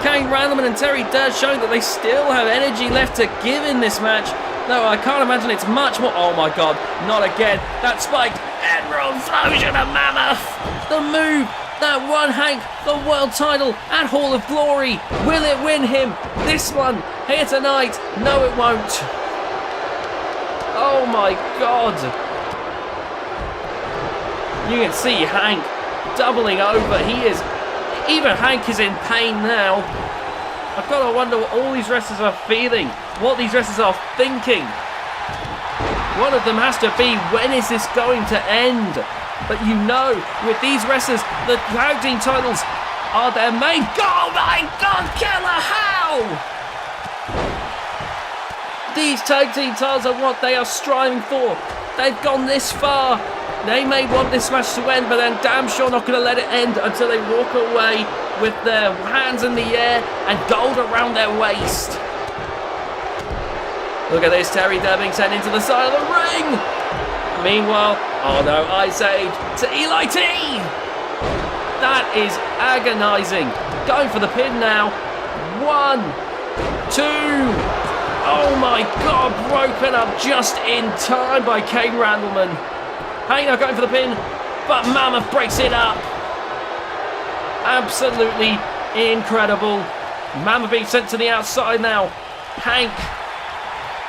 Kane Randleman and Terry Dirt showing that they still have energy left to give in this match. No, I can't imagine it's much more. Oh my God, not again. That spike. Emerald Explosion of Mammoth. The move that won Hank the world title at Hall of Glory. Will it win him this one here tonight? No, it won't. Oh my God. You can see Hank doubling over. Even Hank is in pain now. I've got to wonder what all these wrestlers are feeling, what these wrestlers are thinking. One of them has to be, when is this going to end? But you know, with these wrestlers, the tag team titles are their main goal. Oh my God, Keller, how? These tag team titles are what they are striving for. They've gone this far. They may want this match to end, but they're damn sure not going to let it end until they walk away with their hands in the air and gold around their waist. Look at this, Terry Durbing sent into the side of the ring. Meanwhile, oh no, Ice Age to Eli T. That is agonizing. Going for the pin now. 1, 2. Oh my God, broken up just in time by Kane Randleman. Hank now going for the pin, but Mammoth breaks it up. Absolutely incredible. Mammoth being sent to the outside now. Hank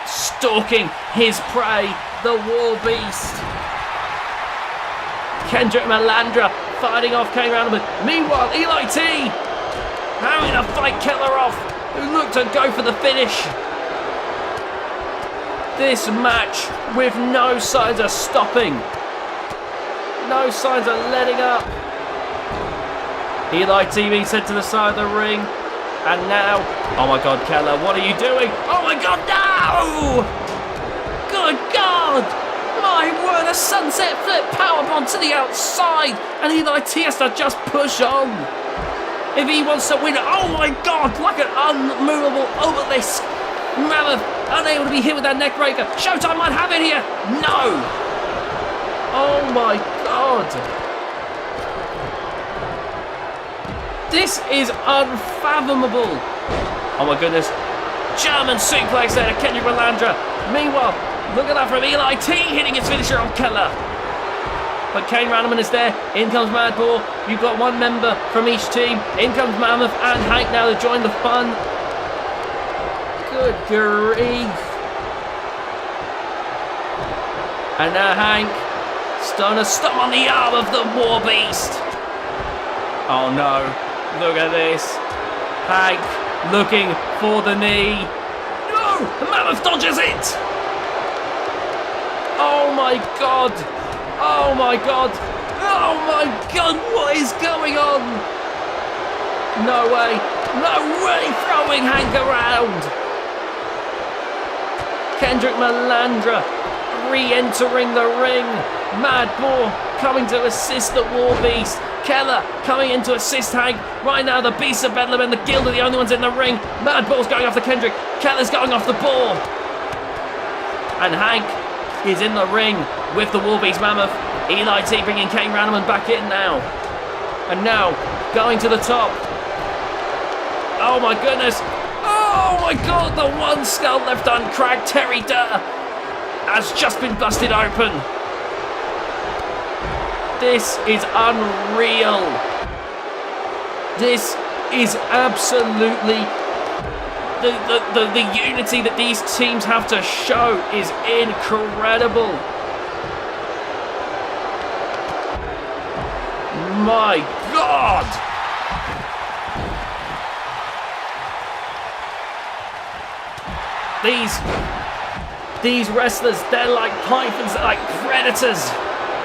stalking his prey, the War Beast. Kendrick Malandra fighting off Kane Randleman. Meanwhile, Eli T having to fight Keller off, who looked to go for the finish. This match with no signs of stopping. No signs of letting up. Eli T being sent to the side of the ring. And now, oh my God, Keller, what are you doing? Oh my God, no! Good God! My word, a sunset flip powerbomb to the outside. And Eli T has to just push on. If he wants to win, oh my God, like an unmovable obelisk. Mammoth unable to be hit with that neck breaker. Showtime might have it here. No! Oh my God. This is unfathomable. Oh my goodness. German suplex there to Kendrick Malandra. Meanwhile, look at that from Eli T hitting his finisher on Keller. But Kane Randleman is there. In comes Mad Boar. You've got one member from each team. In comes Mammoth and Hank now to join the fun. Good grief. And now Hank starting to stomp on the arm of the War Beast. Oh no. Look at this. Hank looking for the knee. No! Mammoth dodges it! Oh my God! Oh my God! Oh my God! What is going on? No way! No way! Throwing Hank around! Kendrick Malandra re-entering the ring. Mad Boar coming to assist the War Beast. Keller coming in to assist Hank. Right now, the Beasts of Bedlam and the Guild are the only ones in the ring. Mad Bull's going after Kendrick. Keller's going off the ball. And Hank is in the ring with the Warbeast Mammoth. Eli T bringing Kane Randleman back in now. And now, going to the top. Oh my goodness. Oh my god, the one skull left uncracked. Terry Durr has just been busted open. This is unreal. This is absolutely... The unity that these teams have to show is incredible. My God! These wrestlers, they're like pythons, they're like predators.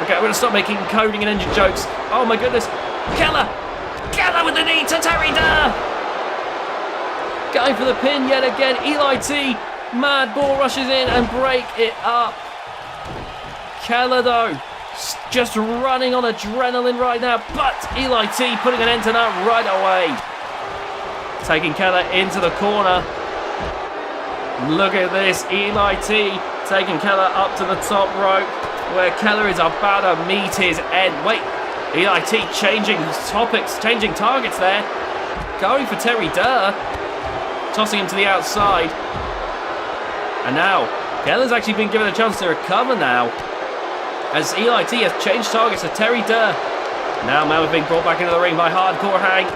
Okay, I'm going to stop making coding and engine jokes. Oh my goodness. Keller with the knee to Terry Durr. Going for the pin yet again. Eli T. Mad Bull rushes in and break it up. Keller though, just running on adrenaline right now. But Eli T putting an end to that right away. Taking Keller into the corner. Look at this. Eli T taking Keller up to the top rope, where Keller is about to meet his end. Wait, Eli T changing targets there. Going for Terry Durr. Tossing him to the outside. And now, Keller's actually been given a chance to recover now, as Eli T has changed targets to Terry Durr. Now Mammoth being brought back into the ring by Hardcore Hank.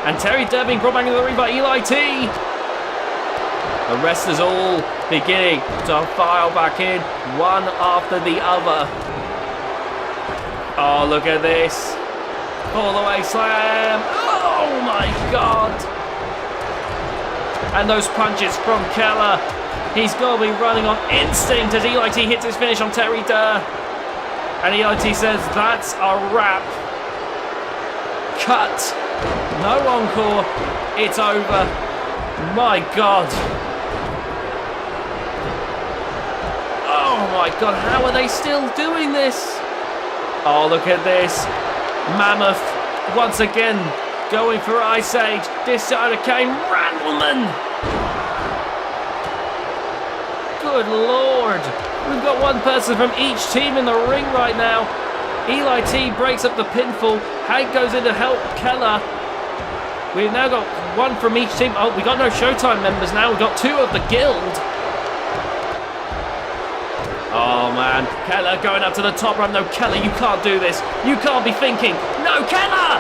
And Terry Durr being brought back into the ring by Eli T. The wrestlers all beginning to file back in, one after the other. Oh, look at this. All the way slam. Oh my God. And those punches from Keller. He's got to be running on instinct as Eli T hits his finish on Terry Durr. And Eli T says, that's a wrap. Cut. No encore. It's over. My God. Oh my God, how are they still doing this? Oh, look at this. Mammoth, once again, going for Ice Age. This side of Kane Randleman. Good Lord. We've got one person from each team in the ring right now. Eli T breaks up the pinfall. Hank goes in to help Keller. We've now got one from each team. Oh, we got no Showtime members now. We've got two of the Guild. Oh man, Keller going up to the top rope. No, Keller, you can't do this. You can't be thinking. No, Keller!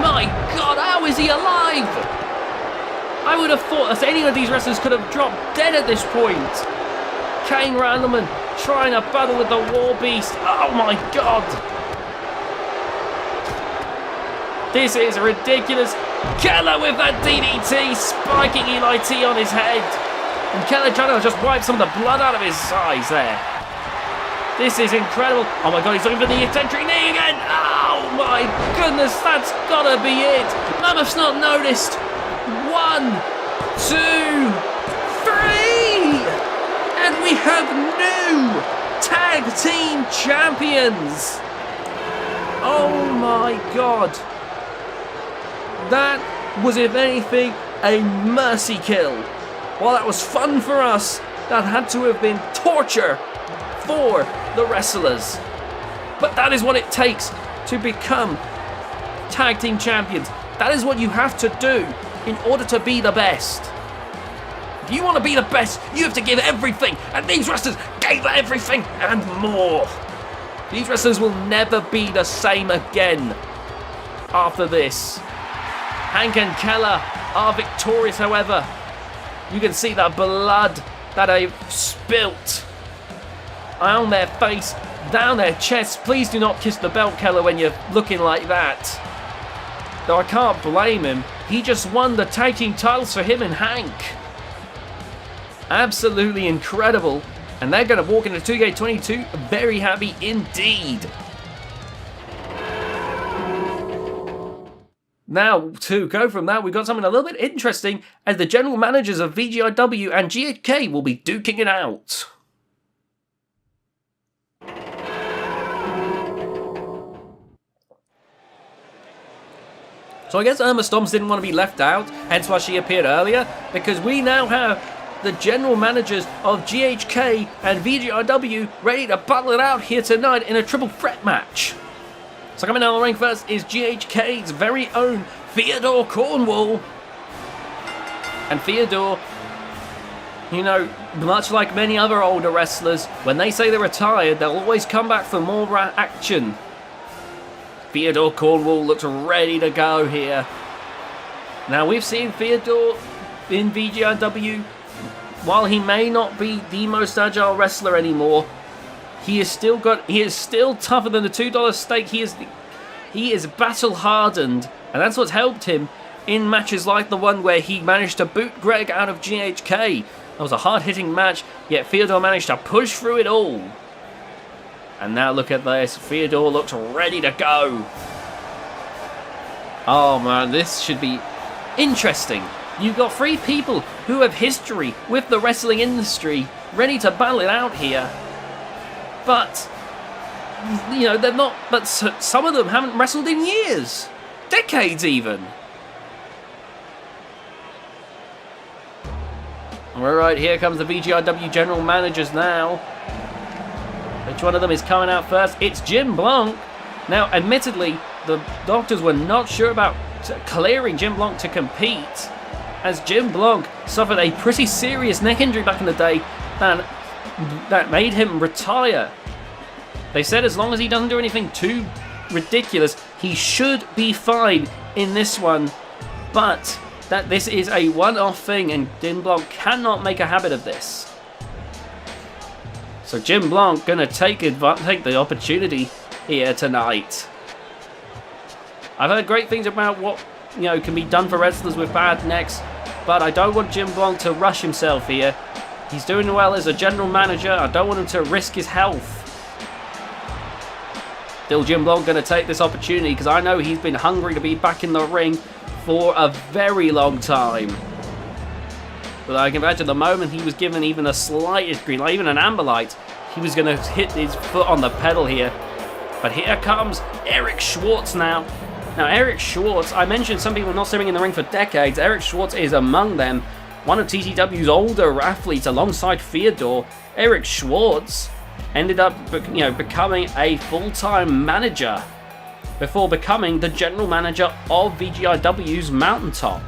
My God, how is he alive? I would have thought that any of these wrestlers could have dropped dead at this point. Kane Randleman trying to battle with the Warbeast. Oh my God. This is ridiculous. Keller with that DDT, spiking Eli T on his head. And Keller trying to just wipe some of the blood out of his eyes there. This is incredible. Oh my God, he's looking for the eccentric knee again. Oh my goodness, that's gotta be it. Mammoth's not noticed. 1, 2, 3. And we have new tag team champions. Oh my God. That was, if anything, a mercy kill. While that was fun for us, that had to have been torture for the wrestlers. But that is what it takes to become tag team champions. That is what you have to do in order to be the best. If you want to be the best, you have to give everything. And these wrestlers gave everything and more. These wrestlers will never be the same again after this. Hank and Keller are victorious, however. You can see the blood that they've spilt on their face, down their chest. Please do not kiss the belt, Keller, when you're looking like that. Though I can't blame him. He just won the tag team titles for him and Hank. Absolutely incredible. And they're going to walk into 2K22 very happy indeed. Now, to go from that, we've got something a little bit interesting, as the general managers of VGIW and GHK will be duking it out. So I guess Irma Stomps didn't want to be left out, hence why she appeared earlier, because we now have the general managers of GHK and VGIW ready to battle it out here tonight in a triple threat match. So coming down the ring first is GHK's very own Theodore Cornwall. And Theodore, you know, much like many other older wrestlers, when they say they're retired, they'll always come back for more action. Theodore Cornwall looks ready to go here. Now, we've seen Theodore in VGIW. While he may not be the most agile wrestler anymore, he is still tougher than the $2 stake. He is battle hardened, and that's what's helped him in matches like the one where he managed to boot Greg out of GHK. That was a hard-hitting match, yet Theodore managed to push through it all. And now look at this, Theodore looks ready to go. Oh man, this should be interesting. You've got 3 people who have history with the wrestling industry ready to battle it out here. But, you know, they're not, but some of them haven't wrestled in years. Decades even. Alright, here comes the VGIW general managers now. Which one of them is coming out first? It's Jim Blanc. Now, admittedly, the doctors were not sure about clearing Jim Blanc to compete, as Jim Blanc suffered a pretty serious neck injury back in the day that made him retire. They said as long as he doesn't do anything too ridiculous, he should be fine in this one, but that this is a one-off thing and Jim Blanc cannot make a habit of this. So Jim Blanc gonna take the opportunity here tonight. I've heard great things about what, you know, can be done for wrestlers with bad necks, but I don't want Jim Blanc to rush himself here. He's doing well as a general manager. I don't want him to risk his health. Still, Jim Blanc going to take this opportunity because I know he's been hungry to be back in the ring for a very long time. But I can imagine the moment he was given even the slightest green light, even an amber light, he was going to hit his foot on the pedal here. But here comes Eric Schwartz now. Now, Eric Schwartz, I mentioned some people not stepping in the ring for decades. Eric Schwartz is among them. One of TCW's older athletes alongside Theodore. Eric Schwartz ended up, you know, becoming a full-time manager before becoming the general manager of VGIW's Mountaintop.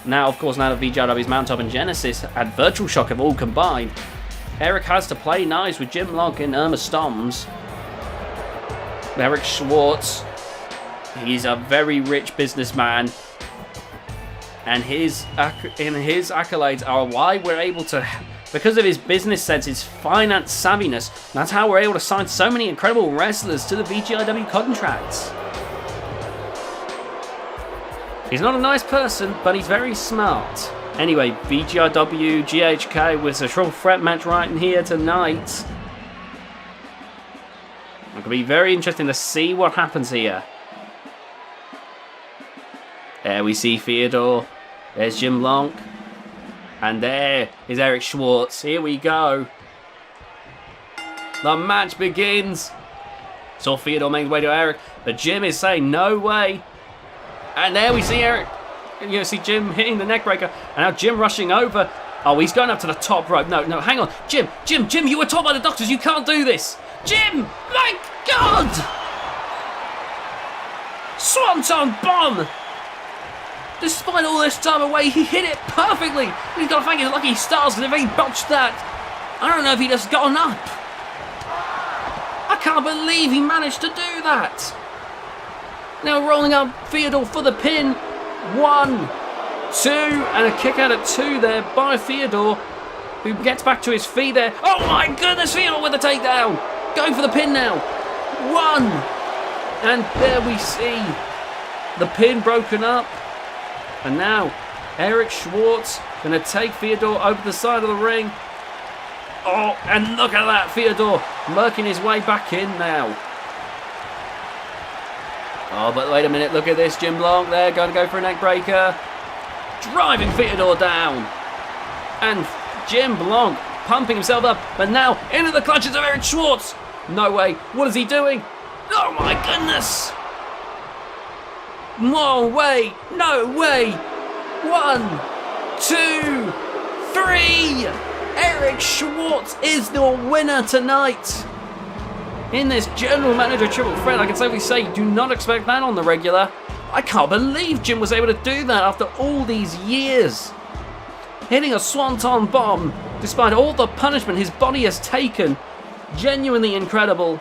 Now, of course, now that VGIW's Mountaintop and Genesis and Virtual Shock have all combined, Eric has to play nice with Jim Blanc and Irma Stomps. Eric Schwartz, he's a very rich businessman, and his accolades are why we're able to, because of his business sense, his finance savviness, that's how we're able to sign so many incredible wrestlers to the VGIW contracts. He's not a nice person, but he's very smart. Anyway, VGIW, GHK with a triple threat match right in here tonight. It could be very interesting to see what happens here. There we see Theodore. There's Jim Blanc. And there is Eric Schwartz. Here we go. The match begins. Saw Theodore make his way to Eric, but Jim is saying no way. And there we see Eric. You see Jim hitting the neckbreaker. And now Jim rushing over. Oh, he's going up to the top rope. No, hang on. Jim, you were told by the doctors you can't do this. Jim, my God! Swanton bomb! Despite all this time away, he hit it perfectly. He's got to thank his lucky stars, because if he botched that, I don't know if he'd have gotten up. I can't believe he managed to do that. Now rolling up Theodore for the pin. 1, 2, and a kick out at 2 there by Theodore, who gets back to his feet there. Oh my goodness, Theodore with the takedown. Going for the pin now. 1, and there we see the pin broken up. And now, Eric Schwartz going to take Theodore over the side of the ring. Oh, and look at that, Theodore working his way back in now. Oh, but wait a minute, look at this. Jim Blanc there, going to go for a neck breaker. Driving Theodore down. And Jim Blanc pumping himself up, but now into the clutches of Eric Schwartz. No way, what is he doing? Oh my goodness. No way! No way! 1, 2, 3! Eric Schwartz is the winner tonight! In this General Manager triple threat, I can safely say, do not expect that on the regular. I can't believe Jim was able to do that after all these years. Hitting a swanton bomb, despite all the punishment his body has taken. Genuinely incredible.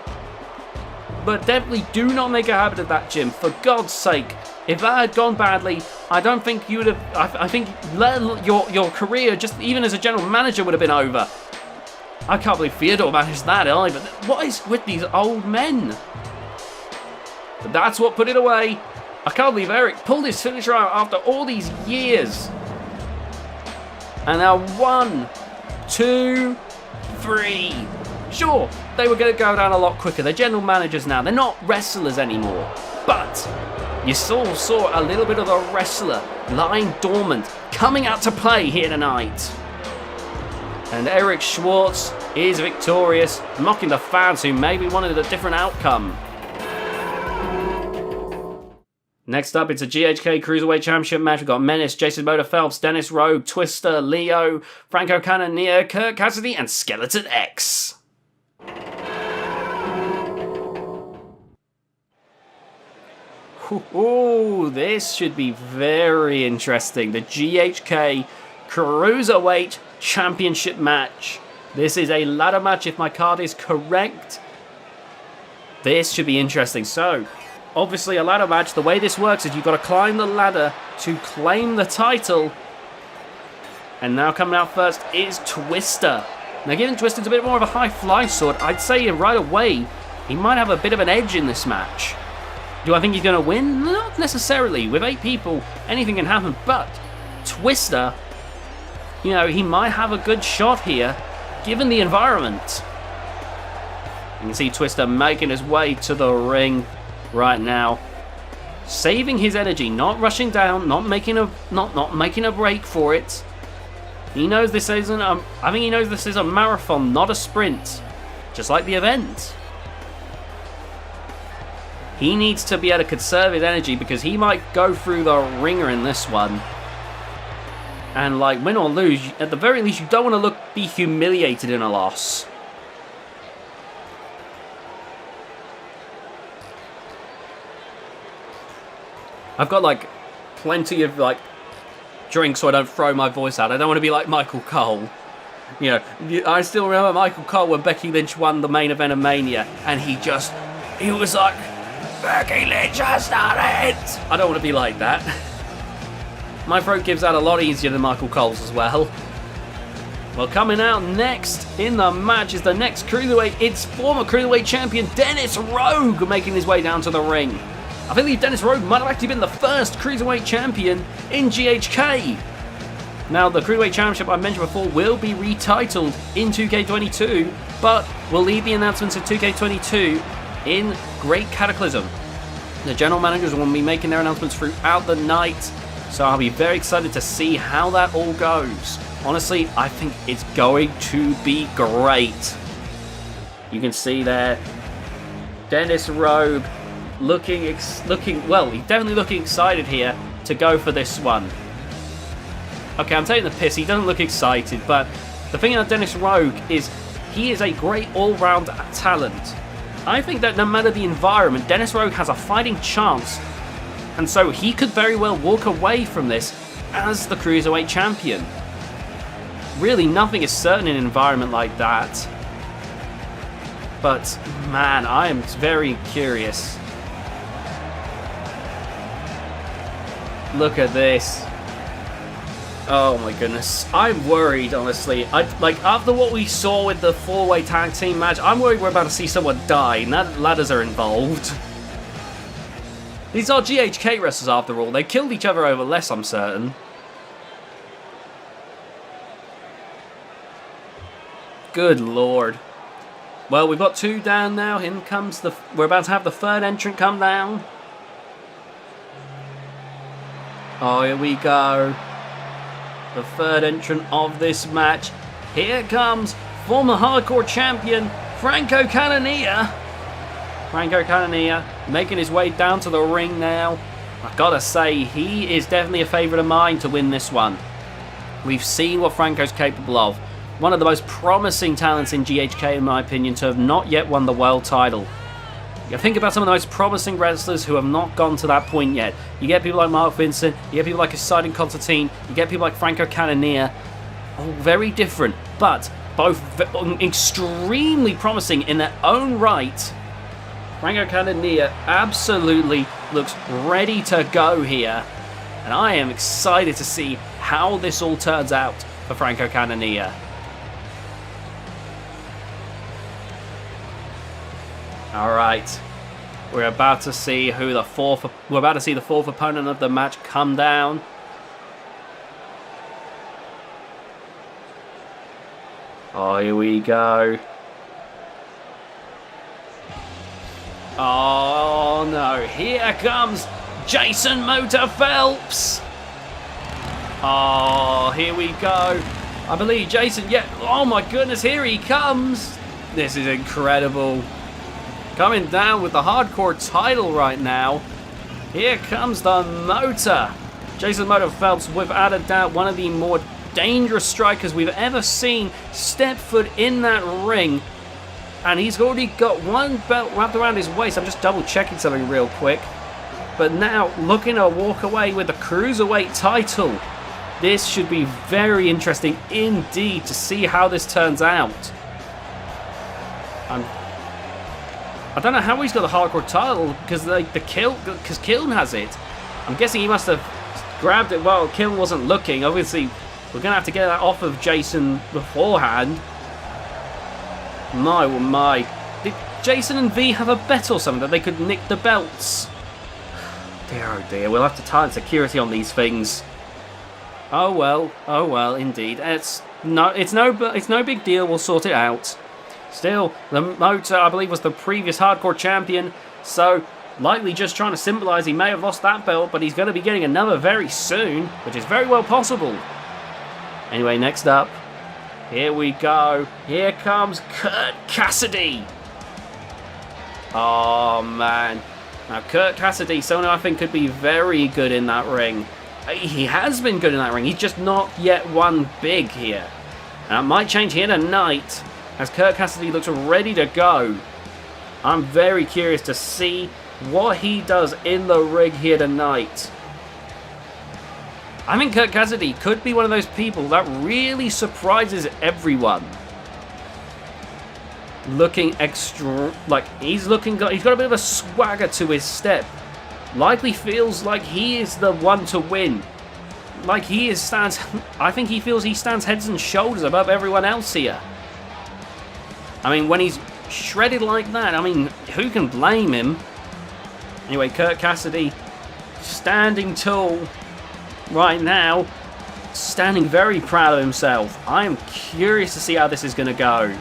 But definitely do not make a habit of that, Jim. For God's sake. If that had gone badly, I don't think you would have... I think your career, just even as a general manager, would have been over. I can't believe Theodore managed that either. What is with these old men? But that's what put it away. I can't believe Eric pulled his finisher out after all these years. And now 1, 2, 3. Sure, they were going to go down a lot quicker. They're general managers now. They're not wrestlers anymore. But you saw a little bit of a wrestler lying dormant, coming out to play here tonight. And Eric Schwartz is victorious, mocking the fans who maybe wanted a different outcome. Next up, it's a GHK Cruiserweight Championship match. We've got Menace, Jason Motor Phelps, Dennis Rogue, Twister, Leo, Franco Cannoneer, Kurt Cassidy, and Skeleton X. Ooh, this should be very interesting. The GHK Cruiserweight Championship match. This is a ladder match if my card is correct. This should be interesting. So, obviously a ladder match, the way this works is you've got to climb the ladder to claim the title. And now coming out first is Twister. Now given Twister's a bit more of a high fly sword, I'd say right away he might have a bit of an edge in this match. Do I think he's going to win? Not necessarily. With 8 people, anything can happen. But Twister, you know, he might have a good shot here, given the environment. You can see Twister making his way to the ring right now, saving his energy, not rushing down, not making a break for it. He knows this isn't. I think he knows this is a marathon, not a sprint, just like the event. He needs to be able to conserve his energy because he might go through the ringer in this one. And like win or lose, at the very least, you don't want to be humiliated in a loss. I've got like plenty of like drinks so I don't throw my voice out. I don't want to be like Michael Cole. You know, I still remember Michael Cole when Becky Lynch won the main event of Mania, and he was like, Becky Lynch has done it! I don't want to be like that. My throat gives out a lot easier than Michael Cole's as well. Well, coming out next in the match is the next Cruiserweight. It's former Cruiserweight champion Dennis Rogue making his way down to the ring. I believe Dennis Rogue might have actually been the first Cruiserweight champion in GHK. Now, the Cruiserweight Championship I mentioned before will be retitled in 2K22, but we'll leave the announcements of 2K22 in Great Cataclysm. The general managers will be making their announcements throughout the night, so I'll be very excited to see how that all goes. Honestly, I think it's going to be great. You can see there, Dennis Rogue looking well, he's definitely looking excited here to go for this one. Okay, I'm taking the piss, he doesn't look excited, but the thing about Dennis Rogue is he is a great all-round talent. I think that no matter the environment, Dennis Rogue has a fighting chance, and so he could very well walk away from this as the Cruiserweight champion. Really, nothing is certain in an environment like that. But, man, I am very curious. Look at this. Oh my goodness. I'm worried, honestly. After what we saw with the 4-way tag team match, I'm worried we're about to see someone die, and that ladders are involved. These are GHK wrestlers after all. They killed each other over less, I'm certain. Good lord. Well, we've got 2 down now. In comes we're about to have the 3rd entrant come down. Oh, here we go. The 3rd entrant of this match. Here comes former hardcore champion Franco Cannoneer. Franco Cannoneer making his way down to the ring now. I've got to say, he is definitely a favourite of mine to win this one. We've seen what Franco's capable of. One of the most promising talents in GHK, in my opinion, to have not yet won the world title. You think about some of the most promising wrestlers who have not gone to that point yet. You get people like Mark Vincent, you get people like Poseidon Constantine, you get people like Franco Cannoneer. All very different, but both extremely promising in their own right. Franco Cannoneer absolutely looks ready to go here. And I am excited to see how this all turns out for Franco Cannoneer. Alright, we're about to see the fourth opponent of the match come down. Oh, here we go. Oh no, here comes Jason Motor Phelps. Oh, here we go. I believe Jason, oh my goodness, here he comes. This is incredible. Coming down with the hardcore title right now. Here comes the Motor. Jason Motor Phelps, without a doubt, one of the more dangerous strikers we've ever seen step foot in that ring. And he's already got one belt wrapped around his waist. I'm just double checking something real quick. But now looking to walk away with the Cruiserweight title. This should be very interesting indeed to see how this turns out. I don't know how he's got the hardcore title because Kiln has it. I'm guessing he must have grabbed it while Kiln wasn't looking. Obviously, we're going to have to get that off of Jason beforehand. My, oh my. Did Jason and V have a bet or something that they could nick the belts? Dear, oh dear. We'll have to tighten security on these things. Oh well, indeed. It's no big deal. We'll sort it out. Still, the Motor, I believe, was the previous hardcore champion, so likely just trying to symbolise he may have lost that belt, but he's going to be getting another very soon, which is very well possible. Anyway, next up, here we go. Here comes Kurt Cassidy. Oh, man. Now, Kurt Cassidy, someone I think could be very good in that ring. He has been good in that ring. He's just not yet won big here. Now, it might change here tonight, as Kurt Cassidy looks ready to go. I'm very curious to see what he does in the ring here tonight. I think Kurt Cassidy could be one of those people that really surprises everyone. Looking extra, he's got a bit of a swagger to his step. Likely feels like he is the one to win. I think he feels he stands heads and shoulders above everyone else here. I mean, when he's shredded like that, I mean, who can blame him? Anyway, Kurt Cassidy standing tall right now, standing very proud of himself. I am curious to see how this is going to go.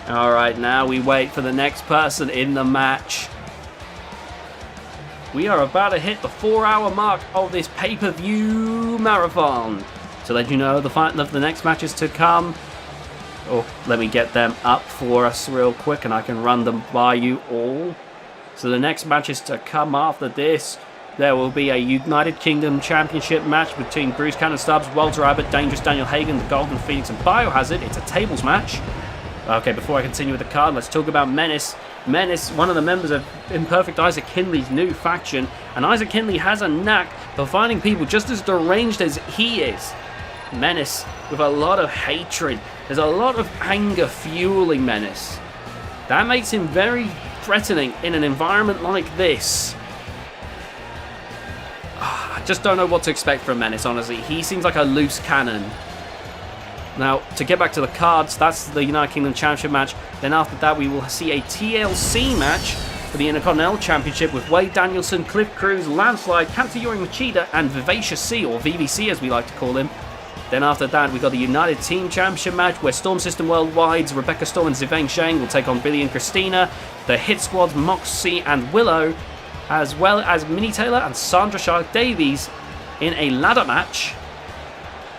Alright, now we wait for the next person in the match. We are about to hit the 4-hour mark of this pay-per-view marathon. To let you know the next matches to come. Oh, let me get them up for us real quick and I can run them by you all. So the next matches to come after this, there will be a United Kingdom Championship match between Bruce Cannon Stubbs, Walter Abbott, Dangerous Daniel Hagen, the Golden Phoenix and Biohazard. It's a tables match. Okay, before I continue with the card, let's talk about Menace. Menace, one of the members of Imperfect Isaac Kinley's new faction, and Isaac Kinley has a knack for finding people just as deranged as he is. Menace with a lot of hatred. There's a lot of anger fueling Menace. That makes him very threatening in an environment like this. I just don't know what to expect from Menace, honestly. He seems like a loose cannon. Now, to get back to the cards, that's the United Kingdom Championship match. Then after that, we will see a TLC match for the Intercontinental Championship with Wade Danielson, Cliff Cruz, Landslide, Katsuyori Machida, and Vivacious C, or VVC as we like to call him. Then after that, we've got the United Team Championship match where Storm System Worldwide's Rebecca Storm and Zivang Shang will take on Billy and Christina, the Hit Squad's Moxie and Willow, as well as Minnie Taylor and Sandra Shark Davies in a ladder match.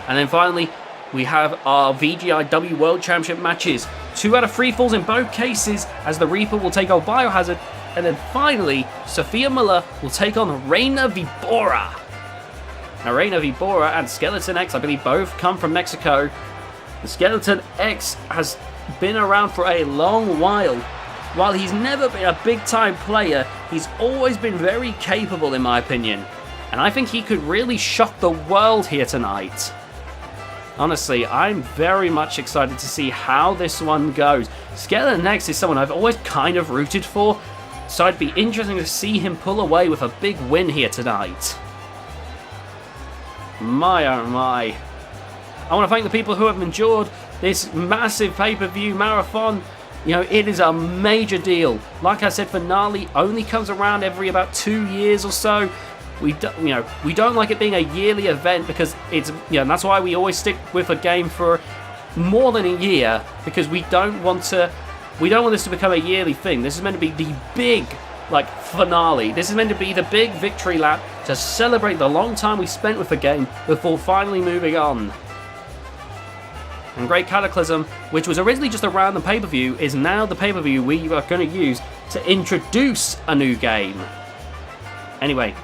And then finally, we have our VGIW World Championship matches 2 out of 3 falls in both cases, as the Reaper will take on Biohazard. And then finally, Sophia Muller will take on Reina Vibora. Now, Reina Vibora and Skeleton X, I believe, both come from Mexico. The Skeleton X has been around for a long while. While he's never been a big-time player, he's always been very capable, in my opinion. And I think he could really shock the world here tonight. Honestly, I'm very much excited to see how this one goes. Skeleton X is someone I've always kind of rooted for, so it'd be interesting to see him pull away with a big win here tonight. My oh my. I want to thank the people who have endured this massive pay-per-view marathon. You know, it is a major deal. Like I said, finale only comes around every about 2 years or so. We don't like it being a yearly event because it's, that's why we always stick with a game for more than a year, because we don't want this to become a yearly thing. This is meant to be the big, finale. This is meant to be the big victory lap to celebrate the long time we spent with the game before finally moving on. And Great Cataclysm, which was originally just a random pay-per-view, is now the pay-per-view we are going to use to introduce a new game. Anyway,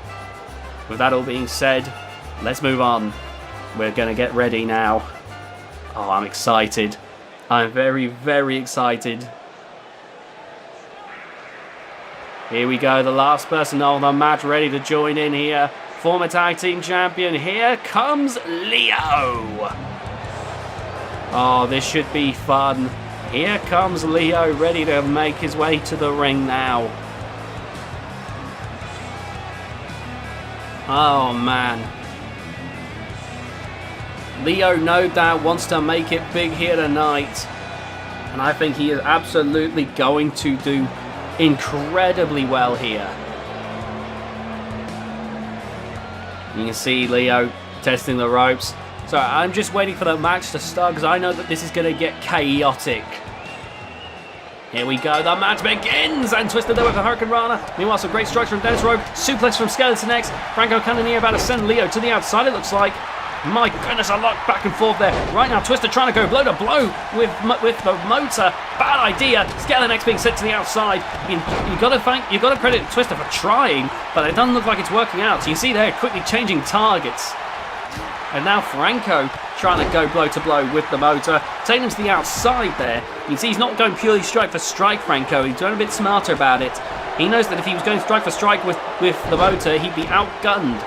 with that all being said, let's move on. We're going to get ready now. Oh, I'm excited. I'm very, very excited. Here we go, the last person on the match ready to join in here. Former tag team champion, here comes Leo. Oh, this should be fun. Here comes Leo, ready to make his way to the ring now. Oh, man. Leo, no doubt, wants to make it big here tonight. And I think he is absolutely going to do incredibly well here. You can see Leo testing the ropes. So I'm just waiting for the match to start because I know that this is going to get chaotic. Here we go, the match begins! And Twisted there with a Hurricane Rana. Meanwhile, some great structure from Dennis Rogue. Suplex from Skeleton X. Franco Cannoneer about to send Leo to the outside, it looks like. My goodness, a lot back and forth there. Right now, Twister trying to go blow to blow with the motor. Bad idea. Skeleton X being sent to the outside. You got to credit Twister for trying, but it doesn't look like it's working out. So you see there, quickly changing targets. And now Franco trying to go blow to blow with the motor. Taking him to the outside there. You can see he's not going purely strike for strike, Franco. He's doing a bit smarter about it. He knows that if he was going strike for strike with the motor, he'd be outgunned.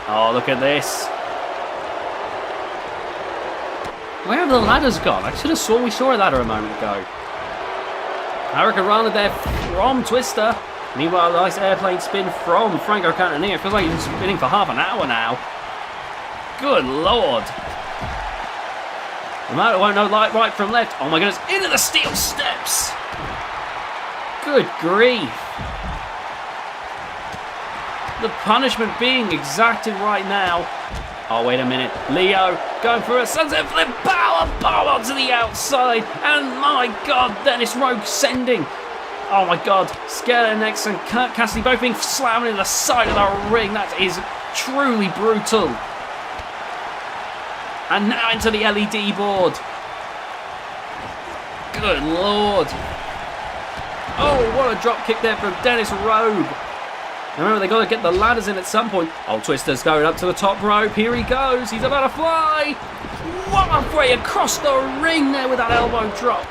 Oh, look at this. Where have the ladders gone? I should have we saw a ladder a moment ago. Hurricane Rana there from Twister. Meanwhile, nice airplane spin from Franco Cannoneer. It feels like he's been spinning for half an hour now. Good lord. The motor won't know right from left. Oh my goodness, into the steel steps. Good grief. The punishment being exacted right now. Oh, wait a minute. Leo going for a sunset flip. Power bomb onto the outside. And my god, Dennis Rogue sending. Oh my god. Skeleton X and Kurt Cassidy both being slammed in the side of the ring. That is truly brutal. And now into the LED board. Good lord. Oh, what a drop kick there from Dennis Rogue. Remember, they got to get the ladders in at some point. Oh, Twister's going up to the top rope. Here he goes. He's about to fly. What a way across the ring there with that elbow drop.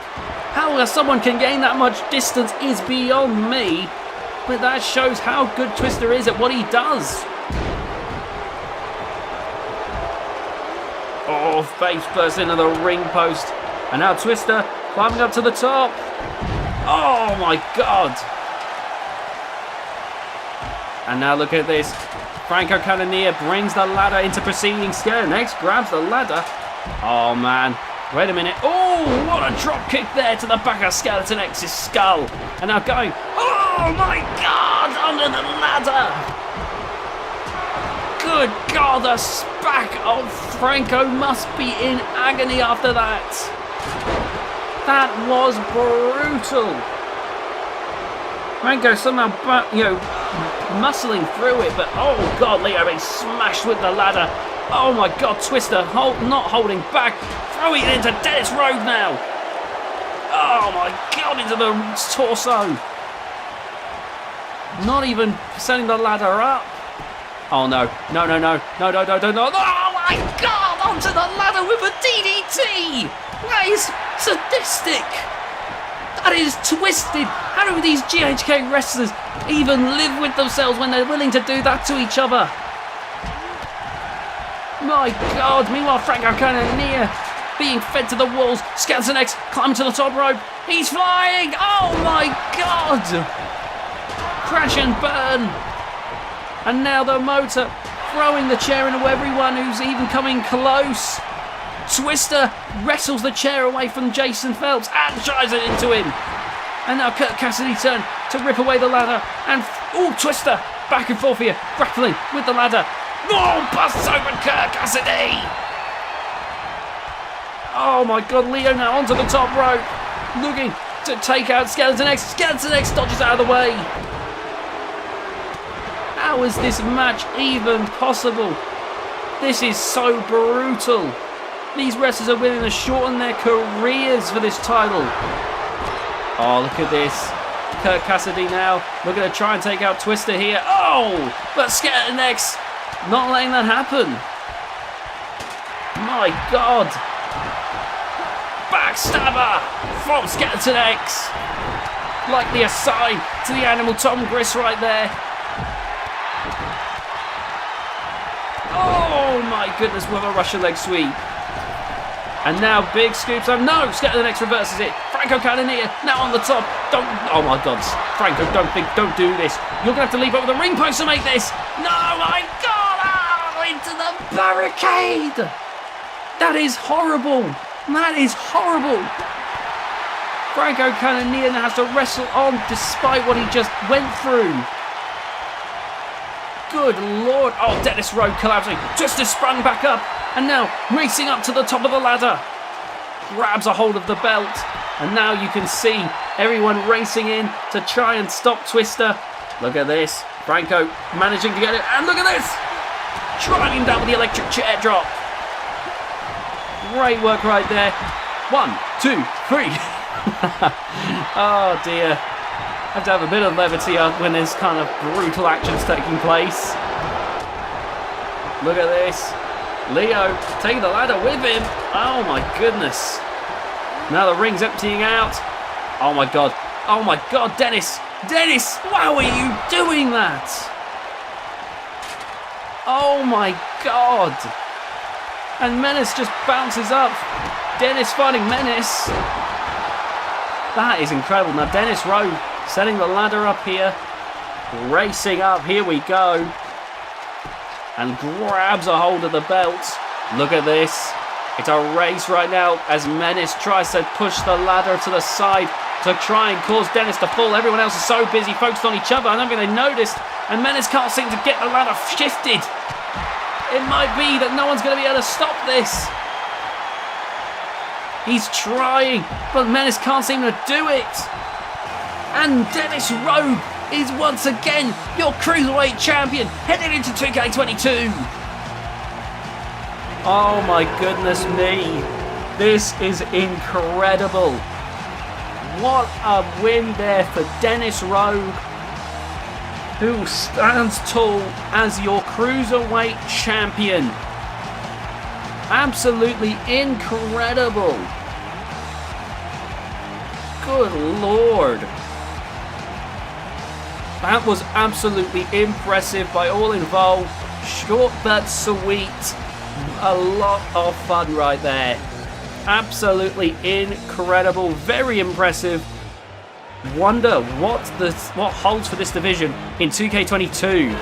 How someone can gain that much distance is beyond me. But that shows how good Twister is at what he does. Oh, face first into the ring post. And now Twister climbing up to the top. Oh my god. And now look at this. Franco Cannoneer brings the ladder into proceeding. Skeleton X grabs the ladder. Oh man. Wait a minute. Oh, what a drop kick there to the back of Skeleton X's skull. And now going. Oh my god. Under the ladder. Good God, the SPAC of Franco must be in agony after that. That was brutal. Franco somehow, muscling through it, but oh God, Leo being smashed with the ladder. Oh my God, Twister not holding back, throwing it into Dennis Rogue now. Oh my God, into the torso. Not even setting the ladder up. Oh no, no, no, no, no, no, no, no, no. Oh my God, onto the ladder with a DDT. That is sadistic. That is twisted. How do these GHK wrestlers even live with themselves when they're willing to do that to each other? My God, meanwhile Franco kind of near being fed to the walls. TeknoAxe climbing to the top rope. He's flying. Oh my God. Crash and burn. And now the motor throwing the chair into everyone who's even coming close. Twister wrestles the chair away from Jason Phelps and drives it into him. And now Kurt Cassidy turn to rip away the ladder. And, Twister back and forth here, grappling with the ladder. Busts open Kurt Cassidy. Oh my God, Leo now onto the top rope. Looking to take out TeknoAxe. TeknoAxe dodges out of the way. How is this match even possible? This is so brutal. These wrestlers are willing to shorten their careers for this title. Oh, look at this. Kurt Cassidy now looking to try and take out Twister here. Oh, but TeknoAxe not letting that happen. My God. Backstabber from TeknoAxe. Likely a sign to the Animal Tom Griss right there. Oh my goodness, with a Russian leg sweep. And now big scoops up. No, TeknoAxe reverses it. Franco Cannoneer now on the top. Don't. Oh my God, Franco, don't do this. You're gonna have to leap over the ring post to make this. No, my God, into the barricade. That is horrible. That is horrible. Franco Cannoneer now has to wrestle on despite what he just went through. Good Lord. Oh, Dennis Rowe collapsing. Twister sprung back up and now racing up to the top of the ladder. Grabs a hold of the belt and now you can see everyone racing in to try and stop Twister. Look at this. Franco managing to get it. And look at this. Driving him down with the electric chair drop. Great work right there. 1, 2, 3. Oh dear. I have to have a bit of levity when there's kind of brutal actions taking place. Look at this. Leo taking the ladder with him. Oh my goodness. Now the ring's emptying out. Oh my God. Oh my God, Dennis. Dennis, how are you doing that? Oh my God. And Menace just bounces up. Dennis fighting Menace. That is incredible. Now Dennis Rowe setting the ladder up here. Racing up. Here we go. And grabs a hold of the belt. Look at this. It's a race right now as Menace tries to push the ladder to the side to try and cause Dennis to fall. Everyone else is so busy focused on each other. I don't think they noticed. And Menace can't seem to get the ladder shifted. It might be that no one's going to be able to stop this. He's trying, but Menace can't seem to do it. And Dennis Rowe is once again your Cruiserweight champion heading into 2K22. Oh my goodness me. This is incredible. What a win there for Dennis Rowe, who stands tall as your Cruiserweight champion. Absolutely incredible. Good Lord. That was absolutely impressive by all involved. Short but sweet. A lot of fun right there. Absolutely incredible. Very impressive. Wonder what holds for this division in 2K22.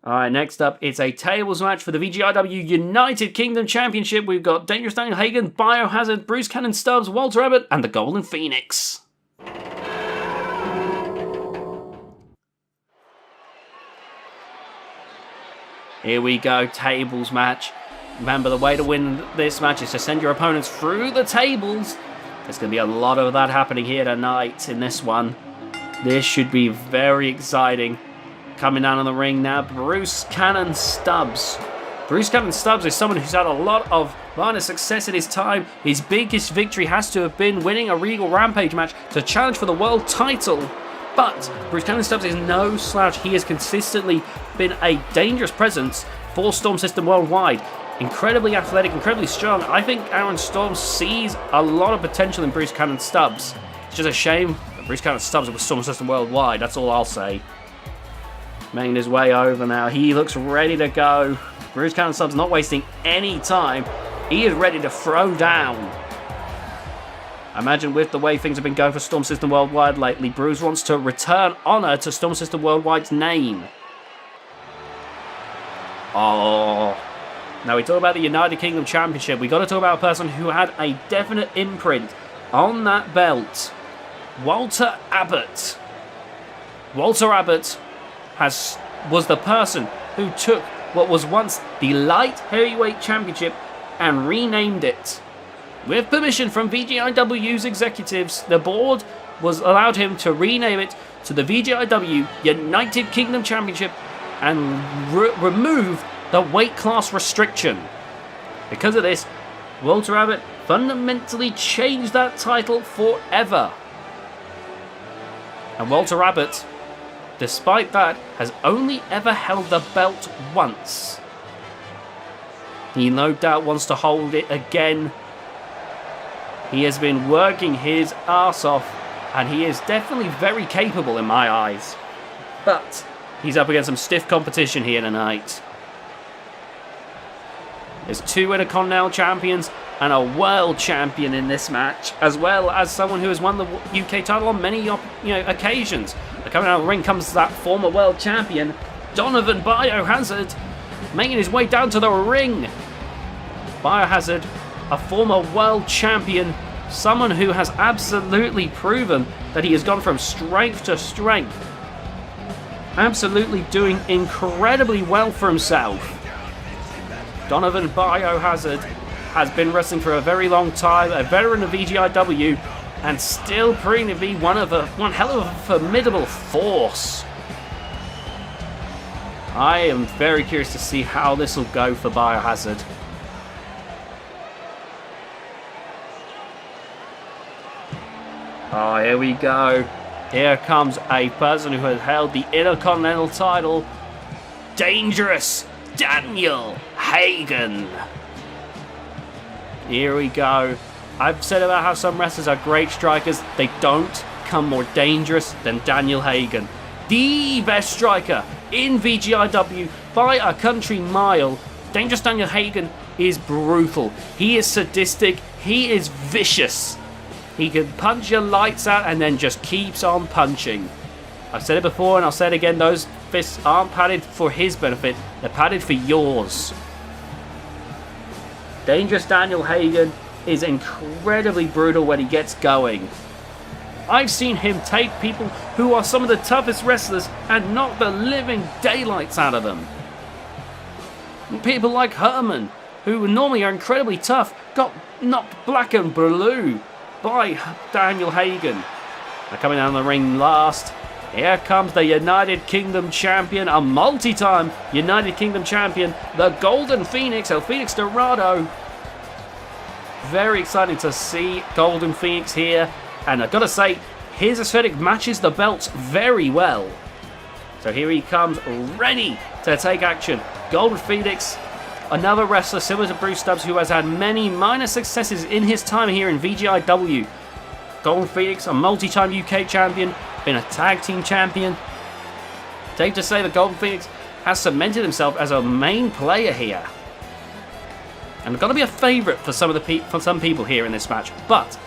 Alright, next up, it's a tables match for the VGIW United Kingdom Championship. We've got Dangerous Daniel Hagen, Biohazard, Bruce Cannon Stubbs, Walter Abbott, and the Golden Phoenix. Here we go, tables match. Remember, the way to win this match is to send your opponents through the tables. There's going to be a lot of that happening here tonight in this one. This should be very exciting. Coming down on the ring now, Bruce Cannon Stubbs. Bruce Cannon Stubbs is someone who's had a lot of minor success in his time. His biggest victory has to have been winning a Regal Rampage match to challenge for the world title. But Bruce Cannon Stubbs is no slouch. He has consistently been a dangerous presence for Storm System worldwide. Incredibly athletic, incredibly strong. I think Aaron Storm sees a lot of potential in Bruce Cannon Stubbs. It's just a shame that Bruce Cannon Stubbs was Storm System worldwide. That's all I'll say. Making his way over now. He looks ready to go. Bruce Cannon Stubbs not wasting any time. He is ready to throw down. I imagine with the way things have been going for Storm System Worldwide lately, Bruce wants to return honour to Storm System Worldwide's name. Oh. Now we talk about the United Kingdom Championship. We got to talk about a person who had a definite imprint on that belt. Walter Abbott. Walter Abbott was the person who took what was once the Light Heavyweight Championship and renamed it. With permission from VGIW's executives, the board allowed him to rename it to the VGIW United Kingdom Championship and remove the weight class restriction. Because of this, Walter Abbott fundamentally changed that title forever. And Walter Abbott, despite that, has only ever held the belt once. He no doubt wants to hold it again. He has been working his ass off, and he is definitely very capable in my eyes. But he's up against some stiff competition here tonight. There's 2 Intercontinental champions and a world champion in this match, as well as someone who has won the UK title on many occasions. Coming out of the ring comes that former world champion, Donovan Biohazard, making his way down to the ring. Biohazard, a former world champion, someone who has absolutely proven that he has gone from strength to strength. Absolutely doing incredibly well for himself. Donovan Biohazard has been wrestling for a very long time, a veteran of VGIW, and still proving to be one hell of a formidable force. I am very curious to see how this will go for Biohazard. Oh, here we go. Here comes a person who has held the Intercontinental title. Dangerous Daniel Hagen. Here we go. I've said about how some wrestlers are great strikers. They don't come more dangerous than Daniel Hagen. The best striker in VGIW by a country mile. Dangerous Daniel Hagen is brutal. He is sadistic. He is vicious. He can punch your lights out and then just keeps on punching. I've said it before and I'll say it again. Those fists aren't padded for his benefit. They're padded for yours. Dangerous Daniel Hagen is incredibly brutal when he gets going. I've seen him take people who are some of the toughest wrestlers and knock the living daylights out of them. People like Herman, who normally are incredibly tough, got knocked black and blue by Daniel Hagen. Now coming down the ring last, here comes the United Kingdom champion, a multi-time United Kingdom champion, the Golden Phoenix, El Phoenix Dorado. Very exciting to see Golden Phoenix here, and I've got to say, his aesthetic matches the belts very well. So here he comes, ready to take action. Golden Phoenix, another wrestler similar to Bruce Stubbs, who has had many minor successes in his time here in VGIW. Golden Phoenix, a multi-time UK champion, been a tag team champion. Safe to say that Golden Phoenix has cemented himself as a main player here. And got to be a favourite for some people here in this match. But,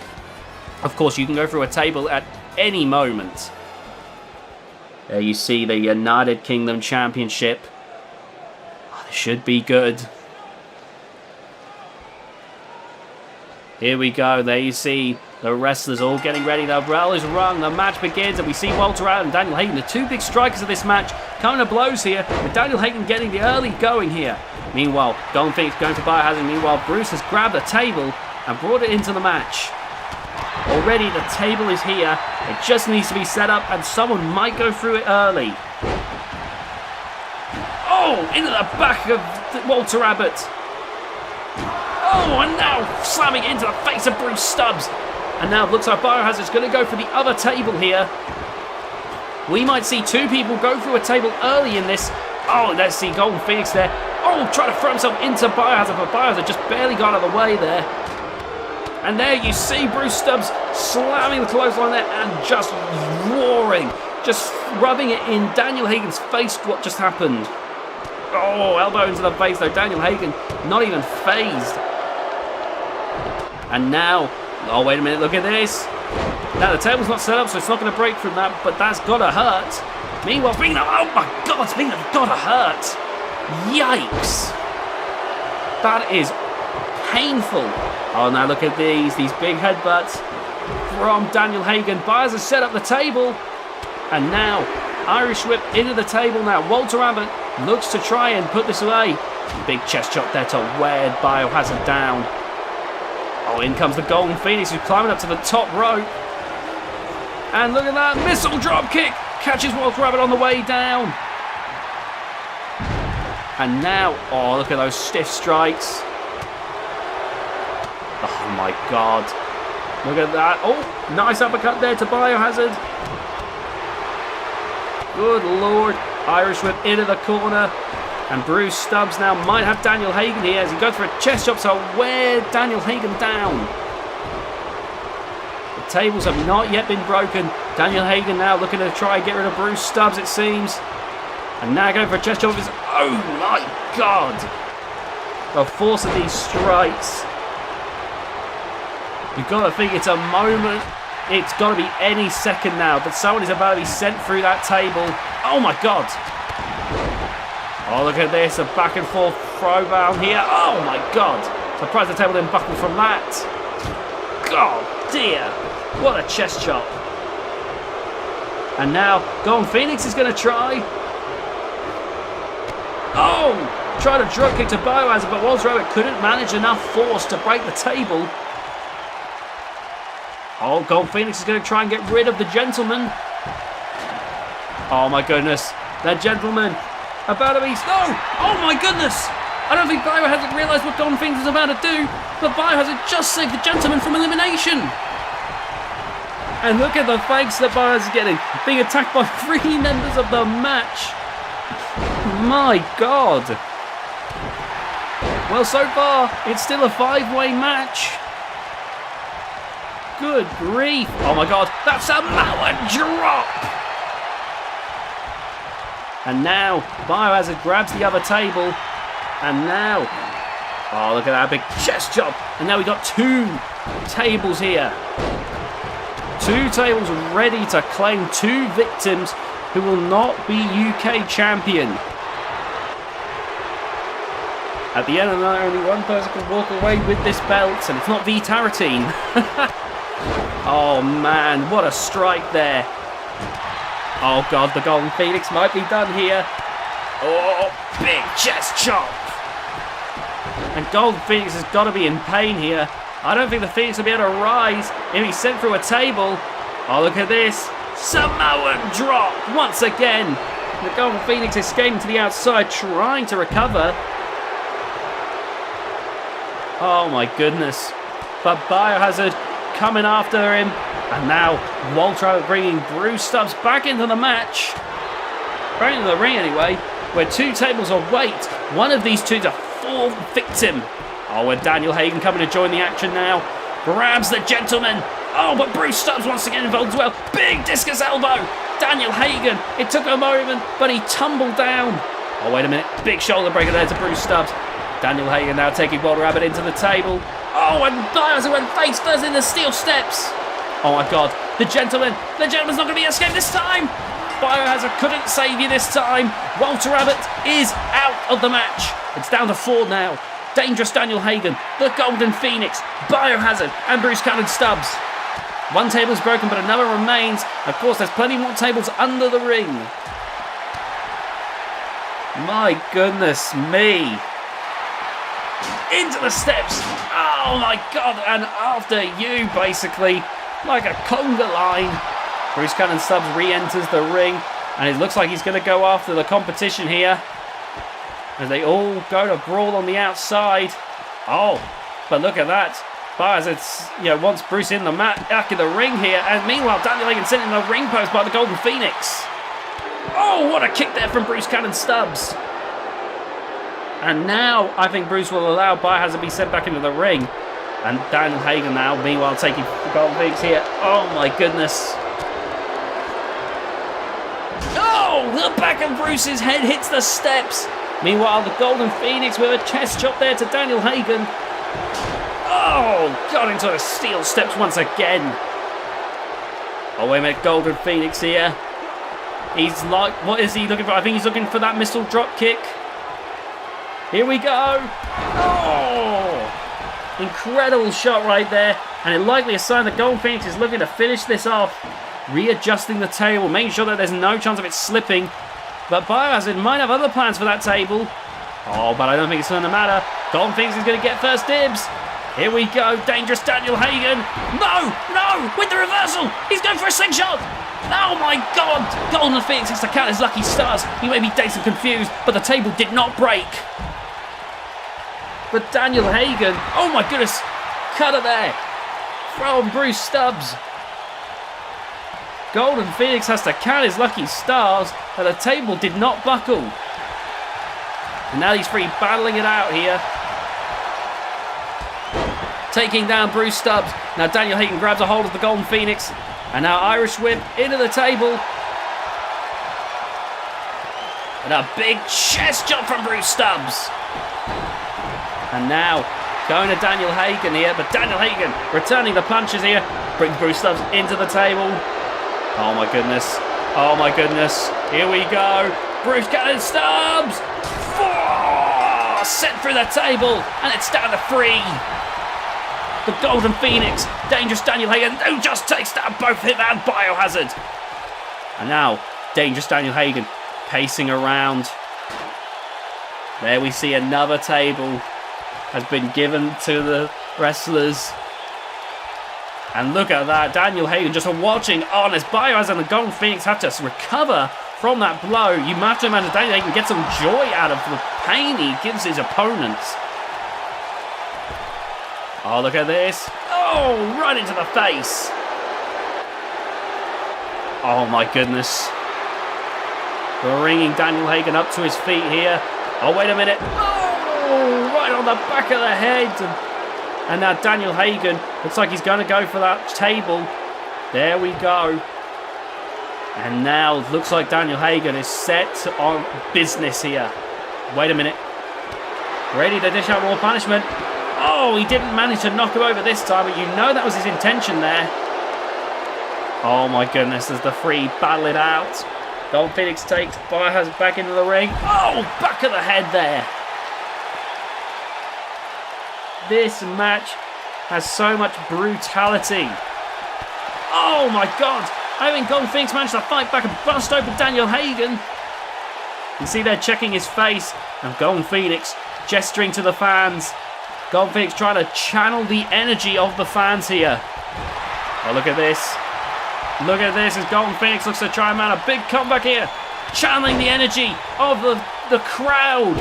of course, you can go through a table at any moment. There you see the United Kingdom Championship. Oh, this should be good. Here we go. There you see the wrestlers all getting ready. The bell is rung. The match begins, and we see Walter Abbott and Daniel Hagen, the 2 big strikers of this match, coming to blows here, with Daniel Hagen getting the early going here. Meanwhile, Golden Phoenix going for Biohazard. Meanwhile, Bruce has grabbed a table and brought it into the match. Already the table is here. It just needs to be set up, and someone might go through it early. Oh, into the back of Walter Rabbit. Oh, and now slamming into the face of Bruce Stubbs. And now it looks like Biohazard's going to go for the other table here. We might see two people go through a table early in this. Oh, let's see Golden Phoenix there. Oh, trying to throw himself into Biohazard, but Biohazard just barely got out of the way there. And there you see Bruce Stubbs slamming the clothesline there and just roaring, just rubbing it in Daniel Hagen's face. What just happened? Oh, elbow into the face though. Daniel Hagen not even phased. And now, oh wait a minute, look at this. Now the table's not set up, so it's not going to break from that, but that's got to hurt. Meanwhile, speaking of, oh my God, speaking of got to hurt. Yikes. That is painful. Oh, now look at these big headbutts from Daniel Hagen. Byers has set up the table. And now, Irish whip into the table now. Walter Rabbit looks to try and put this away. Big chest chop there to wear Biohazard down. Oh, in comes the Golden Phoenix, who's climbing up to the top rope. And look at that, missile drop kick. Catches Walter Rabbit on the way down. And now, oh, look at those stiff strikes. Oh my God. Look at that. Oh, nice uppercut there to Biohazard. Good Lord. Irish whip into the corner. And Bruce Stubbs now might have Daniel Hagen here as he goes for a chest chop to wear Daniel Hagen down. The tables have not yet been broken. Daniel Hagen now looking to try and get rid of Bruce Stubbs, it seems. And now going for a chest chop. Oh my God. The force of these strikes. You've got to think it's a moment. It's got to be any second now. But someone is about to be sent through that table. Oh my God. Oh, look at this. A back and forth throwdown here. Oh my God. Surprised the table didn't buckle from that. God dear. What a chest chop. And now Golden Phoenix is going to try. Oh! Tried a drop kick to Biohazard, but Walter Rabbit couldn't manage enough force to break the table. Oh, Golden Phoenix is going to try and get rid of the gentleman. Oh my goodness. The gentleman about to be... No! Oh my goodness! I don't think Biohazard realised what Golden Phoenix was about to do, but Biohazard just saved the gentleman from elimination. And look at the thanks that Biohazard is getting. Being attacked by 3 members of the match. My God. Well, so far, it's still a 5-way match. Good grief. Oh my God, that's a Samoan drop. And now, Biohazard grabs the other table. And now, oh, look at that big chest chop. And now we've got 2 tables here. 2 tables ready to claim 2 victims who will not be UK champion. At the end of the night, only one person can walk away with this belt, and it's not V-Taratine. Oh man, what a strike there. Oh God, the Golden Phoenix might be done here. Oh, big chest chop. And Golden Phoenix has got to be in pain here. I don't think the Phoenix will be able to rise if he's sent through a table. Oh, look at this. Samoan drop once again. The Golden Phoenix escaping to the outside, trying to recover. Oh my goodness. But Biohazard coming after him. And now Walter bringing Bruce Stubbs back into the match. Back into the ring anyway. Where 2 tables await. One of these 2 to fall victim. Oh, with Daniel Hagen coming to join the action now. Grabs the gentleman. Oh, but Bruce Stubbs once again involved as well. Big discus elbow. Daniel Hagen. It took a moment, but he tumbled down. Oh, wait a minute. Big shoulder breaker there to Bruce Stubbs. Daniel Hagen now taking Walter Rabbit into the table. Oh, and Biohazard went face first in the steel steps. Oh my God. The gentleman's not going to be escaped this time. Biohazard couldn't save you this time. Walter Rabbit is out of the match. It's down to 4 now. Dangerous Daniel Hagen, the Golden Phoenix, Biohazard, and Bruce Cannon Stubbs. 1 table's broken, but another remains. Of course, there's plenty more tables under the ring. My goodness me. Into the steps. Oh my God. And after you, basically, like a conga line. Bruce Cannon Stubbs re-enters the ring. And it looks like he's going to go after the competition here. as they all go to brawl on the outside. Oh, but look at that. Biohazard, wants Bruce in the mat, back in the ring here, and meanwhile Daniel Hagen sent in the ring post by the Golden Phoenix. Oh, what a kick there from Bruce Cannon Stubbs. And now I think Bruce will allow Biohazard to be sent back into the ring. And Daniel Hagen now, meanwhile, taking the Golden Phoenix here. Oh my goodness. Oh, the back of Bruce's head hits the steps. Meanwhile, the Golden Phoenix with a chest chop there to Daniel Hagen. Oh, got into the steel steps once again. Oh, wait a minute, Golden Phoenix here. He's like, what is he looking for? I think he's looking for that missile drop kick. Here we go. Oh, incredible shot right there. And it likely a sign that Golden Phoenix is looking to finish this off. Readjusting the table, making sure that there's no chance of it slipping. But Biohazard might have other plans for that table. Oh, but I don't think it's going to matter. Golden Phoenix is going to get first dibs. Here we go, dangerous Daniel Hagen. No, with the reversal. He's going for a slingshot. Oh my God! Golden Phoenix is to count his lucky stars. He may be dazed and confused, but the table did not break. But Daniel Hagen, oh my goodness, cutter there from Bruce Stubbs. Golden Phoenix has to count his lucky stars, but the table did not buckle. And now these three battling it out here. Taking down Bruce Stubbs. Now Daniel Hagen grabs a hold of the Golden Phoenix. And now Irish whip into the table. And a big chest jump from Bruce Stubbs. And now going to Daniel Hagen here. But Daniel Hagen returning the punches here. Brings Bruce Stubbs into the table. Oh my goodness. Oh my goodness. Here we go. Bruce Cannon Stubbs. Sent through the table. And it's down to 3. The Golden Phoenix, dangerous Daniel Hagen, who just takes down both him and Biohazard. And now, dangerous Daniel Hagen pacing around. There we see another table has been given to the wrestlers. And look at that, Daniel Hagen just watching on as Biohazard and the Golden Phoenix have to recover from that blow. You have to imagine Daniel Hagen gets some joy out of the pain he gives his opponents. Oh, look at this. Oh, right into the face. Oh, my goodness. Bringing Daniel Hagen up to his feet here. Oh, wait a minute. Oh, right on the back of the head. And now Daniel Hagen looks like he's going to go for that table. There we go. And now looks like Daniel Hagen is set on business here. Wait a minute. Ready to dish out more punishment. Oh, he didn't manage to knock him over this time, but you know that was his intention there. Oh my goodness, as the three battle it out. Golden Phoenix takes Biohazard back into the ring. Oh, back of the head there. This match has so much brutality. Oh my God. I think Golden Phoenix managed to fight back and bust open Daniel Hagen. You can see they're checking his face. And Golden Phoenix gesturing to the fans. Golden Phoenix trying to channel the energy of the fans here. Oh, look at this. Look at this as Golden Phoenix looks to try and mount a big comeback here. Channeling the energy of the crowd.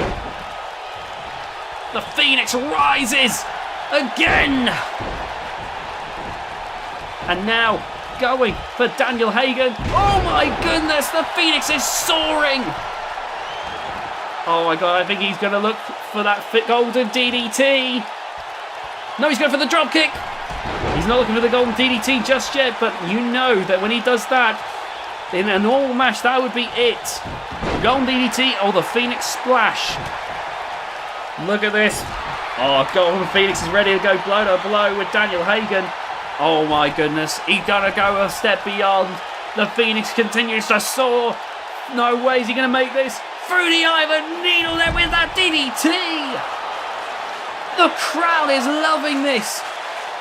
The Phoenix rises again. And now going for Daniel Hagen. Oh my goodness, the Phoenix is soaring. Oh my God, I think he's going to look for that golden DDT. No, he's going for the drop kick. He's not looking for the golden DDT just yet, but you know that when he does that, in a normal match, that would be it. Golden DDT or the Phoenix Splash. Look at this. Oh, Golden Phoenix is ready to go blow to blow with Daniel Hagen. Oh my goodness, he's going to go a step beyond. The Phoenix continues to soar. No way is he going to make this. Through the eye of a needle there with that DDT. The crowd is loving this.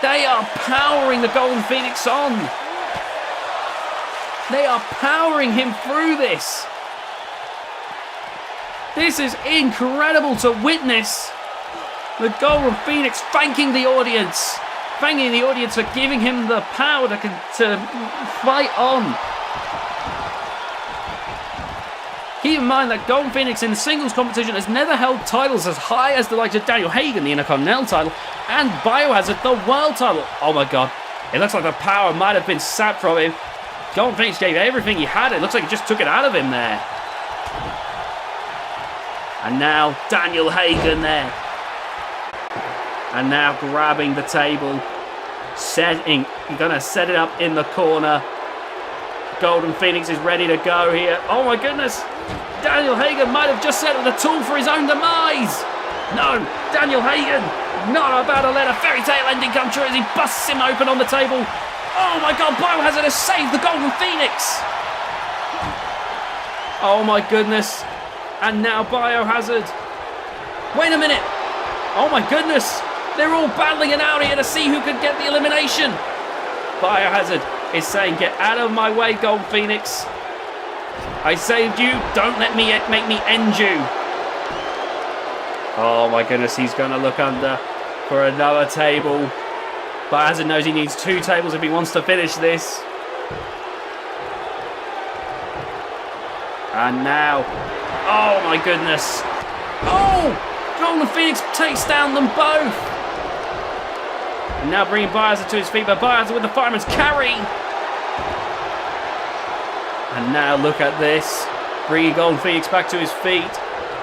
They are powering the Golden Phoenix on. They are powering him through this. This is incredible to witness. The Golden Phoenix thanking the audience. Thanking the audience for giving him the power to fight on. Keep in mind that Golden Phoenix in the singles competition has never held titles as high as the likes of Daniel Hagen, the Intercontinental title, and Biohazard, the world title. Oh my god, it looks like the power might have been sapped from him. Golden Phoenix gave everything he had. It looks like he just took it out of him there. And now Daniel Hagen there. And now grabbing the table. You're going to set it up in the corner. Golden Phoenix is ready to go here. Oh my goodness. Daniel Hagen might have just set up the tool for his own demise. No, Daniel Hagen not about to let a fairy tale ending come true as he busts him open on the table. Oh my god, Biohazard has saved the Golden Phoenix. Oh my goodness. And now Biohazard. Wait a minute. Oh my goodness. They're all battling it out here to see who could get the elimination. Biohazard is saying, get out of my way, Golden Phoenix. I saved you. Don't let me make me end you. Oh my goodness, he's going to look under for another table. Biohazard knows he needs 2 tables if he wants to finish this. And now, oh my goodness. Oh, Golden Phoenix takes down them both. And now bringing Biohazard to his feet, but Biohazard with the fireman's carry. And now look at this. Bringing Golden Phoenix back to his feet.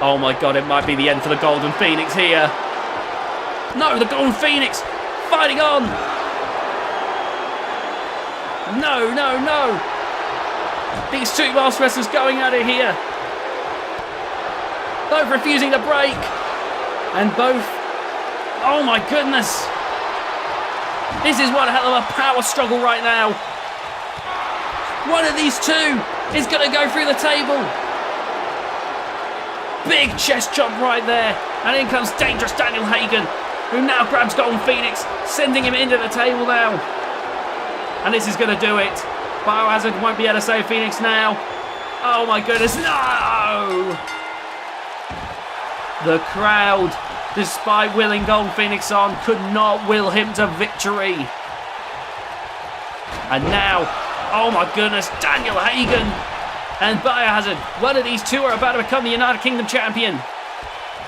Oh my god, it might be the end for the Golden Phoenix here. No, the Golden Phoenix fighting on. No, no, no. These 2 masked wrestlers going at it here. Both refusing to break. And both... Oh my goodness. This is one hell of a power struggle right now. One of these 2 is going to go through the table. Big chest chop right there. And in comes dangerous Daniel Hagen, who now grabs Golden Phoenix, sending him into the table now. And this is going to do it. Biohazard won't be able to save Phoenix now. Oh my goodness, no! The crowd, despite willing Golden Phoenix on, could not will him to victory. And now, oh my goodness, Daniel Hagen and Biohazard. One of these 2 are about to become the United Kingdom champion.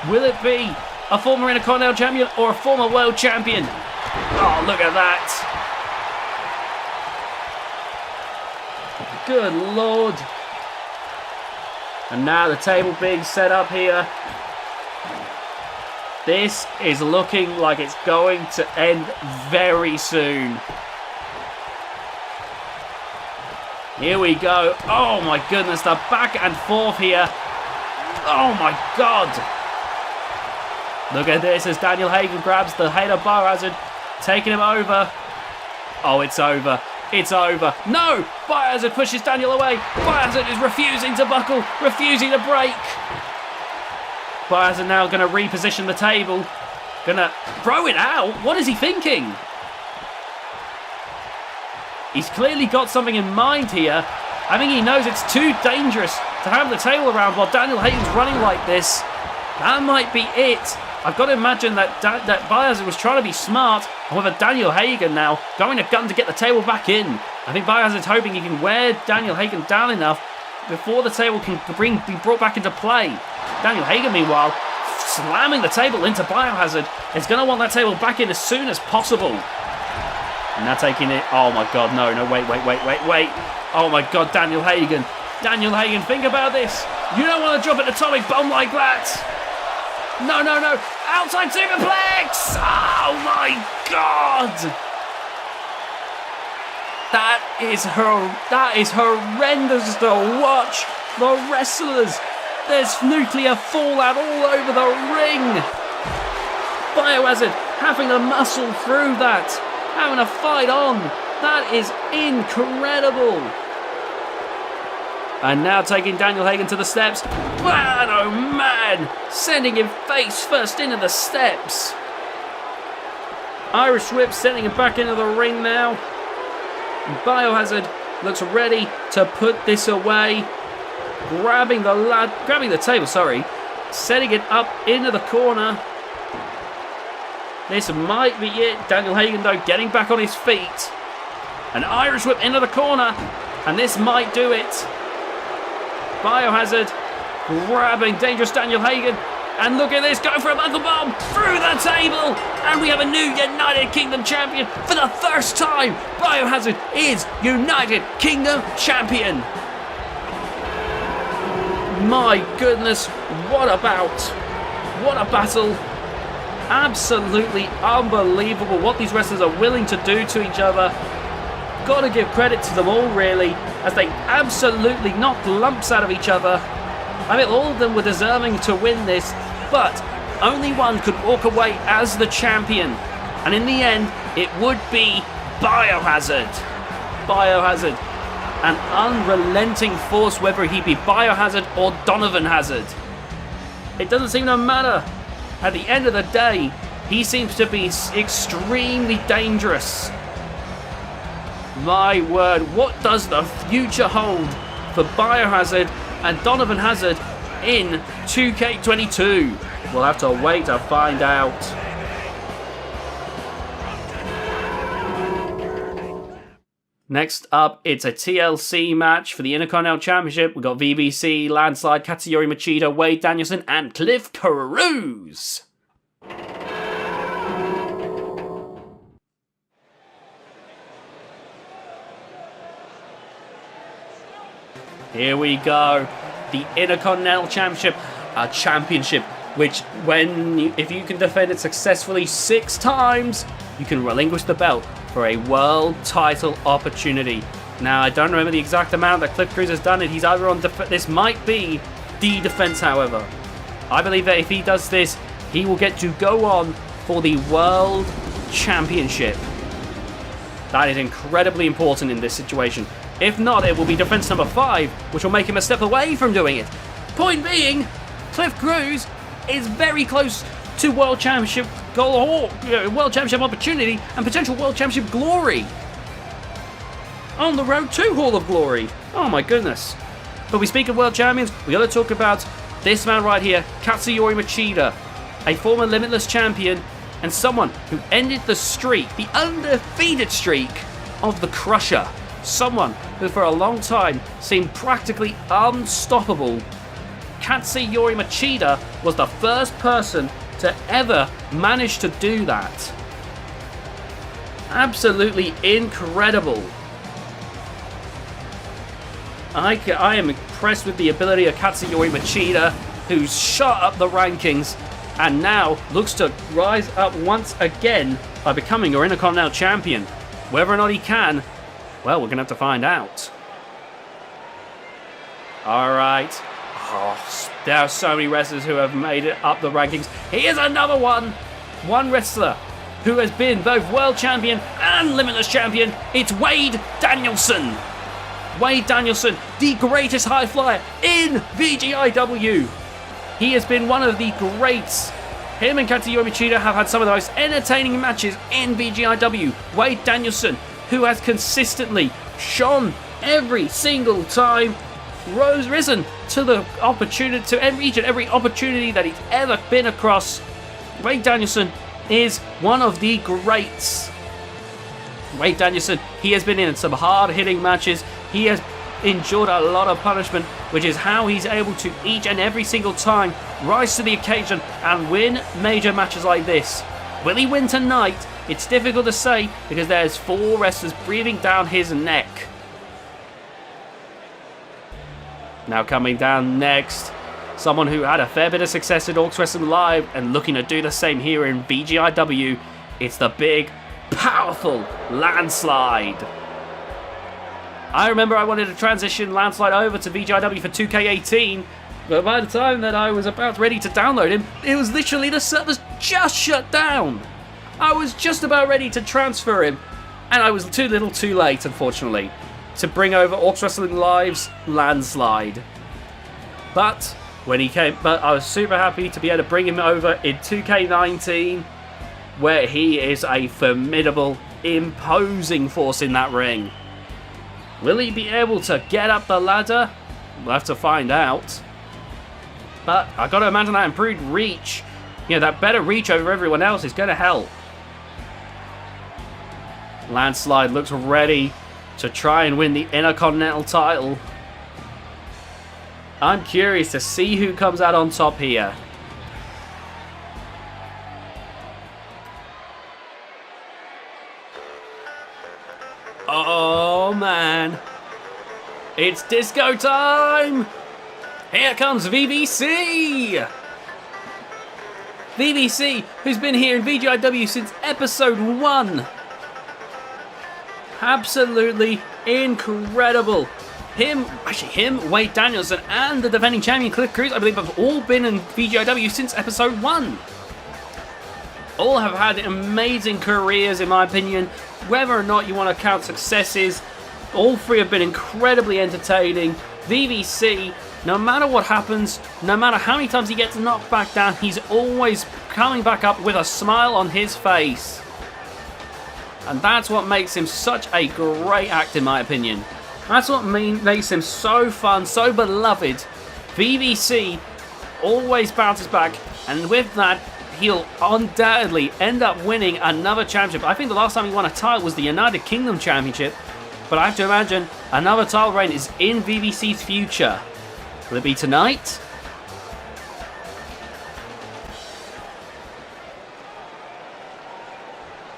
Will it be a former Intercontinental champion or a former world champion? Oh, look at that. Good lord. And now the table being set up here. This is looking like it's going to end very soon. Here we go. Oh my goodness, the back and forth here. Oh my god. Look at this as Daniel Hagen grabs the head of Biohazard, taking him over. Oh, it's over. It's over. No! Biohazard pushes Daniel away. Biohazard is refusing to buckle, refusing to break. Biohazard now going to reposition the table. Going to throw it out. What is he thinking? He's clearly got something in mind here. I think he knows it's too dangerous to have the table around while Daniel Hagen's running like this. That might be it. I've got to imagine that Biohazard was trying to be smart, and with a Daniel Hagen now going a gun to get the table back in. I think Biohazard's hoping he can wear Daniel Hagen down enough before the table can be brought back into play. Daniel Hagen, meanwhile, slamming the table into Biohazard, is going to want that table back in as soon as possible. And now taking it. Oh my god, no, wait. Oh my god, Daniel Hagen. Daniel Hagen, think about this. You don't want to drop an atomic bomb like that. No. Outside superplex. Oh my god. That is horrendous to watch. The wrestlers. There's nuclear fallout all over the ring. Biohazard having to muscle through that. Having a fight on. That is incredible. And now taking Daniel Hagen to the steps. Man, oh man. Sending him face first into the steps. Irish whip sending him back into the ring now. And Biohazard looks ready to put this away. Grabbing the table, setting it up into the corner. This might be it. Daniel Hagen, though, getting back on his feet. An Irish whip into the corner, and this might do it. Biohazard grabbing dangerous Daniel Hagen. And look at this, going for a buckle bomb through the table. And we have a new United Kingdom champion for the first time. Biohazard is United Kingdom champion. My goodness, what a bout. What a battle. Absolutely unbelievable what these wrestlers are willing to do to each other. Gotta give credit to them all, really, as they absolutely knocked lumps out of each other. I mean, all of them were deserving to win this, but only one could walk away as the champion. And in the end, it would be Biohazard. Biohazard. An unrelenting force, whether he be Biohazard or Donovan Hazard. It doesn't seem to matter. At the end of the day, he seems to be extremely dangerous. My word, what does the future hold for Biohazard and Donovan Hazard in 2K22? We'll have to wait to find out. Next up, it's a TLC match for the Intercontinental Championship. We've got VBC, Landslide, Katsuyori Machida, Wade Danielson, and Cliff Cruz. Here we go. The Intercontinental Championship, a championship which, if you can defend it successfully 6 times, you can relinquish the belt for a world title opportunity. Now, I don't remember the exact amount that Cliff Cruz has done it. He's either on this might be the defense, however. I believe that if he does this, he will get to go on for the world championship. That is incredibly important in this situation. If not, it will be defense number 5, which will make him a step away from doing it. Point being, Cliff Cruz is very close to World Championship World Championship opportunity and potential World Championship glory. On the road to Hall of Glory. Oh my goodness. But we speak of World Champions, we got to talk about this man right here, Katsuyori Machida, a former Limitless champion and someone who ended the streak, the undefeated streak of the Crusher. Someone who for a long time seemed practically unstoppable. Katsuyori Machida was the first person to ever manage to do that. Absolutely incredible. I am impressed with the ability of Katsuyori Machida, who's shot up the rankings and now looks to rise up once again by becoming our Intercontinental Champion. Whether or not he can, well, we're going to have to find out. Alright. Oh, there are so many wrestlers who have made it up the rankings. Here's another one. One wrestler who has been both World Champion and Limitless Champion. It's Wade Danielson. Wade Danielson, the greatest high flyer in VGIW. He has been one of the greats. Him and Katsuyori Machida have had some of the most entertaining matches in VGIW. Wade Danielson, who has consistently shone every single time, risen to the opportunity, to each and every opportunity that he's ever been across. Wade Danielson is one of the greats. Wade Danielson, he has been in some hard-hitting matches. He has endured a lot of punishment, which is how he's able to each and every single time rise to the occasion and win major matches like this. Will he win tonight? It's difficult to say because there's 4 wrestlers breathing down his neck. Now coming down next, someone who had a fair bit of success in Orcs Wrestling Live and looking to do the same here in VGIW. It's the big, powerful Landslide. I remember I wanted to transition Landslide over to VGIW for 2K18, but by the time that I was about ready to download him, it was literally the servers just shut down. I was just about ready to transfer him, and I was too little too late, unfortunately, to bring over Orcs Wrestling Live's Landslide. But when he came, I was super happy to be able to bring him over in 2K19, where he is a formidable, imposing force in that ring. Will he be able to get up the ladder? We'll have to find out. But I got to imagine that improved reach, that better reach over everyone else is going to help. Landslide looks ready to try and win the Intercontinental title. I'm curious to see who comes out on top here. Oh man, it's disco time! Here comes VVC! VVC, who's been here in VGIW since episode 1. Absolutely incredible. Him, Wade Danielson, and the defending champion Cliff Cruz, I believe, have all been in VGIW since episode 1. All have had amazing careers, in my opinion. Whether or not you want to count successes, all three have been incredibly entertaining. VVC, no matter what happens, no matter how many times he gets knocked back down, he's always coming back up with a smile on his face. And that's what makes him such a great act, in my opinion. That's what makes him so fun, so beloved. VVC always bounces back, and with that, he'll undoubtedly end up winning another championship. I think the last time he won a title was the United Kingdom Championship, but I have to imagine another title reign is in VVC's future. Will it be tonight?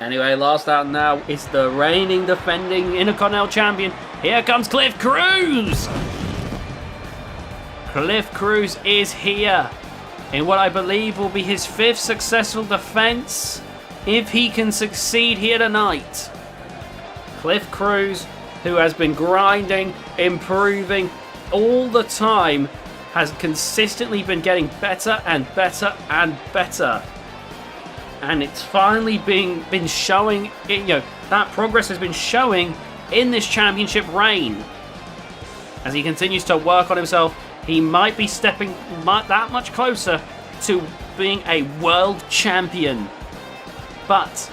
Anyway, last out now is the reigning, defending Intercontinental Champion. Here comes Cliff Cruz! Cliff Cruz is here in what I believe will be his 5th successful defense, if he can succeed here tonight. Cliff Cruz, who has been grinding, improving all the time, has consistently been getting better and better and better. And it's finally been showing, that progress has been showing in this championship reign. As he continues to work on himself, he might be stepping that much closer to being a world champion. But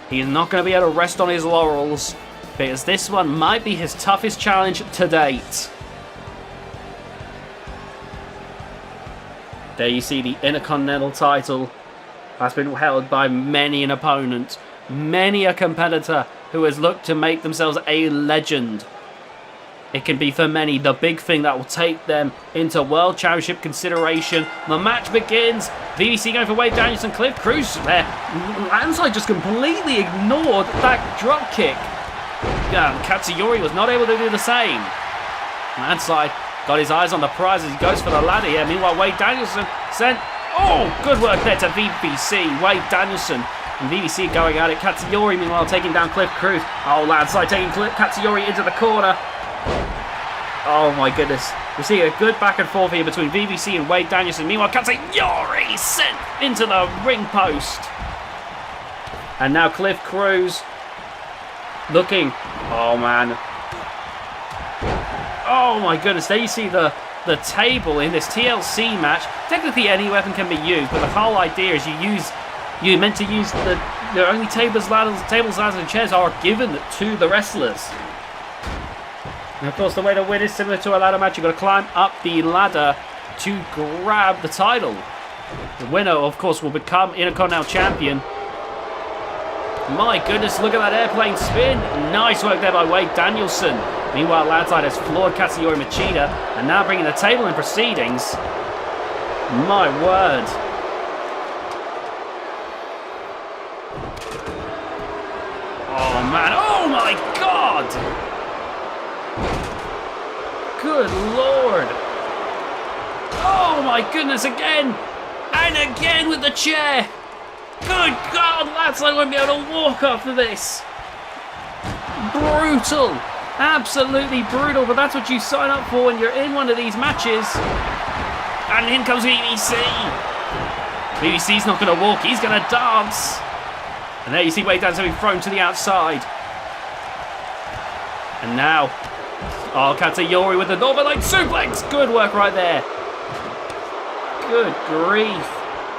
he is not going to be able to rest on his laurels, because this one might be his toughest challenge to date. There you see the Intercontinental title has been held by many an opponent, many a competitor who has looked to make themselves a legend. It can be for many the big thing that will take them into World Championship consideration. The match begins. VVC going for Wade Danielson, Cliff Cruz there. Landslide just completely ignored that drop kick. Katsuyori was not able to do the same. Landslide got his eyes on the prize as he goes for the ladder here. Meanwhile, Wade Danielson sent... Oh, good work there to VVC. Wade Danielson and VVC going at it. Katsuyori, meanwhile, taking down Cliff Cruz. Oh, Landslide taking Katsuyori into the corner. Oh my goodness. We see a good back and forth here between VVC and Wade Danielson. Meanwhile, Katsuyori sent into the ring post. And now Cliff Cruz looking. Oh man. Oh my goodness. There you see the table in this TLC match. Technically any weapon can be used, but the whole idea is you're meant to use the only tables, ladders, and chairs are given to the wrestlers. And of course, the way to win is similar to a ladder match. You've got to climb up the ladder to grab the title. The winner, of course, will become Intercontinental Champion. My goodness, look at that airplane spin. Nice work there by Wade Danielson. Meanwhile, Landslide has floored Katsuyori Machida and now bringing the table in proceedings. My word. Oh man, oh my god! Good lord. Oh my goodness, again! And again with the chair! Good god, Landslide won't be able to walk after this! Brutal! Absolutely brutal, but that's what you sign up for when you're in one of these matches. And in comes VVC. VVC's not going to walk, he's going to dance. And there you see Wade Danielson being thrown to the outside. And now, oh, Katsuyori with the Northern Light suplex. Good work right there. Good grief.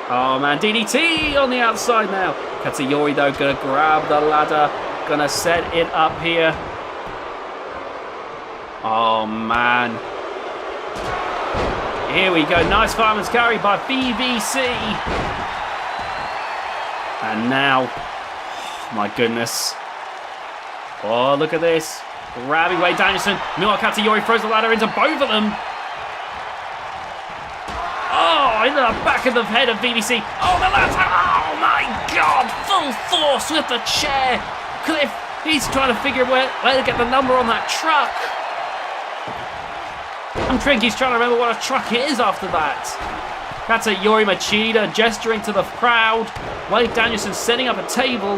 Oh man, DDT on the outside now. Katsuyori though, going to grab the ladder. Going to set it up here. Oh man. Here we go. Nice fireman's carry by VVC. And now, oh my goodness. Oh, look at this. Grabbing Wade Danielson. Meanwhile, Katsuyori throws the ladder into both of them. Oh, into the back of the head of VBC. Oh, the ladder. Oh, my God. Full force with the chair. Cliff, he's trying to figure where to get the number on that truck. I'm thinking he's trying to remember what a truck is after that. Katsuyori Machida gesturing to the crowd. Wade Danielson setting up a table.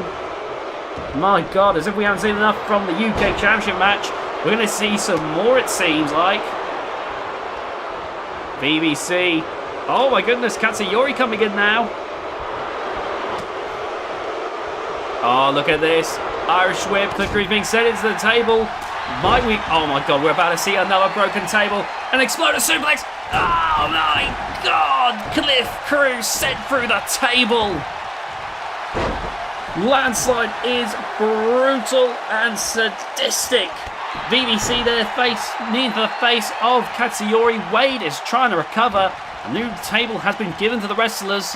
My God, as if we haven't seen enough from the UK Championship match. We're going to see some more, it seems like. BBC. Oh my goodness, Katsuyori coming in now. Oh, look at this. Irish whip. Cliff Cruz being sent into the table. Might we? Oh my God, we're about to see another broken table. An exploder suplex. Oh my God. Cliff Cruz sent through the table. Landslide is brutal and sadistic. BBC there, knee into the face of Katsuyori. Wade is trying to recover. A new table has been given to the wrestlers.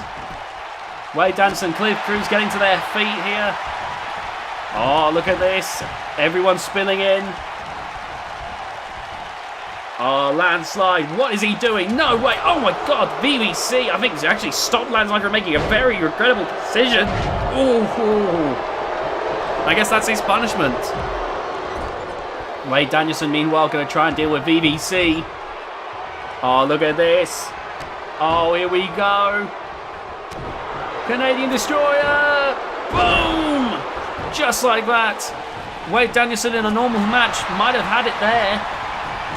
Wade Danielson, Cliff Cruz getting to their feet here. Oh, look at this. Everyone's spilling in. Oh, Landslide. What is he doing? No way. Oh, my God. BBC. I think he's actually stopped Landslide from making a very regrettable decision. Ooh. I guess that's his punishment. Wade Danielson, meanwhile, going to try and deal with BBC. Oh, look at this. Oh, here we go. Canadian Destroyer. Boom. Just like that. Wade Danielson in a normal match might have had it there.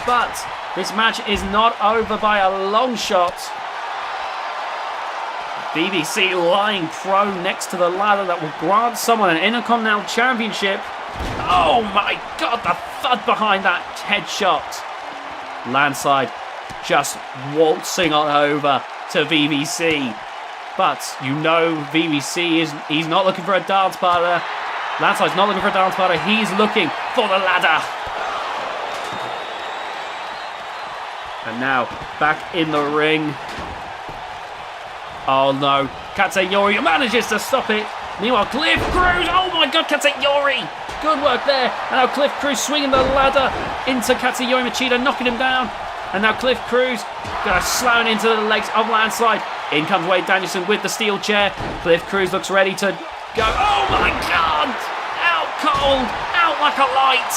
But this match is not over by a long shot. BBC lying prone next to the ladder that will grant someone an Intercontinental Championship. Oh my God, the thud behind that headshot. Landslide just waltzing on over to BBC. But you know BBC he's not looking for a dance partner. Landslide's not looking for a dance partner, he's looking for the ladder. And now, back in the ring. Oh no, Katsuyori manages to stop it. Meanwhile, Cliff Cruz, oh my God, Katsuyori. Good work there. And now Cliff Cruz swinging the ladder into Katsuyori Machida, knocking him down. And now Cliff Cruz gonna slam it into the legs of Landslide. In comes Wade Danielson with the steel chair. Cliff Cruz looks ready to go. Oh my God! Out cold, out like a light.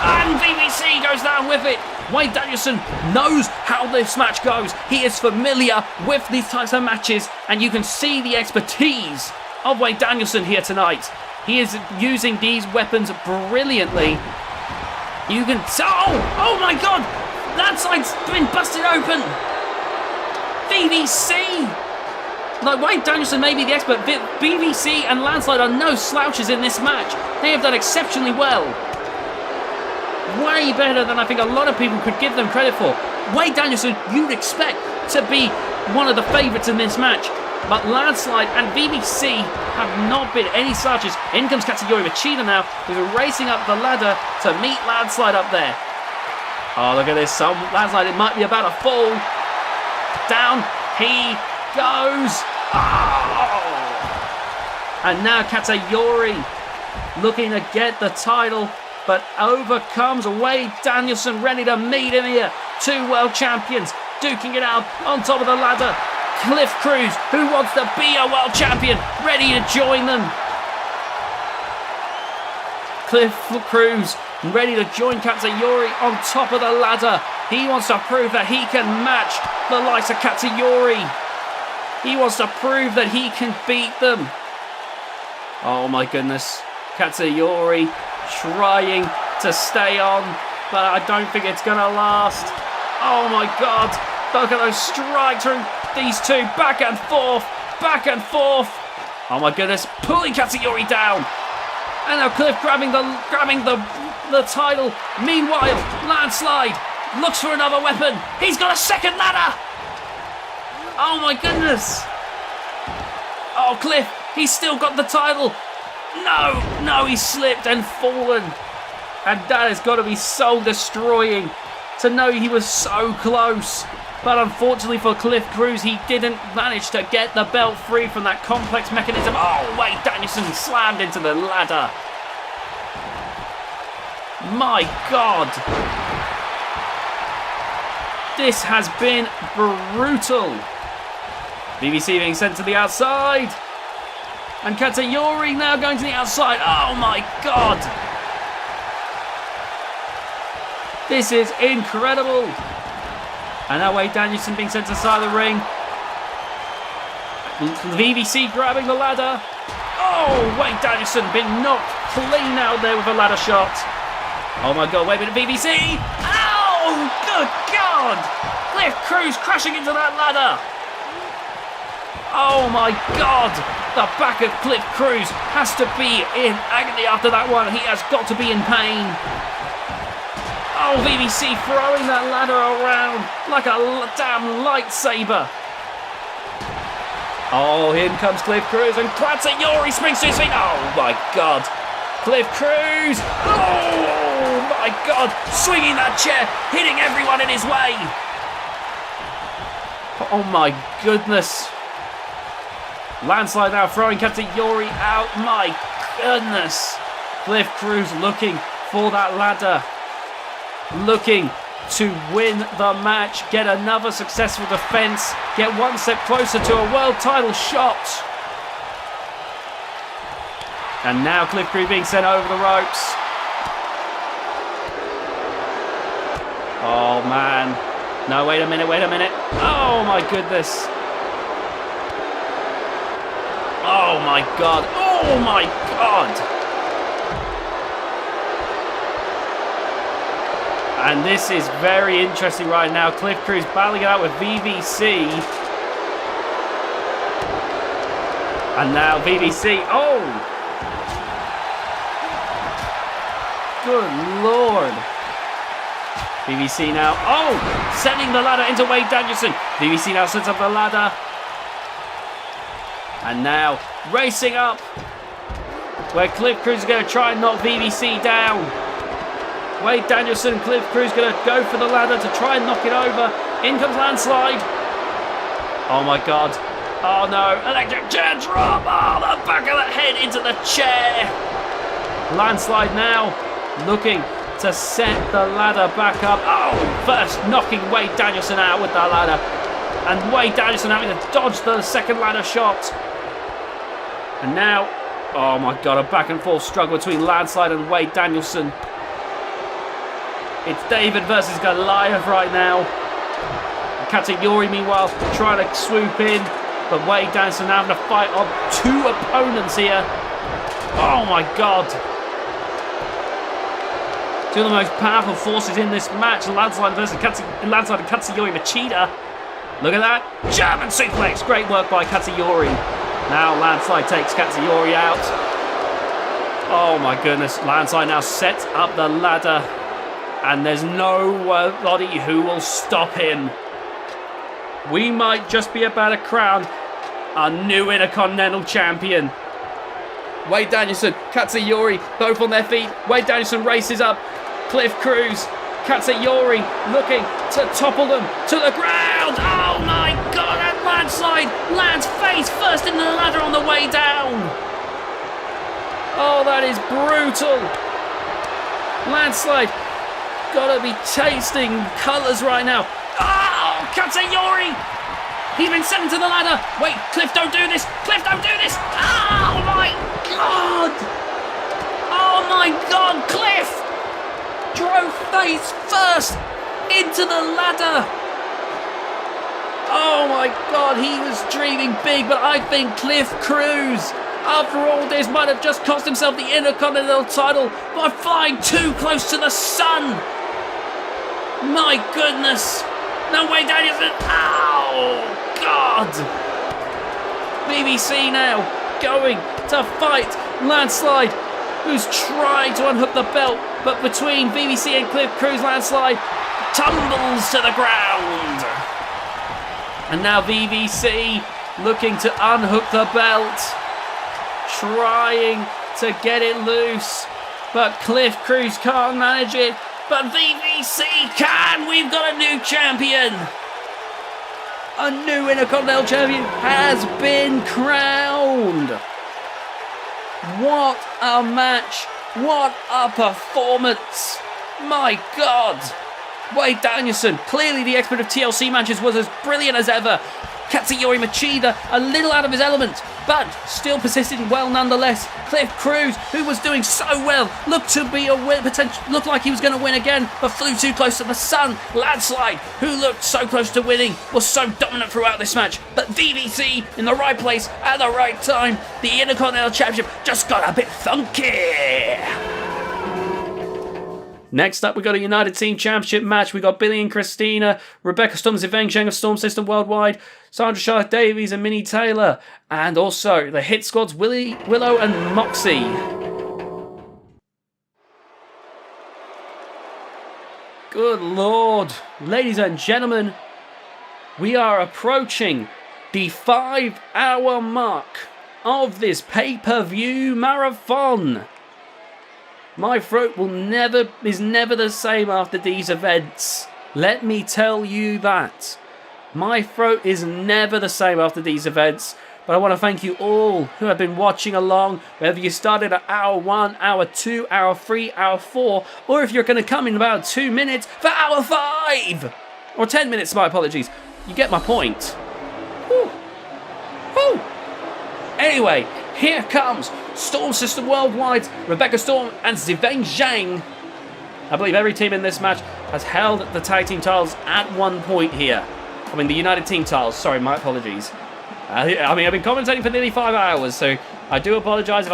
And BBC goes down with it. Wade Danielson knows how this match goes. He is familiar with these types of matches, and you can see the expertise of Wade Danielson here tonight. He is using these weapons brilliantly. You can oh my God! That side's been busted open. BBC. Like, Wade Danielson may be the expert, but BBC and Landslide are no slouches in this match. They have done exceptionally well. Way better than I think a lot of people could give them credit for. Wade Danielson, you'd expect to be one of the favourites in this match. But Landslide and BBC have not been any slouches. In comes Katsuyori Machida now, who's racing up the ladder to meet Landslide up there. Oh, look at this. Landslide, it might be about to fall. Down he goes. Oh! And now Katsuyori looking to get the title, but overcomes Wade Danielson, ready to meet him here. Two world champions duking it out on top of the ladder. Cliff Cruz, who wants to be a world champion, ready to join them. Cliff Cruz ready to join Katsuyori on top of the ladder. He wants to prove that he can match the likes of Katsuyori. He wants to prove that he can beat them. Oh my goodness. Katsuyori trying to stay on, but I don't think it's going to last. Oh my God. Look at those strikes from these two. Back and forth. Back and forth. Oh my goodness. Pulling Katsuyori down. And now Cliff grabbing the title. Meanwhile, Landslide looks for another weapon. He's got a second ladder. Oh my goodness. Oh, Cliff, he's still got the title. No, he slipped and fallen. And that has got to be soul destroying to know he was so close. But unfortunately for Cliff Cruz, he didn't manage to get the belt free from that complex mechanism. Oh, Wade Danielson slammed into the ladder. My God. This has been brutal. VVC being sent to the outside. And Katsuyori now going to the outside. Oh my God. This is incredible. And now Wade Danielson being sent to the side of the ring. VVC grabbing the ladder. Oh, Wade Danielson been knocked clean out there with a ladder shot. Oh my God, wait a minute, VVC. Oh, good God. Cliff Cruz crashing into that ladder. Oh my God. The back of Cliff Cruz has to be in agony after that one. He has got to be in pain. Oh, VVC throwing that ladder around like a damn lightsaber. Oh, in comes Cliff Cruz and Katsuyori springs to his feet. Oh my God. Cliff Cruz. Oh my God. Swinging that chair, hitting everyone in his way. Oh my goodness. Landslide now throwing Katsuyori out. My goodness. Cliff Cruz looking for that ladder. Looking to win the match. Get another successful defense. Get one step closer to a world title shot. And now Cliff Cruz being sent over the ropes. Oh man. No, wait a minute. Oh my goodness. Oh my God. Oh my God. And this is very interesting right now. Cliff Cruz battling it out with VVC. And now VVC. Oh! Good Lord. VVC now. Oh! Sending the ladder into Wade Danielson. VVC now sets up the ladder. And now racing up. Where Cliff Cruz is going to try and knock VVC down. Wade Danielson, Cliff Cruz going to go for the ladder to try and knock it over. In comes Landslide. Oh my God. Oh no, electric chair drop. Oh, the back of the head into the chair. Landslide now looking to set the ladder back up. Oh, first knocking Wade Danielson out with that ladder. And Wade Danielson having to dodge the second ladder shot. And now, oh my God, a back and forth struggle between Landslide and Wade Danielson. It's David versus Goliath right now. Katsuyori, meanwhile, trying to swoop in. But Wade Danielson having to fight on two opponents here. Oh my God. Two of the most powerful forces in this match. Landslide versus Landslide and Katsuyori Machida. Look at that. German suplex. Great work by Katsuyori. Now Landslide takes Katsuyori out. Oh my goodness. Landslide now sets up the ladder. And there's nobody who will stop him. We might just be about to crown a new Intercontinental Champion. Wade Danielson, Katsuyori, both on their feet. Wade Danielson races up. Cliff Cruz, Katsuyori looking to topple them to the ground. Oh my God, that Landslide lands face first into the ladder on the way down. Oh, that is brutal. Landslide gotta be tasting colours right now. Oh, Katsuyori! He's been sent to the ladder. Wait, Cliff, don't do this. Cliff, don't do this. Oh my God! Oh my God, Cliff drove face first into the ladder. Oh my God, he was dreaming big, but I think Cliff Cruz, after all this, might have just cost himself the Intercontinental title by flying too close to the sun. My goodness. No way, Danielson. Oh, God. BBC now going to fight Landslide, who's trying to unhook the belt, but between BBC and Cliff Cruz, Landslide tumbles to the ground. And now BBC looking to unhook the belt, trying to get it loose, but Cliff Cruz can't manage it. But VVC can! We've got a new champion! A new Intercontinental Champion has been crowned! What a match! What a performance! My God! Wade Danielson, clearly the expert of TLC matches, was as brilliant as ever. Katsuyori Machida a little out of his element, but still persisted well nonetheless. Cliff Cruz, who was doing so well, looked to be a win, looked like he was going to win again, but flew too close to the sun. Landslide, who looked so close to winning, was so dominant throughout this match, but VVC in the right place at the right time. The Intercontinental Championship just got a bit funky. Next up, we got a United Team Championship match. We got Billy and Christina, Rebecca Storm, Ziveng Zheng of Storm System Worldwide, Sandra Charlotte Davies and Minnie Taylor, and also the Hit Squads, Willow and Moxie. Good Lord. Ladies and gentlemen, we are approaching the 5-hour mark of this pay-per-view marathon. My throat is never the same after these events. Let me tell you that. My throat is never the same after these events. But I want to thank you all who have been watching along, whether you started at hour 1, hour 2, hour 3, hour 4, or if you're going to come in about 2 minutes for hour 5! Or 10 minutes, my apologies. You get my point. Woo. Woo. Anyway, here comes Storm System Worldwide, Rebecca Storm and Ziveng Zhang. I believe every team in this match has held the tag team titles at one point here. I mean, the United Team titles. Sorry, my apologies. I mean, I've been commentating for nearly 5 hours, so I do apologise if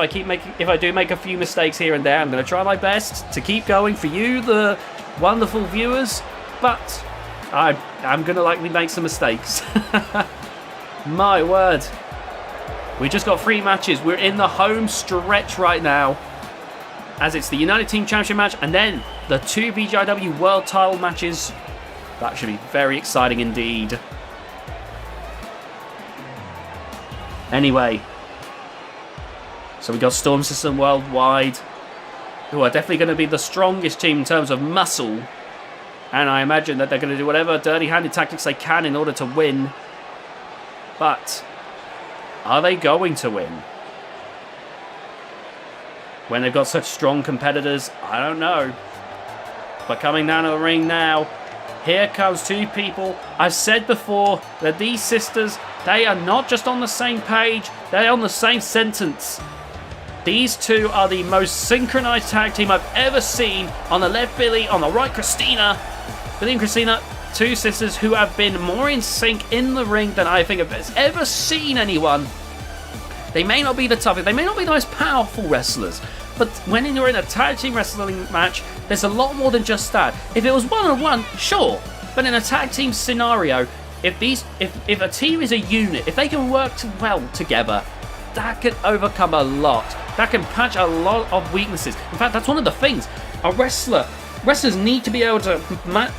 I do make a few mistakes here and there. I'm going to try my best to keep going for you, the wonderful viewers, but I'm going to likely make some mistakes. My word. We just got 3 matches. We're in the home stretch right now, as it's the United Team Championship match and then the 2 VGIW World Title matches. That should be very exciting indeed. Anyway, so we got Storm System Worldwide, who are definitely going to be the strongest team in terms of muscle, and I imagine that they're going to do whatever dirty-handed tactics they can in order to win. But are they going to win? When they've got such strong competitors, I don't know. But coming down to the ring now, here comes 2 people. I've said before that these sisters, they are not just on the same page, they're on the same sentence. These 2 are the most synchronized tag team I've ever seen. On the left, Billy, on the right, Christina. Billy and Christina, 2 sisters who have been more in sync in the ring than I think I've ever seen anyone. They may not be the toughest, they may not be the most powerful wrestlers, but when you're in a tag team wrestling match, there's a lot more than just that. If it was one-on-one, sure, but in a tag team scenario, if a team is a unit, if they can work well together, that can overcome a lot. That can patch a lot of weaknesses. In fact, that's one of the things. Wrestlers need to be able to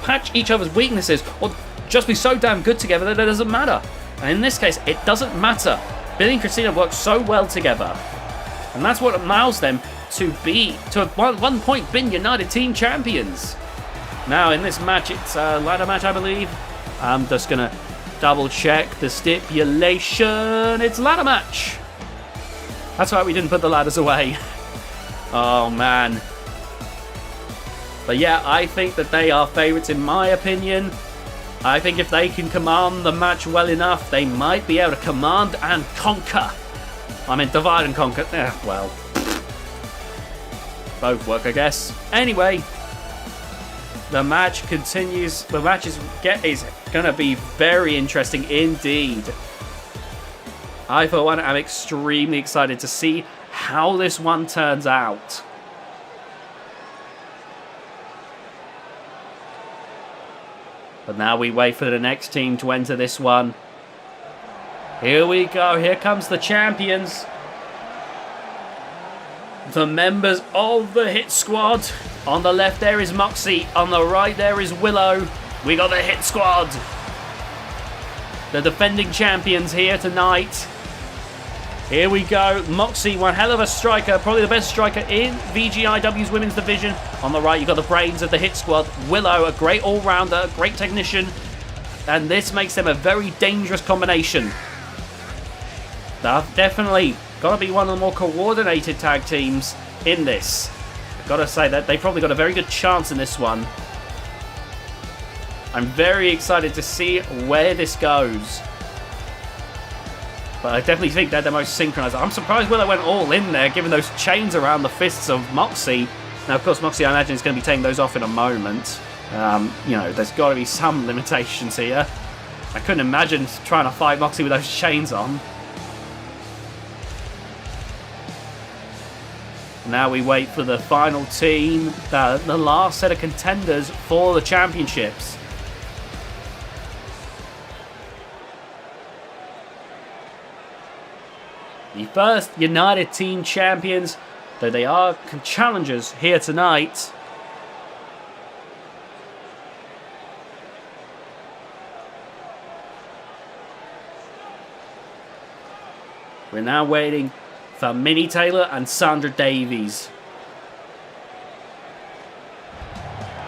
patch each other's weaknesses or just be so damn good together that it doesn't matter. And in this case, it doesn't matter. Billy and Christina work so well together. And that's what allows them to have one point been United Team Champions. Now, in this match, it's a ladder match, I believe. I'm just going to double check the stipulation. It's a ladder match. That's right, we didn't put the ladders away. Oh, man. But yeah, I think that they are favourites in my opinion. I think if they can command the match well enough, they might be able to command and conquer. I mean, divide and conquer. Well, both work, I guess. Anyway, the match continues. The match is going to be very interesting indeed. I, for one, am extremely excited to see how this one turns out. But now we wait for the next team to enter this one. Here we go. Here comes the champions. The members of the Hit Squad. On the left there is Moxie. On the right there is Willow. We got the Hit Squad. The defending champions here tonight. Here we go. Moxie, one hell of a striker. Probably the best striker in VGIW's women's division. On the right, you've got the brains of the Hit Squad. Willow, a great all-rounder, great technician. And this makes them a very dangerous combination. They're definitely got to be one of the more coordinated tag teams in this. I've got to say that they've probably got a very good chance in this one. I'm very excited to see where this goes. But I definitely think they're the most synchronized. I'm surprised Willow went all in there, given those chains around the fists of Moxie. Now, of course, Moxie, I imagine, is going to be taking those off in a moment. You know, there's got to be some limitations here. I couldn't imagine trying to fight Moxie with those chains on. Now we wait for the final team, the last set of contenders for the championships. The first United Team Champions, though they are challengers here tonight. We're now waiting for Minnie Taylor and Sandra Davies.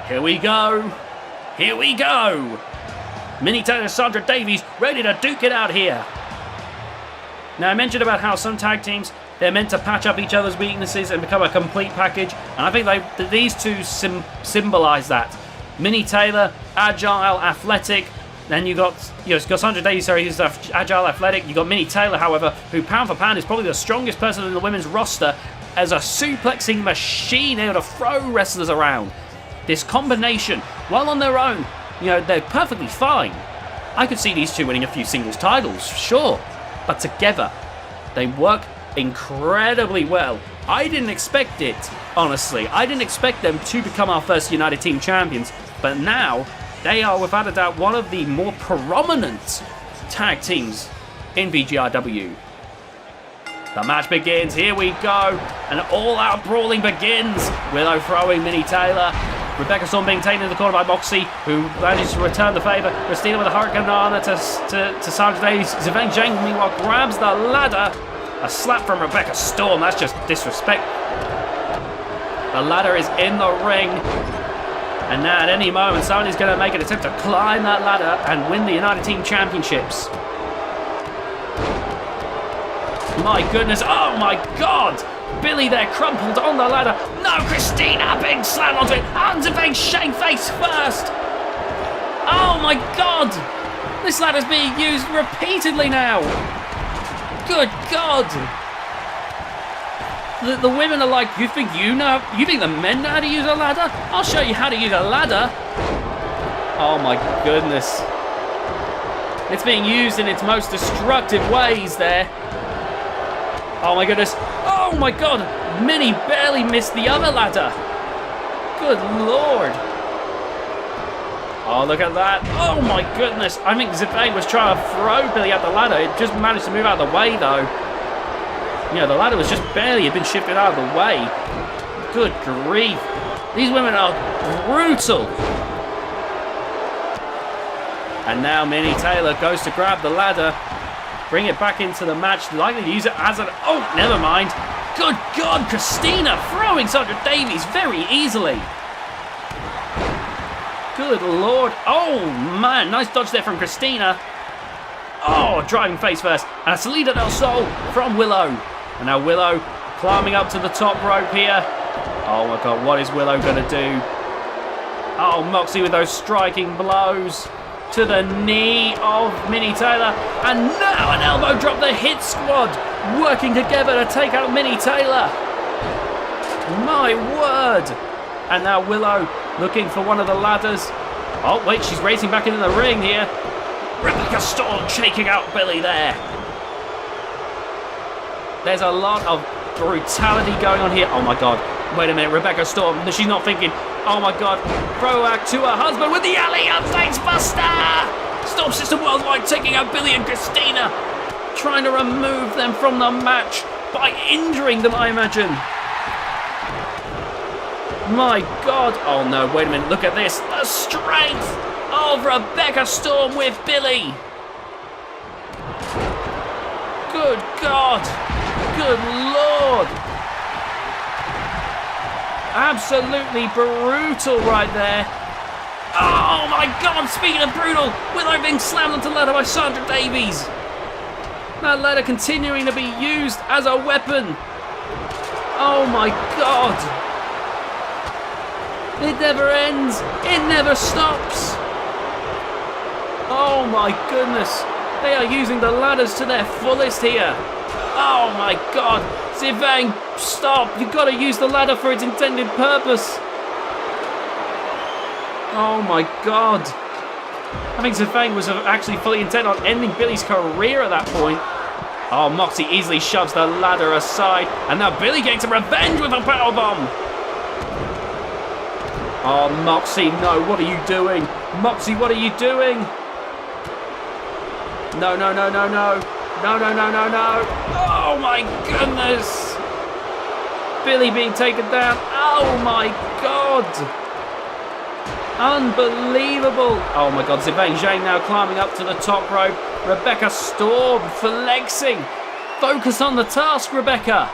Here we go. Here we go. Minnie Taylor and Sandra Davies ready to duke it out here. Now, I mentioned about how some tag teams, they're meant to patch up each other's weaknesses and become a complete package. And I think these two symbolize that. Minnie Taylor, agile, athletic. Then you got Sandra Davies, who's agile, athletic. You got Minnie Taylor, however, who pound for pound is probably the strongest person in the women's roster as a suplexing machine, able to throw wrestlers around. This combination, while on their own, they're perfectly fine. I could see these two winning a few singles titles, sure. But together, they work incredibly well. I didn't expect it, honestly. I didn't expect them to become our first United Team Champions. But now, they are without a doubt one of the more prominent tag teams in VGIW. The match begins, here we go. An all-out brawling begins. Willow throwing Minnie Taylor. Rebecca Storm being taken in the corner by Moxie, who manages to return the favour. Christina with a Hurricane Rana to Sandra Davies. Zayn Jang, meanwhile, grabs the ladder. A slap from Rebecca Storm, that's just disrespect. The ladder is in the ring. And now at any moment, somebody's going to make an attempt to climb that ladder and win the United Team Championships. My goodness, oh my God! Billy there crumpled on the ladder. No, Christina being slammed onto it. And being shanked face first. Oh my God! This ladder's being used repeatedly now. Good God! The women are like, you think the men know how to use a ladder? I'll show you how to use a ladder. Oh my goodness. It's being used in its most destructive ways there. Oh my goodness. Oh my God. Minnie barely missed the other ladder. Good Lord. Oh, look at that. Oh my goodness. I think Zayn was trying to throw Billy out the ladder. It just managed to move out of the way though. The ladder was just barely had been shifted out of the way. Good grief. These women are brutal. And now Minnie Taylor goes to grab the ladder. Bring it back into the match. Likely to use it as an... Oh, never mind. Good God, Christina throwing Sandra Davies very easily. Good Lord. Oh, man. Nice dodge there from Christina. Oh, driving face first. And a Salida del Sol from Willow. And now Willow climbing up to the top rope here. Oh my God, what is Willow going to do? Oh, Moxie with those striking blows to the knee of Minnie Taylor. And now an elbow drop. The Hit Squad working together to take out Minnie Taylor. My word. And now Willow looking for one of the ladders. Oh, wait, she's racing back into the ring here. Rebecca Storm shaking out Billy there. There's a lot of brutality going on here. Oh my God. Wait a minute. Rebecca Storm. She's not thinking. Oh my God. Throwback to her husband with the alley up face buster. Storm System Worldwide taking out Billy and Christina. Trying to remove them from the match by injuring them, I imagine. My God. Oh no. Wait a minute. Look at this. The strength of Rebecca Storm with Billy. Good God. Good Lord. Absolutely brutal right there. Oh my God, speaking of brutal, Willow being slammed onto the ladder by Sandra Davies. That ladder continuing to be used as a weapon. Oh my God. It never ends. It never stops. Oh my goodness. They are using the ladders to their fullest here. Oh my god. Zayn, stop. You've got to use the ladder for its intended purpose. Oh my god. I think Zayn was actually fully intent on ending Billy's career at that point. Oh, Moxie easily shoves the ladder aside. And now Billy getting some revenge with a powerbomb. Oh, Moxie, no, what are you doing? Moxie, what are you doing? No, no, no, no, no. No, no, no, no, no. Oh, my goodness. Billy being taken down. Oh, my God. Unbelievable. Oh, my God. Zayn now climbing up to the top rope. Rebecca Storm flexing. Focus on the task, Rebecca.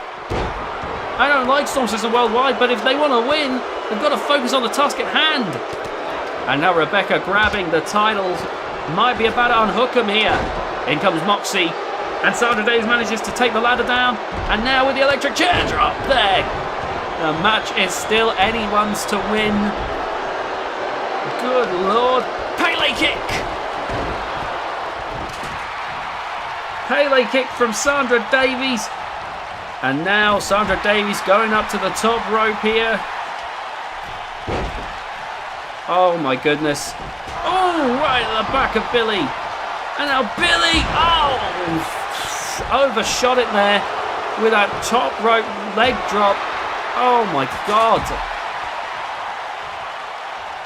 I don't like Storm System Worldwide, but if they want to win, they've got to focus on the task at hand. And now Rebecca grabbing the titles. Might be about to unhook them here. In comes Moxie. And Sandra Days manages to take the ladder down. And now with the electric chair drop there. The match is still anyone's to win. Good Lord. Pele kick. Pele kick from Sandra Davies. And now Sandra Davies going up to the top rope here. Oh my goodness. Oh, right at the back of Billy. And now Billy, overshot it there with that top rope leg drop. Oh my God.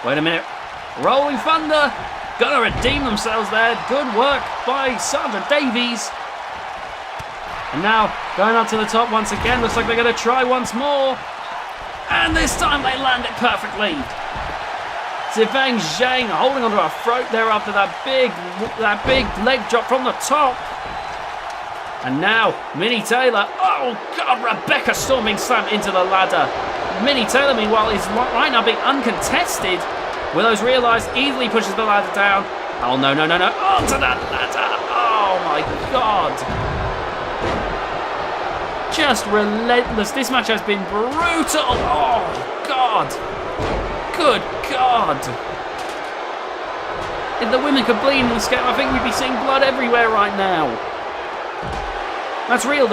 Wait a minute. Rolling Thunder. Gonna redeem themselves there. Good work by Sandra Davies. And now going up to the top once again. Looks like they're going to try once more. And this time they land it perfectly. Zayn holding onto her throat there after that big leg drop from the top. And now Minnie Taylor. Oh God, Rebecca Storm being slammed into the ladder. Minnie Taylor, meanwhile, is right now being uncontested. Willow's realised, easily pushes the ladder down. Oh no, no, no, no. Onto that ladder. Oh my God. Just relentless. This match has been brutal. Oh God. Good God. If the women could bleed in the scale, I think we'd be seeing blood everywhere right now. That's real.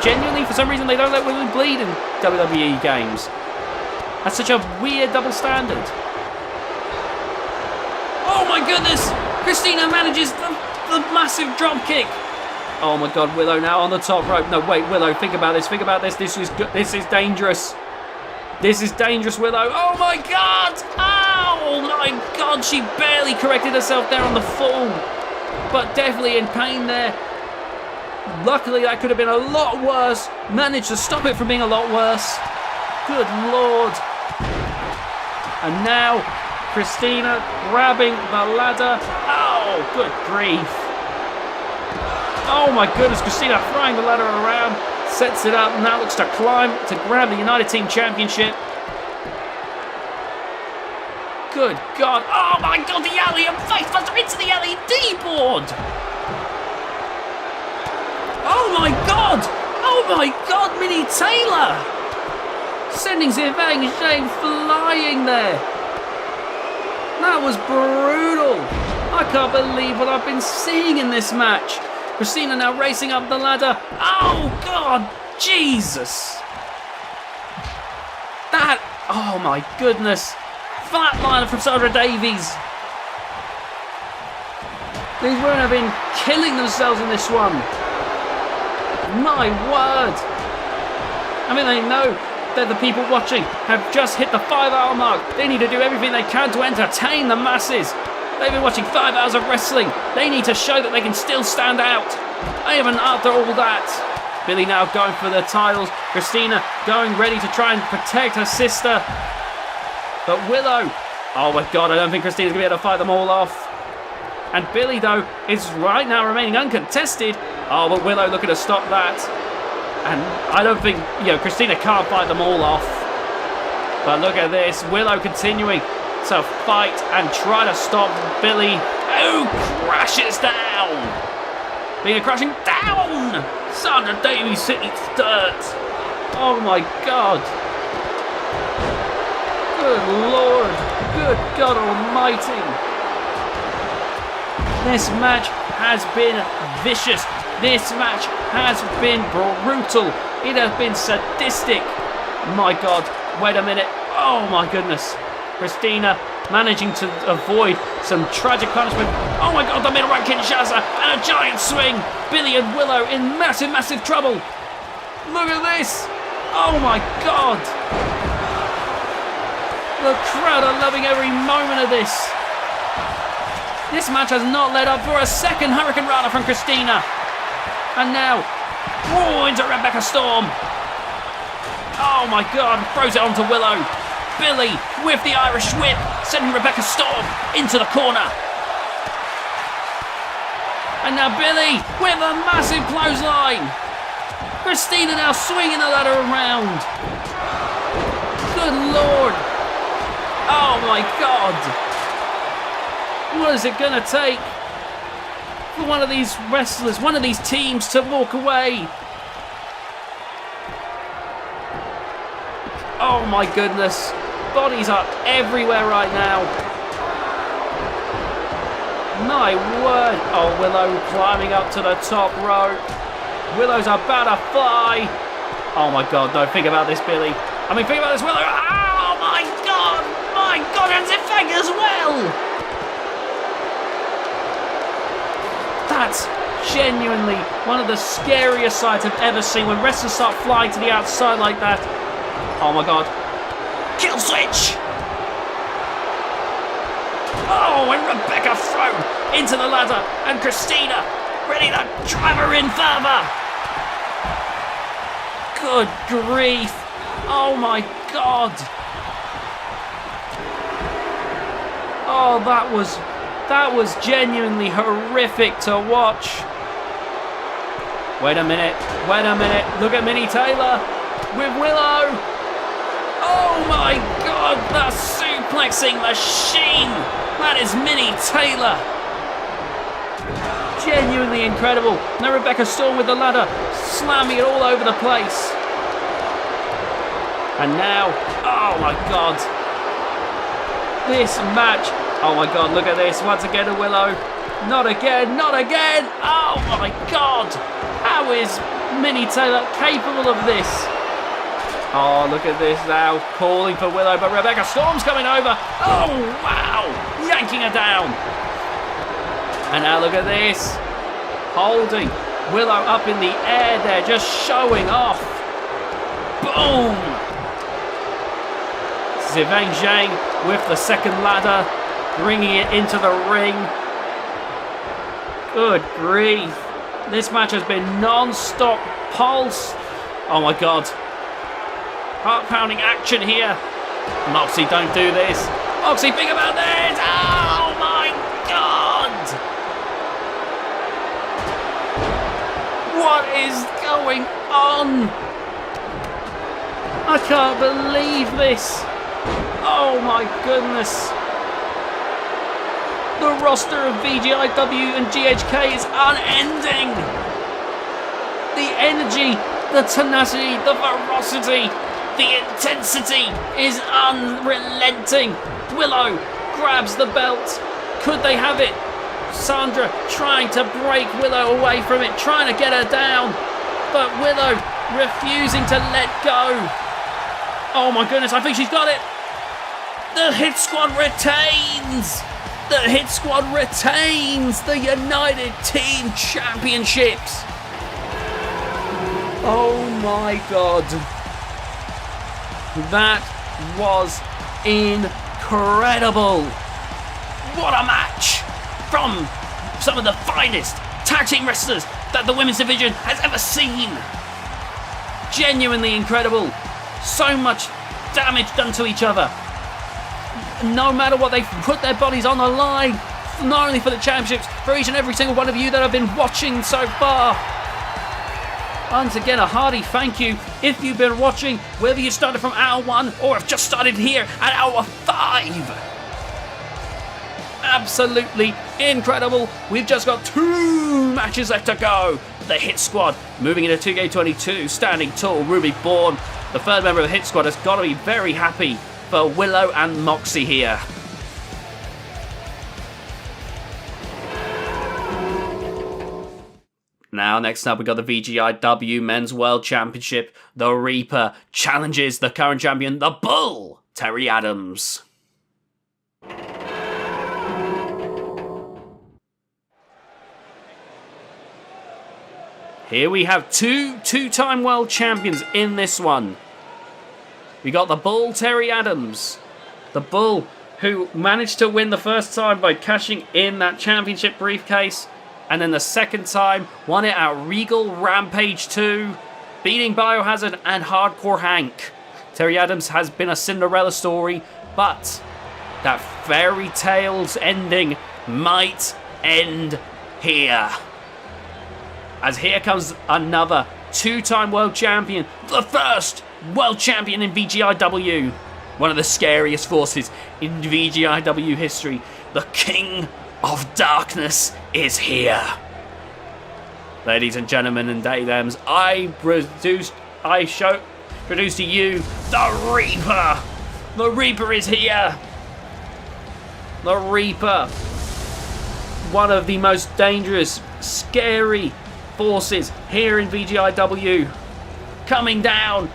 Genuinely, for some reason, they don't let women bleed in WWE games. That's such a weird double standard. Oh my goodness! Christina manages the massive drop kick. Oh my God, Willow now on the top rope. No, wait, Willow, think about this. Think about this. This is dangerous. This is dangerous, Willow. Oh my God! Oh my God! She barely corrected herself there on the fall, but definitely in pain there. Luckily, that could have been a lot worse. Managed to stop it from being a lot worse. Good Lord. And now, Christina grabbing the ladder. Oh, good grief. Oh my goodness, Christina throwing the ladder around. Sets it up, now looks to climb to grab the United Team Championship. Good God. Oh my God, the Alien facebuster into the LED board. Oh my God! Oh my God, Minnie Taylor! Sending Zayn flying there. That was brutal. I can't believe what I've been seeing in this match. Christina now racing up the ladder. Oh God, Jesus! That, oh my goodness. Flatliner from Sandra Davies. These women have been killing themselves in this one. My word! I mean, they know that the people watching have just hit the 5-hour mark. They need to do everything they can to entertain the masses. They've been watching 5 hours of wrestling. They need to show that they can still stand out. Even after all that. Billy now going for the titles. Christina going ready to try and protect her sister. But Willow, oh my God, I don't think Christina's going to be able to fight them all off. And Billy, though, is right now remaining uncontested. Oh, but Willow looking to stop that. And I don't think, Christina can't fight them all off. But look at this. Willow continuing to fight and try to stop Billy. Oh, crashes down. Being crashing down. Sandra Davies hitting dirt. Oh, my God. Good Lord. Good God Almighty. This match has been vicious. This match has been brutal. It has been sadistic. My God, wait a minute. Oh my goodness. Christina managing to avoid some tragic punishment. Oh my God, the middle right Kinshasa and a giant swing. Billy and Willow in massive, massive trouble. Look at this. Oh my God. The crowd are loving every moment of this. This match has not let up for a second Hurricane Rana from Christina. And now, into Rebecca Storm. Oh my God, throws it onto Willow. Billy with the Irish whip, sending Rebecca Storm into the corner. And now Billy with a massive clothesline. Christina now swinging the ladder around. Good Lord. Oh my God. What is it going to take for one of these wrestlers, one of these teams to walk away? Oh my goodness. Bodies are everywhere right now. My word. Oh, Willow climbing up to the top rope. Willow's about to fly. Oh my God, no, think about this, Billy. I mean, think about this, Willow. Oh my God. My God, and Zifang as well. That's genuinely one of the scariest sights I've ever seen when wrestlers start flying to the outside like that. Oh my God. Kill switch! Oh, and Rebecca thrown into the ladder, and Christina ready to drive her in further. Good grief. Oh my God. Oh, that was genuinely horrific to watch. Wait a minute. Look at Minnie Taylor with Willow. Oh my God, the suplexing machine. That is Minnie Taylor. Genuinely incredible. Now Rebecca Storm with the ladder, slamming it all over the place. And now, oh my God. This match, oh my God, look at this. Once again a Willow. Not again. Oh my God. How is Minnie Taylor capable of this? Oh, look at this now, calling for Willow, but Rebecca Storm's coming over. Oh, wow, yanking her down. And now look at this, holding Willow up in the air there, just showing off. Boom. Zivang Zhang with the second ladder, bringing it into the ring. Good grief. This match has been non-stop pulse. Oh my God. Heart-pounding action here. Moxie, don't do this. Moxie, think about this. Oh my God. What is going on? I can't believe this. Oh my goodness. The roster of VGIW and GHK is unending. The energy, the tenacity, the ferocity, the intensity is unrelenting. Willow grabs the belt. Could they have it? Sandra trying to break Willow away from it, trying to get her down. But Willow refusing to let go. Oh my goodness, I think she's got it. The Hit Squad retains. The Hit Squad retains the United Team Championships. Oh my God. That was incredible. What a match from some of the finest tag team wrestlers that the women's division has ever seen. Genuinely incredible. So much damage done to each other. No matter what, they've put their bodies on the line, not only for the championships, for each and every single one of you that have been watching so far. Once again, a hearty thank you if you've been watching, whether you started from hour 1 or have just started here at hour 5. Absolutely incredible. We've just got 2 matches left to go. The Hit Squad moving into 2K22, standing tall. Ruby Bourne, the third member of the Hit Squad, has got to be very happy for Willow and Moxie here. Now, next up, we got the VGIW Men's World Championship. The Reaper challenges the current champion, the Bull, Terry Adams. Here we have two-time world champions in this one. We got the Bull, Terry Adams. The Bull, who managed to win the first time by cashing in that championship briefcase. And then the second time, won it at Regal Rampage 2, beating Biohazard and Hardcore Hank. Terry Adams has been a Cinderella story, but that fairy tale's ending might end here. As here comes another two-time world champion, the first world champion in VGIW. One of the scariest forces in VGIW history. The King of Darkness is here. Ladies and gentlemen and dames, I produce to you the Reaper. The Reaper is here. The Reaper. One of the most dangerous, scary forces here in VGIW. Coming down.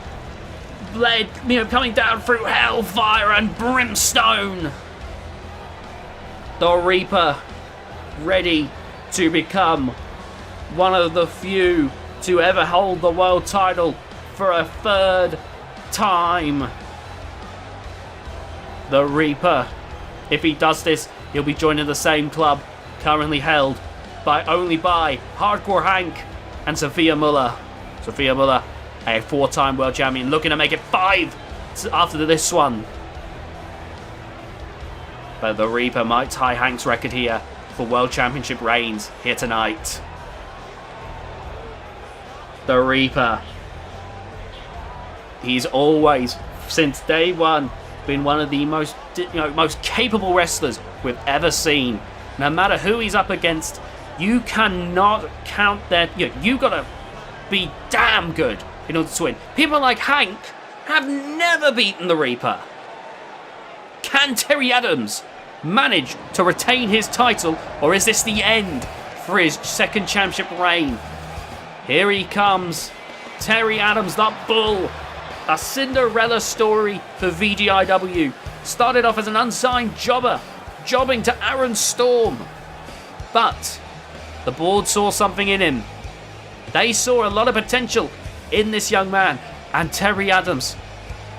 Coming down through hellfire and brimstone. The Reaper, ready to become one of the few to ever hold the world title for a third time. The Reaper, if he does this, he'll be joining the same club currently held only by Hardcore Hank and Sophia Muller. Sophia Muller, a four-time world champion, looking to make it 5 after this one. But the Reaper might tie Hank's record here for World Championship reigns here tonight. The Reaper. He's always, since day one, been one of the most capable wrestlers we've ever seen. No matter who he's up against, you cannot count that. You gotta be damn good in order to win. People like Hank have never beaten the Reaper. Can Terry Adams manage to retain his title, or is this the end for his second championship reign? Here he comes, Terry Adams, the Bull. A Cinderella story for VGIW. Started off as an unsigned jobber, jobbing to Aaron Storm. But the board saw something in him. They saw a lot of potential in this young man, and Terry Adams,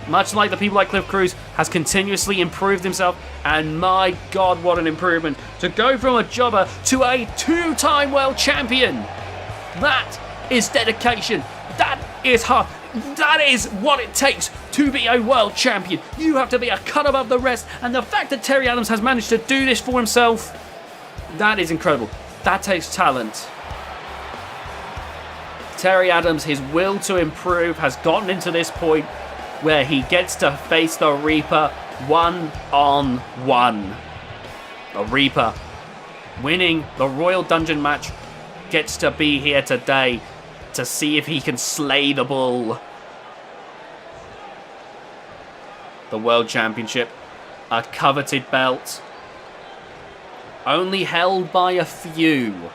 much like the people like Cliff Cruz, has continuously improved himself, and my God, what an improvement. To go from a jobber to a two-time world champion. That is dedication. That is hard. That is what it takes to be a world champion. You have to be a cut above the rest, and the fact that Terry Adams has managed to do this for himself, that is incredible. That takes talent. Terry Adams, his will to improve has gotten into this point where he gets to face the Reaper one-on-one. The Reaper, winning the Royal Dungeon match, gets to be here today to see if he can slay the Bull. The World Championship, a coveted belt, only held by a few.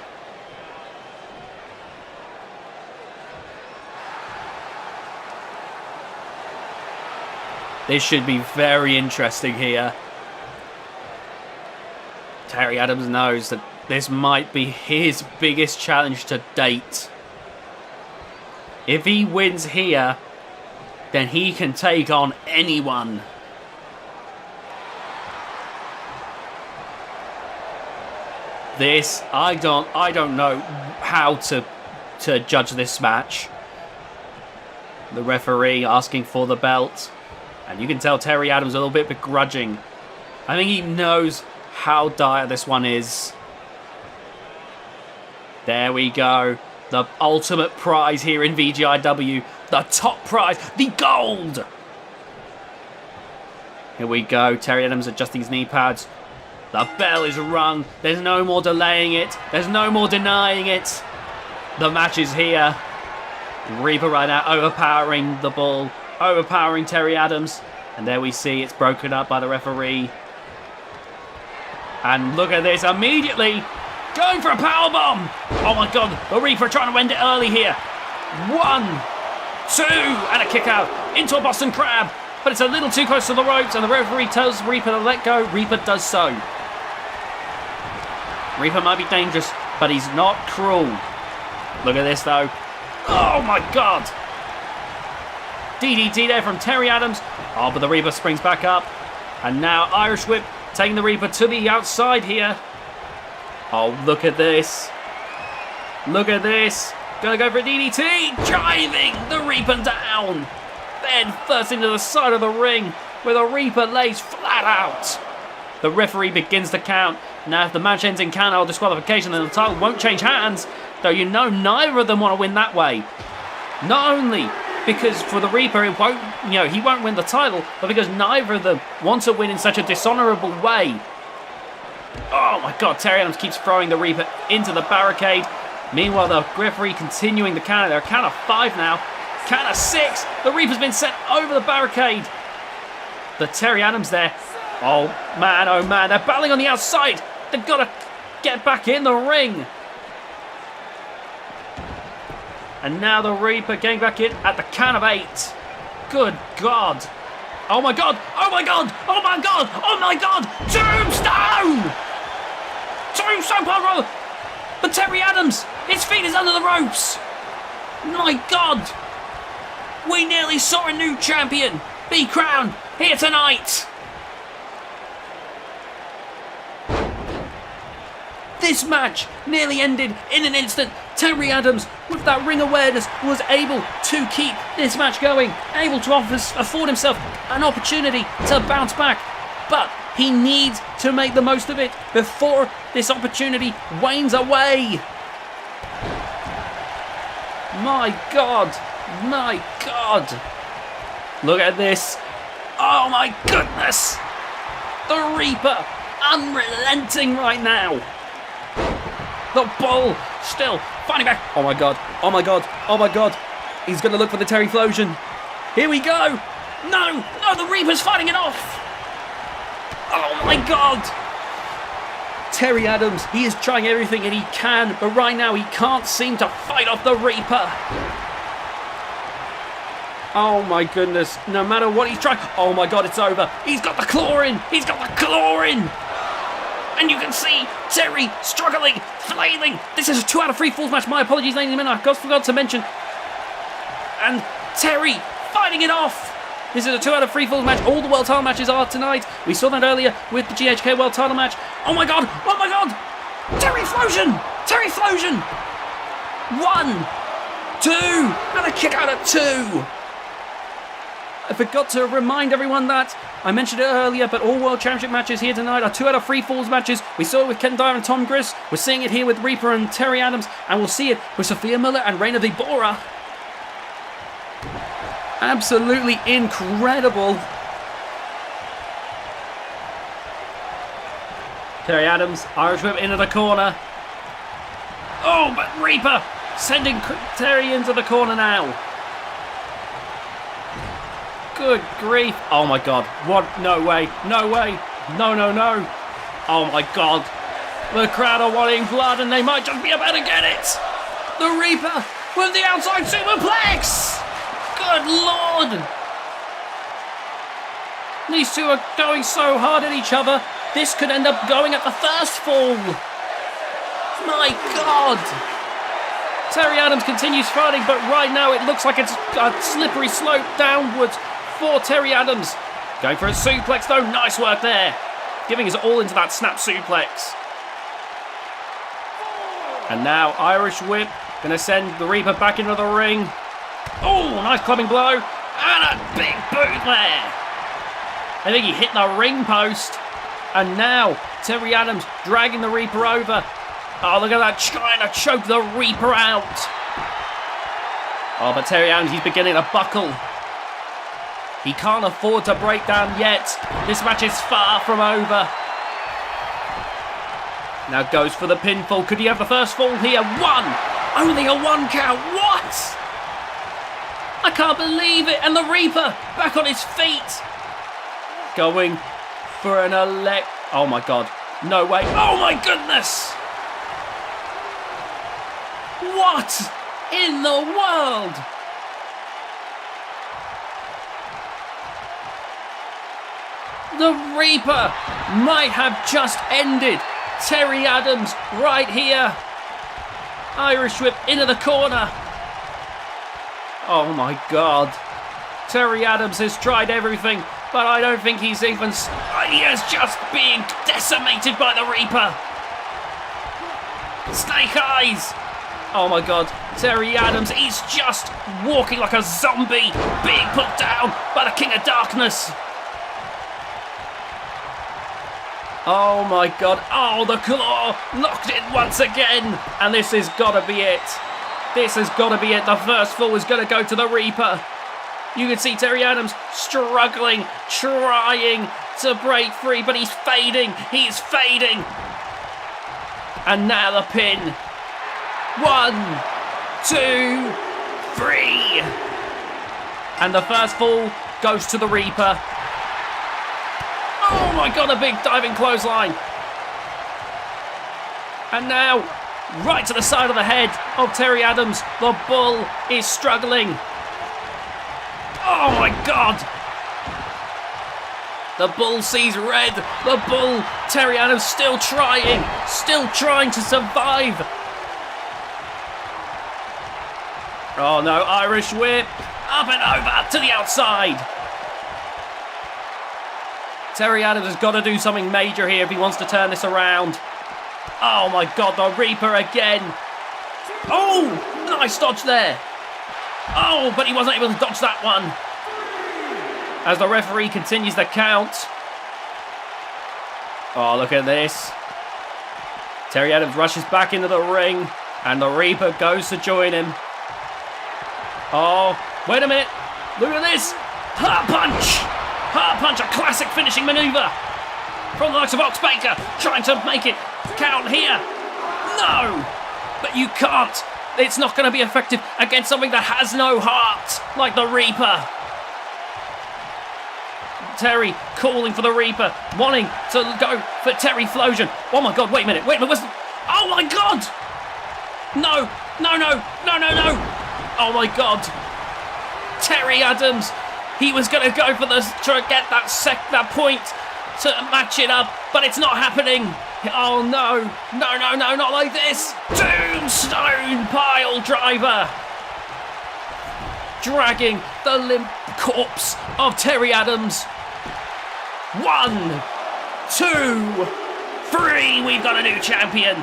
This should be very interesting here. Terry Adams knows that this might be his biggest challenge to date. If he wins here, then he can take on anyone. This, I don't know how to judge this match. The referee asking for the belt. And you can tell Terry Adams a little bit begrudging. I think he knows how dire this one is. There we go. The ultimate prize here in VGIW. The top prize. The gold. Here we go. Terry Adams adjusting his knee pads. The bell is rung. There's no more delaying it. There's no more denying it. The match is here. Reaper right now overpowering the Bull. Overpowering Terry Adams. And there we see it's broken up by the referee. And look at this. Immediately, Going for a powerbomb. Oh my God, the Reaper trying to end it early here. 1, 2, and a kick out into a Boston Crab. But it's a little too close to the ropes, and the referee tells Reaper to let go. Reaper does so. Reaper might be dangerous, but he's not cruel. Look at this though. Oh my God. DDT there from Terry Adams. Oh, but the Reaper springs back up. And now Irish Whip taking the Reaper to the outside here. Oh, look at this. Look at this. Gonna go for a DDT. Driving the Reaper down. Then first into the side of the ring where the Reaper lays flat out. The referee begins to count. Now if the match ends in count or disqualification, then the title won't change hands. Though you know neither of them want to win that way. Not only because for the Reaper it won't, he won't win the title, but because neither of them want to win in such a dishonourable way. Oh my God, Terry Adams keeps throwing the Reaper into the barricade. Meanwhile, the referee continuing the count. They're a count of 5 now. Count of 6. The Reaper's been sent over the barricade. The Terry Adams there. Oh man, they're battling on the outside. They've got to get back in the ring. And now the Reaper getting back in at the count of 8. Good God. Oh my God. Oh my God. Oh my God. Oh my God. Tombstone. Tombstone pile roll. But Terry Adams, his feet is under the ropes. My God. We nearly saw a new champion be crowned here tonight. This match nearly ended in an instant. Terry Adams, with that ring awareness, was able to keep this match going, able to afford himself an opportunity to bounce back. But he needs to make the most of it before this opportunity wanes away. My God. My God. Look at this. Oh my goodness. The Reaper unrelenting right now. The Bull still finding back. Oh my God. Oh my God. Oh my God. He's going to look for the Terry Flosion. Here we go. No. No, the Reaper's fighting it off. Oh my God. Terry Adams, he is trying everything and he can, but right now he can't seem to fight off the Reaper. Oh my goodness, no matter what he's trying. Oh my God, it's over. He's got the claw in. He's got the claw in. And you can see Terry struggling, flailing. This is a 2 out of 3 falls match. My apologies, ladies and gentlemen. I forgot to mention. And Terry fighting it off. This is a 2 out of 3 falls match. All the world title matches are tonight. We saw that earlier with the GHK world title match. Oh my God. Oh my God. Terry Flosion. Terry Flosion. 1, 2, and a kick out at 2. I forgot to remind everyone that I mentioned it earlier, but all World Championship matches here tonight are 2 out of 3 falls matches. We saw it with Ken Dyer and Tom Griss. We're seeing it here with Reaper and Terry Adams, and we'll see it with Sophia Miller and Reina Vibora. Absolutely incredible. Terry Adams, Irish Whip into the corner. Oh, but Reaper sending Terry into the corner now. Good grief. Oh my God. What? No way. No way. No, no, no. Oh my God. The crowd are wanting blood and they might just be about to get it. The Reaper with the outside superplex. Good Lord. These two are going so hard at each other. This could end up going at the first fall. My God. Terry Adams continues fighting, but right now it looks like it's a slippery slope downwards for Terry Adams. Going for a suplex though. Nice work there. Giving his all into that snap suplex. And now Irish Whip going to send the Reaper back into the ring. Oh, nice clubbing blow. And a big boot there. I think he hit the ring post. And now Terry Adams dragging the Reaper over. Oh, look at that, trying to choke the Reaper out. Oh, but Terry Adams, he's beginning to buckle. He can't afford to break down yet. This match is far from over. Now goes for the pinfall. Could he have the first fall here? 1! Only a 1 count. What? I can't believe it. And the Reaper back on his feet. Going for an elect. Oh my God. No way. Oh my goodness. What in the world? The Reaper might have just ended Terry Adams right here. Irish whip into the corner. Oh my God. Terry Adams has tried everything, but I don't think he's even... He is just being decimated by the Reaper. Snake eyes. Oh my God. Terry Adams, he's just walking like a zombie, being put down by the King of Darkness. Oh my God. Oh, the claw locked in once again. And this has got to be it. This has got to be it. The first fall is going to go to the Reaper. You can see Terry Adams struggling, trying to break free, but he's fading. He's fading. And now the pin. 1, 2, 3. And the first fall goes to the Reaper. Oh my God, a big diving clothesline. And now, right to the side of the head of Terry Adams. The Bull is struggling. Oh my God. The Bull sees red. The Bull, Terry Adams still trying to survive. Oh no, Irish whip. Up and over to the outside. Terry Adams has got to do something major here if he wants to turn this around. Oh my God, the Reaper again. Oh, nice dodge there. Oh, but he wasn't able to dodge that one. As the referee continues the count. Oh, look at this. Terry Adams rushes back into the ring, and the Reaper goes to join him. Oh, wait a minute. Look at this. Heart punch. Heart punch, a classic finishing maneuver from the likes of Ox Baker, trying to make it count here. No, but you can't. It's not going to be effective against something that has no heart, like the Reaper. Terry calling for the Reaper, wanting to go for Terry Flosion. Oh my God, wait a minute. Oh my God. No. Oh my God. Terry Adams. He was going to go for to get that point to match it up, but it's not happening. Oh no, not like this. Tombstone pile driver. Dragging the limp corpse of Terry Adams. 1, 2, 3, we've got a new champion.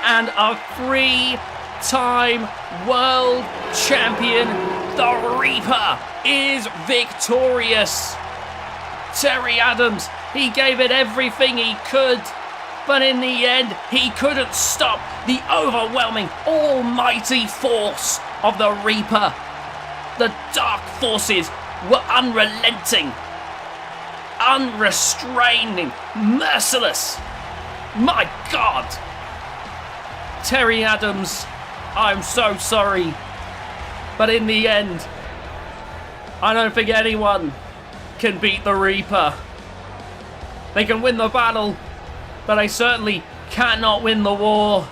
And a 3-time world champion, the Reaper, is victorious. Terry Adams, he gave it everything he could, but in the end, he couldn't stop the overwhelming, almighty force of the Reaper. The dark forces were unrelenting, unrestraining, merciless. My God. Terry Adams, I'm so sorry. But in the end, I don't think anyone can beat the Reaper. They can win the battle, but they certainly cannot win the war.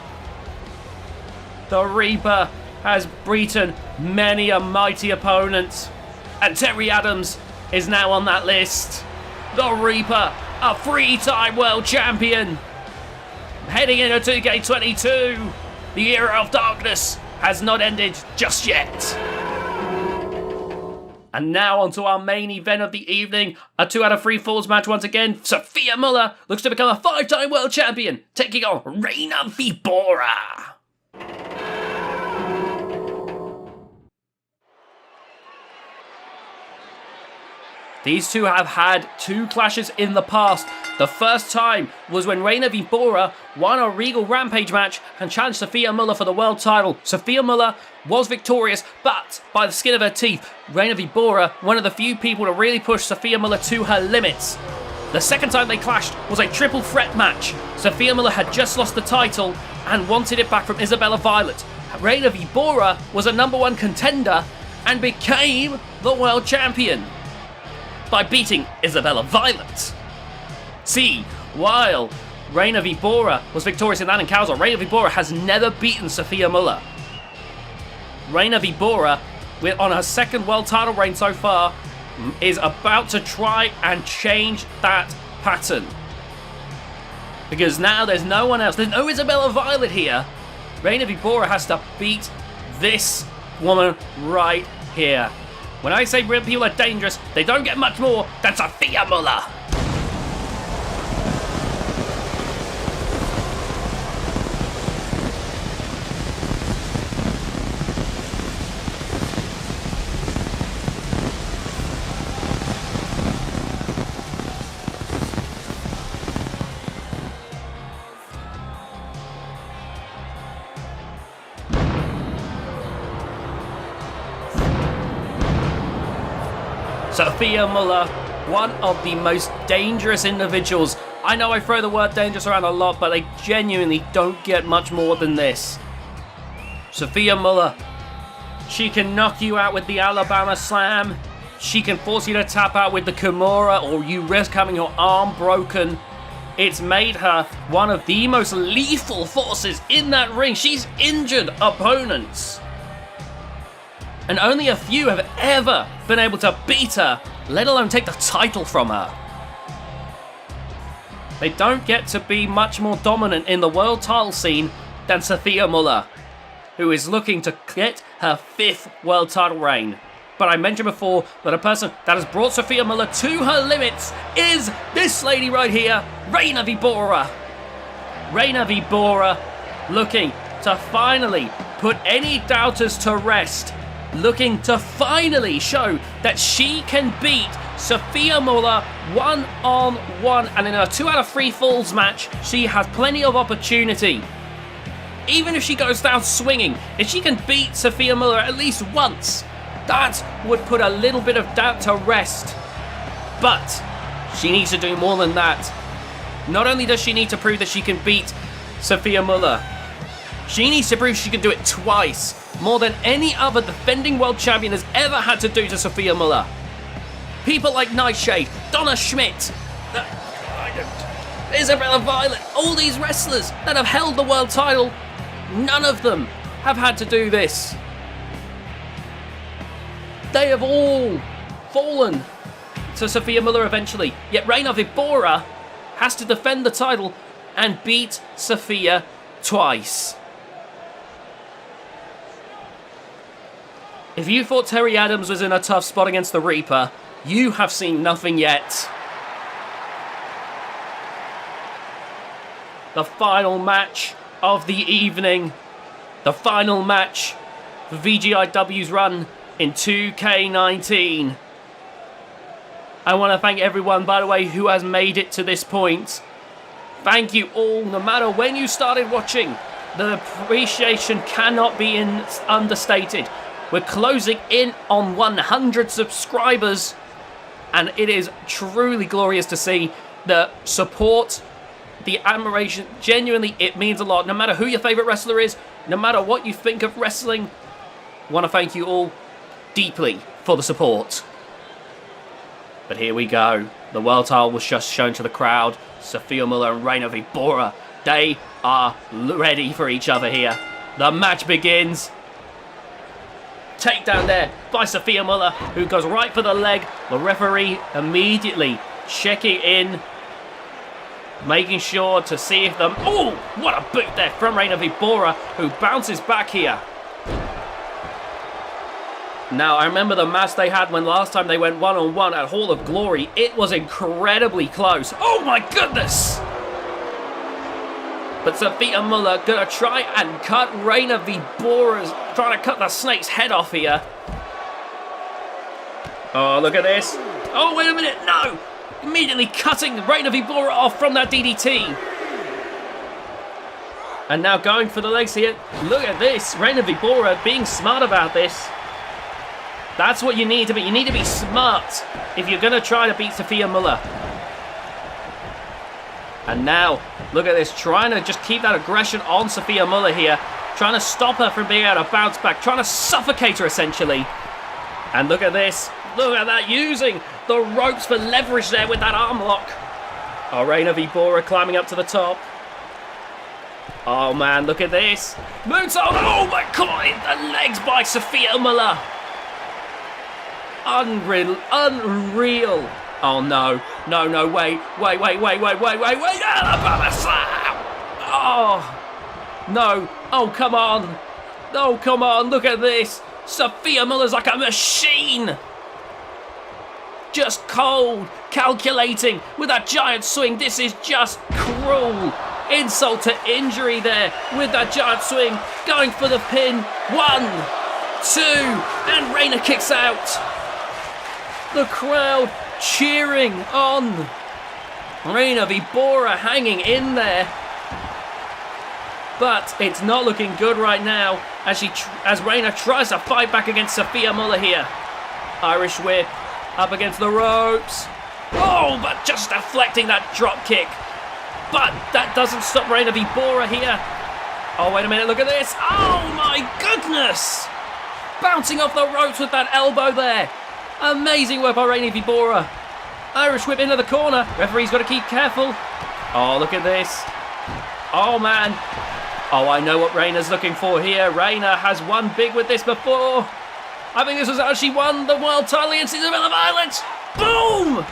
The Reaper has beaten many a mighty opponent, and Terry Adams is now on that list. The Reaper, a 3-time world champion. Heading into 2K22, the era of darkness has not ended just yet. And now onto our main event of the evening, a 2 out of 3 falls match once again. Sophia Muller looks to become a 5-time world champion, taking on Reina Vibora. These two have had 2 clashes in the past. The first time was when Reina Vibora won a Regal Rampage match and challenged Sophia Muller for the world title. Sophia Muller was victorious, but by the skin of her teeth, Reina Vibora, one of the few people to really push Sophia Muller to her limits. The second time they clashed was a triple threat match. Sophia Muller had just lost the title and wanted it back from Isabella Violet. Reina Vibora was a #1 contender and became the world champion by beating Isabella Violet. See, while Reina v. Bora was victorious in that encounter. Reina v. Bora has never beaten Sophia Muller. Reina v. Bora, on her second world title reign so far, is about to try and change that pattern. Because now there's no one else. There's no Isabella Violet here. Reina v. Bora has to beat this woman right here. When I say real people are dangerous, they don't get much more than Sophia Muller. Sophia Muller, one of the most dangerous individuals. I know I throw the word dangerous around a lot, but they genuinely don't get much more than this. Sophia Muller, she can knock you out with the Alabama Slam. She can force you to tap out with the Kimura, or you risk having your arm broken. It's made her one of the most lethal forces in that ring. She's injured opponents. And only a few have ever been able to beat her, let alone take the title from her. They don't get to be much more dominant in the world title scene than Sophia Muller, who is looking to get her 5th world title reign. But I mentioned before that a person that has brought Sophia Muller to her limits is this lady right here, Reina v. Bora. Reina v. Bora looking to finally put any doubters to rest. Looking to finally show that she can beat Sophia Muller one-on-one, and in her 2 out of 3 falls match, she has plenty of opportunity. Even if she goes down swinging, if she can beat Sophia Muller at least once, that would put a little bit of doubt to rest. But she needs to do more than that. Not only does she need to prove that she can beat Sophia Muller, she needs to prove she can do it twice, more than any other defending world champion has ever had to do to Sophia Muller. People like Nightshade, Donna Schmidt, Isabella Violet, all these wrestlers that have held the world title, none of them have had to do this. They have all fallen to Sophia Muller eventually, yet Reina v. Bora has to defend the title and beat Sophia twice. If you thought Terry Adams was in a tough spot against the Reaper, you have seen nothing yet. The final match of the evening. The final match for VGIW's run in 2K19. I want to thank everyone, by the way, who has made it to this point. Thank you all, no matter when you started watching. The appreciation cannot be understated. We're closing in on 100 subscribers, and it is truly glorious to see the support, the admiration. Genuinely, it means a lot. No matter who your favourite wrestler is, no matter what you think of wrestling, I want to thank you all deeply for the support. But here we go. The world title was just shown to the crowd. Sophia Muller and Reina v. Bora, they are ready for each other here. The match begins. Takedown there by Sophia Muller, who goes right for the leg. The referee immediately checking in, making sure to see if them. Oh, what a boot there from Reina v. Bora, who bounces back here. Now, I remember the match they had when last time they went one-on-one at Hall of Glory. It was incredibly close. Oh my goodness! But Sophia Muller gonna try and cut Reina v. Bora's, trying to cut the snake's head off here. Oh, look at this. Oh, wait a minute, no! Immediately cutting Reina v. Bora off from that DDT. And now going for the legs here. Look at this, Reina v. Bora being smart about this. That's what you need to be. You need to be smart if you're gonna try to beat Sophia Muller. And now, look at this, trying to just keep that aggression on Sophia Muller here. Trying to stop her from being able to bounce back. Trying to suffocate her, essentially. And look at this. Look at that, using the ropes for leverage there with that arm lock. Oh, Reina v Bora climbing up to the top. Oh man, look at this. Moonsault, oh my god, the legs by Sophia Muller. Unreal. Oh no, wait. Alabama slam. Oh, no, oh come on, look at this. Sophia Muller's like a machine. Just cold, calculating with that giant swing. This is just cruel. Insult to injury there with that giant swing. Going for the pin. 1, 2, and Reina kicks out. The crowd cheering on. Reina v Bora hanging in there. But it's not looking good right now as Reina tries to fight back against Sophia Muller here. Irish whip up against the ropes. Oh, but just deflecting that drop kick. But that doesn't stop Reina v Bora here. Oh, wait a minute, look at this. Oh my goodness. Bouncing off the ropes with that elbow there. Amazing work by Reina v Bora. Irish whip into the corner. Referee's got to keep careful. Oh, look at this. Oh, man. Oh, I know what Reina's looking for here. Reina has won big with this before. I think this was how she won the world title against Isabella Violet. Boom!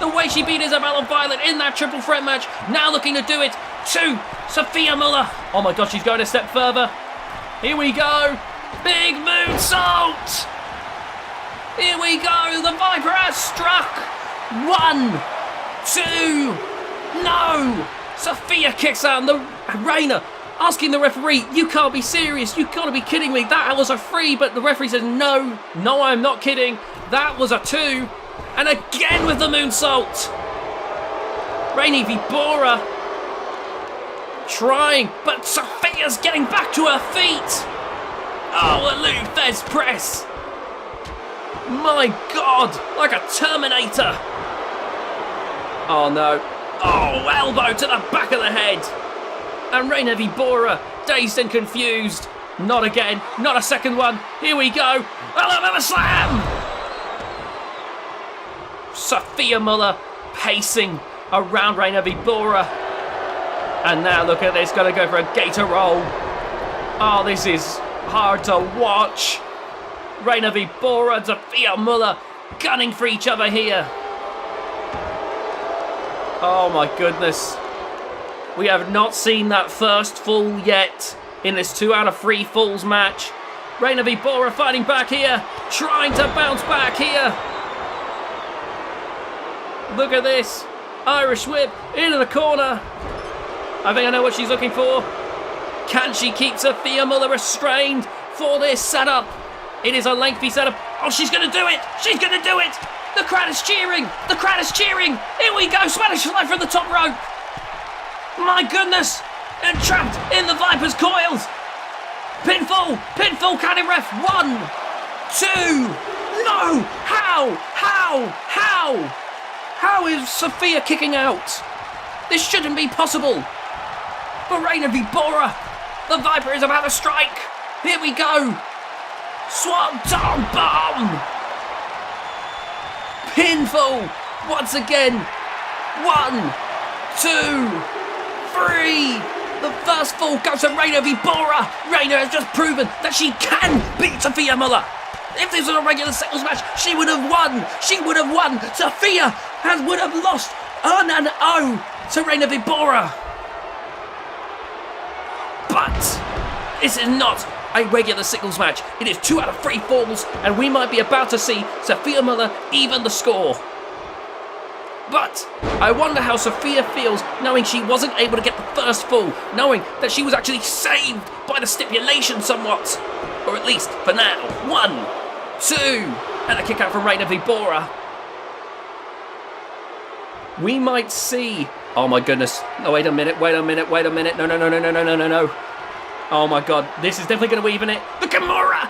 The way she beat Isabella Violet in that triple threat match. Now looking to do it to Sophia Muller. Oh my god, she's going a step further. Here we go. Big moonsault. Here we go. The Viper has struck. 1, 2. No. Sophia kicks out and the Reina asking the referee, you can't be serious. You gotta be kidding me. That was a 3, but the referee says, no, I'm not kidding. That was a 2. And again with the moonsault. Reina v Bora trying, but Sophia's getting back to her feet. Oh, a Lou Fez press. My God, like a Terminator. Oh no. Oh, elbow to the back of the head. And Reina v Bora, dazed and confused. Not again, not a second one. Here we go. Alabama slam. Sophia Muller pacing around Reina v Bora. And now look at this, gotta go for a gator roll. Oh, this is hard to watch. Reina v Bora and Sophia Muller gunning for each other here. Oh my goodness. We have not seen that first fall yet in this 2 out of 3 falls match. Reina v Bora fighting back here, trying to bounce back here. Look at this. Irish whip into the corner. I think I know what she's looking for. Can she keep Sophia Muller restrained for this setup? It is a lengthy setup. Oh, she's going to do it. She's going to do it. The crowd is cheering. The crowd is cheering. Here we go. Spanish fly from the top rope. My goodness. Entrapped in the Viper's coils. Pinfall. Pinfall, can it ref? 1, 2. No. How? How is Sophia kicking out? This shouldn't be possible. For Reina v Bora, the Viper is about to strike. Here we go. Swanton bomb. Pinfall once again. 1, 2, 3. The first fall goes to Reina v Bora. Reina has just proven that she can beat Sophia Muller. If this was a regular singles match, she would have won. She would have won. Sophia would have lost on an O to Reina v Bora. But this is not a regular singles match. It is 2 out of 3 falls, and we might be about to see Sophia Muller even the score. But I wonder how Sophia feels knowing she wasn't able to get the first fall, knowing that she was actually saved by the stipulation somewhat. Or at least for now. 1, 2, and a kick out from Reina v Bora. We might see. Oh my goodness. Oh, wait a minute. No. Oh my god. This is definitely going to even it. The Kimura.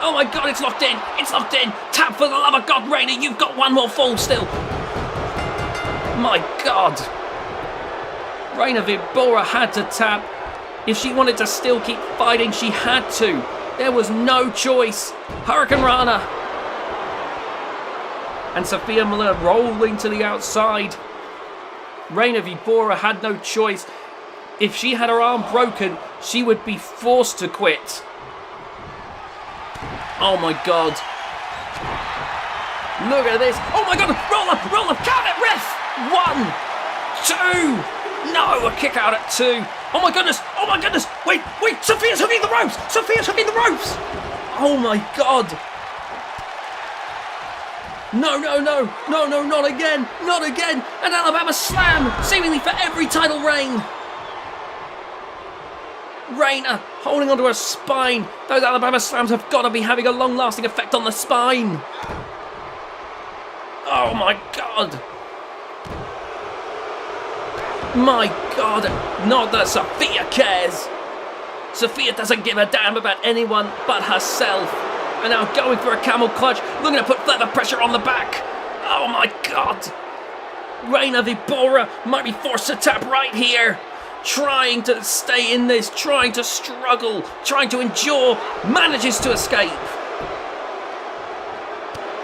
Oh my god, it's locked in. Tap for the love of God, Reina. You've got one more fall still. My god. Reina v Bora had to tap. If she wanted to still keep fighting, she had to. There was no choice. Hurricane Rana. And Sophia Muller rolling to the outside. Reina Vibora had no choice. If she had her arm broken, she would be forced to quit. Oh my god. Look at this. Oh my god. Roll up. Count it, ref. 1, 2. No, a kick out at 2. Oh my goodness. Wait. Sophia's hooking the ropes. Oh my god. No, not again. An Alabama slam, seemingly for every title reign. Reina holding onto her spine. Those Alabama slams have got to be having a long-lasting effect on the spine. Oh my god. Not that Sophia cares. Sophia doesn't give a damn about anyone but herself. And now going for a camel clutch, looking to put further pressure on the back. Oh my god. Reina Vibora might be forced to tap right here. Trying to stay in this, trying to struggle, trying to endure, manages to escape.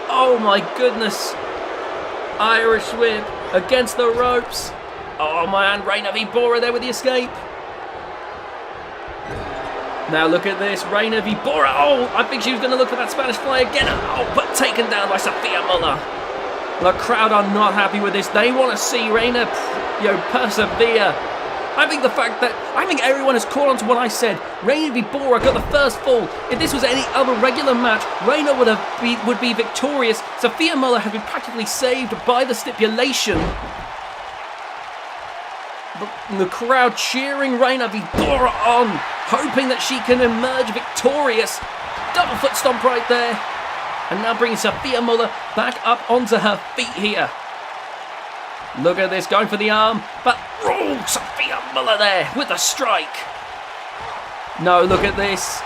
Oh my goodness. Irish whip against the ropes. Oh man, Reina Vibora there with the escape. Now look at this, Reina Vibora. Oh, I think she was going to look for that Spanish fly again. Oh, but taken down by Sophia Muller. The crowd are not happy with this. They want to see Reina, persevere. I think everyone has caught on to what I said. Reina Vibora got the first fall. If this was any other regular match, Reina would be victorious. Sophia Muller had been practically saved by the stipulation. The crowd cheering Reina Vibora on, hoping that she can emerge victorious. Double foot stomp right there. And now bringing Sophia Muller back up onto her feet here. Look at this, going for the arm, but Sophia Muller there with the strike. No, look at this.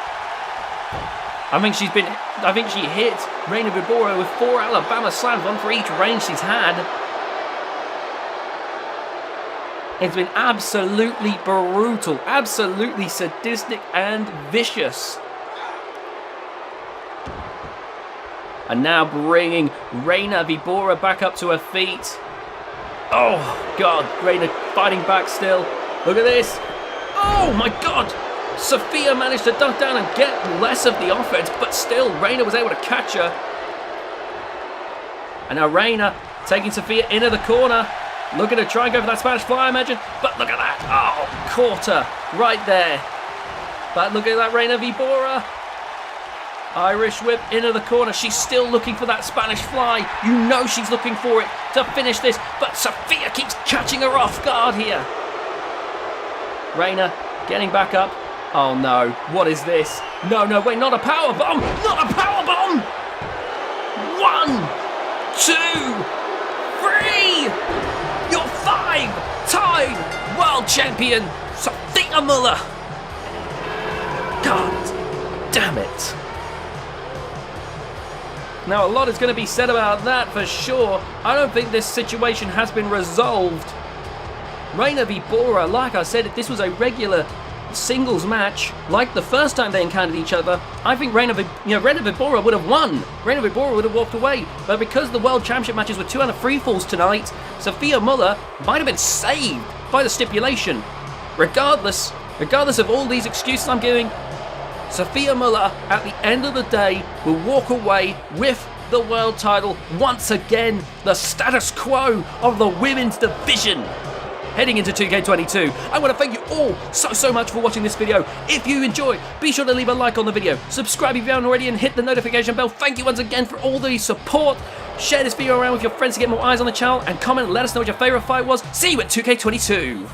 I think she hit Reina Vibora with 4 Alabama slams, 1 for each range she's had. It's been absolutely brutal, absolutely sadistic and vicious. And now bringing Reina Vibora back up to her feet. Oh, God, Reina fighting back still. Look at this. Oh, my God. Sophia managed to duck down and get less of the offense, but still, Reina was able to catch her. And now Reina taking Sophia into the corner. Looking to try and go for that Spanish fly, I imagine. But look at that. Oh, caught her right there. But look at that Reina Vibora. Irish whip into the corner. She's still looking for that Spanish fly. You know she's looking for it to finish this. But Sophia keeps catching her off guard here. Reina getting back up. Oh no, what is this? No, wait, not a power bomb. Not a power bomb. 1, 2, 3. Your 5-time world champion, Sophia Muller. God damn it. Now, a lot is going to be said about that for sure. I don't think this situation has been resolved. Reina Vibora, like I said, if this was a regular singles match, like the first time they encountered each other, I think Reina Vibora would have won. Reina Vibora would have walked away. But because the World Championship matches were 2 out of 3 falls tonight, Sophia Muller might have been saved by the stipulation. Regardless of all these excuses I'm giving, Sophia Muller, at the end of the day, will walk away with the world title once again, the status quo of the women's division. Heading into 2K22. I want to thank you all so much for watching this video. If you enjoyed, be sure to leave a like on the video. Subscribe if you haven't already and hit the notification bell. Thank you once again for all the support. Share this video around with your friends to get more eyes on the channel and comment and let us know what your favourite fight was. See you at 2K22.